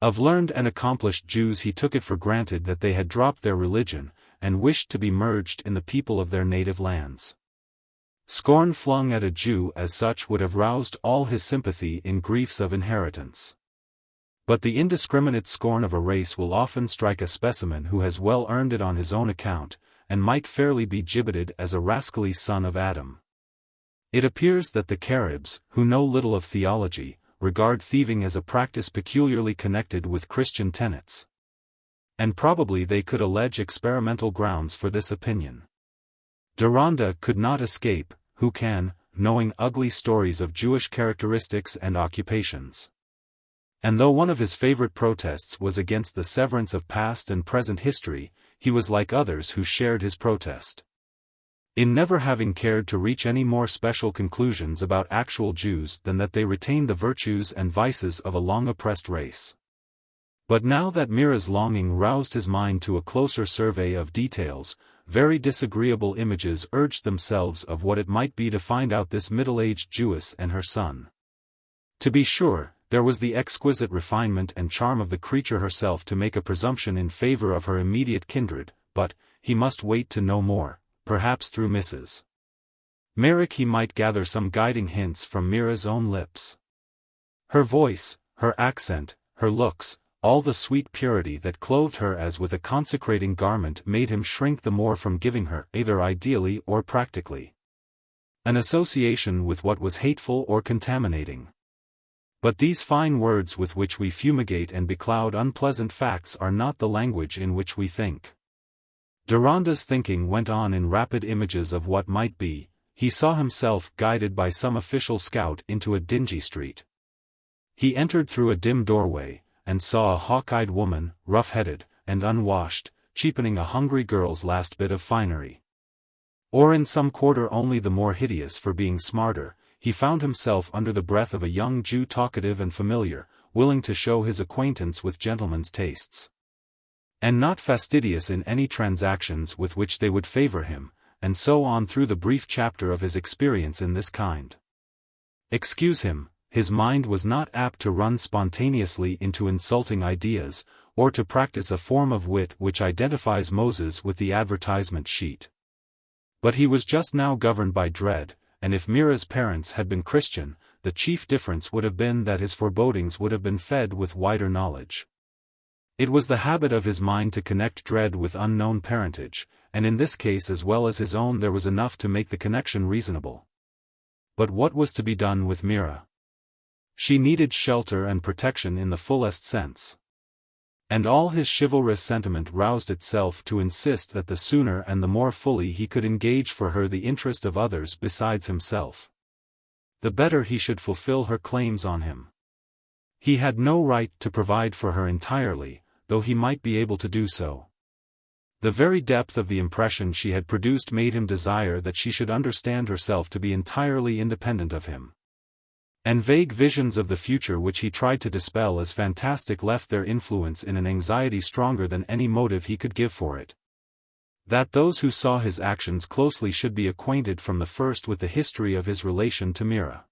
Of learned and accomplished Jews he took it for granted that they had dropped their religion, and wished to be merged in the people of their native lands. Scorn flung at a Jew as such would have roused all his sympathy in griefs of inheritance. But the indiscriminate scorn of a race will often strike a specimen who has well earned it on his own account, and might fairly be gibbeted as a rascally son of Adam. It appears that the Caribs, who know little of theology, regard thieving as a practice peculiarly connected with Christian tenets. And probably they could allege experimental grounds for this opinion. Deronda could not escape, who can, knowing ugly stories of Jewish characteristics and occupations. And though one of his favorite protests was against the severance of past and present history, he was like others who shared his protest. In never having cared to reach any more special conclusions about actual Jews than that they retained the virtues and vices of a long-oppressed race. But now that Mira's longing roused his mind to a closer survey of details, very disagreeable images urged themselves of what it might be to find out this middle-aged Jewess and her son. To be sure, there was the exquisite refinement and charm of the creature herself to make a presumption in favor of her immediate kindred, but he must wait to know more. Perhaps through Mrs. Merrick he might gather some guiding hints from Mira's own lips. Her voice, her accent, her looks, all the sweet purity that clothed her as with a consecrating garment made him shrink the more from giving her, either ideally or practically, an association with what was hateful or contaminating. But these fine words with which we fumigate and becloud unpleasant facts are not the language in which we think. Deronda's thinking went on in rapid images of what might be. He saw himself guided by some official scout into a dingy street. He entered through a dim doorway, and saw a hawk-eyed woman, rough-headed, and unwashed, cheapening a hungry girl's last bit of finery. Or in some quarter only the more hideous for being smarter, he found himself under the breath of a young Jew talkative and familiar, willing to show his acquaintance with gentlemen's tastes, and not fastidious in any transactions with which they would favor him, and so on through the brief chapter of his experience in this kind. Excuse him, his mind was not apt to run spontaneously into insulting ideas, or to practice a form of wit which identifies Moses with the advertisement sheet. But he was just now governed by dread, and if Mira's parents had been Christian, the chief difference would have been that his forebodings would have been fed with wider knowledge. It was the habit of his mind to connect dread with unknown parentage, and in this case as well as his own there was enough to make the connection reasonable. But what was to be done with Mira? She needed shelter and protection in the fullest sense. And all his chivalrous sentiment roused itself to insist that the sooner and the more fully he could engage for her the interest of others besides himself, the better he should fulfill her claims on him. He had no right to provide for her entirely, though he might be able to do so. The very depth of the impression she had produced made him desire that she should understand herself to be entirely independent of him. And vague visions of the future which he tried to dispel as fantastic left their influence in an anxiety stronger than any motive he could give for it. That those who saw his actions closely should be acquainted from the first with the history of his relation to Mira.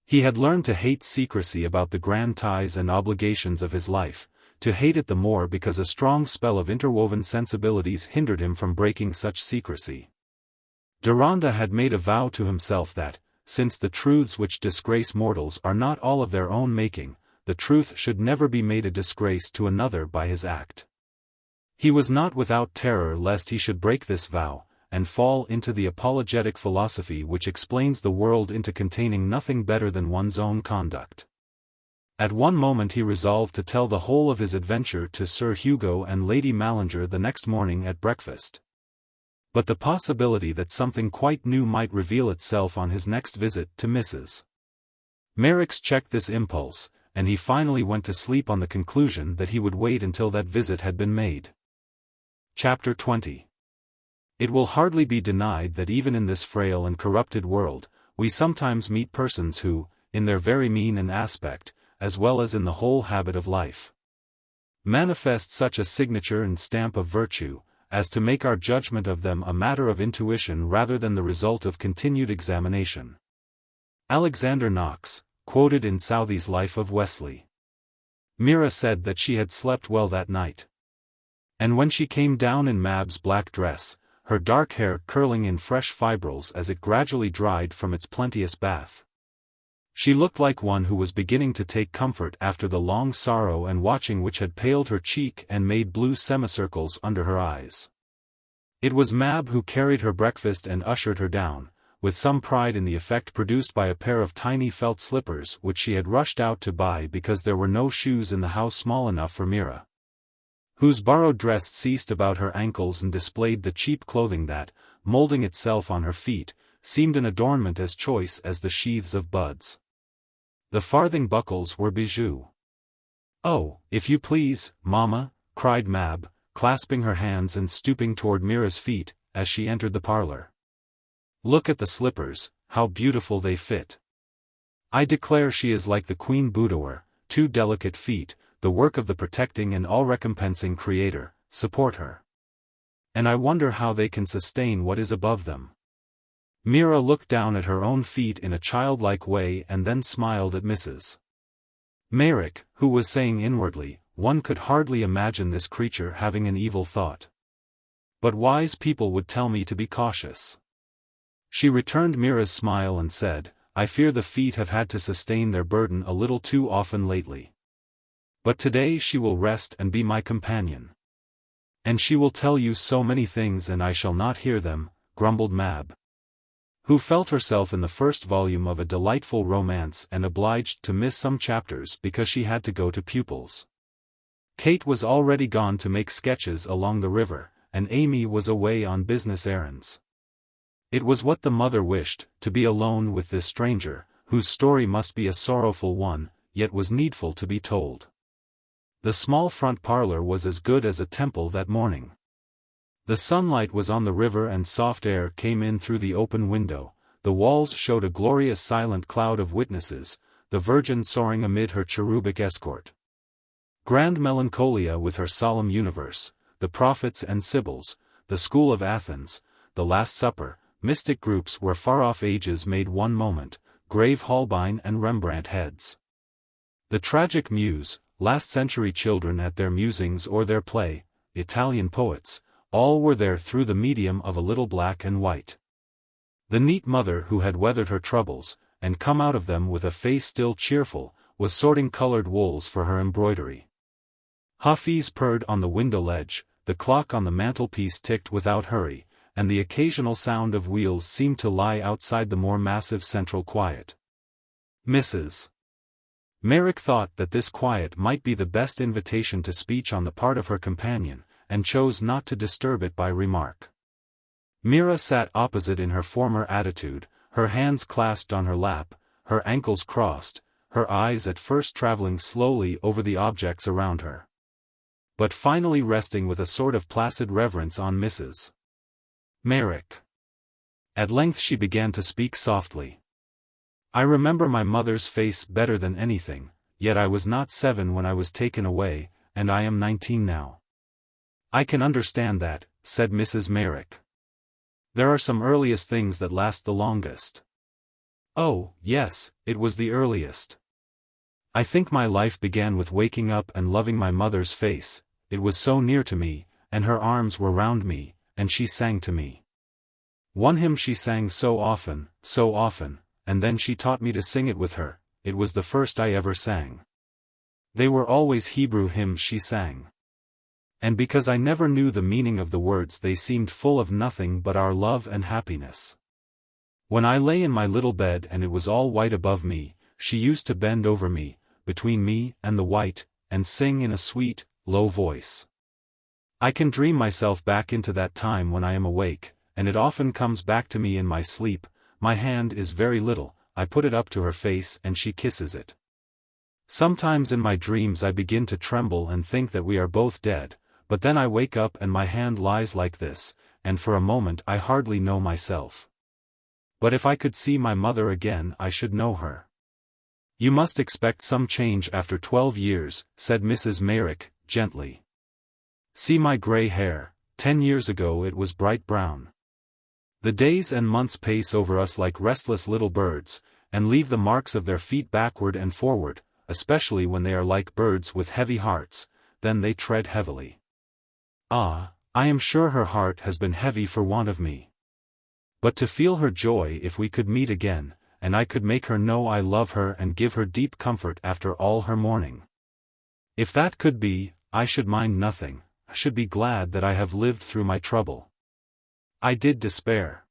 He had learned to hate secrecy about the grand ties and obligations of his life, to hate it the more because a strong spell of interwoven sensibilities hindered him from breaking such secrecy. Deronda had made a vow to himself that, since the truths which disgrace mortals are not all of their own making, the truth should never be made a disgrace to another by his act. He was not without terror lest he should break this vow, and fall into the apologetic philosophy which explains the world into containing nothing better than one's own conduct. At one moment he resolved to tell the whole of his adventure to Sir Hugo and Lady Mallinger the next morning at breakfast. But the possibility that something quite new might reveal itself on his next visit to Mrs. Merrick's checked this impulse, and he finally went to sleep on the conclusion that he would wait until that visit had been made. Chapter 20. It will hardly be denied that even in this frail and corrupted world, we sometimes meet persons who, in their very mien and aspect, as well as in the whole habit of life, manifest such a signature and stamp of virtue, as to make our judgment of them a matter of intuition rather than the result of continued examination. Alexander Knox, quoted in Southey's Life of Wesley. Mira said that she had slept well that night. And when she came down in Mab's black dress, her dark hair curling in fresh fibrils as it gradually dried from its plenteous bath, she looked like one who was beginning to take comfort after the long sorrow and watching which had paled her cheek and made blue semicircles under her eyes. It was Mab who carried her breakfast and ushered her down, with some pride in the effect produced by a pair of tiny felt slippers which she had rushed out to buy because there were no shoes in the house small enough for Mira, whose borrowed dress ceased about her ankles and displayed the cheap clothing that, molding itself on her feet, seemed an adornment as choice as the sheaths of buds. The farthing buckles were bijoux. "Oh, if you please, mamma," cried Mab, clasping her hands and stooping toward Mira's feet, as she entered the parlor. "Look at the slippers, how beautiful they fit. I declare she is like the Queen Boudoir, 2 delicate feet, the work of the protecting and all-recompensing Creator, support her. And I wonder how they can sustain what is above them." Mira looked down at her own feet in a childlike way and then smiled at Mrs. Merrick, who was saying inwardly, "One could hardly imagine this creature having an evil thought. But wise people would tell me to be cautious." She returned Mira's smile and said, "I fear the feet have had to sustain their burden a little too often lately. But today she will rest and be my companion." "And she will tell you so many things and I shall not hear them," grumbled Mab, who felt herself in the first volume of a delightful romance and obliged to miss some chapters because she had to go to pupils. Kate was already gone to make sketches along the river, and Amy was away on business errands. It was what the mother wished, to be alone with this stranger, whose story must be a sorrowful one, yet was needful to be told. The small front parlor was as good as a temple that morning. The sunlight was on the river and soft air came in through the open window, the walls showed a glorious silent cloud of witnesses, the Virgin soaring amid her cherubic escort. Grand Melancholia with her solemn universe, the prophets and sibyls, the school of Athens, the Last Supper, mystic groups where far-off ages made one moment, grave Holbein and Rembrandt heads. The tragic muse, last-century children at their musings or their play, Italian poets, all were there through the medium of a little black and white. The neat mother who had weathered her troubles, and come out of them with a face still cheerful, was sorting colored wools for her embroidery. Hafiz purred on the window ledge, the clock on the mantelpiece ticked without hurry, and the occasional sound of wheels seemed to lie outside the more massive central quiet. Mrs. Merrick thought that this quiet might be the best invitation to speech on the part of her companion, and chose not to disturb it by remark. Mira sat opposite in her former attitude, her hands clasped on her lap, her ankles crossed, her eyes at first traveling slowly over the objects around her, but finally resting with a sort of placid reverence on Mrs. Merrick. At length she began to speak softly. I remember my mother's face better than anything, yet I was not 7 when I was taken away, and I am 19 now. I can understand that, said Mrs. Merrick. There are some earliest things that last the longest. Oh, yes, it was the earliest. I think my life began with waking up and loving my mother's face. It was so near to me, and her arms were round me, and she sang to me. One hymn she sang so often, and then she taught me to sing it with her. It was the first I ever sang. They were always Hebrew hymns she sang. And because I never knew the meaning of the words, they seemed full of nothing but our love and happiness. When I lay in my little bed and it was all white above me, she used to bend over me, between me and the white, and sing in a sweet, low voice. I can dream myself back into that time when I am awake, and it often comes back to me in my sleep. My hand is very little, I put it up to her face and she kisses it. Sometimes in my dreams I begin to tremble and think that we are both dead, but then I wake up and my hand lies like this, and for a moment I hardly know myself. But if I could see my mother again I should know her. You must expect some change after 12 years, said Mrs. Merrick, gently. See my gray hair, 10 years ago it was bright brown. The days and months pace over us like restless little birds, and leave the marks of their feet backward and forward, especially when they are like birds with heavy hearts, then they tread heavily. Ah, I am sure her heart has been heavy for want of me. But to feel her joy if we could meet again, and I could make her know I love her and give her deep comfort after all her mourning. If that could be, I should mind nothing, I should be glad that I have lived through my trouble. I did despair.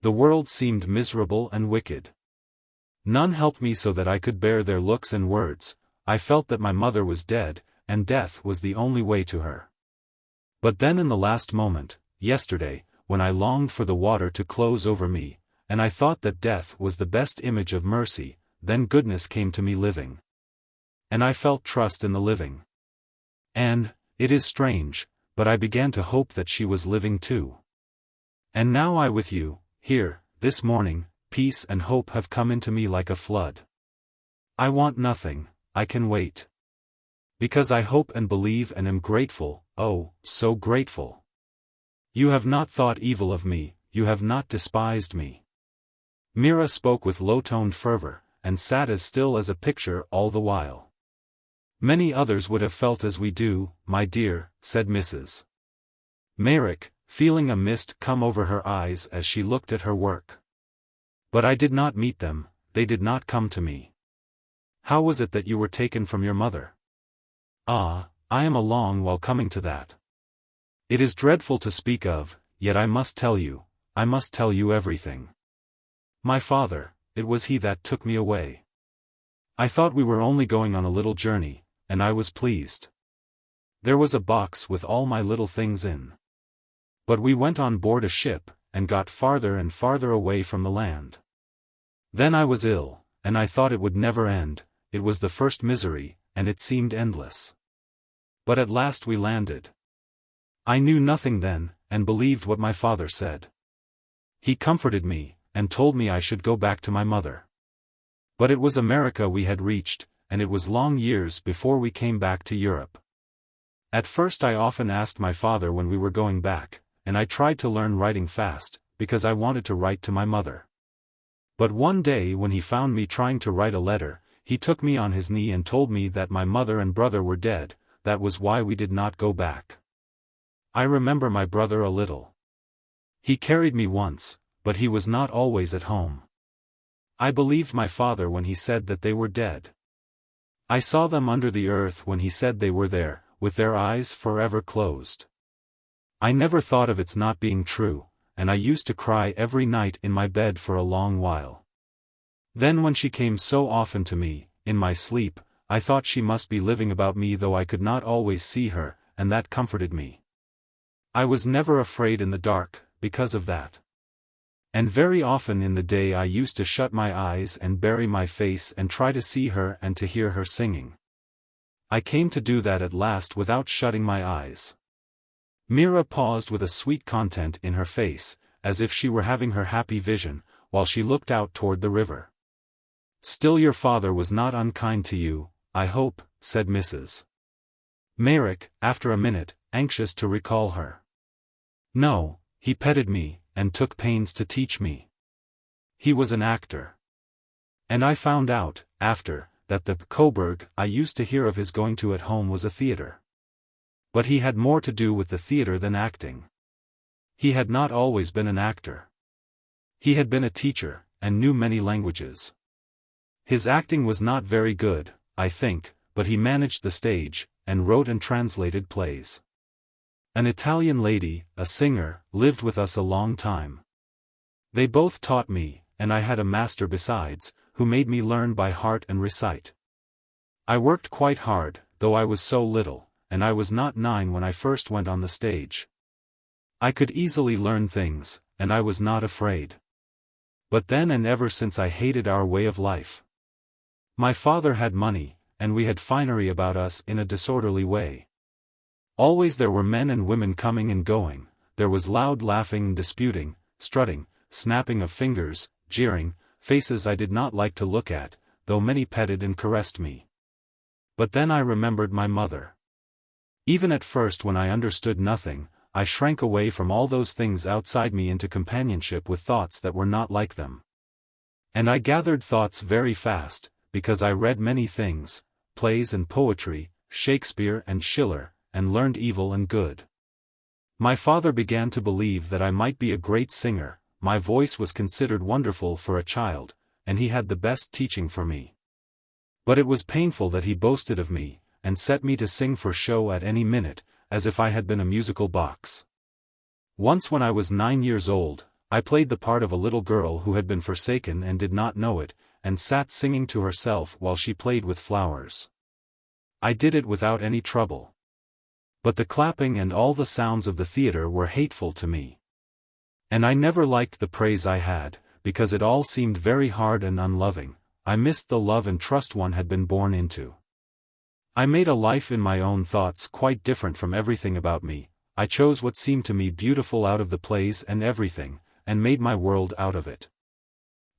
The world seemed miserable and wicked. None helped me so that I could bear their looks and words. I felt that my mother was dead, and death was the only way to her. But then in the last moment, yesterday, when I longed for the water to close over me, and I thought that death was the best image of mercy, then goodness came to me living. And I felt trust in the living. And, it is strange, but I began to hope that she was living too. And now I with you, here, this morning, peace and hope have come into me like a flood. I want nothing, I can wait. Because I hope and believe and am grateful, oh, so grateful. You have not thought evil of me, you have not despised me. Mira spoke with low-toned fervor, and sat as still as a picture all the while. Many others would have felt as we do, my dear, said Mrs. Merrick, feeling a mist come over her eyes as she looked at her work. But I did not meet them, they did not come to me. How was it that you were taken from your mother? Ah, I am a long while coming to that. It is dreadful to speak of, yet I must tell you everything. My father, it was he that took me away. I thought we were only going on a little journey, and I was pleased. There was a box with all my little things in. But we went on board a ship, and got farther and farther away from the land. Then I was ill, and I thought it would never end. It was the first misery, and it seemed endless. But at last we landed. I knew nothing then, and believed what my father said. He comforted me, and told me I should go back to my mother. But it was America we had reached, and it was long years before we came back to Europe. At first I often asked my father when we were going back, and I tried to learn writing fast, because I wanted to write to my mother. But one day when he found me trying to write a letter, he took me on his knee and told me that my mother and brother were dead. That was why we did not go back. I remember my brother a little. He carried me once, but he was not always at home. I believed my father when he said that they were dead. I saw them under the earth when he said they were there, with their eyes forever closed. I never thought of its not being true, and I used to cry every night in my bed for a long while. Then when she came so often to me, in my sleep, I thought she must be living about me, though I could not always see her, and that comforted me. I was never afraid in the dark, because of that. And very often in the day I used to shut my eyes and bury my face and try to see her and to hear her singing. I came to do that at last without shutting my eyes. Mira paused with a sweet content in her face, as if she were having her happy vision, while she looked out toward the river. Still your father was not unkind to you, I hope, said Mrs. Merrick, after a minute, anxious to recall her. No, he petted me, and took pains to teach me. He was an actor. And I found out, after, that the Coburg I used to hear of his going to at home was a theatre. But he had more to do with the theatre than acting. He had not always been an actor. He had been a teacher, and knew many languages. His acting was not very good, I think, but he managed the stage, and wrote and translated plays. An Italian lady, a singer, lived with us a long time. They both taught me, and I had a master besides, who made me learn by heart and recite. I worked quite hard, though I was so little, and I was not 9 when I first went on the stage. I could easily learn things, and I was not afraid. But then and ever since I hated our way of life. My father had money, and we had finery about us in a disorderly way. Always there were men and women coming and going, there was loud laughing and disputing, strutting, snapping of fingers, jeering, faces I did not like to look at, though many petted and caressed me. But then I remembered my mother. Even at first when I understood nothing, I shrank away from all those things outside me into companionship with thoughts that were not like them. And I gathered thoughts very fast, because I read many things, plays and poetry, Shakespeare and Schiller, and learned evil and good. My father began to believe that I might be a great singer, my voice was considered wonderful for a child, and he had the best teaching for me. But it was painful that he boasted of me, and set me to sing for show at any minute, as if I had been a musical box. Once when I was 9 years old, I played the part of a little girl who had been forsaken and did not know it, and sat singing to herself while she played with flowers. I did it without any trouble. But the clapping and all the sounds of the theatre were hateful to me. And I never liked the praise I had, because it all seemed very hard and unloving. I missed the love and trust one had been born into. I made a life in my own thoughts quite different from everything about me. I chose what seemed to me beautiful out of the plays and everything, and made my world out of it.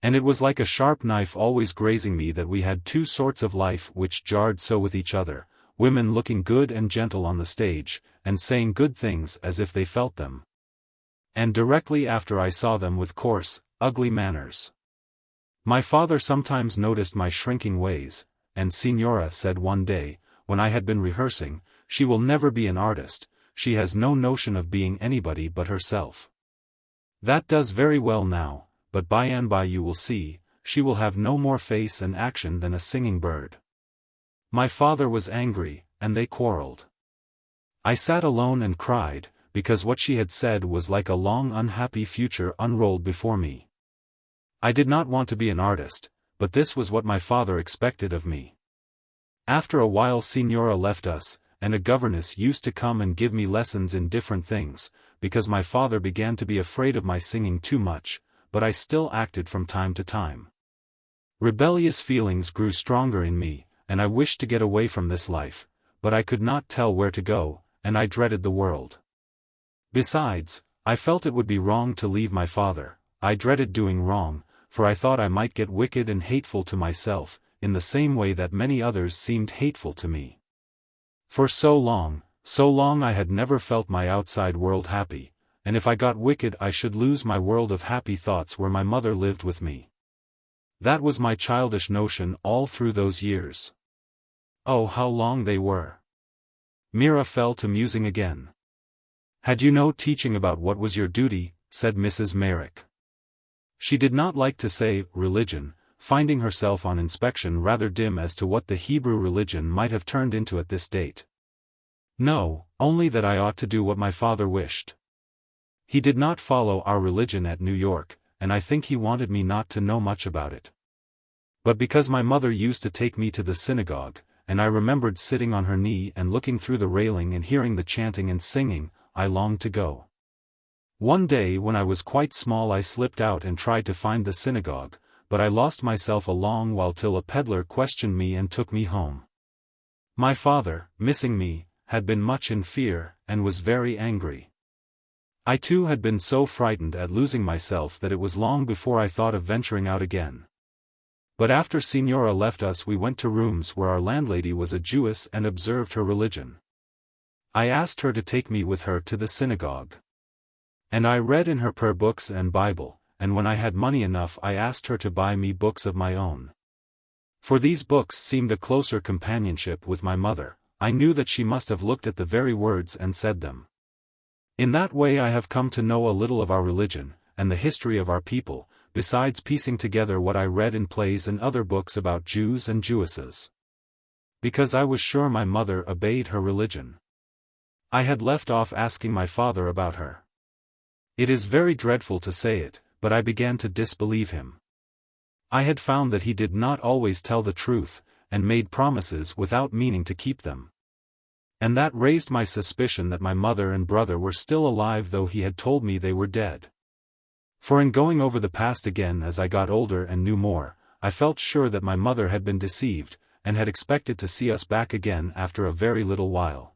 And it was like a sharp knife always grazing me that we had 2 sorts of life which jarred so with each other, women looking good and gentle on the stage, and saying good things as if they felt them. And directly after I saw them with coarse, ugly manners. My father sometimes noticed my shrinking ways, and Signora said one day, when I had been rehearsing, "She will never be an artist, she has no notion of being anybody but herself. That does very well now, but by and by you will see, she will have no more face and action than a singing bird." My father was angry, and they quarreled. I sat alone and cried, because what she had said was like a long unhappy future unrolled before me. I did not want to be an artist, but this was what my father expected of me. After a while Signora left us, and a governess used to come and give me lessons in different things, because my father began to be afraid of my singing too much, but I still acted from time to time. Rebellious feelings grew stronger in me, and I wished to get away from this life, but I could not tell where to go, and I dreaded the world. Besides, I felt it would be wrong to leave my father. I dreaded doing wrong, for I thought I might get wicked and hateful to myself, in the same way that many others seemed hateful to me. For so long I had never felt my outside world happy, and if I got wicked I should lose my world of happy thoughts where my mother lived with me. That was my childish notion all through those years. Oh, how long they were! Mira fell to musing again. "Had you no teaching about what was your duty?" said Mrs. Merrick. She did not like to say religion, finding herself on inspection rather dim as to what the Hebrew religion might have turned into at this date. "No, only that I ought to do what my father wished. He did not follow our religion at New York, and I think he wanted me not to know much about it. But because my mother used to take me to the synagogue, and I remembered sitting on her knee and looking through the railing and hearing the chanting and singing, I longed to go. One day when I was quite small I slipped out and tried to find the synagogue, but I lost myself a long while till a peddler questioned me and took me home. My father, missing me, had been much in fear, and was very angry. I too had been so frightened at losing myself that it was long before I thought of venturing out again. But after Signora left us we went to rooms where our landlady was a Jewess and observed her religion. I asked her to take me with her to the synagogue. And I read in her prayer books and Bible, and when I had money enough I asked her to buy me books of my own. For these books seemed a closer companionship with my mother. I knew that she must have looked at the very words and said them. In that way I have come to know a little of our religion, and the history of our people, besides piecing together what I read in plays and other books about Jews and Jewesses. Because I was sure my mother obeyed her religion. I had left off asking my father about her. It is very dreadful to say it, but I began to disbelieve him. I had found that he did not always tell the truth, and made promises without meaning to keep them. And that raised my suspicion that my mother and brother were still alive though he had told me they were dead. For in going over the past again as I got older and knew more, I felt sure that my mother had been deceived, and had expected to see us back again after a very little while.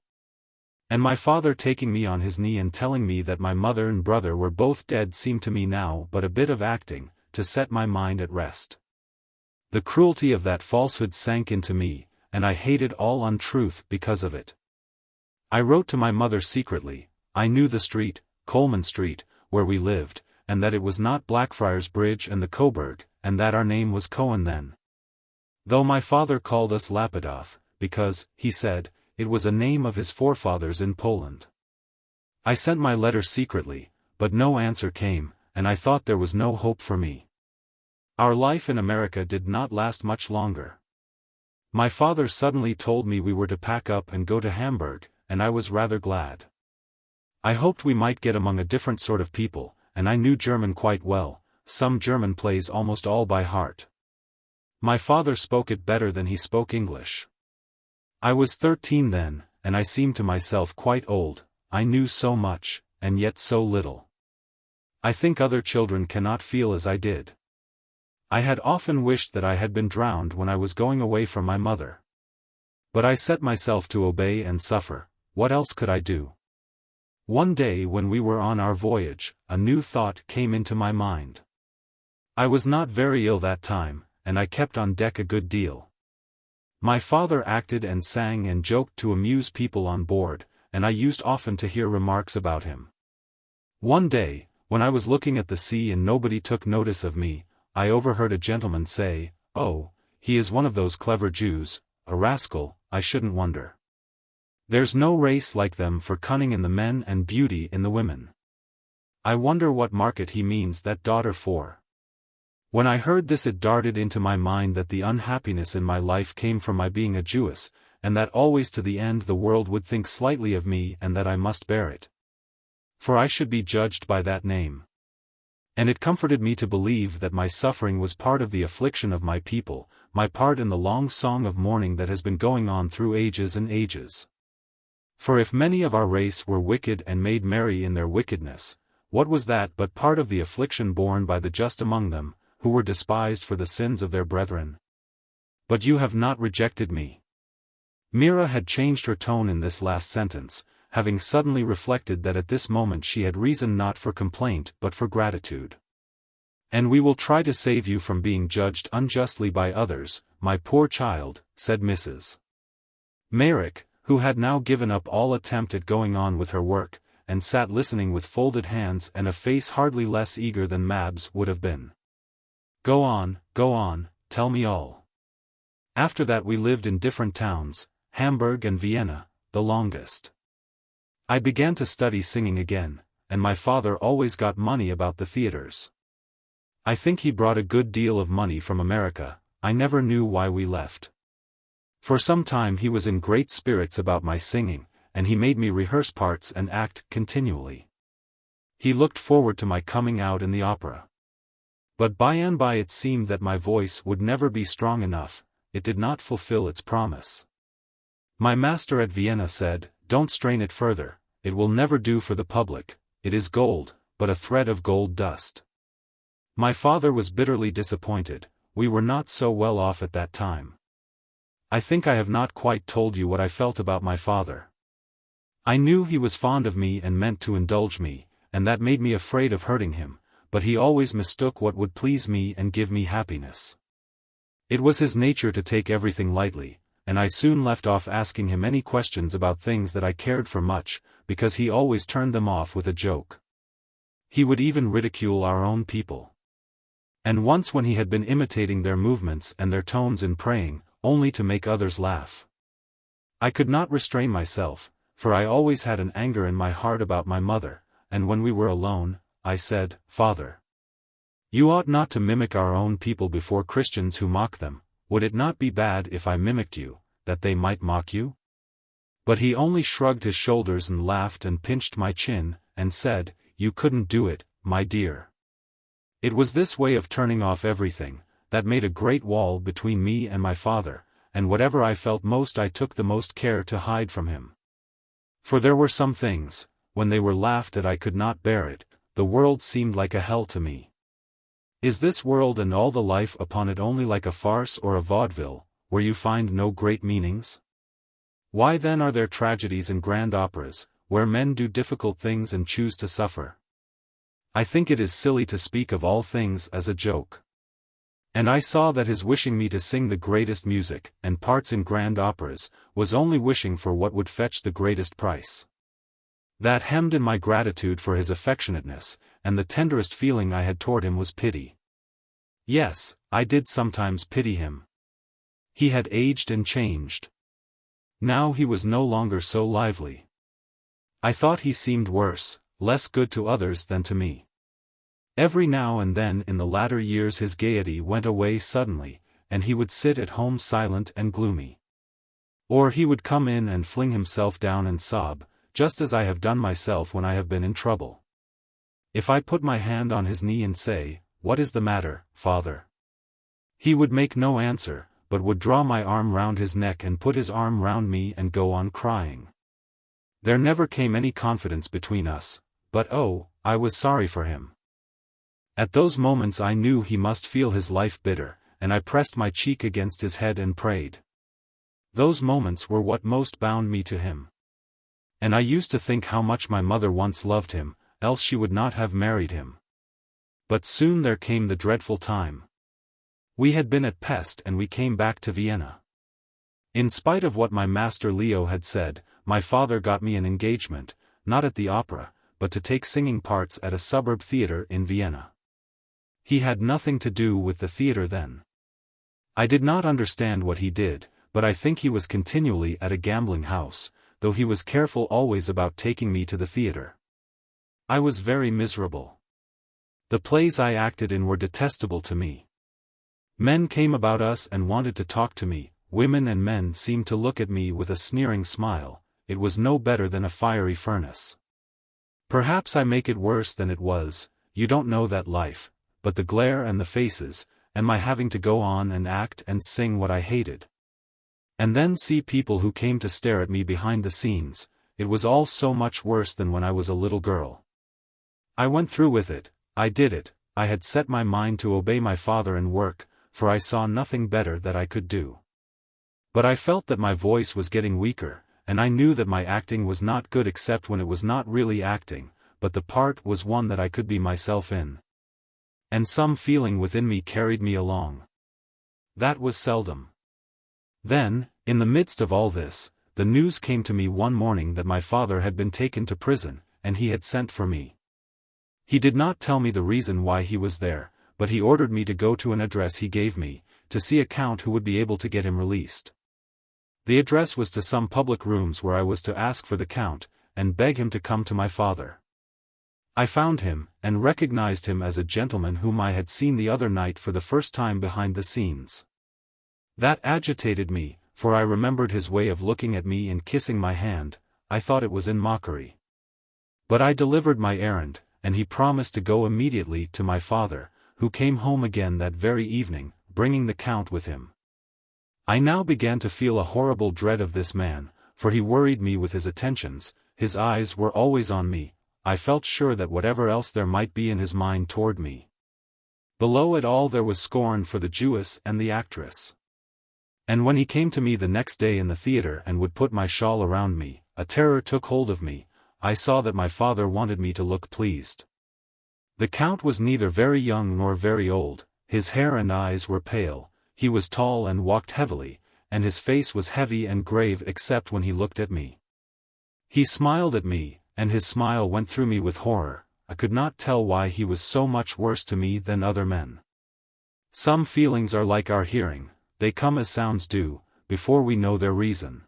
And my father taking me on his knee and telling me that my mother and brother were both dead seemed to me now but a bit of acting, to set my mind at rest. The cruelty of that falsehood sank into me, and I hated all untruth because of it. I wrote to my mother secretly. I knew the street, Coleman Street, where we lived, and that it was not Blackfriars Bridge and the Coburg, and that our name was Cohen then. Though my father called us Lapidoth, because, he said, it was a name of his forefathers in Poland. I sent my letter secretly, but no answer came, and I thought there was no hope for me. Our life in America did not last much longer. My father suddenly told me we were to pack up and go to Hamburg, and I was rather glad. I hoped we might get among a different sort of people, and I knew German quite well, some German plays almost all by heart. My father spoke it better than he spoke English. I was 13 then, and I seemed to myself quite old. I knew so much, and yet so little. I think other children cannot feel as I did. I had often wished that I had been drowned when I was going away from my mother. But I set myself to obey and suffer. What else could I do? One day when we were on our voyage, a new thought came into my mind. I was not very ill that time, and I kept on deck a good deal. My father acted and sang and joked to amuse people on board, and I used often to hear remarks about him. One day, when I was looking at the sea and nobody took notice of me, I overheard a gentleman say, "Oh, he is one of those clever Jews, a rascal, I shouldn't wonder. There's no race like them for cunning in the men and beauty in the women. I wonder what market he means that daughter for." When I heard this it darted into my mind that the unhappiness in my life came from my being a Jewess, and that always to the end the world would think slightly of me and that I must bear it. For I should be judged by that name. And it comforted me to believe that my suffering was part of the affliction of my people, my part in the long song of mourning that has been going on through ages and ages. For if many of our race were wicked and made merry in their wickedness, what was that but part of the affliction borne by the just among them, who were despised for the sins of their brethren? But you have not rejected me. Mira had changed her tone in this last sentence, having suddenly reflected that at this moment she had reason not for complaint but for gratitude. "And we will try to save you from being judged unjustly by others, my poor child," said Mrs. Merrick, who had now given up all attempt at going on with her work, and sat listening with folded hands and a face hardly less eager than Mab's would have been. Go on, tell me all." After that we lived in different towns, Hamburg and Vienna, the longest. I began to study singing again, and my father always got money about the theaters. I think he brought a good deal of money from America. I never knew why we left. For some time he was in great spirits about my singing, and he made me rehearse parts and act continually. He looked forward to my coming out in the opera. But by and by it seemed that my voice would never be strong enough. It did not fulfill its promise. My master at Vienna said, "Don't strain it further, it will never do for the public, it is gold, but a thread of gold dust." My father was bitterly disappointed. We were not so well off at that time. I think I have not quite told you what I felt about my father. I knew he was fond of me and meant to indulge me, and that made me afraid of hurting him, but he always mistook what would please me and give me happiness. It was his nature to take everything lightly, and I soon left off asking him any questions about things that I cared for much, because he always turned them off with a joke. He would even ridicule our own people. And once when he had been imitating their movements and their tones in praying, only to make others laugh. I could not restrain myself, for I always had an anger in my heart about my mother, and when we were alone, I said, "Father, you ought not to mimic our own people before Christians who mock them. Would it not be bad if I mimicked you, that they might mock you?" But he only shrugged his shoulders and laughed and pinched my chin, and said, "You couldn't do it, my dear." It was this way of turning off everything, that made a great wall between me and my father, and whatever I felt most I took the most care to hide from him. For there were some things, when they were laughed at I could not bear it, the world seemed like a hell to me. Is this world and all the life upon it only like a farce or a vaudeville, where you find no great meanings? Why then are there tragedies and grand operas, where men do difficult things and choose to suffer? I think it is silly to speak of all things as a joke. And I saw that his wishing me to sing the greatest music, and parts in grand operas, was only wishing for what would fetch the greatest price. That hemmed in my gratitude for his affectionateness, and the tenderest feeling I had toward him was pity. Yes, I did sometimes pity him. He had aged and changed. Now he was no longer so lively. I thought he seemed worse, less good to others than to me. Every now and then in the latter years his gaiety went away suddenly, and he would sit at home silent and gloomy. Or he would come in and fling himself down and sob, just as I have done myself when I have been in trouble. If I put my hand on his knee and say, "What is the matter, father?" he would make no answer, but would draw my arm round his neck and put his arm round me and go on crying. There never came any confidence between us, but oh, I was sorry for him. At those moments I knew he must feel his life bitter, and I pressed my cheek against his head and prayed. Those moments were what most bound me to him. And I used to think how much my mother once loved him, else she would not have married him. But soon there came the dreadful time. We had been at Pest and we came back to Vienna. In spite of what my master Leo had said, my father got me an engagement, not at the opera, but to take singing parts at a suburb theatre in Vienna. He had nothing to do with the theatre then. I did not understand what he did, but I think he was continually at a gambling house, though he was careful always about taking me to the theatre. I was very miserable. The plays I acted in were detestable to me. Men came about us and wanted to talk to me, women and men seemed to look at me with a sneering smile. It was no better than a fiery furnace. Perhaps I make it worse than it was, you don't know that life, but the glare and the faces, and my having to go on and act and sing what I hated. And then see people who came to stare at me behind the scenes, it was all so much worse than when I was a little girl. I went through with it, I did it, I had set my mind to obey my father and work, for I saw nothing better that I could do. But I felt that my voice was getting weaker, and I knew that my acting was not good except when it was not really acting, but the part was one that I could be myself in. And some feeling within me carried me along. That was seldom. Then, in the midst of all this, the news came to me one morning that my father had been taken to prison, and he had sent for me. He did not tell me the reason why he was there, but he ordered me to go to an address he gave me, to see a count who would be able to get him released. The address was to some public rooms where I was to ask for the count, and beg him to come to my father. I found him, and recognized him as a gentleman whom I had seen the other night for the first time behind the scenes. That agitated me, for I remembered his way of looking at me and kissing my hand. I thought it was in mockery. But I delivered my errand, and he promised to go immediately to my father, who came home again that very evening, bringing the count with him. I now began to feel a horrible dread of this man, for he worried me with his attentions, his eyes were always on me. I felt sure that whatever else there might be in his mind toward me, below it all there was scorn for the Jewess and the actress. And when he came to me the next day in the theatre and would put my shawl around me, a terror took hold of me. I saw that my father wanted me to look pleased. The count was neither very young nor very old, his hair and eyes were pale, he was tall and walked heavily, and his face was heavy and grave except when he looked at me. He smiled at me, and his smile went through me with horror. I could not tell why he was so much worse to me than other men. Some feelings are like our hearing, they come as sounds do, before we know their reason.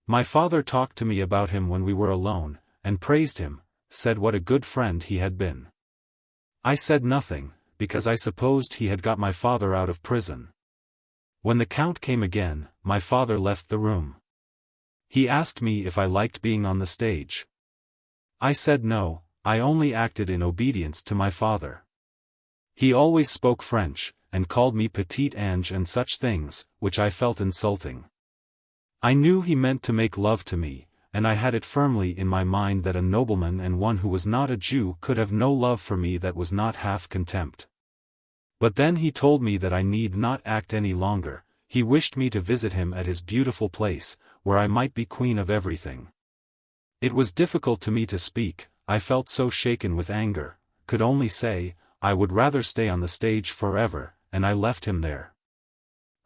My father talked to me about him when we were alone, and praised him, said what a good friend he had been. I said nothing, because I supposed he had got my father out of prison. When the Count came again, my father left the room. He asked me if I liked being on the stage. I said no, I only acted in obedience to my father. He always spoke French, and called me petite ange and such things, which I felt insulting. I knew he meant to make love to me, and I had it firmly in my mind that a nobleman and one who was not a Jew could have no love for me that was not half contempt. But then he told me that I need not act any longer. He wished me to visit him at his beautiful place, where I might be queen of everything. It was difficult to me to speak, I felt so shaken with anger, could only say, I would rather stay on the stage forever, and I left him there.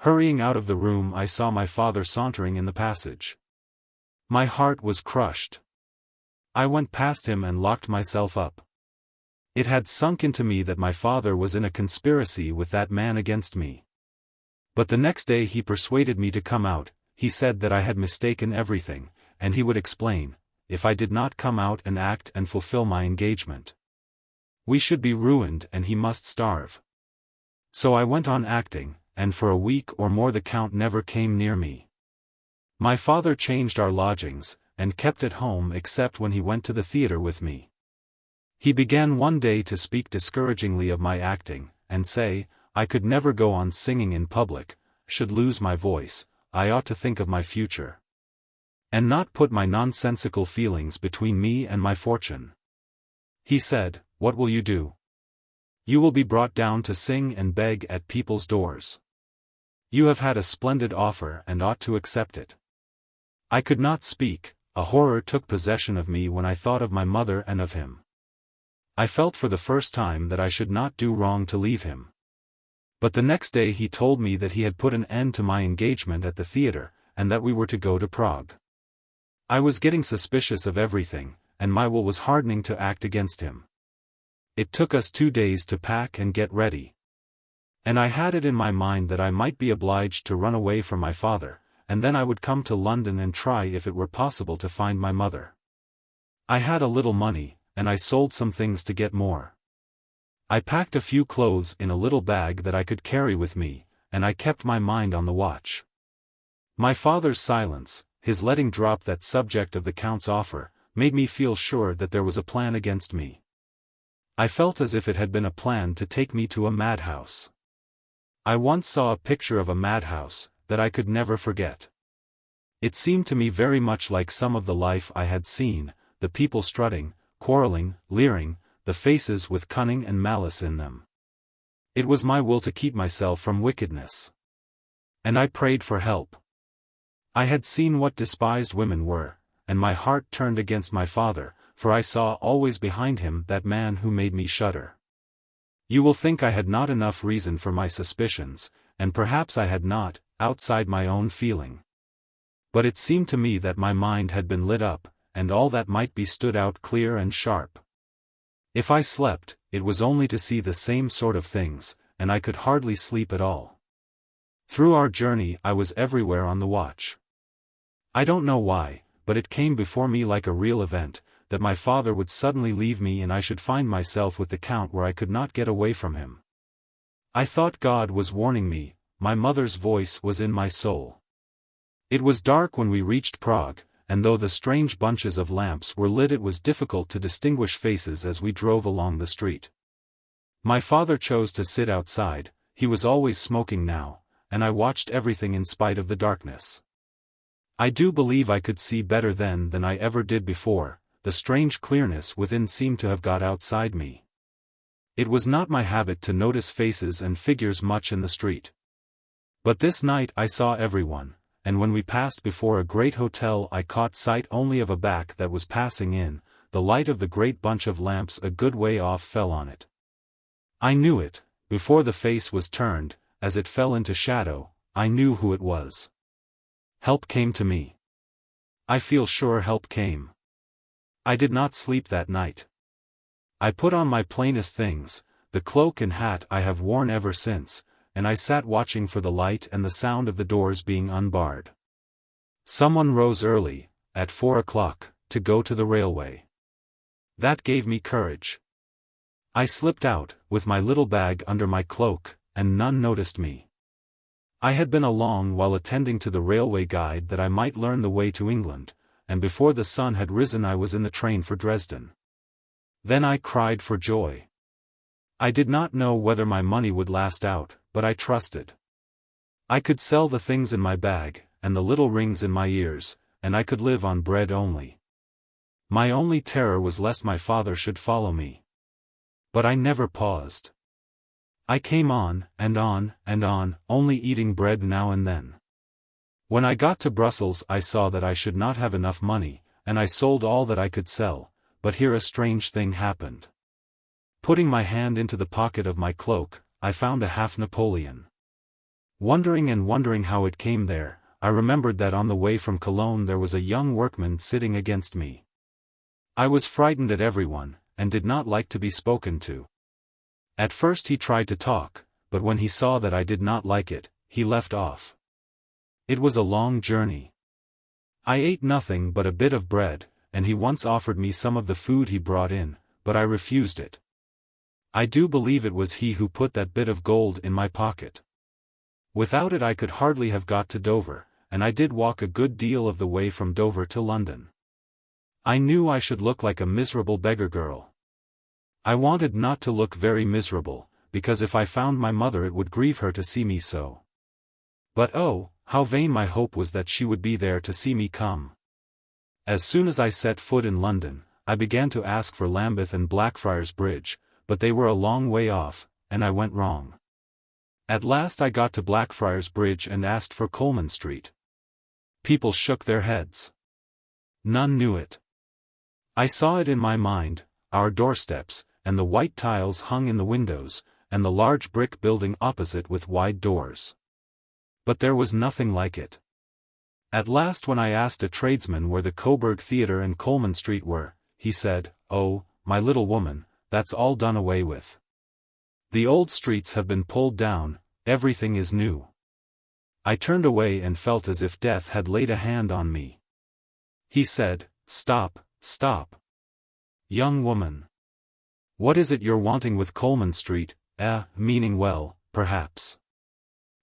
Hurrying out of the room I saw my father sauntering in the passage. My heart was crushed. I went past him and locked myself up. It had sunk into me that my father was in a conspiracy with that man against me. But the next day he persuaded me to come out. He said that I had mistaken everything, and he would explain, if I did not come out and act and fulfill my engagement, we should be ruined and he must starve. So I went on acting, and for a week or more the Count never came near me. My father changed our lodgings, and kept at home except when he went to the theatre with me. He began one day to speak discouragingly of my acting, and say, I could never go on singing in public, should lose my voice, I ought to think of my future, and not put my nonsensical feelings between me and my fortune. He said, what will you do? You will be brought down to sing and beg at people's doors. You have had a splendid offer and ought to accept it. I could not speak, a horror took possession of me when I thought of my mother and of him. I felt for the first time that I should not do wrong to leave him. But the next day he told me that he had put an end to my engagement at the theatre, and that we were to go to Prague. I was getting suspicious of everything, and my will was hardening to act against him. It took us 2 days to pack and get ready. And I had it in my mind that I might be obliged to run away from my father, and then I would come to London and try if it were possible to find my mother. I had a little money, and I sold some things to get more. I packed a few clothes in a little bag that I could carry with me, and I kept my mind on the watch. My father's silence, his letting drop that subject of the Count's offer, made me feel sure that there was a plan against me. I felt as if it had been a plan to take me to a madhouse. I once saw a picture of a madhouse, that I could never forget. It seemed to me very much like some of the life I had seen, the people strutting, quarreling, leering, the faces with cunning and malice in them. It was my will to keep myself from wickedness. And I prayed for help. I had seen what despised women were, and my heart turned against my father, for I saw always behind him that man who made me shudder. You will think I had not enough reason for my suspicions, and perhaps I had not, outside my own feeling. But it seemed to me that my mind had been lit up, and all that might be stood out clear and sharp. If I slept, it was only to see the same sort of things, and I could hardly sleep at all. Through our journey I was everywhere on the watch. I don't know why, but it came before me like a real event, that my father would suddenly leave me and I should find myself with the Count where I could not get away from him. I thought God was warning me, my mother's voice was in my soul. It was dark when we reached Prague, and though the strange bunches of lamps were lit it was difficult to distinguish faces as we drove along the street. My father chose to sit outside, he was always smoking now, and I watched everything in spite of the darkness. I do believe I could see better then than I ever did before, the strange clearness within seemed to have got outside me. It was not my habit to notice faces and figures much in the street. But this night I saw everyone, and when we passed before a great hotel I caught sight only of a back that was passing in, the light of the great bunch of lamps a good way off fell on it. I knew it, before the face was turned, as it fell into shadow, I knew who it was. Help came to me. I feel sure help came. I did not sleep that night. I put on my plainest things, the cloak and hat I have worn ever since, and I sat watching for the light and the sound of the doors being unbarred. Someone rose early, at 4 o'clock, to go to the railway. That gave me courage. I slipped out, with my little bag under my cloak, and none noticed me. I had been along while attending to the railway guide that I might learn the way to England, and before the sun had risen I was in the train for Dresden. Then I cried for joy. I did not know whether my money would last out, but I trusted. I could sell the things in my bag, and the little rings in my ears, and I could live on bread only. My only terror was lest my father should follow me. But I never paused. I came on, and on, and on, only eating bread now and then. When I got to Brussels I saw that I should not have enough money, and I sold all that I could sell, but here a strange thing happened. Putting my hand into the pocket of my cloak, I found a half-Napoleon. Wondering and wondering how it came there, I remembered that on the way from Cologne there was a young workman sitting against me. I was frightened at everyone, and did not like to be spoken to. At first he tried to talk, but when he saw that I did not like it, he left off. It was a long journey. I ate nothing but a bit of bread, and he once offered me some of the food he brought in, but I refused it. I do believe it was he who put that bit of gold in my pocket. Without it I could hardly have got to Dover, and I did walk a good deal of the way from Dover to London. I knew I should look like a miserable beggar girl. I wanted not to look very miserable, because if I found my mother it would grieve her to see me so. But oh, how vain my hope was that she would be there to see me come. As soon as I set foot in London, I began to ask for Lambeth and Blackfriars Bridge, but they were a long way off, and I went wrong. At last I got to Blackfriars Bridge and asked for Coleman Street. People shook their heads. None knew it. I saw it in my mind, our doorsteps, and the white tiles hung in the windows, and the large brick building opposite with wide doors. But there was nothing like it. At last when I asked a tradesman where the Coburg Theatre and Coleman Street were, he said, "Oh, my little woman, that's all done away with. The old streets have been pulled down, everything is new." I turned away and felt as if death had laid a hand on me. He said, "Stop, stop. Young woman. What is it you're wanting with Coleman Street?" Meaning well, perhaps.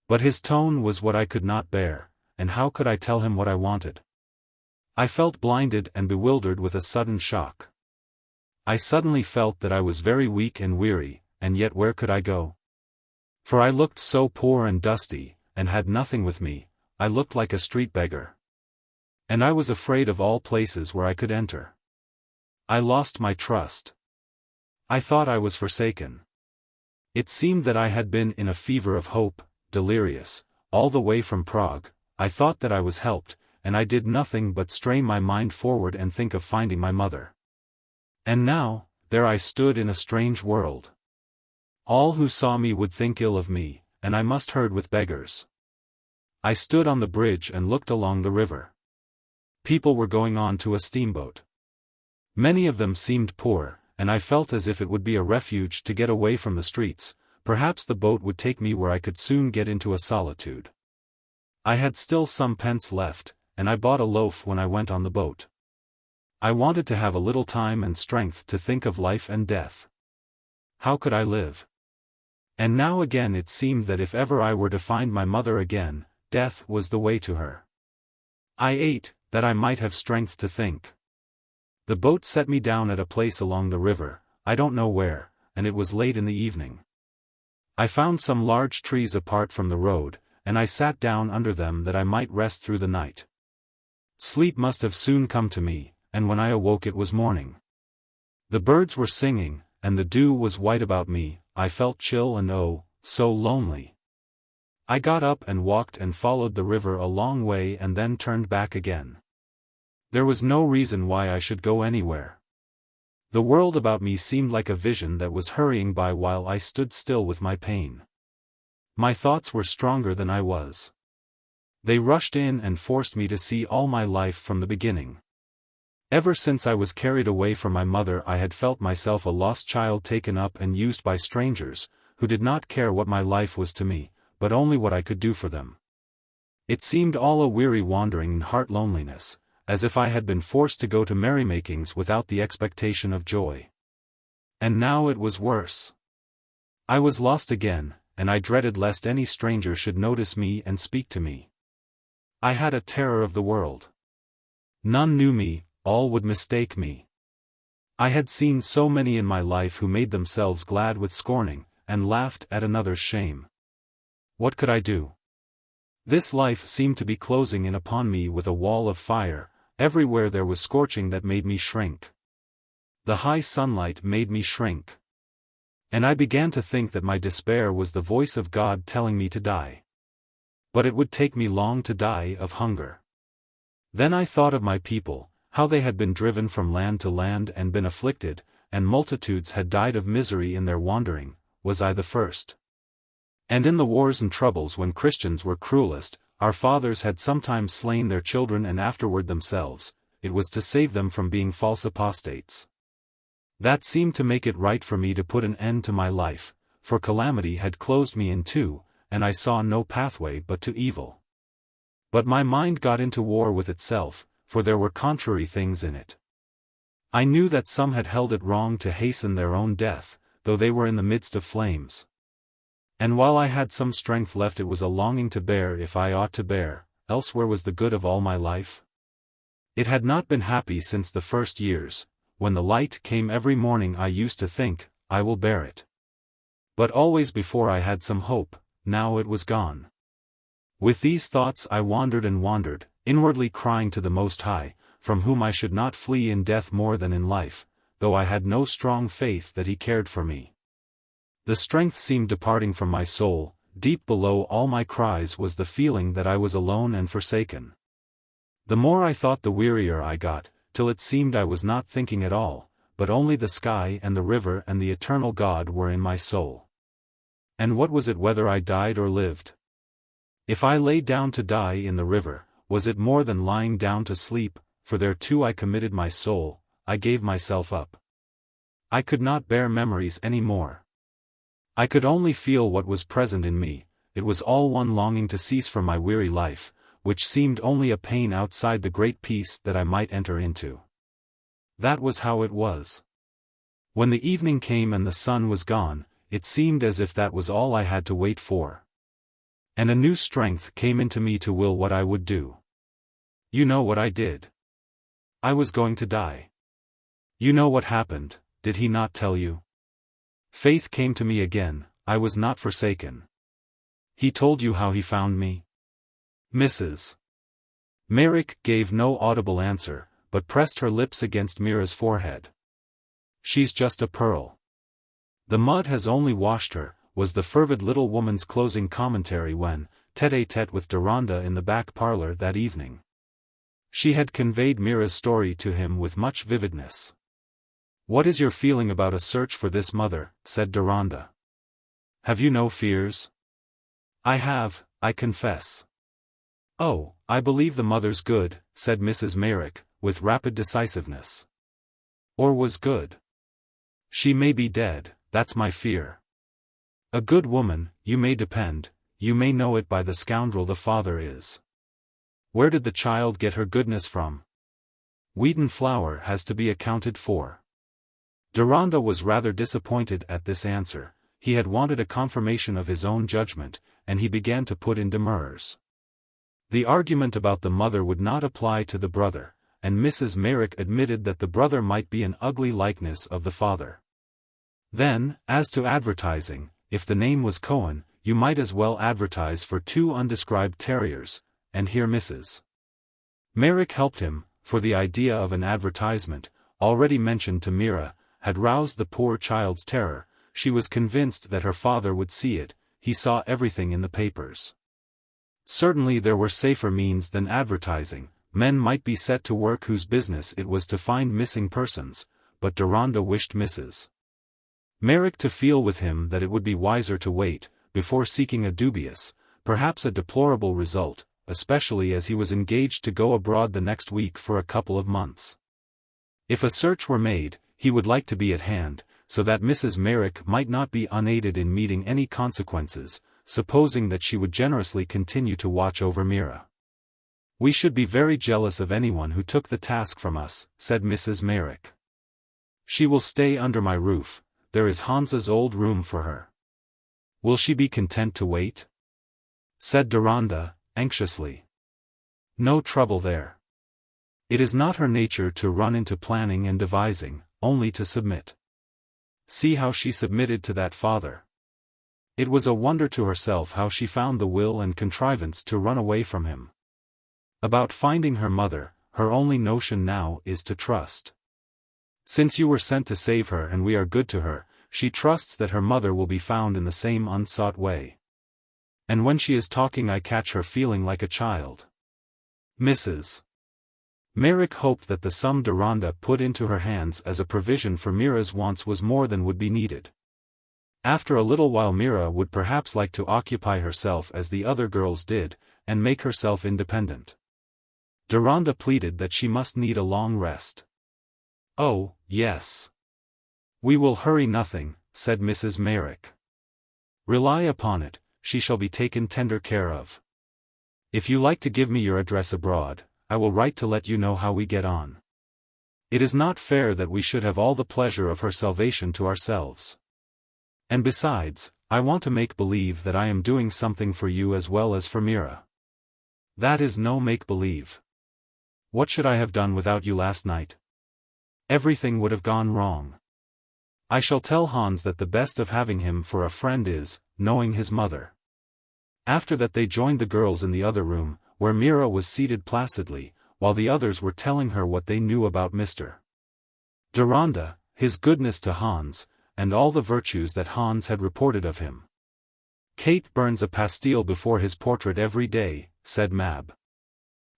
But his tone was what I could not bear, and how could I tell him what I wanted? I felt blinded and bewildered with a sudden shock. I suddenly felt that I was very weak and weary, and yet where could I go? For I looked so poor and dusty, and had nothing with me, I looked like a street beggar. And I was afraid of all places where I could enter. I lost my trust. I thought I was forsaken. It seemed that I had been in a fever of hope, delirious, all the way from Prague. I thought that I was helped, and I did nothing but strain my mind forward and think of finding my mother. And now, there I stood in a strange world. All who saw me would think ill of me, and I must herd with beggars. I stood on the bridge and looked along the river. People were going on to a steamboat. Many of them seemed poor, and I felt as if it would be a refuge to get away from the streets. Perhaps the boat would take me where I could soon get into a solitude. I had still some pence left, and I bought a loaf when I went on the boat. I wanted to have a little time and strength to think of life and death. How could I live? And now again it seemed that if ever I were to find my mother again, death was the way to her. I ate, that I might have strength to think. The boat set me down at a place along the river, I don't know where, and it was late in the evening. I found some large trees apart from the road, and I sat down under them that I might rest through the night. Sleep must have soon come to me, and when I awoke it was morning. The birds were singing, and the dew was white about me. I felt chill and oh, so lonely. I got up and walked and followed the river a long way and then turned back again. There was no reason why I should go anywhere. The world about me seemed like a vision that was hurrying by while I stood still with my pain. My thoughts were stronger than I was. They rushed in and forced me to see all my life from the beginning. Ever since I was carried away from my mother, I had felt myself a lost child taken up and used by strangers, who did not care what my life was to me, but only what I could do for them. It seemed all a weary wandering and heart loneliness, as if I had been forced to go to merrymakings without the expectation of joy. And now it was worse. I was lost again, and I dreaded lest any stranger should notice me and speak to me. I had a terror of the world. None knew me, all would mistake me. I had seen so many in my life who made themselves glad with scorning, and laughed at another's shame. What could I do? This life seemed to be closing in upon me with a wall of fire. Everywhere there was scorching that made me shrink. The high sunlight made me shrink. And I began to think that my despair was the voice of God telling me to die. But it would take me long to die of hunger. Then I thought of my people, how they had been driven from land to land and been afflicted, and multitudes had died of misery in their wandering. Was I the first? And in the wars and troubles when Christians were cruelest, our fathers had sometimes slain their children and afterward themselves. It was to save them from being false apostates. That seemed to make it right for me to put an end to my life, for calamity had closed me in two, and I saw no pathway but to evil. But my mind got into war with itself, for there were contrary things in it. I knew that some had held it wrong to hasten their own death, though they were in the midst of flames. And while I had some strength left, it was a longing to bear if I ought to bear, else where was the good of all my life? It had not been happy since the first years. When the light came every morning I used to think, I will bear it. But always before I had some hope, now it was gone. With these thoughts I wandered and wandered, inwardly crying to the Most High, from whom I should not flee in death more than in life, though I had no strong faith that He cared for me. The strength seemed departing from my soul. Deep below all my cries was the feeling that I was alone and forsaken. The more I thought the wearier I got, till it seemed I was not thinking at all, but only the sky and the river and the eternal God were in my soul. And what was it whether I died or lived? If I lay down to die in the river, was it more than lying down to sleep? For there too I committed my soul, I gave myself up. I could not bear memories any more. I could only feel what was present in me. It was all one longing to cease from my weary life, which seemed only a pain outside the great peace that I might enter into. That was how it was. When the evening came and the sun was gone, it seemed as if that was all I had to wait for. And a new strength came into me to will what I would do. You know what I did. I was going to die. You know what happened, did He not tell you? Faith came to me again, I was not forsaken. He told you how He found me? Mrs. Merrick gave no audible answer, but pressed her lips against Mira's forehead. She's just a pearl. The mud has only washed her, was the fervid little woman's closing commentary when, tête-à-tête with Deronda in the back parlor that evening. She had conveyed Mira's story to him with much vividness. What is your feeling about a search for this mother? Said Deronda. Have you no fears? I have, I confess. Oh, I believe the mother's good, said Mrs. Merrick, with rapid decisiveness. Or was good. She may be dead, that's my fear. A good woman, you may depend, you may know it by the scoundrel the father is. Where did the child get her goodness from? Wheaten flour has to be accounted for. Deronda was rather disappointed at this answer. He had wanted a confirmation of his own judgment, and he began to put in demurs. The argument about the mother would not apply to the brother, and Mrs. Merrick admitted that the brother might be an ugly likeness of the father. Then, as to advertising, if the name was Cohen, you might as well advertise for 2 undescribed terriers, and here Mrs. Merrick helped him, for the idea of an advertisement, already mentioned to Mira, had roused the poor child's terror. She was convinced that her father would see it. He saw everything in the papers. Certainly there were safer means than advertising. Men might be set to work whose business it was to find missing persons, but Deronda wished Mrs. Merrick to feel with him that it would be wiser to wait, before seeking a dubious, perhaps a deplorable result, especially as he was engaged to go abroad the next week for a couple of months. If a search were made, he would like to be at hand, so that Mrs. Merrick might not be unaided in meeting any consequences, supposing that she would generously continue to watch over Mira. "We should be very jealous of anyone who took the task from us," said Mrs. Merrick. "She will stay under my roof, there is Hans's old room for her." "Will she be content to wait?" said Deronda, anxiously. "No trouble there. It is not her nature to run into planning and devising, only to submit. See how she submitted to that father. It was a wonder to herself how she found the will and contrivance to run away from him. About finding her mother, her only notion now is to trust. Since you were sent to save her and we are good to her, she trusts that her mother will be found in the same unsought way. And when she is talking I catch her feeling like a child." Mrs. Merrick hoped that the sum Deronda put into her hands as a provision for Mira's wants was more than would be needed. After a little while Mira would perhaps like to occupy herself as the other girls did, and make herself independent. Deronda pleaded that she must need a long rest. "Oh, yes. We will hurry nothing," said Mrs. Merrick. "Rely upon it, she shall be taken tender care of. If you like to give me your address abroad, I will write to let you know how we get on. It is not fair that we should have all the pleasure of her salvation to ourselves. And besides, I want to make believe that I am doing something for you as well as for Mira. That is no make-believe. What should I have done without you last night? Everything would have gone wrong. I shall tell Hans that the best of having him for a friend is, knowing his mother." After that they joined the girls in the other room, where Mira was seated placidly, while the others were telling her what they knew about Mr. Deronda, his goodness to Hans, and all the virtues that Hans had reported of him. "Kate burns a pastille before his portrait every day," said Mab.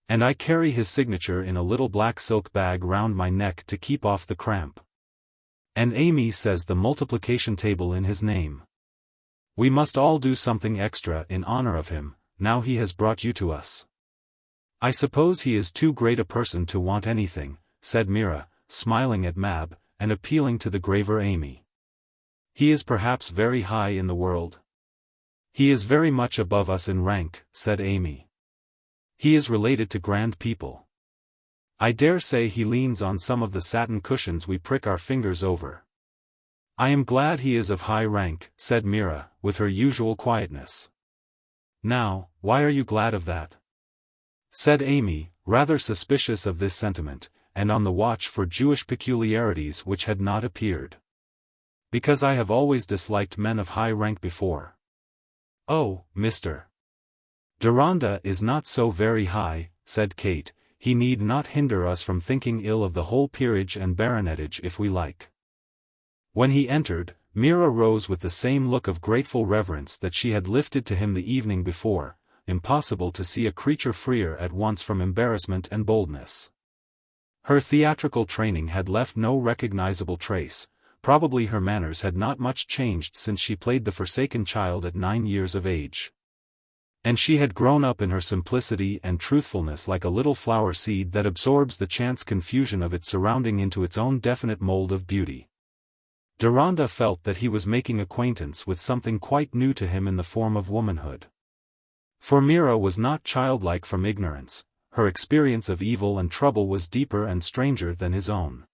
"And I carry his signature in a little black silk bag round my neck to keep off the cramp. And Amy says the multiplication table in his name. We must all do something extra in honor of him, now he has brought you to us." "I suppose he is too great a person to want anything," said Mira, smiling at Mab, and appealing to the graver Amy. "He is perhaps very high in the world." "He is very much above us in rank," said Amy. "He is related to grand people. I dare say he leans on some of the satin cushions we prick our fingers over." "I am glad he is of high rank," said Mira, with her usual quietness. "Now, why are you glad of that?" said Amy, rather suspicious of this sentiment, and on the watch for Jewish peculiarities which had not appeared. "Because I have always disliked men of high rank before." "Oh, Mr. Deronda is not so very high," said Kate, "he need not hinder us from thinking ill of the whole peerage and baronetage if we like." When he entered, Mira rose with the same look of grateful reverence that she had lifted to him the evening before. Impossible to see a creature freer at once from embarrassment and boldness. Her theatrical training had left no recognizable trace, probably her manners had not much changed since she played the forsaken child at 9 years of age. And she had grown up in her simplicity and truthfulness like a little flower seed that absorbs the chance confusion of its surrounding into its own definite mold of beauty. Deronda felt that he was making acquaintance with something quite new to him in the form of womanhood. For Mira was not childlike from ignorance, her experience of evil and trouble was deeper and stranger than his own.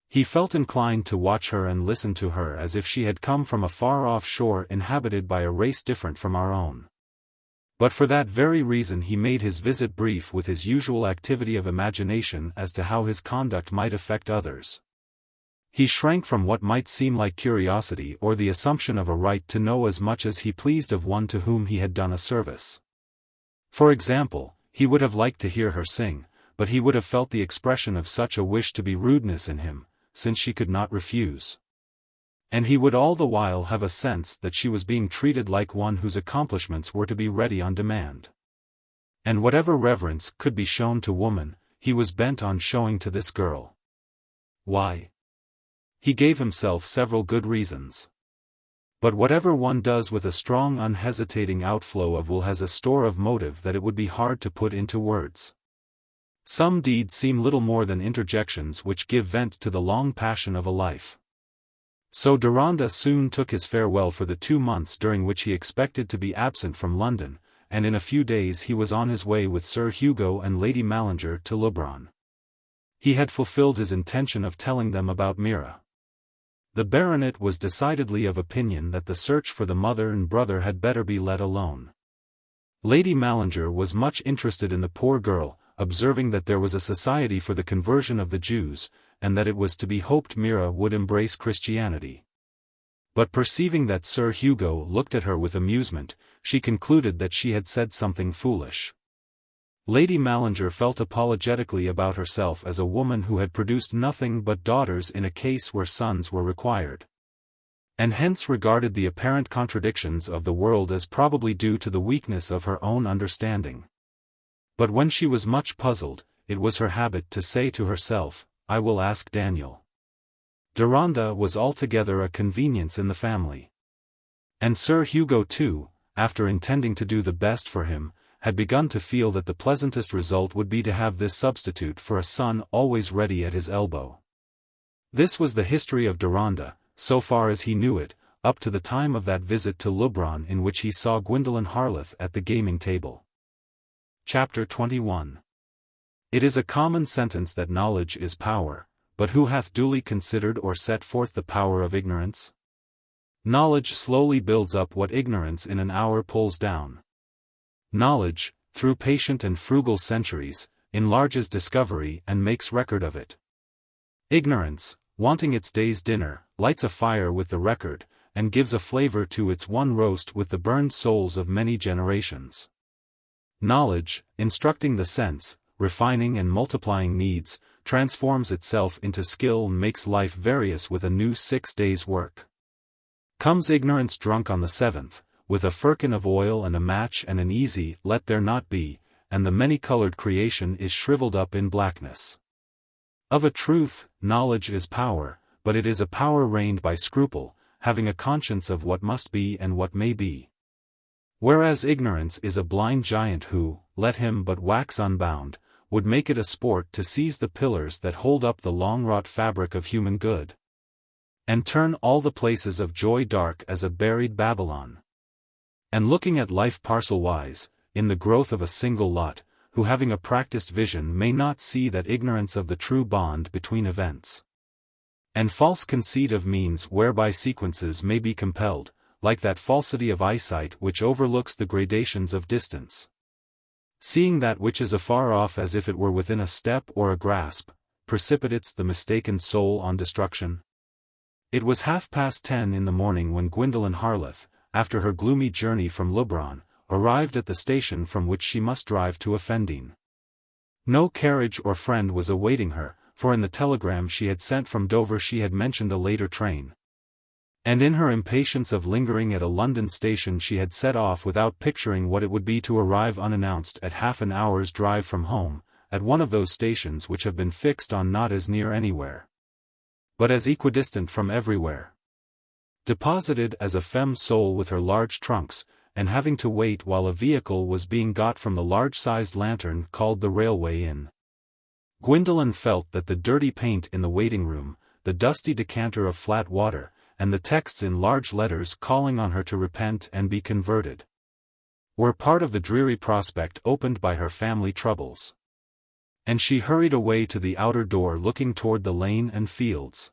He felt inclined to watch her and listen to her as if she had come from a far-off shore inhabited by a race different from our own. But for that very reason he made his visit brief with his usual activity of imagination as to how his conduct might affect others. He shrank from what might seem like curiosity or the assumption of a right to know as much as he pleased of one to whom he had done a service. For example, he would have liked to hear her sing, but he would have felt the expression of such a wish to be rudeness in him, since she could not refuse. And he would all the while have a sense that she was being treated like one whose accomplishments were to be ready on demand. And whatever reverence could be shown to woman, he was bent on showing to this girl. Why? He gave himself several good reasons. But whatever one does with a strong unhesitating outflow of will has a store of motive that it would be hard to put into words. Some deeds seem little more than interjections which give vent to the long passion of a life. So Deronda soon took his farewell for the 2 months during which he expected to be absent from London, and in a few days he was on his way with Sir Hugo and Lady Mallinger to Leubronn. He had fulfilled his intention of telling them about Mira. The baronet was decidedly of opinion that the search for the mother and brother had better be let alone. Lady Mallinger was much interested in the poor girl, observing that there was a society for the conversion of the Jews, and that it was to be hoped Mira would embrace Christianity. But perceiving that Sir Hugo looked at her with amusement, she concluded that she had said something foolish. Lady Mallinger felt apologetically about herself as a woman who had produced nothing but daughters in a case where sons were required, and hence regarded the apparent contradictions of the world as probably due to the weakness of her own understanding. But when she was much puzzled, it was her habit to say to herself, "I will ask Daniel." Deronda was altogether a convenience in the family. And Sir Hugo too, after intending to do the best for him, had begun to feel that the pleasantest result would be to have this substitute for a son always ready at his elbow. This was the history of Deronda, so far as he knew it, up to the time of that visit to Leubronn in which he saw Gwendolen Harleth at the gaming table. Chapter 21. It is a common sentence that knowledge is power, but who hath duly considered or set forth the power of ignorance? Knowledge slowly builds up what ignorance in an hour pulls down. Knowledge, through patient and frugal centuries, enlarges discovery and makes record of it. Ignorance, wanting its day's dinner, lights a fire with the record, and gives a flavor to its one roast with the burned souls of many generations. Knowledge, instructing the sense, refining and multiplying needs, transforms itself into skill and makes life various with a new 6 days' work. Comes ignorance drunk on the 7th, with a firkin of oil and a match and an easy "let there not be," and the many-colored creation is shriveled up in blackness. Of a truth, knowledge is power, but it is a power reigned by scruple, having a conscience of what must be and what may be. Whereas ignorance is a blind giant who, let him but wax unbound, would make it a sport to seize the pillars that hold up the long-wrought fabric of human good, and turn all the places of joy dark as a buried Babylon. And looking at life parcel-wise, in the growth of a single lot, who having a practised vision may not see that ignorance of the true bond between events, and false conceit of means whereby sequences may be compelled, like that falsity of eyesight which overlooks the gradations of distance, seeing that which is afar off as if it were within a step or a grasp, precipitates the mistaken soul on destruction. It was 10:30 in the morning when Gwendolen Harleth, after her gloomy journey from Leubronn, arrived at the station from which she must drive to Offendene. No carriage or friend was awaiting her, for in the telegram she had sent from Dover she had mentioned a later train. And in her impatience of lingering at a London station she had set off without picturing what it would be to arrive unannounced at half an hour's drive from home, at one of those stations which have been fixed on not as near anywhere, but as equidistant from everywhere. Deposited as a femme soul with her large trunks, and having to wait while a vehicle was being got from the large-sized lantern called the Railway Inn. Gwendolen felt that the dirty paint in the waiting-room, the dusty decanter of flat water, and the texts in large letters calling on her to repent and be converted, were part of the dreary prospect opened by her family troubles. And she hurried away to the outer door looking toward the lane and fields.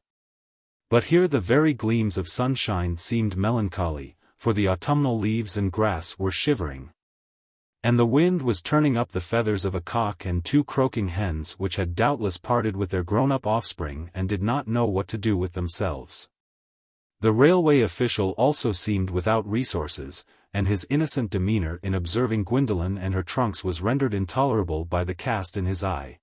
But here the very gleams of sunshine seemed melancholy, for the autumnal leaves and grass were shivering, and the wind was turning up the feathers of a cock and 2 croaking hens which had doubtless parted with their grown-up offspring and did not know what to do with themselves. The railway official also seemed without resources, and his innocent demeanor in observing Gwendolen and her trunks was rendered intolerable by the cast in his eye.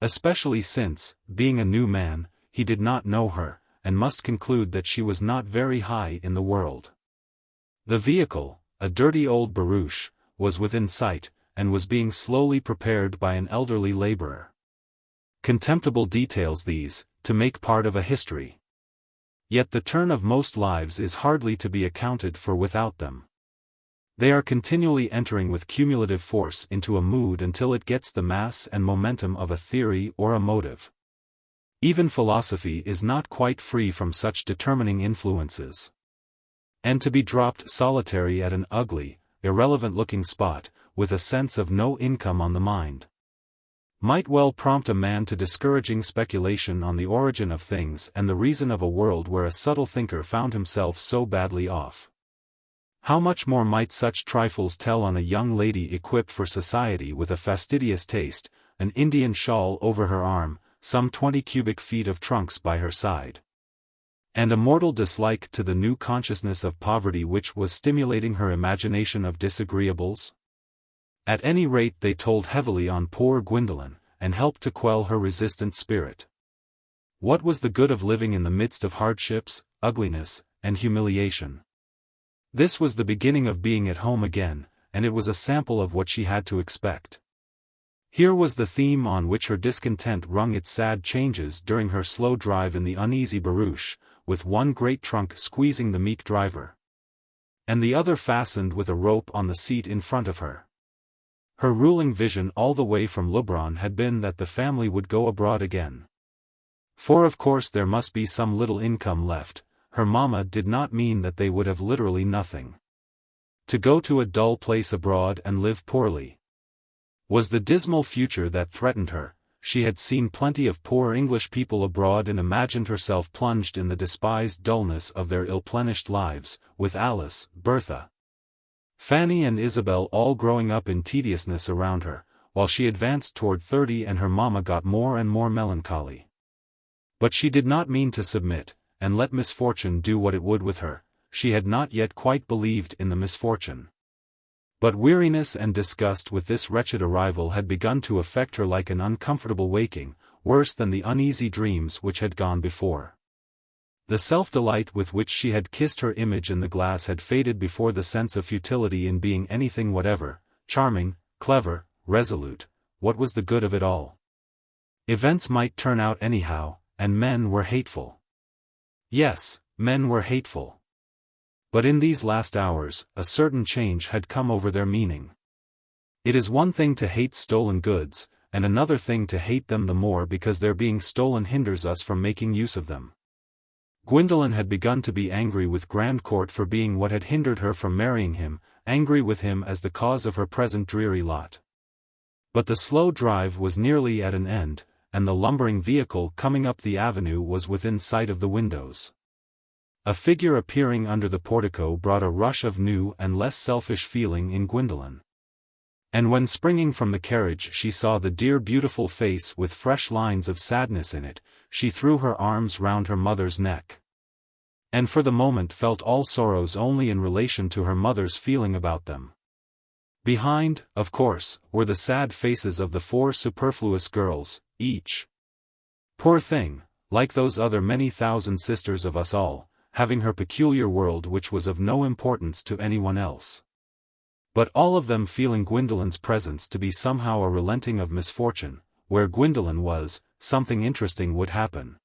Especially since, being a new man, he did not know her, and must conclude that she was not very high in the world. The vehicle, a dirty old barouche, was within sight, and was being slowly prepared by an elderly laborer. Contemptible details these, to make part of a history. Yet the turn of most lives is hardly to be accounted for without them. They are continually entering with cumulative force into a mood until it gets the mass and momentum of a theory or a motive. Even philosophy is not quite free from such determining influences. And to be dropped solitary at an ugly, irrelevant-looking spot, with a sense of no income on the mind, might well prompt a man to discouraging speculation on the origin of things and the reason of a world where a subtle thinker found himself so badly off. How much more might such trifles tell on a young lady equipped for society with a fastidious taste, an Indian shawl over her arm, some 20 cubic feet of trunks by her side, and a mortal dislike to the new consciousness of poverty which was stimulating her imagination of disagreeables? At any rate they told heavily on poor Gwendolen, and helped to quell her resistant spirit. What was the good of living in the midst of hardships, ugliness, and humiliation? This was the beginning of being at home again, and it was a sample of what she had to expect. Here was the theme on which her discontent rung its sad changes during her slow drive in the uneasy barouche, with one great trunk squeezing the meek driver, and the other fastened with a rope on the seat in front of her. Her ruling vision all the way from Leubronn had been that the family would go abroad again. For of course there must be some little income left. Her mamma did not mean that they would have literally nothing. To go to a dull place abroad and live poorly was the dismal future that threatened her. She had seen plenty of poor English people abroad and imagined herself plunged in the despised dullness of their ill-plenished lives, with Alice, Bertha, Fanny and Isabel all growing up in tediousness around her, while she advanced toward 30 and her mamma got more and more melancholy. But she did not mean to submit, and let misfortune do what it would with her. She had not yet quite believed in the misfortune. But weariness and disgust with this wretched arrival had begun to affect her like an uncomfortable waking, worse than the uneasy dreams which had gone before. The self-delight with which she had kissed her image in the glass had faded before the sense of futility in being anything whatever, charming, clever, resolute. What was the good of it all? Events might turn out anyhow, and men were hateful. Yes, men were hateful. But in these last hours, a certain change had come over their meaning. It is one thing to hate stolen goods, and another thing to hate them the more because their being stolen hinders us from making use of them. Gwendolen had begun to be angry with Grandcourt for being what had hindered her from marrying him, angry with him as the cause of her present dreary lot. But the slow drive was nearly at an end, and the lumbering vehicle coming up the avenue was within sight of the windows. A figure appearing under the portico brought a rush of new and less selfish feeling in Gwendolen. And when springing from the carriage she saw the dear beautiful face with fresh lines of sadness in it, she threw her arms round her mother's neck, and for the moment felt all sorrows only in relation to her mother's feeling about them. Behind, of course, were the sad faces of the 4 superfluous girls, each, poor thing, like those other many thousand sisters of us all, having her peculiar world which was of no importance to anyone else. But all of them feeling Gwendolen's presence to be somehow a relenting of misfortune. Where Gwendolen was, something interesting would happen.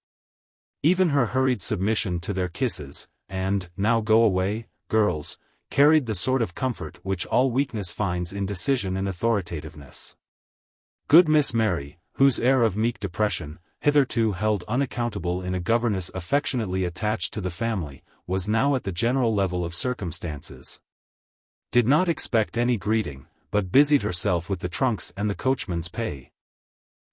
Even her hurried submission to their kisses, and, now go away, girls, carried the sort of comfort which all weakness finds in decision and authoritativeness. Good Miss Mary, whose air of meek depression, hitherto held unaccountable in a governess affectionately attached to the family, was now at the general level of circumstances. Did not expect any greeting, but busied herself with the trunks and the coachman's pay,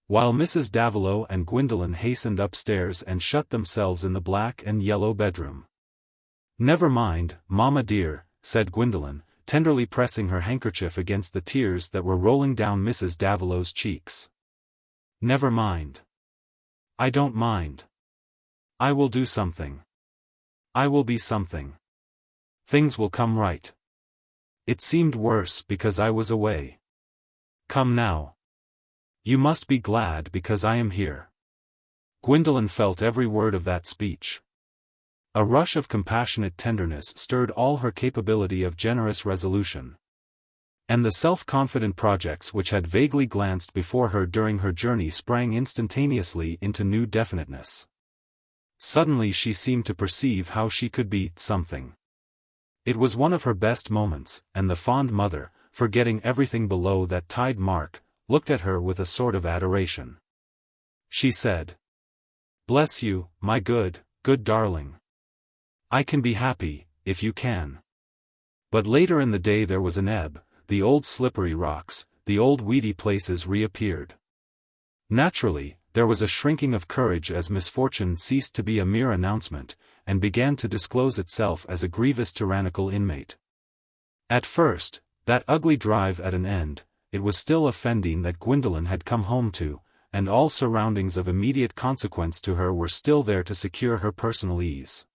while Mrs. Davilow and Gwendolen hastened upstairs and shut themselves in the black and yellow bedroom. "Never mind, mamma dear," said Gwendolen, tenderly pressing her handkerchief against the tears that were rolling down Mrs. Davilow's cheeks. "Never mind. I don't mind. I will do something. I will be something. Things will come right. It seemed worse because I was away. Come now. You must be glad because I am here." Gwendolen felt every word of that speech. A rush of compassionate tenderness stirred all her capability of generous resolution. And the self-confident projects which had vaguely glanced before her during her journey sprang instantaneously into new definiteness. Suddenly she seemed to perceive how she could be something. It was one of her best moments, and the fond mother, forgetting everything below that tide mark, looked at her with a sort of adoration. She said, "Bless you, my good, good darling. I can be happy, if you can." But later in the day there was an ebb, the old slippery rocks, the old weedy places reappeared. Naturally, there was a shrinking of courage as misfortune ceased to be a mere announcement, and began to disclose itself as a grievous tyrannical inmate. At first, that ugly drive at an end, it was still a Fendine that Gwendolen had come home to, and all surroundings of immediate consequence to her were still there to secure her personal ease.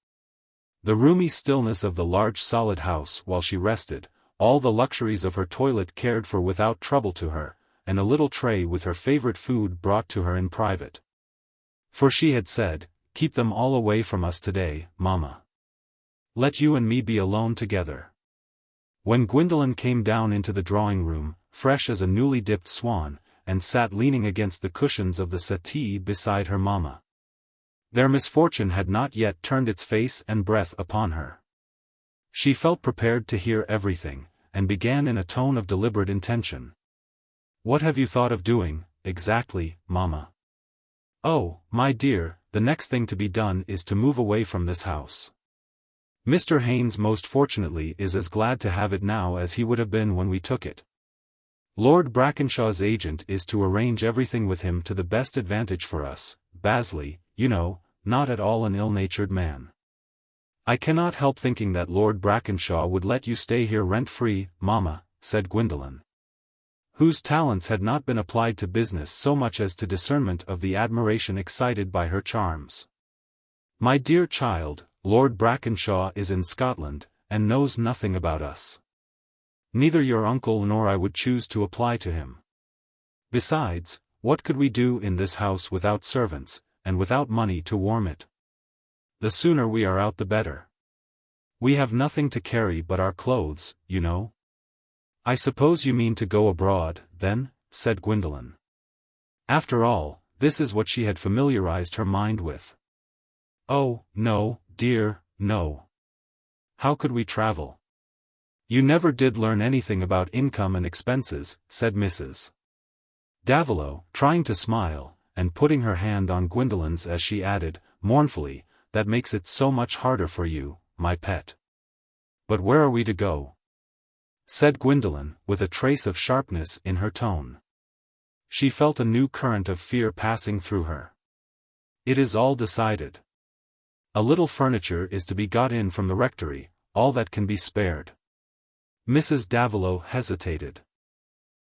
The roomy stillness of the large solid house while she rested, all the luxuries of her toilet cared for without trouble to her, and a little tray with her favorite food brought to her in private. For she had said, "Keep them all away from us today, Mama. Let you and me be alone together." When Gwendolen came down into the drawing-room, fresh as a newly dipped swan, and sat leaning against the cushions of the settee beside her mamma, their misfortune had not yet turned its face and breath upon her. She felt prepared to hear everything, and began in a tone of deliberate intention. "What have you thought of doing, exactly, Mamma?" "Oh, my dear, the next thing to be done is to move away from this house. Mr. Haynes most fortunately is as glad to have it now as he would have been when we took it. Lord Brackenshaw's agent is to arrange everything with him to the best advantage for us, Basley, you know, not at all an ill-natured man. I cannot help thinking that Lord Brackenshaw would let you stay here rent-free, Mamma," said Gwendolen, whose talents had not been applied to business so much as to discernment of the admiration excited by her charms. "My dear child, Lord Brackenshaw is in Scotland, and knows nothing about us. Neither your uncle nor I would choose to apply to him. Besides, what could we do in this house without servants, and without money to warm it? The sooner we are out the better. We have nothing to carry but our clothes, you know." "I suppose you mean to go abroad, then?" said Gwendolen. After all, this is what she had familiarized her mind with. "Oh, no, dear, no. How could we travel? You never did learn anything about income and expenses," said Mrs. Davilow, trying to smile, and putting her hand on Gwendolen's as she added, mournfully, "That makes it so much harder for you, my pet." "But where are we to go?" said Gwendolen, with a trace of sharpness in her tone. She felt a new current of fear passing through her. "It is all decided. A little furniture is to be got in from the rectory, all that can be spared." Mrs. Davilow hesitated.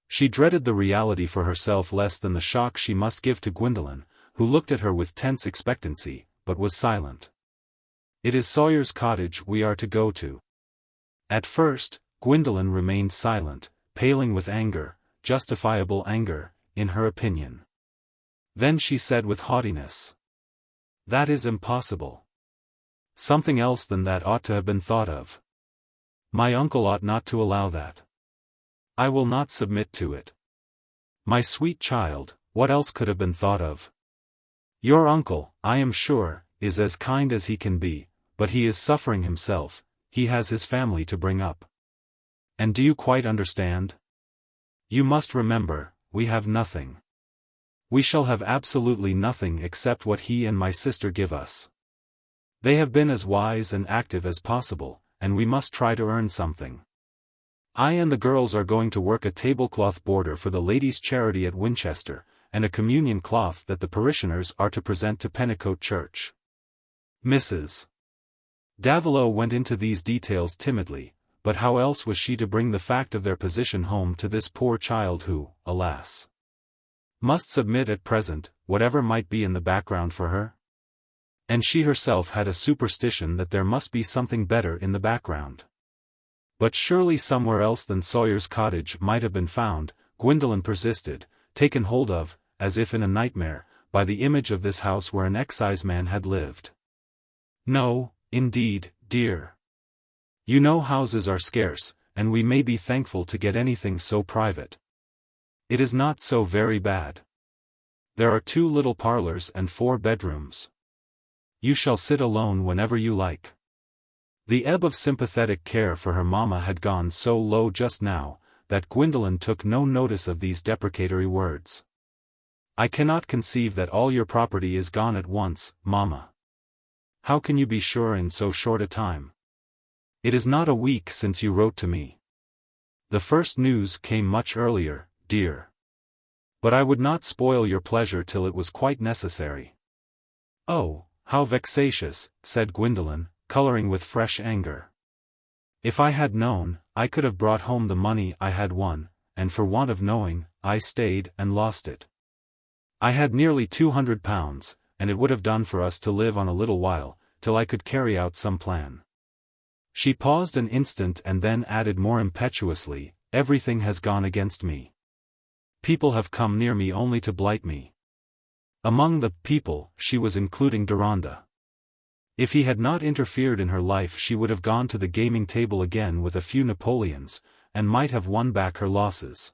She dreaded the reality for herself less than the shock she must give to Gwendolen, who looked at her with tense expectancy, but was silent. "It is Sawyer's cottage we are to go to." At first, Gwendolen remained silent, paling with anger, justifiable anger, in her opinion. Then she said with haughtiness, "That is impossible. Something else than that ought to have been thought of. My uncle ought not to allow that. I will not submit to it. My sweet child, what else could have been thought of? Your uncle, I am sure, is as kind as he can be, but he is suffering himself, he has his family to bring up. And do you quite understand? You must remember, we have nothing. We shall have absolutely nothing except what he and my sister give us. They have been as wise and active as possible, and we must try to earn something. I and the girls are going to work a tablecloth border for the ladies' charity at Winchester, and a communion cloth that the parishioners are to present to Pennicote Church." Mrs. Davilow went into these details timidly, but how else was she to bring the fact of their position home to this poor child who, alas, must submit at present, whatever might be in the background for her? And she herself had a superstition that there must be something better in the background. But surely somewhere else than Sawyer's cottage might have been found, Gwendolen persisted, taken hold of, as if in a nightmare, by the image of this house where an exciseman had lived. "No, indeed, dear. You know houses are scarce, and we may be thankful to get anything so private. It is not so very bad. There are 2 little parlors and 4 bedrooms. You shall sit alone whenever you like. The ebb of sympathetic care for her mamma had gone so low just now, that Gwendolen took no notice of these deprecatory words. I cannot conceive that all your property is gone at once, mamma. How can you be sure in so short a time? It is not a week since you wrote to me. The first news came much earlier, dear. But I would not spoil your pleasure till it was quite necessary. Oh, how vexatious, said Gwendolen, coloring with fresh anger. If I had known, I could have brought home the money I had won, and for want of knowing, I stayed and lost it. I had nearly £200, and it would have done for us to live on a little while, till I could carry out some plan. She paused an instant and then added more impetuously, everything has gone against me. People have come near me only to blight me. Among the people, she was including Deronda. If he had not interfered in her life, she would have gone to the gaming table again with a few Napoleons, and might have won back her losses.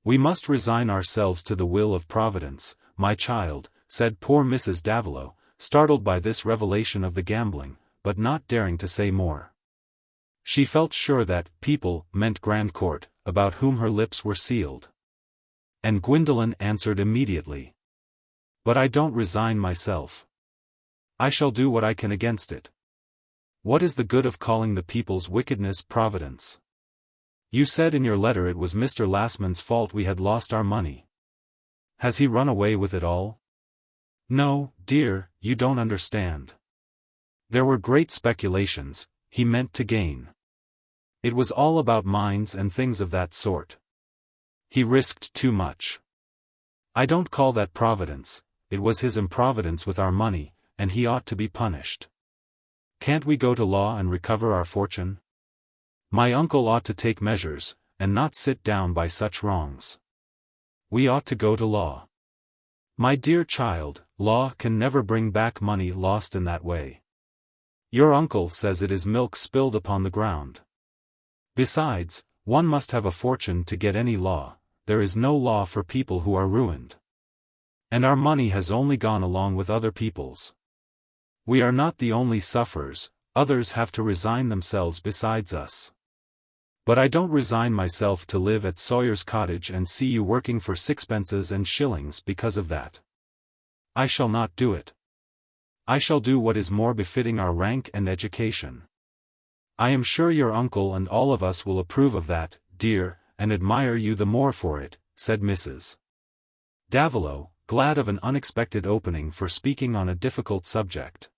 We must resign ourselves to the will of Providence, my child, said poor Mrs. Davilow, startled by this revelation of the gambling, but not daring to say more. She felt sure that people meant Grandcourt, about whom her lips were sealed. And Gwendolen answered immediately. But I don't resign myself. I shall do what I can against it. What is the good of calling the people's wickedness Providence? You said in your letter it was Mr. Lassman's fault we had lost our money. Has he run away with it all? No, dear, you don't understand. There were great speculations, he meant to gain. It was all about mines and things of that sort. He risked too much. I don't call that Providence, it was his improvidence with our money, and he ought to be punished. Can't we go to law and recover our fortune? My uncle ought to take measures, and not sit down by such wrongs. We ought to go to law. My dear child, law can never bring back money lost in that way. Your uncle says it is milk spilled upon the ground. Besides, one must have a fortune to get any law. There is no law for people who are ruined. And our money has only gone along with other people's. We are not the only sufferers, others have to resign themselves besides us. But I don't resign myself to live at Sawyer's Cottage and see you working for sixpences and shillings because of that. I shall not do it. I shall do what is more befitting our rank and education. I am sure your uncle and all of us will approve of that, dear, and admire you the more for it, said Mrs. Davilow, glad of an unexpected opening for speaking on a difficult subject.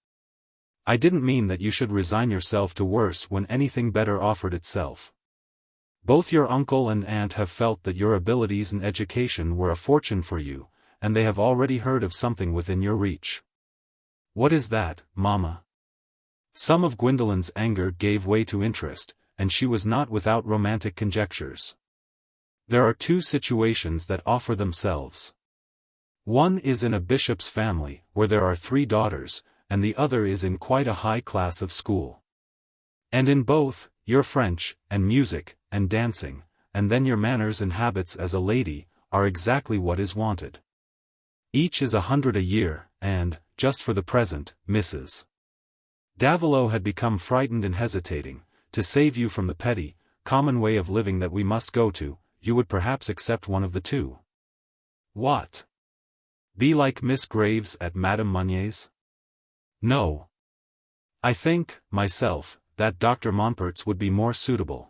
I didn't mean that you should resign yourself to worse when anything better offered itself. Both your uncle and aunt have felt that your abilities and education were a fortune for you, and they have already heard of something within your reach. What is that, mamma? Some of Gwendolen's anger gave way to interest, and she was not without romantic conjectures. There are two situations that offer themselves. One is in a bishop's family, where there are 3 daughters, and the other is in quite a high class of school. And in both, your French, and music, and dancing, and then your manners and habits as a lady, are exactly what is wanted. Each is 100 a year, and, just for the present, Mrs. Davilow had become frightened and hesitating. To save you from the petty, common way of living that we must go to, you would perhaps accept one of the two. What? Be like Miss Graves at Madame Monier's? No. I think, myself, that Dr. Montpert's would be more suitable.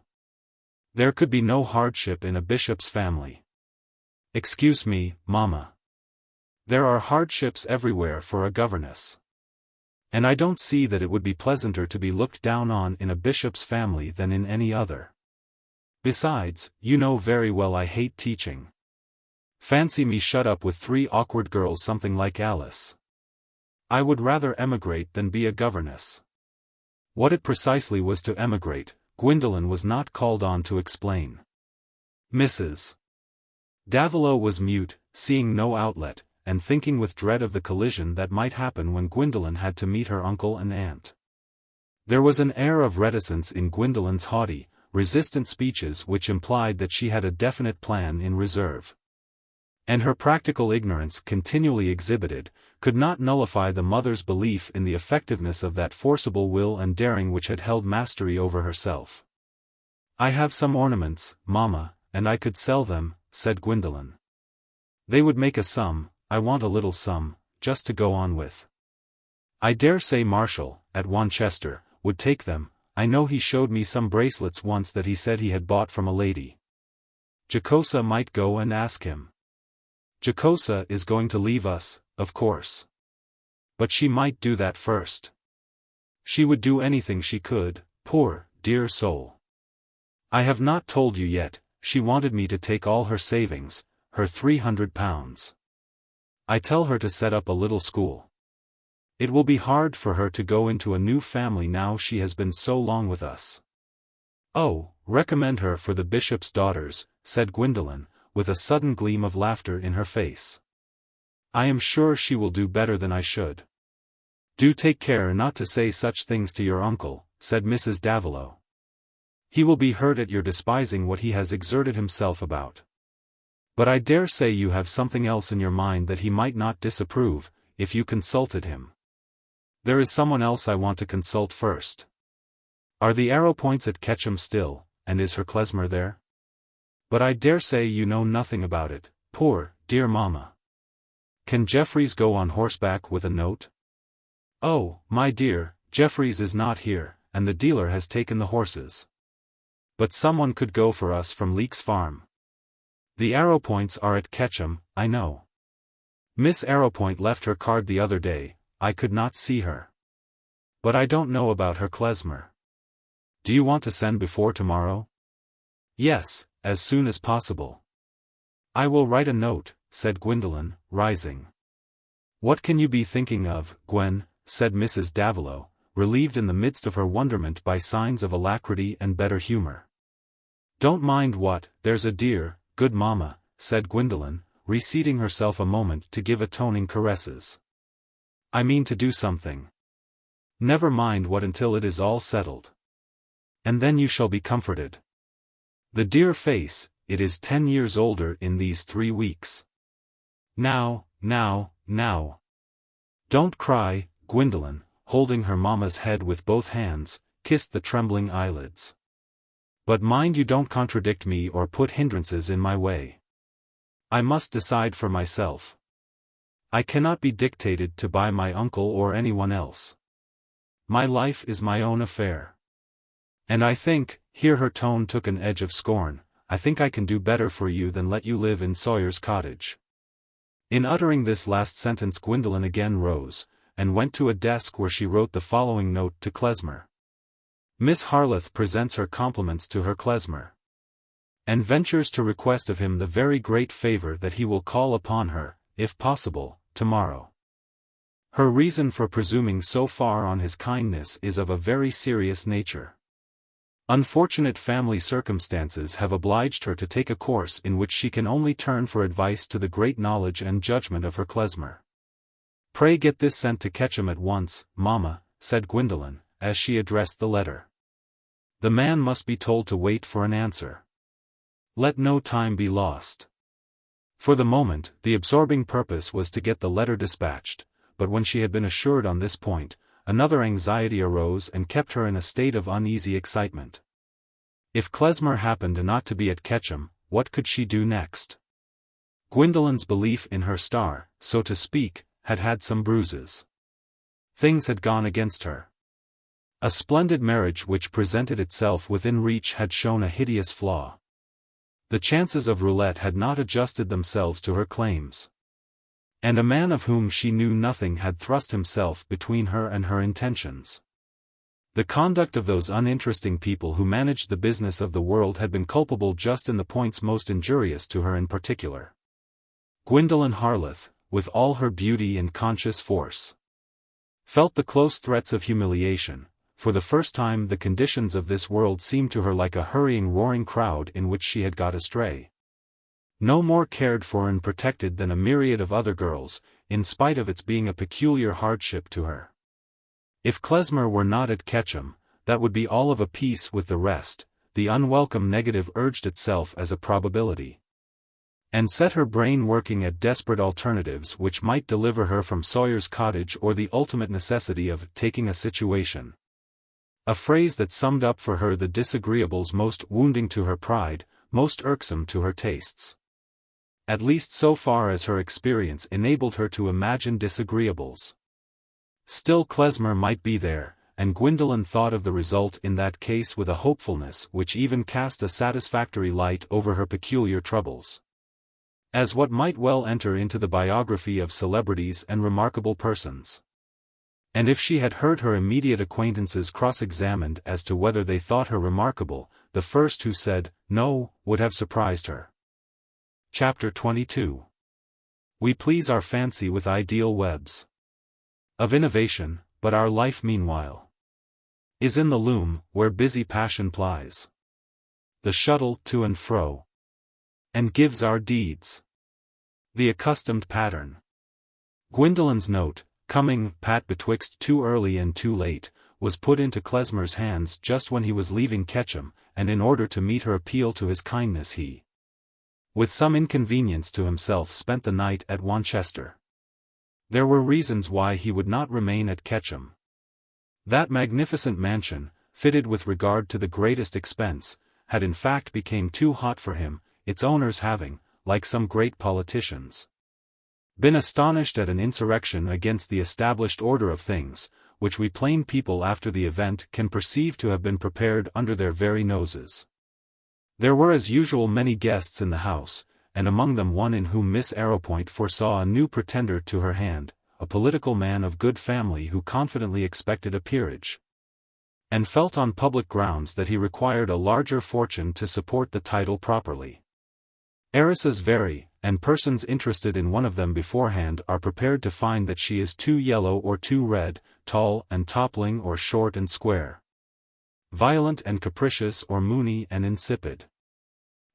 There could be no hardship in a bishop's family. Excuse me, mamma. There are hardships everywhere for a governess. And I don't see that it would be pleasanter to be looked down on in a bishop's family than in any other. Besides, you know very well I hate teaching. Fancy me shut up with 3 awkward girls, something like Alice. I would rather emigrate than be a governess. What it precisely was to emigrate, Gwendolen was not called on to explain. Mrs. Davilow was mute, seeing no outlet, and thinking with dread of the collision that might happen when Gwendolen had to meet her uncle and aunt. There was an air of reticence in Gwendolen's haughty, resistant speeches which implied that she had a definite plan in reserve. And her practical ignorance continually exhibited, could not nullify the mother's belief in the effectiveness of that forcible will and daring which had held mastery over herself. "I have some ornaments, mamma, and I could sell them," said Gwendolen. "They would make a sum. I want a little sum, just to go on with. I dare say Marshall, at Wanchester, would take them. I know he showed me some bracelets once that he said he had bought from a lady. Jocosa might go and ask him. Jocosa is going to leave us, of course. But she might do that first. She would do anything she could, poor, dear soul. I have not told you yet, she wanted me to take all her savings, her £300. I tell her to set up a little school. It will be hard for her to go into a new family now she has been so long with us." "Oh, recommend her for the bishop's daughters," said Gwendolen, with a sudden gleam of laughter in her face. "I am sure she will do better than I should." "Do take care not to say such things to your uncle," said Mrs. Davilow. "He will be hurt at your despising what he has exerted himself about. But I dare say you have something else in your mind that he might not disapprove, if you consulted him. There is someone else I want to consult first. Are the Arrowpoints at XVIII still, and is her klezmer there? But I dare say you know nothing about it, poor, dear mamma. Can Jeffries go on horseback with a note?" "Oh, my dear, Jeffries is not here, and the dealer has taken the horses. But someone could go for us from Leek's farm. The Arrowpoints are at XVIII, I know. Miss Arrowpoint left her card the other day. I could not see her. But I don't know about her klezmer. Do you want to send before tomorrow?" "Yes, as soon as possible." "I will write a note," said Gwendolen, rising. "What can you be thinking of, Gwen?" said Mrs. Davilow, relieved in the midst of her wonderment by signs of alacrity and better humor. "Don't mind what, there's a dear, good mamma," said Gwendolen, reseating herself a moment to give atoning caresses. "I mean to do something. Never mind what until it is all settled. And then you shall be comforted. The dear face, it is 10 years older in these 3 weeks. Now. Don't cry," Gwendolen, holding her mamma's head with both hands, kissed the trembling eyelids. "But mind you don't contradict me or put hindrances in my way. I must decide for myself. I cannot be dictated to by my uncle or anyone else. My life is my own affair. And I think," here her tone took an edge of scorn, "I think I can do better for you than let you live in Sawyer's cottage." In uttering this last sentence Gwendolen again rose, and went to a desk where she wrote the following note to Klezmer. "Miss Harleth presents her compliments to her klezmer. And ventures to request of him the very great favor that he will call upon her, if possible, tomorrow. Her reason for presuming so far on his kindness is of a very serious nature. Unfortunate family circumstances have obliged her to take a course in which she can only turn for advice to the great knowledge and judgment of her klezmer. Pray get this sent to XVIII at once, mamma," said Gwendolen, as she addressed the letter. "The man must be told to wait for an answer. Let no time be lost." For the moment, the absorbing purpose was to get the letter dispatched, but when she had been assured on this point, another anxiety arose and kept her in a state of uneasy excitement. If Klezmer happened not to be at XVIII, what could she do next? Gwendolen's belief in her star, so to speak, had had some bruises. Things had gone against her. A splendid marriage which presented itself within reach had shown a hideous flaw. The chances of roulette had not adjusted themselves to her claims. And a man of whom she knew nothing had thrust himself between her and her intentions. The conduct of those uninteresting people who managed the business of the world had been culpable just in the points most injurious to her in particular. Gwendolen Harleth, with all her beauty and conscious force, felt the close threats of humiliation. For the first time the conditions of this world seemed to her like a hurrying roaring crowd in which she had got astray. No more cared for and protected than a myriad of other girls, in spite of its being a peculiar hardship to her. If Klezmer were not at XVIII, that would be all of a piece with the rest, the unwelcome negative urged itself as a probability. and set her brain working at desperate alternatives which might deliver her from Sawyer's cottage or the ultimate necessity of taking a situation. A phrase that summed up for her the disagreeables most wounding to her pride, most irksome to her tastes. At least so far as her experience enabled her to imagine disagreeables. Still klezmer might be there, and Gwendolen thought of the result in that case with a hopefulness which even cast a satisfactory light over her peculiar troubles. As what might well enter into the biography of celebrities and remarkable persons. And if she had heard her immediate acquaintances cross-examined as to whether they thought her remarkable, the first who said, "No," would have surprised her. Chapter 22. We please our fancy with ideal webs of innovation, but our life meanwhile is in the loom, where busy passion plies the shuttle to and fro, and gives our deeds the accustomed pattern. Gwendolen's note, coming pat betwixt too early and too late, was put into klezmer's hands just when he was leaving Ketchum, and in order to meet her appeal to his kindness he, with some inconvenience to himself, spent the night at Wanchester. There were reasons why he would not remain at Ketchum. That magnificent mansion, fitted with regard to the greatest expense, had in fact become too hot for him, its owners having, like some great politicians, been astonished at an insurrection against the established order of things, which we plain people after the event can perceive to have been prepared under their very noses. There were as usual many guests in the house, and among them one in whom Miss Arrowpoint foresaw a new pretender to her hand, a political man of good family who confidently expected a peerage, and felt on public grounds that he required a larger fortune to support the title properly. Heiresses vary, and persons interested in one of them beforehand are prepared to find that she is too yellow or too red, tall and toppling or short and square, violent and capricious or moony and insipid.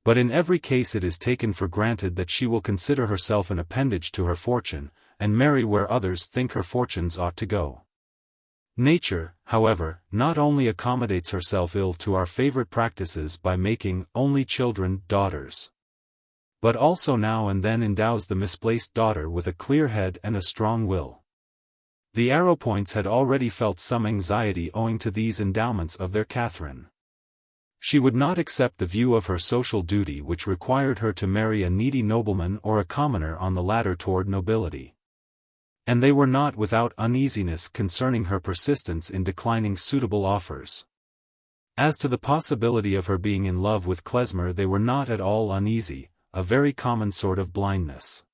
But in every case it is taken for granted that she will consider herself an appendage to her fortune, and marry where others think her fortunes ought to go. Nature, however, not only accommodates herself ill to our favorite practices by making only children daughters, but also now and then endows the misplaced daughter with a clear head and a strong will. The Arrowpoints had already felt some anxiety owing to these endowments of their Catherine. She would not accept the view of her social duty which required her to marry a needy nobleman or a commoner on the ladder toward nobility. And they were not without uneasiness concerning her persistence in declining suitable offers. As to the possibility of her being in love with klezmer they were not at all uneasy, a very common sort of blindness.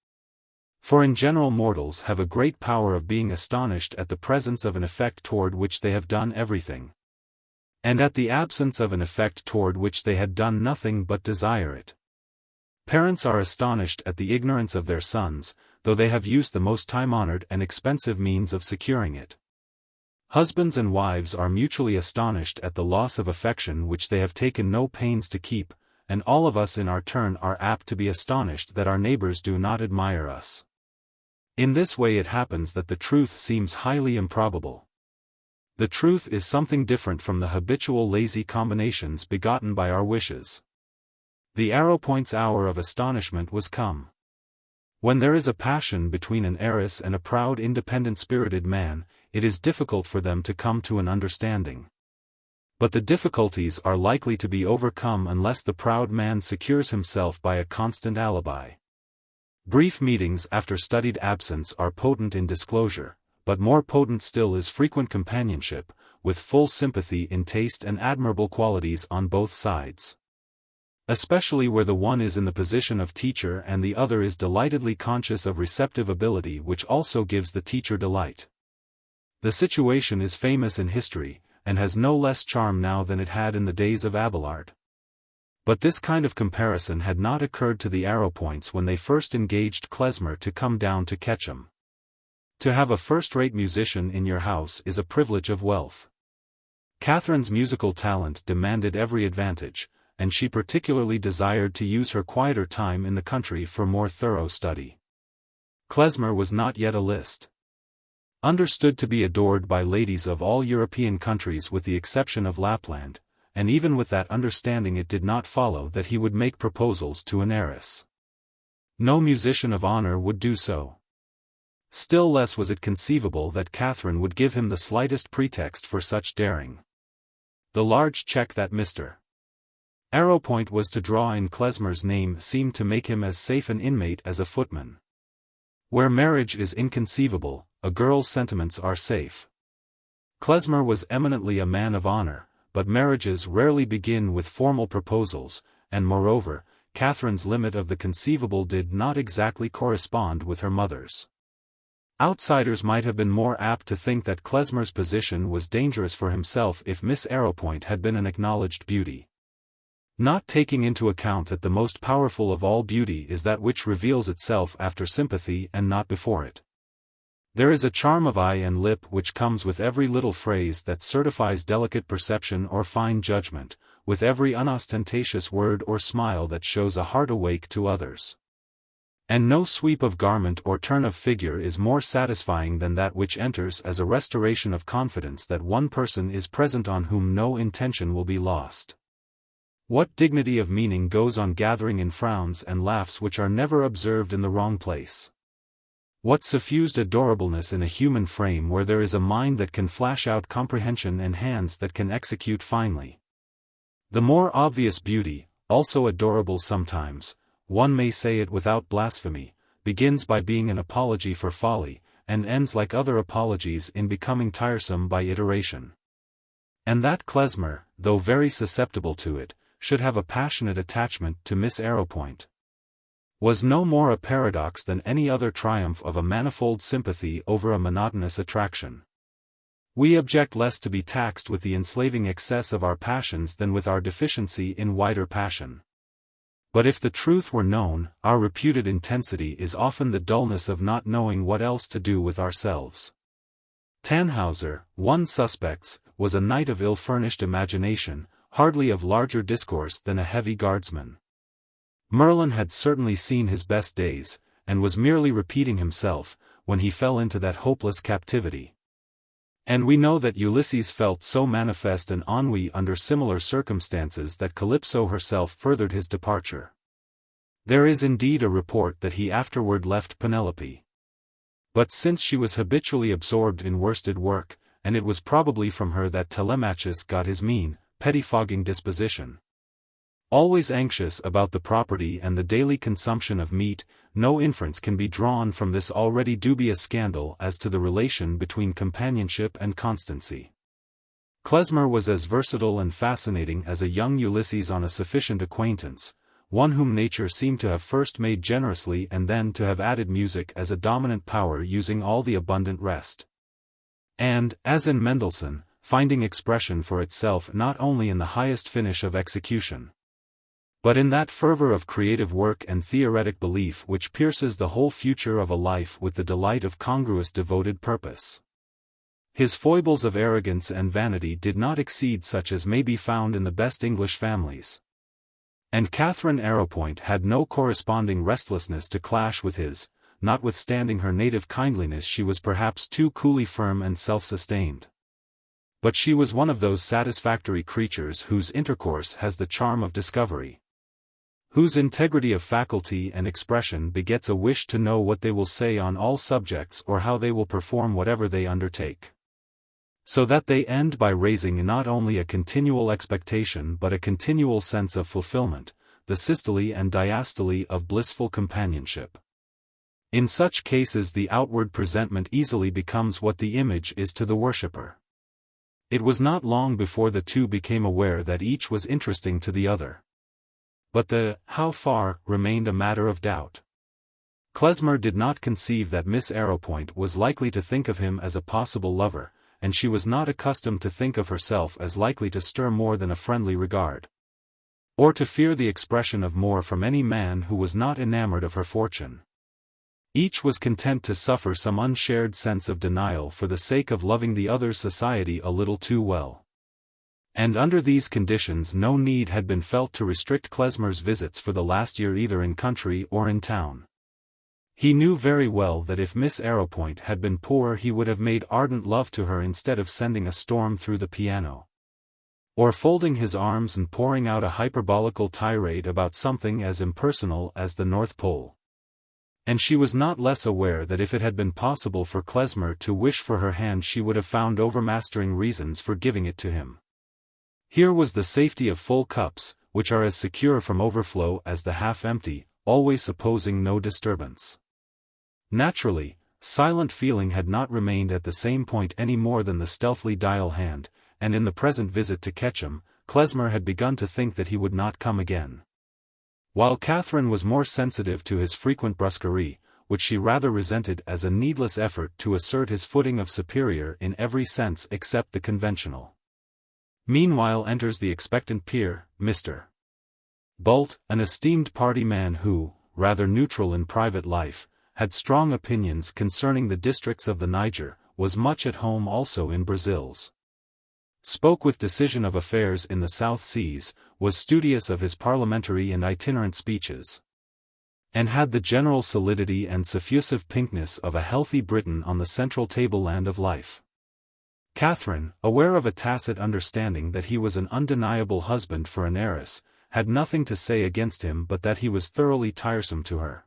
For in general mortals have a great power of being astonished at the presence of an effect toward which they have done everything, and at the absence of an effect toward which they had done nothing but desire it. Parents are astonished at the ignorance of their sons, though they have used the most time-honored and expensive means of securing it. Husbands and wives are mutually astonished at the loss of affection which they have taken no pains to keep, and all of us in our turn are apt to be astonished that our neighbors do not admire us. In this way it happens that the truth seems highly improbable. The truth is something different from the habitual lazy combinations begotten by our wishes. The Arrowpoint's hour of astonishment was come. When there is a passion between an heiress and a proud independent-spirited man, it is difficult for them to come to an understanding. But the difficulties are likely to be overcome unless the proud man secures himself by a constant alibi. Brief meetings after studied absence are potent in disclosure, but more potent still is frequent companionship, with full sympathy in taste and admirable qualities on both sides. Especially where the one is in the position of teacher and the other is delightedly conscious of receptive ability which also gives the teacher delight. The situation is famous in history, and has no less charm now than it had in the days of Abelard. But this kind of comparison had not occurred to the Arrowpoints when they first engaged klezmer to come down to Ketchum. To have a first-rate musician in your house is a privilege of wealth. Catherine's musical talent demanded every advantage, and she particularly desired to use her quieter time in the country for more thorough study. Klezmer was not yet a Liszt. Understood to be adored by ladies of all European countries with the exception of Lapland, and even with that understanding it did not follow that he would make proposals to an heiress. No musician of honor would do so. Still less was it conceivable that Catherine would give him the slightest pretext for such daring. The large check that Mr. Arrowpoint was to draw in Klezmer's name seemed to make him as safe an inmate as a footman. Where marriage is inconceivable, a girl's sentiments are safe. Klezmer was eminently a man of honor, but marriages rarely begin with formal proposals, and moreover, Catherine's limit of the conceivable did not exactly correspond with her mother's. Outsiders might have been more apt to think that Klezmer's position was dangerous for himself if Miss Arrowpoint had been an acknowledged beauty. Not taking into account that the most powerful of all beauty is that which reveals itself after sympathy and not before it. There is a charm of eye and lip which comes with every little phrase that certifies delicate perception or fine judgment, with every unostentatious word or smile that shows a heart awake to others. And no sweep of garment or turn of figure is more satisfying than that which enters as a restoration of confidence that one person is present on whom no intention will be lost. What dignity of meaning goes on gathering in frowns and laughs which are never observed in the wrong place? What suffused adorableness in a human frame where there is a mind that can flash out comprehension and hands that can execute finely? The more obvious beauty, also adorable sometimes, one may say it without blasphemy, begins by being an apology for folly, and ends like other apologies in becoming tiresome by iteration. And that Klezmer, though very susceptible to it, should have a passionate attachment to Miss Arrowpoint, was no more a paradox than any other triumph of a manifold sympathy over a monotonous attraction. We object less to be taxed with the enslaving excess of our passions than with our deficiency in wider passion. But if the truth were known, our reputed intensity is often the dullness of not knowing what else to do with ourselves. Tannhauser, one suspects, was a knight of ill-furnished imagination, hardly of larger discourse than a heavy guardsman. Merlin had certainly seen his best days, and was merely repeating himself, when he fell into that hopeless captivity. And we know that Ulysses felt so manifest an ennui under similar circumstances that Calypso herself furthered his departure. There is indeed a report that he afterward left Penelope. But since she was habitually absorbed in worsted work, and it was probably from her that Telemachus got his mean, pettifogging disposition. Always anxious about the property and the daily consumption of meat, no inference can be drawn from this already dubious scandal as to the relation between companionship and constancy. Klezmer was as versatile and fascinating as a young Ulysses on a sufficient acquaintance, one whom nature seemed to have first made generously and then to have added music as a dominant power using all the abundant rest. And, as in Mendelssohn, finding expression for itself not only in the highest finish of execution, but in that fervor of creative work and theoretic belief which pierces the whole future of a life with the delight of congruous devoted purpose. His foibles of arrogance and vanity did not exceed such as may be found in the best English families. And Catherine Arrowpoint had no corresponding restlessness to clash with his, notwithstanding her native kindliness she was perhaps too coolly firm and self-sustained. But she was one of those satisfactory creatures whose intercourse has the charm of discovery, whose integrity of faculty and expression begets a wish to know what they will say on all subjects or how they will perform whatever they undertake. So that they end by raising not only a continual expectation but a continual sense of fulfillment, the systole and diastole of blissful companionship. In such cases the outward presentment easily becomes what the image is to the worshipper. It was not long before the two became aware that each was interesting to the other. But the "how far" remained a matter of doubt. Klezmer did not conceive that Miss Arrowpoint was likely to think of him as a possible lover, and she was not accustomed to think of herself as likely to stir more than a friendly regard, or to fear the expression of more from any man who was not enamored of her fortune. Each was content to suffer some unshared sense of denial for the sake of loving the other's society a little too well. And under these conditions no need had been felt to restrict Klezmer's visits for the last year either in country or in town. He knew very well that if Miss Arrowpoint had been poor he would have made ardent love to her instead of sending a storm through the piano, or folding his arms and pouring out a hyperbolical tirade about something as impersonal as the North Pole. And she was not less aware that if it had been possible for Klezmer to wish for her hand she would have found overmastering reasons for giving it to him. Here was the safety of full cups, which are as secure from overflow as the half-empty, always supposing no disturbance. Naturally, silent feeling had not remained at the same point any more than the stealthily dial hand, and in the present visit to Ketchum, Klezmer had begun to think that he would not come again. While Catherine was more sensitive to his frequent brusquerie, which she rather resented as a needless effort to assert his footing of superior in every sense except the conventional. Meanwhile enters the expectant peer, Mr. Bolt, an esteemed party man who, rather neutral in private life, had strong opinions concerning the districts of the Niger, was much at home also in Brazils. Spoke with decision of affairs in the South Seas, was studious of his parliamentary and itinerant speeches, and had the general solidity and suffusive pinkness of a healthy Briton on the central tableland of life. Catherine, aware of a tacit understanding that he was an undeniable husband for an heiress, had nothing to say against him but that he was thoroughly tiresome to her.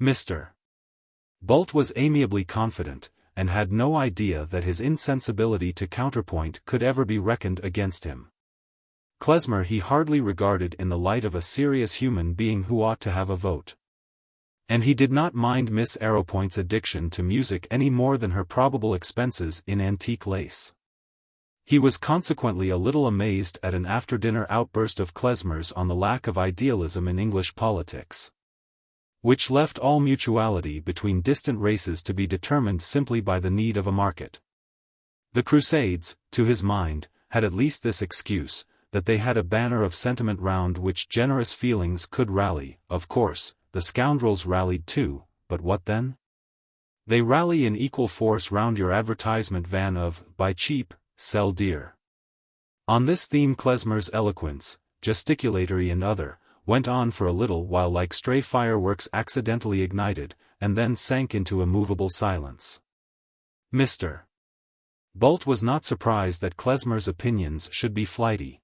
Mr. Bolt was amiably confident, and had no idea that his insensibility to counterpoint could ever be reckoned against him. Klezmer he hardly regarded in the light of a serious human being who ought to have a vote. And he did not mind Miss Arrowpoint's addiction to music any more than her probable expenses in antique lace. He was consequently a little amazed at an after-dinner outburst of Klezmer's on the lack of idealism in English politics, which left all mutuality between distant races to be determined simply by the need of a market. The Crusades, to his mind, had at least this excuse, that they had a banner of sentiment round which generous feelings could rally. Of course, the scoundrels rallied too, but what then? They rally in equal force round your advertisement van of, buy cheap, sell dear. On this theme Klezmer's eloquence, gesticulatory and other, went on for a little while like stray fireworks accidentally ignited, and then sank into a movable silence. Mr. Bolt was not surprised that Klezmer's opinions should be flighty,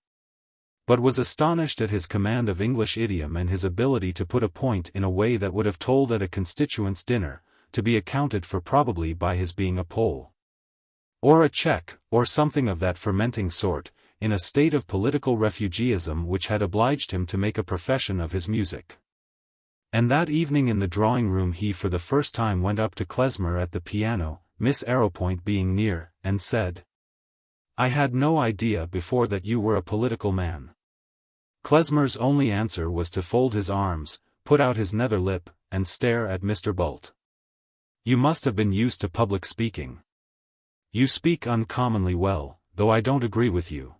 but was astonished at his command of English idiom and his ability to put a point in a way that would have told at a constituents' dinner, to be accounted for probably by his being a Pole, or a Czech, or something of that fermenting sort, in a state of political refugeeism which had obliged him to make a profession of his music. And that evening in the drawing-room he for the first time went up to Klezmer at the piano, Miss Arrowpoint being near, and said, "I had no idea before that you were a political man." Klezmer's only answer was to fold his arms, put out his nether lip, and stare at Mr. Bolt. "You must have been used to public speaking. You speak uncommonly well, though I don't agree with you.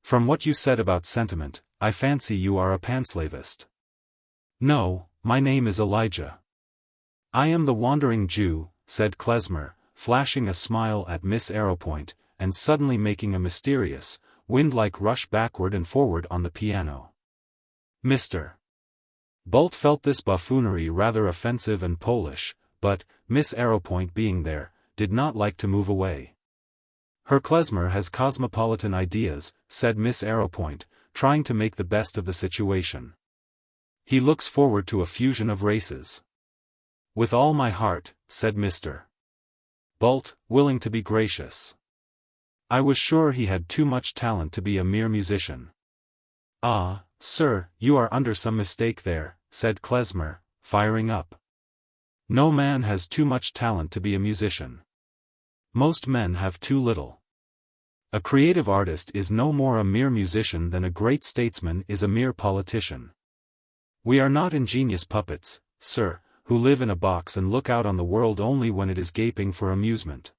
From what you said about sentiment, I fancy you are a panslavist." "No, my name is Elijah. I am the wandering Jew," said Klezmer, flashing a smile at Miss Arrowpoint, and suddenly making a mysterious, wind-like rush backward and forward on the piano. Mr. Bolt felt this buffoonery rather offensive and Polish, but, Miss Arrowpoint being there, did not like to move away. "Herr Klezmer has cosmopolitan ideas," said Miss Arrowpoint, trying to make the best of the situation. "He looks forward to a fusion of races." "With all my heart," said Mr. Bolt, willing to be gracious. "I was sure he had too much talent to be a mere musician." "Ah, sir, you are under some mistake there," said Klezmer, firing up. "No man has too much talent to be a musician. Most men have too little. A creative artist is no more a mere musician than a great statesman is a mere politician. We are not ingenious puppets, sir, who live in a box and look out on the world only when it is gaping for amusement.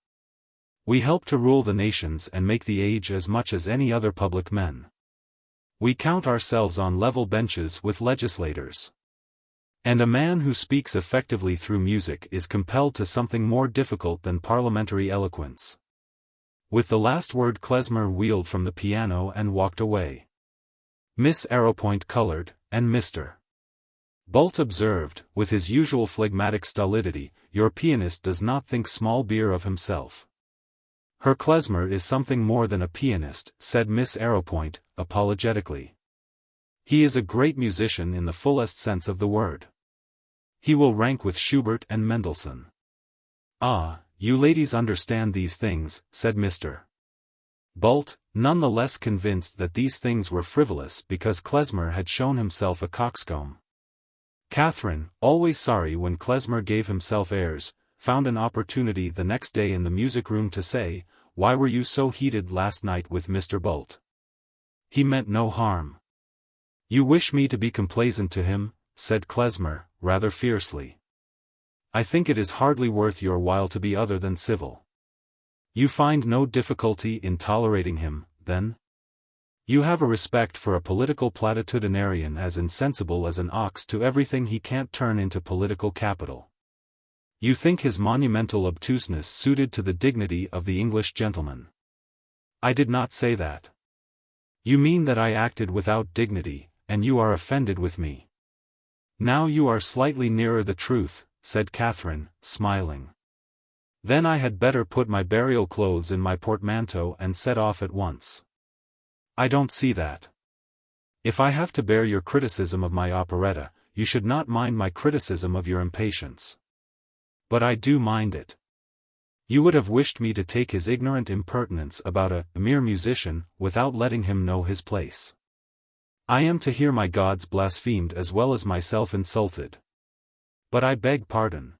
We help to rule the nations and make the age as much as any other public men. We count ourselves on level benches with legislators. And a man who speaks effectively through music is compelled to something more difficult than parliamentary eloquence." With the last word Klezmer wheeled from the piano and walked away. Miss Arrowpoint colored, and Mr. Bolt observed, with his usual phlegmatic stolidity, "Your pianist does not think small beer of himself." "Herr Klezmer is something more than a pianist," said Miss Arrowpoint, apologetically. "He is a great musician in the fullest sense of the word. He will rank with Schubert and Mendelssohn. Ah, you ladies understand these things, said Mr. Bolt, none the less convinced that these things were frivolous because Klezmer had shown himself a coxcomb. Catherine, always sorry when Klezmer gave himself airs, found an opportunity the next day in the music room to say, "Why were you so heated last night with Mr. Bolt? He meant no harm." "You wish me to be complaisant to him," said Klezmer, rather fiercely. "I think it is hardly worth your while to be other than civil." "You find no difficulty in tolerating him, then? You have a respect for a political platitudinarian as insensible as an ox to everything he can't turn into political capital. You think his monumental obtuseness suited to the dignity of the English gentleman." "I did not say that." "You mean that I acted without dignity, and you are offended with me." "Now you are slightly nearer the truth," said Catherine, smiling. "Then I had better put my burial clothes in my portmanteau and set off at once." "I don't see that. If I have to bear your criticism of my operetta, you should not mind my criticism of your impatience." "But I do mind it. You would have wished me to take his ignorant impertinence about a mere musician without letting him know his place. I am to hear my gods blasphemed as well as myself insulted. But I beg pardon.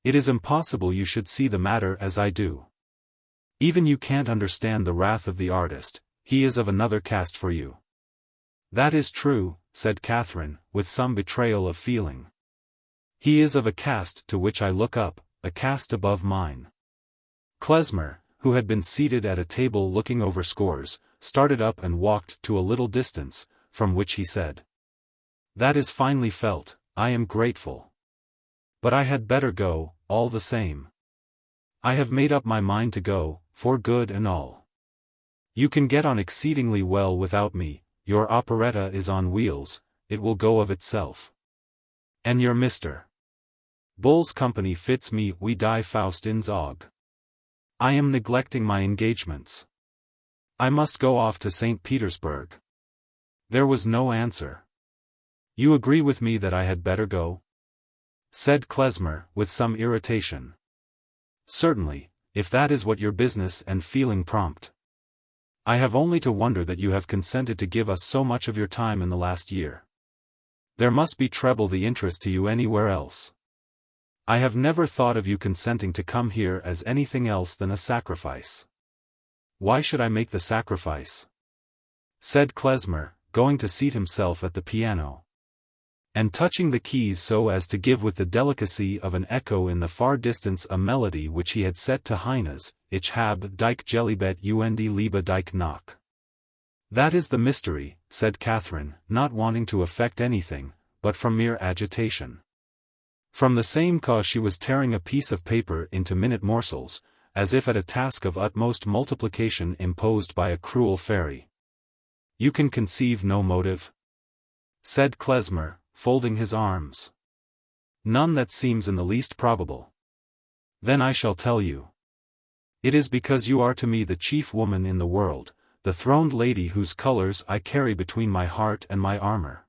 It is impossible you should see the matter as I do. Even you can't understand the wrath of the artist, he is of another caste for you." "That is true," said Catherine, with some betrayal of feeling. "He is of a caste to which I look up, a caste above mine." Klezmer, who had been seated at a table looking over scores, started up and walked to a little distance, from which he said, "That is finely felt, I am grateful. But I had better go, all the same. I have made up my mind to go, for good and all. You can get on exceedingly well without me, your operetta is on wheels, it will go of itself. And your Mr. Bull's company fits me, wie die Faust ins Auge. I am neglecting my engagements. I must go off to St. Petersburg." There was no answer. "You agree with me that I had better go?" said Klezmer, with some irritation. "Certainly, if that is what your business and feeling prompt. I have only to wonder that you have consented to give us so much of your time in the last year. There must be treble the interest to you anywhere else. I have never thought of you consenting to come here as anything else than a sacrifice." "Why should I make the sacrifice?" said Klezmer, going to seat himself at the piano, and touching the keys so as to give with the delicacy of an echo in the far distance a melody which he had set to Heine's, Ich hab dich geliebt und liebe dich noch. "That is the mystery," said Catherine, not wanting to affect anything, but from mere agitation. From the same cause she was tearing a piece of paper into minute morsels, as if at a task of utmost multiplication imposed by a cruel fairy. "You can conceive no motive?" said Klezmer, folding his arms. "None that seems in the least probable." "Then I shall tell you. It is because you are to me the chief woman in the world, the throned lady whose colors I carry between my heart and my armor."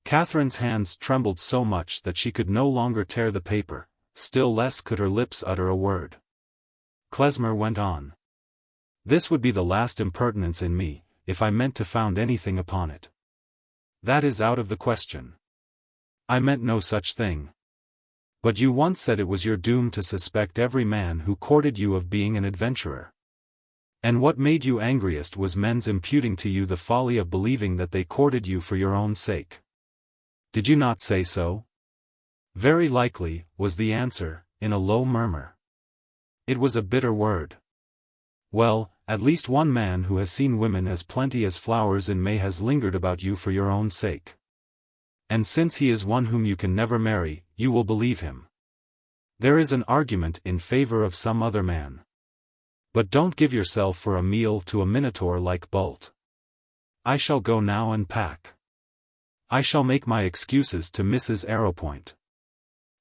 Catherine's hands trembled so much that she could no longer tear the paper, still less could her lips utter a word. Klezmer went on. "This would be the last impertinence in me, if I meant to found anything upon it. That is out of the question. I meant no such thing. But you once said it was your doom to suspect every man who courted you of being an adventurer. And what made you angriest was men's imputing to you the folly of believing that they courted you for your own sake. Did you not say so?" "Very likely," was the answer, in a low murmur. It was a bitter word. "Well, at least one man who has seen women as plenty as flowers in May has lingered about you for your own sake. And since he is one whom you can never marry, you will believe him. There is an argument in favor of some other man. But don't give yourself for a meal to a minotaur like Bolt. I shall go now and pack. I shall make my excuses to Mrs. Arrowpoint."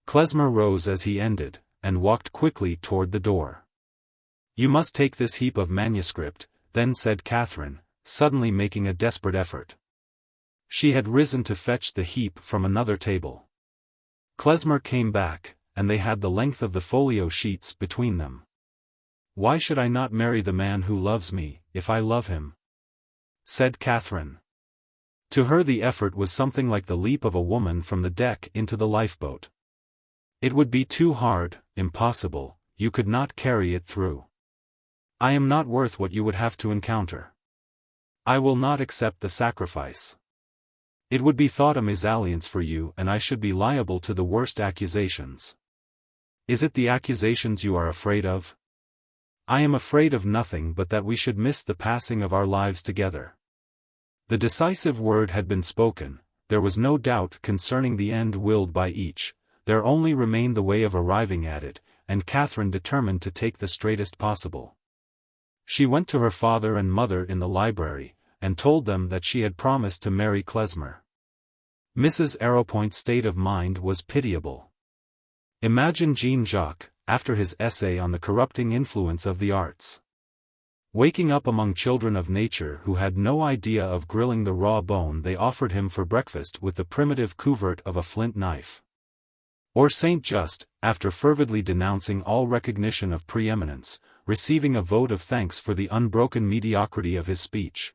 Klezmer rose as he ended, and walked quickly toward the door. "You must take this heap of manuscript," then said Catherine, suddenly making a desperate effort. She had risen to fetch the heap from another table. Klezmer came back, and they had the length of the folio sheets between them. "Why should I not marry the man who loves me, if I love him?" said Catherine. To her the effort was something like the leap of a woman from the deck into the lifeboat. It would be too hard, impossible, you could not carry it through. "I am not worth what you would have to encounter. I will not accept the sacrifice. It would be thought a mésalliance for you, and I should be liable to the worst accusations." "Is it the accusations you are afraid of?" "I am afraid of nothing but that we should miss the passing of our lives together." The decisive word had been spoken, there was no doubt concerning the end willed by each, there only remained the way of arriving at it, and Catherine determined to take the straightest possible. She went to her father and mother in the library, and told them that she had promised to marry Klezmer. Mrs. Arrowpoint's state of mind was pitiable. Imagine Jean-Jacques, after his essay on the corrupting influence of the arts, waking up among children of nature who had no idea of grilling the raw bone they offered him for breakfast with the primitive couvert of a flint knife. Or Saint Just, after fervidly denouncing all recognition of preeminence, receiving a vote of thanks for the unbroken mediocrity of his speech,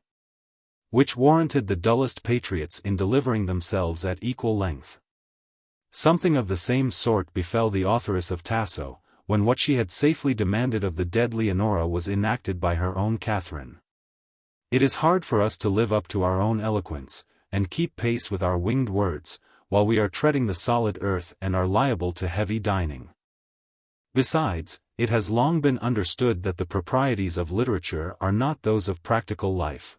which warranted the dullest patriots in delivering themselves at equal length. Something of the same sort befell the authoress of Tasso, when what she had safely demanded of the dead Leonora was enacted by her own Catherine. It is hard for us to live up to our own eloquence, and keep pace with our winged words, while we are treading the solid earth and are liable to heavy dining. Besides, it has long been understood that the proprieties of literature are not those of practical life.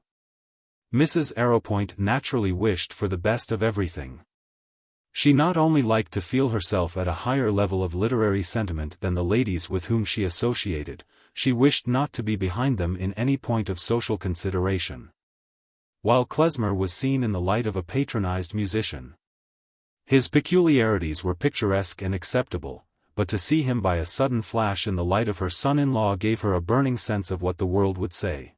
Mrs. Arrowpoint naturally wished for the best of everything. She not only liked to feel herself at a higher level of literary sentiment than the ladies with whom she associated, she wished not to be behind them in any point of social consideration. While Klezmer was seen in the light of a patronized musician, his peculiarities were picturesque and acceptable, but to see him by a sudden flash in the light of her son-in-law gave her a burning sense of what the world would say.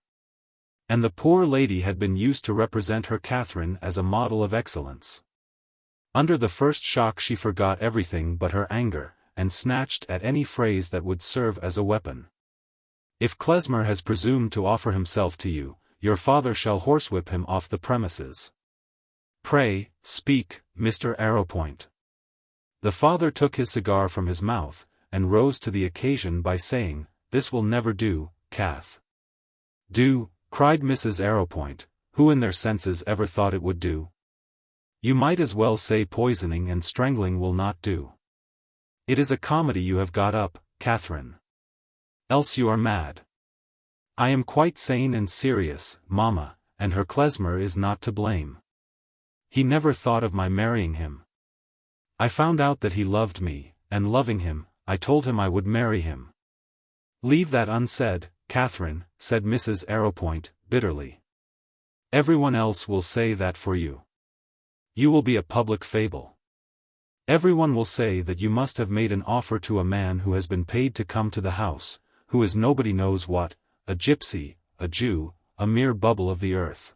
And the poor lady had been used to represent her Catherine as a model of excellence. Under the first shock she forgot everything but her anger, and snatched at any phrase that would serve as a weapon. "If Klezmer has presumed to offer himself to you, your father shall horsewhip him off the premises. Pray, speak, Mr. Arrowpoint." The father took his cigar from his mouth, and rose to the occasion by saying, "This will never do, Cath." "Do?" cried Mrs. Arrowpoint, who in their senses ever thought it would do? "You might as well say poisoning and strangling will not do. It is a comedy you have got up, Catherine. Else you are mad." "I am quite sane and serious, mamma, and her Klezmer is not to blame. He never thought of my marrying him. I found out that he loved me, and loving him, I told him I would marry him." "Leave that unsaid, Catherine," said Mrs. Arrowpoint, bitterly. "Everyone else will say that for you. You will be a public fable. Everyone will say that you must have made an offer to a man who has been paid to come to the house, who is nobody knows what, a gypsy, a Jew, a mere bubble of the earth."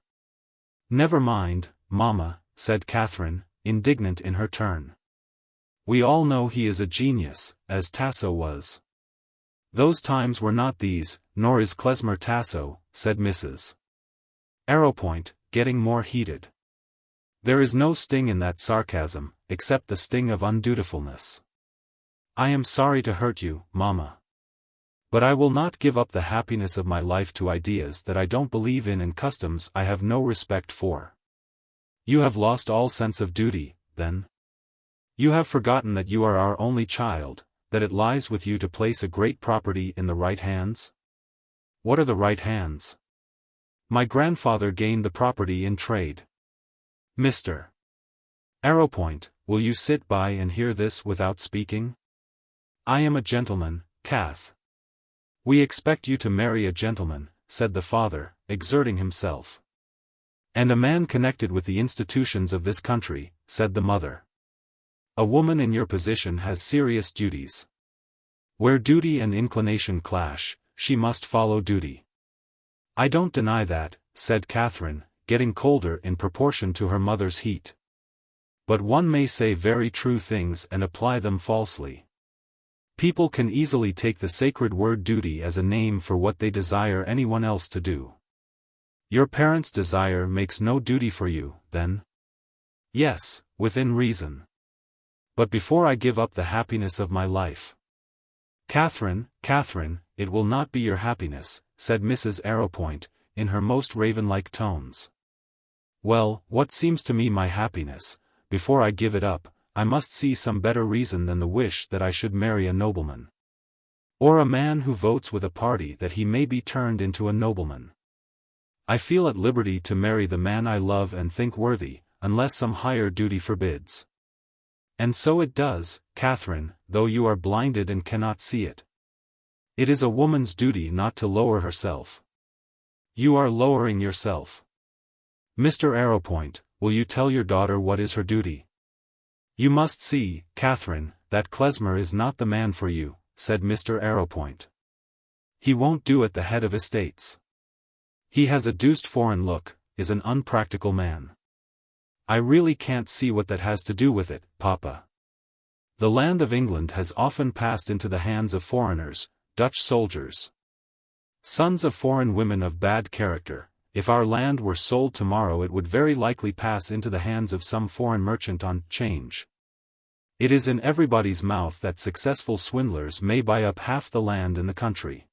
"Never mind, mamma," said Catherine, indignant in her turn. "We all know he is a genius, as Tasso was." "Those times were not these, nor is Klezmer Tasso," said Mrs. Arrowpoint, getting more heated. There is no sting in that sarcasm, except the sting of undutifulness. "I am sorry to hurt you, mamma. But I will not give up the happiness of my life to ideas that I don't believe in and customs I have no respect for." "You have lost all sense of duty, then? You have forgotten that you are our only child, that it lies with you to place a great property in the right hands?" "What are the right hands?" "My grandfather gained the property in trade." "Mr. Arrowpoint, will you sit by and hear this without speaking? I am a gentleman, Cath." "We expect you to marry a gentleman," said the father, exerting himself. "And a man connected with the institutions of this country," said the mother. "A woman in your position has serious duties. Where duty and inclination clash, she must follow duty." "I don't deny that," said Catherine, getting colder in proportion to her mother's heat. But one may say very true things and apply them falsely. People can easily take the sacred word duty as a name for what they desire anyone else to do. Your parents' desire makes no duty for you, then? Yes, within reason. But before I give up the happiness of my life. Catherine, it will not be your happiness, said Mrs. Arrowpoint, in her most raven-like tones. Well, what seems to me my happiness, before I give it up, I must see some better reason than the wish that I should marry a nobleman. Or a man who votes with a party that he may be turned into a nobleman. I feel at liberty to marry the man I love and think worthy, unless some higher duty forbids. And so it does, Catherine, though you are blinded and cannot see it. It is a woman's duty not to lower herself. You are lowering yourself. Mr. Arrowpoint, will you tell your daughter what is her duty? You must see, Catherine, that Klezmer is not the man for you, said Mr. Arrowpoint. He won't do at the head of estates. He has a deuced foreign look, is an unpractical man. I really can't see what that has to do with it, Papa. The land of England has often passed into the hands of foreigners, Dutch soldiers. Sons of foreign women of bad character. If our land were sold tomorrow it would very likely pass into the hands of some foreign merchant on 'change. It is in everybody's mouth that successful swindlers may buy up half the land in the country.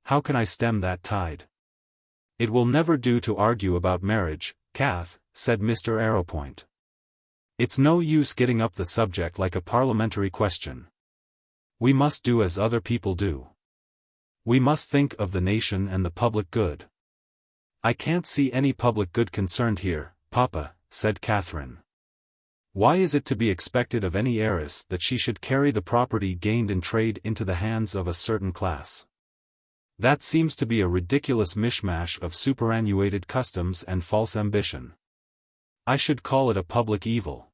How can I stem that tide? It will never do to argue about marriage, Kath, said Mr. Arrowpoint. It's no use getting up the subject like a parliamentary question. We must do as other people do. We must think of the nation and the public good. I can't see any public good concerned here, Papa, said Catherine. Why is it to be expected of any heiress that she should carry the property gained in trade into the hands of a certain class? That seems to be a ridiculous mishmash of superannuated customs and false ambition. I should call it a public evil.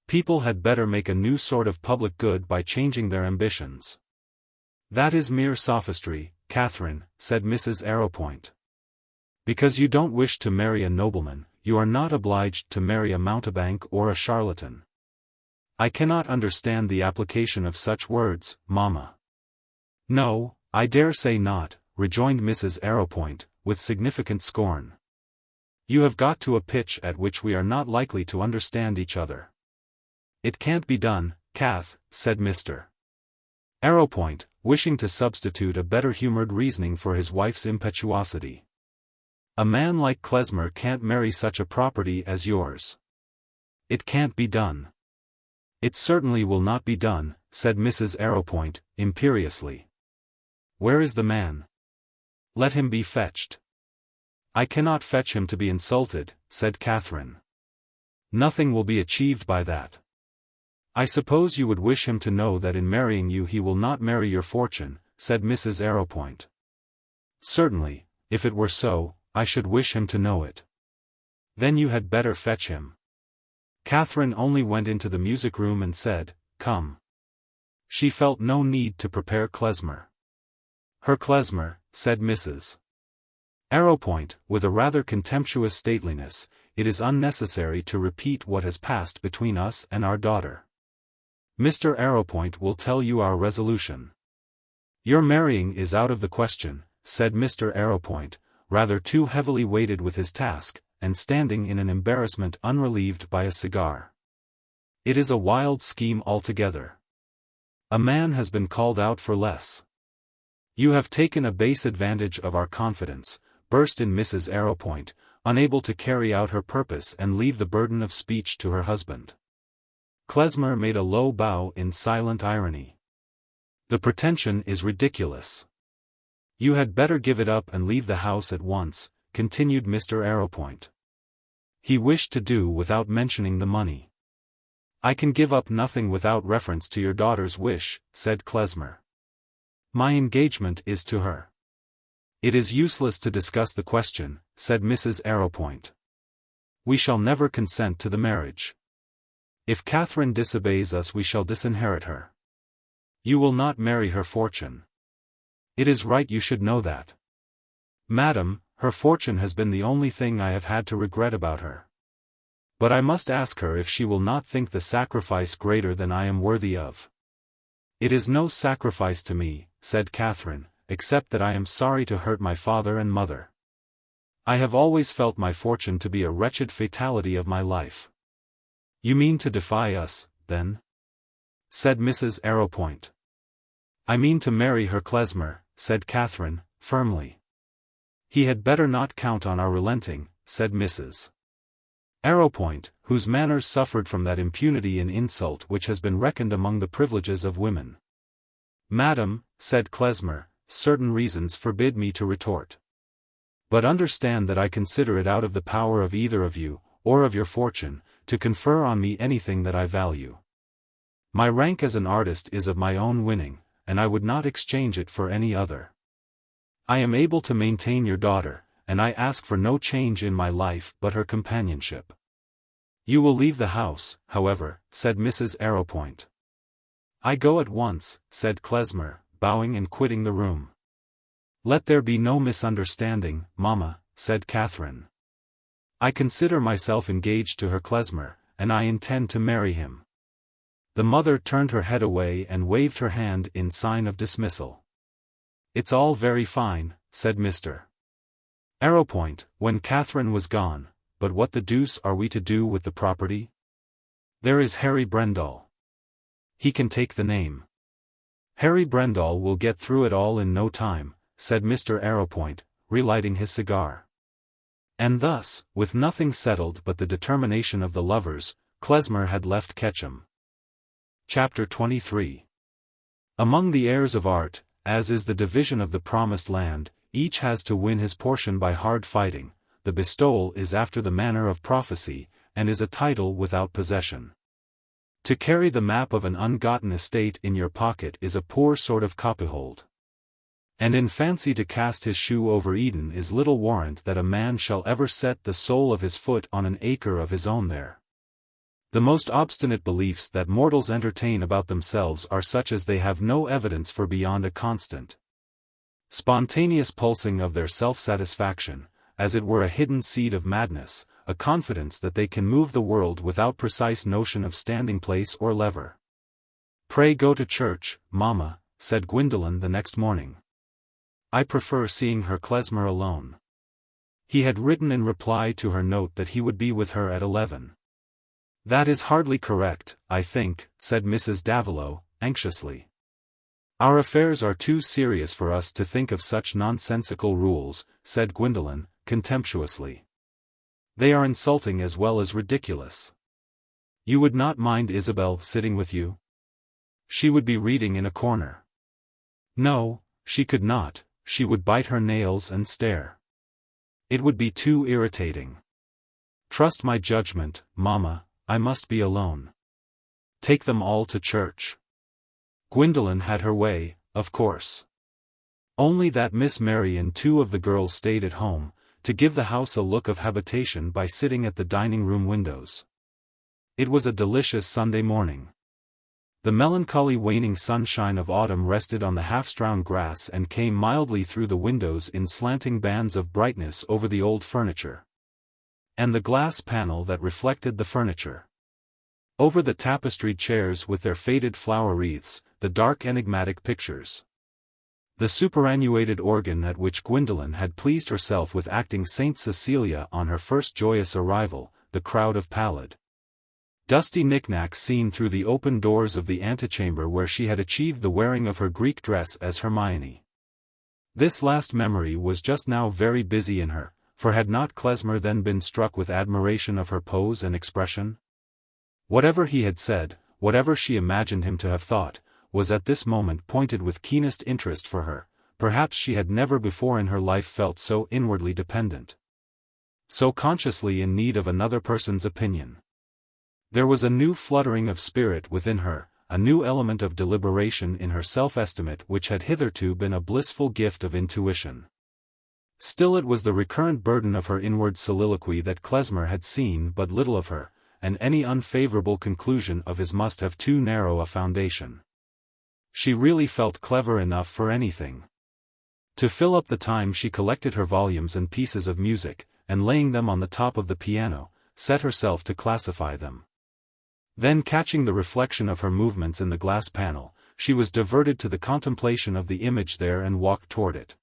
People had better make a new sort of public good by changing their ambitions. That is mere sophistry, Catherine, said Mrs. Arrowpoint. Because you don't wish to marry a nobleman, you are not obliged to marry a mountebank or a charlatan. I cannot understand the application of such words, Mamma. No, I dare say not, rejoined Mrs. Arrowpoint, with significant scorn. You have got to a pitch at which we are not likely to understand each other. It can't be done, Kath, said Mr. Arrowpoint, wishing to substitute a better-humored reasoning for his wife's impetuosity. A man like Klezmer can't marry such a property as yours. It can't be done. It certainly will not be done, said Mrs. Arrowpoint, imperiously. Where is the man? Let him be fetched. I cannot fetch him to be insulted, said Catherine. Nothing will be achieved by that. I suppose you would wish him to know that in marrying you he will not marry your fortune, said Mrs. Arrowpoint. Certainly, if it were so, I should wish him to know it. Then you had better fetch him. Catherine only went into the music room and said, Come. She felt no need to prepare Klezmer. Her Klezmer, said Mrs. Arrowpoint, with a rather contemptuous stateliness, it is unnecessary to repeat what has passed between us and our daughter. Mr. Arrowpoint will tell you our resolution. Your marrying is out of the question, said Mr. Arrowpoint, rather too heavily weighted with his task, and standing in an embarrassment unrelieved by a cigar. It is a wild scheme altogether. A man has been called out for less. You have taken a base advantage of our confidence, burst in Mrs. Arrowpoint, unable to carry out her purpose and leave the burden of speech to her husband. Klezmer made a low bow in silent irony. The pretension is ridiculous. You had better give it up and leave the house at once, continued Mr. Arrowpoint. He wished to do without mentioning the money. I can give up nothing without reference to your daughter's wish, said Klezmer. My engagement is to her. It is useless to discuss the question, said Mrs. Arrowpoint. We shall never consent to the marriage. If Catherine disobeys us we shall disinherit her. You will not marry her fortune. It is right you should know that. Madam, her fortune has been the only thing I have had to regret about her. But I must ask her if she will not think the sacrifice greater than I am worthy of. It is no sacrifice to me, said Catherine, except that I am sorry to hurt my father and mother. I have always felt my fortune to be a wretched fatality of my life. You mean to defy us, then? Said Mrs. Arrowpoint. I mean to marry her klezmer, said Catherine, firmly. He had better not count on our relenting, said Mrs. Arrowpoint, whose manners suffered from that impunity in insult which has been reckoned among the privileges of women. Madam, said Klezmer, certain reasons forbid me to retort. But understand that I consider it out of the power of either of you, or of your fortune, to confer on me anything that I value. My rank as an artist is of my own winning, and I would not exchange it for any other. I am able to maintain your daughter, and I ask for no change in my life but her companionship. You will leave the house, however, said Mrs. Arrowpoint. I go at once, said Klezmer, bowing and quitting the room. Let there be no misunderstanding, Mamma, said Catherine. I consider myself engaged to her Klezmer, and I intend to marry him. The mother turned her head away and waved her hand in sign of dismissal. It's all very fine, said Mr. Arrowpoint, when Catherine was gone, but what the deuce are we to do with the property? There is Harry Brendall. He can take the name. Harry Brendall will get through it all in no time, said Mr. Arrowpoint, relighting his cigar. And thus, with nothing settled but the determination of the lovers, Klezmer had left Ketchum. Chapter 23. Among the heirs of art, as is the division of the promised land, each has to win his portion by hard fighting. The bestowal is after the manner of prophecy, and is a title without possession. To carry the map of an ungotten estate in your pocket is a poor sort of copyhold. And in fancy to cast his shoe over Eden is little warrant that a man shall ever set the sole of his foot on an acre of his own there. The most obstinate beliefs that mortals entertain about themselves are such as they have no evidence for beyond a constant, spontaneous pulsing of their self-satisfaction, as it were a hidden seed of madness, a confidence that they can move the world without precise notion of standing place or lever. Pray go to church, Mamma, said Gwendolen the next morning. I prefer seeing her Klezmer alone. He had written in reply to her note that he would be with her at 11. That is hardly correct, I think, said Mrs. Davilow, anxiously. Our affairs are too serious for us to think of such nonsensical rules, said Gwendolen, contemptuously. They are insulting as well as ridiculous. You would not mind Isabel sitting with you? She would be reading in a corner. No, she could not, she would bite her nails and stare. It would be too irritating. Trust my judgment, Mamma, I must be alone. Take them all to church. Gwendolen had her way, of course. Only that Miss Mary and two of the girls stayed at home, to give the house a look of habitation by sitting at the dining-room windows. It was a delicious Sunday morning. The melancholy waning sunshine of autumn rested on the half-strown grass and came mildly through the windows in slanting bands of brightness over the old furniture, and the glass panel that reflected the furniture. Over the tapestried chairs with their faded flower wreaths, the dark enigmatic pictures. The superannuated organ at which Gwendolen had pleased herself with acting Saint Cecilia on her first joyous arrival, the crowd of pallid, dusty knickknacks seen through the open doors of the antechamber where she had achieved the wearing of her Greek dress as Hermione. This last memory was just now very busy in her, for had not Klezmer then been struck with admiration of her pose and expression? Whatever he had said, whatever she imagined him to have thought, was at this moment pointed with keenest interest for her. Perhaps she had never before in her life felt so inwardly dependent, so consciously in need of another person's opinion. There was a new fluttering of spirit within her, a new element of deliberation in her self-estimate which had hitherto been a blissful gift of intuition. Still it was the recurrent burden of her inward soliloquy that Klezmer had seen but little of her, and any unfavorable conclusion of his must have too narrow a foundation. She really felt clever enough for anything. To fill up the time she collected her volumes and pieces of music, and laying them on the top of the piano, set herself to classify them. Then, catching the reflection of her movements in the glass panel, she was diverted to the contemplation of the image there and walked toward it.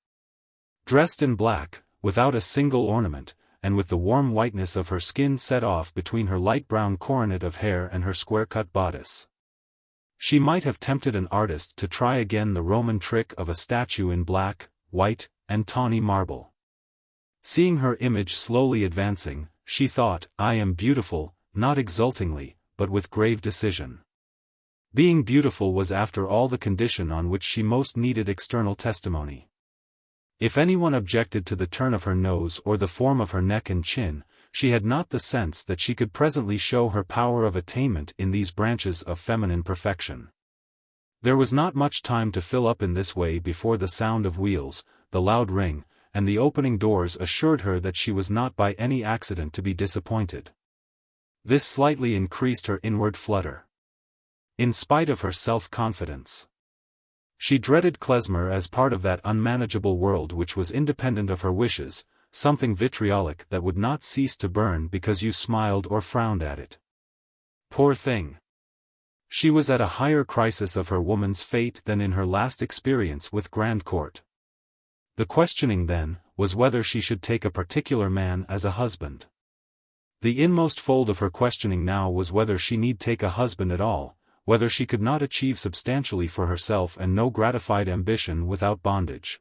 Dressed in black, without a single ornament, and with the warm whiteness of her skin set off between her light brown coronet of hair and her square-cut bodice. She might have tempted an artist to try again the Roman trick of a statue in black, white, and tawny marble. Seeing her image slowly advancing, she thought, "I am beautiful," not exultingly, but with grave decision. Being beautiful was after all the condition on which she most needed external testimony. If anyone objected to the turn of her nose or the form of her neck and chin, she had not the sense that she could presently show her power of attainment in these branches of feminine perfection. There was not much time to fill up in this way before the sound of wheels, the loud ring, and the opening doors assured her that she was not by any accident to be disappointed. This slightly increased her inward flutter. In spite of her self-confidence, she dreaded klezmer as part of that unmanageable world which was independent of her wishes, something vitriolic that would not cease to burn because you smiled or frowned at it. Poor thing! She was at a higher crisis of her woman's fate than in her last experience with Grandcourt. The questioning then, was whether she should take a particular man as a husband. The inmost fold of her questioning now was whether she need take a husband at all, whether she could not achieve substantially for herself and no gratified ambition without bondage.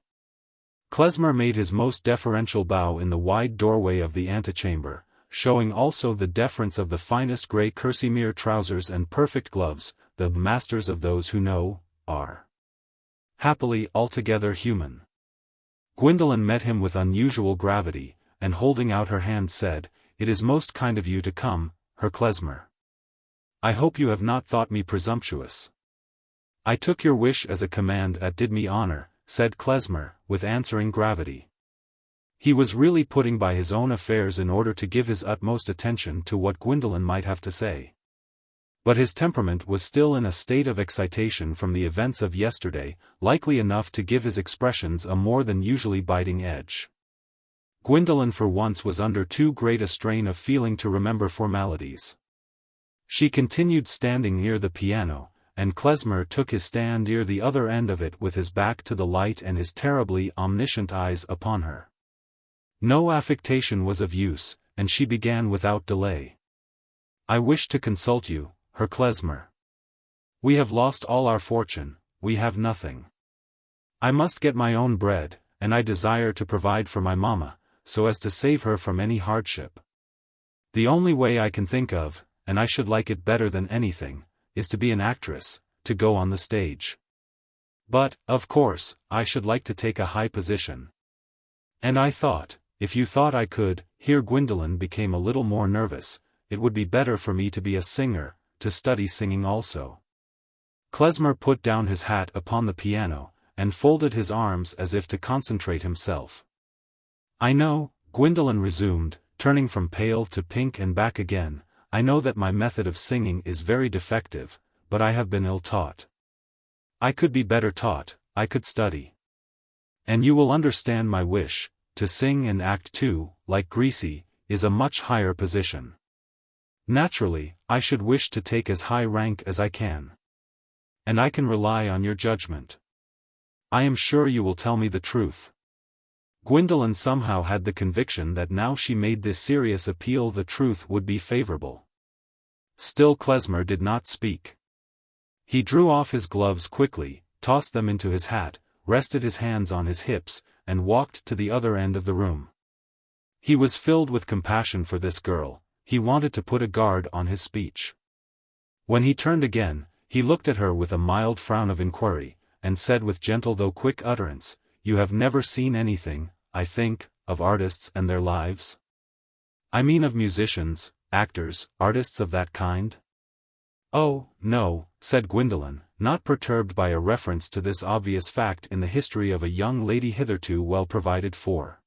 Klezmer made his most deferential bow in the wide doorway of the antechamber, showing also the deference of the finest grey kerseymere trousers and perfect gloves, the masters of those who know, are happily altogether human. Gwendolen met him with unusual gravity, and holding out her hand said, "It is most kind of you to come, Herr Klezmer. I hope you have not thought me presumptuous." "I took your wish as a command that did me honor," said Klezmer, with answering gravity. He was really putting by his own affairs in order to give his utmost attention to what Gwendolen might have to say. But his temperament was still in a state of excitation from the events of yesterday, likely enough to give his expressions a more than usually biting edge. Gwendolen for once was under too great a strain of feeling to remember formalities. She continued standing near the piano, and Klezmer took his stand near the other end of it with his back to the light and his terribly omniscient eyes upon her. No affectation was of use, and she began without delay. "I wish to consult you, Herr Klezmer. We have lost all our fortune, we have nothing. I must get my own bread, and I desire to provide for my mamma, so as to save her from any hardship. The only way I can think of, and I should like it better than anything, is to be an actress, to go on the stage. But, of course, I should like to take a high position. And I thought, if you thought I could," here Gwendolen became a little more nervous, "it would be better for me to be a singer, to study singing also." Klezmer put down his hat upon the piano, and folded his arms as if to concentrate himself. "I know," Gwendolen resumed, turning from pale to pink and back again, "I know that my method of singing is very defective, but I have been ill-taught. I could be better taught, I could study. And you will understand my wish, to sing and act too, like Grisi, is a much higher position. Naturally, I should wish to take as high rank as I can. And I can rely on your judgment. I am sure you will tell me the truth." Gwendolen somehow had the conviction that now she made this serious appeal the truth would be favorable. Still Klezmer did not speak. He drew off his gloves quickly, tossed them into his hat, rested his hands on his hips, and walked to the other end of the room. He was filled with compassion for this girl, he wanted to put a guard on his speech. When he turned again, he looked at her with a mild frown of inquiry, and said with gentle though quick utterance, "You have never seen anything, I think, of artists and their lives? I mean of musicians, actors, artists of that kind?" "Oh, no," said Gwendolen, not perturbed by a reference to this obvious fact in the history of a young lady hitherto well provided for.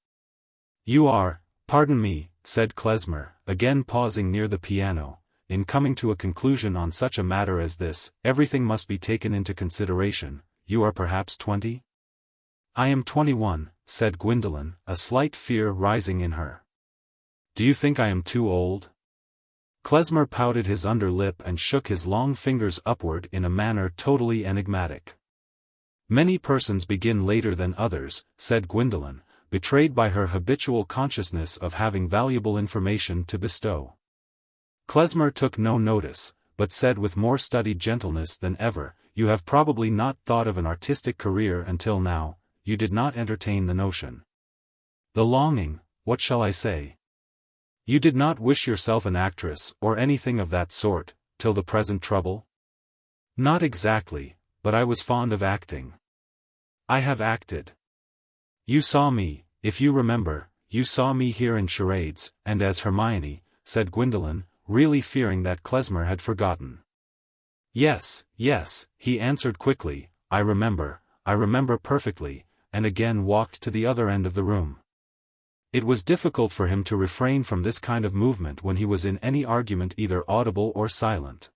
"You are, pardon me," said Klezmer, again pausing near the piano, "in coming to a conclusion on such a matter as this, everything must be taken into consideration. You are perhaps 20? "I am 21, said Gwendolen, a slight fear rising in her. "Do you think I am too old?" Klezmer pouted his under lip and shook his long fingers upward in a manner totally enigmatic. "Many persons begin later than others," said Gwendolen, betrayed by her habitual consciousness of having valuable information to bestow. Klezmer took no notice, but said with more studied gentleness than ever, "You have probably not thought of an artistic career until now, you did not entertain the notion. The longing, what shall I say? You did not wish yourself an actress or anything of that sort, till the present trouble?" "Not exactly, but I was fond of acting. I have acted. You saw me, if you remember, you saw me here in charades, and as Hermione," said Gwendolen, really fearing that Klezmer had forgotten. "Yes, yes," he answered quickly, I remember perfectly," and again walked to the other end of the room. It was difficult for him to refrain from this kind of movement when he was in any argument either audible or silent.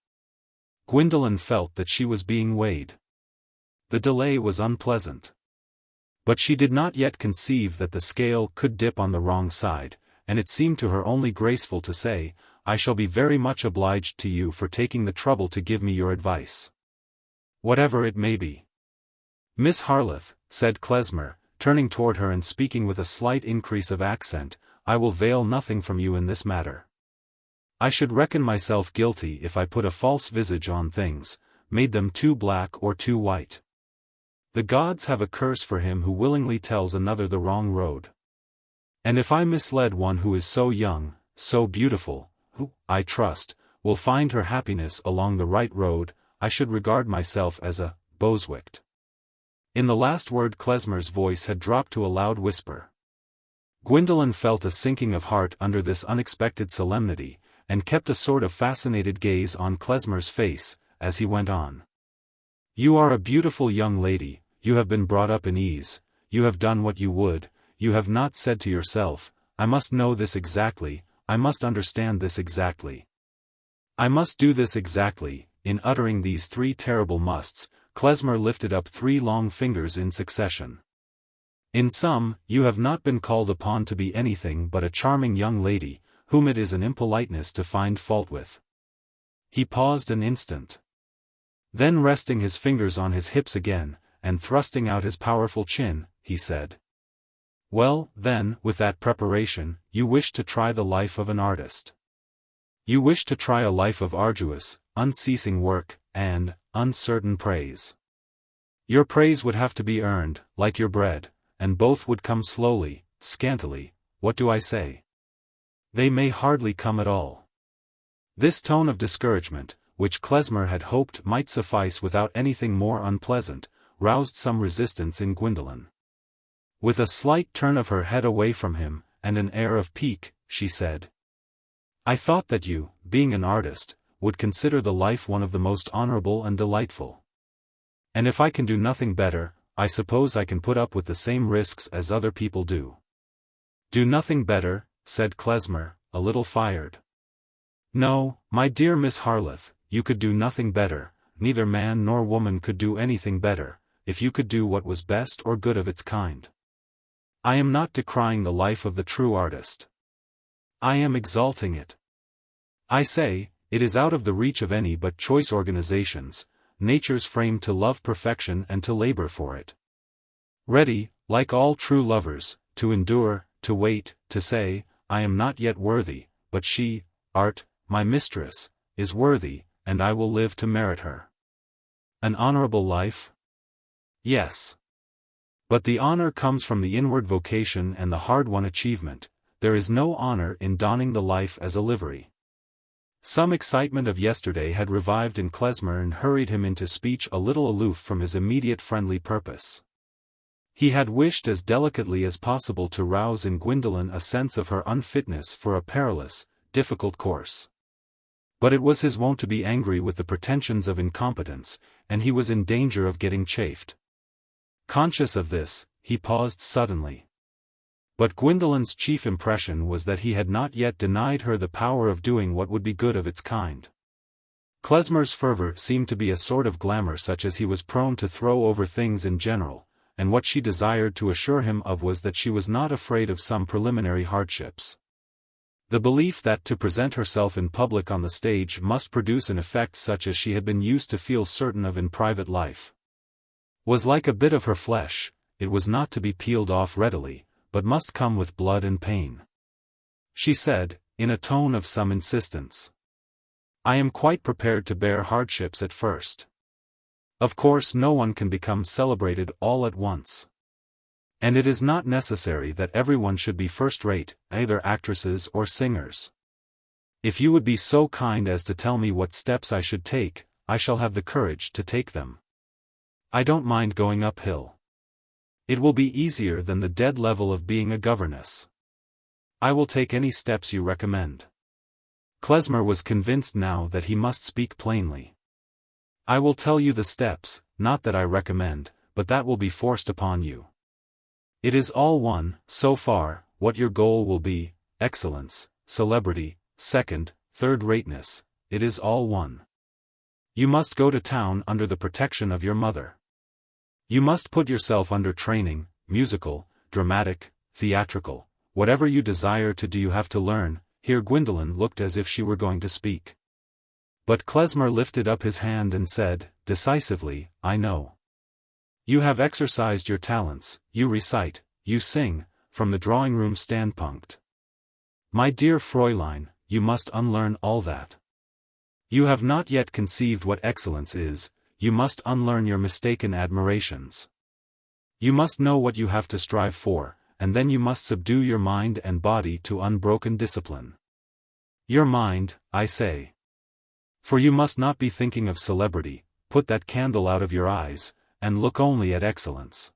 Gwendolen felt that she was being weighed. The delay was unpleasant. But she did not yet conceive that the scale could dip on the wrong side, and it seemed to her only graceful to say, "I shall be very much obliged to you for taking the trouble to give me your advice. Whatever it may be." "Miss Harleth," said Klezmer, turning toward her and speaking with a slight increase of accent, "I will veil nothing from you in this matter. I should reckon myself guilty if I put a false visage on things, made them too black or too white. The gods have a curse for him who willingly tells another the wrong road. And if I misled one who is so young, so beautiful, who, I trust, will find her happiness along the right road, I should regard myself as a Boswicht." In the last word Klezmer's voice had dropped to a loud whisper. Gwendolen felt a sinking of heart under this unexpected solemnity, and kept a sort of fascinated gaze on Klezmer's face, as he went on. "You are a beautiful young lady, you have been brought up in ease, you have done what you would, you have not said to yourself, I must know this exactly, I must understand this exactly. I must do this exactly." In uttering these three terrible musts, Klezmer lifted up three long fingers in succession. "In sum, you have not been called upon to be anything but a charming young lady, whom it is an impoliteness to find fault with." He paused an instant. Then resting his fingers on his hips again, and thrusting out his powerful chin, he said, "Well, then, with that preparation, you wish to try the life of an artist. You wish to try a life of arduous, unceasing work, and uncertain praise. Your praise would have to be earned, like your bread, and both would come slowly, scantily, what do I say? They may hardly come at all." This tone of discouragement, which Klezmer had hoped might suffice without anything more unpleasant, roused some resistance in Gwendolen. With a slight turn of her head away from him, and an air of pique, she said, "I thought that you, being an artist, would consider the life one of the most honorable and delightful. And if I can do nothing better, I suppose I can put up with the same risks as other people do." "Do nothing better," said Klezmer, a little fired. "No, my dear Miss Harleth, you could do nothing better, neither man nor woman could do anything better, if you could do what was best or good of its kind. I am not decrying the life of the true artist. I am exalting it. I say, it is out of the reach of any but choice organizations, natures framed to love perfection and to labor for it. Ready, like all true lovers, to endure, to wait, to say, I am not yet worthy, but she, art, my mistress, is worthy, and I will live to merit her. An honorable life? Yes. But the honor comes from the inward vocation and the hard-won achievement. There is no honor in donning the life as a livery. Some excitement of yesterday had revived in Klezmer and hurried him into speech a little aloof from his immediate friendly purpose. He had wished as delicately as possible to rouse in Gwendolen a sense of her unfitness for a perilous, difficult course. But it was his wont to be angry with the pretensions of incompetence, and he was in danger of getting chafed. Conscious of this, he paused suddenly. But Gwendolen's chief impression was that he had not yet denied her the power of doing what would be good of its kind. Klezmer's fervor seemed to be a sort of glamour such as he was prone to throw over things in general, and what she desired to assure him of was that she was not afraid of some preliminary hardships. The belief that to present herself in public on the stage must produce an effect such as she had been used to feel certain of in private life was like a bit of her flesh. It was not to be peeled off readily, but must come with blood and pain. She said, in a tone of some insistence, "I am quite prepared to bear hardships at first. Of course no one can become celebrated all at once. And it is not necessary that everyone should be first-rate, either actresses or singers. If you would be so kind as to tell me what steps I should take, I shall have the courage to take them. I don't mind going uphill. It will be easier than the dead level of being a governess. I will take any steps you recommend." Klezmer was convinced now that he must speak plainly. "I will tell you the steps, not that I recommend, but that will be forced upon you. It is all one, so far, what your goal will be, excellence, celebrity, second, third-rateness, it is all one. You must go to town under the protection of your mother. You must put yourself under training, musical, dramatic, theatrical, whatever you desire to do you have to learn." Here Gwendolen looked as if she were going to speak. But Klezmer lifted up his hand and said, decisively, "I know. You have exercised your talents, you recite, you sing, from the drawing-room standpunkt. My dear Fräulein, you must unlearn all that. You have not yet conceived what excellence is, you must unlearn your mistaken admirations. You must know what you have to strive for, and then you must subdue your mind and body to unbroken discipline. Your mind, I say. For you must not be thinking of celebrity, put that candle out of your eyes, and look only at excellence.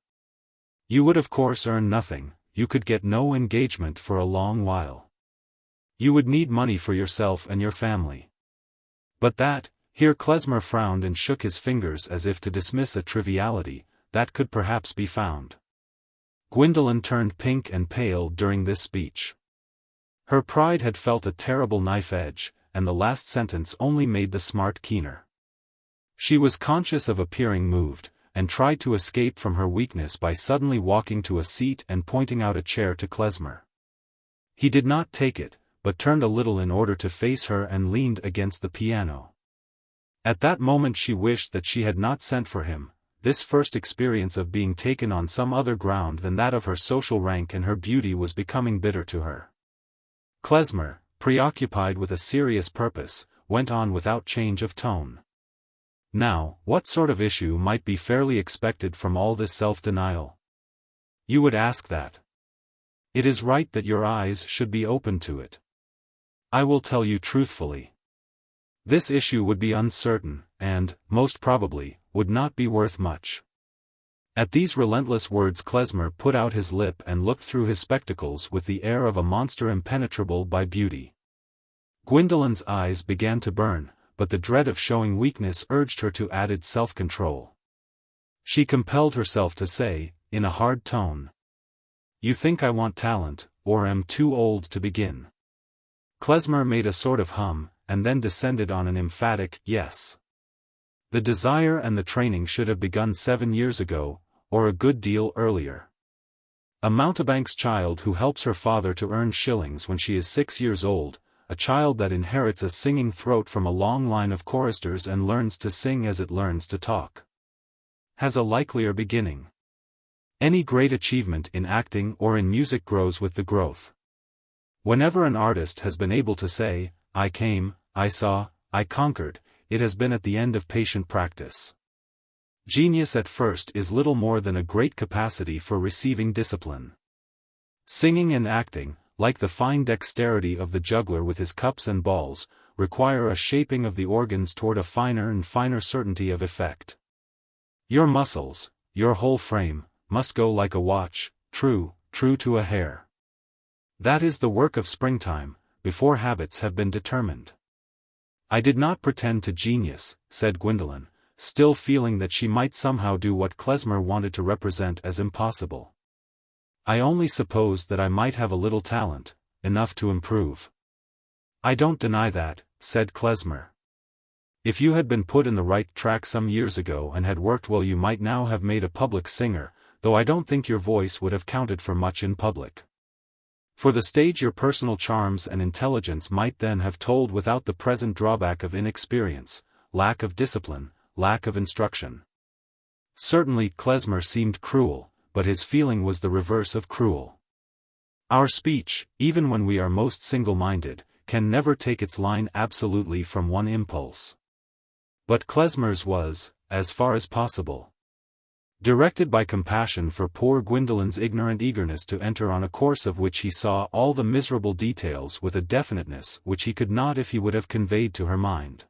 You would of course earn nothing, you could get no engagement for a long while. You would need money for yourself and your family. But that," here Klezmer frowned and shook his fingers as if to dismiss a triviality, "that could perhaps be found." Gwendolen turned pink and pale during this speech. Her pride had felt a terrible knife edge, and the last sentence only made the smart keener. She was conscious of appearing moved, and tried to escape from her weakness by suddenly walking to a seat and pointing out a chair to Klezmer. He did not take it, but turned a little in order to face her and leaned against the piano. At that moment she wished that she had not sent for him. This first experience of being taken on some other ground than that of her social rank and her beauty was becoming bitter to her. Klezmer, preoccupied with a serious purpose, went on without change of tone. "Now, what sort of issue might be fairly expected from all this self-denial? You would ask that. It is right that your eyes should be open to it. I will tell you truthfully. This issue would be uncertain, and, most probably, would not be worth much." At these relentless words Klezmer put out his lip and looked through his spectacles with the air of a monster impenetrable by beauty. Gwendolen's eyes began to burn, but the dread of showing weakness urged her to added self-control. She compelled herself to say, in a hard tone, "You think I want talent, or am too old to begin?" Klezmer made a sort of hum, and then descended on an emphatic yes. The desire and the training should have begun 7 years ago, or a good deal earlier. A mountebank's child who helps her father to earn shillings when she is 6 years old, a child that inherits a singing throat from a long line of choristers and learns to sing as it learns to talk, has a likelier beginning. Any great achievement in acting or in music grows with the growth. Whenever an artist has been able to say, "I came, I saw, I conquered," it has been at the end of patient practice. Genius at first is little more than a great capacity for receiving discipline. Singing and acting, like the fine dexterity of the juggler with his cups and balls, require a shaping of the organs toward a finer and finer certainty of effect. Your muscles, your whole frame, must go like a watch, true to a hair. That is the work of springtime, before habits have been determined. "I did not pretend to genius," said Gwendolen, still feeling that she might somehow do what Klezmer wanted to represent as impossible. "I only supposed that I might have a little talent, enough to improve." "I don't deny that," said Klezmer. "If you had been put in the right track some years ago and had worked well you might now have made a public singer, though I don't think your voice would have counted for much in public. For the stage your personal charms and intelligence might then have told without the present drawback of inexperience, lack of discipline, lack of instruction. Certainly klezmer seemed cruel, but his feeling was the reverse of cruel. Our speech, even when we are most single-minded, can never take its line absolutely from one impulse. But klezmer's was, as far as possible, directed by compassion for poor Gwendolen's ignorant eagerness to enter on a course of which he saw all the miserable details with a definiteness which he could not if he would have conveyed to her mind.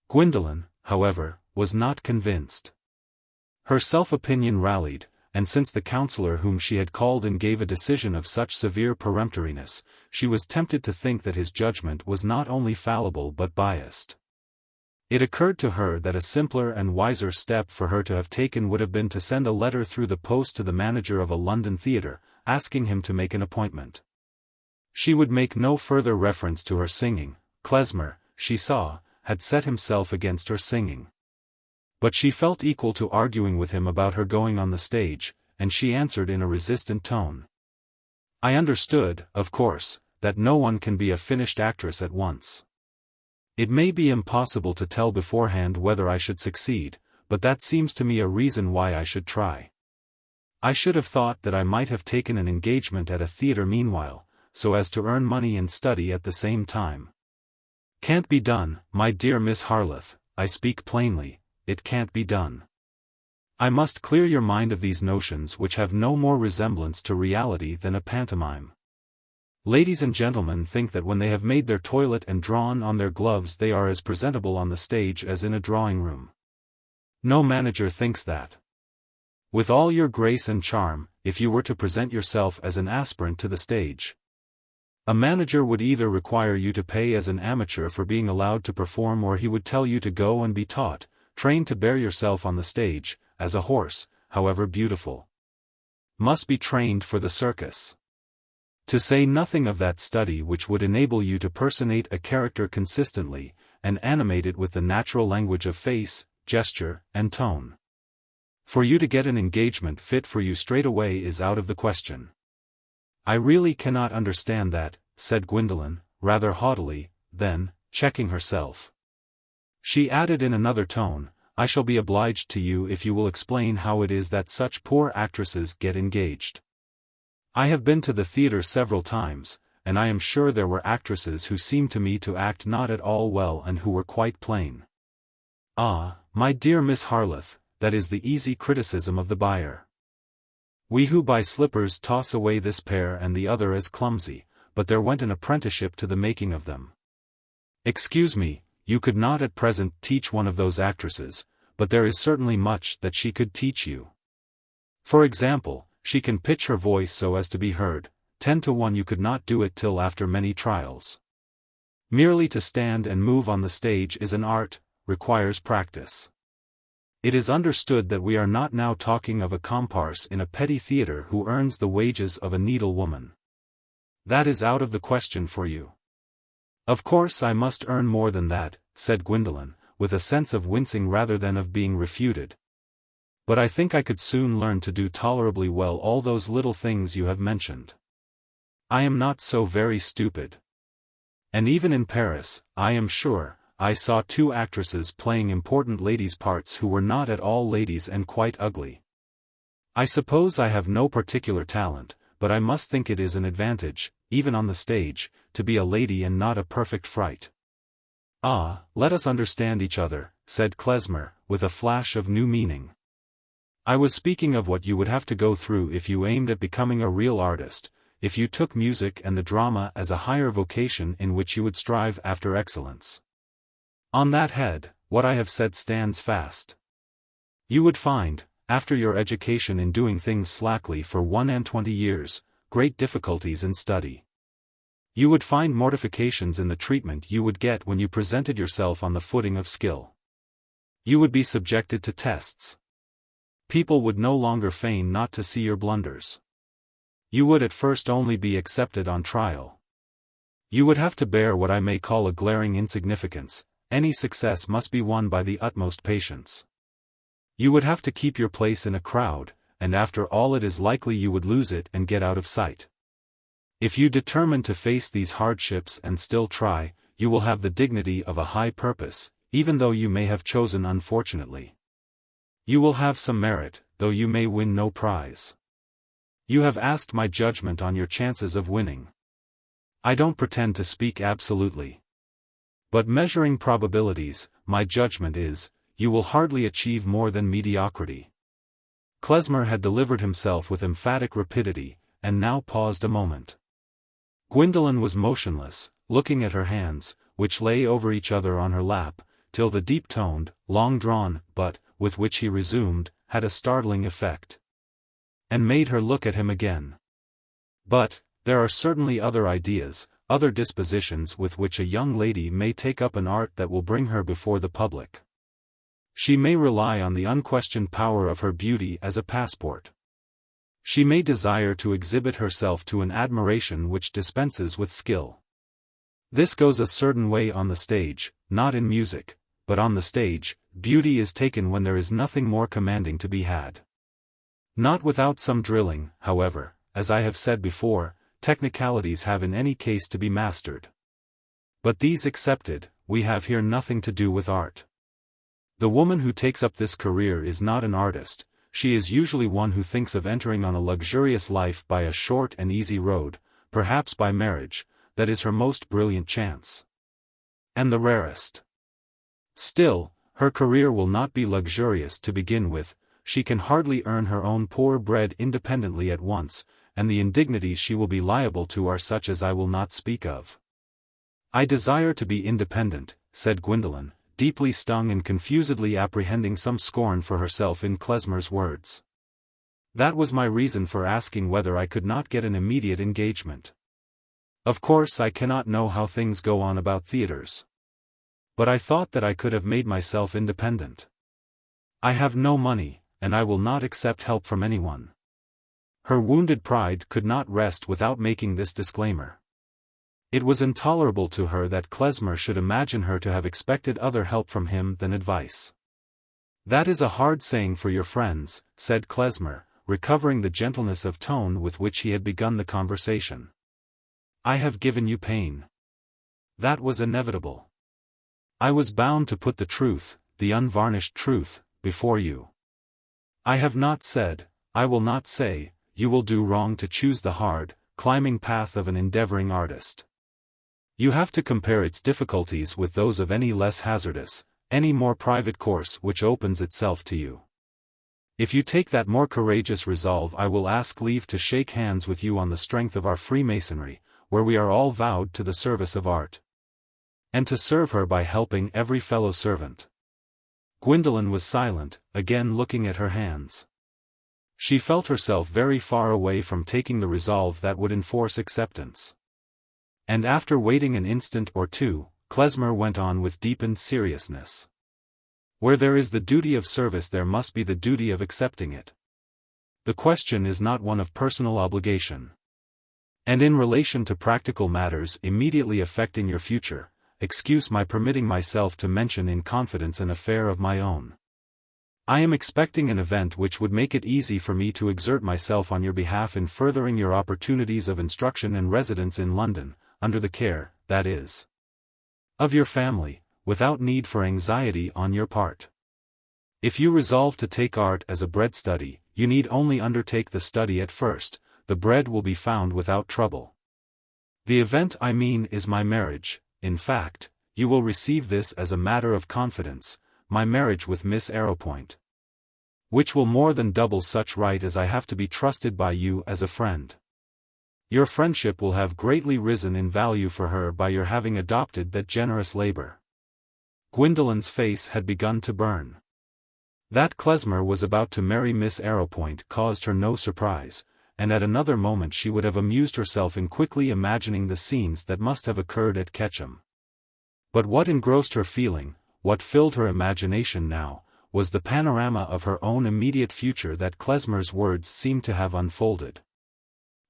Gwendolen, however, was not convinced. Her self-opinion rallied, and since the counselor whom she had called in gave a decision of such severe peremptoriness, she was tempted to think that his judgment was not only fallible but biased. It occurred to her that a simpler and wiser step for her to have taken would have been to send a letter through the post to the manager of a London theatre, asking him to make an appointment. She would make no further reference to her singing. Klezmer, she saw, had set himself against her singing. But she felt equal to arguing with him about her going on the stage, and she answered in a resistant tone. I understood, of course, that no one can be a finished actress at once. It may be impossible to tell beforehand whether I should succeed, but that seems to me a reason why I should try. I should have thought that I might have taken an engagement at a theatre meanwhile, so as to earn money and study at the same time. Can't be done, my dear Miss Harleth, I speak plainly, it can't be done. I must clear your mind of these notions which have no more resemblance to reality than a pantomime. Ladies and gentlemen think that when they have made their toilet and drawn on their gloves they are as presentable on the stage as in a drawing-room. No manager thinks that. With all your grace and charm, if you were to present yourself as an aspirant to the stage, a manager would either require you to pay as an amateur for being allowed to perform, or he would tell you to go and be taught, trained to bear yourself on the stage, as a horse, however beautiful, must be trained for the circus. To say nothing of that study which would enable you to personate a character consistently, and animate it with the natural language of face, gesture, and tone. For you to get an engagement fit for you straight away is out of the question. I really cannot understand that, said Gwendolen, rather haughtily, then, checking herself, she added in another tone, I shall be obliged to you if you will explain how it is that such poor actresses get engaged. I have been to the theatre several times, and I am sure there were actresses who seemed to me to act not at all well and who were quite plain. Ah, my dear Miss Harleth, that is the easy criticism of the buyer. We who buy slippers toss away this pair and the other as clumsy, but there went an apprenticeship to the making of them. Excuse me, you could not at present teach one of those actresses, but there is certainly much that she could teach you. For example, she can pitch her voice so as to be heard. 10 to 1 you could not do it till after many trials. Merely to stand and move on the stage is an art, requires practice. It is understood that we are not now talking of a comparse in a petty theatre who earns the wages of a needlewoman. That is out of the question for you. Of course I must earn more than that, said Gwendolen, with a sense of wincing rather than of being refuted. But I think I could soon learn to do tolerably well all those little things you have mentioned. I am not so very stupid. And even in Paris, I am sure, I saw 2 actresses playing important ladies' parts who were not at all ladies and quite ugly. I suppose I have no particular talent, but I must think it is an advantage, even on the stage, to be a lady and not a perfect fright. Ah, let us understand each other, said Klezmer, with a flash of new meaning. I was speaking of what you would have to go through if you aimed at becoming a real artist, if you took music and the drama as a higher vocation in which you would strive after excellence. On that head, what I have said stands fast. You would find, after your education in doing things slackly for 21 years, great difficulties in study. You would find mortifications in the treatment you would get when you presented yourself on the footing of skill. You would be subjected to tests. People would no longer feign not to see your blunders. You would at first only be accepted on trial. You would have to bear what I may call a glaring insignificance. Any success must be won by the utmost patience. You would have to keep your place in a crowd, and after all it is likely you would lose it and get out of sight. If you determine to face these hardships and still try, you will have the dignity of a high purpose, even though you may have chosen unfortunately. You will have some merit, though you may win no prize. You have asked my judgment on your chances of winning. I don't pretend to speak absolutely. But measuring probabilities, my judgment is, you will hardly achieve more than mediocrity. Klezmer had delivered himself with emphatic rapidity, and now paused a moment. Gwendolen was motionless, looking at her hands, which lay over each other on her lap, till the deep-toned, long-drawn "but," with which he resumed, had a startling effect. And made her look at him again. But, there are certainly other ideas, other dispositions with which a young lady may take up an art that will bring her before the public. She may rely on the unquestioned power of her beauty as a passport. She may desire to exhibit herself to an admiration which dispenses with skill. This goes a certain way on the stage, not in music, but on the stage, beauty is taken when there is nothing more commanding to be had. Not without some drilling, however, as I have said before, technicalities have in any case to be mastered. But these accepted, we have here nothing to do with art. The woman who takes up this career is not an artist, she is usually one who thinks of entering on a luxurious life by a short and easy road, perhaps by marriage, that is her most brilliant chance. And the rarest. Still, her career will not be luxurious to begin with, she can hardly earn her own poor bread independently at once, and the indignities she will be liable to are such as I will not speak of. I desire to be independent, said Gwendolen, deeply stung and confusedly apprehending some scorn for herself in Klezmer's words. That was my reason for asking whether I could not get an immediate engagement. Of course I cannot know how things go on about theaters. But I thought that I could have made myself independent. I have no money, and I will not accept help from anyone. Her wounded pride could not rest without making this disclaimer. It was intolerable to her that Klezmer should imagine her to have expected other help from him than advice. That is a hard saying for your friends, said Klezmer, recovering the gentleness of tone with which he had begun the conversation. I have given you pain. That was inevitable. I was bound to put the truth, the unvarnished truth, before you. I have not said, I will not say, you will do wrong to choose the hard, climbing path of an endeavoring artist. You have to compare its difficulties with those of any less hazardous, any more private course which opens itself to you. If you take that more courageous resolve, I will ask leave to shake hands with you on the strength of our Freemasonry, where we are all vowed to the service of art. And to serve her by helping every fellow servant. Gwendolen was silent, again looking at her hands. She felt herself very far away from taking the resolve that would enforce acceptance. And after waiting an instant or two, Klezmer went on with deepened seriousness. Where there is the duty of service there must be the duty of accepting it. The question is not one of personal obligation. And in relation to practical matters immediately affecting your future, excuse my permitting myself to mention in confidence an affair of my own. I am expecting an event which would make it easy for me to exert myself on your behalf in furthering your opportunities of instruction and residence in London, under the care, that is, of your family, without need for anxiety on your part. If you resolve to take art as a bread study, you need only undertake the study at first, the bread will be found without trouble. The event I mean is my marriage, in fact, you will receive this as a matter of confidence, my marriage with Miss Arrowpoint. Which will more than double such right as I have to be trusted by you as a friend. Your friendship will have greatly risen in value for her by your having adopted that generous labor. Gwendolen's face had begun to burn. That Klezmer was about to marry Miss Arrowpoint caused her no surprise, and at another moment she would have amused herself in quickly imagining the scenes that must have occurred at XVIII. But what engrossed her feeling, what filled her imagination now, was the panorama of her own immediate future that Klezmer's words seemed to have unfolded.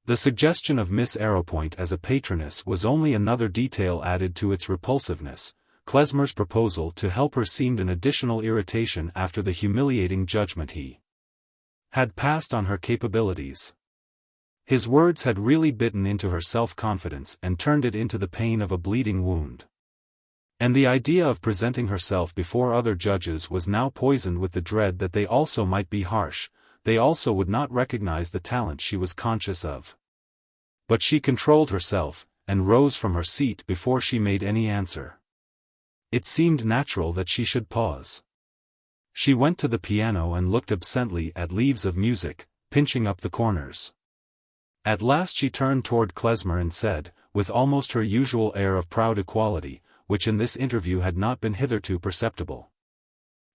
The suggestion of Miss Arrowpoint as a patroness was only another detail added to its repulsiveness. Klezmer's proposal to help her seemed an additional irritation after the humiliating judgment he had passed on her capabilities. His words had really bitten into her self-confidence and turned it into the pain of a bleeding wound. And the idea of presenting herself before other judges was now poisoned with the dread that they also might be harsh, they also would not recognize the talent she was conscious of. But she controlled herself, and rose from her seat before she made any answer. It seemed natural that she should pause. She went to the piano and looked absently at leaves of music, pinching up the corners. At last she turned toward Klezmer and said, with almost her usual air of proud equality, which in this interview had not been hitherto perceptible.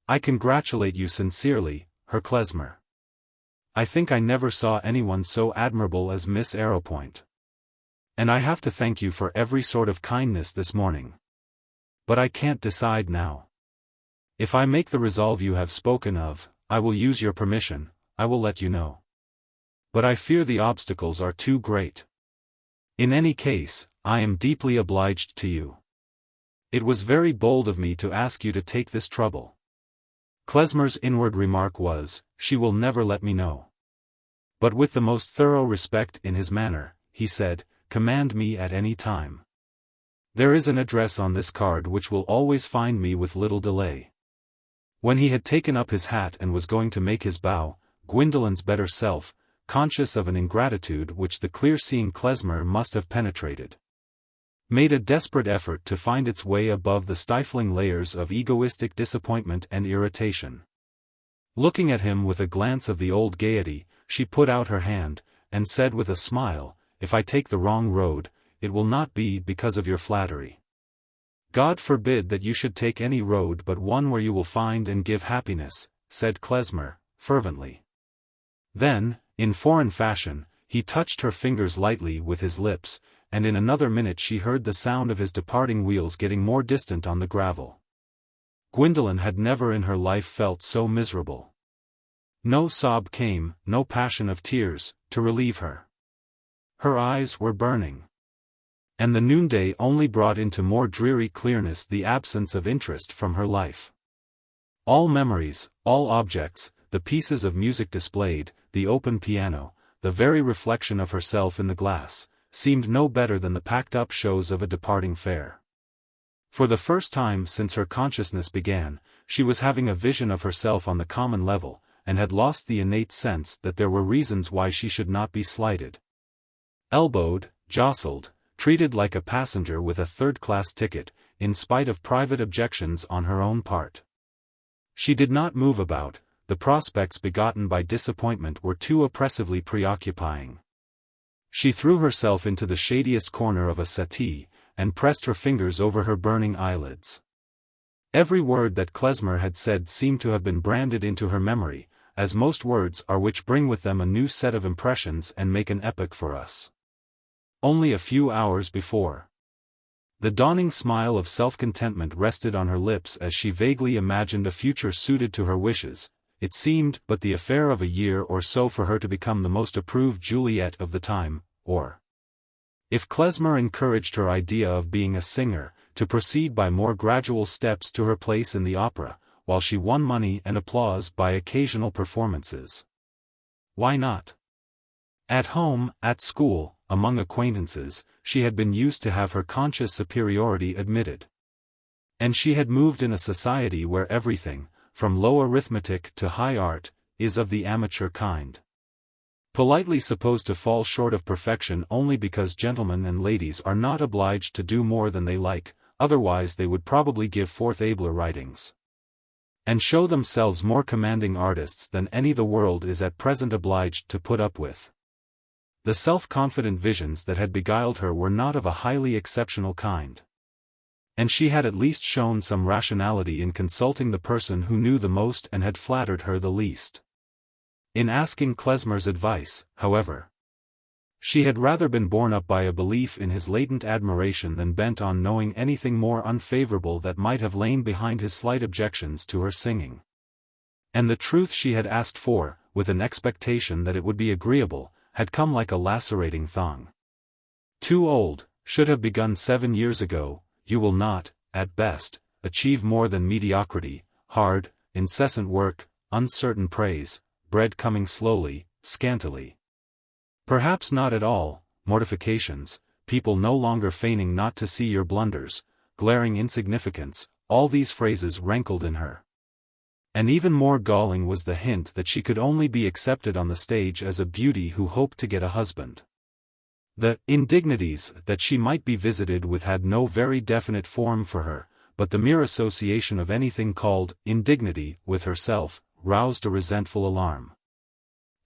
"I congratulate you sincerely, Herr Klezmer. I think I never saw anyone so admirable as Miss Arrowpoint. And I have to thank you for every sort of kindness this morning. But I can't decide now. If I make the resolve you have spoken of, I will use your permission, I will let you know. But I fear the obstacles are too great. In any case, I am deeply obliged to you. It was very bold of me to ask you to take this trouble." Klezmer's inward remark was, "She will never let me know." But with the most thorough respect in his manner, he said, "Command me at any time. There is an address on this card which will always find me with little delay." When he had taken up his hat and was going to make his bow, Gwendolen's better self, conscious of an ingratitude which the clear-seeing Klezmer must have penetrated, made a desperate effort to find its way above the stifling layers of egoistic disappointment and irritation. Looking at him with a glance of the old gaiety, she put out her hand, and said with a smile, "If I take the wrong road, it will not be because of your flattery. God forbid that you should take any road but one where you will find and give happiness," said Klezmer, fervently. Then, in foreign fashion, he touched her fingers lightly with his lips, and in another minute she heard the sound of his departing wheels getting more distant on the gravel. Gwendolen had never in her life felt so miserable. No sob came, no passion of tears, to relieve her. Her eyes were burning. And the noonday only brought into more dreary clearness the absence of interest from her life. All memories, all objects, the pieces of music displayed, the open piano, the very reflection of herself in the glass, seemed no better than the packed-up shows of a departing fair. For the first time since her consciousness began, she was having a vision of herself on the common level, and had lost the innate sense that there were reasons why she should not be slighted. Elbowed, jostled, treated like a passenger with a third-class ticket, in spite of private objections on her own part. She did not move about, the prospects begotten by disappointment were too oppressively preoccupying. She threw herself into the shadiest corner of a settee, and pressed her fingers over her burning eyelids. Every word that Klezmer had said seemed to have been branded into her memory, as most words are which bring with them a new set of impressions and make an epoch for us. Only a few hours before, the dawning smile of self-contentment rested on her lips as she vaguely imagined a future suited to her wishes. It seemed but the affair of a year or so for her to become the most approved Juliet of the time, or, if Klezmer encouraged her idea of being a singer, to proceed by more gradual steps to her place in the opera, while she won money and applause by occasional performances. Why not? At home, at school, among acquaintances, she had been used to have her conscious superiority admitted. And she had moved in a society where everything, from low arithmetic to high art, is of the amateur kind. Politely supposed to fall short of perfection only because gentlemen and ladies are not obliged to do more than they like, otherwise they would probably give forth abler writings, and show themselves more commanding artists than any the world is at present obliged to put up with. The self-confident visions that had beguiled her were not of a highly exceptional kind. And she had at least shown some rationality in consulting the person who knew the most and had flattered her the least. In asking Klezmer's advice, however, she had rather been borne up by a belief in his latent admiration than bent on knowing anything more unfavorable that might have lain behind his slight objections to her singing. And the truth she had asked for, with an expectation that it would be agreeable, had come like a lacerating thong. Too old, should have begun 7 years ago. You will not, at best, achieve more than mediocrity, hard, incessant work, uncertain praise, bread coming slowly, scantily. Perhaps not at all, mortifications, people no longer feigning not to see your blunders, glaring insignificance, all these phrases rankled in her. And even more galling was the hint that she could only be accepted on the stage as a beauty who hoped to get a husband. The indignities that she might be visited with had no very definite form for her, but the mere association of anything called indignity with herself roused a resentful alarm.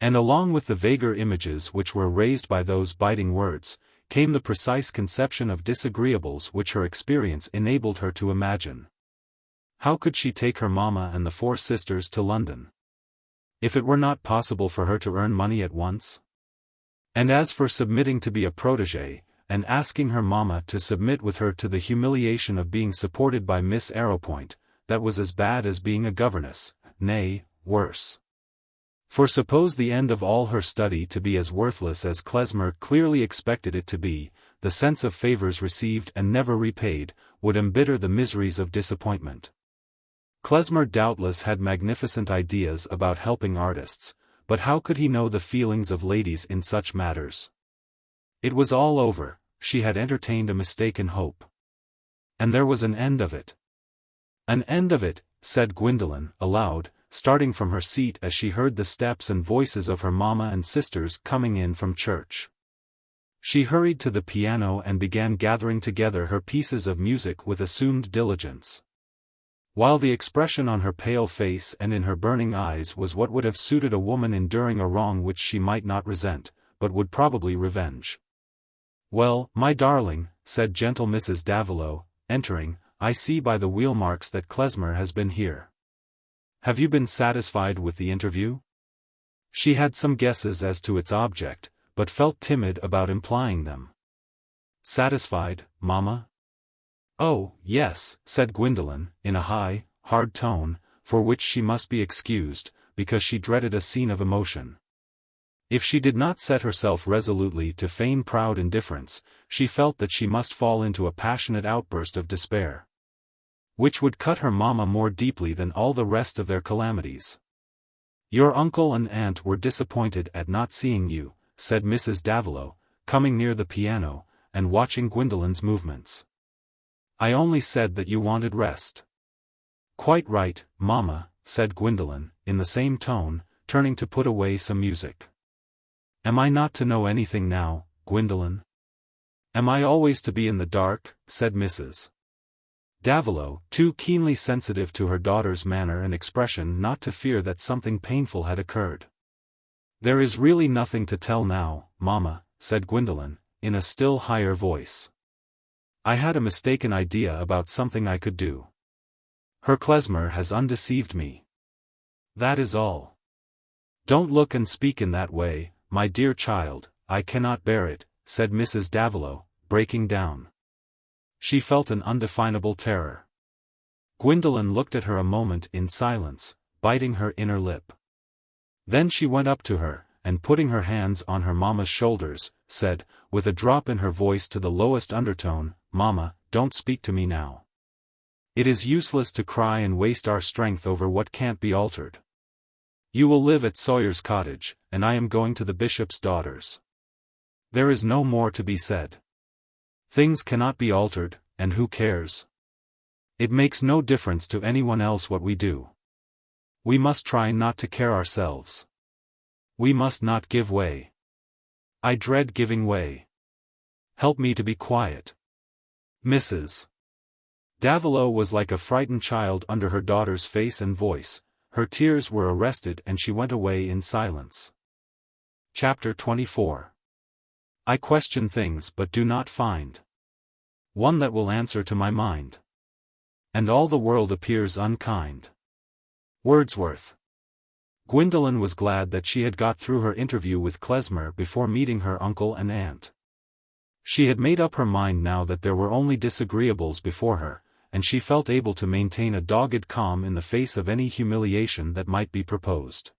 And along with the vaguer images which were raised by those biting words, came the precise conception of disagreeables which her experience enabled her to imagine. How could she take her mamma and the 4 sisters to London? If it were not possible for her to earn money at once? And as for submitting to be a protégé, and asking her mamma to submit with her to the humiliation of being supported by Miss Arrowpoint, that was as bad as being a governess, nay, worse. For suppose the end of all her study to be as worthless as Klezmer clearly expected it to be, the sense of favors received and never repaid, would embitter the miseries of disappointment. Klezmer doubtless had magnificent ideas about helping artists, but how could he know the feelings of ladies in such matters? It was all over, she had entertained a mistaken hope. And there was an end of it. An end of it, said Gwendolen, aloud, starting from her seat as she heard the steps and voices of her mamma and sisters coming in from church. She hurried to the piano and began gathering together her pieces of music with assumed diligence. While the expression on her pale face and in her burning eyes was what would have suited a woman enduring a wrong which she might not resent, but would probably revenge. "Well, my darling," said gentle Mrs. Davilow, entering, "I see by the wheelmarks that Klezmer has been here. Have you been satisfied with the interview?" She had some guesses as to its object, but felt timid about implying them. "Satisfied, mamma?" "Oh, yes," said Gwendolen, in a high, hard tone, for which she must be excused, because she dreaded a scene of emotion. If she did not set herself resolutely to feign proud indifference, she felt that she must fall into a passionate outburst of despair, which would cut her mamma more deeply than all the rest of their calamities. "Your uncle and aunt were disappointed at not seeing you," said Mrs. Davilow, coming near the piano, and watching Gwendolen's movements. "I only said that you wanted rest." "Quite right, mamma," said Gwendolen, in the same tone, turning to put away some music. "Am I not to know anything now, Gwendolen? Am I always to be in the dark?" said Mrs. Davilow, too keenly sensitive to her daughter's manner and expression not to fear that something painful had occurred. "There is really nothing to tell now, mamma," said Gwendolen, in a still higher voice. "I had a mistaken idea about something I could do. Herr Klezmer has undeceived me. That is all. Don't look and speak in that way, my dear child, I cannot bear it," said Mrs. Davilow, breaking down. She felt an undefinable terror. Gwendolen looked at her a moment in silence, biting her inner lip. Then she went up to her, and putting her hands on her mamma's shoulders, said, with a drop in her voice to the lowest undertone, "Mamma, don't speak to me now. It is useless to cry and waste our strength over what can't be altered. You will live at Sawyer's Cottage, and I am going to the bishop's daughters. There is no more to be said. Things cannot be altered, and who cares? It makes no difference to anyone else what we do. We must try not to care ourselves. We must not give way. I dread giving way. Help me to be quiet." Mrs. Davilow was like a frightened child under her daughter's face and voice. Her tears were arrested and she went away in silence. Chapter 24. I question things but do not find one that will answer to my mind. And all the world appears unkind. Wordsworth. Gwendolen was glad that she had got through her interview with Klezmer before meeting her uncle and aunt. She had made up her mind now that there were only disagreeables before her, and she felt able to maintain a dogged calm in the face of any humiliation that might be proposed.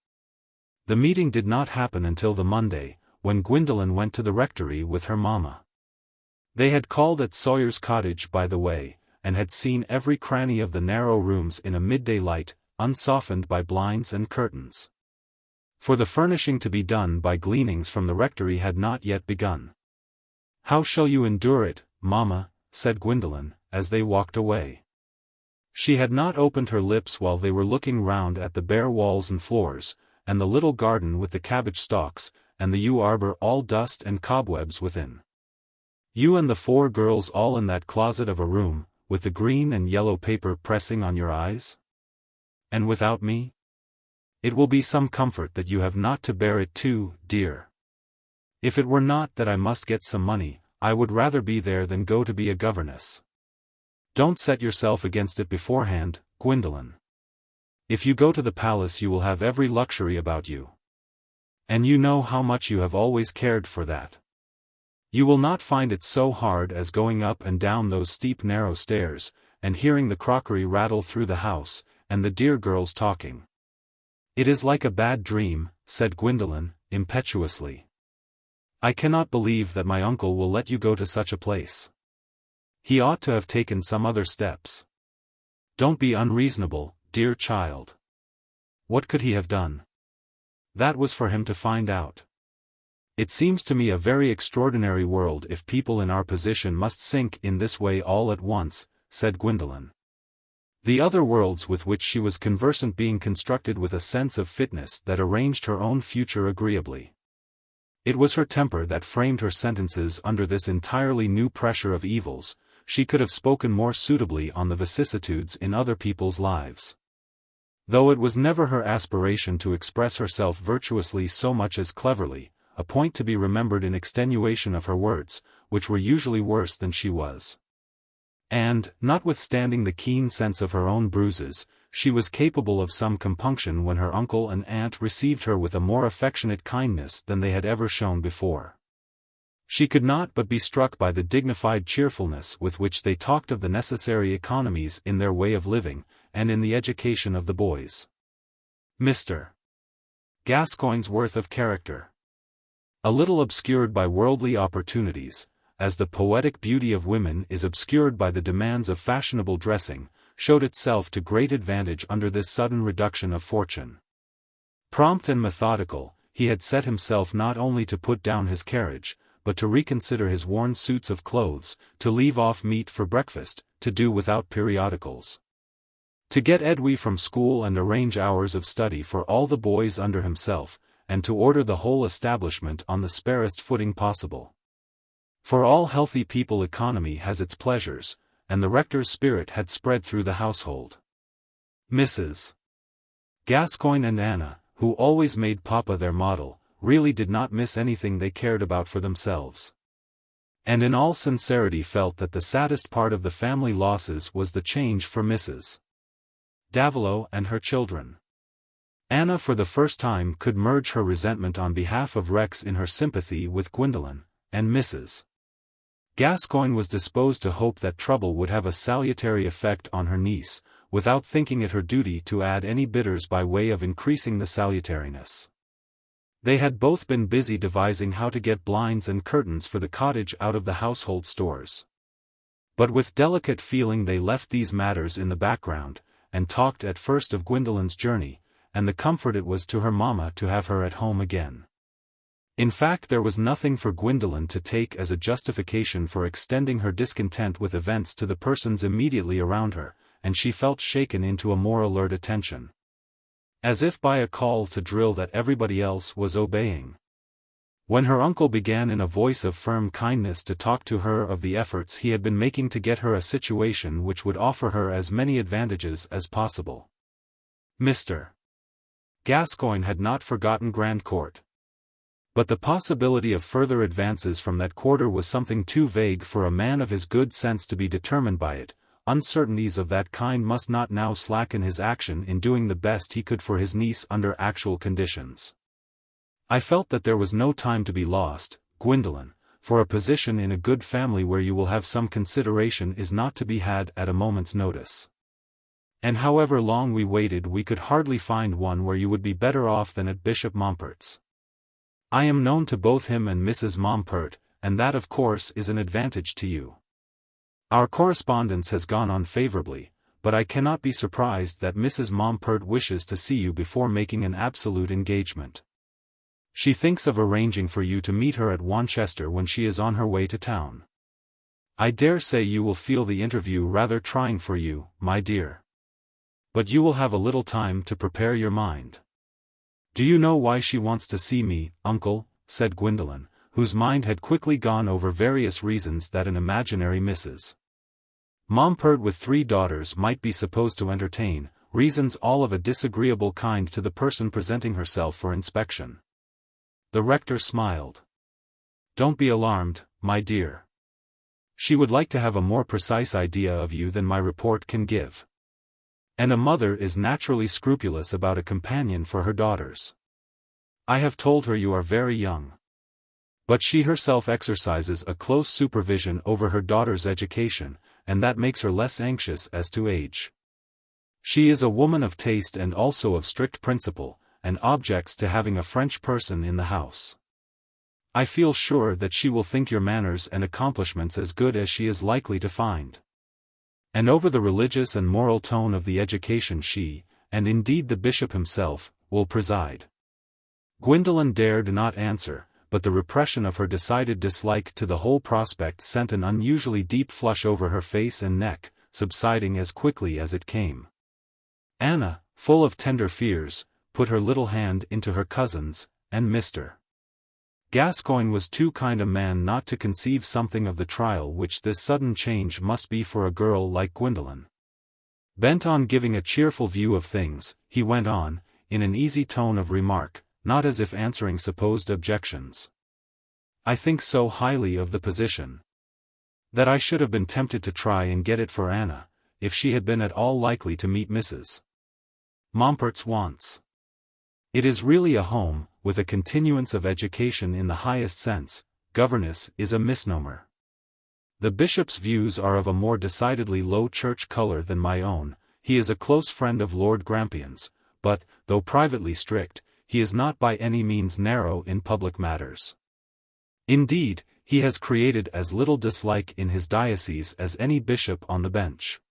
The meeting did not happen until the Monday, when Gwendolen went to the rectory with her mamma. They had called at Sawyer's Cottage by the way, and had seen every cranny of the narrow rooms in a midday light, unsoftened by blinds and curtains. For the furnishing to be done by gleanings from the rectory had not yet begun. "How shall you endure it, mamma?" said Gwendolen, as they walked away. She had not opened her lips while they were looking round at the bare walls and floors, and the little garden with the cabbage stalks, and the yew arbor all dust and cobwebs within. "You and the 4 girls all in that closet of a room, with the green and yellow paper pressing on your eyes? And without me? It will be some comfort that you have not to bear it too, dear. If it were not that I must get some money, I would rather be there than go to be a governess. Don't set yourself against it beforehand, Gwendolen. If you go to the palace you will have every luxury about you. And you know how much you have always cared for that. You will not find it so hard as going up and down those steep narrow stairs, and hearing the crockery rattle through the house, and the dear girls talking." "It is like a bad dream," said Gwendolen, impetuously. "I cannot believe that my uncle will let you go to such a place. He ought to have taken some other steps. Don't be unreasonable, dear child. What could he have done? That was for him to find out. It seems to me a very extraordinary world if people in our position must sink in this way all at once," said Gwendolen. The other worlds with which she was conversant being constructed with a sense of fitness that arranged her own future agreeably. It was her temper that framed her sentences under this entirely new pressure of evils. She could have spoken more suitably on the vicissitudes in other people's lives. Though it was never her aspiration to express herself virtuously so much as cleverly, a point to be remembered in extenuation of her words, which were usually worse than she was. And, notwithstanding the keen sense of her own bruises, she was capable of some compunction when her uncle and aunt received her with a more affectionate kindness than they had ever shown before. She could not but be struck by the dignified cheerfulness with which they talked of the necessary economies in their way of living, and in the education of the boys. Mr. Gascoigne's worth of character, a little obscured by worldly opportunities, as the poetic beauty of women is obscured by the demands of fashionable dressing, showed itself to great advantage under this sudden reduction of fortune. Prompt and methodical, he had set himself not only to put down his carriage, but to reconsider his worn suits of clothes, to leave off meat for breakfast, to do without periodicals, to get Edwy from school and arrange hours of study for all the boys under himself, and to order the whole establishment on the sparest footing possible. For all healthy people economy has its pleasures, and the rector's spirit had spread through the household. Mrs. Gascoigne and Anna, who always made Papa their model, really did not miss anything they cared about for themselves. And in all sincerity felt that the saddest part of the family losses was the change for Mrs. Davilow and her children. Anna for the first time could merge her resentment on behalf of Rex in her sympathy with Gwendolen, and Mrs. Gascoigne was disposed to hope that trouble would have a salutary effect on her niece, without thinking it her duty to add any bitters by way of increasing the salutariness. They had both been busy devising how to get blinds and curtains for the cottage out of the household stores. But with delicate feeling they left these matters in the background, and talked at first of Gwendolen's journey, and the comfort it was to her mamma to have her at home again. In fact there was nothing for Gwendolen to take as a justification for extending her discontent with events to the persons immediately around her, and she felt shaken into a more alert attention, as if by a call to drill that everybody else was obeying. When her uncle began in a voice of firm kindness to talk to her of the efforts he had been making to get her a situation which would offer her as many advantages as possible. Mr. Gascoigne had not forgotten Grandcourt. But the possibility of further advances from that quarter was something too vague for a man of his good sense to be determined by it. Uncertainties of that kind must not now slacken his action in doing the best he could for his niece under actual conditions. I felt that there was no time to be lost, Gwendolen, for a position in a good family where you will have some consideration is not to be had at a moment's notice. And however long we waited we could hardly find one where you would be better off than at Bishop Mompert's. I am known to both him and Mrs. Mompert, and that of course is an advantage to you. Our correspondence has gone on favorably, but I cannot be surprised that Mrs. Mompert wishes to see you before making an absolute engagement. She thinks of arranging for you to meet her at Wanchester when she is on her way to town. I dare say you will feel the interview rather trying for you, my dear. But you will have a little time to prepare your mind. Do you know why she wants to see me, uncle? Said Gwendolen, whose mind had quickly gone over various reasons that an imaginary Mrs. Mompert with 3 daughters might be supposed to entertain, reasons all of a disagreeable kind to the person presenting herself for inspection. The rector smiled. Don't be alarmed, my dear. She would like to have a more precise idea of you than my report can give. And a mother is naturally scrupulous about a companion for her daughters. I have told her you are very young. But she herself exercises a close supervision over her daughter's education, and that makes her less anxious as to age. She is a woman of taste and also of strict principle, and objects to having a French person in the house. I feel sure that she will think your manners and accomplishments as good as she is likely to find. And over the religious and moral tone of the education she, and indeed the bishop himself, will preside. Gwendolen dared not answer, but the repression of her decided dislike to the whole prospect sent an unusually deep flush over her face and neck, subsiding as quickly as it came. Anna, full of tender fears, put her little hand into her cousin's, and Mr. Gascoigne was too kind a man not to conceive something of the trial which this sudden change must be for a girl like Gwendolen. Bent on giving a cheerful view of things, he went on, in an easy tone of remark, not as if answering supposed objections. I think so highly of the position that I should have been tempted to try and get it for Anna, if she had been at all likely to meet Mrs. Mompert's wants. It is really a home, with a continuance of education in the highest sense. Governess is a misnomer. The bishop's views are of a more decidedly low church color than my own. He is a close friend of Lord Grampian's, but, though privately strict, he is not by any means narrow in public matters. Indeed, he has created as little dislike in his diocese as any bishop on the bench.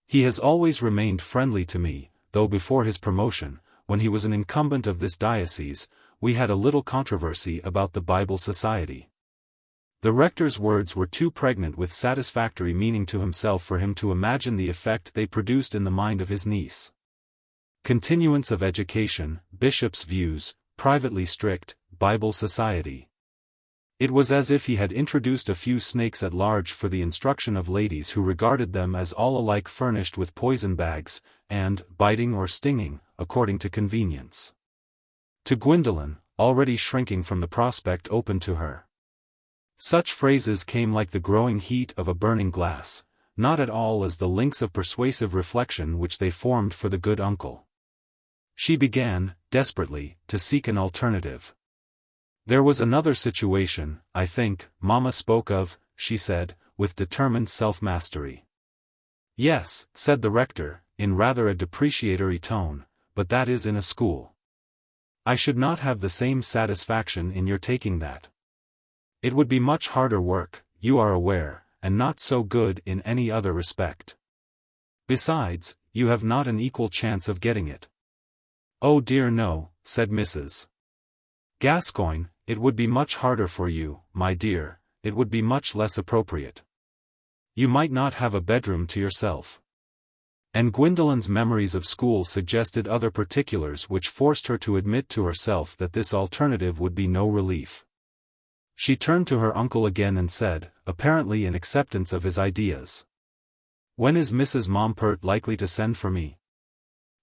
He has always remained friendly to me, though before his promotion, when he was an incumbent of this diocese, we had a little controversy about the Bible Society. The rector's words were too pregnant with satisfactory meaning to himself for him to imagine the effect they produced in the mind of his niece. Continuance of education, bishop's views, privately strict, Bible Society. It was as if he had introduced a few snakes at large for the instruction of ladies who regarded them as all alike furnished with poison bags, and biting or stinging, according to convenience. To Gwendolen, already shrinking from the prospect open to her, such phrases came like the growing heat of a burning glass, not at all as the links of persuasive reflection which they formed for the good uncle. She began, desperately, to seek an alternative. There was another situation, I think, Mamma spoke of, she said, with determined self-mastery. Yes, said the rector, in rather a depreciatory tone, but that is in a school. I should not have the same satisfaction in your taking that. It would be much harder work, you are aware, and not so good in any other respect. Besides, you have not an equal chance of getting it. Oh dear no, said Mrs. Gascoigne, it would be much harder for you, my dear, it would be much less appropriate. You might not have a bedroom to yourself. And Gwendolen's memories of school suggested other particulars which forced her to admit to herself that this alternative would be no relief. She turned to her uncle again and said, apparently in acceptance of his ideas. When is Mrs. Mompert likely to send for me?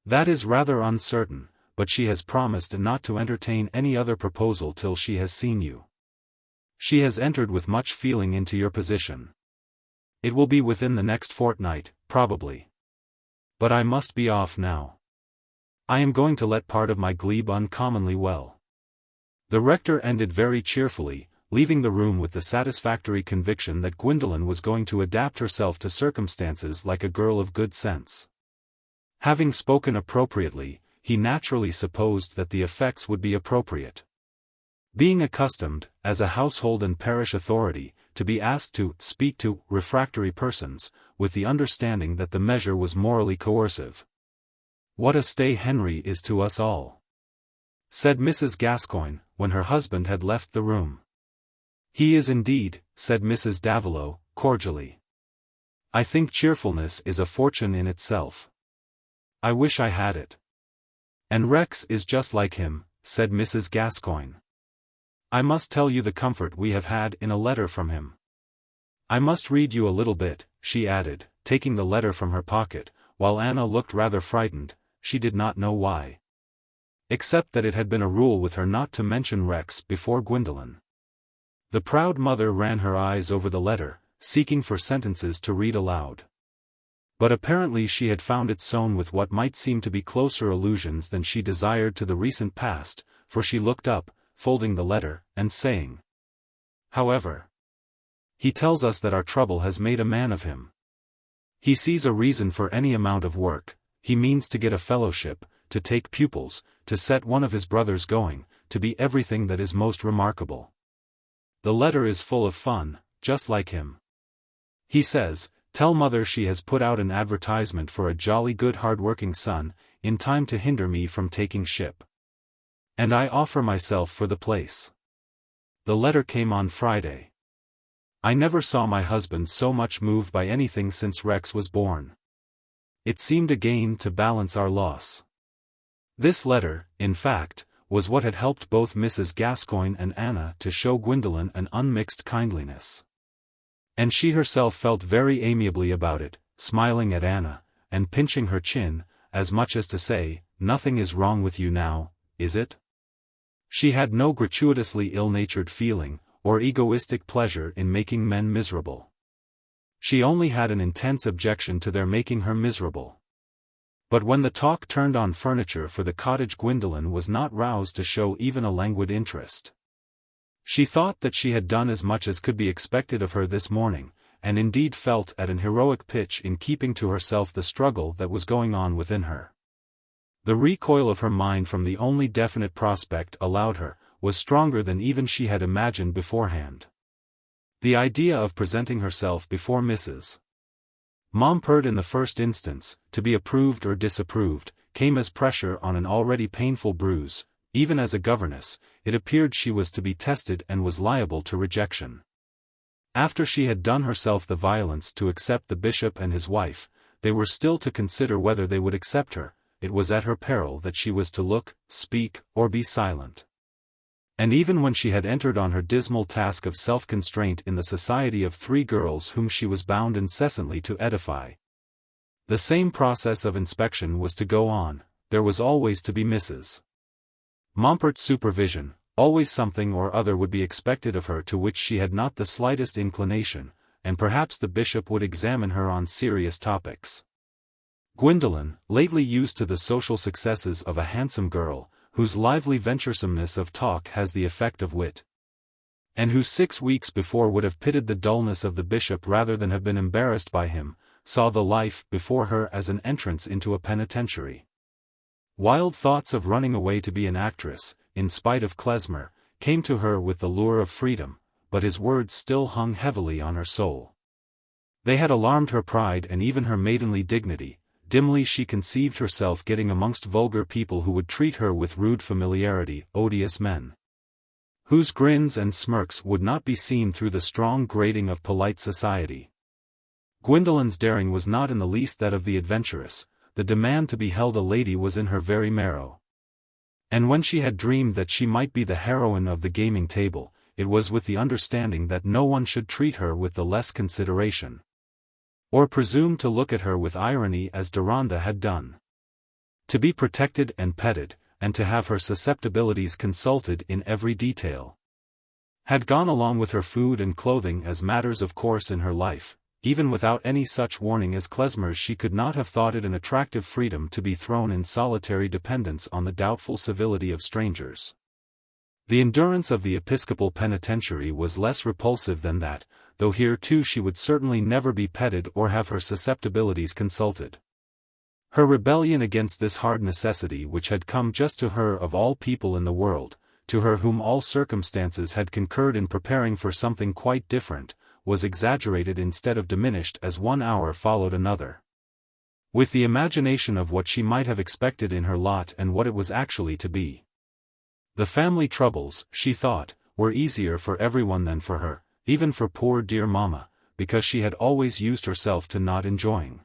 That is rather uncertain, but she has promised not to entertain any other proposal till she has seen you. She has entered with much feeling into your position. It will be within the next fortnight, probably. But I must be off now. I am going to let part of my glebe uncommonly well. The rector ended very cheerfully, leaving the room with the satisfactory conviction that Gwendolen was going to adapt herself to circumstances like a girl of good sense. Having spoken appropriately, he naturally supposed that the effects would be appropriate. Being accustomed, as a household and parish authority, to be asked to speak to refractory persons, with the understanding that the measure was morally coercive. What a stay Henry is to us all! said Mrs. Gascoigne, when her husband had left the room. "He is indeed," said Mrs. Davilow, cordially. "I think cheerfulness is a fortune in itself. I wish I had it." "And Rex is just like him," said Mrs. Gascoigne. "I must tell you the comfort we have had in a letter from him. I must read you a little bit," she added, taking the letter from her pocket, while Anna looked rather frightened, she did not know why. Except that it had been a rule with her not to mention Rex before Gwendolen. The proud mother ran her eyes over the letter, seeking for sentences to read aloud. But apparently she had found it sown with what might seem to be closer allusions than she desired to the recent past, for she looked up, folding the letter, and saying, "However, he tells us that our trouble has made a man of him. He sees a reason for any amount of work, he means to get a fellowship, to take pupils, to set one of his brothers going, to be everything that is most remarkable. The letter is full of fun, just like him. He says, 'Tell mother she has put out an advertisement for a jolly good hard-working son, in time to hinder me from taking ship. And I offer myself for the place.' The letter came on Friday. I never saw my husband so much moved by anything since Rex was born. It seemed a gain to balance our loss." This letter, in fact, was what had helped both Mrs. Gascoigne and Anna to show Gwendolen an unmixed kindliness. And she herself felt very amiably about it, smiling at Anna, and pinching her chin, as much as to say, "Nothing is wrong with you now, is it?" She had no gratuitously ill-natured feeling, or egoistic pleasure in making men miserable. She only had an intense objection to their making her miserable. But when the talk turned on furniture for the cottage, Gwendolen was not roused to show even a languid interest. She thought that she had done as much as could be expected of her this morning, and indeed felt at an heroic pitch in keeping to herself the struggle that was going on within her. The recoil of her mind from the only definite prospect allowed her, was stronger than even she had imagined beforehand. The idea of presenting herself before Mrs. Mompert in the first instance, to be approved or disapproved, came as pressure on an already painful bruise. Even as a governess, it appeared she was to be tested and was liable to rejection. After she had done herself the violence to accept the bishop and his wife, they were still to consider whether they would accept her. It was at her peril that she was to look, speak, or be silent. And even when she had entered on her dismal task of self-constraint in the society of three girls whom she was bound incessantly to edify, the same process of inspection was to go on. There was always to be Mrs. Mompert's supervision, always something or other would be expected of her to which she had not the slightest inclination, and perhaps the bishop would examine her on serious topics. Gwendolen, lately used to the social successes of a handsome girl, whose lively venturesomeness of talk has the effect of wit, and who 6 weeks before would have pitied the dullness of the bishop rather than have been embarrassed by him, saw the life before her as an entrance into a penitentiary. Wild thoughts of running away to be an actress, in spite of klezmer, came to her with the lure of freedom, but his words still hung heavily on her soul. They had alarmed her pride and even her maidenly dignity. Dimly she conceived herself getting amongst vulgar people who would treat her with rude familiarity, odious men, whose grins and smirks would not be seen through the strong grating of polite society. Gwendolen's daring was not in the least that of the adventuress. The demand to be held a lady was in her very marrow. And when she had dreamed that she might be the heroine of the gaming table, it was with the understanding that no one should treat her with the less consideration, or presume to look at her with irony as Deronda had done. To be protected and petted, and to have her susceptibilities consulted in every detail, had gone along with her food and clothing as matters of course in her life. Even without any such warning as klezmer's, she could not have thought it an attractive freedom to be thrown in solitary dependence on the doubtful civility of strangers. The endurance of the episcopal penitentiary was less repulsive than that, though here too she would certainly never be petted or have her susceptibilities consulted. Her rebellion against this hard necessity which had come just to her of all people in the world, to her whom all circumstances had concurred in preparing for something quite different, was exaggerated instead of diminished as 1 hour followed another. With the imagination of what she might have expected in her lot and what it was actually to be. The family troubles, she thought, were easier for everyone than for her, even for poor dear Mama, because she had always used herself to not enjoying.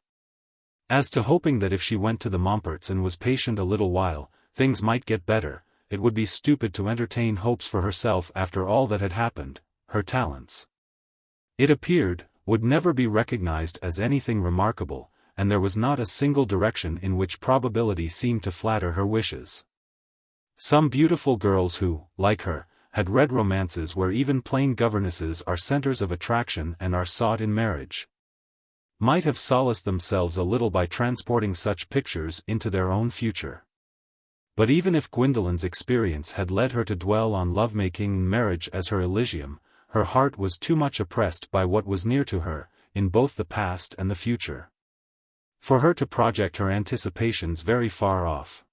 As to hoping that if she went to the Momperts and was patient a little while, things might get better, it would be stupid to entertain hopes for herself after all that had happened. Her talents, it appeared, would never be recognized as anything remarkable, and there was not a single direction in which probability seemed to flatter her wishes. Some beautiful girls who, like her, had read romances where even plain governesses are centers of attraction and are sought in marriage, might have solaced themselves a little by transporting such pictures into their own future. But even if Gwendolen's experience had led her to dwell on lovemaking and marriage as her Elysium, her heart was too much oppressed by what was near to her, in both the past and the future, for her to project her anticipations very far off.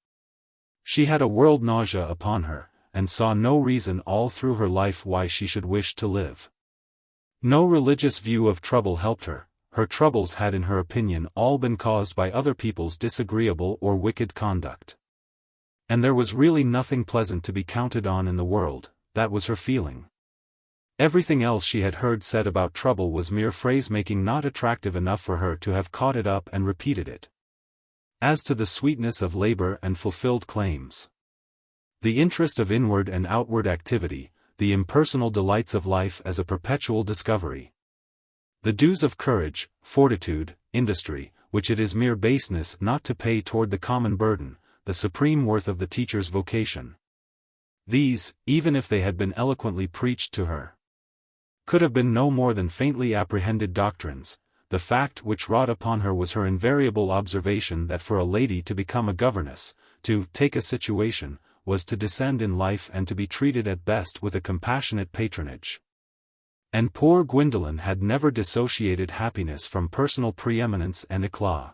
She had a world nausea upon her, and saw no reason all through her life why she should wish to live. No religious view of trouble helped her. Her troubles had in her opinion all been caused by other people's disagreeable or wicked conduct. And there was really nothing pleasant to be counted on in the world, that was her feeling. Everything else she had heard said about trouble was mere phrase-making not attractive enough for her to have caught it up and repeated it. As to the sweetness of labor and fulfilled claims, the interest of inward and outward activity, the impersonal delights of life as a perpetual discovery, the dues of courage, fortitude, industry, which it is mere baseness not to pay toward the common burden, the supreme worth of the teacher's vocation. These, even if they had been eloquently preached to her, could have been no more than faintly apprehended doctrines. The fact which wrought upon her was her invariable observation that for a lady to become a governess, to take a situation, was to descend in life and to be treated at best with a compassionate patronage. And poor Gwendolen had never dissociated happiness from personal preeminence and éclat.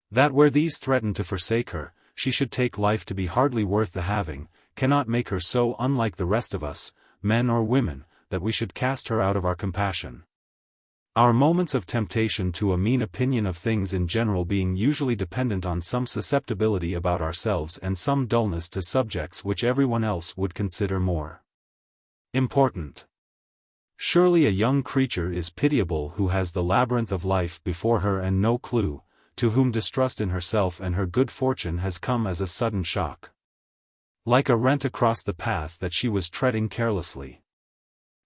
That where these threatened to forsake her, she should take life to be hardly worth the having, cannot make her so unlike the rest of us, men or women, that we should cast her out of our compassion. Our moments of temptation to a mean opinion of things in general being usually dependent on some susceptibility about ourselves and some dullness to subjects which everyone else would consider more important. Surely a young creature is pitiable who has the labyrinth of life before her and no clue, to whom distrust in herself and her good fortune has come as a sudden shock, like a rent across the path that she was treading carelessly.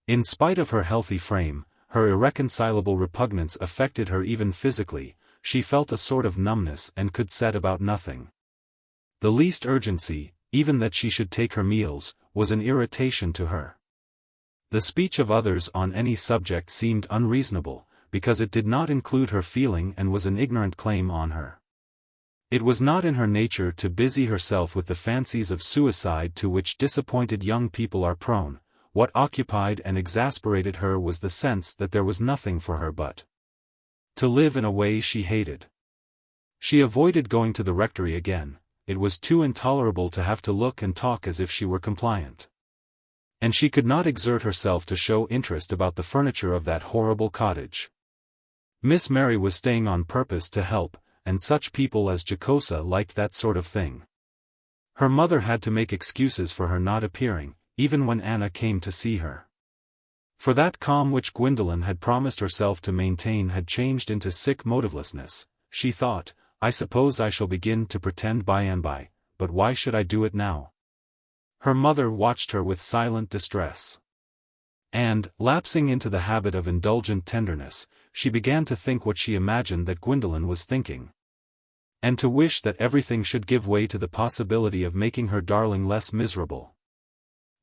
In spite of her healthy frame, her irreconcilable repugnance affected her even physically. She felt a sort of numbness and could set about nothing. The least urgency, even that she should take her meals, was an irritation to her. The speech of others on any subject seemed unreasonable, because it did not include her feeling and was an ignorant claim on her. It was not in her nature to busy herself with the fancies of suicide to which disappointed young people are prone. What occupied and exasperated her was the sense that there was nothing for her but to live in a way she hated. She avoided going to the rectory again. It was too intolerable to have to look and talk as if she were compliant. And she could not exert herself to show interest about the furniture of that horrible cottage. Miss Mary was staying on purpose to help, and such people as Jocosa liked that sort of thing. Her mother had to make excuses for her not appearing, even when Anna came to see her. For that calm which Gwendolen had promised herself to maintain had changed into sick motivelessness. She thought, I suppose I shall begin to pretend by and by, but why should I do it now? Her mother watched her with silent distress. And, lapsing into the habit of indulgent tenderness, she began to think what she imagined that Gwendolen was thinking, and to wish that everything should give way to the possibility of making her darling less miserable.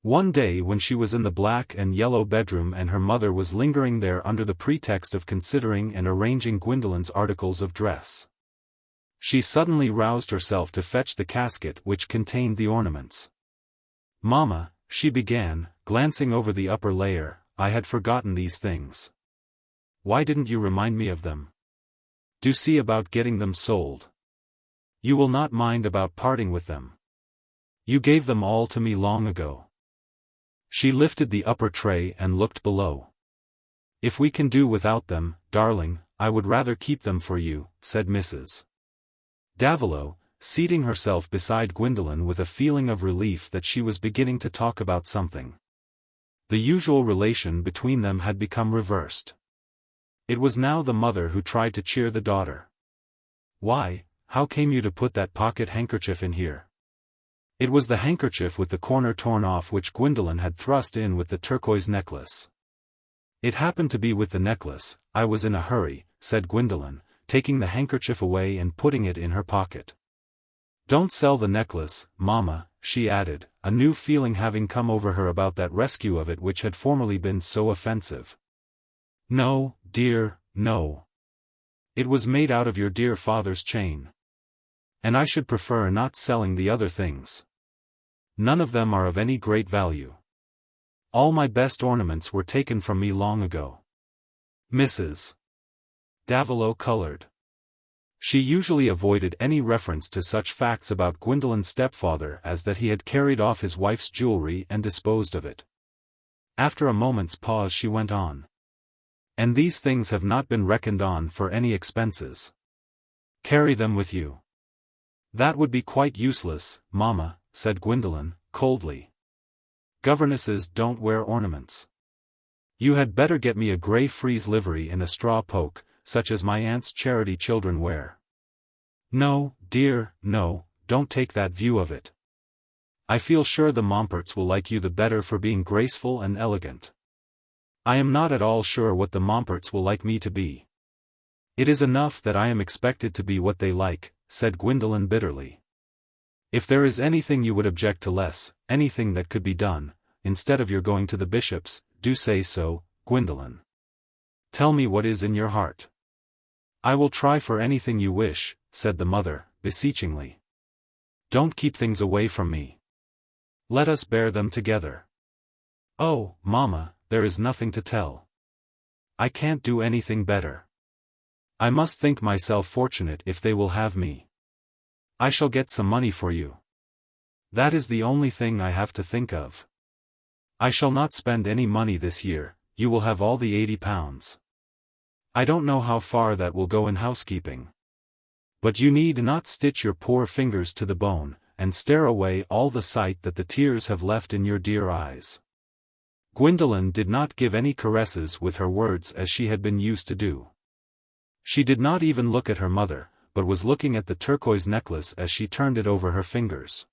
One day when she was in the black and yellow bedroom and her mother was lingering there under the pretext of considering and arranging Gwendolen's articles of dress, she suddenly roused herself to fetch the casket which contained the ornaments. "Mamma," she began, glancing over the upper layer, "I had forgotten these things. Why didn't you remind me of them? Do see about getting them sold. You will not mind about parting with them. You gave them all to me long ago." She lifted the upper tray and looked below. "If we can do without them, darling, I would rather keep them for you," said Mrs. Davilow, seating herself beside Gwendolen with a feeling of relief that she was beginning to talk about something. The usual relation between them had become reversed. It was now the mother who tried to cheer the daughter. "Why, how came you to put that pocket handkerchief in here?" It was the handkerchief with the corner torn off which Gwendolen had thrust in with the turquoise necklace. "It happened to be with the necklace, I was in a hurry," said Gwendolen, taking the handkerchief away and putting it in her pocket. "Don't sell the necklace, Mama," she added, a new feeling having come over her about that rescue of it which had formerly been so offensive. "No, dear, no. It was made out of your dear father's chain. And I should prefer not selling the other things. None of them are of any great value. All my best ornaments were taken from me long ago." Mrs. Davilow colored. She usually avoided any reference to such facts about Gwendolen's stepfather as that he had carried off his wife's jewelry and disposed of it. After a moment's pause she went on. "And these things have not been reckoned on for any expenses. Carry them with you." "That would be quite useless, Mama," said Gwendolen, coldly. "Governesses don't wear ornaments. You had better get me a grey frieze livery and a straw poke, such as my aunt's charity children wear." "No, dear, no, don't take that view of it. I feel sure the Momperts will like you the better for being graceful and elegant. I am not at all sure what the Momperts will like me to be. It is enough that I am expected to be what they like," said Gwendolen bitterly. "If there is anything you would object to less, anything that could be done, instead of your going to the bishop's, do say so, Gwendolen. Tell me what is in your heart." "I will try for anything you wish," said the mother, beseechingly. "Don't keep things away from me. Let us bear them together." "Oh, Mama, there is nothing to tell. I can't do anything better. I must think myself fortunate if they will have me. I shall get some money for you. That is the only thing I have to think of. I shall not spend any money this year, you will have all the £80. I don't know how far that will go in housekeeping. But you need not stitch your poor fingers to the bone, and stare away all the sight that the tears have left in your dear eyes." Gwendolen did not give any caresses with her words as she had been used to do. She did not even look at her mother, but was looking at the turquoise necklace as she turned it over her fingers.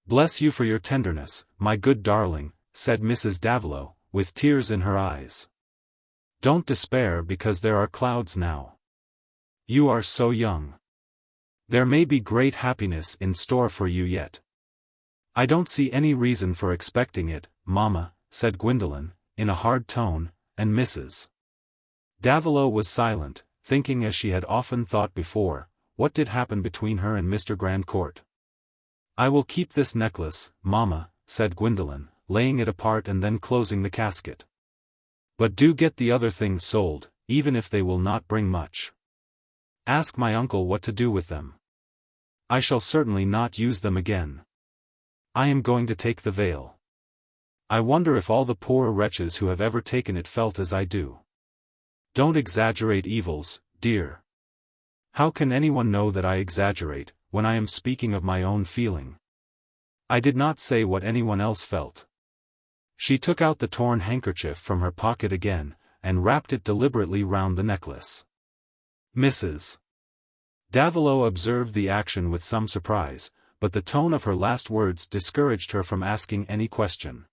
"Bless you for your tenderness, my good darling," said Mrs. Davilow, with tears in her eyes. "Don't despair because there are clouds now. You are so young. There may be great happiness in store for you yet." "I don't see any reason for expecting it, Mama," said Gwendolen, in a hard tone, and Mrs. Davilow was silent, thinking as she had often thought before, what did happen between her and Mr. Grandcourt. "I will keep this necklace, Mama," said Gwendolen, laying it apart and then closing the casket. "But do get the other things sold, even if they will not bring much. Ask my uncle what to do with them. I shall certainly not use them again. I am going to take the veil. I wonder if all the poor wretches who have ever taken it felt as I do. Don't exaggerate evils, dear. How can anyone know that I exaggerate, when I am speaking of my own feeling? I did not say what anyone else felt." She took out the torn handkerchief from her pocket again, and wrapped it deliberately round the necklace. Mrs. Davilow observed the action with some surprise, but the tone of her last words discouraged her from asking any question.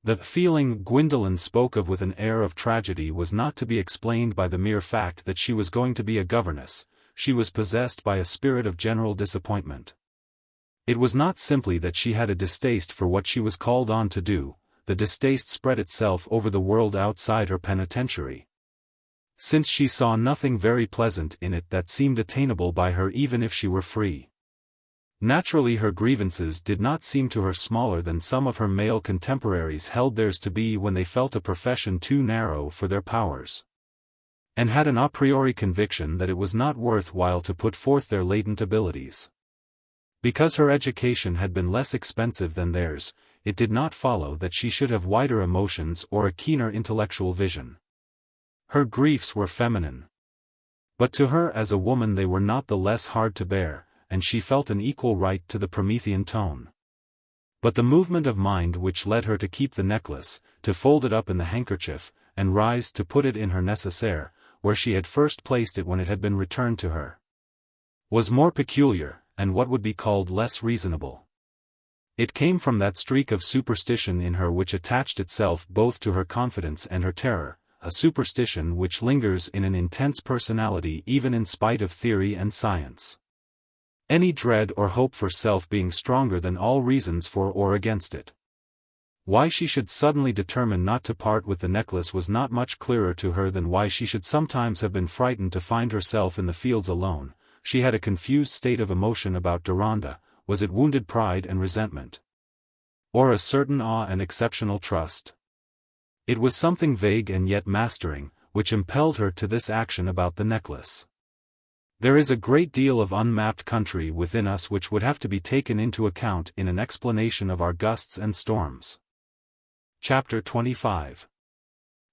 The feeling Gwendolen spoke of with an air of tragedy was not to be explained by the mere fact that she was going to be a governess. She was possessed by a spirit of general disappointment. It was not simply that she had a distaste for what she was called on to do, the distaste spread itself over the world outside her penitentiary. Since she saw nothing very pleasant in it that seemed attainable by her even if she were free. Naturally her grievances did not seem to her smaller than some of her male contemporaries held theirs to be when they felt a profession too narrow for their powers, and had an a priori conviction that it was not worth while to put forth their latent abilities. Because her education had been less expensive than theirs, it did not follow that she should have wider emotions or a keener intellectual vision. Her griefs were feminine. But to her as a woman they were not the less hard to bear, and she felt an equal right to the Promethean tone. But the movement of mind which led her to keep the necklace, to fold it up in the handkerchief, and rise to put it in her nécessaire, where she had first placed it when it had been returned to her, was more peculiar, and what would be called less reasonable. It came from that streak of superstition in her which attached itself both to her confidence and her terror, a superstition which lingers in an intense personality even in spite of theory and science. Any dread or hope for self being stronger than all reasons for or against it. Why she should suddenly determine not to part with the necklace was not much clearer to her than why she should sometimes have been frightened to find herself in the fields alone. She had a confused state of emotion about Deronda. Was it wounded pride and resentment? Or a certain awe and exceptional trust? It was something vague and yet mastering, which impelled her to this action about the necklace. There is a great deal of unmapped country within us which would have to be taken into account in an explanation of our gusts and storms. Chapter 25.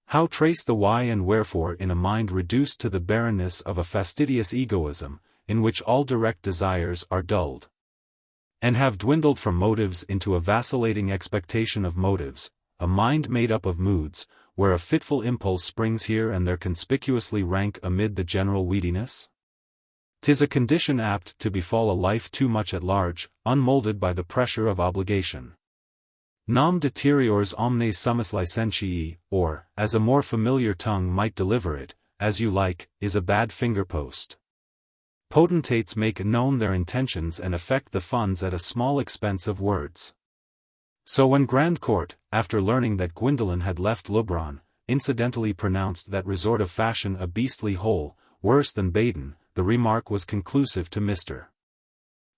How trace the why and wherefore in a mind reduced to the barrenness of a fastidious egoism, in which all direct desires are dulled, and have dwindled from motives into a vacillating expectation of motives, a mind made up of moods, where a fitful impulse springs here and there conspicuously rank amid the general weediness? 'Tis a condition apt to befall a life too much at large, unmoulded by the pressure of obligation. Nam deteriores omnes summus licentiae, or, as a more familiar tongue might deliver it, as you like, is a bad finger-post. Potentates make known their intentions and affect the funds at a small expense of words. So when Grandcourt, after learning that Gwendolen had left Leubronn, incidentally pronounced that resort of fashion a beastly hole, worse than Baden, the remark was conclusive to Mr.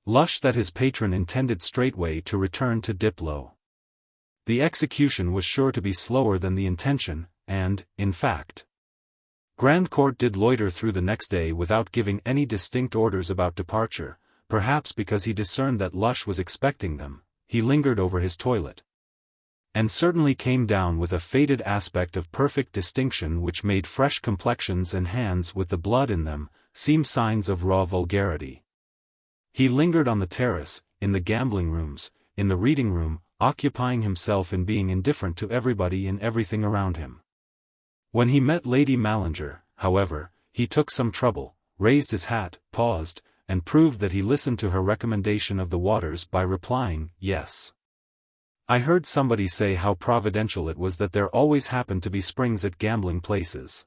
Lush that his patron intended straightway to return to Diplo. The execution was sure to be slower than the intention, and, in fact, Grandcourt did loiter through the next day without giving any distinct orders about departure, perhaps because he discerned that Lush was expecting them. He lingered over his toilet, and certainly came down with a faded aspect of perfect distinction which made fresh complexions and hands with the blood in them seem signs of raw vulgarity. He lingered on the terrace, in the gambling rooms, in the reading room, occupying himself in being indifferent to everybody and everything around him. When he met Lady Mallinger, however, he took some trouble, raised his hat, paused, and proved that he listened to her recommendation of the waters by replying, "Yes. I heard somebody say how providential it was that there always happened to be springs at gambling places."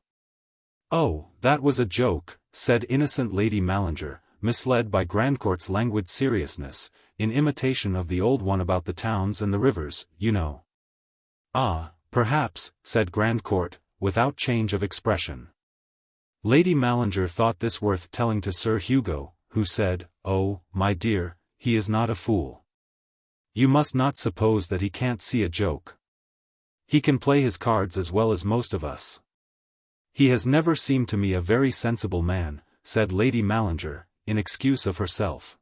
"Oh, that was a joke," said innocent Lady Mallinger, misled by Grandcourt's languid seriousness, in imitation of the old one about the towns and the rivers, you know. "Ah, perhaps," said Grandcourt, without change of expression. Lady Mallinger thought this worth telling to Sir Hugo, who said, "Oh, my dear, he is not a fool. You must not suppose that he can't see a joke. He can play his cards as well as most of us." "He has never seemed to me a very sensible man," said Lady Mallinger, in excuse of herself.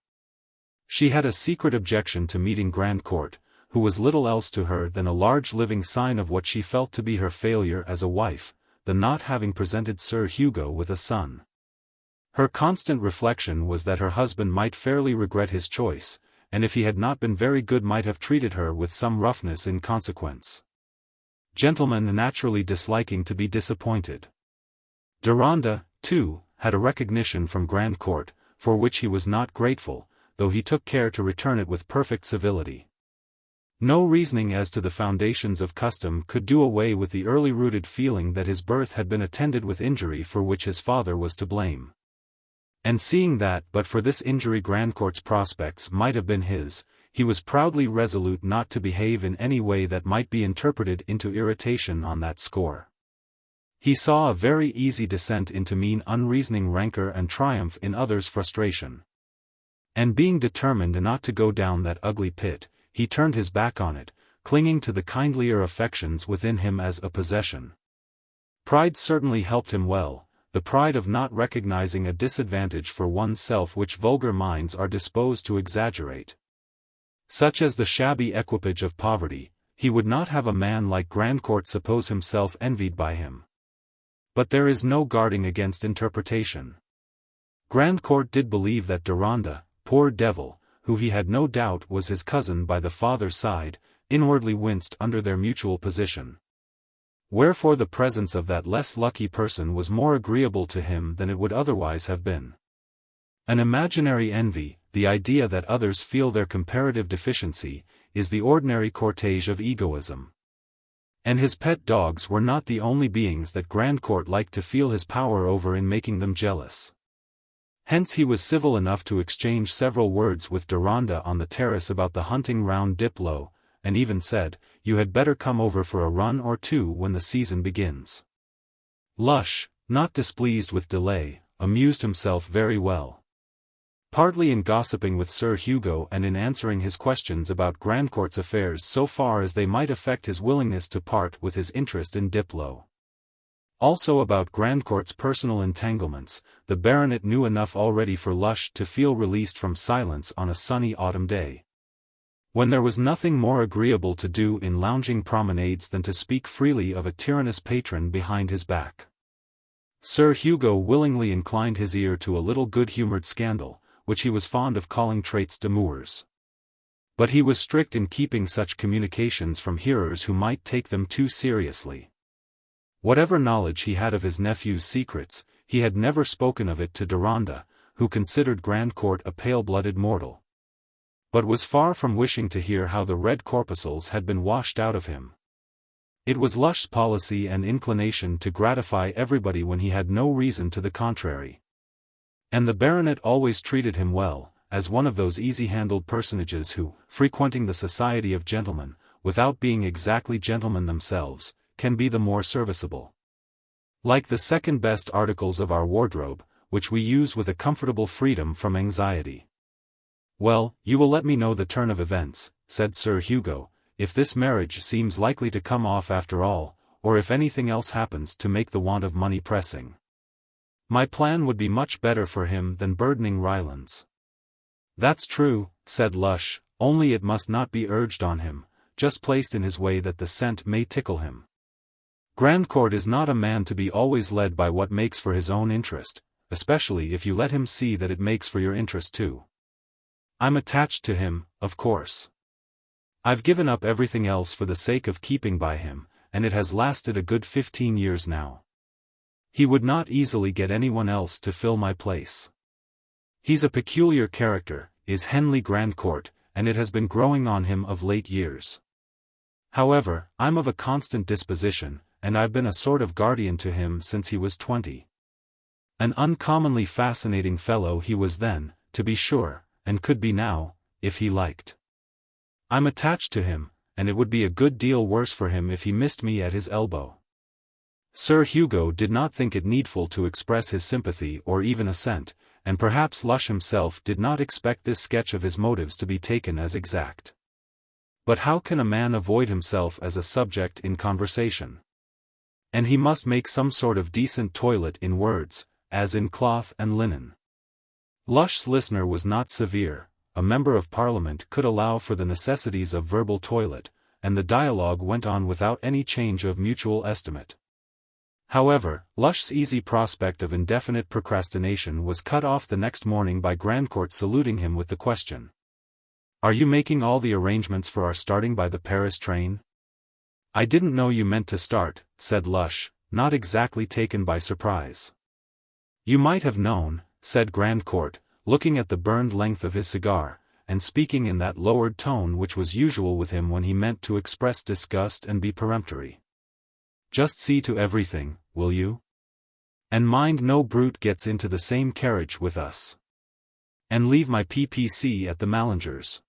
She had a secret objection to meeting Grandcourt, who was little else to her than a large living sign of what she felt to be her failure as a wife, the not having presented Sir Hugo with a son. Her constant reflection was that her husband might fairly regret his choice, and if he had not been very good might have treated her with some roughness in consequence. Gentlemen naturally disliking to be disappointed. Deronda, too, had a recognition from Grandcourt, for which he was not grateful, though he took care to return it with perfect civility. No reasoning as to the foundations of custom could do away with the early-rooted feeling that his birth had been attended with injury for which his father was to blame. And seeing that but for this injury Grandcourt's prospects might have been his, he was proudly resolute not to behave in any way that might be interpreted into irritation on that score. He saw a very easy descent into mean unreasoning rancor and triumph in others' frustration. And being determined not to go down that ugly pit, he turned his back on it, clinging to the kindlier affections within him as a possession. Pride certainly helped him well, the pride of not recognizing a disadvantage for one's self which vulgar minds are disposed to exaggerate. Such as the shabby equipage of poverty, he would not have a man like Grandcourt suppose himself envied by him. But there is no guarding against interpretation. Grandcourt did believe that Deronda, poor devil, who he had no doubt was his cousin by the father's side, inwardly winced under their mutual position. Wherefore the presence of that less lucky person was more agreeable to him than it would otherwise have been. An imaginary envy, the idea that others feel their comparative deficiency, is the ordinary cortege of egoism. And his pet dogs were not the only beings that Grandcourt liked to feel his power over in making them jealous. Hence he was civil enough to exchange several words with Deronda on the terrace about the hunting round Diplo, and even said, "You had better come over for a run or two when the season begins." Lush, not displeased with delay, amused himself very well. Partly in gossiping with Sir Hugo and in answering his questions about Grandcourt's affairs so far as they might affect his willingness to part with his interest in Diplo. Also about Grandcourt's personal entanglements, the baronet knew enough already for Lush to feel released from silence on a sunny autumn day, when there was nothing more agreeable to do in lounging promenades than to speak freely of a tyrannous patron behind his back. Sir Hugo willingly inclined his ear to a little good-humoured scandal, which he was fond of calling traits d'amours. But he was strict in keeping such communications from hearers who might take them too seriously. Whatever knowledge he had of his nephew's secrets, he had never spoken of it to Deronda, who considered Grandcourt a pale-blooded mortal, but was far from wishing to hear how the red corpuscles had been washed out of him. It was Lush's policy and inclination to gratify everybody when he had no reason to the contrary. And the baronet always treated him well, as one of those easy-handled personages who, frequenting the society of gentlemen, without being exactly gentlemen themselves, can be the more serviceable. Like the second-best articles of our wardrobe, which we use with a comfortable freedom from anxiety. "Well, you will let me know the turn of events," said Sir Hugo, "if this marriage seems likely to come off after all, or if anything else happens to make the want of money pressing. My plan would be much better for him than burdening Rylands." "That's true," said Lush, "only it must not be urged on him, just placed in his way that the scent may tickle him. Grandcourt is not a man to be always led by what makes for his own interest, especially if you let him see that it makes for your interest too. I'm attached to him, of course. I've given up everything else for the sake of keeping by him, and it has lasted a good 15 years now. He would not easily get anyone else to fill my place. He's a peculiar character, is Henley Grandcourt, and it has been growing on him of late years. However, I'm of a constant disposition, and I've been a sort of guardian to him since he was 20. An uncommonly fascinating fellow he was then, to be sure, and could be now, if he liked. I'm attached to him, and it would be a good deal worse for him if he missed me at his elbow." Sir Hugo did not think it needful to express his sympathy or even assent, and perhaps Lush himself did not expect this sketch of his motives to be taken as exact. But how can a man avoid himself as a subject in conversation? And he must make some sort of decent toilet in words, as in cloth and linen. Lush's listener was not severe, a member of Parliament could allow for the necessities of verbal toilet, and the dialogue went on without any change of mutual estimate. However, Lush's easy prospect of indefinite procrastination was cut off the next morning by Grandcourt saluting him with the question, "Are you making all the arrangements for our starting by the Paris train?" "I didn't know you meant to start," said Lush, not exactly taken by surprise. "You might have known," said Grandcourt, looking at the burned length of his cigar, and speaking in that lowered tone which was usual with him when he meant to express disgust and be peremptory. "Just see to everything, will you? And mind no brute gets into the same carriage with us. And leave my PPC at the Mallingers."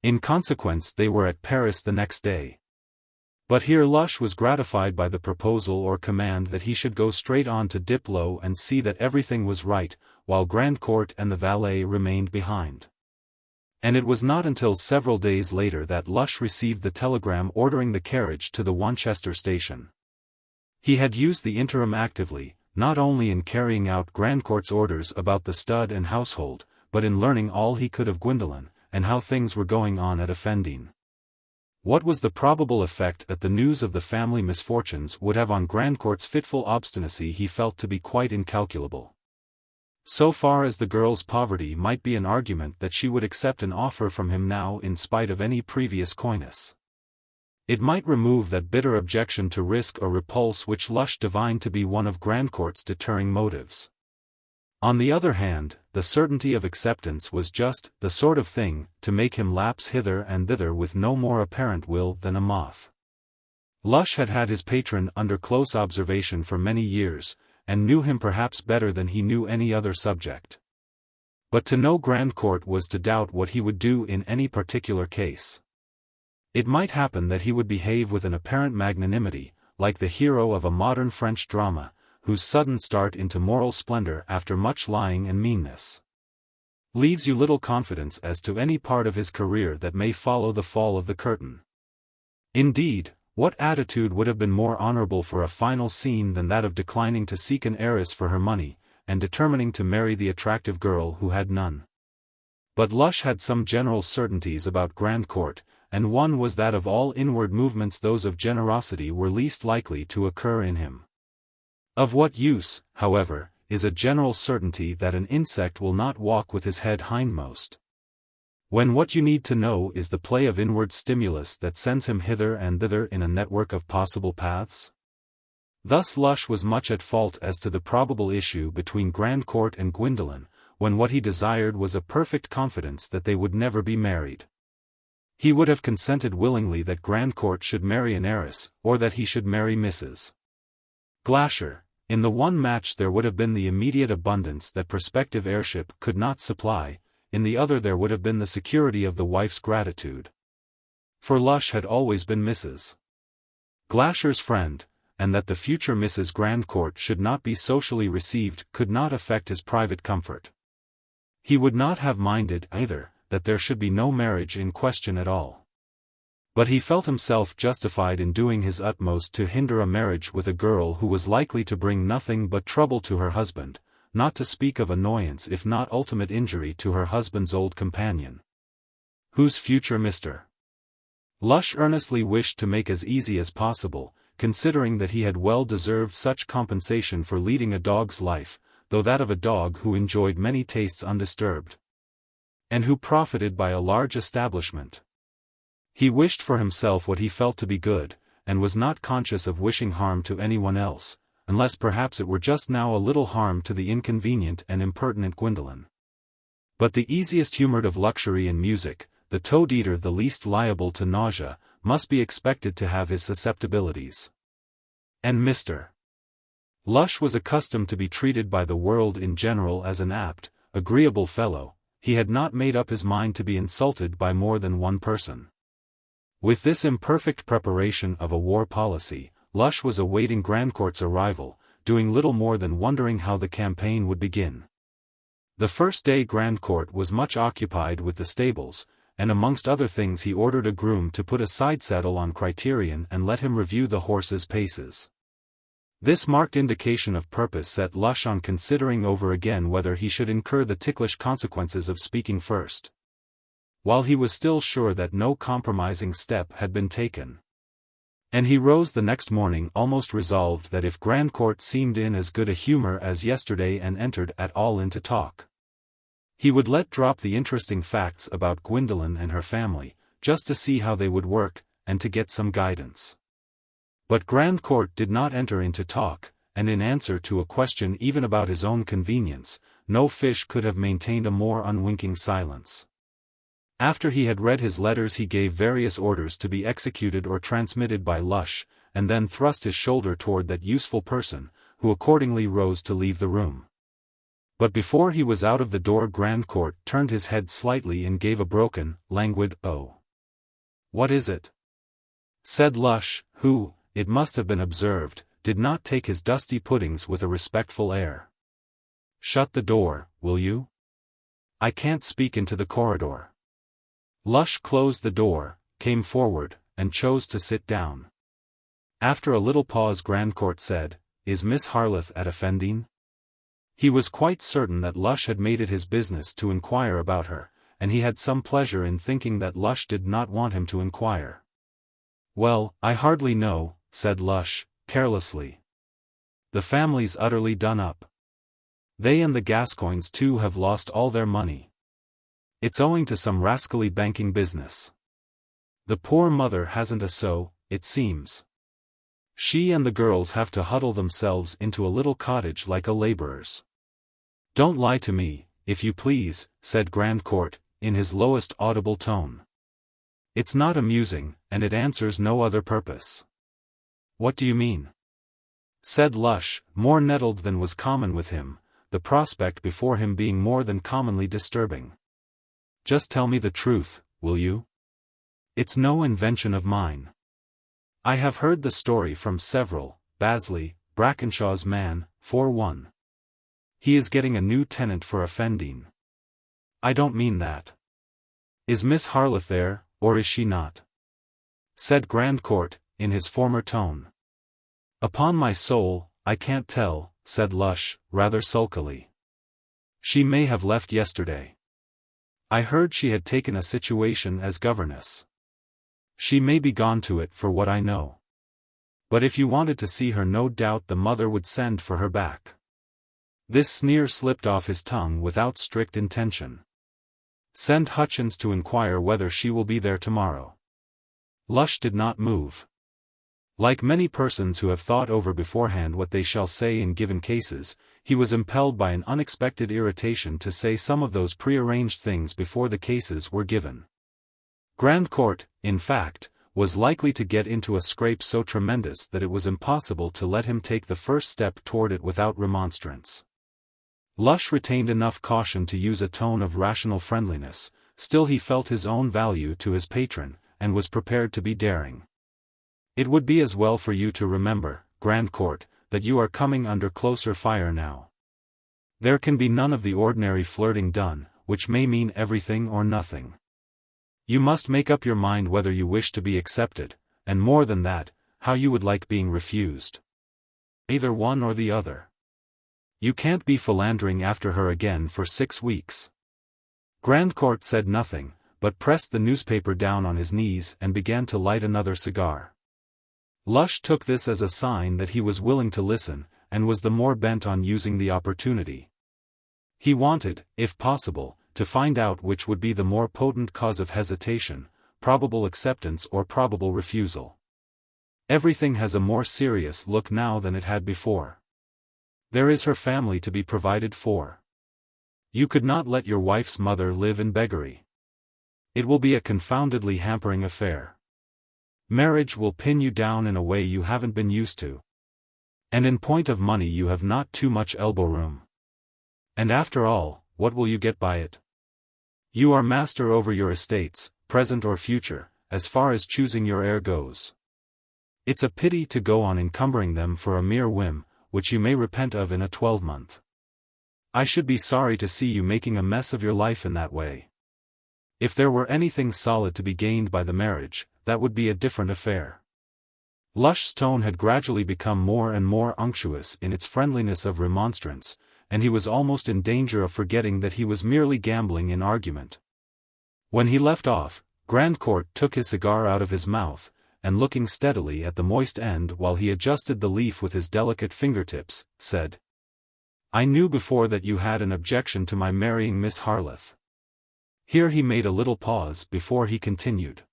In consequence they were at Paris the next day. But here Lush was gratified by the proposal or command that he should go straight on to Diplo and see that everything was right, while Grandcourt and the valet remained behind. And it was not until several days later that Lush received the telegram ordering the carriage to the Winchester station. He had used the interim actively, not only in carrying out Grandcourt's orders about the stud and household, but in learning all he could of Gwendolen, and how things were going on at Effendine. What was the probable effect that the news of the family misfortunes would have on Grandcourt's fitful obstinacy he felt to be quite incalculable. So far as the girl's poverty might be an argument that she would accept an offer from him now in spite of any previous coyness. It might remove that bitter objection to risk or repulse which Lush divined to be one of Grandcourt's deterring motives. On the other hand, the certainty of acceptance was just the sort of thing to make him lapse hither and thither with no more apparent will than a moth. Lush had had his patron under close observation for many years, and knew him perhaps better than he knew any other subject. But to know Grandcourt was to doubt what he would do in any particular case. It might happen that he would behave with an apparent magnanimity, like the hero of a modern French drama, whose sudden start into moral splendor after much lying and meanness leaves you little confidence as to any part of his career that may follow the fall of the curtain. Indeed, what attitude would have been more honorable for a final scene than that of declining to seek an heiress for her money, and determining to marry the attractive girl who had none? But Lush had some general certainties about Grandcourt, and one was that of all inward movements those of generosity were least likely to occur in him. Of what use, however, is a general certainty that an insect will not walk with his head hindmost, when what you need to know is the play of inward stimulus that sends him hither and thither in a network of possible paths? Thus Lush was much at fault as to the probable issue between Grandcourt and Gwendolen, when what he desired was a perfect confidence that they would never be married. He would have consented willingly that Grandcourt should marry an heiress, or that he should marry Mrs. Glasher. In the one match there would have been the immediate abundance that prospective heirship could not supply, in the other there would have been the security of the wife's gratitude. For Lush had always been Mrs. Glasher's friend, and that the future Mrs. Grandcourt should not be socially received could not affect his private comfort. He would not have minded, either, that there should be no marriage in question at all. But he felt himself justified in doing his utmost to hinder a marriage with a girl who was likely to bring nothing but trouble to her husband, not to speak of annoyance if not ultimate injury to her husband's old companion, whose future Mr. Lush earnestly wished to make as easy as possible, considering that he had well deserved such compensation for leading a dog's life, though that of a dog who enjoyed many tastes undisturbed, and who profited by a large establishment. He wished for himself what he felt to be good, and was not conscious of wishing harm to anyone else, unless perhaps it were just now a little harm to the inconvenient and impertinent Gwendolen. But the easiest humored of luxury and music, the toad-eater the least liable to nausea, must be expected to have his susceptibilities. And Mr. Lush was accustomed to be treated by the world in general as an apt, agreeable fellow. He had not made up his mind to be insulted by more than one person. With this imperfect preparation of a war policy, Lush was awaiting Grandcourt's arrival, doing little more than wondering how the campaign would begin. The first day Grandcourt was much occupied with the stables, and amongst other things he ordered a groom to put a side-saddle on Criterion and let him review the horse's paces. This marked indication of purpose set Lush on considering over again whether he should incur the ticklish consequences of speaking first, while he was still sure that no compromising step had been taken. And he rose the next morning almost resolved that if Grandcourt seemed in as good a humor as yesterday and entered at all into talk, he would let drop the interesting facts about Gwendolen and her family, just to see how they would work, and to get some guidance. But Grandcourt did not enter into talk, and in answer to a question even about his own convenience, no fish could have maintained a more unwinking silence. After he had read his letters he gave various orders to be executed or transmitted by Lush, and then thrust his shoulder toward that useful person, who accordingly rose to leave the room. But before he was out of the door Grandcourt turned his head slightly and gave a broken, languid "Oh." "What is it?" said Lush, who, it must have been observed, did not take his dusty puddings with a respectful air. "Shut the door, will you? I can't speak into the corridor." Lush closed the door, came forward, and chose to sit down. After a little pause Grandcourt said, "Is Miss Harleth at Effendine?" He was quite certain that Lush had made it his business to inquire about her, and he had some pleasure in thinking that Lush did not want him to inquire. "Well, I hardly know," said Lush, carelessly. "The family's utterly done up. They and the Gascoignes too have lost all their money. It's owing to some rascally banking business. The poor mother hasn't a sou, it seems. She and the girls have to huddle themselves into a little cottage like a labourer's. Don't lie to me, if you please, said Grandcourt, in his lowest audible tone. It's not amusing, and it answers no other purpose. What do you mean? Said Lush, more nettled than was common with him, the prospect before him being more than commonly disturbing. Just tell me the truth, will you? It's no invention of mine. I have heard the story from several. Basley, Brackenshaw's man, for one. He is getting a new tenant for Effendine. I don't mean that. Is Miss Harleth there, or is she not? Said Grandcourt, in his former tone. Upon my soul, I can't tell, said Lush, rather sulkily. She may have left yesterday. I heard she had taken a situation as governess. She may be gone to it for what I know. But if you wanted to see her, no doubt the mother would send for her back. This sneer slipped off his tongue without strict intention. Send Hutchins to inquire whether she will be there tomorrow. Lush did not move. Like many persons who have thought over beforehand what they shall say in given cases, he was impelled by an unexpected irritation to say some of those prearranged things before the cases were given. Grandcourt, in fact, was likely to get into a scrape so tremendous that it was impossible to let him take the first step toward it without remonstrance. Lush retained enough caution to use a tone of rational friendliness, still he felt his own value to his patron, and was prepared to be daring. It would be as well for you to remember, Grandcourt, that you are coming under closer fire now. There can be none of the ordinary flirting done, which may mean everything or nothing. You must make up your mind whether you wish to be accepted, and more than that, how you would like being refused. Either one or the other. You can't be philandering after her again for 6 weeks. Grandcourt said nothing, but pressed the newspaper down on his knees and began to light another cigar. Lush took this as a sign that he was willing to listen, and was the more bent on using the opportunity. He wanted, if possible, to find out which would be the more potent cause of hesitation, probable acceptance or probable refusal. Everything has a more serious look now than it had before. There is her family to be provided for. You could not let your wife's mother live in beggary. It will be a confoundedly hampering affair. Marriage will pin you down in a way you haven't been used to. And in point of money you have not too much elbow room. And after all, what will you get by it? You are master over your estates, present or future, as far as choosing your heir goes. It's a pity to go on encumbering them for a mere whim, which you may repent of in a 12-month. I should be sorry to see you making a mess of your life in that way. If there were anything solid to be gained by the marriage, that would be a different affair. Lush's tone had gradually become more and more unctuous in its friendliness of remonstrance, and he was almost in danger of forgetting that he was merely gambling in argument. When he left off, Grandcourt took his cigar out of his mouth, and looking steadily at the moist end while he adjusted the leaf with his delicate fingertips, said, I knew before that you had an objection to my marrying Miss Harleth. Here he made a little pause before he continued.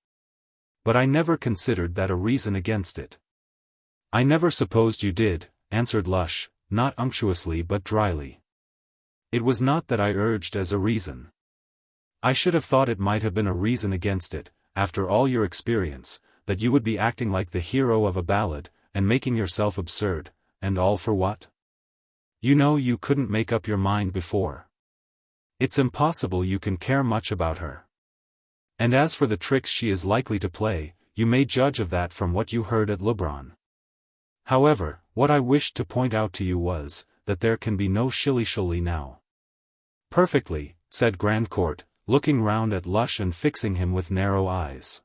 But I never considered that a reason against it. I never supposed you did, answered Lush, not unctuously but dryly. It was not that I urged as a reason. I should have thought it might have been a reason against it, after all your experience, that you would be acting like the hero of a ballad, and making yourself absurd, and all for what? You know you couldn't make up your mind before. It's impossible you can care much about her. And as for the tricks she is likely to play, you may judge of that from what you heard at Leubronn. However, what I wished to point out to you was, that there can be no shilly-shally now. Perfectly, said Grandcourt, looking round at Lush and fixing him with narrow eyes.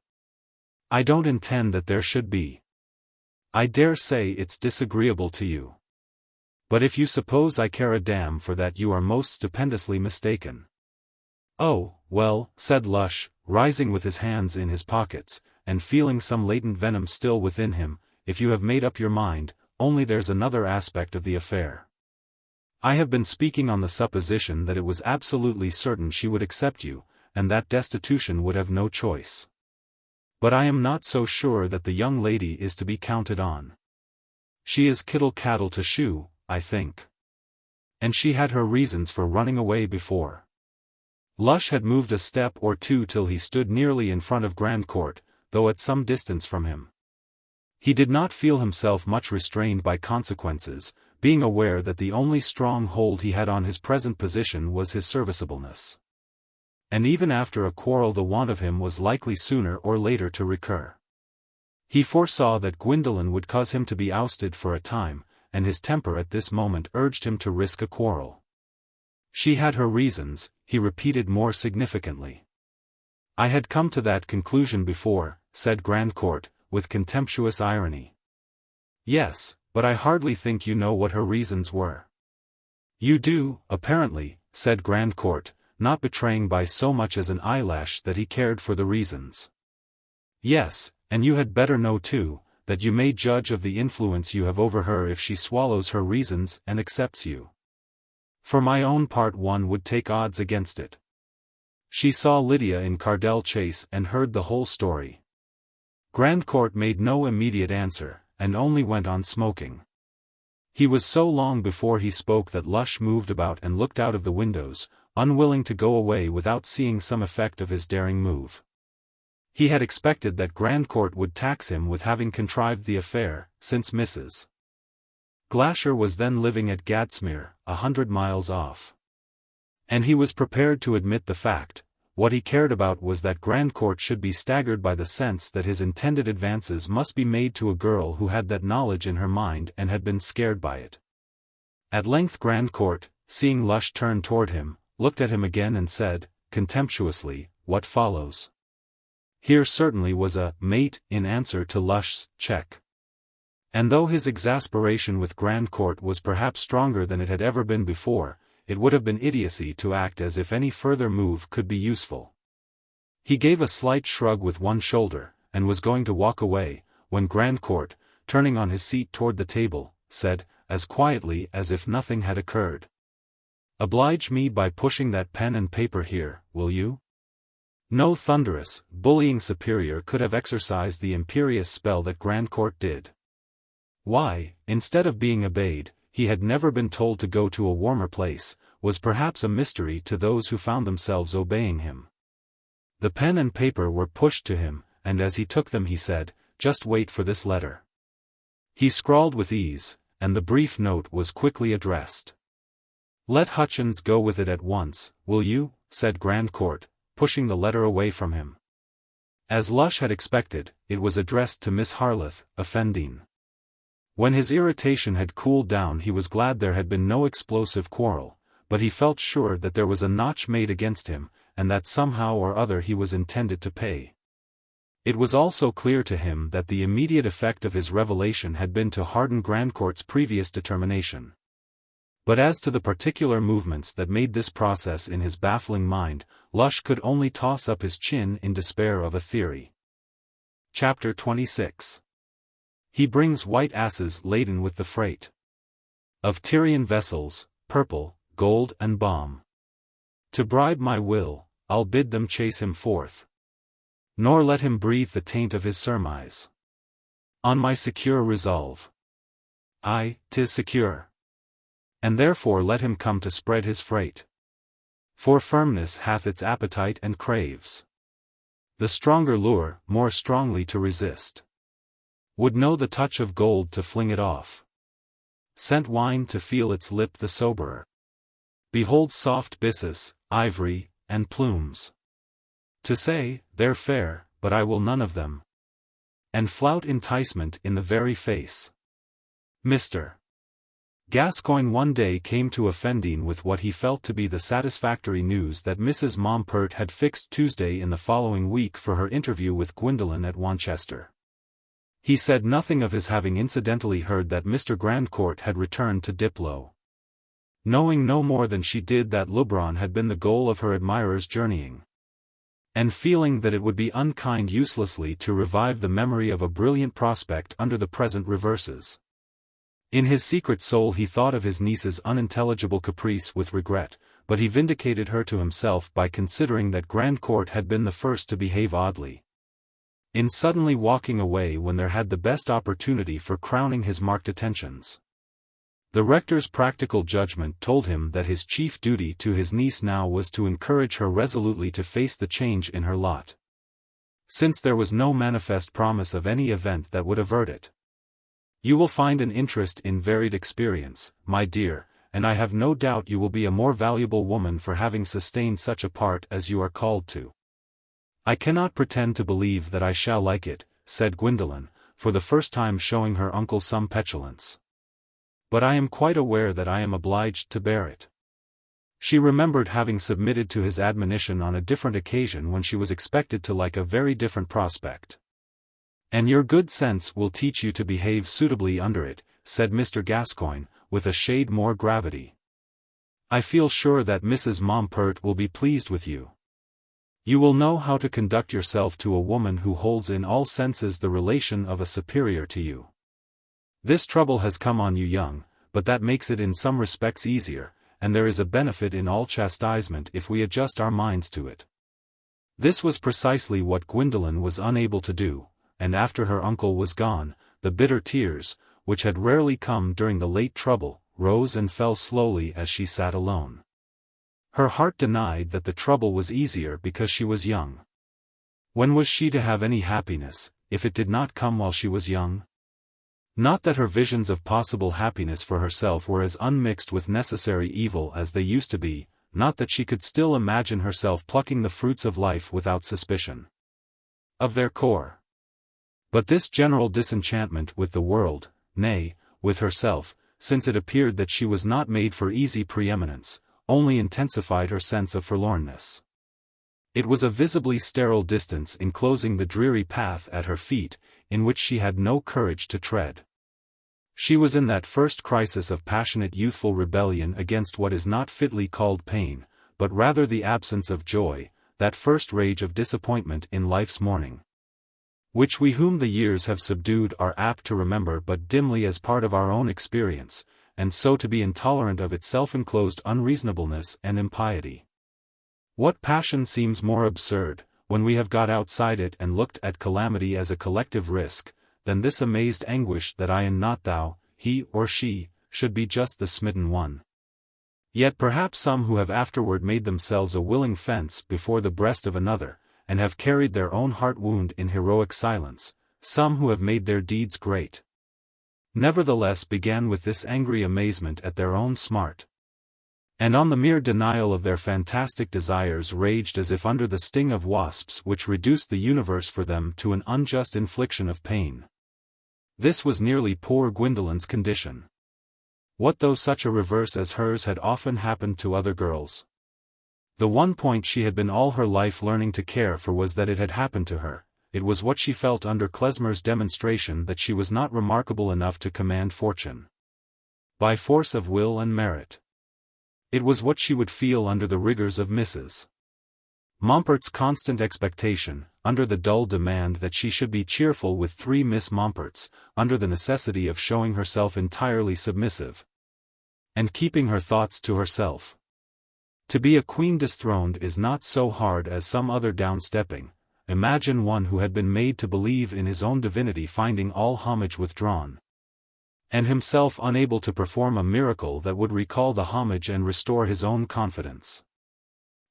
I don't intend that there should be. I dare say it's disagreeable to you. But if you suppose I care a damn for that, you are most stupendously mistaken. Oh, well, said Lush, rising with his hands in his pockets, and feeling some latent venom still within him, if you have made up your mind, only there's another aspect of the affair. I have been speaking on the supposition that it was absolutely certain she would accept you, and that destitution would have no choice. But I am not so sure that the young lady is to be counted on. She is kittle-cattle to shoe, I think. And she had her reasons for running away before. Lush had moved a step or two till he stood nearly in front of Grandcourt, though at some distance from him. He did not feel himself much restrained by consequences, being aware that the only strong hold he had on his present position was his serviceableness. And even after a quarrel the want of him was likely sooner or later to recur. He foresaw that Gwendolen would cause him to be ousted for a time, and his temper at this moment urged him to risk a quarrel. She had her reasons, he repeated more significantly. I had come to that conclusion before, said Grandcourt, with contemptuous irony. Yes, but I hardly think you know what her reasons were. You do, apparently, said Grandcourt, not betraying by so much as an eyelash that he cared for the reasons. Yes, and you had better know too, that you may judge of the influence you have over her if she swallows her reasons and accepts you. For my own part one would take odds against it. She saw Lydia in Cardell Chase and heard the whole story. Grandcourt made no immediate answer, and only went on smoking. He was so long before he spoke that Lush moved about and looked out of the windows, unwilling to go away without seeing some effect of his daring move. He had expected that Grandcourt would tax him with having contrived the affair, since Mrs. Glasher was then living at Gadsmere, 100 miles off. And he was prepared to admit the fact. What he cared about was that Grandcourt should be staggered by the sense that his intended advances must be made to a girl who had that knowledge in her mind and had been scared by it. At length Grandcourt, seeing Lush turn toward him, looked at him again and said, contemptuously, "What follows?" Here certainly was a mate in answer to Lush's check. And though his exasperation with Grandcourt was perhaps stronger than it had ever been before, it would have been idiocy to act as if any further move could be useful. He gave a slight shrug with one shoulder, and was going to walk away, when Grandcourt, turning on his seat toward the table, said, as quietly as if nothing had occurred, "Oblige me by pushing that pen and paper here, will you?" No thunderous, bullying superior could have exercised the imperious spell that Grandcourt did. Why, instead of being obeyed, he had never been told to go to a warmer place, was perhaps a mystery to those who found themselves obeying him. The pen and paper were pushed to him, and as he took them he said, "Just wait for this letter." He scrawled with ease, and the brief note was quickly addressed. "Let Hutchins go with it at once, will you?" said Grandcourt, pushing the letter away from him. As Lush had expected, it was addressed to Miss Harleth, Effendine. When his irritation had cooled down he was glad there had been no explosive quarrel, but he felt sure that there was a notch made against him, and that somehow or other he was intended to pay. It was also clear to him that the immediate effect of his revelation had been to harden Grandcourt's previous determination. But as to the particular movements that made this process in his baffling mind, Lush could only toss up his chin in despair of a theory. Chapter 26. He brings white asses laden with the freight of Tyrian vessels, purple, gold and balm. To bribe my will, I'll bid them chase him forth, nor let him breathe the taint of his surmise. On my secure resolve. Aye, 'tis secure. And therefore let him come to spread his freight. For firmness hath its appetite and craves the stronger lure more strongly to resist. Would know the touch of gold to fling it off. Scent wine to feel its lip the soberer. Behold soft byssus, ivory, and plumes. To say, they're fair, but I will none of them. And flout enticement in the very face. Mr. Gascoigne one day came to Effendine with what he felt to be the satisfactory news that Mrs. Mompert had fixed Tuesday in the following week for her interview with Gwendolen at Wanchester. He said nothing of his having incidentally heard that Mr. Grandcourt had returned to Diplow. Knowing no more than she did that Leubronn had been the goal of her admirer's journeying. And feeling that it would be unkind uselessly to revive the memory of a brilliant prospect under the present reverses. In his secret soul he thought of his niece's unintelligible caprice with regret, but he vindicated her to himself by considering that Grandcourt had been the first to behave oddly, in suddenly walking away when there had the best opportunity for crowning his marked attentions. The rector's practical judgment told him that his chief duty to his niece now was to encourage her resolutely to face the change in her lot, since there was no manifest promise of any event that would avert it. You will find an interest in varied experience, my dear, and I have no doubt you will be a more valuable woman for having sustained such a part as you are called to. I cannot pretend to believe that I shall like it, said Gwendolen, for the first time showing her uncle some petulance. But I am quite aware that I am obliged to bear it. She remembered having submitted to his admonition on a different occasion when she was expected to like a very different prospect. And your good sense will teach you to behave suitably under it, said Mr. Gascoigne, with a shade more gravity. I feel sure that Mrs. Mompert will be pleased with you. You will know how to conduct yourself to a woman who holds in all senses the relation of a superior to you. This trouble has come on you young, but that makes it in some respects easier, and there is a benefit in all chastisement if we adjust our minds to it. This was precisely what Gwendolen was unable to do, and after her uncle was gone, the bitter tears, which had rarely come during the late trouble, rose and fell slowly as she sat alone. Her heart denied that the trouble was easier because she was young. When was she to have any happiness, if it did not come while she was young? Not that her visions of possible happiness for herself were as unmixed with necessary evil as they used to be, not that she could still imagine herself plucking the fruits of life without suspicion of their core. But this general disenchantment with the world, nay, with herself, since it appeared that she was not made for easy preeminence, only intensified her sense of forlornness. It was a visibly sterile distance enclosing the dreary path at her feet, in which she had no courage to tread. She was in that first crisis of passionate youthful rebellion against what is not fitly called pain, but rather the absence of joy, that first rage of disappointment in life's morning, which we whom the years have subdued are apt to remember but dimly as part of our own experience, and so to be intolerant of its self-enclosed unreasonableness and impiety. What passion seems more absurd, when we have got outside it and looked at calamity as a collective risk, than this amazed anguish that I and not thou, he or she, should be just the smitten one? Yet perhaps some who have afterward made themselves a willing fence before the breast of another, and have carried their own heart wound in heroic silence, some who have made their deeds great, nevertheless began with this angry amazement at their own smart, and on the mere denial of their fantastic desires raged as if under the sting of wasps which reduced the universe for them to an unjust infliction of pain. This was nearly poor Gwendolen's condition. What though such a reverse as hers had often happened to other girls? The one point she had been all her life learning to care for was that it had happened to her. It was what she felt under Klesmer's demonstration that she was not remarkable enough to command fortune by force of will and merit. It was what she would feel under the rigors of Mrs. Mompert's constant expectation, under the dull demand that she should be cheerful with 3 Miss Momperts, under the necessity of showing herself entirely submissive, and keeping her thoughts to herself. To be a queen dethroned is not so hard as some other downstepping. Imagine one who had been made to believe in his own divinity finding all homage withdrawn, and himself unable to perform a miracle that would recall the homage and restore his own confidence.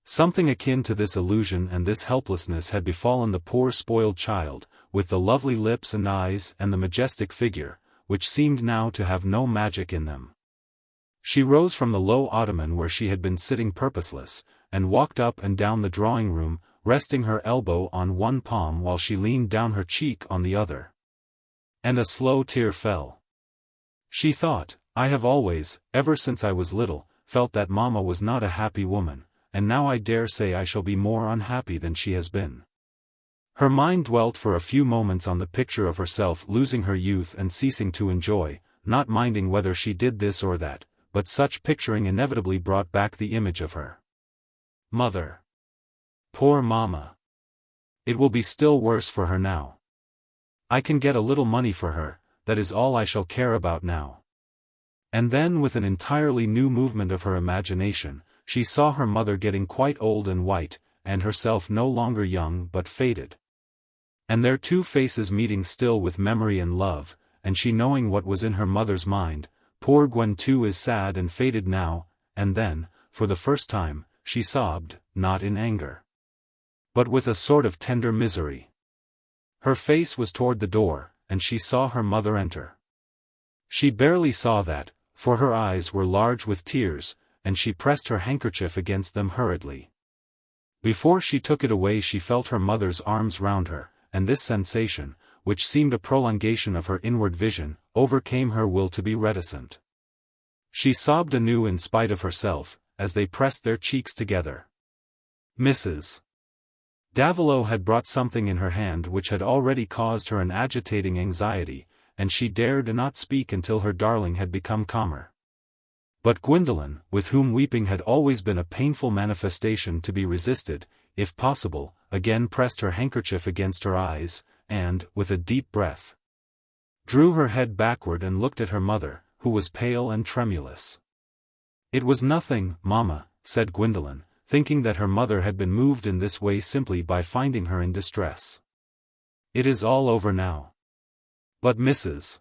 Something akin to this illusion and this helplessness had befallen the poor spoiled child, with the lovely lips and eyes and the majestic figure, which seemed now to have no magic in them. She rose from the low ottoman where she had been sitting purposeless, and walked up and down the drawing-room, resting her elbow on one palm while she leaned down her cheek on the other. And a slow tear fell. She thought, I have always, ever since I was little, felt that Mamma was not a happy woman, and now I dare say I shall be more unhappy than she has been. Her mind dwelt for a few moments on the picture of herself losing her youth and ceasing to enjoy, not minding whether she did this or that, but such picturing inevitably brought back the image of her mother. Poor Mamma. It will be still worse for her now. I can get a little money for her, that is all I shall care about now. And then with an entirely new movement of her imagination, she saw her mother getting quite old and white, and herself no longer young but faded. And their two faces meeting still with memory and love, and she knowing what was in her mother's mind, poor Gwen too is sad and faded now, and then, for the first time, she sobbed, not in anger, but with a sort of tender misery. Her face was toward the door, and she saw her mother enter. She barely saw that, for her eyes were large with tears, and she pressed her handkerchief against them hurriedly. Before she took it away she felt her mother's arms round her, and this sensation, which seemed a prolongation of her inward vision, overcame her will to be reticent. She sobbed anew in spite of herself, as they pressed their cheeks together. Mrs. Davilow had brought something in her hand which had already caused her an agitating anxiety, and she dared not speak until her darling had become calmer. But Gwendolen, with whom weeping had always been a painful manifestation to be resisted, if possible, again pressed her handkerchief against her eyes, and, with a deep breath, drew her head backward and looked at her mother, who was pale and tremulous. "It was nothing, mamma," said Gwendolen, thinking that her mother had been moved in this way simply by finding her in distress. "It is all over now." But Mrs.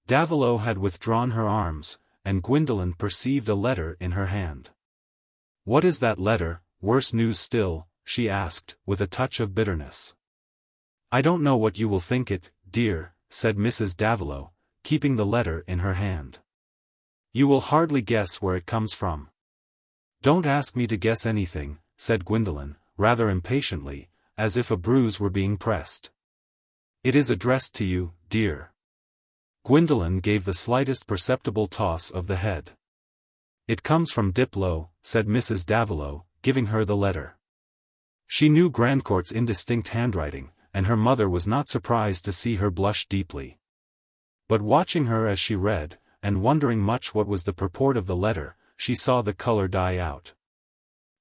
Davilow had withdrawn her arms, and Gwendolen perceived a letter in her hand. "What is that letter, worse news still?" she asked, with a touch of bitterness. "I don't know what you will think it, dear," said Mrs. Davilow, keeping the letter in her hand. "You will hardly guess where it comes from." "Don't ask me to guess anything," said Gwendolen, rather impatiently, as if a bruise were being pressed. "It is addressed to you, dear." Gwendolen gave the slightest perceptible toss of the head. "It comes from Diplow," said Mrs. Davilow, giving her the letter. She knew Grandcourt's indistinct handwriting, and her mother was not surprised to see her blush deeply. But watching her as she read, and wondering much what was the purport of the letter, she saw the color die out.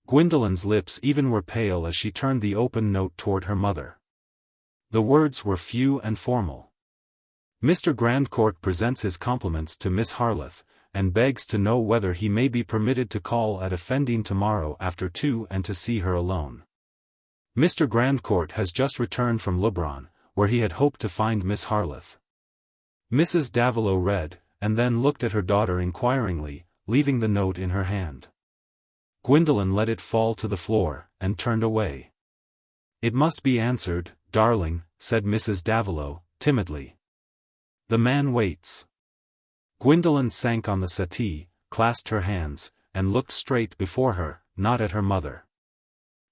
Gwendolen's lips even were pale as she turned the open note toward her mother. The words were few and formal. "Mr. Grandcourt presents his compliments to Miss Harleth, and begs to know whether he may be permitted to call at Effendine tomorrow after 2 and to see her alone. Mr. Grandcourt has just returned from Leubronn, where he had hoped to find Miss Harleth." Mrs. Davilow read, and then looked at her daughter inquiringly, leaving the note in her hand. Gwendolen let it fall to the floor, and turned away. "It must be answered, darling," said Mrs. Davilow, timidly. "The man waits." Gwendolen sank on the settee, clasped her hands, and looked straight before her, not at her mother.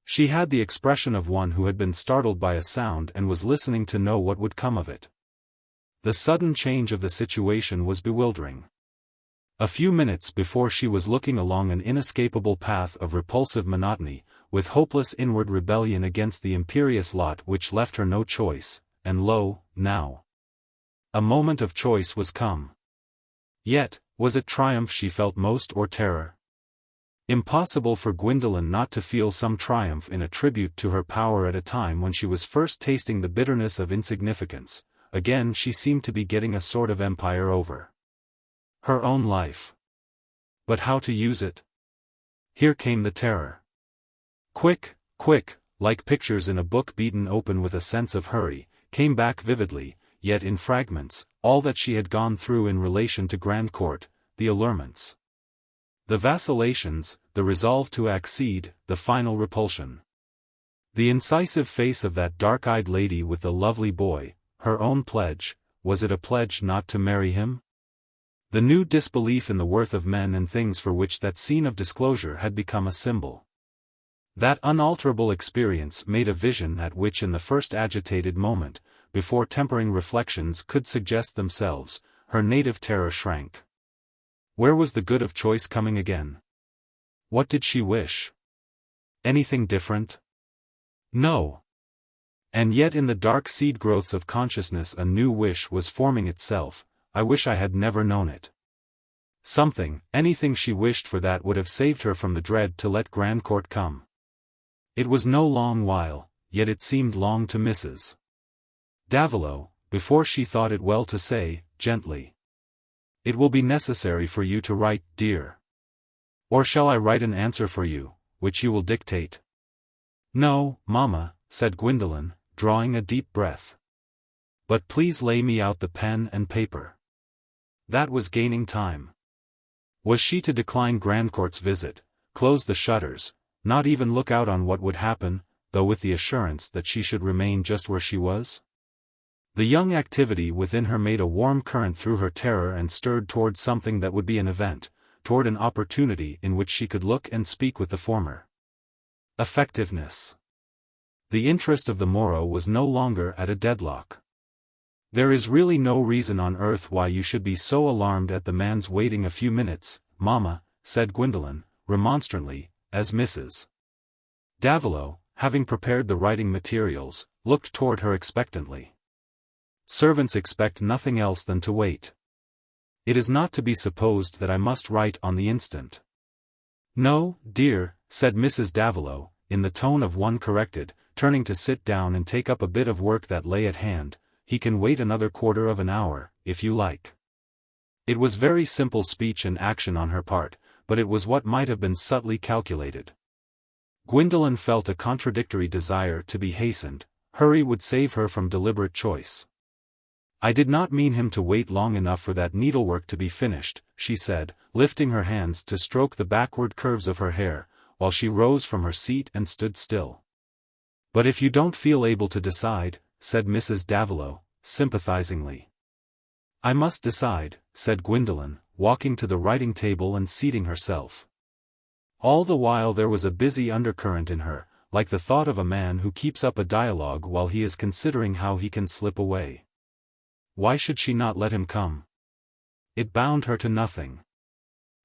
She had the expression of one who had been startled by a sound and was listening to know what would come of it. The sudden change of the situation was bewildering. A few minutes before she was looking along an inescapable path of repulsive monotony, with hopeless inward rebellion against the imperious lot which left her no choice, and lo, now, a moment of choice was come. Yet, was it triumph she felt most or terror? Impossible for Gwendolen not to feel some triumph in a tribute to her power at a time when she was first tasting the bitterness of insignificance. Again she seemed to be getting a sort of empire over her own life. But how to use it? Here came the terror. Quick, quick, like pictures in a book beaten open with a sense of hurry, came back vividly, yet in fragments, all that she had gone through in relation to Grandcourt, the allurements, the vacillations, the resolve to accede, the final repulsion. The incisive face of that dark-eyed lady with the lovely boy, her own pledge, was it a pledge not to marry him? The new disbelief in the worth of men and things for which that scene of disclosure had become a symbol. That unalterable experience made a vision at which in the first agitated moment, before tempering reflections could suggest themselves, her native terror shrank. Where was the good of choice coming again? What did she wish? Anything different? No. And yet in the dark seed growths of consciousness a new wish was forming itself. I wish I had never known it. Something, anything she wished for that would have saved her from the dread to let Grandcourt come. It was no long while, yet it seemed long to Mrs. Davilow, before she thought it well to say, gently, It will be necessary for you to write, dear. Or shall I write an answer for you, which you will dictate? No, mamma, said Gwendolen, drawing a deep breath. But please lay me out the pen and paper. That was gaining time. Was she to decline Grandcourt's visit, close the shutters, not even look out on what would happen, though with the assurance that she should remain just where she was? The young activity within her made a warm current through her terror and stirred toward something that would be an event, toward an opportunity in which she could look and speak with the former. Effectiveness. The interest of the morrow was no longer at a deadlock. There is really no reason on earth why you should be so alarmed at the man's waiting a few minutes, mamma, said Gwendolen, remonstrantly, as Mrs. Davilow, having prepared the writing materials, looked toward her expectantly. Servants expect nothing else than to wait. It is not to be supposed that I must write on the instant. No, dear, said Mrs. Davilow, in the tone of one corrected, turning to sit down and take up a bit of work that lay at hand. He can wait another quarter of an hour, if you like. It was very simple speech and action on her part, but it was what might have been subtly calculated. Gwendolen felt a contradictory desire to be hastened. Hurry would save her from deliberate choice. I did not mean him to wait long enough for that needlework to be finished, she said, lifting her hands to stroke the backward curves of her hair, while she rose from her seat and stood still. But if you don't feel able to decide, said Mrs. Davilow, sympathizingly. I must decide, said Gwendolen, walking to the writing table and seating herself. All the while there was a busy undercurrent in her, like the thought of a man who keeps up a dialogue while he is considering how he can slip away. Why should she not let him come? It bound her to nothing.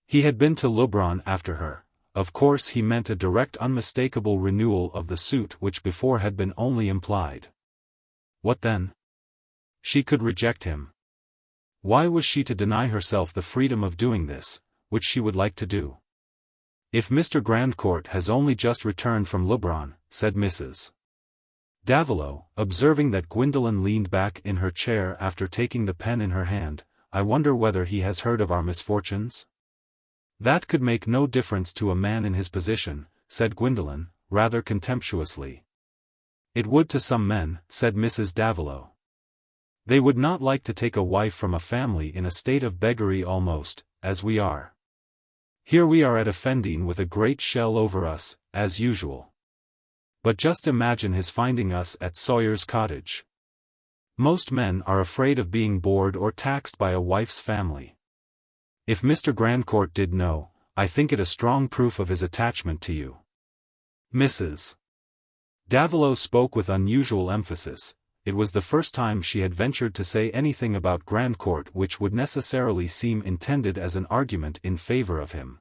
He had been to Leubronn after her. Of course he meant a direct unmistakable renewal of the suit which before had been only implied. What then? She could reject him. Why was she to deny herself the freedom of doing this, which she would like to do? If Mr. Grandcourt has only just returned from Leubronn, said Mrs. Davilow, observing that Gwendolen leaned back in her chair after taking the pen in her hand, I wonder whether he has heard of our misfortunes? That could make no difference to a man in his position, said Gwendolen, rather contemptuously. It would to some men, said Mrs. Davilow. They would not like to take a wife from a family in a state of beggary almost, as we are. Here we are at Effendine with a great shell over us, as usual. But just imagine his finding us at Sawyer's cottage. Most men are afraid of being bored or taxed by a wife's family. If Mr. Grandcourt did know, I think it a strong proof of his attachment to you. Mrs. Davilow spoke with unusual emphasis. It was the first time she had ventured to say anything about Grandcourt which would necessarily seem intended as an argument in favor of him.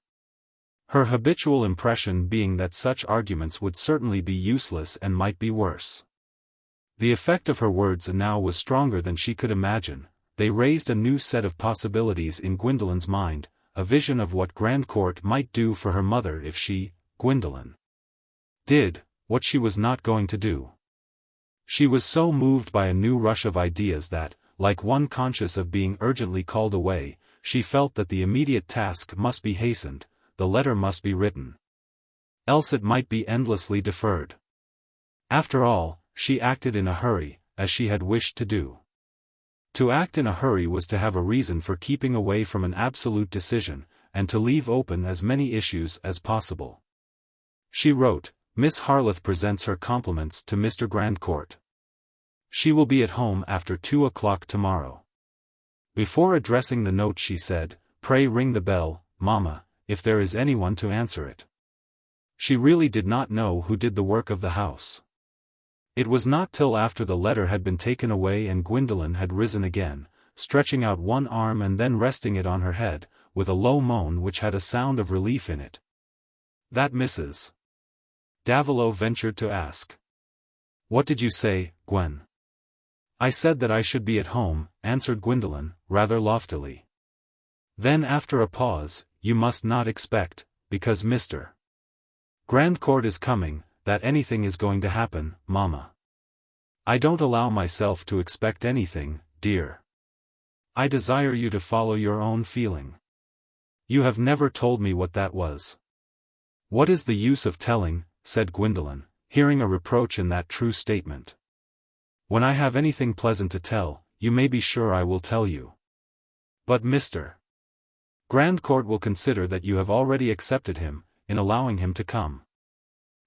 Her habitual impression being that such arguments would certainly be useless and might be worse. The effect of her words now was stronger than she could imagine. They raised a new set of possibilities in Gwendolen's mind, a vision of what Grandcourt might do for her mother if she, Gwendolen, did what she was not going to do. She was so moved by a new rush of ideas that, like one conscious of being urgently called away, she felt that the immediate task must be hastened, the letter must be written. Else it might be endlessly deferred. After all, she acted in a hurry, as she had wished to do. To act in a hurry was to have a reason for keeping away from an absolute decision, and to leave open as many issues as possible. She wrote, Miss Harleth presents her compliments to Mr. Grandcourt. She will be at home after 2 o'clock tomorrow. Before addressing the note she said, pray ring the bell, mamma, if there is anyone to answer it. She really did not know who did the work of the house. It was not till after the letter had been taken away and Gwendolen had risen again, stretching out one arm and then resting it on her head, with a low moan which had a sound of relief in it, that Mrs. Davilow ventured to ask. What did you say, Gwen? I said that I should be at home, answered Gwendolen, rather loftily. Then after a pause, you must not expect, because Mr. Grandcourt is coming, that anything is going to happen, mamma. I don't allow myself to expect anything, dear. I desire you to follow your own feeling. You have never told me what that was. What is the use of telling, said Gwendolen, hearing a reproach in that true statement. When I have anything pleasant to tell, you may be sure I will tell you. But Mr. Grandcourt will consider that you have already accepted him, in allowing him to come.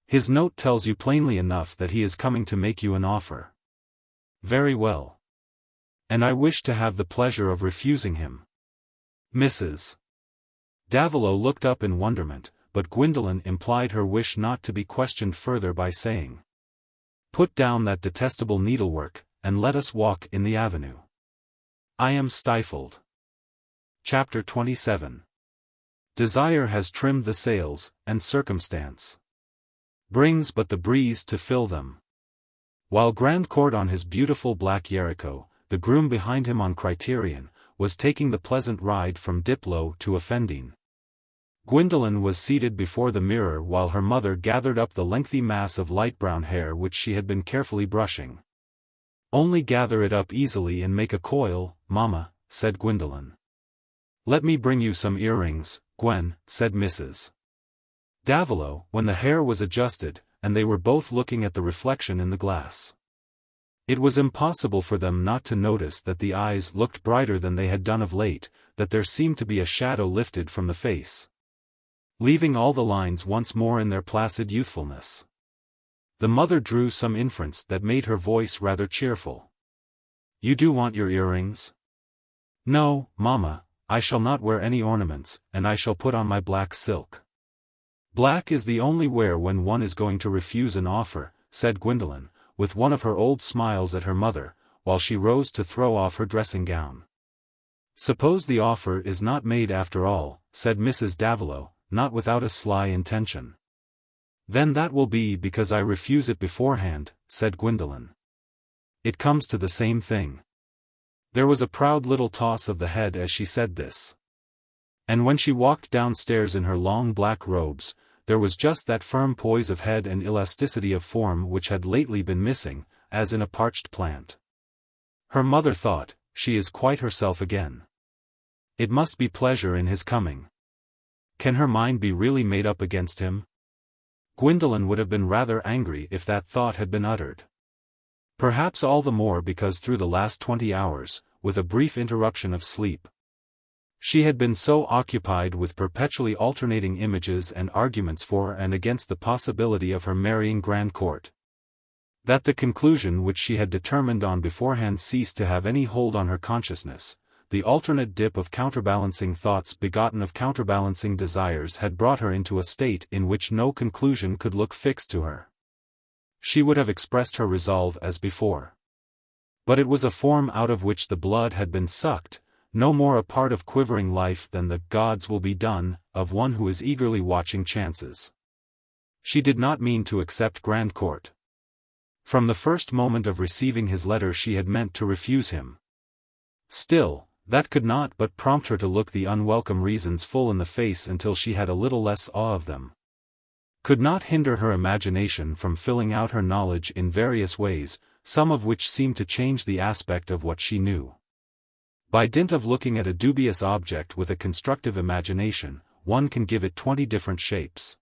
His note tells you plainly enough that he is coming to make you an offer. Very well. And I wish to have the pleasure of refusing him. Mrs. Davilow looked up in wonderment, but Gwendolen implied her wish not to be questioned further by saying, "Put down that detestable needlework, and let us walk in the avenue. I am stifled." Chapter 27. Desire has trimmed the sails, and circumstance brings but the breeze to fill them. While Grandcourt on his beautiful black Jericho, the groom behind him on Criterion, was taking the pleasant ride from Diplow to Offendene, Gwendolen was seated before the mirror while her mother gathered up the lengthy mass of light brown hair which she had been carefully brushing. "Only gather it up easily and make a coil, Mamma," said Gwendolen. "Let me bring you some earrings, Gwen," said Mrs. Davilow, when the hair was adjusted, and they were both looking at the reflection in the glass. It was impossible for them not to notice that the eyes looked brighter than they had done of late, that there seemed to be a shadow lifted from the face, leaving all the lines once more in their placid youthfulness. The mother drew some inference that made her voice rather cheerful. "You do want your earrings?" "No, Mamma, I shall not wear any ornaments, and I shall put on my black silk." "Black is the only wear when one is going to refuse an offer," said Gwendolen, with one of her old smiles at her mother, while she rose to throw off her dressing gown. "Suppose the offer is not made after all," said Mrs. Davilow, not without a sly intention. "Then that will be because I refuse it beforehand," said Gwendolen. "It comes to the same thing." There was a proud little toss of the head as she said this. And when she walked downstairs in her long black robes, there was just that firm poise of head and elasticity of form which had lately been missing, as in a parched plant. Her mother thought, "She is quite herself again. It must be pleasure in his coming. Can her mind be really made up against him?" Gwendolen would have been rather angry if that thought had been uttered. Perhaps all the more because through the last 20 hours, with a brief interruption of sleep, she had been so occupied with perpetually alternating images and arguments for and against the possibility of her marrying Grandcourt, that the conclusion which she had determined on beforehand ceased to have any hold on her consciousness. The alternate dip of counterbalancing thoughts begotten of counterbalancing desires had brought her into a state in which no conclusion could look fixed to her. She would have expressed her resolve as before. But it was a form out of which the blood had been sucked, no more a part of quivering life than the "God's will be done" of one who is eagerly watching chances. She did not mean to accept Grandcourt. From the first moment of receiving his letter she had meant to refuse him. Still, that could not but prompt her to look the unwelcome reasons full in the face until she had a little less awe of them. Could not hinder her imagination from filling out her knowledge in various ways, some of which seemed to change the aspect of what she knew. By dint of looking at a dubious object with a constructive imagination, one can give it 20 different shapes.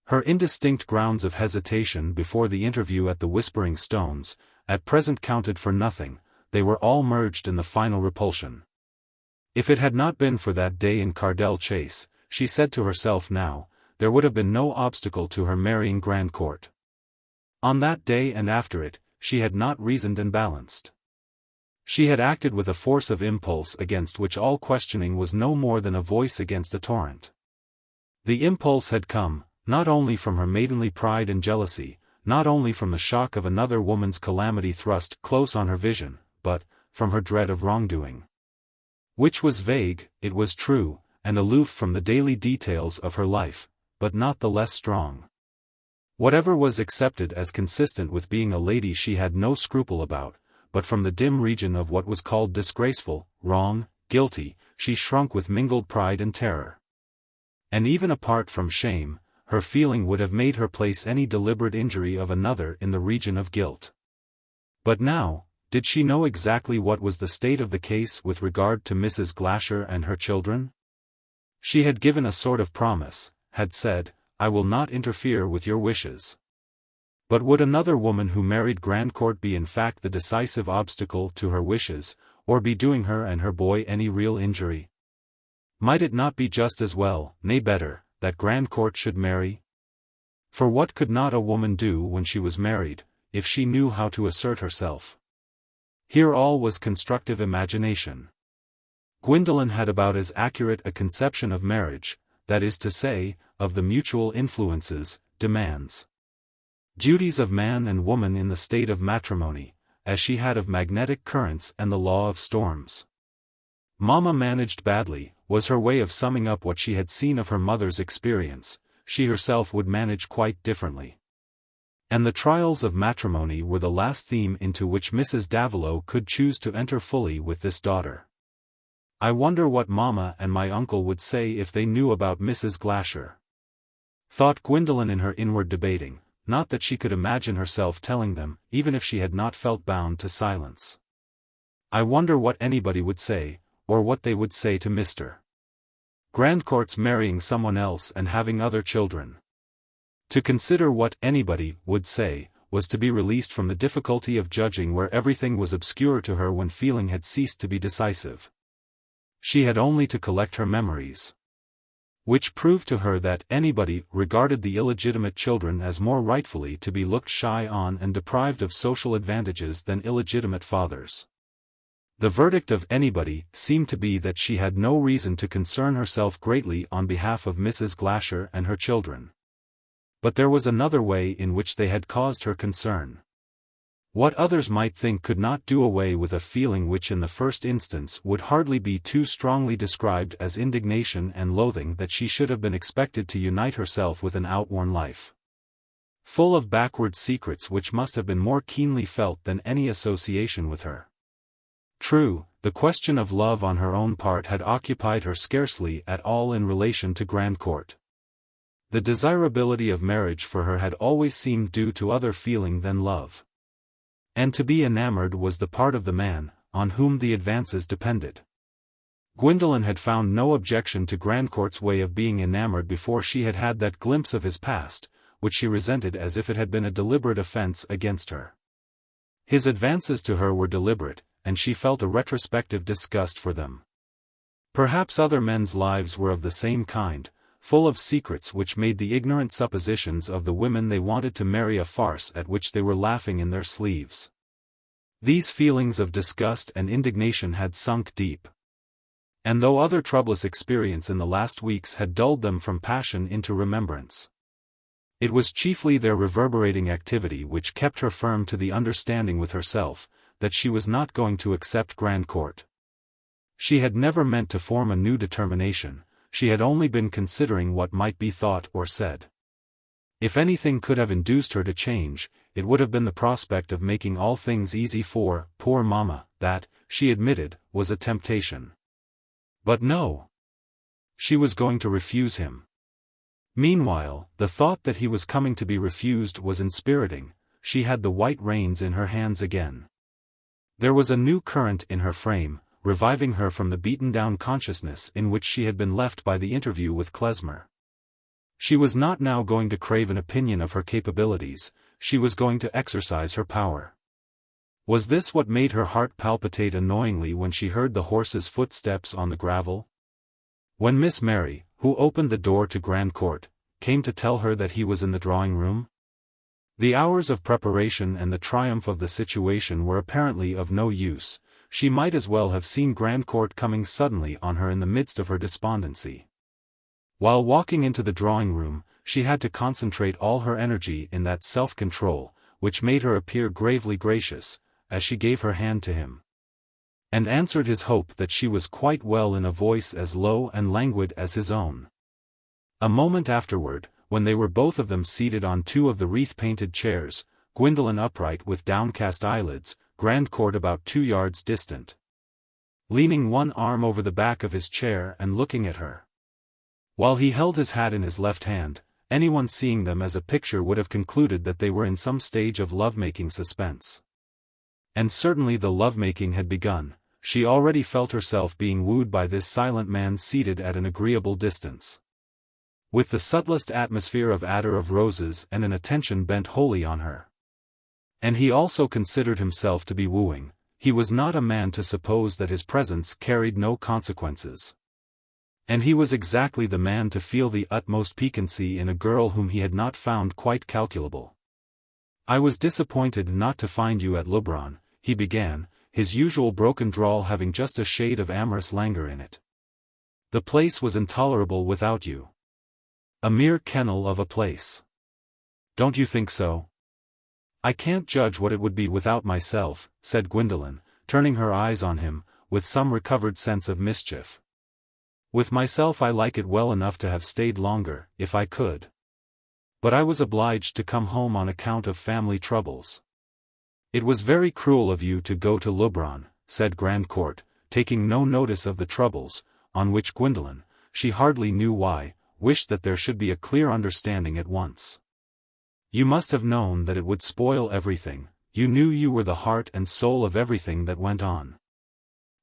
Her indistinct grounds of hesitation before the interview at the Whispering Stones, at present counted for nothing, they were all merged in the final repulsion. If it had not been for that day in Cardell Chase, she said to herself now, there would have been no obstacle to her marrying Grandcourt. On that day and after it, she had not reasoned and balanced. She had acted with a force of impulse against which all questioning was no more than a voice against a torrent. The impulse had come, not only from her maidenly pride and jealousy, not only from the shock of another woman's calamity thrust close on her vision, but from her dread of wrongdoing, which was vague, it was true, and aloof from the daily details of her life, but not the less strong. Whatever was accepted as consistent with being a lady she had no scruple about, but from the dim region of what was called disgraceful, wrong, guilty, she shrunk with mingled pride and terror. And even apart from shame, her feeling would have made her place any deliberate injury of another in the region of guilt. But now, Did she know exactly what was the state of the case with regard to Mrs. Glasher and her children? She had given a sort of promise, had said, "I will not interfere with your wishes." But would another woman who married Grandcourt be in fact the decisive obstacle to her wishes, or be doing her and her boy any real injury? Might it not be just as well, nay better, that Grandcourt should marry? For what could not a woman do when she was married, if she knew how to assert herself? Here all was constructive imagination. Gwendolen had about as accurate a conception of marriage, that is to say, of the mutual influences, demands, duties of man and woman in the state of matrimony, as she had of magnetic currents and the law of storms. Mamma managed badly, was her way of summing up what she had seen of her mother's experience. She herself would manage quite differently. And the trials of matrimony were the last theme into which Mrs. Davilow could choose to enter fully with this daughter. I wonder what Mamma and my uncle would say if they knew about Mrs. Glasher, thought Gwendolen in her inward debating, not that she could imagine herself telling them, even if she had not felt bound to silence. I wonder what anybody would say, or what they would say to Mr. Grandcourt's marrying someone else and having other children. To consider what anybody would say, was to be released from the difficulty of judging where everything was obscure to her when feeling had ceased to be decisive. She had only to collect her memories, which proved to her that anybody regarded the illegitimate children as more rightfully to be looked shy on and deprived of social advantages than illegitimate fathers. The verdict of anybody seemed to be that she had no reason to concern herself greatly on behalf of Mrs. Glasher and her children. But there was another way in which they had caused her concern. What others might think could not do away with a feeling which in the first instance would hardly be too strongly described as indignation and loathing that she should have been expected to unite herself with an outworn life, full of backward secrets which must have been more keenly felt than any association with her. True, the question of love on her own part had occupied her scarcely at all in relation to Grandcourt. The desirability of marriage for her had always seemed due to other feeling than love. And to be enamored was the part of the man, on whom the advances depended. Gwendolen had found no objection to Grandcourt's way of being enamored before she had had that glimpse of his past, which she resented as if it had been a deliberate offense against her. His advances to her were deliberate, and she felt a retrospective disgust for them. Perhaps other men's lives were of the same kind, full of secrets which made the ignorant suppositions of the women they wanted to marry a farce at which they were laughing in their sleeves. These feelings of disgust and indignation had sunk deep. And though other troublous experience in the last weeks had dulled them from passion into remembrance, it was chiefly their reverberating activity which kept her firm to the understanding with herself, that she was not going to accept Grandcourt. She had never meant to form a new determination. She had only been considering what might be thought or said. If anything could have induced her to change, it would have been the prospect of making all things easy for poor Mamma. That, she admitted, was a temptation. But no. She was going to refuse him. Meanwhile, the thought that he was coming to be refused was inspiriting. She had the white reins in her hands again. There was a new current in her frame, reviving her from the beaten-down consciousness in which she had been left by the interview with Klezmer. She was not now going to crave an opinion of her capabilities, she was going to exercise her power. Was this what made her heart palpitate annoyingly when she heard the horse's footsteps on the gravel? When Miss Mary, who opened the door to Grandcourt, came to tell her that he was in the drawing-room? The hours of preparation and the triumph of the situation were apparently of no use. She might as well have seen Grandcourt coming suddenly on her in the midst of her despondency. While walking into the drawing-room, she had to concentrate all her energy in that self-control, which made her appear gravely gracious, as she gave her hand to him, and answered his hope that she was quite well in a voice as low and languid as his own. A moment afterward, when they were both of them seated on two of the wreath-painted chairs, Gwendolen upright with downcast eyelids, Grandcourt about 2 yards distant, leaning one arm over the back of his chair and looking at her, while he held his hat in his left hand, anyone seeing them as a picture would have concluded that they were in some stage of love-making suspense. And certainly the lovemaking had begun. She already felt herself being wooed by this silent man seated at an agreeable distance, with the subtlest atmosphere of attar of roses and an attention bent wholly on her. And he also considered himself to be wooing. He was not a man to suppose that his presence carried no consequences. And he was exactly the man to feel the utmost piquancy in a girl whom he had not found quite calculable. "I was disappointed not to find you at Leubronn," he began, his usual broken drawl having just a shade of amorous languor in it. "The place was intolerable without you. A mere kennel of a place. Don't you think so?" "I can't judge what it would be without myself," said Gwendolen, turning her eyes on him, with some recovered sense of mischief. "With myself I like it well enough to have stayed longer, if I could. But I was obliged to come home on account of family troubles." "It was very cruel of you to go to Leubronn," said Grandcourt, taking no notice of the troubles, on which Gwendolen, she hardly knew why, wished that there should be a clear understanding at once. "You must have known that it would spoil everything. You knew you were the heart and soul of everything that went on.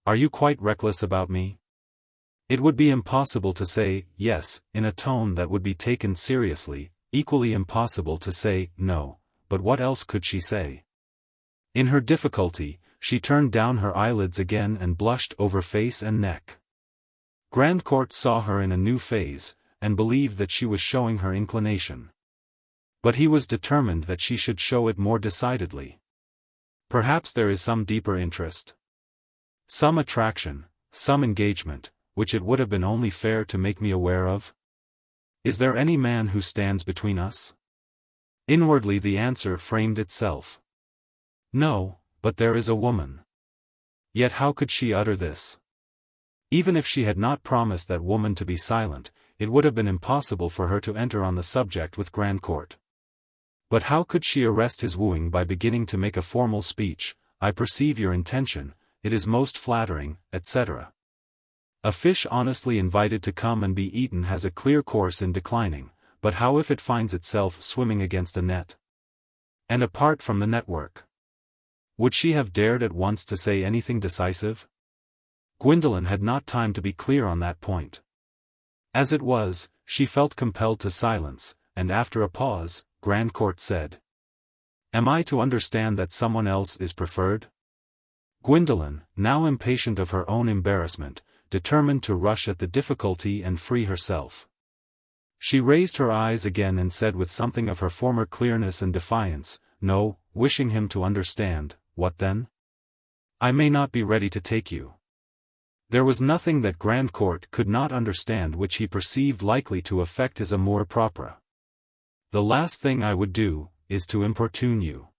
Are you quite reckless about me?" It would be impossible to say yes in a tone that would be taken seriously, equally impossible to say no, but what else could she say? In her difficulty, she turned down her eyelids again and blushed over face and neck. Grandcourt saw her in a new phase, and believed that she was showing her inclination. But he was determined that she should show it more decidedly. "Perhaps there is some deeper interest. Some attraction, some engagement, which it would have been only fair to make me aware of? Is there any man who stands between us?" Inwardly the answer framed itself. "No, but there is a woman." Yet how could she utter this? Even if she had not promised that woman to be silent, it would have been impossible for her to enter on the subject with Grandcourt. But how could she arrest his wooing by beginning to make a formal speech? "I perceive your intention, it is most flattering," etc. A fish honestly invited to come and be eaten has a clear course in declining, but how if it finds itself swimming against a net? And apart from the network, would she have dared at once to say anything decisive? Gwendolen had not time to be clear on that point. As it was, she felt compelled to silence, and after a pause, Grandcourt said, "Am I to understand that someone else is preferred?" Gwendolen, now impatient of her own embarrassment, determined to rush at the difficulty and free herself. She raised her eyes again and said with something of her former clearness and defiance, "No," wishing him to understand. "What then?" "I may not be ready to take you." There was nothing that Grandcourt could not understand which he perceived likely to affect his amour propre. "The last thing I would do, is to importune you.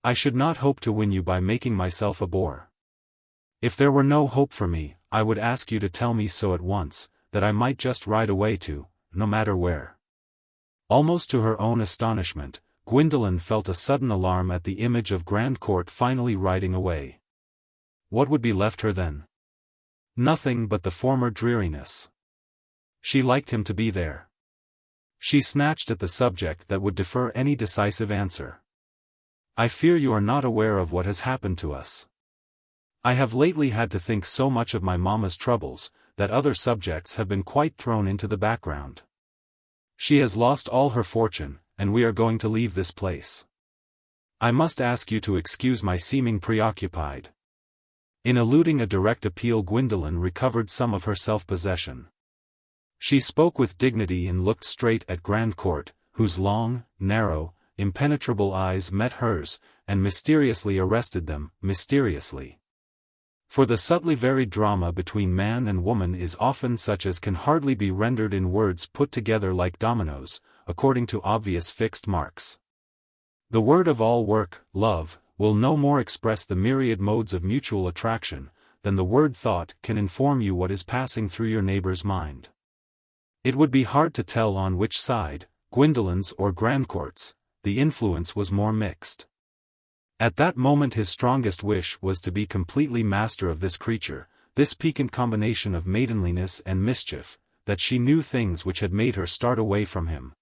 I should not hope to win you by making myself a bore. If there were no hope for me, I would ask you to tell me so at once, that I might just ride away to, no matter where." Almost to her own astonishment, Gwendolen felt a sudden alarm at the image of Grandcourt finally riding away. What would be left her then? Nothing but the former dreariness. She liked him to be there. She snatched at the subject that would defer any decisive answer. "I fear you are not aware of what has happened to us. I have lately had to think so much of my mamma's troubles, that other subjects have been quite thrown into the background. She has lost all her fortune, and we are going to leave this place. I must ask you to excuse my seeming preoccupied." In eluding a direct appeal, Gwendolen recovered some of her self-possession. She spoke with dignity and looked straight at Grandcourt, whose long, narrow, impenetrable eyes met hers, and mysteriously arrested them, mysteriously. For the subtly varied drama between man and woman is often such as can hardly be rendered in words put together like dominoes, according to obvious fixed marks. The word of all work, love, will no more express the myriad modes of mutual attraction, than the word thought can inform you what is passing through your neighbor's mind. It would be hard to tell on which side, Gwendolen's or Grandcourt's, the influence was more mixed. At that moment his strongest wish was to be completely master of this creature, this piquant combination of maidenliness and mischief, that she knew things which had made her start away from him,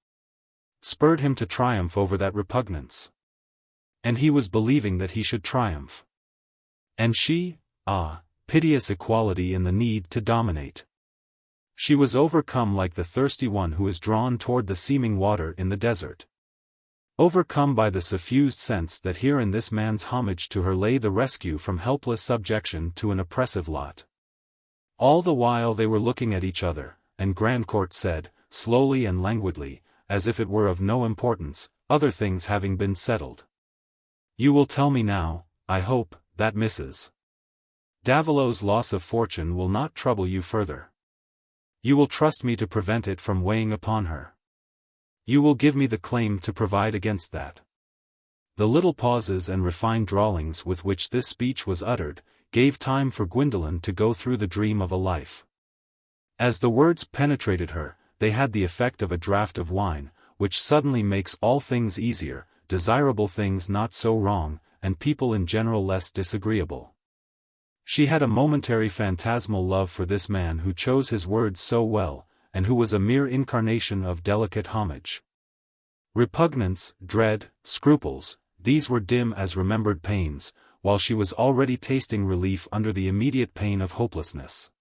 spurred him to triumph over that repugnance. And he was believing that he should triumph. And she, piteous equality in the need to dominate. She was overcome like the thirsty one who is drawn toward the seeming water in the desert. Overcome by the suffused sense that here in this man's homage to her lay the rescue from helpless subjection to an oppressive lot. All the while they were looking at each other, and Grandcourt said, slowly and languidly, as if it were of no importance, other things having been settled. You will tell me now, I hope, that Mrs. Davilow's loss of fortune will not trouble you further. You will trust me to prevent it from weighing upon her. You will give me the claim to provide against that. The little pauses and refined drawlings with which this speech was uttered, gave time for Gwendolen to go through the dream of a life. As the words penetrated her, they had the effect of a draught of wine, which suddenly makes all things easier, desirable things not so wrong, and people in general less disagreeable. She had a momentary phantasmal love for this man who chose his words so well, and who was a mere incarnation of delicate homage. Repugnance, dread, scruples, these were dim as remembered pains, while she was already tasting relief under the immediate pain of hopelessness.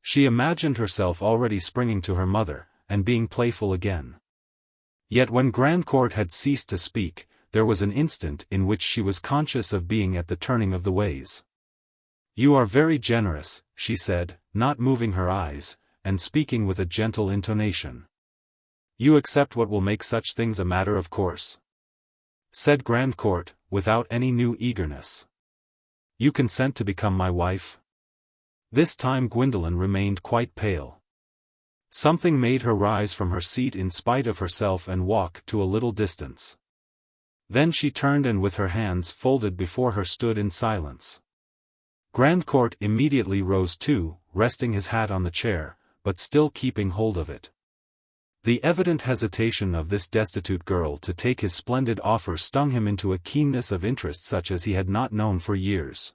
She imagined herself already springing to her mother, and being playful again. Yet when Grandcourt had ceased to speak, there was an instant in which she was conscious of being at the turning of the ways. You are very generous, she said, not moving her eyes, and speaking with a gentle intonation. You accept what will make such things a matter of course? Said Grandcourt, without any new eagerness. You consent to become my wife? This time Gwendolen remained quite pale. Something made her rise from her seat in spite of herself and walk to a little distance. Then she turned and with her hands folded before her stood in silence. Grandcourt immediately rose too, resting his hat on the chair, but still keeping hold of it. The evident hesitation of this destitute girl to take his splendid offer stung him into a keenness of interest such as he had not known for years.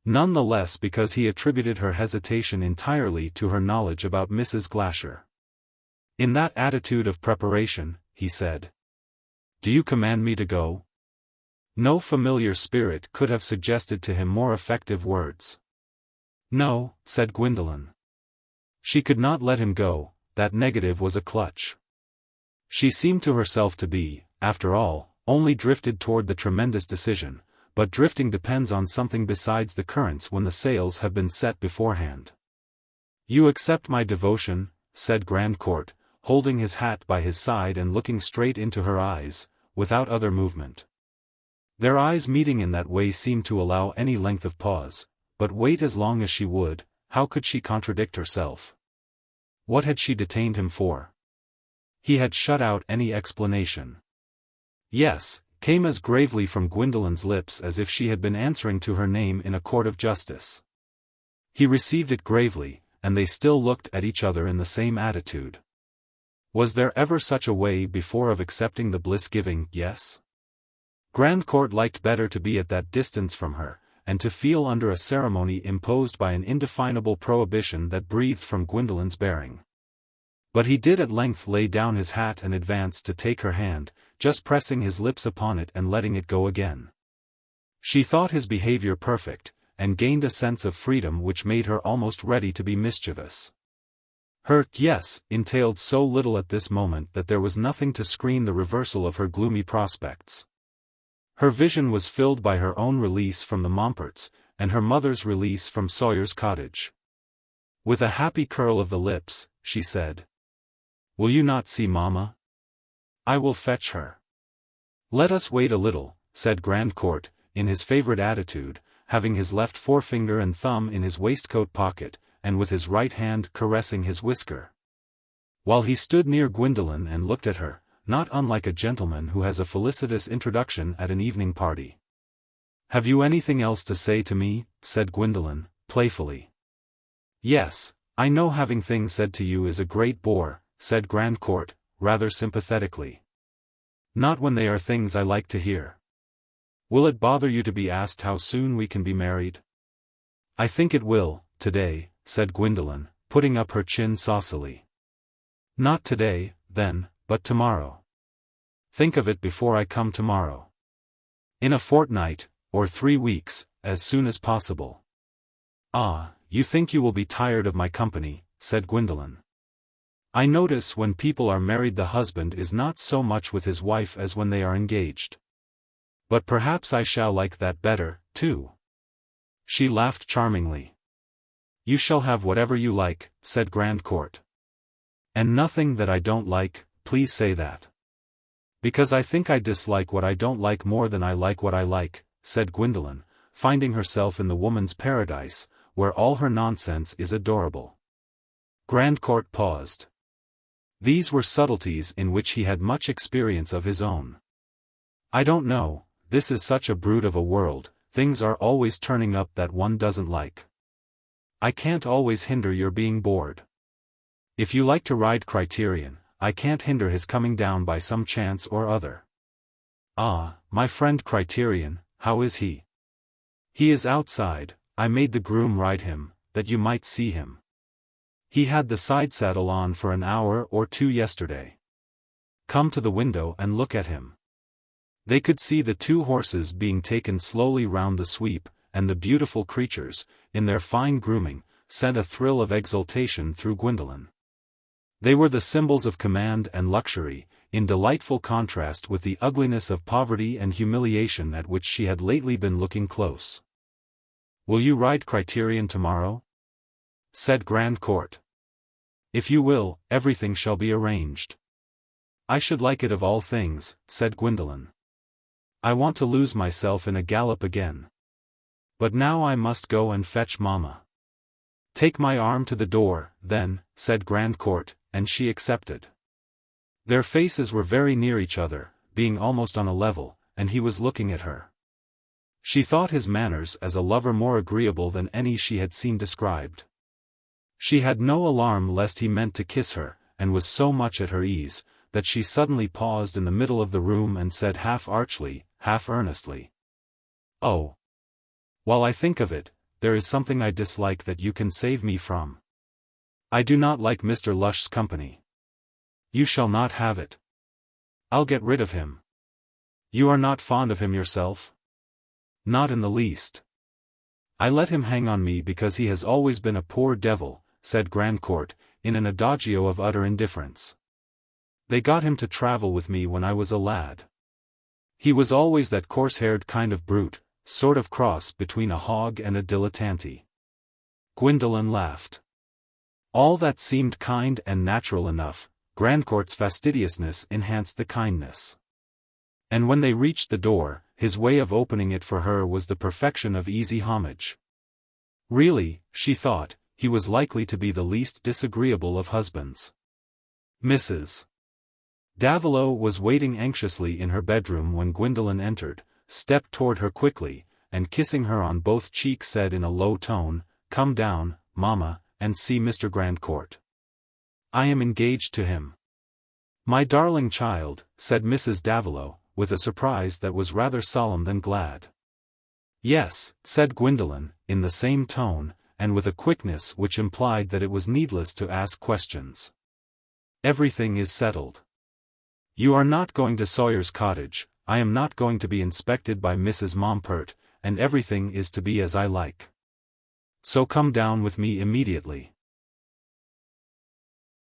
None the less because he attributed her hesitation entirely to her knowledge about Mrs. Glasher. In that attitude of preparation, he said, "Do you command me to go?" No familiar spirit could have suggested to him more effective words. "No," said Gwendolen. She could not let him go, that negative was a clutch. She seemed to herself to be, after all, only drifted toward the tremendous decision, but drifting depends on something besides the currents when the sails have been set beforehand. "You accept my devotion," said Grandcourt, holding his hat by his side and looking straight into her eyes, without other movement. Their eyes meeting in that way seemed to allow any length of pause, but wait as long as she would, how could she contradict herself? What had she detained him for? He had shut out any explanation. "Yes," came as gravely from Gwendolen's lips as if she had been answering to her name in a court of justice. He received it gravely, and they still looked at each other in the same attitude. Was there ever such a way before of accepting the bliss-giving yes? Grandcourt liked better to be at that distance from her, and to feel under a ceremony imposed by an indefinable prohibition that breathed from Gwendolen's bearing. But he did at length lay down his hat and advance to take her hand, just pressing his lips upon it and letting it go again. She thought his behavior perfect, and gained a sense of freedom which made her almost ready to be mischievous. Her yes entailed so little at this moment that there was nothing to screen the reversal of her gloomy prospects. Her vision was filled by her own release from the Momperts, and her mother's release from Sawyer's Cottage. With a happy curl of the lips, she said, "Will you not see Mamma? I will fetch her." "Let us wait a little," said Grandcourt, in his favorite attitude, having his left forefinger and thumb in his waistcoat pocket, and with his right hand caressing his whisker. While he stood near Gwendolen and looked at her, not unlike a gentleman who has a felicitous introduction at an evening party. "Have you anything else to say to me?" said Gwendolen, playfully. "Yes, I know having things said to you is a great bore," said Grandcourt, rather sympathetically. "Not when they are things I like to hear. Will it bother you to be asked how soon we can be married?" "I think it will, today," said Gwendolen, putting up her chin saucily. "Not today, then, but tomorrow. Think of it before I come tomorrow." In a fortnight, or 3 weeks, as soon as possible. Ah, you think you will be tired of my company, said Gwendolen. I notice when people are married the husband is not so much with his wife as when they are engaged. But perhaps I shall like that better, too. She laughed charmingly. You shall have whatever you like, said Grandcourt. And nothing that I don't like, please say that. Because I think I dislike what I don't like more than I like what I like, said Gwendolen, finding herself in the woman's paradise, where all her nonsense is adorable. Grandcourt paused. These were subtleties in which he had much experience of his own. I don't know, this is such a brute of a world, things are always turning up that one doesn't like. I can't always hinder your being bored. If you like to ride Criterion, I can't hinder his coming down by some chance or other. Ah, my friend Criterion, how is he? He is outside, I made the groom ride him, that you might see him. He had the side saddle on for an hour or 2 yesterday. Come to the window and look at him. They could see the 2 horses being taken slowly round the sweep, and the beautiful creatures, in their fine grooming, sent a thrill of exultation through Gwendolen. They were the symbols of command and luxury, in delightful contrast with the ugliness of poverty and humiliation at which she had lately been looking close. Will you ride Criterion tomorrow? Said Grandcourt. If you will, everything shall be arranged. I should like it of all things, said Gwendolen. I want to lose myself in a gallop again. But now I must go and fetch Mamma. Take my arm to the door, then, said Grandcourt, and she accepted. Their faces were very near each other, being almost on a level, and he was looking at her. She thought his manners as a lover more agreeable than any she had seen described. She had no alarm lest he meant to kiss her, and was so much at her ease, that she suddenly paused in the middle of the room and said half archly, half earnestly. Oh! While I think of it, there is something I dislike that you can save me from. I do not like Mr. Lush's company. You shall not have it. I'll get rid of him. You are not fond of him yourself? Not in the least. I let him hang on me because he has always been a poor devil, said Grandcourt, in an adagio of utter indifference. They got him to travel with me when I was a lad. He was always that coarse-haired kind of brute, sort of cross between a hog and a dilettante. Gwendolen laughed. All that seemed kind and natural enough, Grandcourt's fastidiousness enhanced the kindness. And when they reached the door, his way of opening it for her was the perfection of easy homage. Really, she thought, he was likely to be the least disagreeable of husbands. Mrs. Davilow was waiting anxiously in her bedroom when Gwendolen entered, stepped toward her quickly, and kissing her on both cheeks said in a low tone, "Come down, Mamma, and see Mr. Grandcourt. I am engaged to him." "My darling child," said Mrs. Davilow, with a surprise that was rather solemn than glad. "Yes," said Gwendolen, in the same tone, and with a quickness which implied that it was needless to ask questions. "Everything is settled. You are not going to Sawyer's cottage, I am not going to be inspected by Mrs. Mompert, and everything is to be as I like. So come down with me immediately."